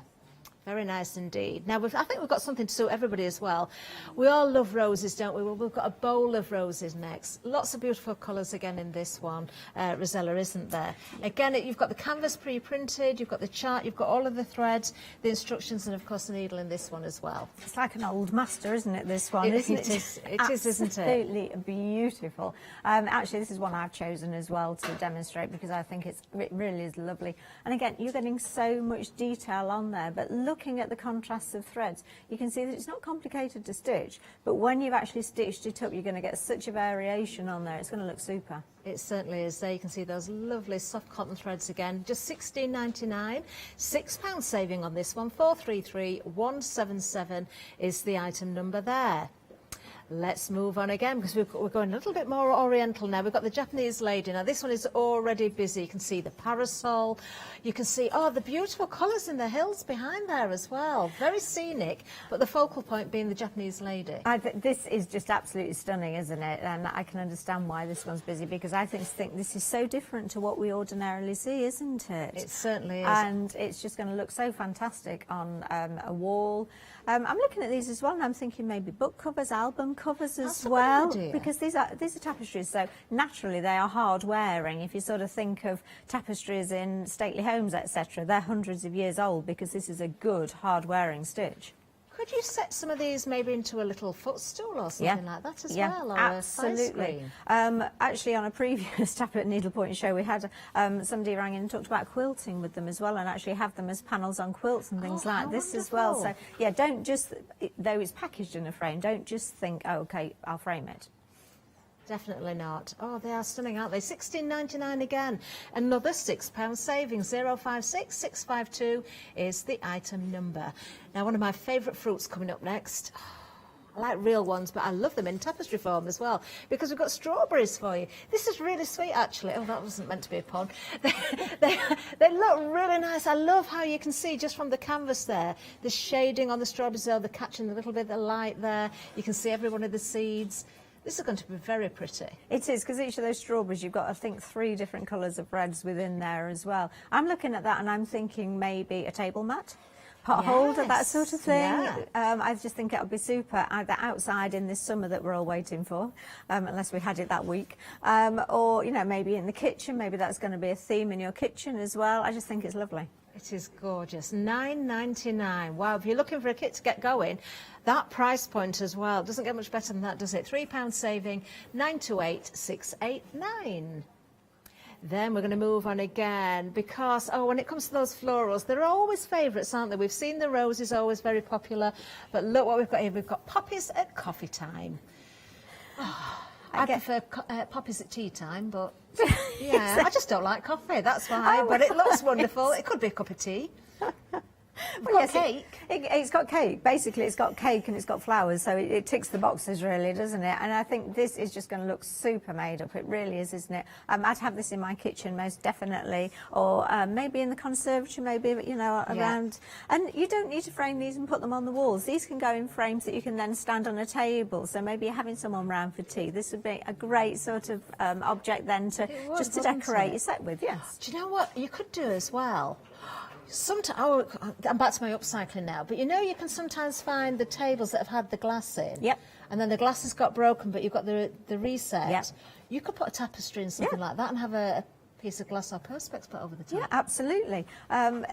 Very nice indeed. Now, I think we've got something to suit everybody as well. We all love roses, don't we? Well, we've got a bowl of roses next. Lots of beautiful colours again in this one, Rosella, isn't there? Again, you've got the canvas pre-printed, you've got the chart, you've got all of the threads, the instructions, and of course the needle in this one as well. It's like an old master, isn't it, this one? It is, isn't it? Absolutely beautiful. Actually, this is one I've chosen as well to demonstrate because I think it really is lovely. And again, you're getting so much detail on there, but looking at the contrasts of threads, you can see that it's not complicated to stitch, but when you've actually stitched it up, you're going to get such a variation on there. It's going to look super. It certainly is. There you can see those lovely soft cotton threads again. Just $16.99. £6 saving on this one. 433177 is the item number there. Let's move on again because we're going a little bit more oriental now. We've got the Japanese lady. Now this one is already busy. You can see the parasol. You can see, the beautiful colours in the hills behind there as well. Very scenic, but the focal point being the Japanese lady. This is just absolutely stunning, isn't it? And I can understand why this one's busy because I think this is so different to what we ordinarily see, isn't it? It certainly is. And it's just going to look so fantastic on a wall. I'm looking at these as well and I'm thinking maybe book covers, album covers as well, because these are tapestries, so naturally they are hard wearing. If you sort of think of tapestries in stately homes, etc., they're hundreds of years old because this is a good hard wearing stitch. Could you set some of these maybe into a little footstool or something like that as well? Or Absolutely. Actually, on a previous Tapper Needlepoint show, we had somebody rang in and talked about quilting with them as well, and actually have them as panels on quilts and things like this as well. So, yeah, don't just, though it's packaged in a frame, don't just think, oh, okay, I'll frame it. Definitely not. Oh, they are stunning, aren't they? $16.99 again. Another £6 saving. 056652 is the item number. Now, one of my favourite fruits coming up next. I like real ones, but I love them in tapestry form as well, because we've got strawberries for you. This is really sweet, actually. Oh, that wasn't meant to be a pun. They look really nice. I love how you can see just from the canvas there, the shading on the strawberries there, the catching a little bit of the light there. You can see every one of the seeds. This is going to be very pretty. It is, because each of those strawberries, you've got, I think, 3 different colours of reds within there as well. I'm looking at that and I'm thinking maybe a table mat. Pot holder, that sort of thing. Yeah. I just think it'll be super, either outside in this summer that we're all waiting for, unless we had it that week, or, you know, maybe in the kitchen. Maybe that's going to be a theme in your kitchen as well. I just think it's lovely. It is gorgeous. $9.99. Wow, if you're looking for a kit to get going, that price point as well doesn't get much better than that, does it? £3 saving, 928 689. Then we're going to move on again because, when it comes to those florals, they're always favourites, aren't they? We've seen the roses, always very popular, but look what we've got here. We've got poppies at coffee time. Oh, I prefer poppies at tea time, but yeah, I just don't like coffee, that's why. But it looks wonderful. It could be a cup of tea. Well, yes, cake. It's got cake. Basically, it's got cake and it's got flowers, so it ticks the boxes, really, doesn't it? And I think this is just going to look super made up. It really is, isn't it? I'd have this in my kitchen, most definitely, or maybe in the conservatory, maybe, you know, around. And you don't need to frame these and put them on the walls. These can go in frames that you can then stand on a table. So maybe you're having someone round for tea. This would be a great sort of object then to just to decorate your set with. Yes. Do you know what you could do as well? Sometimes, I'm back to my upcycling now, but you know you can sometimes find the tables that have had the glass in. Yep. And then the glass has got broken, but you've got the reset. Yep. You could put a tapestry and something like that and have a piece of glass or perspex put over the top. Yeah, absolutely. And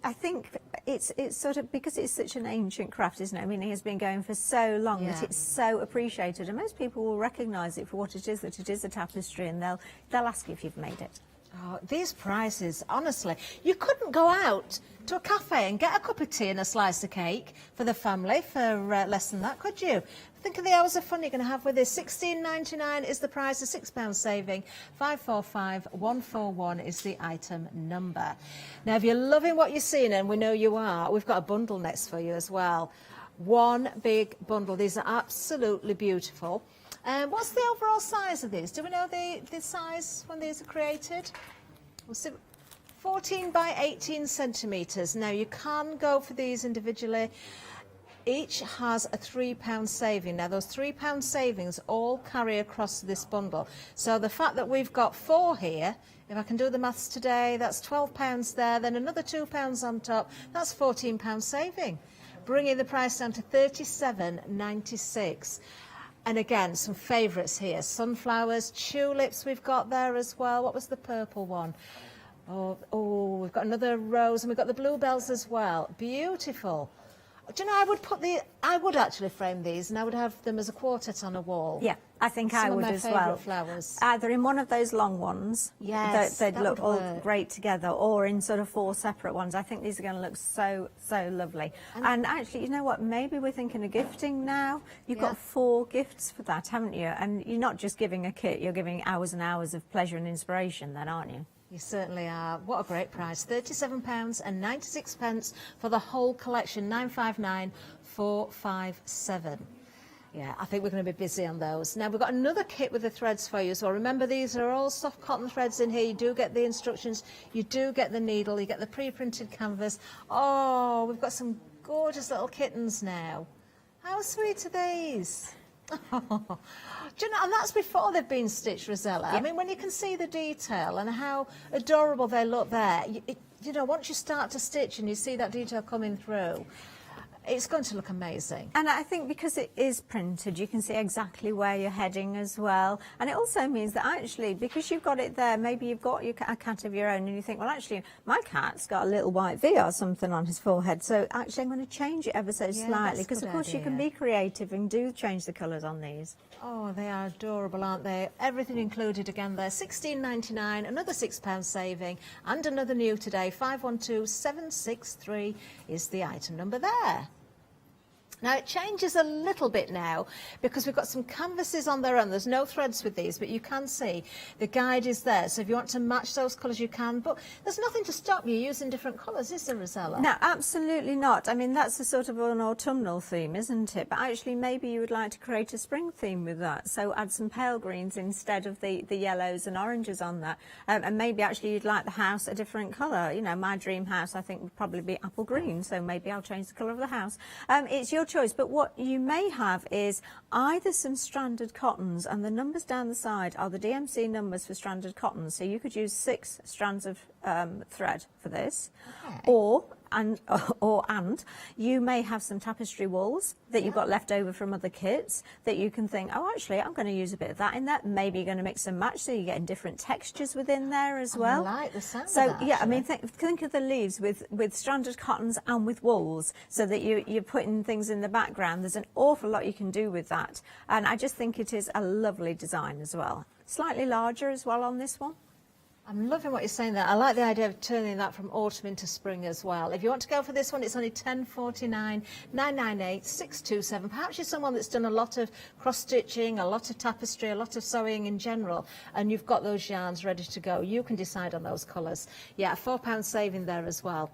I think it's sort of, because it's such an ancient craft, isn't it? I mean, it has been going for so long that it's so appreciated, and most people will recognise it for what it is, that it is a tapestry, and they'll ask you if you've made it. Oh, these prices, honestly, you couldn't go out to a cafe and get a cup of tea and a slice of cake for the family for less than that, could you? Think of the hours of fun you're going to have with this. $16.99 is the price, a £6 saving. 545141 is the item number. Now, if you're loving what you're seeing, and we know you are, we've got a bundle next for you as well. One big bundle. These are absolutely beautiful. What's the overall size of these? Do we know the size when these are created? We'll see. 14 by 18 centimetres. Now, you can go for these individually. Each has a £3 saving. Now, those £3 savings all carry across this bundle. So the fact that we've got 4 here, if I can do the maths today, that's £12 there, then another £2 on top, that's £14 saving, bringing the price down to $37.96. And again, some favourites here. Sunflowers, tulips we've got there as well. What was the purple one? Oh, we've got another rose, and we've got the bluebells as well. Beautiful. Do you know, I would actually frame these, and I would have them as a quartet on a wall. Yeah, I think I would as well. Some of my favourite flowers. Either in one of those long ones, yes, they'd look all great together, or in sort of 4 separate ones. I think these are going to look so lovely. And actually, you know what? Maybe we're thinking of gifting now. You've got 4 gifts for that, haven't you? And you're not just giving a kit; you're giving hours and hours of pleasure and inspiration, then, aren't you? You certainly are. What a great price. £37.96 for the whole collection. 959,457. Yeah, I think we're going to be busy on those. Now, we've got another kit with the threads for you. So remember, these are all soft cotton threads in here. You do get the instructions. You do get the needle. You get the pre-printed canvas. Oh, we've got some gorgeous little kittens now. How sweet are these? Oh. Do you know, and that's before they've been stitched, Rosella. I mean, when you can see the detail and how adorable they look there, you know, once you start to stitch and you see that detail coming through, it's going to look amazing. And I think because it is printed, you can see exactly where you're heading as well. And it also means that actually, because you've got it there, maybe you've got a cat of your own and you think, well, actually, my cat's got a little white V or something on his forehead. So actually, I'm going to change it ever so slightly. Because, of course, you can be creative and do change the colours on these. Oh, they are adorable, aren't they? Everything included again there. $16.99, another £6 saving, and another new today. 512763 is the item number there. Now it changes a little bit now because we've got some canvases on their own. There's no threads with these, but you can see the guide is there. So if you want to match those colours, you can. But there's nothing to stop you using different colours, is there, Rosella? No, absolutely not. I mean, that's a sort of an autumnal theme, isn't it? But actually, maybe you would like to create a spring theme with that. So add some pale greens instead of the yellows and oranges on that. And maybe actually you'd like the house a different colour. You know, my dream house, I think, would probably be apple green. So maybe I'll change the colour of the house. It's your choice, but what you may have is either some stranded cottons, and the numbers down the side are the DMC numbers for stranded cottons, so you could use 6 strands of thread for this, or you may have some tapestry wools that you've got left over from other kits that you can think, oh, actually, I'm going to use a bit of that in there. Maybe you're going to mix and match, so you're getting different textures within there as well. I like the sound so, of that, yeah, I mean, think of the leaves with stranded cottons and with wools, so that you're putting things in the background. There's an awful lot you can do with that. And I just think it is a lovely design as well. Slightly larger as well on this one. I'm loving what you're saying there. I like the idea of turning that from autumn into spring as well. If you want to go for this one, it's only £10.49, 998 627. Perhaps you're someone that's done a lot of cross-stitching, a lot of tapestry, a lot of sewing in general, and you've got those yarns ready to go. You can decide on those colours. Yeah, a £4 saving there as well.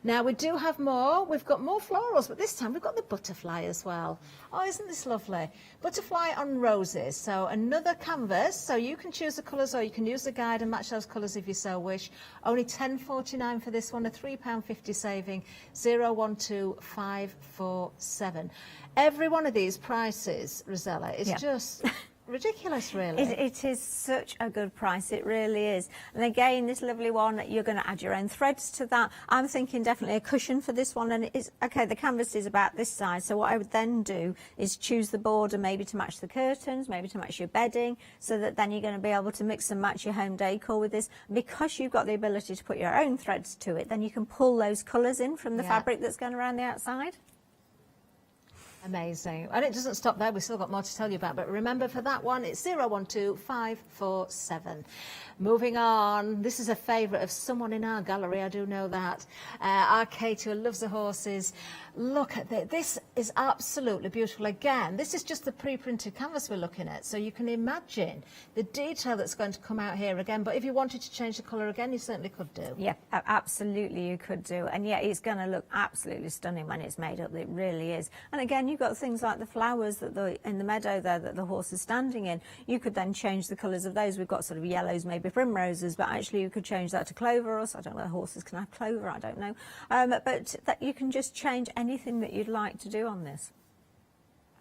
Now, we do have more. We've got more florals, but this time we've got the butterfly as well. Oh, isn't this lovely? Butterfly on roses. So another canvas. So you can choose the colours, or you can use the guide and match those colours if you so wish. Only £10.49 for this one, a £3.50 saving, 012547. Every one of these prices, Rosella, is just ridiculous, really. It is such a good price, it really is. And again, this lovely one, you're going to add your own threads to that. I'm thinking definitely a cushion for this one, and it's okay, the canvas is about this size, so what I would then do is choose the border maybe to match the curtains, maybe to match your bedding, so that then you're going to be able to mix and match your home decor with this. Because you've got the ability to put your own threads to it, then you can pull those colours in from the fabric that's going around the outside. Amazing. And it doesn't stop there. We've still got more to tell you about. But remember, for that one, it's 012547. Moving on. This is a favourite of someone in our gallery. I do know that. Our Kate, who loves the horses. Look at this. This is absolutely beautiful. Again, this is just the pre-printed canvas we're looking at. So you can imagine the detail that's going to come out here again. But if you wanted to change the colour again, you certainly could do. Yeah, absolutely you could do. And yeah, it's going to look absolutely stunning when it's made up. It really is. And again, you've got things like the flowers that in the meadow there that the horse is standing in. You could then change the colours of those. We've got sort of yellows, maybe primroses, but actually you could change that to clover. Or I don't know whether horses can have clover, I don't know. But that you can just change anything that you'd like to do on this.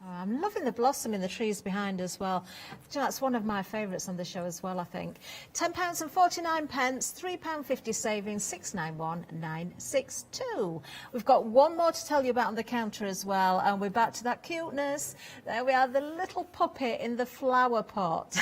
Oh, I'm loving the blossom in the trees behind as well. That's one of my favourites on the show as well, I think. £10.49, £3.50 savings, 691962. We've got one more to tell you about on the counter as well, and we're back to that cuteness. There we are, the little puppet in the flower pot.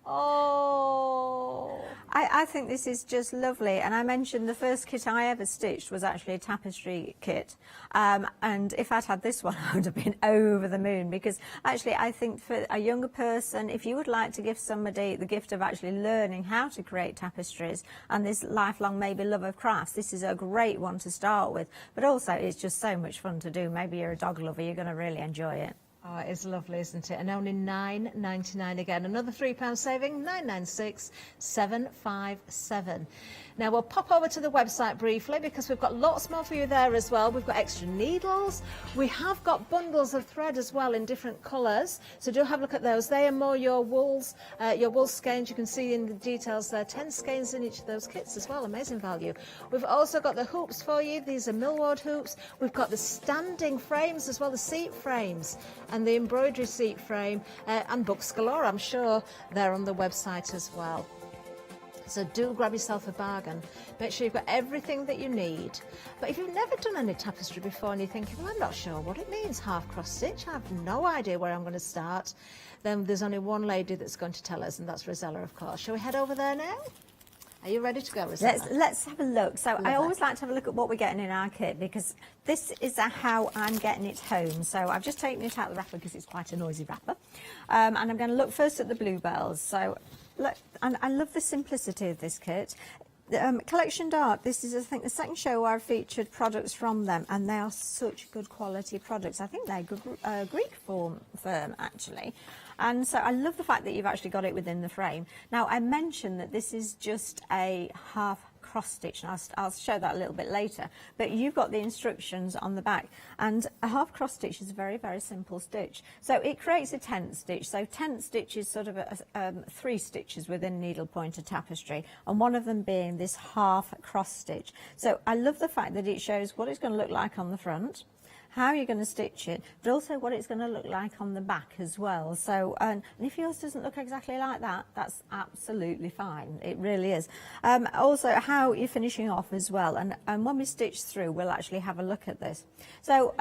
Oh, I think this is just lovely. And I mentioned the first kit I ever stitched was actually a tapestry kit. And if I'd had this one, I would have been over the moon, because actually I think for a younger person, if you would like to give somebody the gift of actually learning how to create tapestries and this lifelong maybe love of crafts, this is a great one to start with. But also it's just so much fun to do. Maybe you're a dog lover, you're going to really enjoy it. Oh, it is lovely, isn't it? And only £9.99 again. Another £3 saving, 996,757. Now, we'll pop over to the website briefly because we've got lots more for you there as well. We've got extra needles. We have got bundles of thread as well in different colours. So do have a look at those. They are more your wool skeins. You can see in the details there, 10 skeins in each of those kits as well. Amazing value. We've also got the hoops for you. These are millward hoops. We've got the standing frames as well, the seat frames and the embroidery seat frame, and books galore. I'm sure they're on the website as well. So do grab yourself a bargain. Make sure you've got everything that you need. But if you've never done any tapestry before and you're thinking, well, I'm not sure what it means, half cross stitch, I have no idea where I'm going to start, then there's only one lady that's going to tell us, and that's Rosella, of course. Shall we head over there now? Are you ready to go, Rosella? Let's have a look. So I always like to have a look at what we're getting in our kit, because this is how I'm getting it home. So I've just taken it out of the wrapper because it's quite a noisy wrapper. And I'm going to look first at the bluebells. So look, and I love the simplicity of this kit. Collection Dark, this is, I think, the second show where I've featured products from them, and they are such good quality products. I think they're a Greek firm, actually. And so I love the fact that you've actually got it within the frame. Now, I mentioned that this is just a half cross stitch, and I'll show that a little bit later, but you've got the instructions on the back, and a half cross stitch is a very, very simple stitch. So it creates a tent stitch. So tent stitch is sort of 3 stitches within needle pointer tapestry, and one of them being this half cross stitch. So I love the fact that it shows what it's going to look like on the front, how you're going to stitch it, but also what it's going to look like on the back as well. So, and if yours doesn't look exactly like that, that's absolutely fine. It really is. Also, how you're finishing off as well. And when we stitch through, we'll actually have a look at this. So,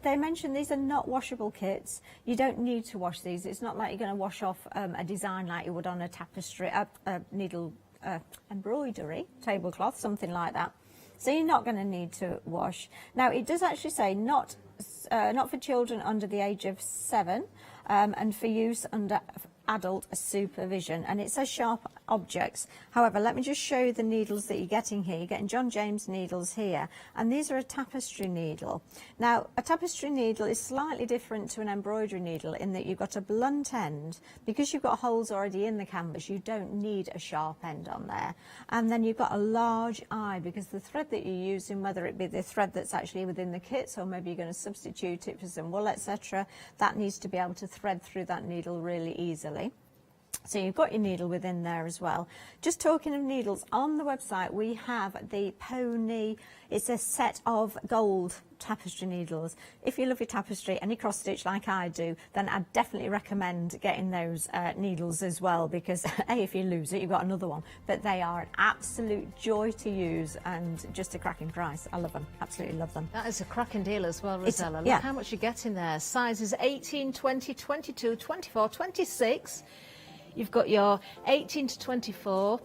they mentioned these are not washable kits. You don't need to wash these. It's not like you're going to wash off a design like you would on a tapestry, needle embroidery tablecloth, something like that. So you're not going to need to wash. Now, it does actually say not for children under the age of 7, and for use under adult supervision, and it says sharp objects. However, let me just show you the needles that you're getting here. You're getting John James needles here, and these are a tapestry needle. Now, a tapestry needle is slightly different to an embroidery needle in that you've got a blunt end. Because you've got holes already in the canvas, you don't need a sharp end on there. And then you've got a large eye, because the thread that you're using, whether it be the thread that's actually within the kits, or maybe you're going to substitute it for some wool, etc., that needs to be able to thread through that needle really easily. So you've got your needle within there as well. Just talking of needles, on the website we have the Pony, it's a set of gold tapestry needles. If you love your tapestry and you cross stitch like I do, then I definitely recommend getting those needles as well, because A, if you lose it, you've got another one, but they are an absolute joy to use and just a cracking price. I love them, absolutely love them. That is a cracking deal as well, Rosella. Yeah. Look how much you get in there. Sizes 18, 20, 22, 24, 26. You've got your 18 to 24,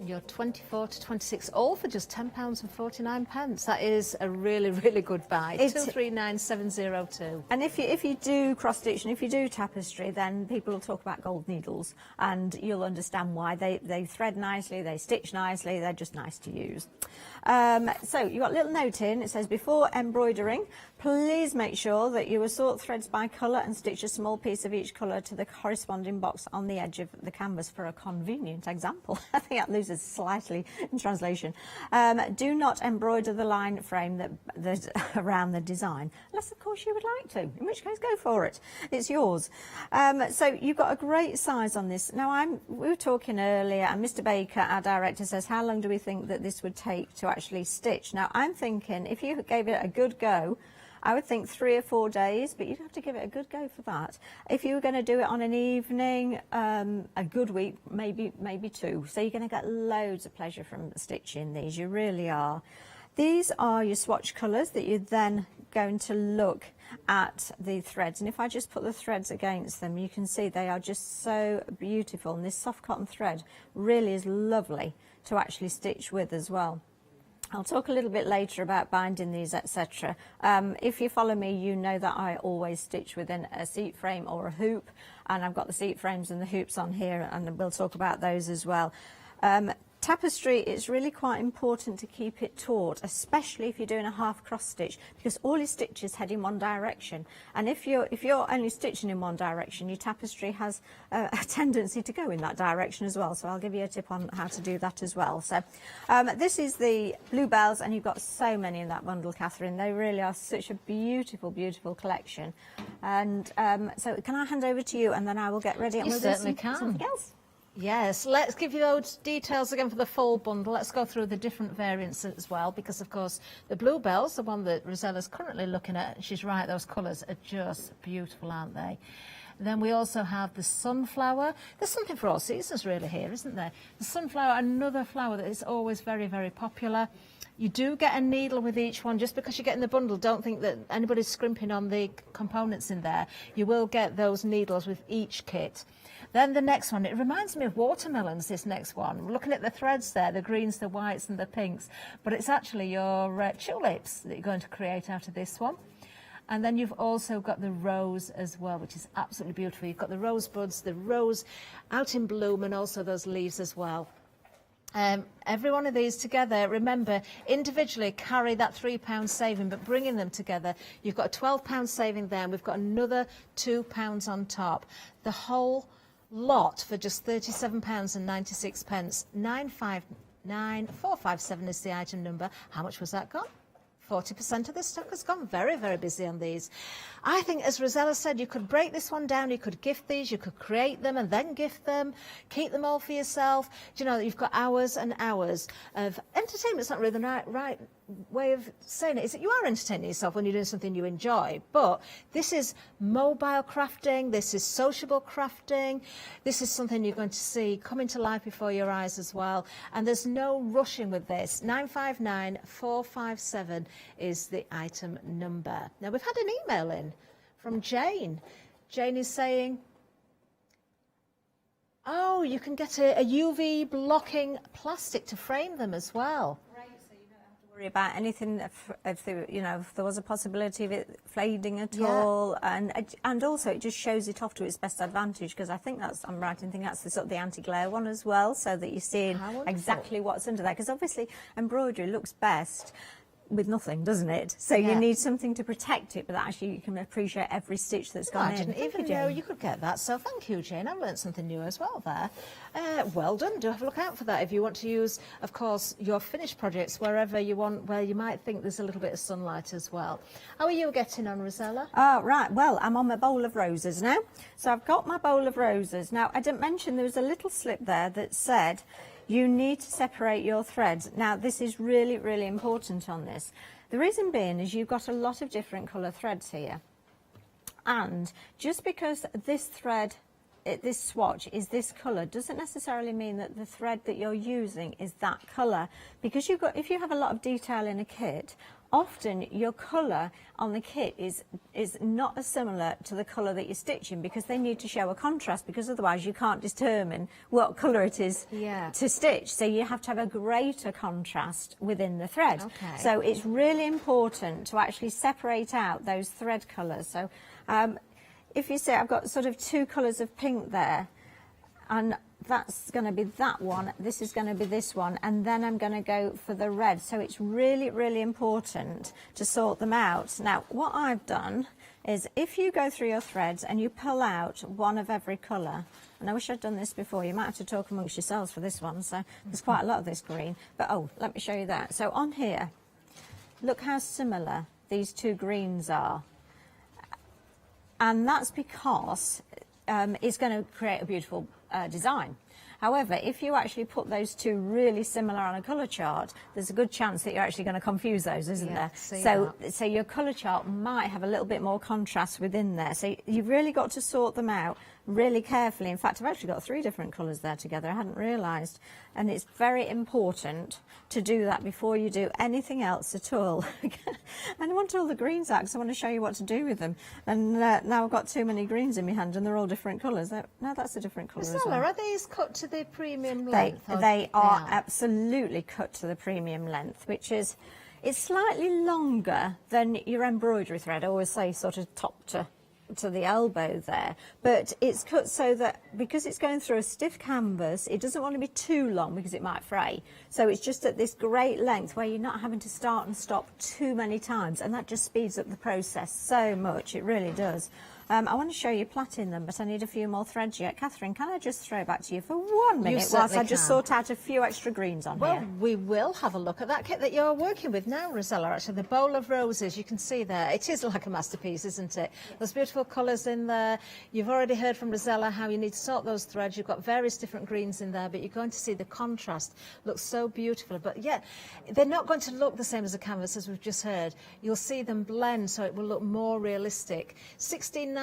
your 24 to 26, all for just £10.49. That is a really, really good buy. 239702. And if you do cross stitch and if you do tapestry, then people will talk about gold needles, and you'll understand why. They thread nicely, they stitch nicely, they're just nice to use. So you've got a little note in. It says, before embroidering, please make sure that you assort threads by colour and stitch a small piece of each colour to the corresponding box on the edge of the canvas for a convenient example. I think that loses slightly in translation. Do not embroider the line frame that around the design, unless of course you would like to, in which case go for it. It's yours. So you've got a great size on this. Now we were talking earlier, and Mr. Baker, our director, says, how long do we think that this would take to actually stitch? Now I'm thinking if you gave it a good go, I would think 3 or 4 days, but you'd have to give it a good go for that. If you were going to do it on an evening, a good week, maybe 2. So you're going to get loads of pleasure from stitching these. You really are. These are your swatch colours that you're then going to look at the threads. And if I just put the threads against them, you can see they are just so beautiful. And this soft cotton thread really is lovely to actually stitch with as well. I'll talk a little bit later about binding these, etc. If you follow me, you know that I always stitch within a seat frame or a hoop, and I've got the seat frames and the hoops on here, and we'll talk about those as well. Tapestry, it's really quite important to keep it taut, especially if you're doing a half cross stitch, because all your stitches head in one direction, and if you're only stitching in one direction, your tapestry has a tendency to go in that direction as well. So I'll give you a tip on how to do that as well. So this is the bluebells, and you've got so many in that bundle, Catherine. They really are such a beautiful, beautiful collection. And so can I hand over to you, and then I will get ready, and You we'll certainly do can. something else. Yes, let's give you those details again for the full bundle. Let's go through the different variants as well, because of course the bluebells, the one that Rosella's currently looking at, she's right, those colours are just beautiful, aren't they? Then we also have the sunflower. There's something for all seasons really here, isn't there? The sunflower, another flower that is always very, very popular. You do get a needle with each one. Just because you get in the bundle, don't think that anybody's scrimping on the components in there. You will get those needles with each kit. Then the next one, it reminds me of watermelons, this next one. We're looking at the threads there, the greens, the whites and the pinks, but it's actually your tulips that you're going to create out of this one. And then you've also got the rose as well, which is absolutely beautiful. You've got the rose buds, the rose out in bloom, and also those leaves as well. Every one of these together, remember, individually carry that £3 saving, but bringing them together, you've got a £12 saving there, and we've got another £2 on top. The whole lot for just £37.96. 959457 is the item number. How much was that gone? 40% of the stock has gone. Very, very busy on these. I think, as Rosella said, you could break this one down, you could gift these, you could create them and then gift them, keep them all for yourself. Do you know, you've got hours and hours of entertainment. It's not really the right way of saying it, is that you are entertaining yourself when you're doing something you enjoy. But this is mobile crafting, this is sociable crafting, this is something you're going to see coming to life before your eyes as well. And there's no rushing with this. 959457 is the item number. Now, we've had an email in from Jane. Jane is saying, oh, you can get a UV blocking plastic to frame them as well. About anything if there, you know, if there was a possibility of it fading at all, and also it just shows it off to its best advantage, because I think that's, I'm right in thinking that's the sort of the anti-glare one as well, so that you're seeing exactly what's under there, because obviously embroidery looks best with nothing, doesn't it? So you need something to protect it, but actually you can appreciate every stitch that's gone in. I didn't even know you could get that, so thank you, Jane. I learned something new as well there. Well done. Do have a look out for that if you want to use, of course, your finished projects wherever you want, where you might think there's a little bit of sunlight as well. How are you getting on, Rosella? Oh, right. Well, I'm on my bowl of roses now. So I've got my bowl of roses. Now, I didn't mention there was a little slip there that said, you need to separate your threads. Now, this is really, really important on this. The reason being is you've got a lot of different colour threads here. And just because this thread, this swatch is this colour, doesn't necessarily mean that the thread that you're using is that colour. Because if you have a lot of detail in a kit, often your colour on the kit is not as similar to the colour that you're stitching, because they need to show a contrast, because otherwise you can't determine what colour it is to stitch. So you have to have a greater contrast within the thread. So it's really important to actually separate out those thread colours. So if you see, I've got sort of two colours of pink there, and that's going to be that one, this is going to be this one, and then I'm going to go for the red. So it's really, really important to sort them out. Now, what I've done is, if you go through your threads and you pull out one of every colour, and I wish I'd done this before, you might have to talk amongst yourselves for this one, so there's quite a lot of this green, but oh, let me show you that. So on here, look how similar these two greens are, and that's because it's going to create a beautiful design. However, if you actually put those two really similar on a colour chart, there's a good chance that you're actually going to confuse those, isn't there? So your colour chart might have a little bit more contrast within there. So you've really got to sort them out really carefully. In fact, I've actually got three different colours there together. I hadn't realised. And it's very important to do that before you do anything else at all. And I want all the greens out because I want to show you what to do with them. And now I've got too many greens in my hand and they're all different colours. No, that's a different colour as well. Are these cut to the premium length? They are absolutely cut to the premium length, which is, it's slightly longer than your embroidery thread. I always say sort of top to the elbow there, but it's cut so that, because it's going through a stiff canvas, it doesn't want to be too long because it might fray. So it's just at this great length where you're not having to start and stop too many times, and that just speeds up the process so much. It really does. I want to show you plaiting them, but I need a few more threads yet. Catherine, can I just throw back to you for 1 minute whilst I just sort out a few extra greens on here? Well, we will have a look at that kit that you're working with now, Rosella. Actually, the bowl of roses, you can see there. It is like a masterpiece, isn't it? There's beautiful colours in there. You've already heard from Rosella how you need to sort those threads. You've got various different greens in there, but you're going to see the contrast looks so beautiful. But yet, they're not going to look the same as a canvas, as we've just heard. You'll see them blend, so it will look more realistic. $16.99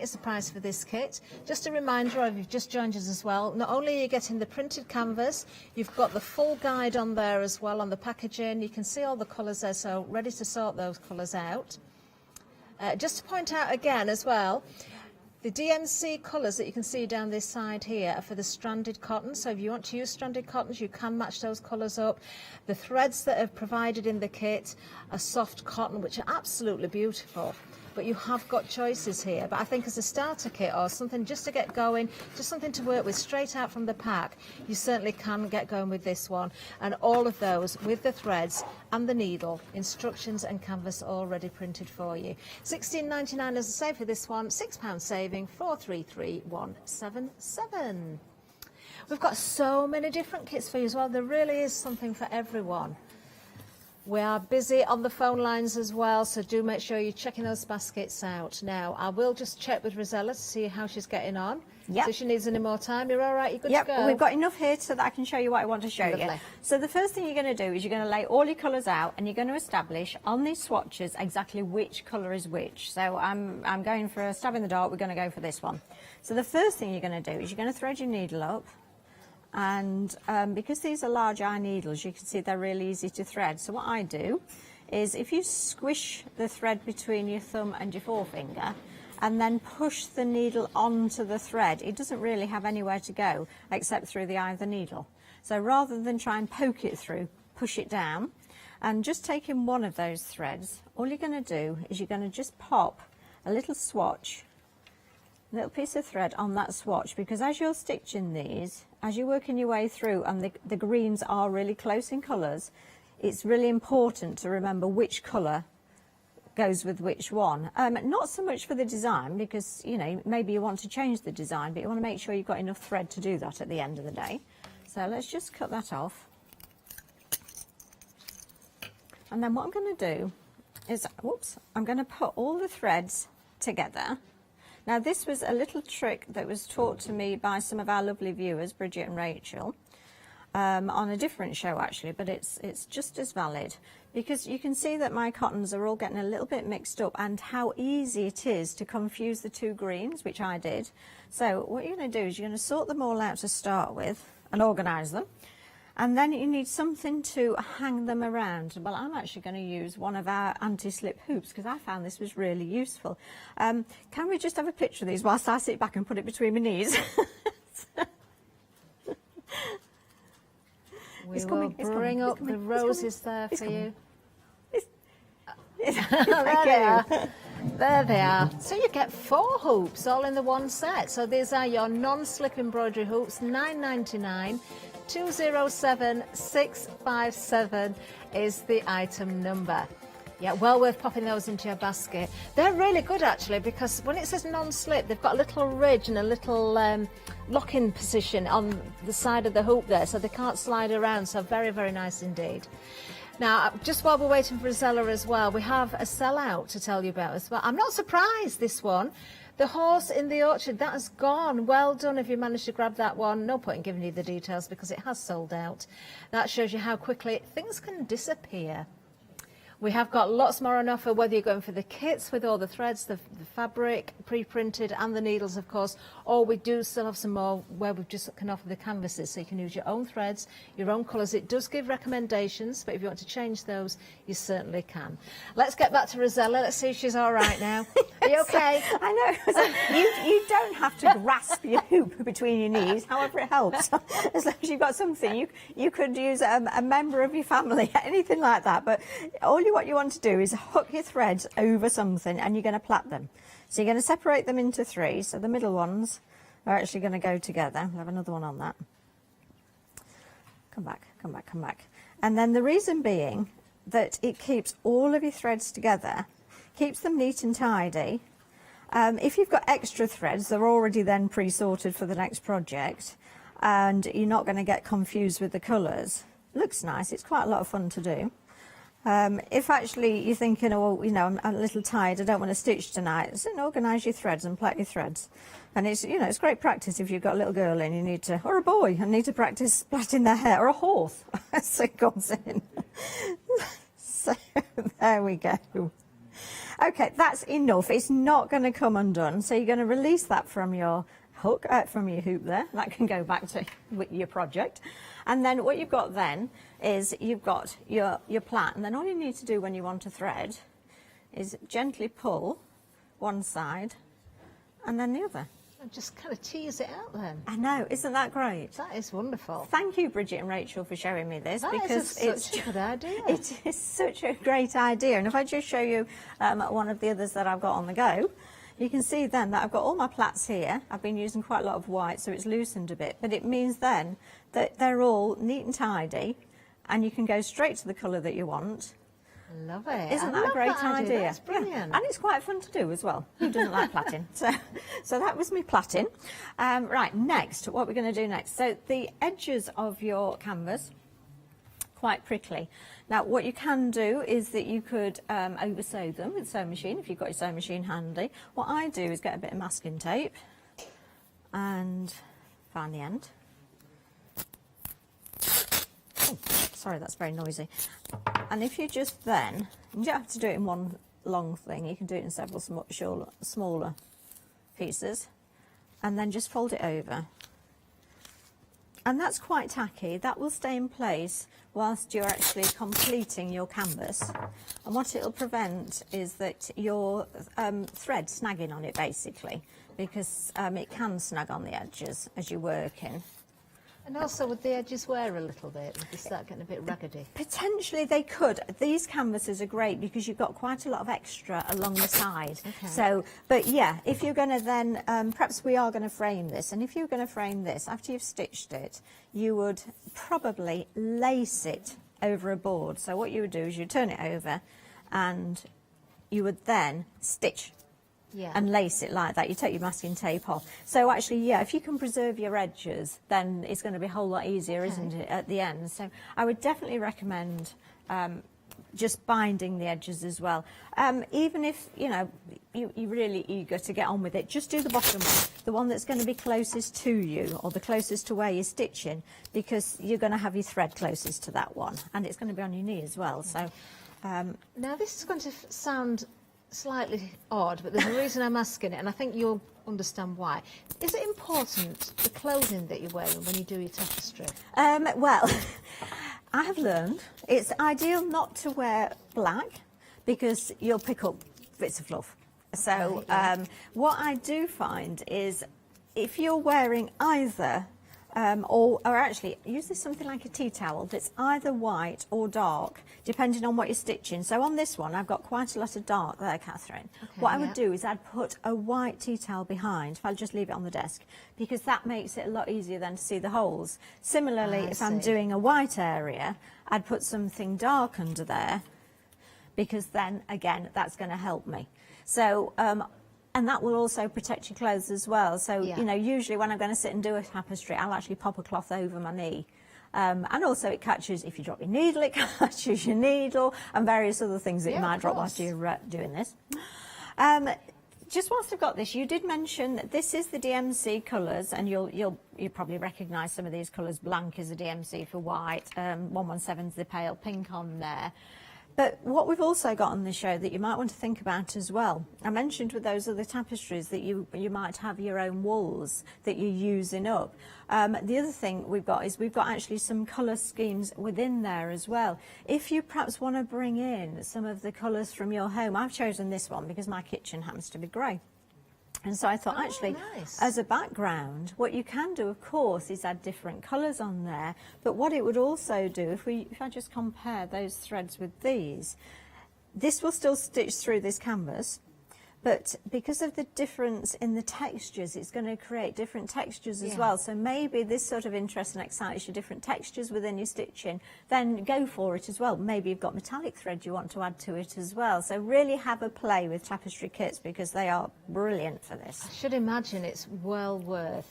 is the price for this kit. Just a reminder, if you've just joined us as well, not only are you getting the printed canvas, you've got the full guide on there as well on the packaging. You can see all the colours there, so ready to sort those colours out. Just to point out again as well, the DMC colours that you can see down this side here are for the stranded cotton. So if you want to use stranded cottons, you can match those colours up. The threads that are provided in the kit are soft cotton, which are absolutely beautiful. but you have got choices here. But I think as a starter kit or something just to get going, just something to work with straight out from the pack, you certainly can get going with this one. And all of those with the threads and the needle, instructions and canvas already printed for you. £16.99 as I say for this one, £6 saving, 433177. We've got so many different kits for you as well. There really is something for everyone. We are busy on the phone lines as well, so do make sure you're checking those baskets out. Now, I will just check with Rosella to see how she's getting on. Yep. So if she needs any more time, you're all right, you're good Yep, to go? we've got enough here so that I can show you what I want to show Lovely. you. So the first thing you're going to do is you're going to lay all your colours out and you're going to establish on these swatches exactly which colour is which. So I'm going for a stab in the dark, we're going to go for this one. So the first thing you're going to do is you're going to thread your needle up. And because these are large eye needles, you can see they're really easy to thread. So what I do is if you squish the thread between your thumb and your forefinger and then push the needle onto the thread, it doesn't really have anywhere to go except through the eye of the needle. So rather than try and poke it through, push it down, and just taking one of those threads, all you're going to do is you're going to just pop a little swatch, a little piece of thread on that swatch, because as you're stitching these, as you're working your way through and the greens are really close in colours, it's really important to remember which colour goes with which one. Not so much for the design, because, you know, maybe you want to change the design, but you want to make sure you've got enough thread to do that at the end of the day. So let's just cut that off. And then what I'm going to do is, whoops, I'm going to put all the threads together. Now this was a little trick that was taught to me by some of our lovely viewers, Bridget and Rachel, on a different show actually, but it's just as valid, because you can see that my cottons are all getting a little bit mixed up and how easy it is to confuse the two greens, which I did. So what you're going to do is you're going to sort them all out to start with and organise them. And then you need something to hang them around. Well, I'm actually going to use one of our anti-slip hoops because I found this was really useful. Can we just have a picture of these whilst I sit back and put it between my knees? We will bring up the roses there for you. There they are. There they are. So you get 4 hoops all in the one set. So these are your non-slip embroidery hoops, £9.99. 207657 is the item number. Yeah, well worth popping those into your basket. They're really good actually, because when it says non-slip, they've got a little ridge and a little lock-in position on the side of the hoop there, so they can't slide around. So very, very nice indeed. Now, just while we're waiting for Rosella as well, we have a sellout to tell you about as well. I'm not surprised, this one. The horse in the orchard, that has gone. Well done if you managed to grab that one. No point in giving you the details because it has sold out. That shows you how quickly things can disappear. We have got lots more on offer, whether you're going for the kits with all the threads, the fabric, pre-printed, and the needles, of course, or we do still have some more where we just can offer the canvases, so you can use your own threads, your own colours. It does give recommendations, but if you want to change those, you certainly can. Let's get back to Rosella. Let's see if she's all right now. Are you okay? I know. So you don't have to grasp your hoop between your knees, however it helps. As long as you've got something, you could use a member of your family, anything like that. But what you want to do is hook your threads over something and you're going to plait them. So you're going to separate them into 3. So the middle ones are actually going to go together. We'll have another one on that. Come back, come back, come back. And then the reason being that it keeps all of your threads together, keeps them neat and tidy. If you've got extra threads, they're already then pre-sorted for the next project, and you're not going to get confused with the colours. Looks nice. It's quite a lot of fun to do. If actually you're thinking, oh, well, you know, I'm a little tired, I don't want to stitch tonight, then organise your threads and plait your threads. And it's, you know, it's great practice if you've got a little girl in, you need to, or a boy, and need to practice plaiting their hair, or a horse, so it comes in. So there we go. Okay, that's enough. It's not going to come undone. So you're going to release that from your hook, from your hoop there. That can go back to your project. And then what you've got then is you've got your plait, and then all you need to do when you want to thread is gently pull one side and then the other. And just kind of tease it out then. I know, isn't that great? That is wonderful. Thank you, Bridget and Rachel, for showing me this, That because is such a good idea. It is such a great idea. And if I just show you one of the others that I've got on the go, you can see then that I've got all my plaits here. I've been using quite a lot of white, so it's loosened a bit, but it means then that they're all neat and tidy, and you can go straight to the colour that you want. Love it. Isn't that a great idea? That's brilliant. Yeah. And it's quite fun to do as well. Who doesn't like plaiting? So that was me plaiting. Right, next, what we're going to do next. So the edges of your canvas, quite prickly. Now, what you can do is that you could over sew them with a sewing machine, if you've got your sewing machine handy. What I do is get a bit of masking tape and find the end. Oh, sorry, that's very noisy. And if you just then, you don't have to do it in one long thing, you can do it in several smaller pieces, and then just fold it over. And that's quite tacky. That will stay in place whilst you're actually completing your canvas. And what it'll prevent is that your thread snagging on it, basically, because it can snag on the edges as you're working. And also, would the edges wear a little bit? Would they start getting a bit raggedy? Potentially they could. These canvases are great because you've got quite a lot of extra along the side. Okay. So, but yeah, if you're going to then, perhaps we are going to frame this, and if you're going to frame this, after you've stitched it, you would probably lace it over a board. So what you would do is you turn it over and you would then stitch and lace it like that. You take your masking tape off. So actually, yeah, if you can preserve your edges, then it's going to be a whole lot easier, isn't it, at the end? So I would definitely recommend just binding the edges as well. Even if, you know, you're really eager to get on with it, just do the bottom one, the one that's going to be closest to you or the closest to where you're stitching, because you're going to have your thread closest to that one, and it's going to be on your knee as well. So now this is going to sound slightly odd, but there's a reason I'm asking it, and I think you'll understand why. Is it important, the clothing that you're wearing when you do your tapestry? Well, I have learned it's ideal not to wear black because you'll pick up bits of fluff. So what I do find is if you're wearing either or actually use this something like a tea towel that's either white or dark, depending on what you're stitching. So on this one, I've got quite a lot of dark there, Catherine. Okay, what I would do is I'd put a white tea towel behind, if I'll just leave it on the desk, because that makes it a lot easier then to see the holes. Similarly, if I'm doing a white area, I'd put something dark under there, because then, again, that's going to help me. So, and that will also protect your clothes as well. So, you know, usually when I'm going to sit and do a tapestry, I'll actually pop a cloth over my knee. And also it catches, if you drop your needle, it catches your needle and various other things that you might drop whilst you're doing this. Just whilst I've got this, you did mention that this is the DMC colours, and you'll probably recognise some of these colours. Blanc is the DMC for white, 117 is the pale pink on there. But what we've also got on the show that you might want to think about as well, I mentioned with those other tapestries that you might have your own wools that you're using up. The other thing we've got is we've got actually some colour schemes within there as well. If you perhaps want to bring in some of the colours from your home, I've chosen this one because my kitchen happens to be grey. And so I thought, actually, as a background, what you can do, of course, is add different colours on there. But what it would also do, if I just compare those threads with these, this will still stitch through this canvas. But because of the difference in the textures, it's going to create different textures as well. So maybe this sort of interests and excites you, different textures within your stitching, then go for it as well. Maybe you've got metallic thread you want to add to it as well. So really have a play with tapestry kits because they are brilliant for this. I should imagine it's well worth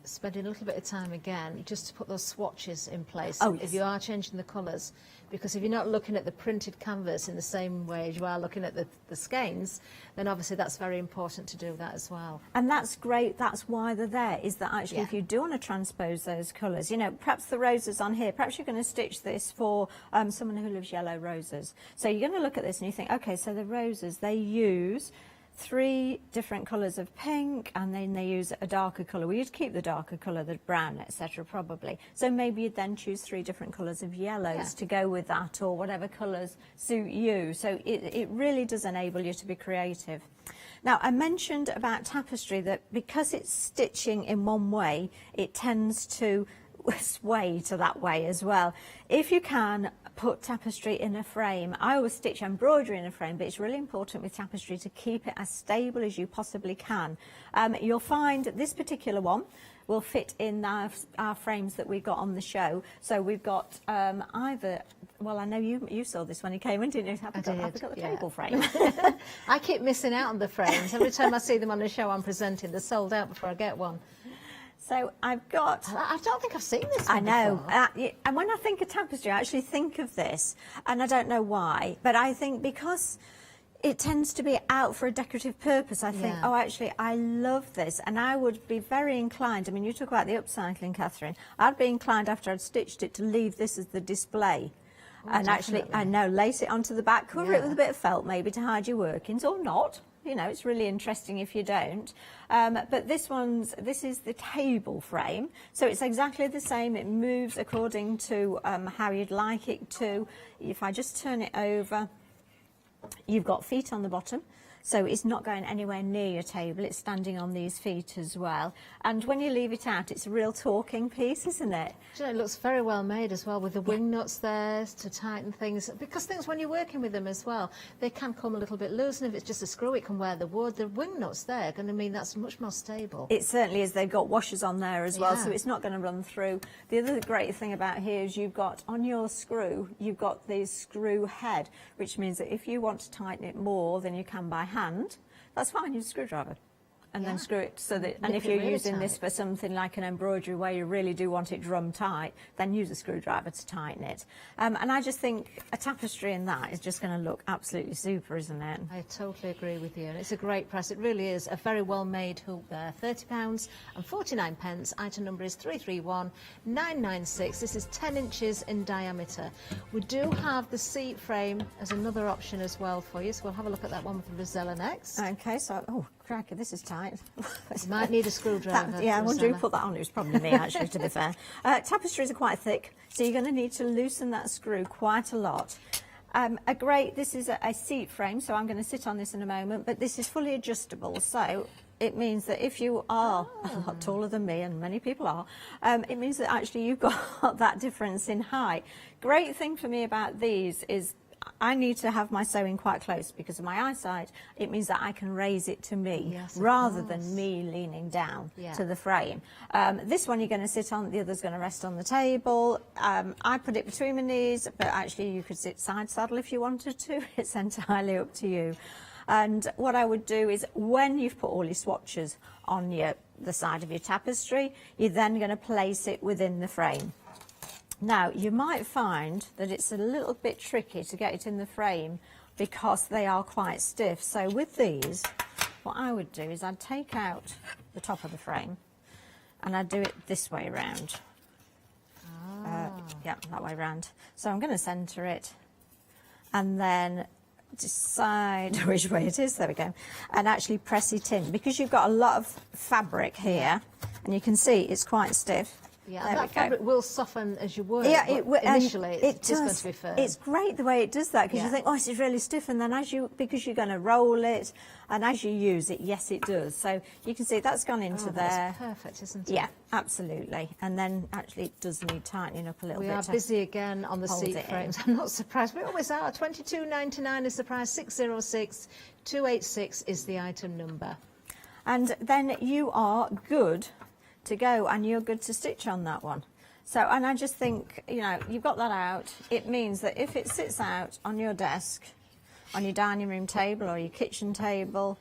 spending a little bit of time again just to put those swatches in place if you are changing the colours, because if you're not looking at the printed canvas in the same way as you are looking at the skeins, then obviously that's very important to do that as well. And that's great, that's why they're there, is that actually if you do want to transpose those colours, you know, perhaps the roses on here, perhaps you're going to stitch this for someone who loves yellow roses. So you're going to look at this and you think, okay, so the roses, they use 3 different colours of pink, and then they use a darker colour. Well, you'd keep the darker colour, the brown, etc., probably. So maybe you'd then choose 3 different colours of yellows to go with that, or whatever colours suit you. So it really does enable you to be creative. Now, I mentioned about tapestry that because it's stitching in one way, it tends to sway to that way as well. If you can put tapestry in a frame, I always stitch embroidery in a frame, but it's really important with tapestry to keep it as stable as you possibly can. You'll find this particular one will fit in our frames that we got on the show. So we've got either, well, I know you saw this when you came in, didn't you? Have we got the table frame? I keep missing out on the frames. Every time I see them on the show I'm presenting, they're sold out before I get one. So I've got... I don't think I've seen this I one know. before. And when I think of tapestry, I actually think of this, and I don't know why, but I think because it tends to be out for a decorative purpose, I think, oh, actually, I love this, and I would be very inclined, I mean, you talk about the upcycling, Catherine, I'd be inclined after I'd stitched it to leave this as the display. Oh, and definitely. Actually, I know, lace it onto the back, cover it with a bit of felt maybe to hide your workings, or not. You know, it's really interesting if you don't. But this is the table frame. So it's exactly the same. It moves according to how you'd like it to. If I just turn it over, you've got feet on the bottom. So it's not going anywhere near your table. It's standing on these feet as well. And when you leave it out, it's a real talking piece, isn't it? Do you know, it looks very well made as well, with the wing nuts there to tighten things. Because things, when you're working with them as well, they can come a little bit loose, and if it's just a screw, it can wear the wood. The wing nuts there are going to mean that's much more stable. It certainly is. They've got washers on there as well, Yeah. so it's not going to run through. The other great thing about here is you've got, on your screw, you've got the screw head, which means that if you want to tighten it more than you can by hand, that's fine, use a screwdriver and then screw it so that, and Nip if it you're really using tight. this for something like an embroidery where you really do want it drum tight, then use a screwdriver to tighten it. And I just think a tapestry in that is just going to look absolutely super, isn't it? I totally agree with you, and it's a great price. It really is a very well made hoop there. £30 and 49 pence. Item number is 331996. This is 10 inches in diameter. We do have the seat frame as another option as well for you, so we'll have a look at that one with the Rosella next. Okay, so, oh, cracker, this is tight. You might need a screwdriver. Yeah, I wonder who Rosella. put that on. It was probably me, actually, to be fair. Tapestries are quite thick, so you're going to need to loosen that screw quite a lot. This is a seat frame, so I'm going to sit on this in a moment, but this is fully adjustable, so it means that if you are a lot taller than me, and many people are, it means that actually you've got that difference in height. Great thing for me about these is I need to have my sewing quite close because of my eyesight. It means that I can raise it to me rather than me leaning down to the frame. This one you're going to sit on, the other's going to rest on the table. I put it between my knees, but actually you could sit side saddle if you wanted to. It's entirely up to you. And what I would do is when you've put all your swatches on the side of your tapestry, you're then going to place it within the frame. Now, you might find that it's a little bit tricky to get it in the frame because they are quite stiff. So with these, what I would do is I'd take out the top of the frame and I'd do it this way around. Yeah, that way around. So I'm going to centre it and then decide which way it is, there we go, and actually press it in because you've got a lot of fabric here and you can see it's quite stiff. Yeah, there and that fabric will soften as you work. But initially, it's just going to be firm. It's great the way it does that because you think, oh, this is really stiff, and then because you're going to roll it, and as you use it, yes, it does. So you can see that's gone into there. That's perfect, isn't it? Yeah, absolutely. And then actually, it does need tightening up a little bit. We are busy again on the seat frames. I'm not surprised. We always are. £22.99 is the price. 606-286 is the item number. And then you are good to go, and you're good to stitch on that one. So, and I just think, you know, you've got that out. It means that if it sits out on your desk, on your dining room table or your kitchen table,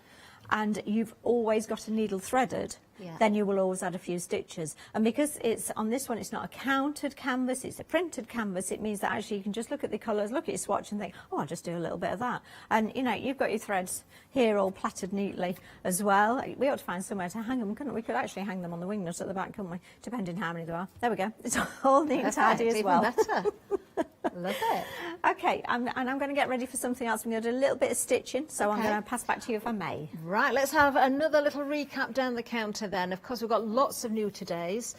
and you've always got a needle threaded, then you will always add a few stitches. And because it's on this one, it's not a counted canvas, it's a printed canvas, it means that actually you can just look at the colours, look at your swatch and think, oh, I'll just do a little bit of that. And, you know, you've got your threads here all plaited neatly as well. We ought to find somewhere to hang them, couldn't we? We could actually hang them on the wing nut at the back, couldn't we? Depending how many there are. There we go. It's all neat and tidy as well. Even better. Love it. Okay, and I'm going to get ready for something else. I'm going to do a little bit of stitching, so I'm Okay. going to pass back to you if I may. Right, let's have another little recap down the counter then. Of course, we've got lots of new todays.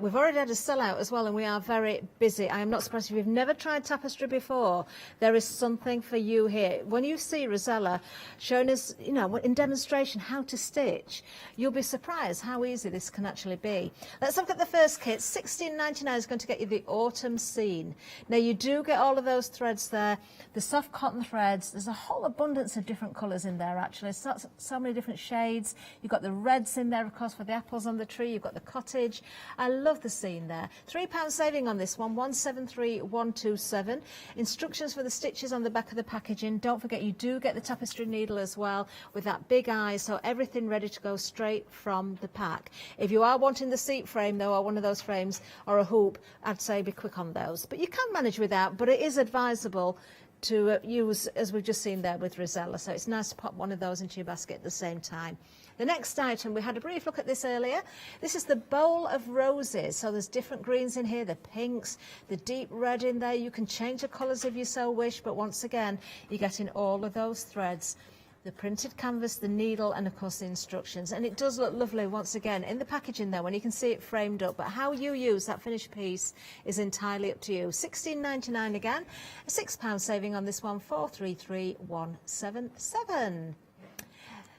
We've already had a sellout as well, and we are very busy. I am not surprised if you've never tried tapestry before. There is something for you here. When you see Rosella showing us, you know, in demonstration how to stitch, you'll be surprised how easy this can actually be. Let's look at the first kit. $16.99 is going to get you the autumn scene. Now, you do get all of those threads there, the soft cotton threads. There's a whole abundance of different colours in there, actually. So many different shades. You've got the reds in there, of course, for the apples on the tree. You've got the cottage. I love the scene there. £3 saving on this one, 173127. Instructions for the stitches on the back of the packaging. Don't forget, you do get the tapestry needle as well with that big eye, so everything ready to go straight from the pack. If you are wanting the seat frame, though, or one of those frames, or a hoop, I'd say be quick on those. But you can manage without, but it is advisable to use, as we've just seen there with Rosella, so it's nice to pop one of those into your basket at the same time. The next item, we had a brief look at this earlier. This is the bowl of roses. So there's different greens in here, the pinks, the deep red in there. You can change the colours if you so wish, but once again, you're getting all of those threads. The printed canvas, the needle, and of course the instructions. And it does look lovely once again in the packaging there when you can see it framed up. But how you use that finished piece is entirely up to you. $16.99 again, a £6 saving on this one, 433177.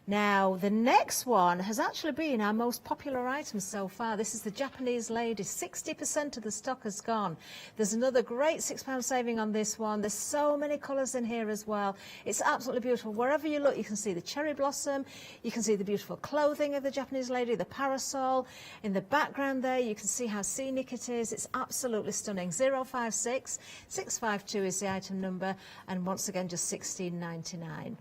Now, the next one has actually been our most popular item so far. This is the Japanese lady. 60% of the stock has gone. There's another great £6 saving on this one. There's so many colours in here as well. It's absolutely beautiful. Wherever you look, you can see the cherry blossom. You can see the beautiful clothing of the Japanese lady, the parasol. In the background there, you can see how scenic it is. It's absolutely stunning. 056 652 is the item number. And once again, just $16.99.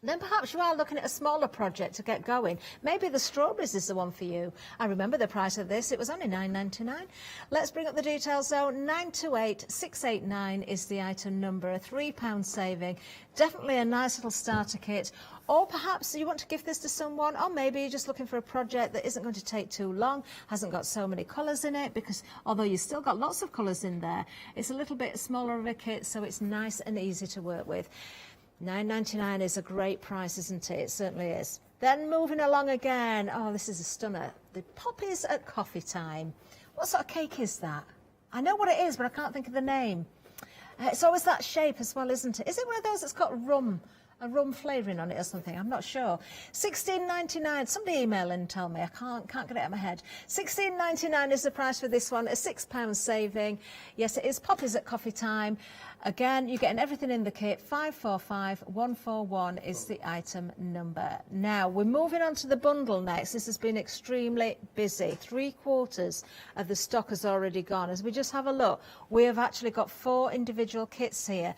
Then perhaps you are looking at a smaller project to get going. Maybe the strawberries is the one for you. I remember the price of this. It was only $9.99. Let's bring up the details though. 928689 is the item number, a £3 saving. Definitely a nice little starter kit. Or perhaps you want to give this to someone, or maybe you're just looking for a project that isn't going to take too long, hasn't got so many colours in it, because although you've still got lots of colours in there, it's a little bit smaller of a kit, so it's nice and easy to work with. $9.99 is a great price, isn't it? It certainly is. Then moving along again. Oh, this is a stunner. The poppies at coffee time. What sort of cake is that? I know what it is, but I can't think of the name. It's always that shape as well, isn't it? Is it one of those that's got rum? A rum flavouring on it or something, I'm not sure. $16.99, somebody email and tell me, I can't get it out of my head. $16.99 is the price for this one, a £6 saving. Yes, it is poppies at coffee time. Again, you're getting everything in the kit. 545141 is the item number. Now, we're moving on to the bundle next. This has been extremely busy. 3/4 of the stock has already gone. As we just have a look, we have actually got 4 individual kits here,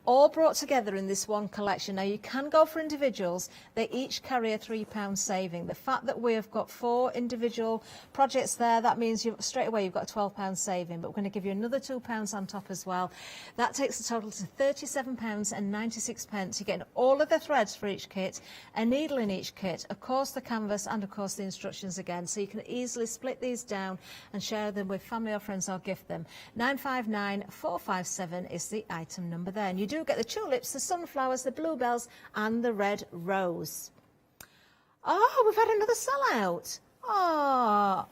all brought together in this one collection. Now, you can go for individuals. They each carry a £3 saving. The fact that we have got 4 individual projects there, that means straight away you've got a £12 saving, but we're going to give you another £2 on top as well. That takes the total to £37.96. You're getting all of the threads for each kit, a needle in each kit, of course the canvas, and of course the instructions again. So you can easily split these down and share them with family or friends or gift them. 959457 is the item number there. And you do get the tulips, the sunflowers, the bluebells, and the red rose. Oh, we've had another sellout. Oh,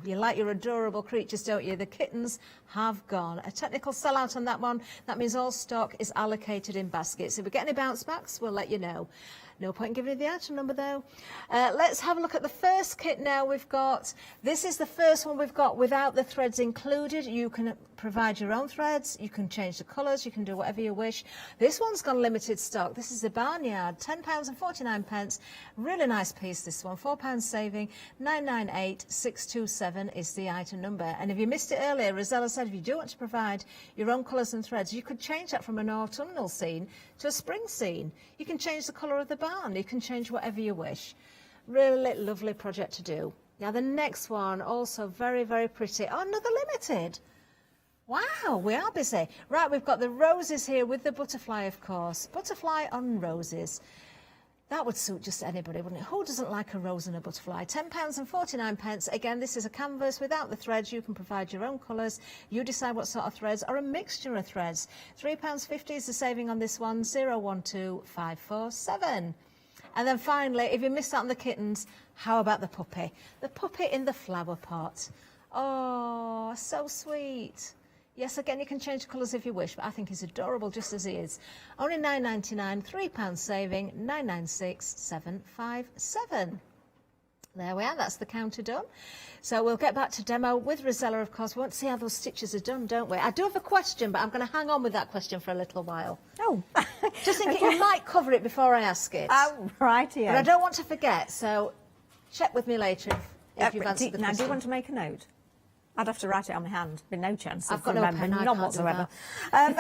you like your adorable creatures, don't you? The kittens have gone. A technical sellout on that one. That means all stock is allocated in baskets. If we get any bounce backs, we'll let you know. No point in giving you the item number though. Let's have a look at the first kit now we've got. This is the first one we've got without the threads included. You can provide your own threads, you can change the colours, you can do whatever you wish. This one's got limited stock. This is the Barnyard, £10.49. Really nice piece, this one. £4 saving, 998627 is the item number. And if you missed it earlier, Rosella said if you do want to provide your own colours and threads, you could change that from an autumnal scene to a spring scene. You can change the colour of the barn, you can change whatever you wish. Really lovely project to do. Now the next one, also very, very pretty. Oh, another limited. Wow, we are busy. Right, we've got the roses here with the butterfly, of course. Butterfly on roses. That would suit just anybody, wouldn't it? Who doesn't like a rose and a butterfly? £10.49. Again, this is a canvas without the threads. You can provide your own colours. You decide what sort of threads or a mixture of threads. £3.50 is the saving on this one, 012547. And then finally, if you missed out on the kittens, how about the puppy? The puppy in the flower pot. Oh, so sweet. Yes, again, you can change colours if you wish, but I think he's adorable just as he is. Only £9.99, £3 saving, 996,757. There we are, that's the counter done. So we'll get back to demo with Rosella, of course. We want to see how those stitches are done, don't we? I do have a question, but I'm going to hang on with that question for a little while. Oh. Just thinking you might cover it before I ask it. Oh, right, yeah. But I don't want to forget, so check with me later if you've answered the question. Now, do you want to make a note? I'd have to write it on my hand. There'd be no chance. I've got no pen, none whatsoever. I'm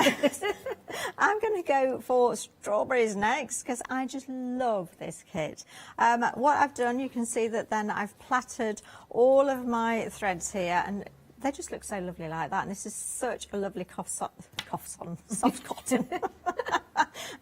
going to go for strawberries next because I just love this kit. What I've done, you can see that then I've plaited all of my threads here, and they just look so lovely like that. And this is such a lovely soft cotton.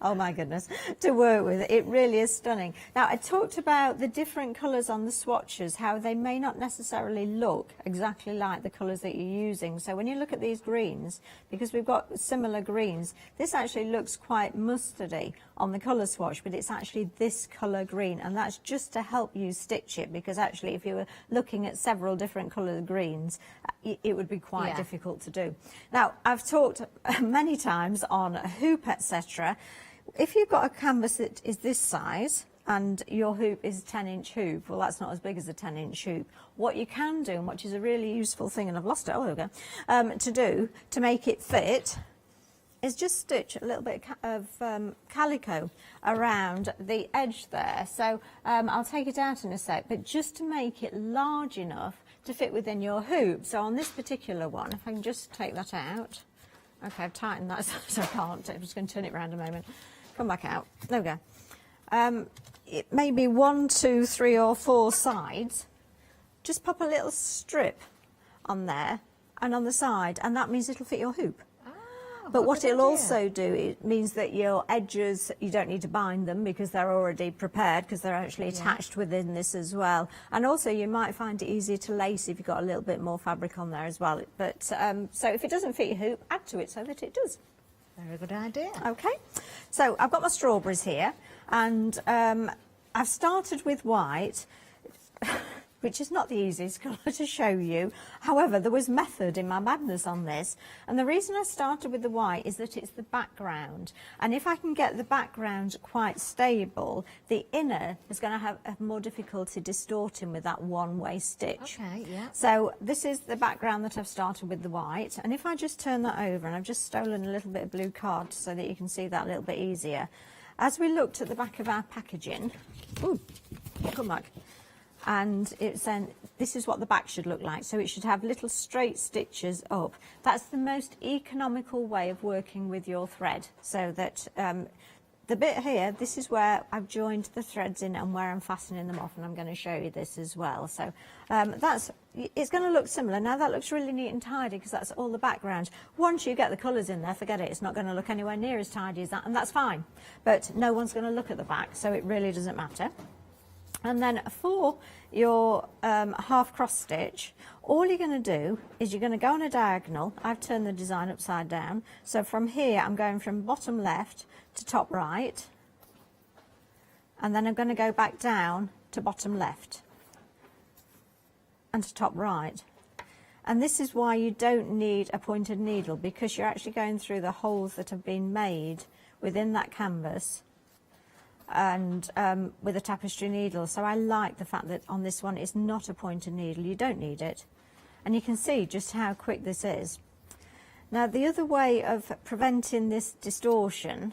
Oh my goodness, to work with. It really is stunning. Now, I talked about the different colours on the swatches, how they may not necessarily look exactly like the colours that you're using. So when you look at these greens, because we've got similar greens, this actually looks quite mustardy on the colour swatch, but it's actually this colour green, and that's just to help you stitch it, because actually if you were looking at several different coloured greens, it would be quite difficult to do. Now, I've talked many times on hoop, etc. If you've got a canvas that is this size and your hoop is a 10-inch hoop, well, that's not as big as a 10-inch hoop. What you can do, and which is a really useful thing, and I've lost it, oh, there we go, to do to make it fit, is just stitch a little bit of calico around the edge there. So I'll take it out in a sec, but just to make it large enough to fit within your hoop. So on this particular one, if I can just take that out. Okay, I've tightened that so I can't. I'm just going to turn it around a moment. Come back out. There we go. It may be 1, 2, 3 or 4 sides. Just pop a little strip on there and on the side, and that means it'll fit your hoop. But what it'll also do, it means that your edges, you don't need to bind them because they're already prepared, because they're actually attached within this as well. And also you might find it easier to lace if you've got a little bit more fabric on there as well. But so if it doesn't fit your hoop, add to it so that it does. Very good idea. Okay, so I've got my strawberries here, and I've started with white, which is not the easiest colour to show you. However, there was method in my madness on this, and the reason I started with the white is that it's the background, and if I can get the background quite stable, the inner is going to have more difficulty distorting with that one-way stitch. Okay, yeah. So this is the background that I've started with the white, and if I just turn that over, and I've just stolen a little bit of blue card so that you can see that a little bit easier. As we looked at the back of our packaging, ooh, come back. And it's this is what the back should look like. So it should have little straight stitches up. That's the most economical way of working with your thread. So that the bit here, this is where I've joined the threads in and where I'm fastening them off, and I'm going to show you this as well. So it's going to look similar. Now that looks really neat and tidy because that's all the background. Once you get the colours in there, forget it. It's not going to look anywhere near as tidy as that, and that's fine. But no one's going to look at the back, so it really doesn't matter. And then for your half cross stitch, all you're going to do is you're going to go on a diagonal. I've turned the design upside down. So from here, I'm going from bottom left to top right. And then I'm going to go back down to bottom left and to top right. And this is why you don't need a pointed needle, because you're actually going through the holes that have been made within that canvas and with a tapestry needle. So I like the fact that on this one it's not a pointed needle. You don't need it, and you can see just how quick this is. Now the other way of preventing this distortion,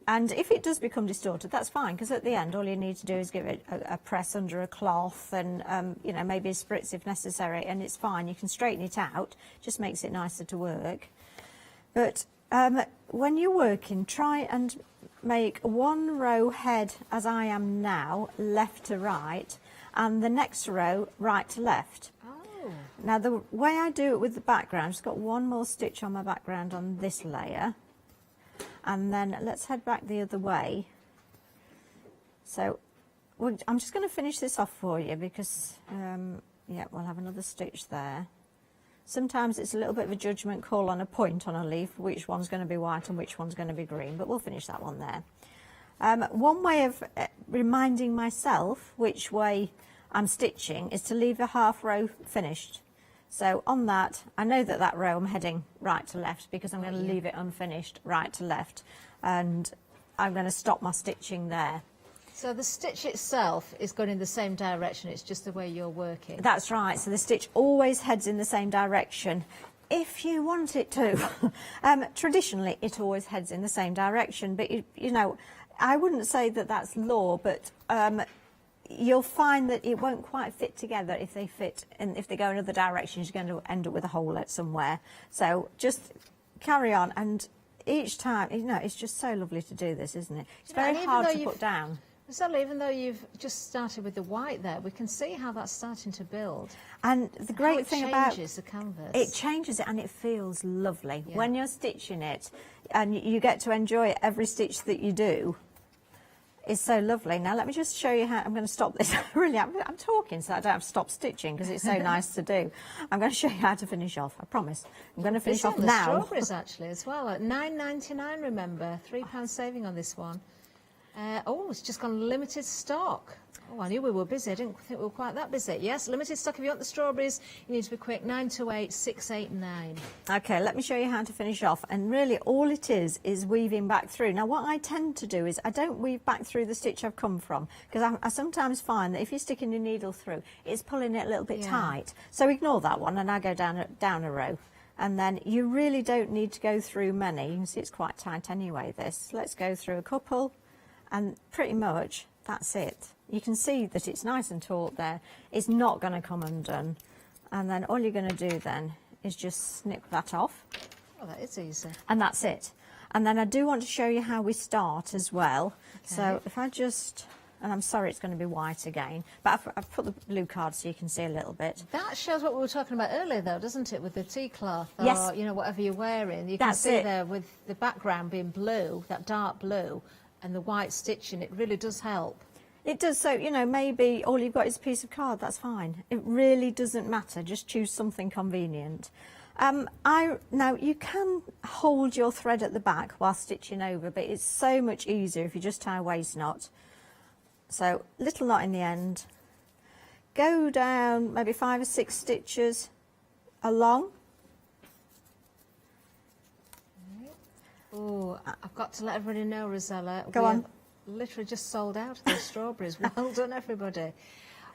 and if it does become distorted, that's fine, because at the end all you need to do is give it a press under a cloth and you know, maybe a spritz if necessary, and it's fine. You can straighten it out, just makes it nicer to work. But when you're working, try and make one row head as I am now, left to right, and the next row right to left. Oh. Now the way I do it with the background, I've just got one more stitch on my background on this layer, and then let's head back the other way. So I'm just going to finish this off for you because, yeah, we'll have another stitch there. Sometimes it's a little bit of a judgment call on a point on a leaf, which one's going to be white and which one's going to be green, but we'll finish that one there. One way of reminding myself which way I'm stitching is to leave a half row finished. So on that, I know that that row I'm heading right to left because I'm going to leave it unfinished right to left, and I'm going to stop my stitching there. So the stitch itself is going in the same direction, it's just the way you're working. That's right, so the stitch always heads in the same direction if you want it to. Traditionally, it always heads in the same direction, but you know, I wouldn't say that that's law, but you'll find that it won't quite fit together if they fit, and if they go in other directions, you're going to end up with a hole at somewhere. So just carry on, and each time, you know, it's just so lovely to do this, isn't it? It's very hard to put down. So even though you've just started with the white there, we can see how that's starting to build. And the great thing about it changes the canvas. It changes it, and it feels lovely when you're stitching it, and you get to enjoy every stitch that you do. It's so lovely. Now let me just show you how. I'm going to stop this. Really, I'm talking so I don't have to stop stitching because it's so nice to do. I'm going to show you how to finish off. I promise. I'm going to finish off now. Strawberries actually as well at £9.99. Remember, £3 saving on this one. Oh, it's just gone limited stock. Oh, I knew we were busy. I didn't think we were quite that busy. Yes, limited stock. If you want the strawberries, you need to be quick. 928 689. Okay, let me show you how to finish off. And really, all it is weaving back through. Now, what I tend to do is I don't weave back through the stitch I've come from, because I sometimes find that if you're sticking your needle through, it's pulling it a little bit tight. So ignore that one, and I go down a row. And then you really don't need to go through many. You can see it's quite tight anyway, this. Let's go through a couple. And pretty much that's it. You can see that it's nice and taut there. It's not going to come undone. And then all you're going to do then is just snip that off. Oh, that is easy. And that's it. And then I do want to show you how we start as well. Okay. So if I just, and I'm sorry it's going to be white again, but I've put the blue card so you can see a little bit. That shows what we were talking about earlier though, doesn't it, with the tea cloth or, yes. You know, whatever you're wearing. You can see there with the background being blue, that dark blue, and the white stitching, it really does help. It does. So, you know, maybe all you've got is a piece of card, that's fine. It really doesn't matter, just choose something convenient. Now, you can hold your thread at the back while stitching over, but it's so much easier if you just tie a waist knot. So, little knot in the end. Go down maybe 5 or 6 stitches along. Oh, I've got to let everybody know, Rosella. Go on. Literally just sold out of those strawberries. Well done, everybody.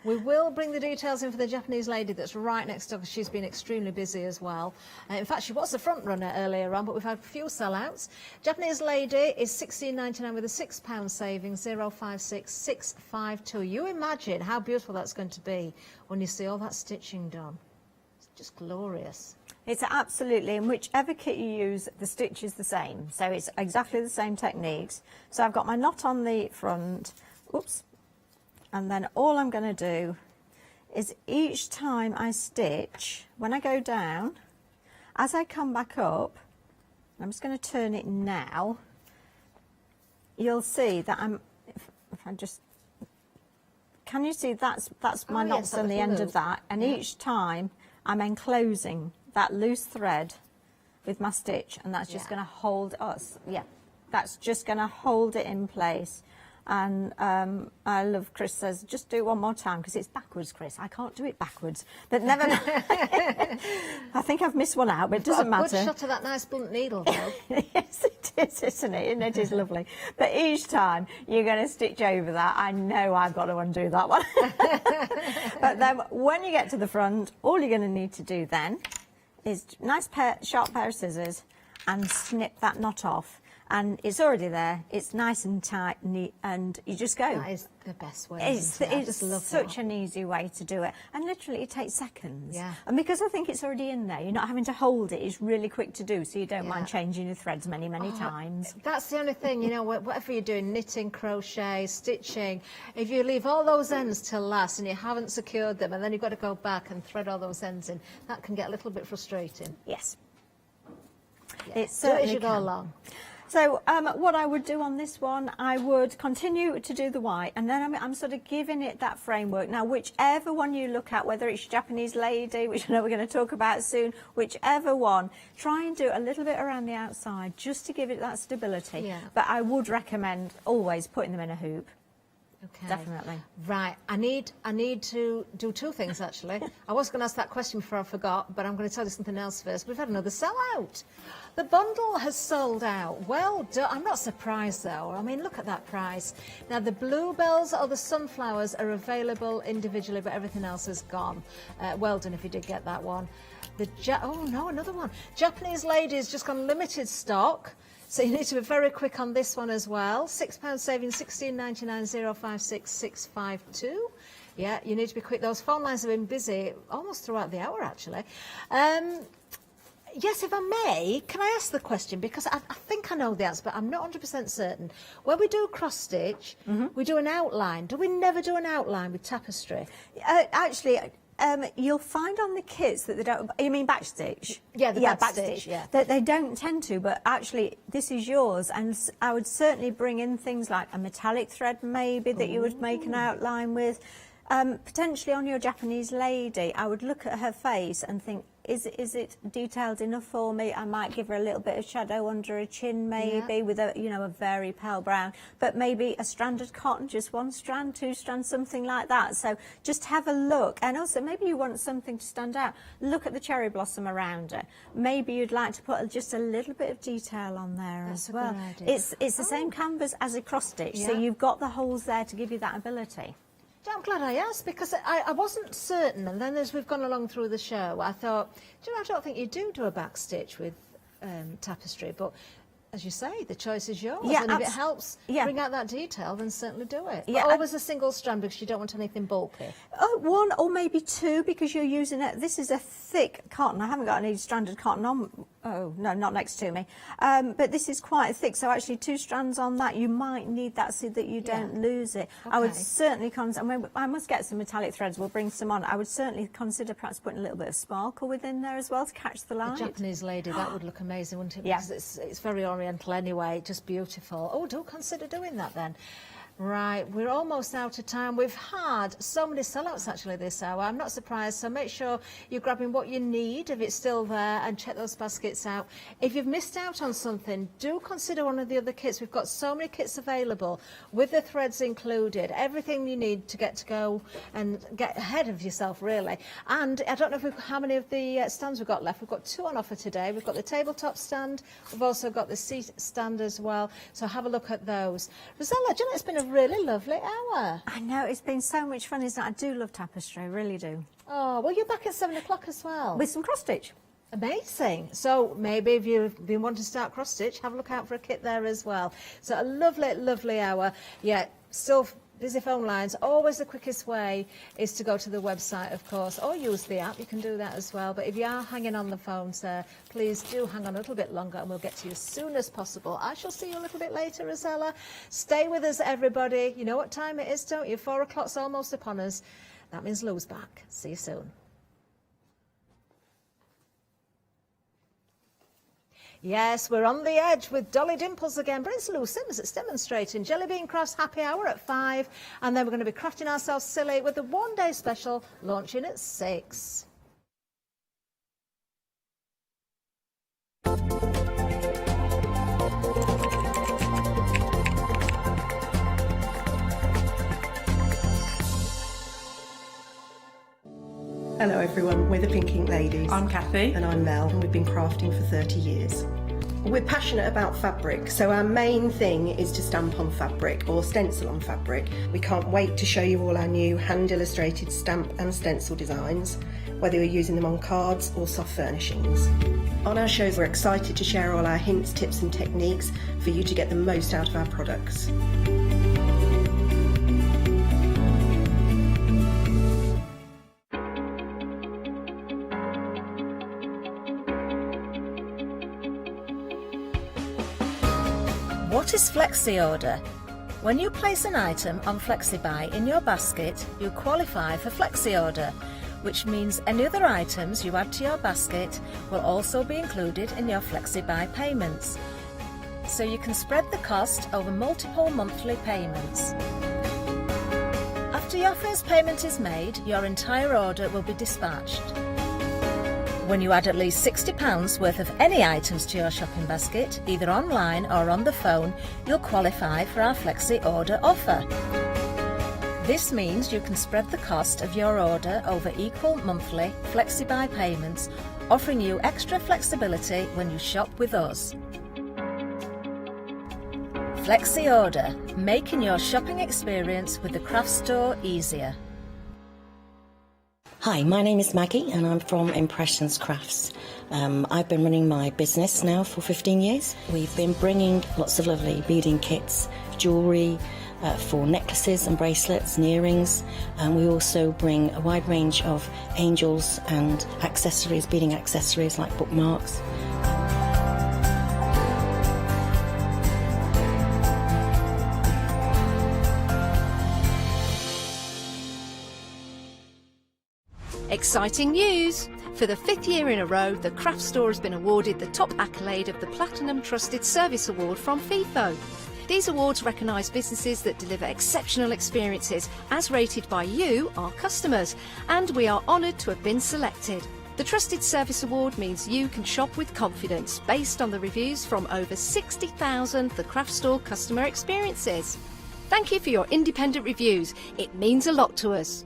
We will bring the details in for the Japanese lady that's right next door because she's been extremely busy as well. In fact, she was the front runner earlier on, but we've had a few sellouts. Japanese lady is £16.99 with a £6 savings, 056 652. You imagine how beautiful that's going to be when you see all that stitching done. It's just glorious. It's absolutely, in whichever kit you use, the stitch is the same. So it's exactly the same techniques. So I've got my knot on the front, oops, and then all I'm going to do is each time I stitch, when I go down, as I come back up, I'm just going to turn it now, you'll see that if I just, can you see that's my knots on the end of that, and each time I'm enclosing that loose thread with my stitch, and that's just going to hold us. Yeah, that's just going to hold it in place. And I love, Chris says, just do it one more time because it's backwards, Chris. I can't do it backwards. But never. I think I've missed one out, but it doesn't matter. Good shot of that nice blunt needle, though. Yes, it is, isn't it? And it is lovely. But each time you're going to stitch over that, I know I've got to undo that one. But then when you get to the front, all you're going to need to do then is nice sharp pair of scissors and snip that knot off. And it's already there. It's nice and tight, neat, and you just go. That is the best way. It's such that. an easy way to do it, and literally it takes seconds. Yeah. And because I think it's already in there, you're not having to hold it. It's really quick to do, so you don't mind changing your threads many times. That's the only thing, you know. Whatever you're doing, knitting, crochet, stitching, if you leave all those ends till last and you haven't secured them, and then you've got to go back and thread all those ends in, that can get a little bit frustrating. Yes. Yeah. It certainly should can. go along. So what I would do on this one, I would continue to do the white, and then I'm sort of giving it that framework. Now, whichever one you look at, whether it's Japanese lady, which I know we're going to talk about soon, whichever one, try and do a little bit around the outside just to give it that stability. Yeah. But I would recommend always putting them in a hoop. Okay. Definitely. Right. I need to do two things, actually. I was going to ask that question before I forgot, but I'm going to tell you something else first. We've had another sellout. The bundle has sold out. Well done. I'm not surprised, though. I mean, look at that price. Now, the bluebells or the sunflowers are available individually, but everything else is gone. Well done if you did get that one. Oh, no, another one. Japanese ladies just gone limited stock. So you need to be very quick on this one as well. £6 saving, £16.99, 056 652. Yeah, you need to be quick. Those phone lines have been busy almost throughout the hour, actually. Yes, if I may, can I ask the question? Because I think I know the answer, but I'm not 100% certain. When we do cross-stitch, we do an outline. Do we never do an outline with tapestry? Actually, you'll find on the kits that they don't. You mean backstitch? Yeah, the backstitch. Yeah, that they don't tend to. But actually, this is yours, and I would certainly bring in things like a metallic thread, maybe that you would make an outline with. Potentially on your Japanese lady, I would look at her face and think, is it detailed enough for me? I might give her a little bit of shadow under her chin, maybe with a a very pale brown, but maybe a stranded cotton, just one strand, two strands, something like that. So just have a look, and also maybe you want something to stand out. Look at the cherry blossom around her. Maybe you'd like to put just a little bit of detail on there as well. It's the same canvas as a cross stitch, so you've got the holes there to give you that ability. I'm glad I asked, because I wasn't certain, and then as we've gone along through the show, I thought, I don't think you do a back stitch with tapestry, but as you say, the choice is yours, and if it helps bring out that detail, then certainly do it. But always a single strand, because you don't want anything bulky. One or maybe two, because you're using it. This is a thick cotton. I haven't got any stranded cotton on. Oh, no, not next to me. But this is quite thick, so actually 2 strands on that. You might need that so that you don't lose it. Okay. I would certainly consider, I must get some metallic threads, we'll bring some on. I would certainly consider perhaps putting a little bit of sparkle within there as well to catch the light. The Japanese lady, that would look amazing, wouldn't it? Because it's very oriental anyway, just beautiful. Oh, do consider doing that then. Right, we're almost out of time. We've had so many sellouts actually this hour. I'm not surprised, so make sure you're grabbing what you need if it's still there, and check those baskets out. If you've missed out on something, do consider one of the other kits. We've got so many kits available with the threads included, everything you need to go and get ahead of yourself, really. And I don't know how many of the stands we've got left. We've got 2 on offer today. We've got the tabletop stand, we've also got the seat stand as well, so have a look at those. Rosella, do you know, it's been a really lovely hour. I know, it's been so much fun, isn't it? I do love tapestry, I really do. Oh, well, you're back at 7 o'clock as well. With some cross-stitch. Amazing. So maybe if you've been wanting to start cross-stitch, have a look out for a kit there as well. So a lovely, lovely hour. Yeah, still busy phone lines. Always the quickest way is to go to the website, of course, or use the app. You can do that as well. But if you are hanging on the phone, sir, please do hang on a little bit longer, and we'll get to you as soon as possible. I shall see you a little bit later, Rosella. Stay with us, everybody. You know what time it is, don't you? 4 o'clock's almost upon us. That means Lou's back. See you soon. Yes, we're on the edge with Dolly Dimples again, but it's Lou Sims that's demonstrating Jelly Bean Crafts Happy Hour at 5, and then we're going to be crafting ourselves silly with the one-day special launching at 6. Hello everyone, we're the Pink Ink Ladies. I'm Kathy. And I'm Mel, and we've been crafting for 30 years. We're passionate about fabric, so our main thing is to stamp on fabric or stencil on fabric. We can't wait to show you all our new hand-illustrated stamp and stencil designs, whether you're using them on cards or soft furnishings. On our shows, we're excited to share all our hints, tips and techniques for you to get the most out of our products. What is Flexi Order? When you place an item on FlexiBuy in your basket, you qualify for Flexi Order, which means any other items you add to your basket will also be included in your FlexiBuy payments. so you can spread the cost over multiple monthly payments. After your first payment is made, your entire order will be dispatched. When you add at least £60 worth of any items to your shopping basket, either online or on the phone, you'll qualify for our Flexi Order offer. This means you can spread the cost of your order over equal monthly Flexi-Buy payments, offering you extra flexibility when you shop with us. Flexi Order, making your shopping experience with the craft store easier. Hi, my name is Maggie and I'm from Impressions Crafts. I've been running my business now for 15 years. We've been bringing lots of lovely beading kits, jewellery, for necklaces and bracelets and earrings, and we also bring a wide range of angels and accessories, beading accessories like bookmarks. Exciting news! For the 5th year in a row, the craft store has been awarded the top accolade of the Platinum Trusted Service Award from FIFO. These awards recognise businesses that deliver exceptional experiences as rated by you, our customers, and we are honoured to have been selected. The Trusted Service Award means you can shop with confidence based on the reviews from over 60,000 The Craft Store customer experiences. Thank you for your independent reviews. It means a lot to us.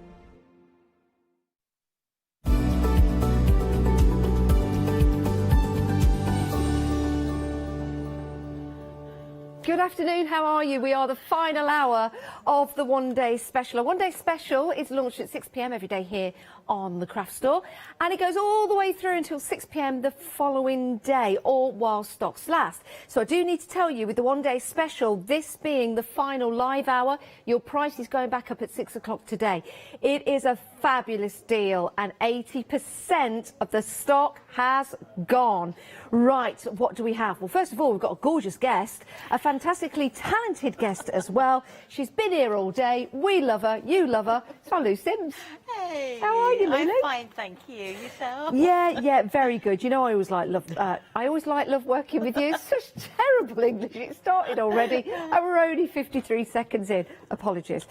Good afternoon, how are you? We are the final hour of the One Day Special. A One Day Special is launched at 6 p.m. every day here on the Craft Store, and it goes all the way through until 6 p.m. the following day, all while stocks last. So I do need to tell you, with the One Day Special, this being the final live hour, your price is going back up at 6 o'clock today. It is a fabulous deal, and 80% of the stock has gone. Right, what do we have? Well, first of all, we've got a gorgeous guest, a fantastically talented guest as well. She's been here all day. We love her. You love her. It's Lou Sims. Hey, how are you, Lulu? I'm fine, thank you. Yourself? Yeah, very good. You know, I always love working with you. It's such terrible English. It started already, and we're only 53 seconds in. Apologies.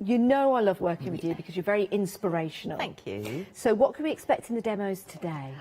You know, I love working with you because you're very inspirational. Thank you. So, what can we expect in the demos today?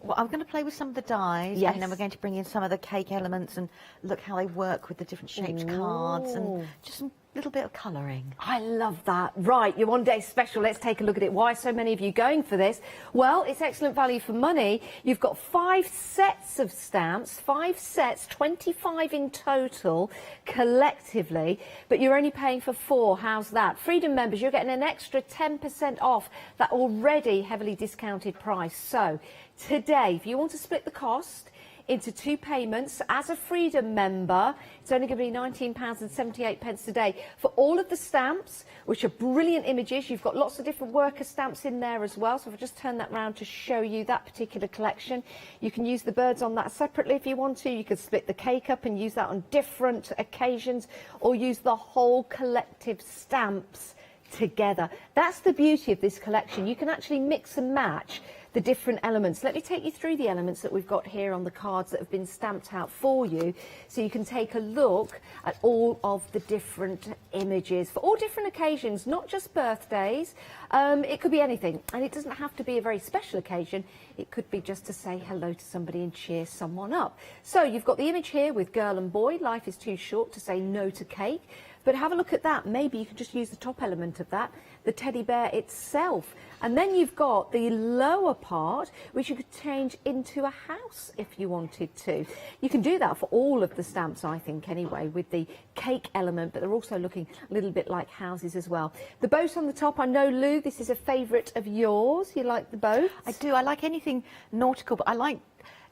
Well, I'm going to play with some of the dies, Yes. and then we're going to bring in some of the cake elements and look how they work with the different shaped cards and just some little bit of colouring. I love that. Right, your One Day Special. Let's take a look at it. Why are so many of you going for this? Well, it's excellent value for money. You've got 5 sets of stamps, 5 sets, 25 in total, collectively, but you're only paying for 4. How's that? Freedom members, you're getting an extra 10% off that already heavily discounted price. So, today, if you want to split the cost into 2 payments as a Freedom member, it's only going to be £19.78 today for all of the stamps, which are brilliant images. You've got lots of different worker stamps in there as well. So if I just turn that round to show you that particular collection, you can use the birds on that separately if you want to. You could split the cake up and use that on different occasions, or use the whole collective stamps together. That's the beauty of this collection. You can actually mix and match the different elements. Let me take you through the elements that we've got here on the cards that have been stamped out for you, so you can take a look at all of the different images for all different occasions, not just birthdays. It could be anything, and it doesn't have to be a very special occasion. It could be just to say hello to somebody and cheer someone up. So you've got the image here with girl and boy. Life is too short to say no to cake. But have a look at that. Maybe you could just use the top element of that, the teddy bear itself. And then you've got the lower part, which you could change into a house if you wanted to. You can do that for all of the stamps, I think, anyway, with the cake element, but they're also looking a little bit like houses as well. The boat on the top, I know, Lou, this is a favourite of yours. You like the boat? I do. I like anything nautical, but I like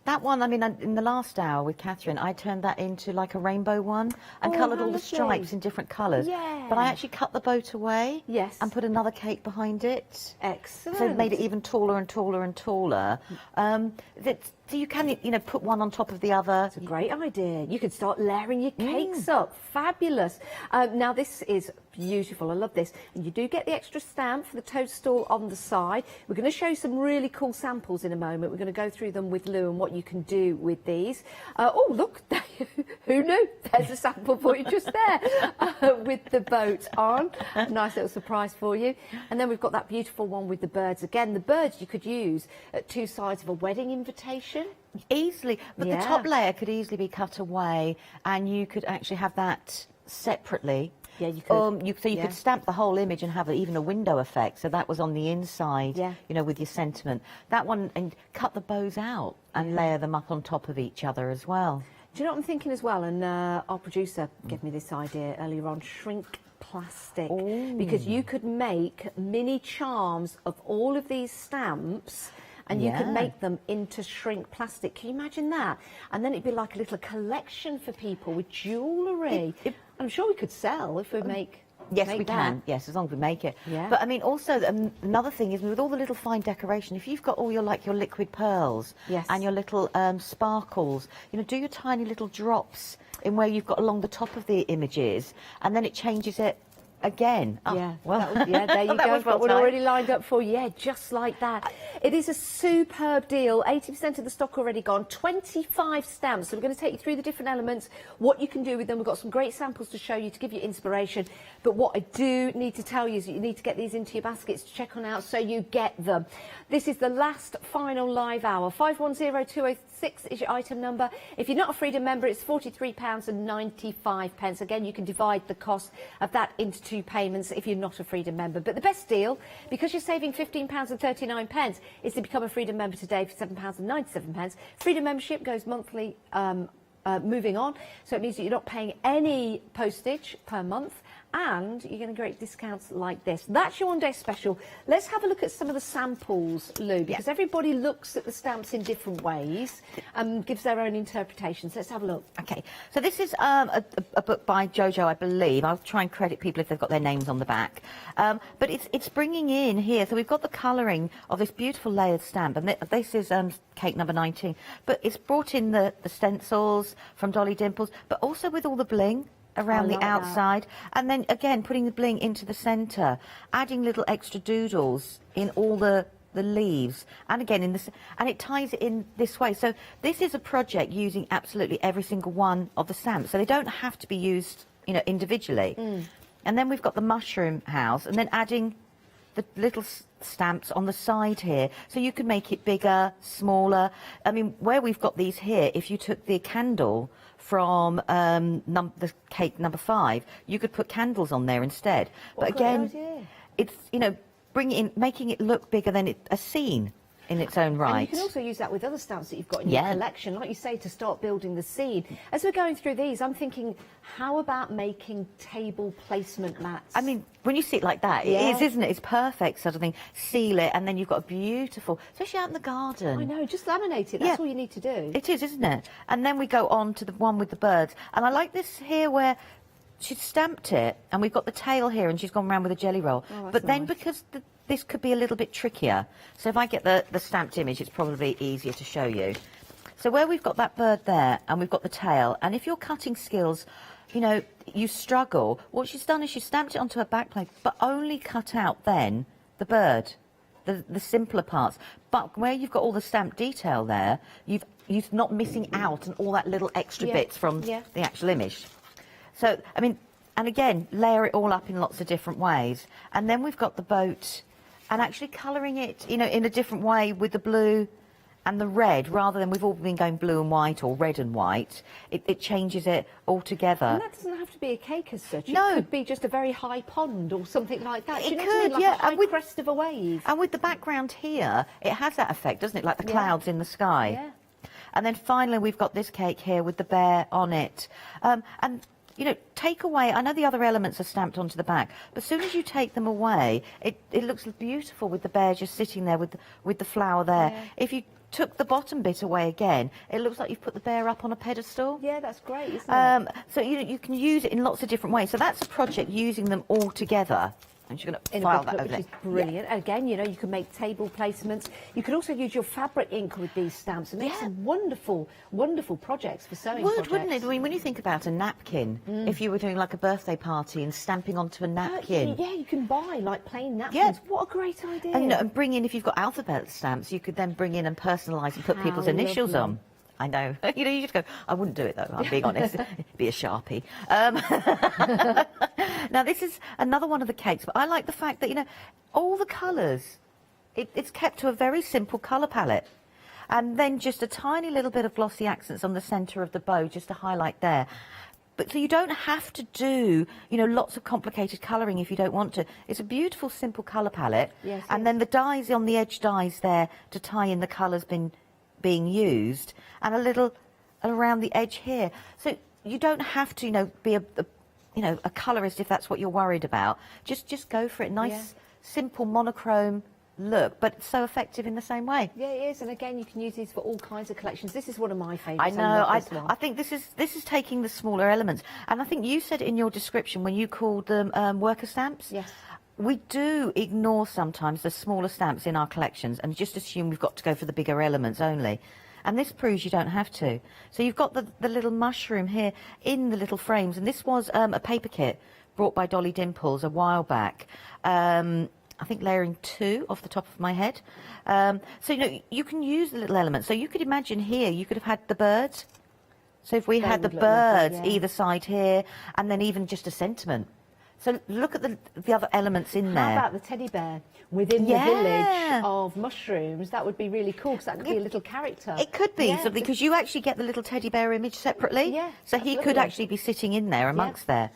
that one. I mean, in the last hour with Catherine, I turned that into like a rainbow one and coloured all the stripes in different colours. Yeah. But I actually cut the boat away. Yes. And put another cake behind it. Excellent. So it made it even taller and taller and taller. So you can, you know, put one on top of the other. It's a great idea. You could start layering your cakes up. Fabulous. Now this is beautiful. I love this. And you do get the extra stamp for the toadstool on the side. We're going to show you some really cool samples in a moment. We're going to go through them with Lou and what you can do with these. Oh, look, who knew? There's a sample for you just there with the boat on. Nice little surprise for you. And then we've got that beautiful one with the birds. Again, the birds you could use at two sides of a wedding invitation. Easily, but the top layer could easily be cut away, and you could actually have that separately. Yeah, you could. So you could stamp the whole image and have even a window effect. So that was on the inside, you know, with your sentiment. That one, and cut the bows out and layer them up on top of each other as well. Do you know what I'm thinking as well? And our producer gave me this idea earlier on, shrink plastic. Because you could make mini charms of all of these stamps, and you could make them into shrink plastic. Can you imagine that? And then it'd be like a little collection for people with jewellery. I'm sure we could sell if we make... Yes, we can. Yes, as long as we make it. Yeah. But I mean, also another thing is with all the little fine decoration. If you've got all your your liquid pearls and your little sparkles, you know, do your tiny little drops in where you've got along the top of the images, and then it changes it again. Yeah, well, there you go. was well We're timed. already lined up for you. Yeah, just like that. It is a superb deal. 80% of the stock already gone. 25 stamps. So we're going to take you through the different elements, what you can do with them. We've got some great samples to show you to give you inspiration. But what I do need to tell you is that you need to get these into your baskets to check on out so you get them. This is the last final live hour. 510206 is your item number. If you're not a Freedom member, it's £43.95. Again, you can divide the cost of that into 2 payments if you're not a Freedom member. But the best deal, because you're saving £15.39, is to become a Freedom member today for £7.97. Freedom membership goes monthly, moving on, so it means that you're not paying any postage per month, and you're getting great discounts like this. That's your one-day special. Let's have a look at some of the samples, Lou, because everybody looks at the stamps in different ways and gives their own interpretations. Let's have a look. Okay, so this is a book by Jojo, I believe. I'll try and credit people if they've got their names on the back. But it's bringing in here, so we've got the colouring of this beautiful layered stamp, and this is cake number 19. But it's brought in the stencils from Dolly Dimples, but also with all the bling around the outside, and then again putting the bling into the centre, adding little extra doodles in all the leaves, and again in this, and it ties it in this way. So this is a project using absolutely every single one of the stamps, so they don't have to be used, you know, individually. And then we've got the mushroom house, and then adding the little stamps on the side here, so you can make it bigger, smaller. I mean, where we've got these here, if you took the candle from the cake number 5, you could put candles on there instead. But again, it's, you know, making it look bigger than a scene in its own right. And you can also use that with other stamps that you've got in your collection, like you say, to start building the scene. As we're going through these, I'm thinking, how about making table placement mats? I mean, when you see it like that, it is, isn't it? It's perfect sort of thing. Seal it, and then you've got a beautiful, especially out in the garden. I know, just laminate it. That's all you need to do. It is, isn't it? And then we go on to the one with the birds. And I like this here where she's stamped it, and we've got the tail here, and she's gone around with a jelly roll. But then because this could be a little bit trickier, so if I get the stamped image, it's probably easier to show you. So where we've got that bird there, and we've got the tail, and if your cutting skills, you know, you struggle, what she's done is she's stamped it onto her backplate, but only cut out then the bird, the simpler parts. But where you've got all the stamped detail there, you're not missing out on all that little extra bits from the actual image. So, I mean, and again, layer it all up in lots of different ways. And then we've got the boat, and actually colouring it, you know, in a different way with the blue and the red, rather than we've all been going blue and white or red and white. It changes it altogether. And that doesn't have to be a cake as such. No. It could be just a very high pond or something like that. It You know could, what I mean? Like yeah. a high And with crest of a wave. And with the background here, it has that effect, doesn't it? Like the clouds in the sky. Yeah. And then finally, we've got this cake here with the bear on it. And you know, take away, I know the other elements are stamped onto the back, but as soon as you take them away, it looks beautiful with the bear just sitting there with the flower there. Yeah. If you took the bottom bit away again, it looks like you've put the bear up on a pedestal. Yeah, that's great, isn't it? So you can use it in lots of different ways. So that's a project using them all together. I'm just going to in a file booklet, that over which there. is brilliant. Again, you know, you can make table placements. You can also use your fabric ink with these stamps and make some wonderful, wonderful projects for sewing projects. Wouldn't it? I mean, when you think about a napkin, if you were doing like a birthday party and stamping onto a napkin. Yeah, you can buy like plain napkins. What a great idea. And bring in, if you've got alphabet stamps, you could then bring in and personalise and put people's initials lovely. on. I know. You know, you just go, I wouldn't do it though, I'm being honest. It'd be a Sharpie. Now, this is another one of the cakes, but I like the fact that, you know, all the colours, it's kept to a very simple colour palette. And then just a tiny little bit of glossy accents on the centre of the bow, just to highlight there. But so you don't have to do, you know, lots of complicated colouring if you don't want to. It's a beautiful, simple colour palette. Yes, and then the dies on the edge dies there to tie in the colours being used, and a little around the edge here. So you don't have to, you know, be a colourist if that's what you're worried about. Just go for it. Nice, simple monochrome look, but so effective in the same way. Yeah, it is, and again, you can use these for all kinds of collections. This is one of my favourites. I know. I I think this is taking the smaller elements, and I think you said in your description when you called them worker stamps. Yes. We do ignore sometimes the smaller stamps in our collections and just assume we've got to go for the bigger elements only. And this proves you don't have to. So you've got the little mushroom here in the little frames, and this was a paper kit brought by Dolly Dimples a while back. I think layering 2 off the top of my head. So, you know, you can use the little elements. So you could imagine here, you could have had the birds. So if we had the birds either side here, and then even just a sentiment. So look at the other elements in there. How about the teddy bear within the village of mushrooms? That would be really cool, because that could be a little character. It could be, something, because you actually get the little teddy bear image separately. Yeah, so he could actually be sitting in there amongst there.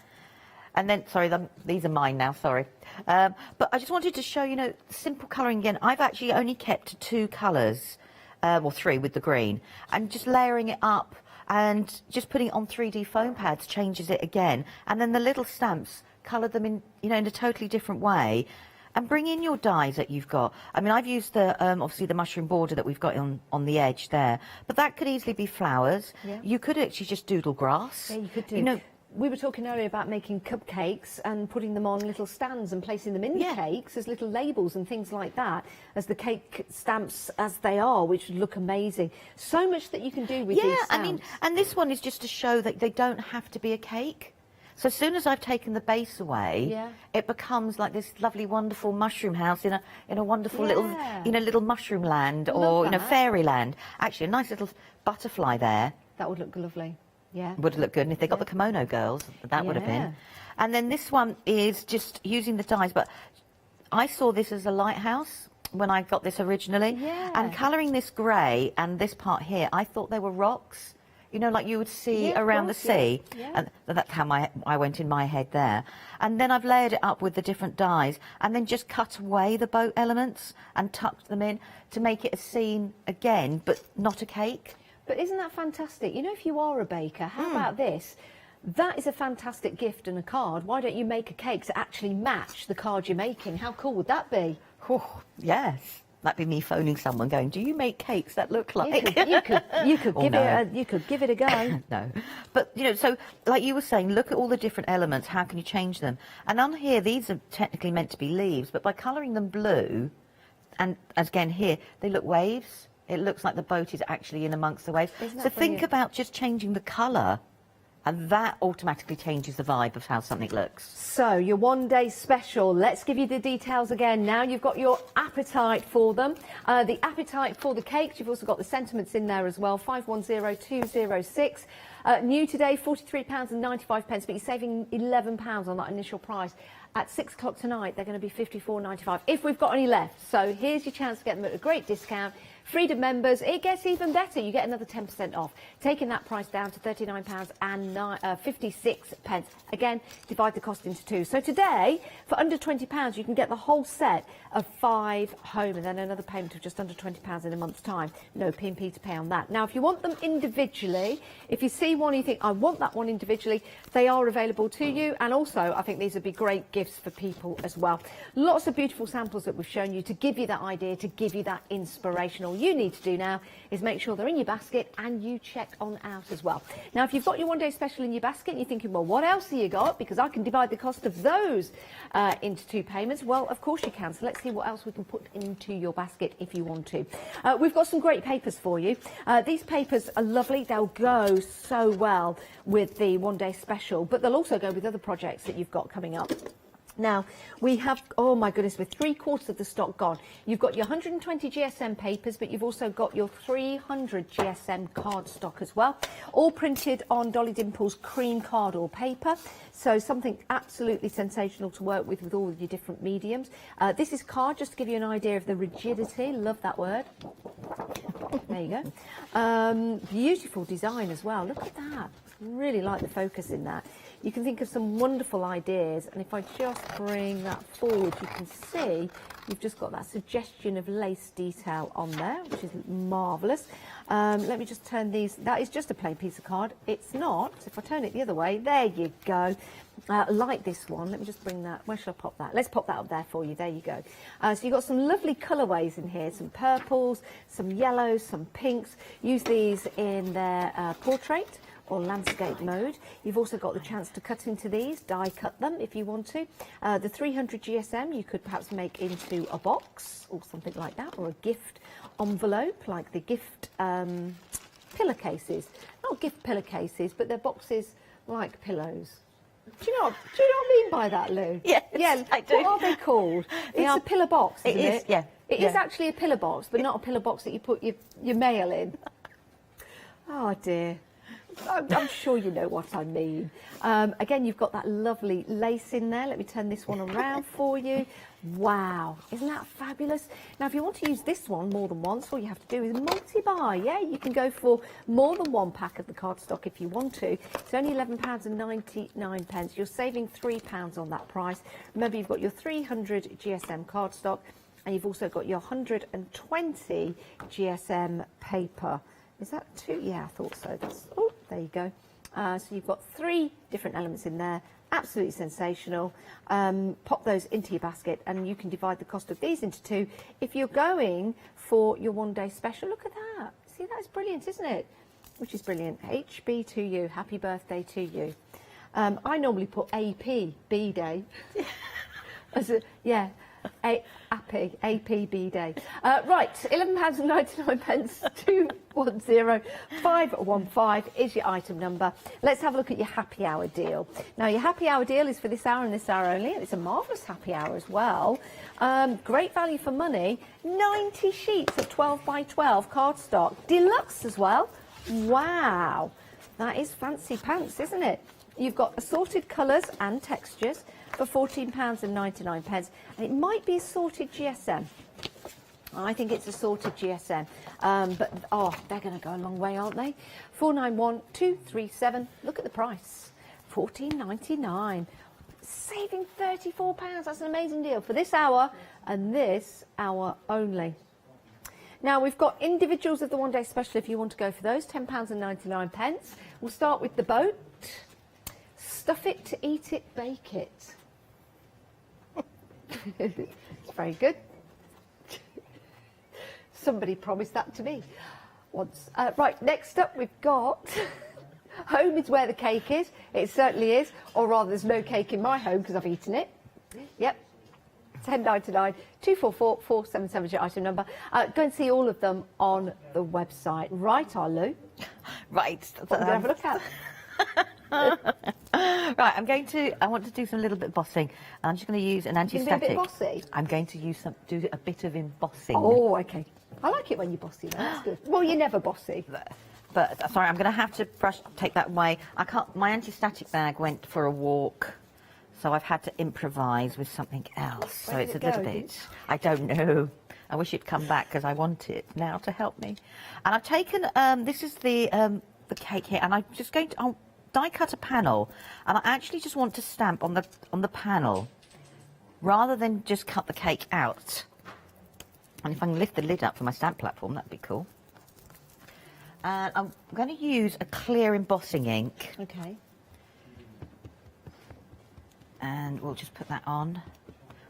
And then, sorry, these are mine now, sorry. But I just wanted to show, you know, simple colouring again. I've actually only kept 2 colours, or 3 with the green, and just layering it up and just putting it on 3D foam pads changes it again. And then the little stamps, colour them in, you know, in a totally different way. And bring in your dies that you've got. I mean, I've used the, obviously the mushroom border that we've got on the edge there, but that could easily be flowers. Yeah. You could actually just doodle grass. Yeah, you could do. You know, we were talking earlier about making cupcakes and putting them on little stands and placing them in the cakes as little labels and things like that, as the cake stamps as they are, which would look amazing. So much that you can do with these stamps. I mean, and this one is just to show that they don't have to be a cake. So as soon as I've taken the base away, it becomes like this lovely, wonderful mushroom house in a wonderful little, you know, little mushroom land or, you know, fairyland. Actually, a nice little butterfly there. That would look lovely. Yeah. Would look good. And if they got the kimono girls, that would have been. And then this one is just using the dies. But I saw this as a lighthouse when I got this originally. Yeah. And colouring this grey and this part here, I thought they were rocks. You know, like you would see around the sea. And that's how I went in my head there. And then I've layered it up with the different dyes and then just cut away the boat elements and tucked them in to make it a scene again, but not a cake. But isn't that fantastic? You know, if you are a baker, how about this? That is a fantastic gift and a card. Why don't you make a cake to actually match the card you're making? How cool would that be? Oh, yes. That'd be me phoning someone going, do you make cakes that look like... You could give it a go. No. But, you know, so, like you were saying, look at all the different elements. How can you change them? And on here, these are technically meant to be leaves, but by colouring them blue, and again here, they look waves. It looks like the boat is actually in amongst the waves. So think about just changing the colour, and that automatically changes the vibe of how something looks. So, your one-day special. Let's give you the details again. Now you've got your appetite for them. The appetite for the cakes. You've also got the sentiments in there as well. 510206. New today, £43.95, but you're saving £11 on that initial price. At 6 o'clock tonight, they're going to be £54.95, if we've got any left. So here's your chance to get them at a great discount. Freedom members, it gets even better. You get another 10% off, taking that price down to £39.56. Again, divide the cost into 2. So today, for under £20, you can get the whole set of 5 home, and then another payment of just under £20 in a month's time. No P&P to pay on that. Now, if you want them individually, if you see one, you think, I want that one individually, they are available to you. And also, I think these would be great gifts gifts for people as well. Lots of beautiful samples that we've shown you to give you that idea, to give you that inspiration. All you need to do now is make sure they're in your basket and you check on out as well. Now, if you've got your one day special in your basket and you're thinking, well, what else have you got? Because I can divide the cost of those into 2 payments. Well, of course you can. So let's see what else we can put into your basket if you want to. We've got some great papers for you. These papers are lovely. They'll go so well with the one day special, but they'll also go with other projects that you've got coming up. Now, we have, oh my goodness, with 3/4 of the stock gone. You've got your 120 GSM papers, but you've also got your 300 GSM cardstock as well, all printed on Dolly Dimple's cream card or paper. So something absolutely sensational to work with all of your different mediums. This is card, just to give you an idea of the rigidity. Love that word. There you go. Beautiful design as well. Look at that. Really like the focus in that. You can think of some wonderful ideas, and if I just bring that forward, you can see you've just got that suggestion of lace detail on there, which is marvellous. Let me just turn these. That is just a plain piece of card. It's not. If I turn it the other way, there you go. Like this one. Let me just bring that. Where should I pop that? Let's pop that up there for you. There you go. So you've got some lovely colourways in here. Some purples, some yellows, some pinks. Use these in their portrait or landscape mode. You've also got the chance to cut into these, die cut them if you want to. The 300 GSM you could perhaps make into a box or something like that, or a gift envelope like the gift pillowcases. Not gift pillowcases, but they're boxes like pillows. Do you know what I mean by that, Lou? Yes, I do. What are they called? It's a pillar box, isn't it? It is, yeah. It is actually a pillar box, but not a pillar box that you put your mail in. Oh dear. I'm sure you know what I mean. Again, you've got that lovely lace in there. Let me turn this one around for you. Wow, isn't that fabulous? Now, if you want to use this one more than once, all you have to do is multi-buy. Yeah, you can go for more than 1 pack of the cardstock if you want to. It's only £11.99. You're saving £3 on that price. Remember, you've got your 300 GSM cardstock, and you've also got your 120 GSM paper. Is that 2? Yeah, I thought so. Oh, there you go. So you've got 3 different elements in there. Absolutely sensational. Pop those into your basket, and you can divide the cost of these into 2 if you're going for your one day special. Look at that. See, that's brilliant, isn't it? Which is brilliant. HB to you. Happy birthday to you. I normally put AP, B day. APB day. Right, £11.99, 210515 is your item number. Let's have a look at your happy hour deal. Now, your happy hour deal is for this hour and this hour only, and it's a marvellous happy hour as well. Great value for money. 90 sheets of 12 by 12 cardstock, deluxe as well. Wow, that is fancy pants, isn't it? You've got assorted colours and textures for £14.99, and it might be assorted GSM. I think it's assorted GSM, but they're going to go a long way, aren't they? 491237. Look at the price, £14.99, saving £34. That's an amazing deal for this hour and this hour only. Now, we've got individuals of the one day special if you want to go for those, £10.99. We'll start with the boat. Stuff it to eat it, bake it. It's very good. Somebody promised that to me once. Right, next up we've got home is where the cake is. It certainly is, or rather there's no cake in my home because I've eaten it. Yep. £10.99, 244477 is your item number. Go and see all of them on the website. Right, Arlu? Right. What are we going to have a look at? Right, I want to do some little bit of bossing. I'm just going to use an anti-static. You can be a bit bossy? I'm going to do a bit of embossing. Oh, okay. I like it when you're bossy, though. That's good. Well, you're never bossy. But sorry, I'm going to have to take that away. I can't. My anti-static bag went for a walk, so I've had to improvise with something else. So it's a little bit. I don't know. I wish it'd come back because I want it now to help me. And I've taken. This is the cake here, and I'm just going to. I'll die cut a panel, and I actually just want to stamp on the panel rather than just cut the cake out. And if I can lift the lid up for my stamp platform, that'd be cool. And I'm going to use a clear embossing ink. Okay. And we'll just put that on.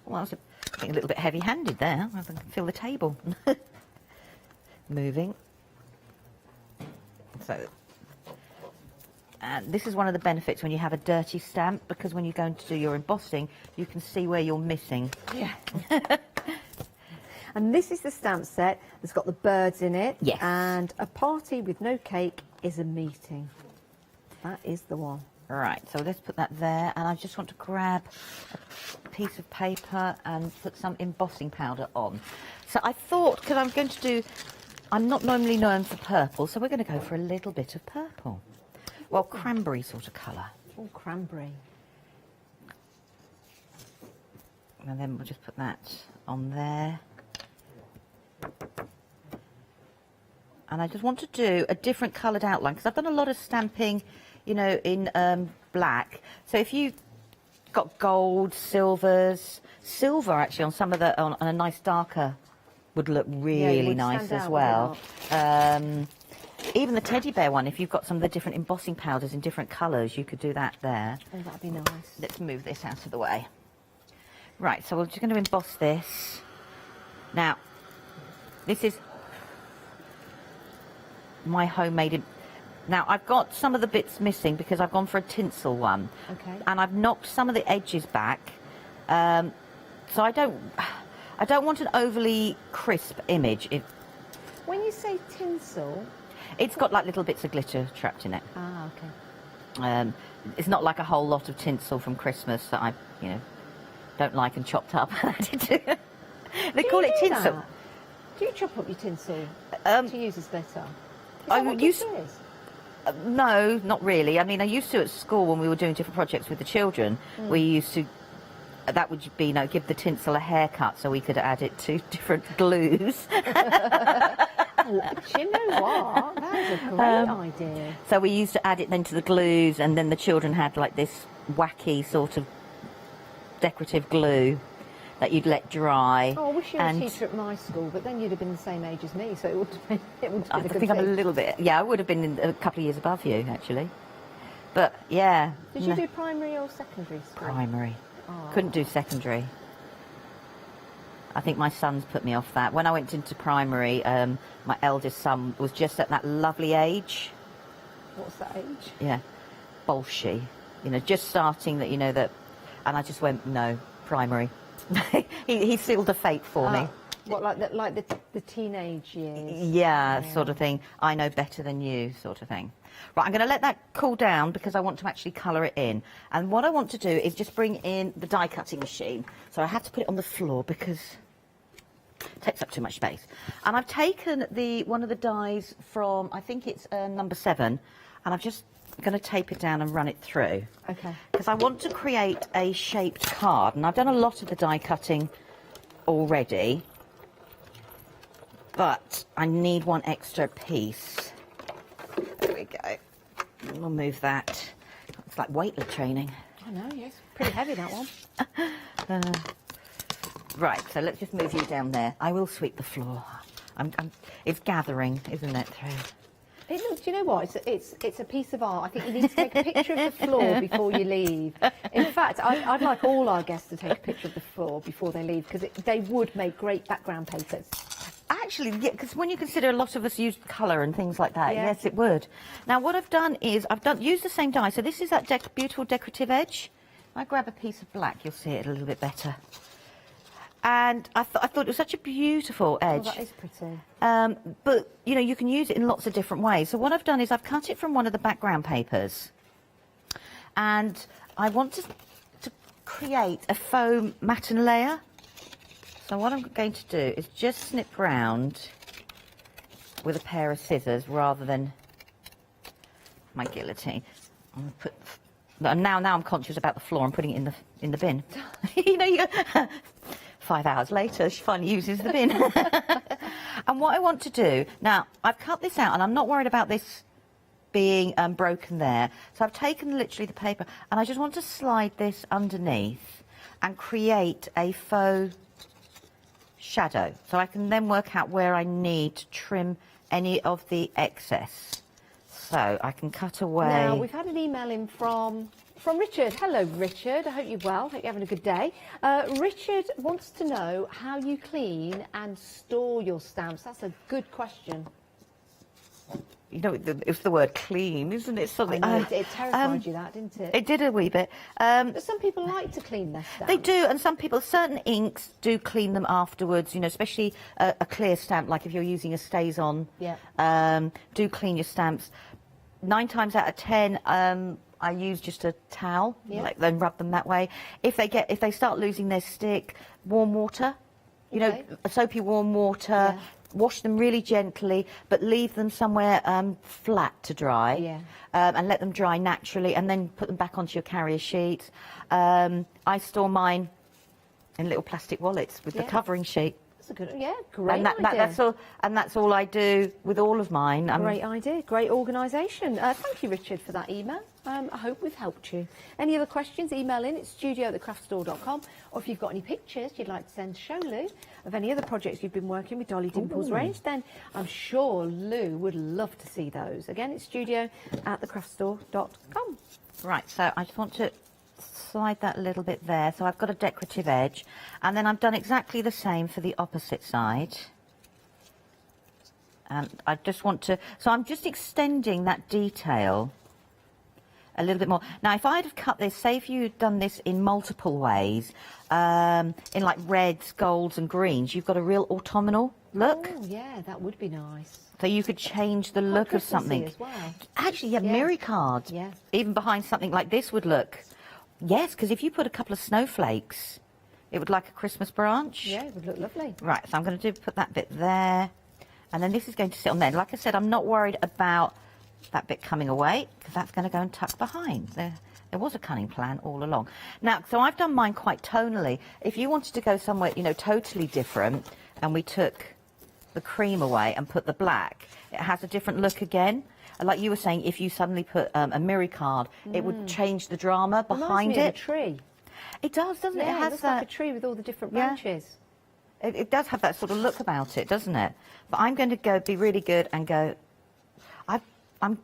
Well, I was getting a little bit heavy-handed there. I can feel the table moving. So, and this is one of the benefits when you have a dirty stamp, because when you're going to do your embossing, you can see where you're missing. Yeah. And this is the stamp set that's got the birds in it. Yes. And a party with no cake is a meeting. That is the one. Right, so let's put that there, and I just want to grab a piece of paper and put some embossing powder on. So I thought, because I'm going to do, I'm not normally known for purple, so we're going to go for a little bit of purple. Well, cranberry sort of colour. Oh, cranberry. And then we'll just put that on there. And I just want to do a different coloured outline, because I've done a lot of stamping, you know, in black. So if you've got gold, silvers, silver actually on some of the, on a nice darker would look really nice as well. Even the teddy bear one, if you've got some of the different embossing powders in different colours, you could do that there. Oh, that'd be nice. Let's move this out of the way. Right, so we're just going to emboss this. Now, this is my homemade. Now, I've got some of the bits missing because I've gone for a tinsel one. Okay. And I've knocked some of the edges back. So I don't want an overly crisp image. When you say tinsel... It's got like little bits of glitter trapped in it. Ah, okay. It's not like a whole lot of tinsel from Christmas that I, you know, don't like and chopped up. They call it tinsel. That? Do you chop up your tinsel to use as glitter? No, not really. I mean, I used to at school when we were doing different projects with the children. We used to, that would be, you know, give the tinsel a haircut so we could add it to different glues. Do you know what? That is a great idea. So we used to add it then to the glues, and then the children had like this wacky sort of decorative glue that you'd let dry. Oh, I wish you were a teacher at my school, but then you'd have been the same age as me, so it would have been, I think I'm a little bit, yeah, I would have been a couple of years above you, actually. But, yeah. Did you do primary or secondary school? Primary. Oh. Couldn't do secondary. I think my son's put me off that. When I went into primary, my eldest son was just at that lovely age. What's that age? Yeah. Bolshy. You know, just starting that, you know, that... And I just went, no, primary. he sealed a fate for me. What, like the teenage years? Yeah, sort of thing. I know better than you, sort of thing. Right, I'm going to let that cool down because I want to actually colour it in. And what I want to do is just bring in the die cutting machine. So I had to put it on the floor because it takes up too much space. And I've taken one of the dies from, I think it's number 7, and I'm just going to tape it down and run it through. Okay. Because I want to create a shaped card, and I've done a lot of the die cutting already, but I need one extra piece. There we go. We'll move that. It's like weightlifting training. I know, yes. Pretty heavy, that one. Right, so let's just move you down there. I will sweep the floor. It's gathering, isn't it? Do you know what? It's a piece of art. I think you need to take a picture of the floor before you leave. In fact, I'd like all our guests to take a picture of the floor before they leave, because they would make great background papers. Actually, yeah, because when you consider a lot of us use colour and things like that, yes, it would. Now, what I've done is used the same die. So this is that beautiful decorative edge. If I grab a piece of black, you'll see it a little bit better. And I thought it was such a beautiful edge. Oh, that is pretty. But, you know, you can use it in lots of different ways. So what I've done is I've cut it from one of the background papers. And I want to create a faux matten layer. So what I'm going to do is just snip round with a pair of scissors rather than my guillotine. Now I'm conscious about the floor. I'm putting it in the bin. You know, 5 hours later, she finally uses the bin. And what I want to do, now, I've cut this out, and I'm not worried about this being broken there. So I've taken literally the paper, and I just want to slide this underneath and create a faux shadow. So I can then work out where I need to trim any of the excess So I can cut away. Now, we've had an email in from Richard. Hello, Richard. I hope you're well. Hope you're having a good day. Richard wants to know how you clean and store your stamps. That's a good question. You know, it's the word clean, isn't it? Something. I know, it terrified you, that, didn't it? It did a wee bit. But some people like to clean their stamps. They do, and some people, certain inks do clean them afterwards, you know, especially a clear stamp, like if you're using a stays-on. Yeah. Do clean your stamps. 9 times out of 10, I use just a towel, then rub them that way. If they start losing their stick, warm water, you know, soapy warm water. Wash them really gently, but leave them somewhere flat to dry, and let them dry naturally, and then put them back onto your carrier sheet. I store mine in little plastic wallets with the covering sheet. That's a good, great idea. That's all I do with all of mine. Great idea, great organisation. Thank you, Richard, for that email. I hope we've helped you. Any other questions, email in at studio@thecraftstore.com, or if you've got any pictures you'd like to send to show Lou of any other projects you've been working with Dolly Dimple's range, then I'm sure Lou would love to see those. Again, it's studio@thecraftstore.com. Right, so I just want to slide that a little bit there. So I've got a decorative edge, and then I've done exactly the same for the opposite side. And I just want to, so I'm just extending that detail a little bit more. Now, if I'd have cut this, say if you'd done this in multiple ways, in like reds, golds and greens, you've got a real autumnal look. Oh, yeah, that would be nice. So you could change the look of something. As well. Actually, yeah, mirror card. Yeah. Even behind something like this would look. Yes, because if you put a couple of snowflakes, it would like a Christmas branch. Yeah, it would look lovely. Right, so I'm going to put that bit there. And then this is going to sit on there. Like I said, I'm not worried about that bit coming away, because that's going to go and tuck behind. There was a cunning plan all along. Now, so I've done mine quite tonally. If you wanted to go somewhere, you know, totally different, and we took the cream away and put the black, it has a different look again. Like you were saying, if you suddenly put a mirror card, it would change the drama behind it. Reminds me of a tree. It does, doesn't it? It has looks that, like a tree with all the different branches. It does have that sort of look about it, doesn't it? But I'm going to be really good and go. I'm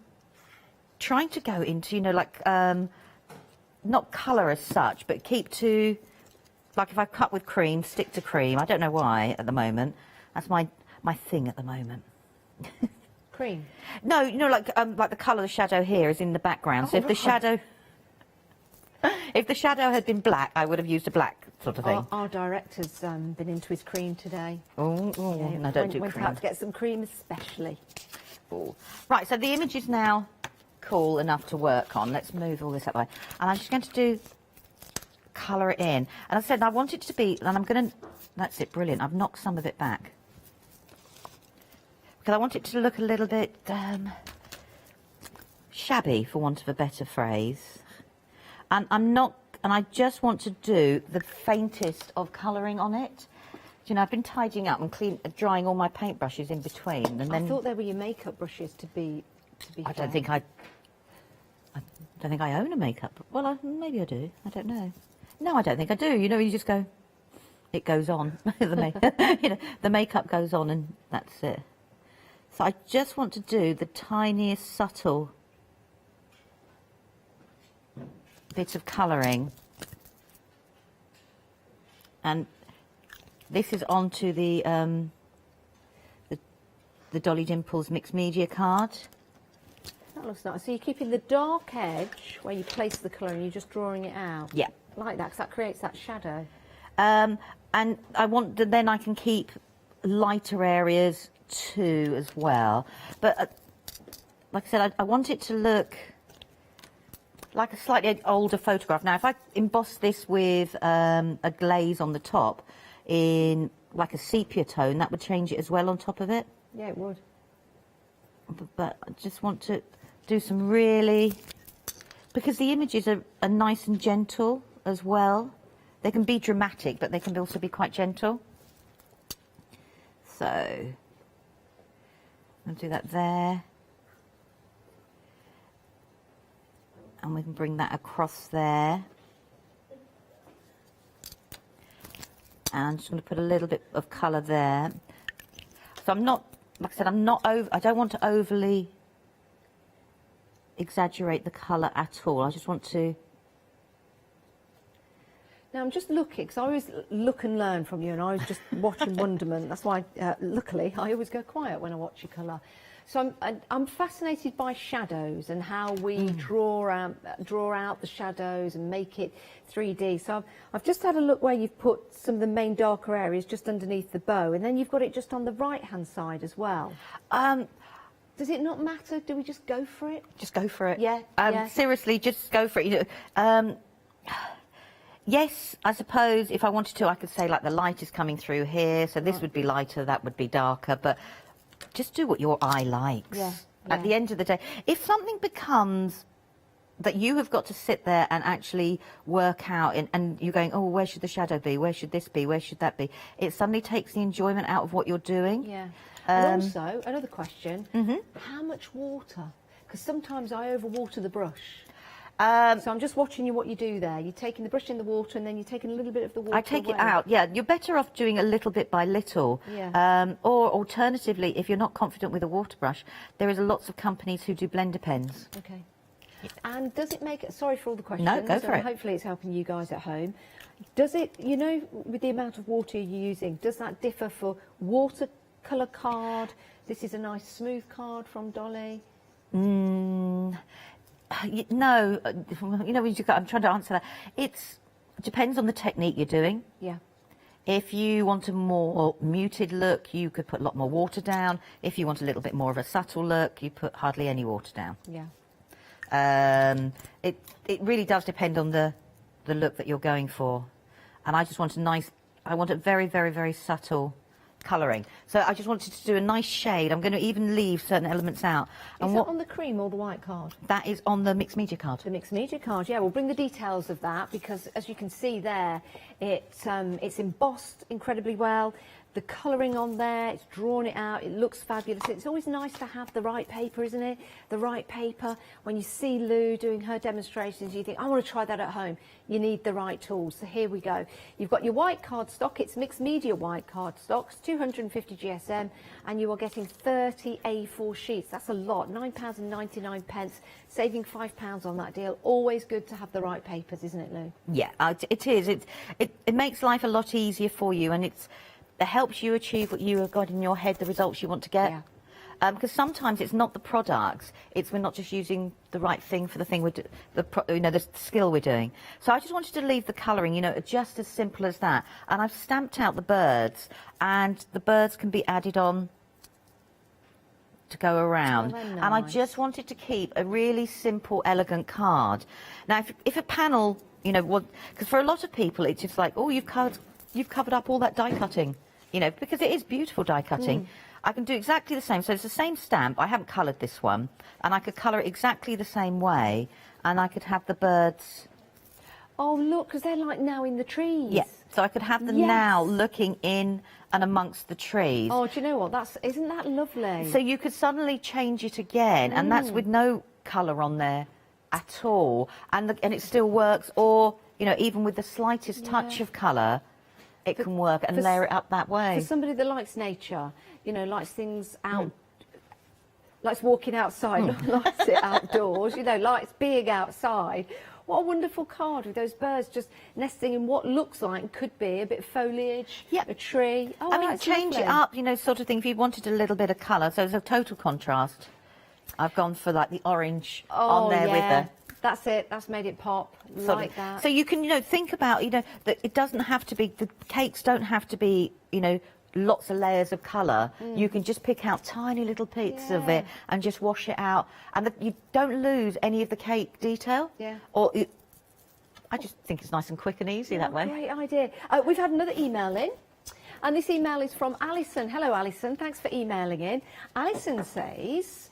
trying to go into, you know, like not colour as such, but keep to, like if I cut with cream, stick to cream. I don't know why at the moment. That's my thing at the moment. Cream? No, you know, like the colour of the shadow here is in the background. So if the shadow had been black, I would have used a black sort of thing. Our director's been into his cream today. Oh, yeah, no, don't do cream. Went out to get some cream especially. Ooh. Right, so the image is now cool enough to work on. Let's move all this that way. And I'm just going to do colour it in. And I said I want it to be, and I'm going to, that's it, brilliant. I've knocked some of it back. Because I want it to look a little bit shabby, for want of a better phrase. And I just want to do the faintest of colouring on it. You know, I've been tidying up and drying all my paintbrushes in between, and then I thought they were your makeup brushes to be I don't think I own a makeup. Well, maybe I do. I don't know. No, I don't think I do. You know, you just go. It goes on. You know, the makeup goes on, and that's it. So I just want to do the tiniest subtle bit of colouring, and this is onto the Dolly Dimples mixed media card. That looks nice. So you're keeping the dark edge where you place the colour and you're just drawing it out. Yeah. Like that, because that creates that shadow. And I want then I can keep lighter areas too as well. But like I said, I want it to look like a slightly older photograph. Now, if I emboss this with a glaze on the top in like a sepia tone, that would change it as well on top of it. Yeah, it would. But I just want to do some really, because the images are nice and gentle as well. They can be dramatic, but they can also be quite gentle. So I'll do that there. And we can bring that across there. And I'm just going to put a little bit of colour there. So I'm not, like I said, I don't want to overly exaggerate the colour at all. I just want to... Now I'm just looking, because I always look and learn from you, and I was just watching wonderment. That's why, luckily, I always go quiet when I watch your colour. So I'm fascinated by shadows and how we draw out the shadows and make it 3D. So I've just had a look where you've put some of the main darker areas just underneath the bow, and then you've got it just on the right-hand side as well. Does it not matter? Do we just go for it? Just go for it. Yeah. Seriously, just go for it. Yes, I suppose if I wanted to, I could say like the light is coming through here, so this would be lighter, that would be darker, but just do what your eye likes. At the end of the day, if something becomes that you have got to sit there and actually work out, and you're going, oh, where should the shadow be? Where should this be? Where should that be? It suddenly takes the enjoyment out of what you're doing. Yeah. And also, another question, how much water? Because sometimes I overwater the brush. So I'm just watching you what you do there. You're taking the brush in the water, and then you're taking a little bit of the water I take away. it out, yeah. You're better off doing a little bit by little. Yeah. Or alternatively, if you're not confident with a water brush, there is lots of companies who do blender pens. Okay. And does it make... Sorry for all the questions. No, go for it. Hopefully it's helping you guys at home. Does it, you know, with the amount of water you're using, does that differ for watercolour card? This is a nice smooth card from Dolly. No, you know, I'm trying to answer that. It depends on the technique you're doing. Yeah. If you want a more muted look, you could put a lot more water down. If you want a little bit more of a subtle look, you put hardly any water down. Yeah. It really does depend on the look that you're going for. And I just want I want a very, very, very subtle colouring. So I just wanted to do a nice shade. I'm going to even leave certain elements out. Is that on the cream or the white card? That is on the mixed media card. The mixed media card, yeah. We'll bring the details of that, because as you can see there, it's embossed incredibly well. The colouring on there, it's drawn it out, it looks fabulous. It's always nice to have the right paper, isn't it? The right paper. When you see Lou doing her demonstrations, you think, I want to try that at home. You need the right tools. So here we go. You've got your white card stock. It's mixed media white card stocks, 250 GSM, and you are getting 30 A4 sheets. That's a lot, £9.99, saving £5 on that deal. Always good to have the right papers, isn't it, Lou? Yeah, it is. It makes life a lot easier for you, and it helps you achieve what you have got in your head, the results you want to get. Because sometimes it's not the products, it's we're not just using the right thing for the thing the skill we're doing. So I just wanted to leave the colouring, you know, just as simple as that. And I've stamped out the birds, and the birds can be added on to go around. Nice. And I just wanted to keep a really simple, elegant card. Now, if a panel, you know, because for a lot of people it's just like, oh, you've covered up all that die cutting. You know, because it is beautiful die cutting. I can do exactly the same. So it's the same stamp. I haven't coloured this one. And I could colour it exactly the same way. And I could have the birds... Oh, look, because they're like now in the trees. Yeah, so I could have them now looking in and amongst the trees. Oh, do you know what? Isn't that lovely? So you could suddenly change it again. And that's with no colour on there at all. And it still works. Or, you know, even with the slightest touch of colour, it can work and layer it up that way. For somebody that likes nature, you know, likes things out, likes walking outside, likes it outdoors, you know, likes being outside. What a wonderful card with those birds just nesting in what looks like could be a bit of foliage, a tree. Oh, I mean, change it up, you know, sort of thing. If you wanted a little bit of colour, so it's a total contrast. I've gone for like the orange on there with the... That's it. That's made it pop like that. So you can, you know, think about, you know, that it doesn't have to be, the cakes don't have to be, you know, lots of layers of colour. You can just pick out tiny little bits of it and just wash it out. And you don't lose any of the cake detail. Or I just think it's nice and quick and easy that way. Great idea. We've had another email in. And this email is from Alison. Hello, Alison. Thanks for emailing in. Alison says...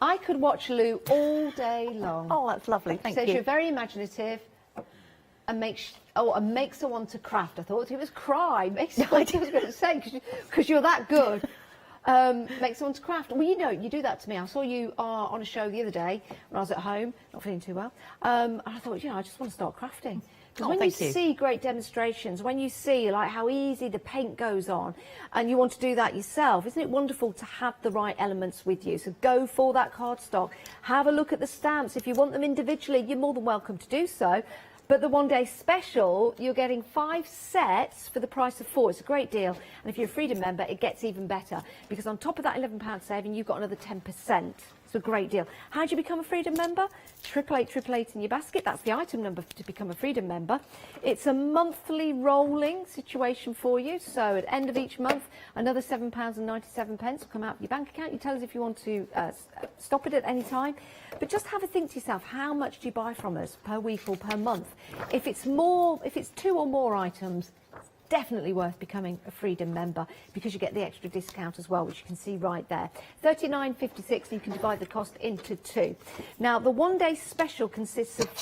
I could watch Lou all day long. Oh, that's lovely. Thank you. Says you're very imaginative and makes her want to craft. I thought it was cry. Makes her want to, I was going to say, because you're that good. make someone to craft. Well, you know, you do that to me. I saw you on a show the other day when I was at home, not feeling too well, and I thought, you know, I just want to start crafting. Because when you see great demonstrations, when you see like how easy the paint goes on, and you want to do that yourself, isn't it wonderful to have the right elements with you? So go for that cardstock. Have a look at the stamps. If you want them individually, you're more than welcome to do so. But the one-day special, you're getting 5 sets for the price of 4. It's a great deal. And if you're a Freedom member, it gets even better. Because on top of that £11 saving, you've got another 10%. It's a great deal. How do you become a Freedom member? 888 in your basket. That's the item number to become a Freedom member. It's a monthly rolling situation for you. So at the end of each month, another £7.97 will come out of your bank account. You tell us if you want to stop it at any time. But just have a think to yourself, how much do you buy from us per week or per month? If it's 2 or more items, definitely worth becoming a Freedom member because you get the extra discount as well, which you can see right there. $39.56, and you can divide the cost into 2. Now, the one-day special consists of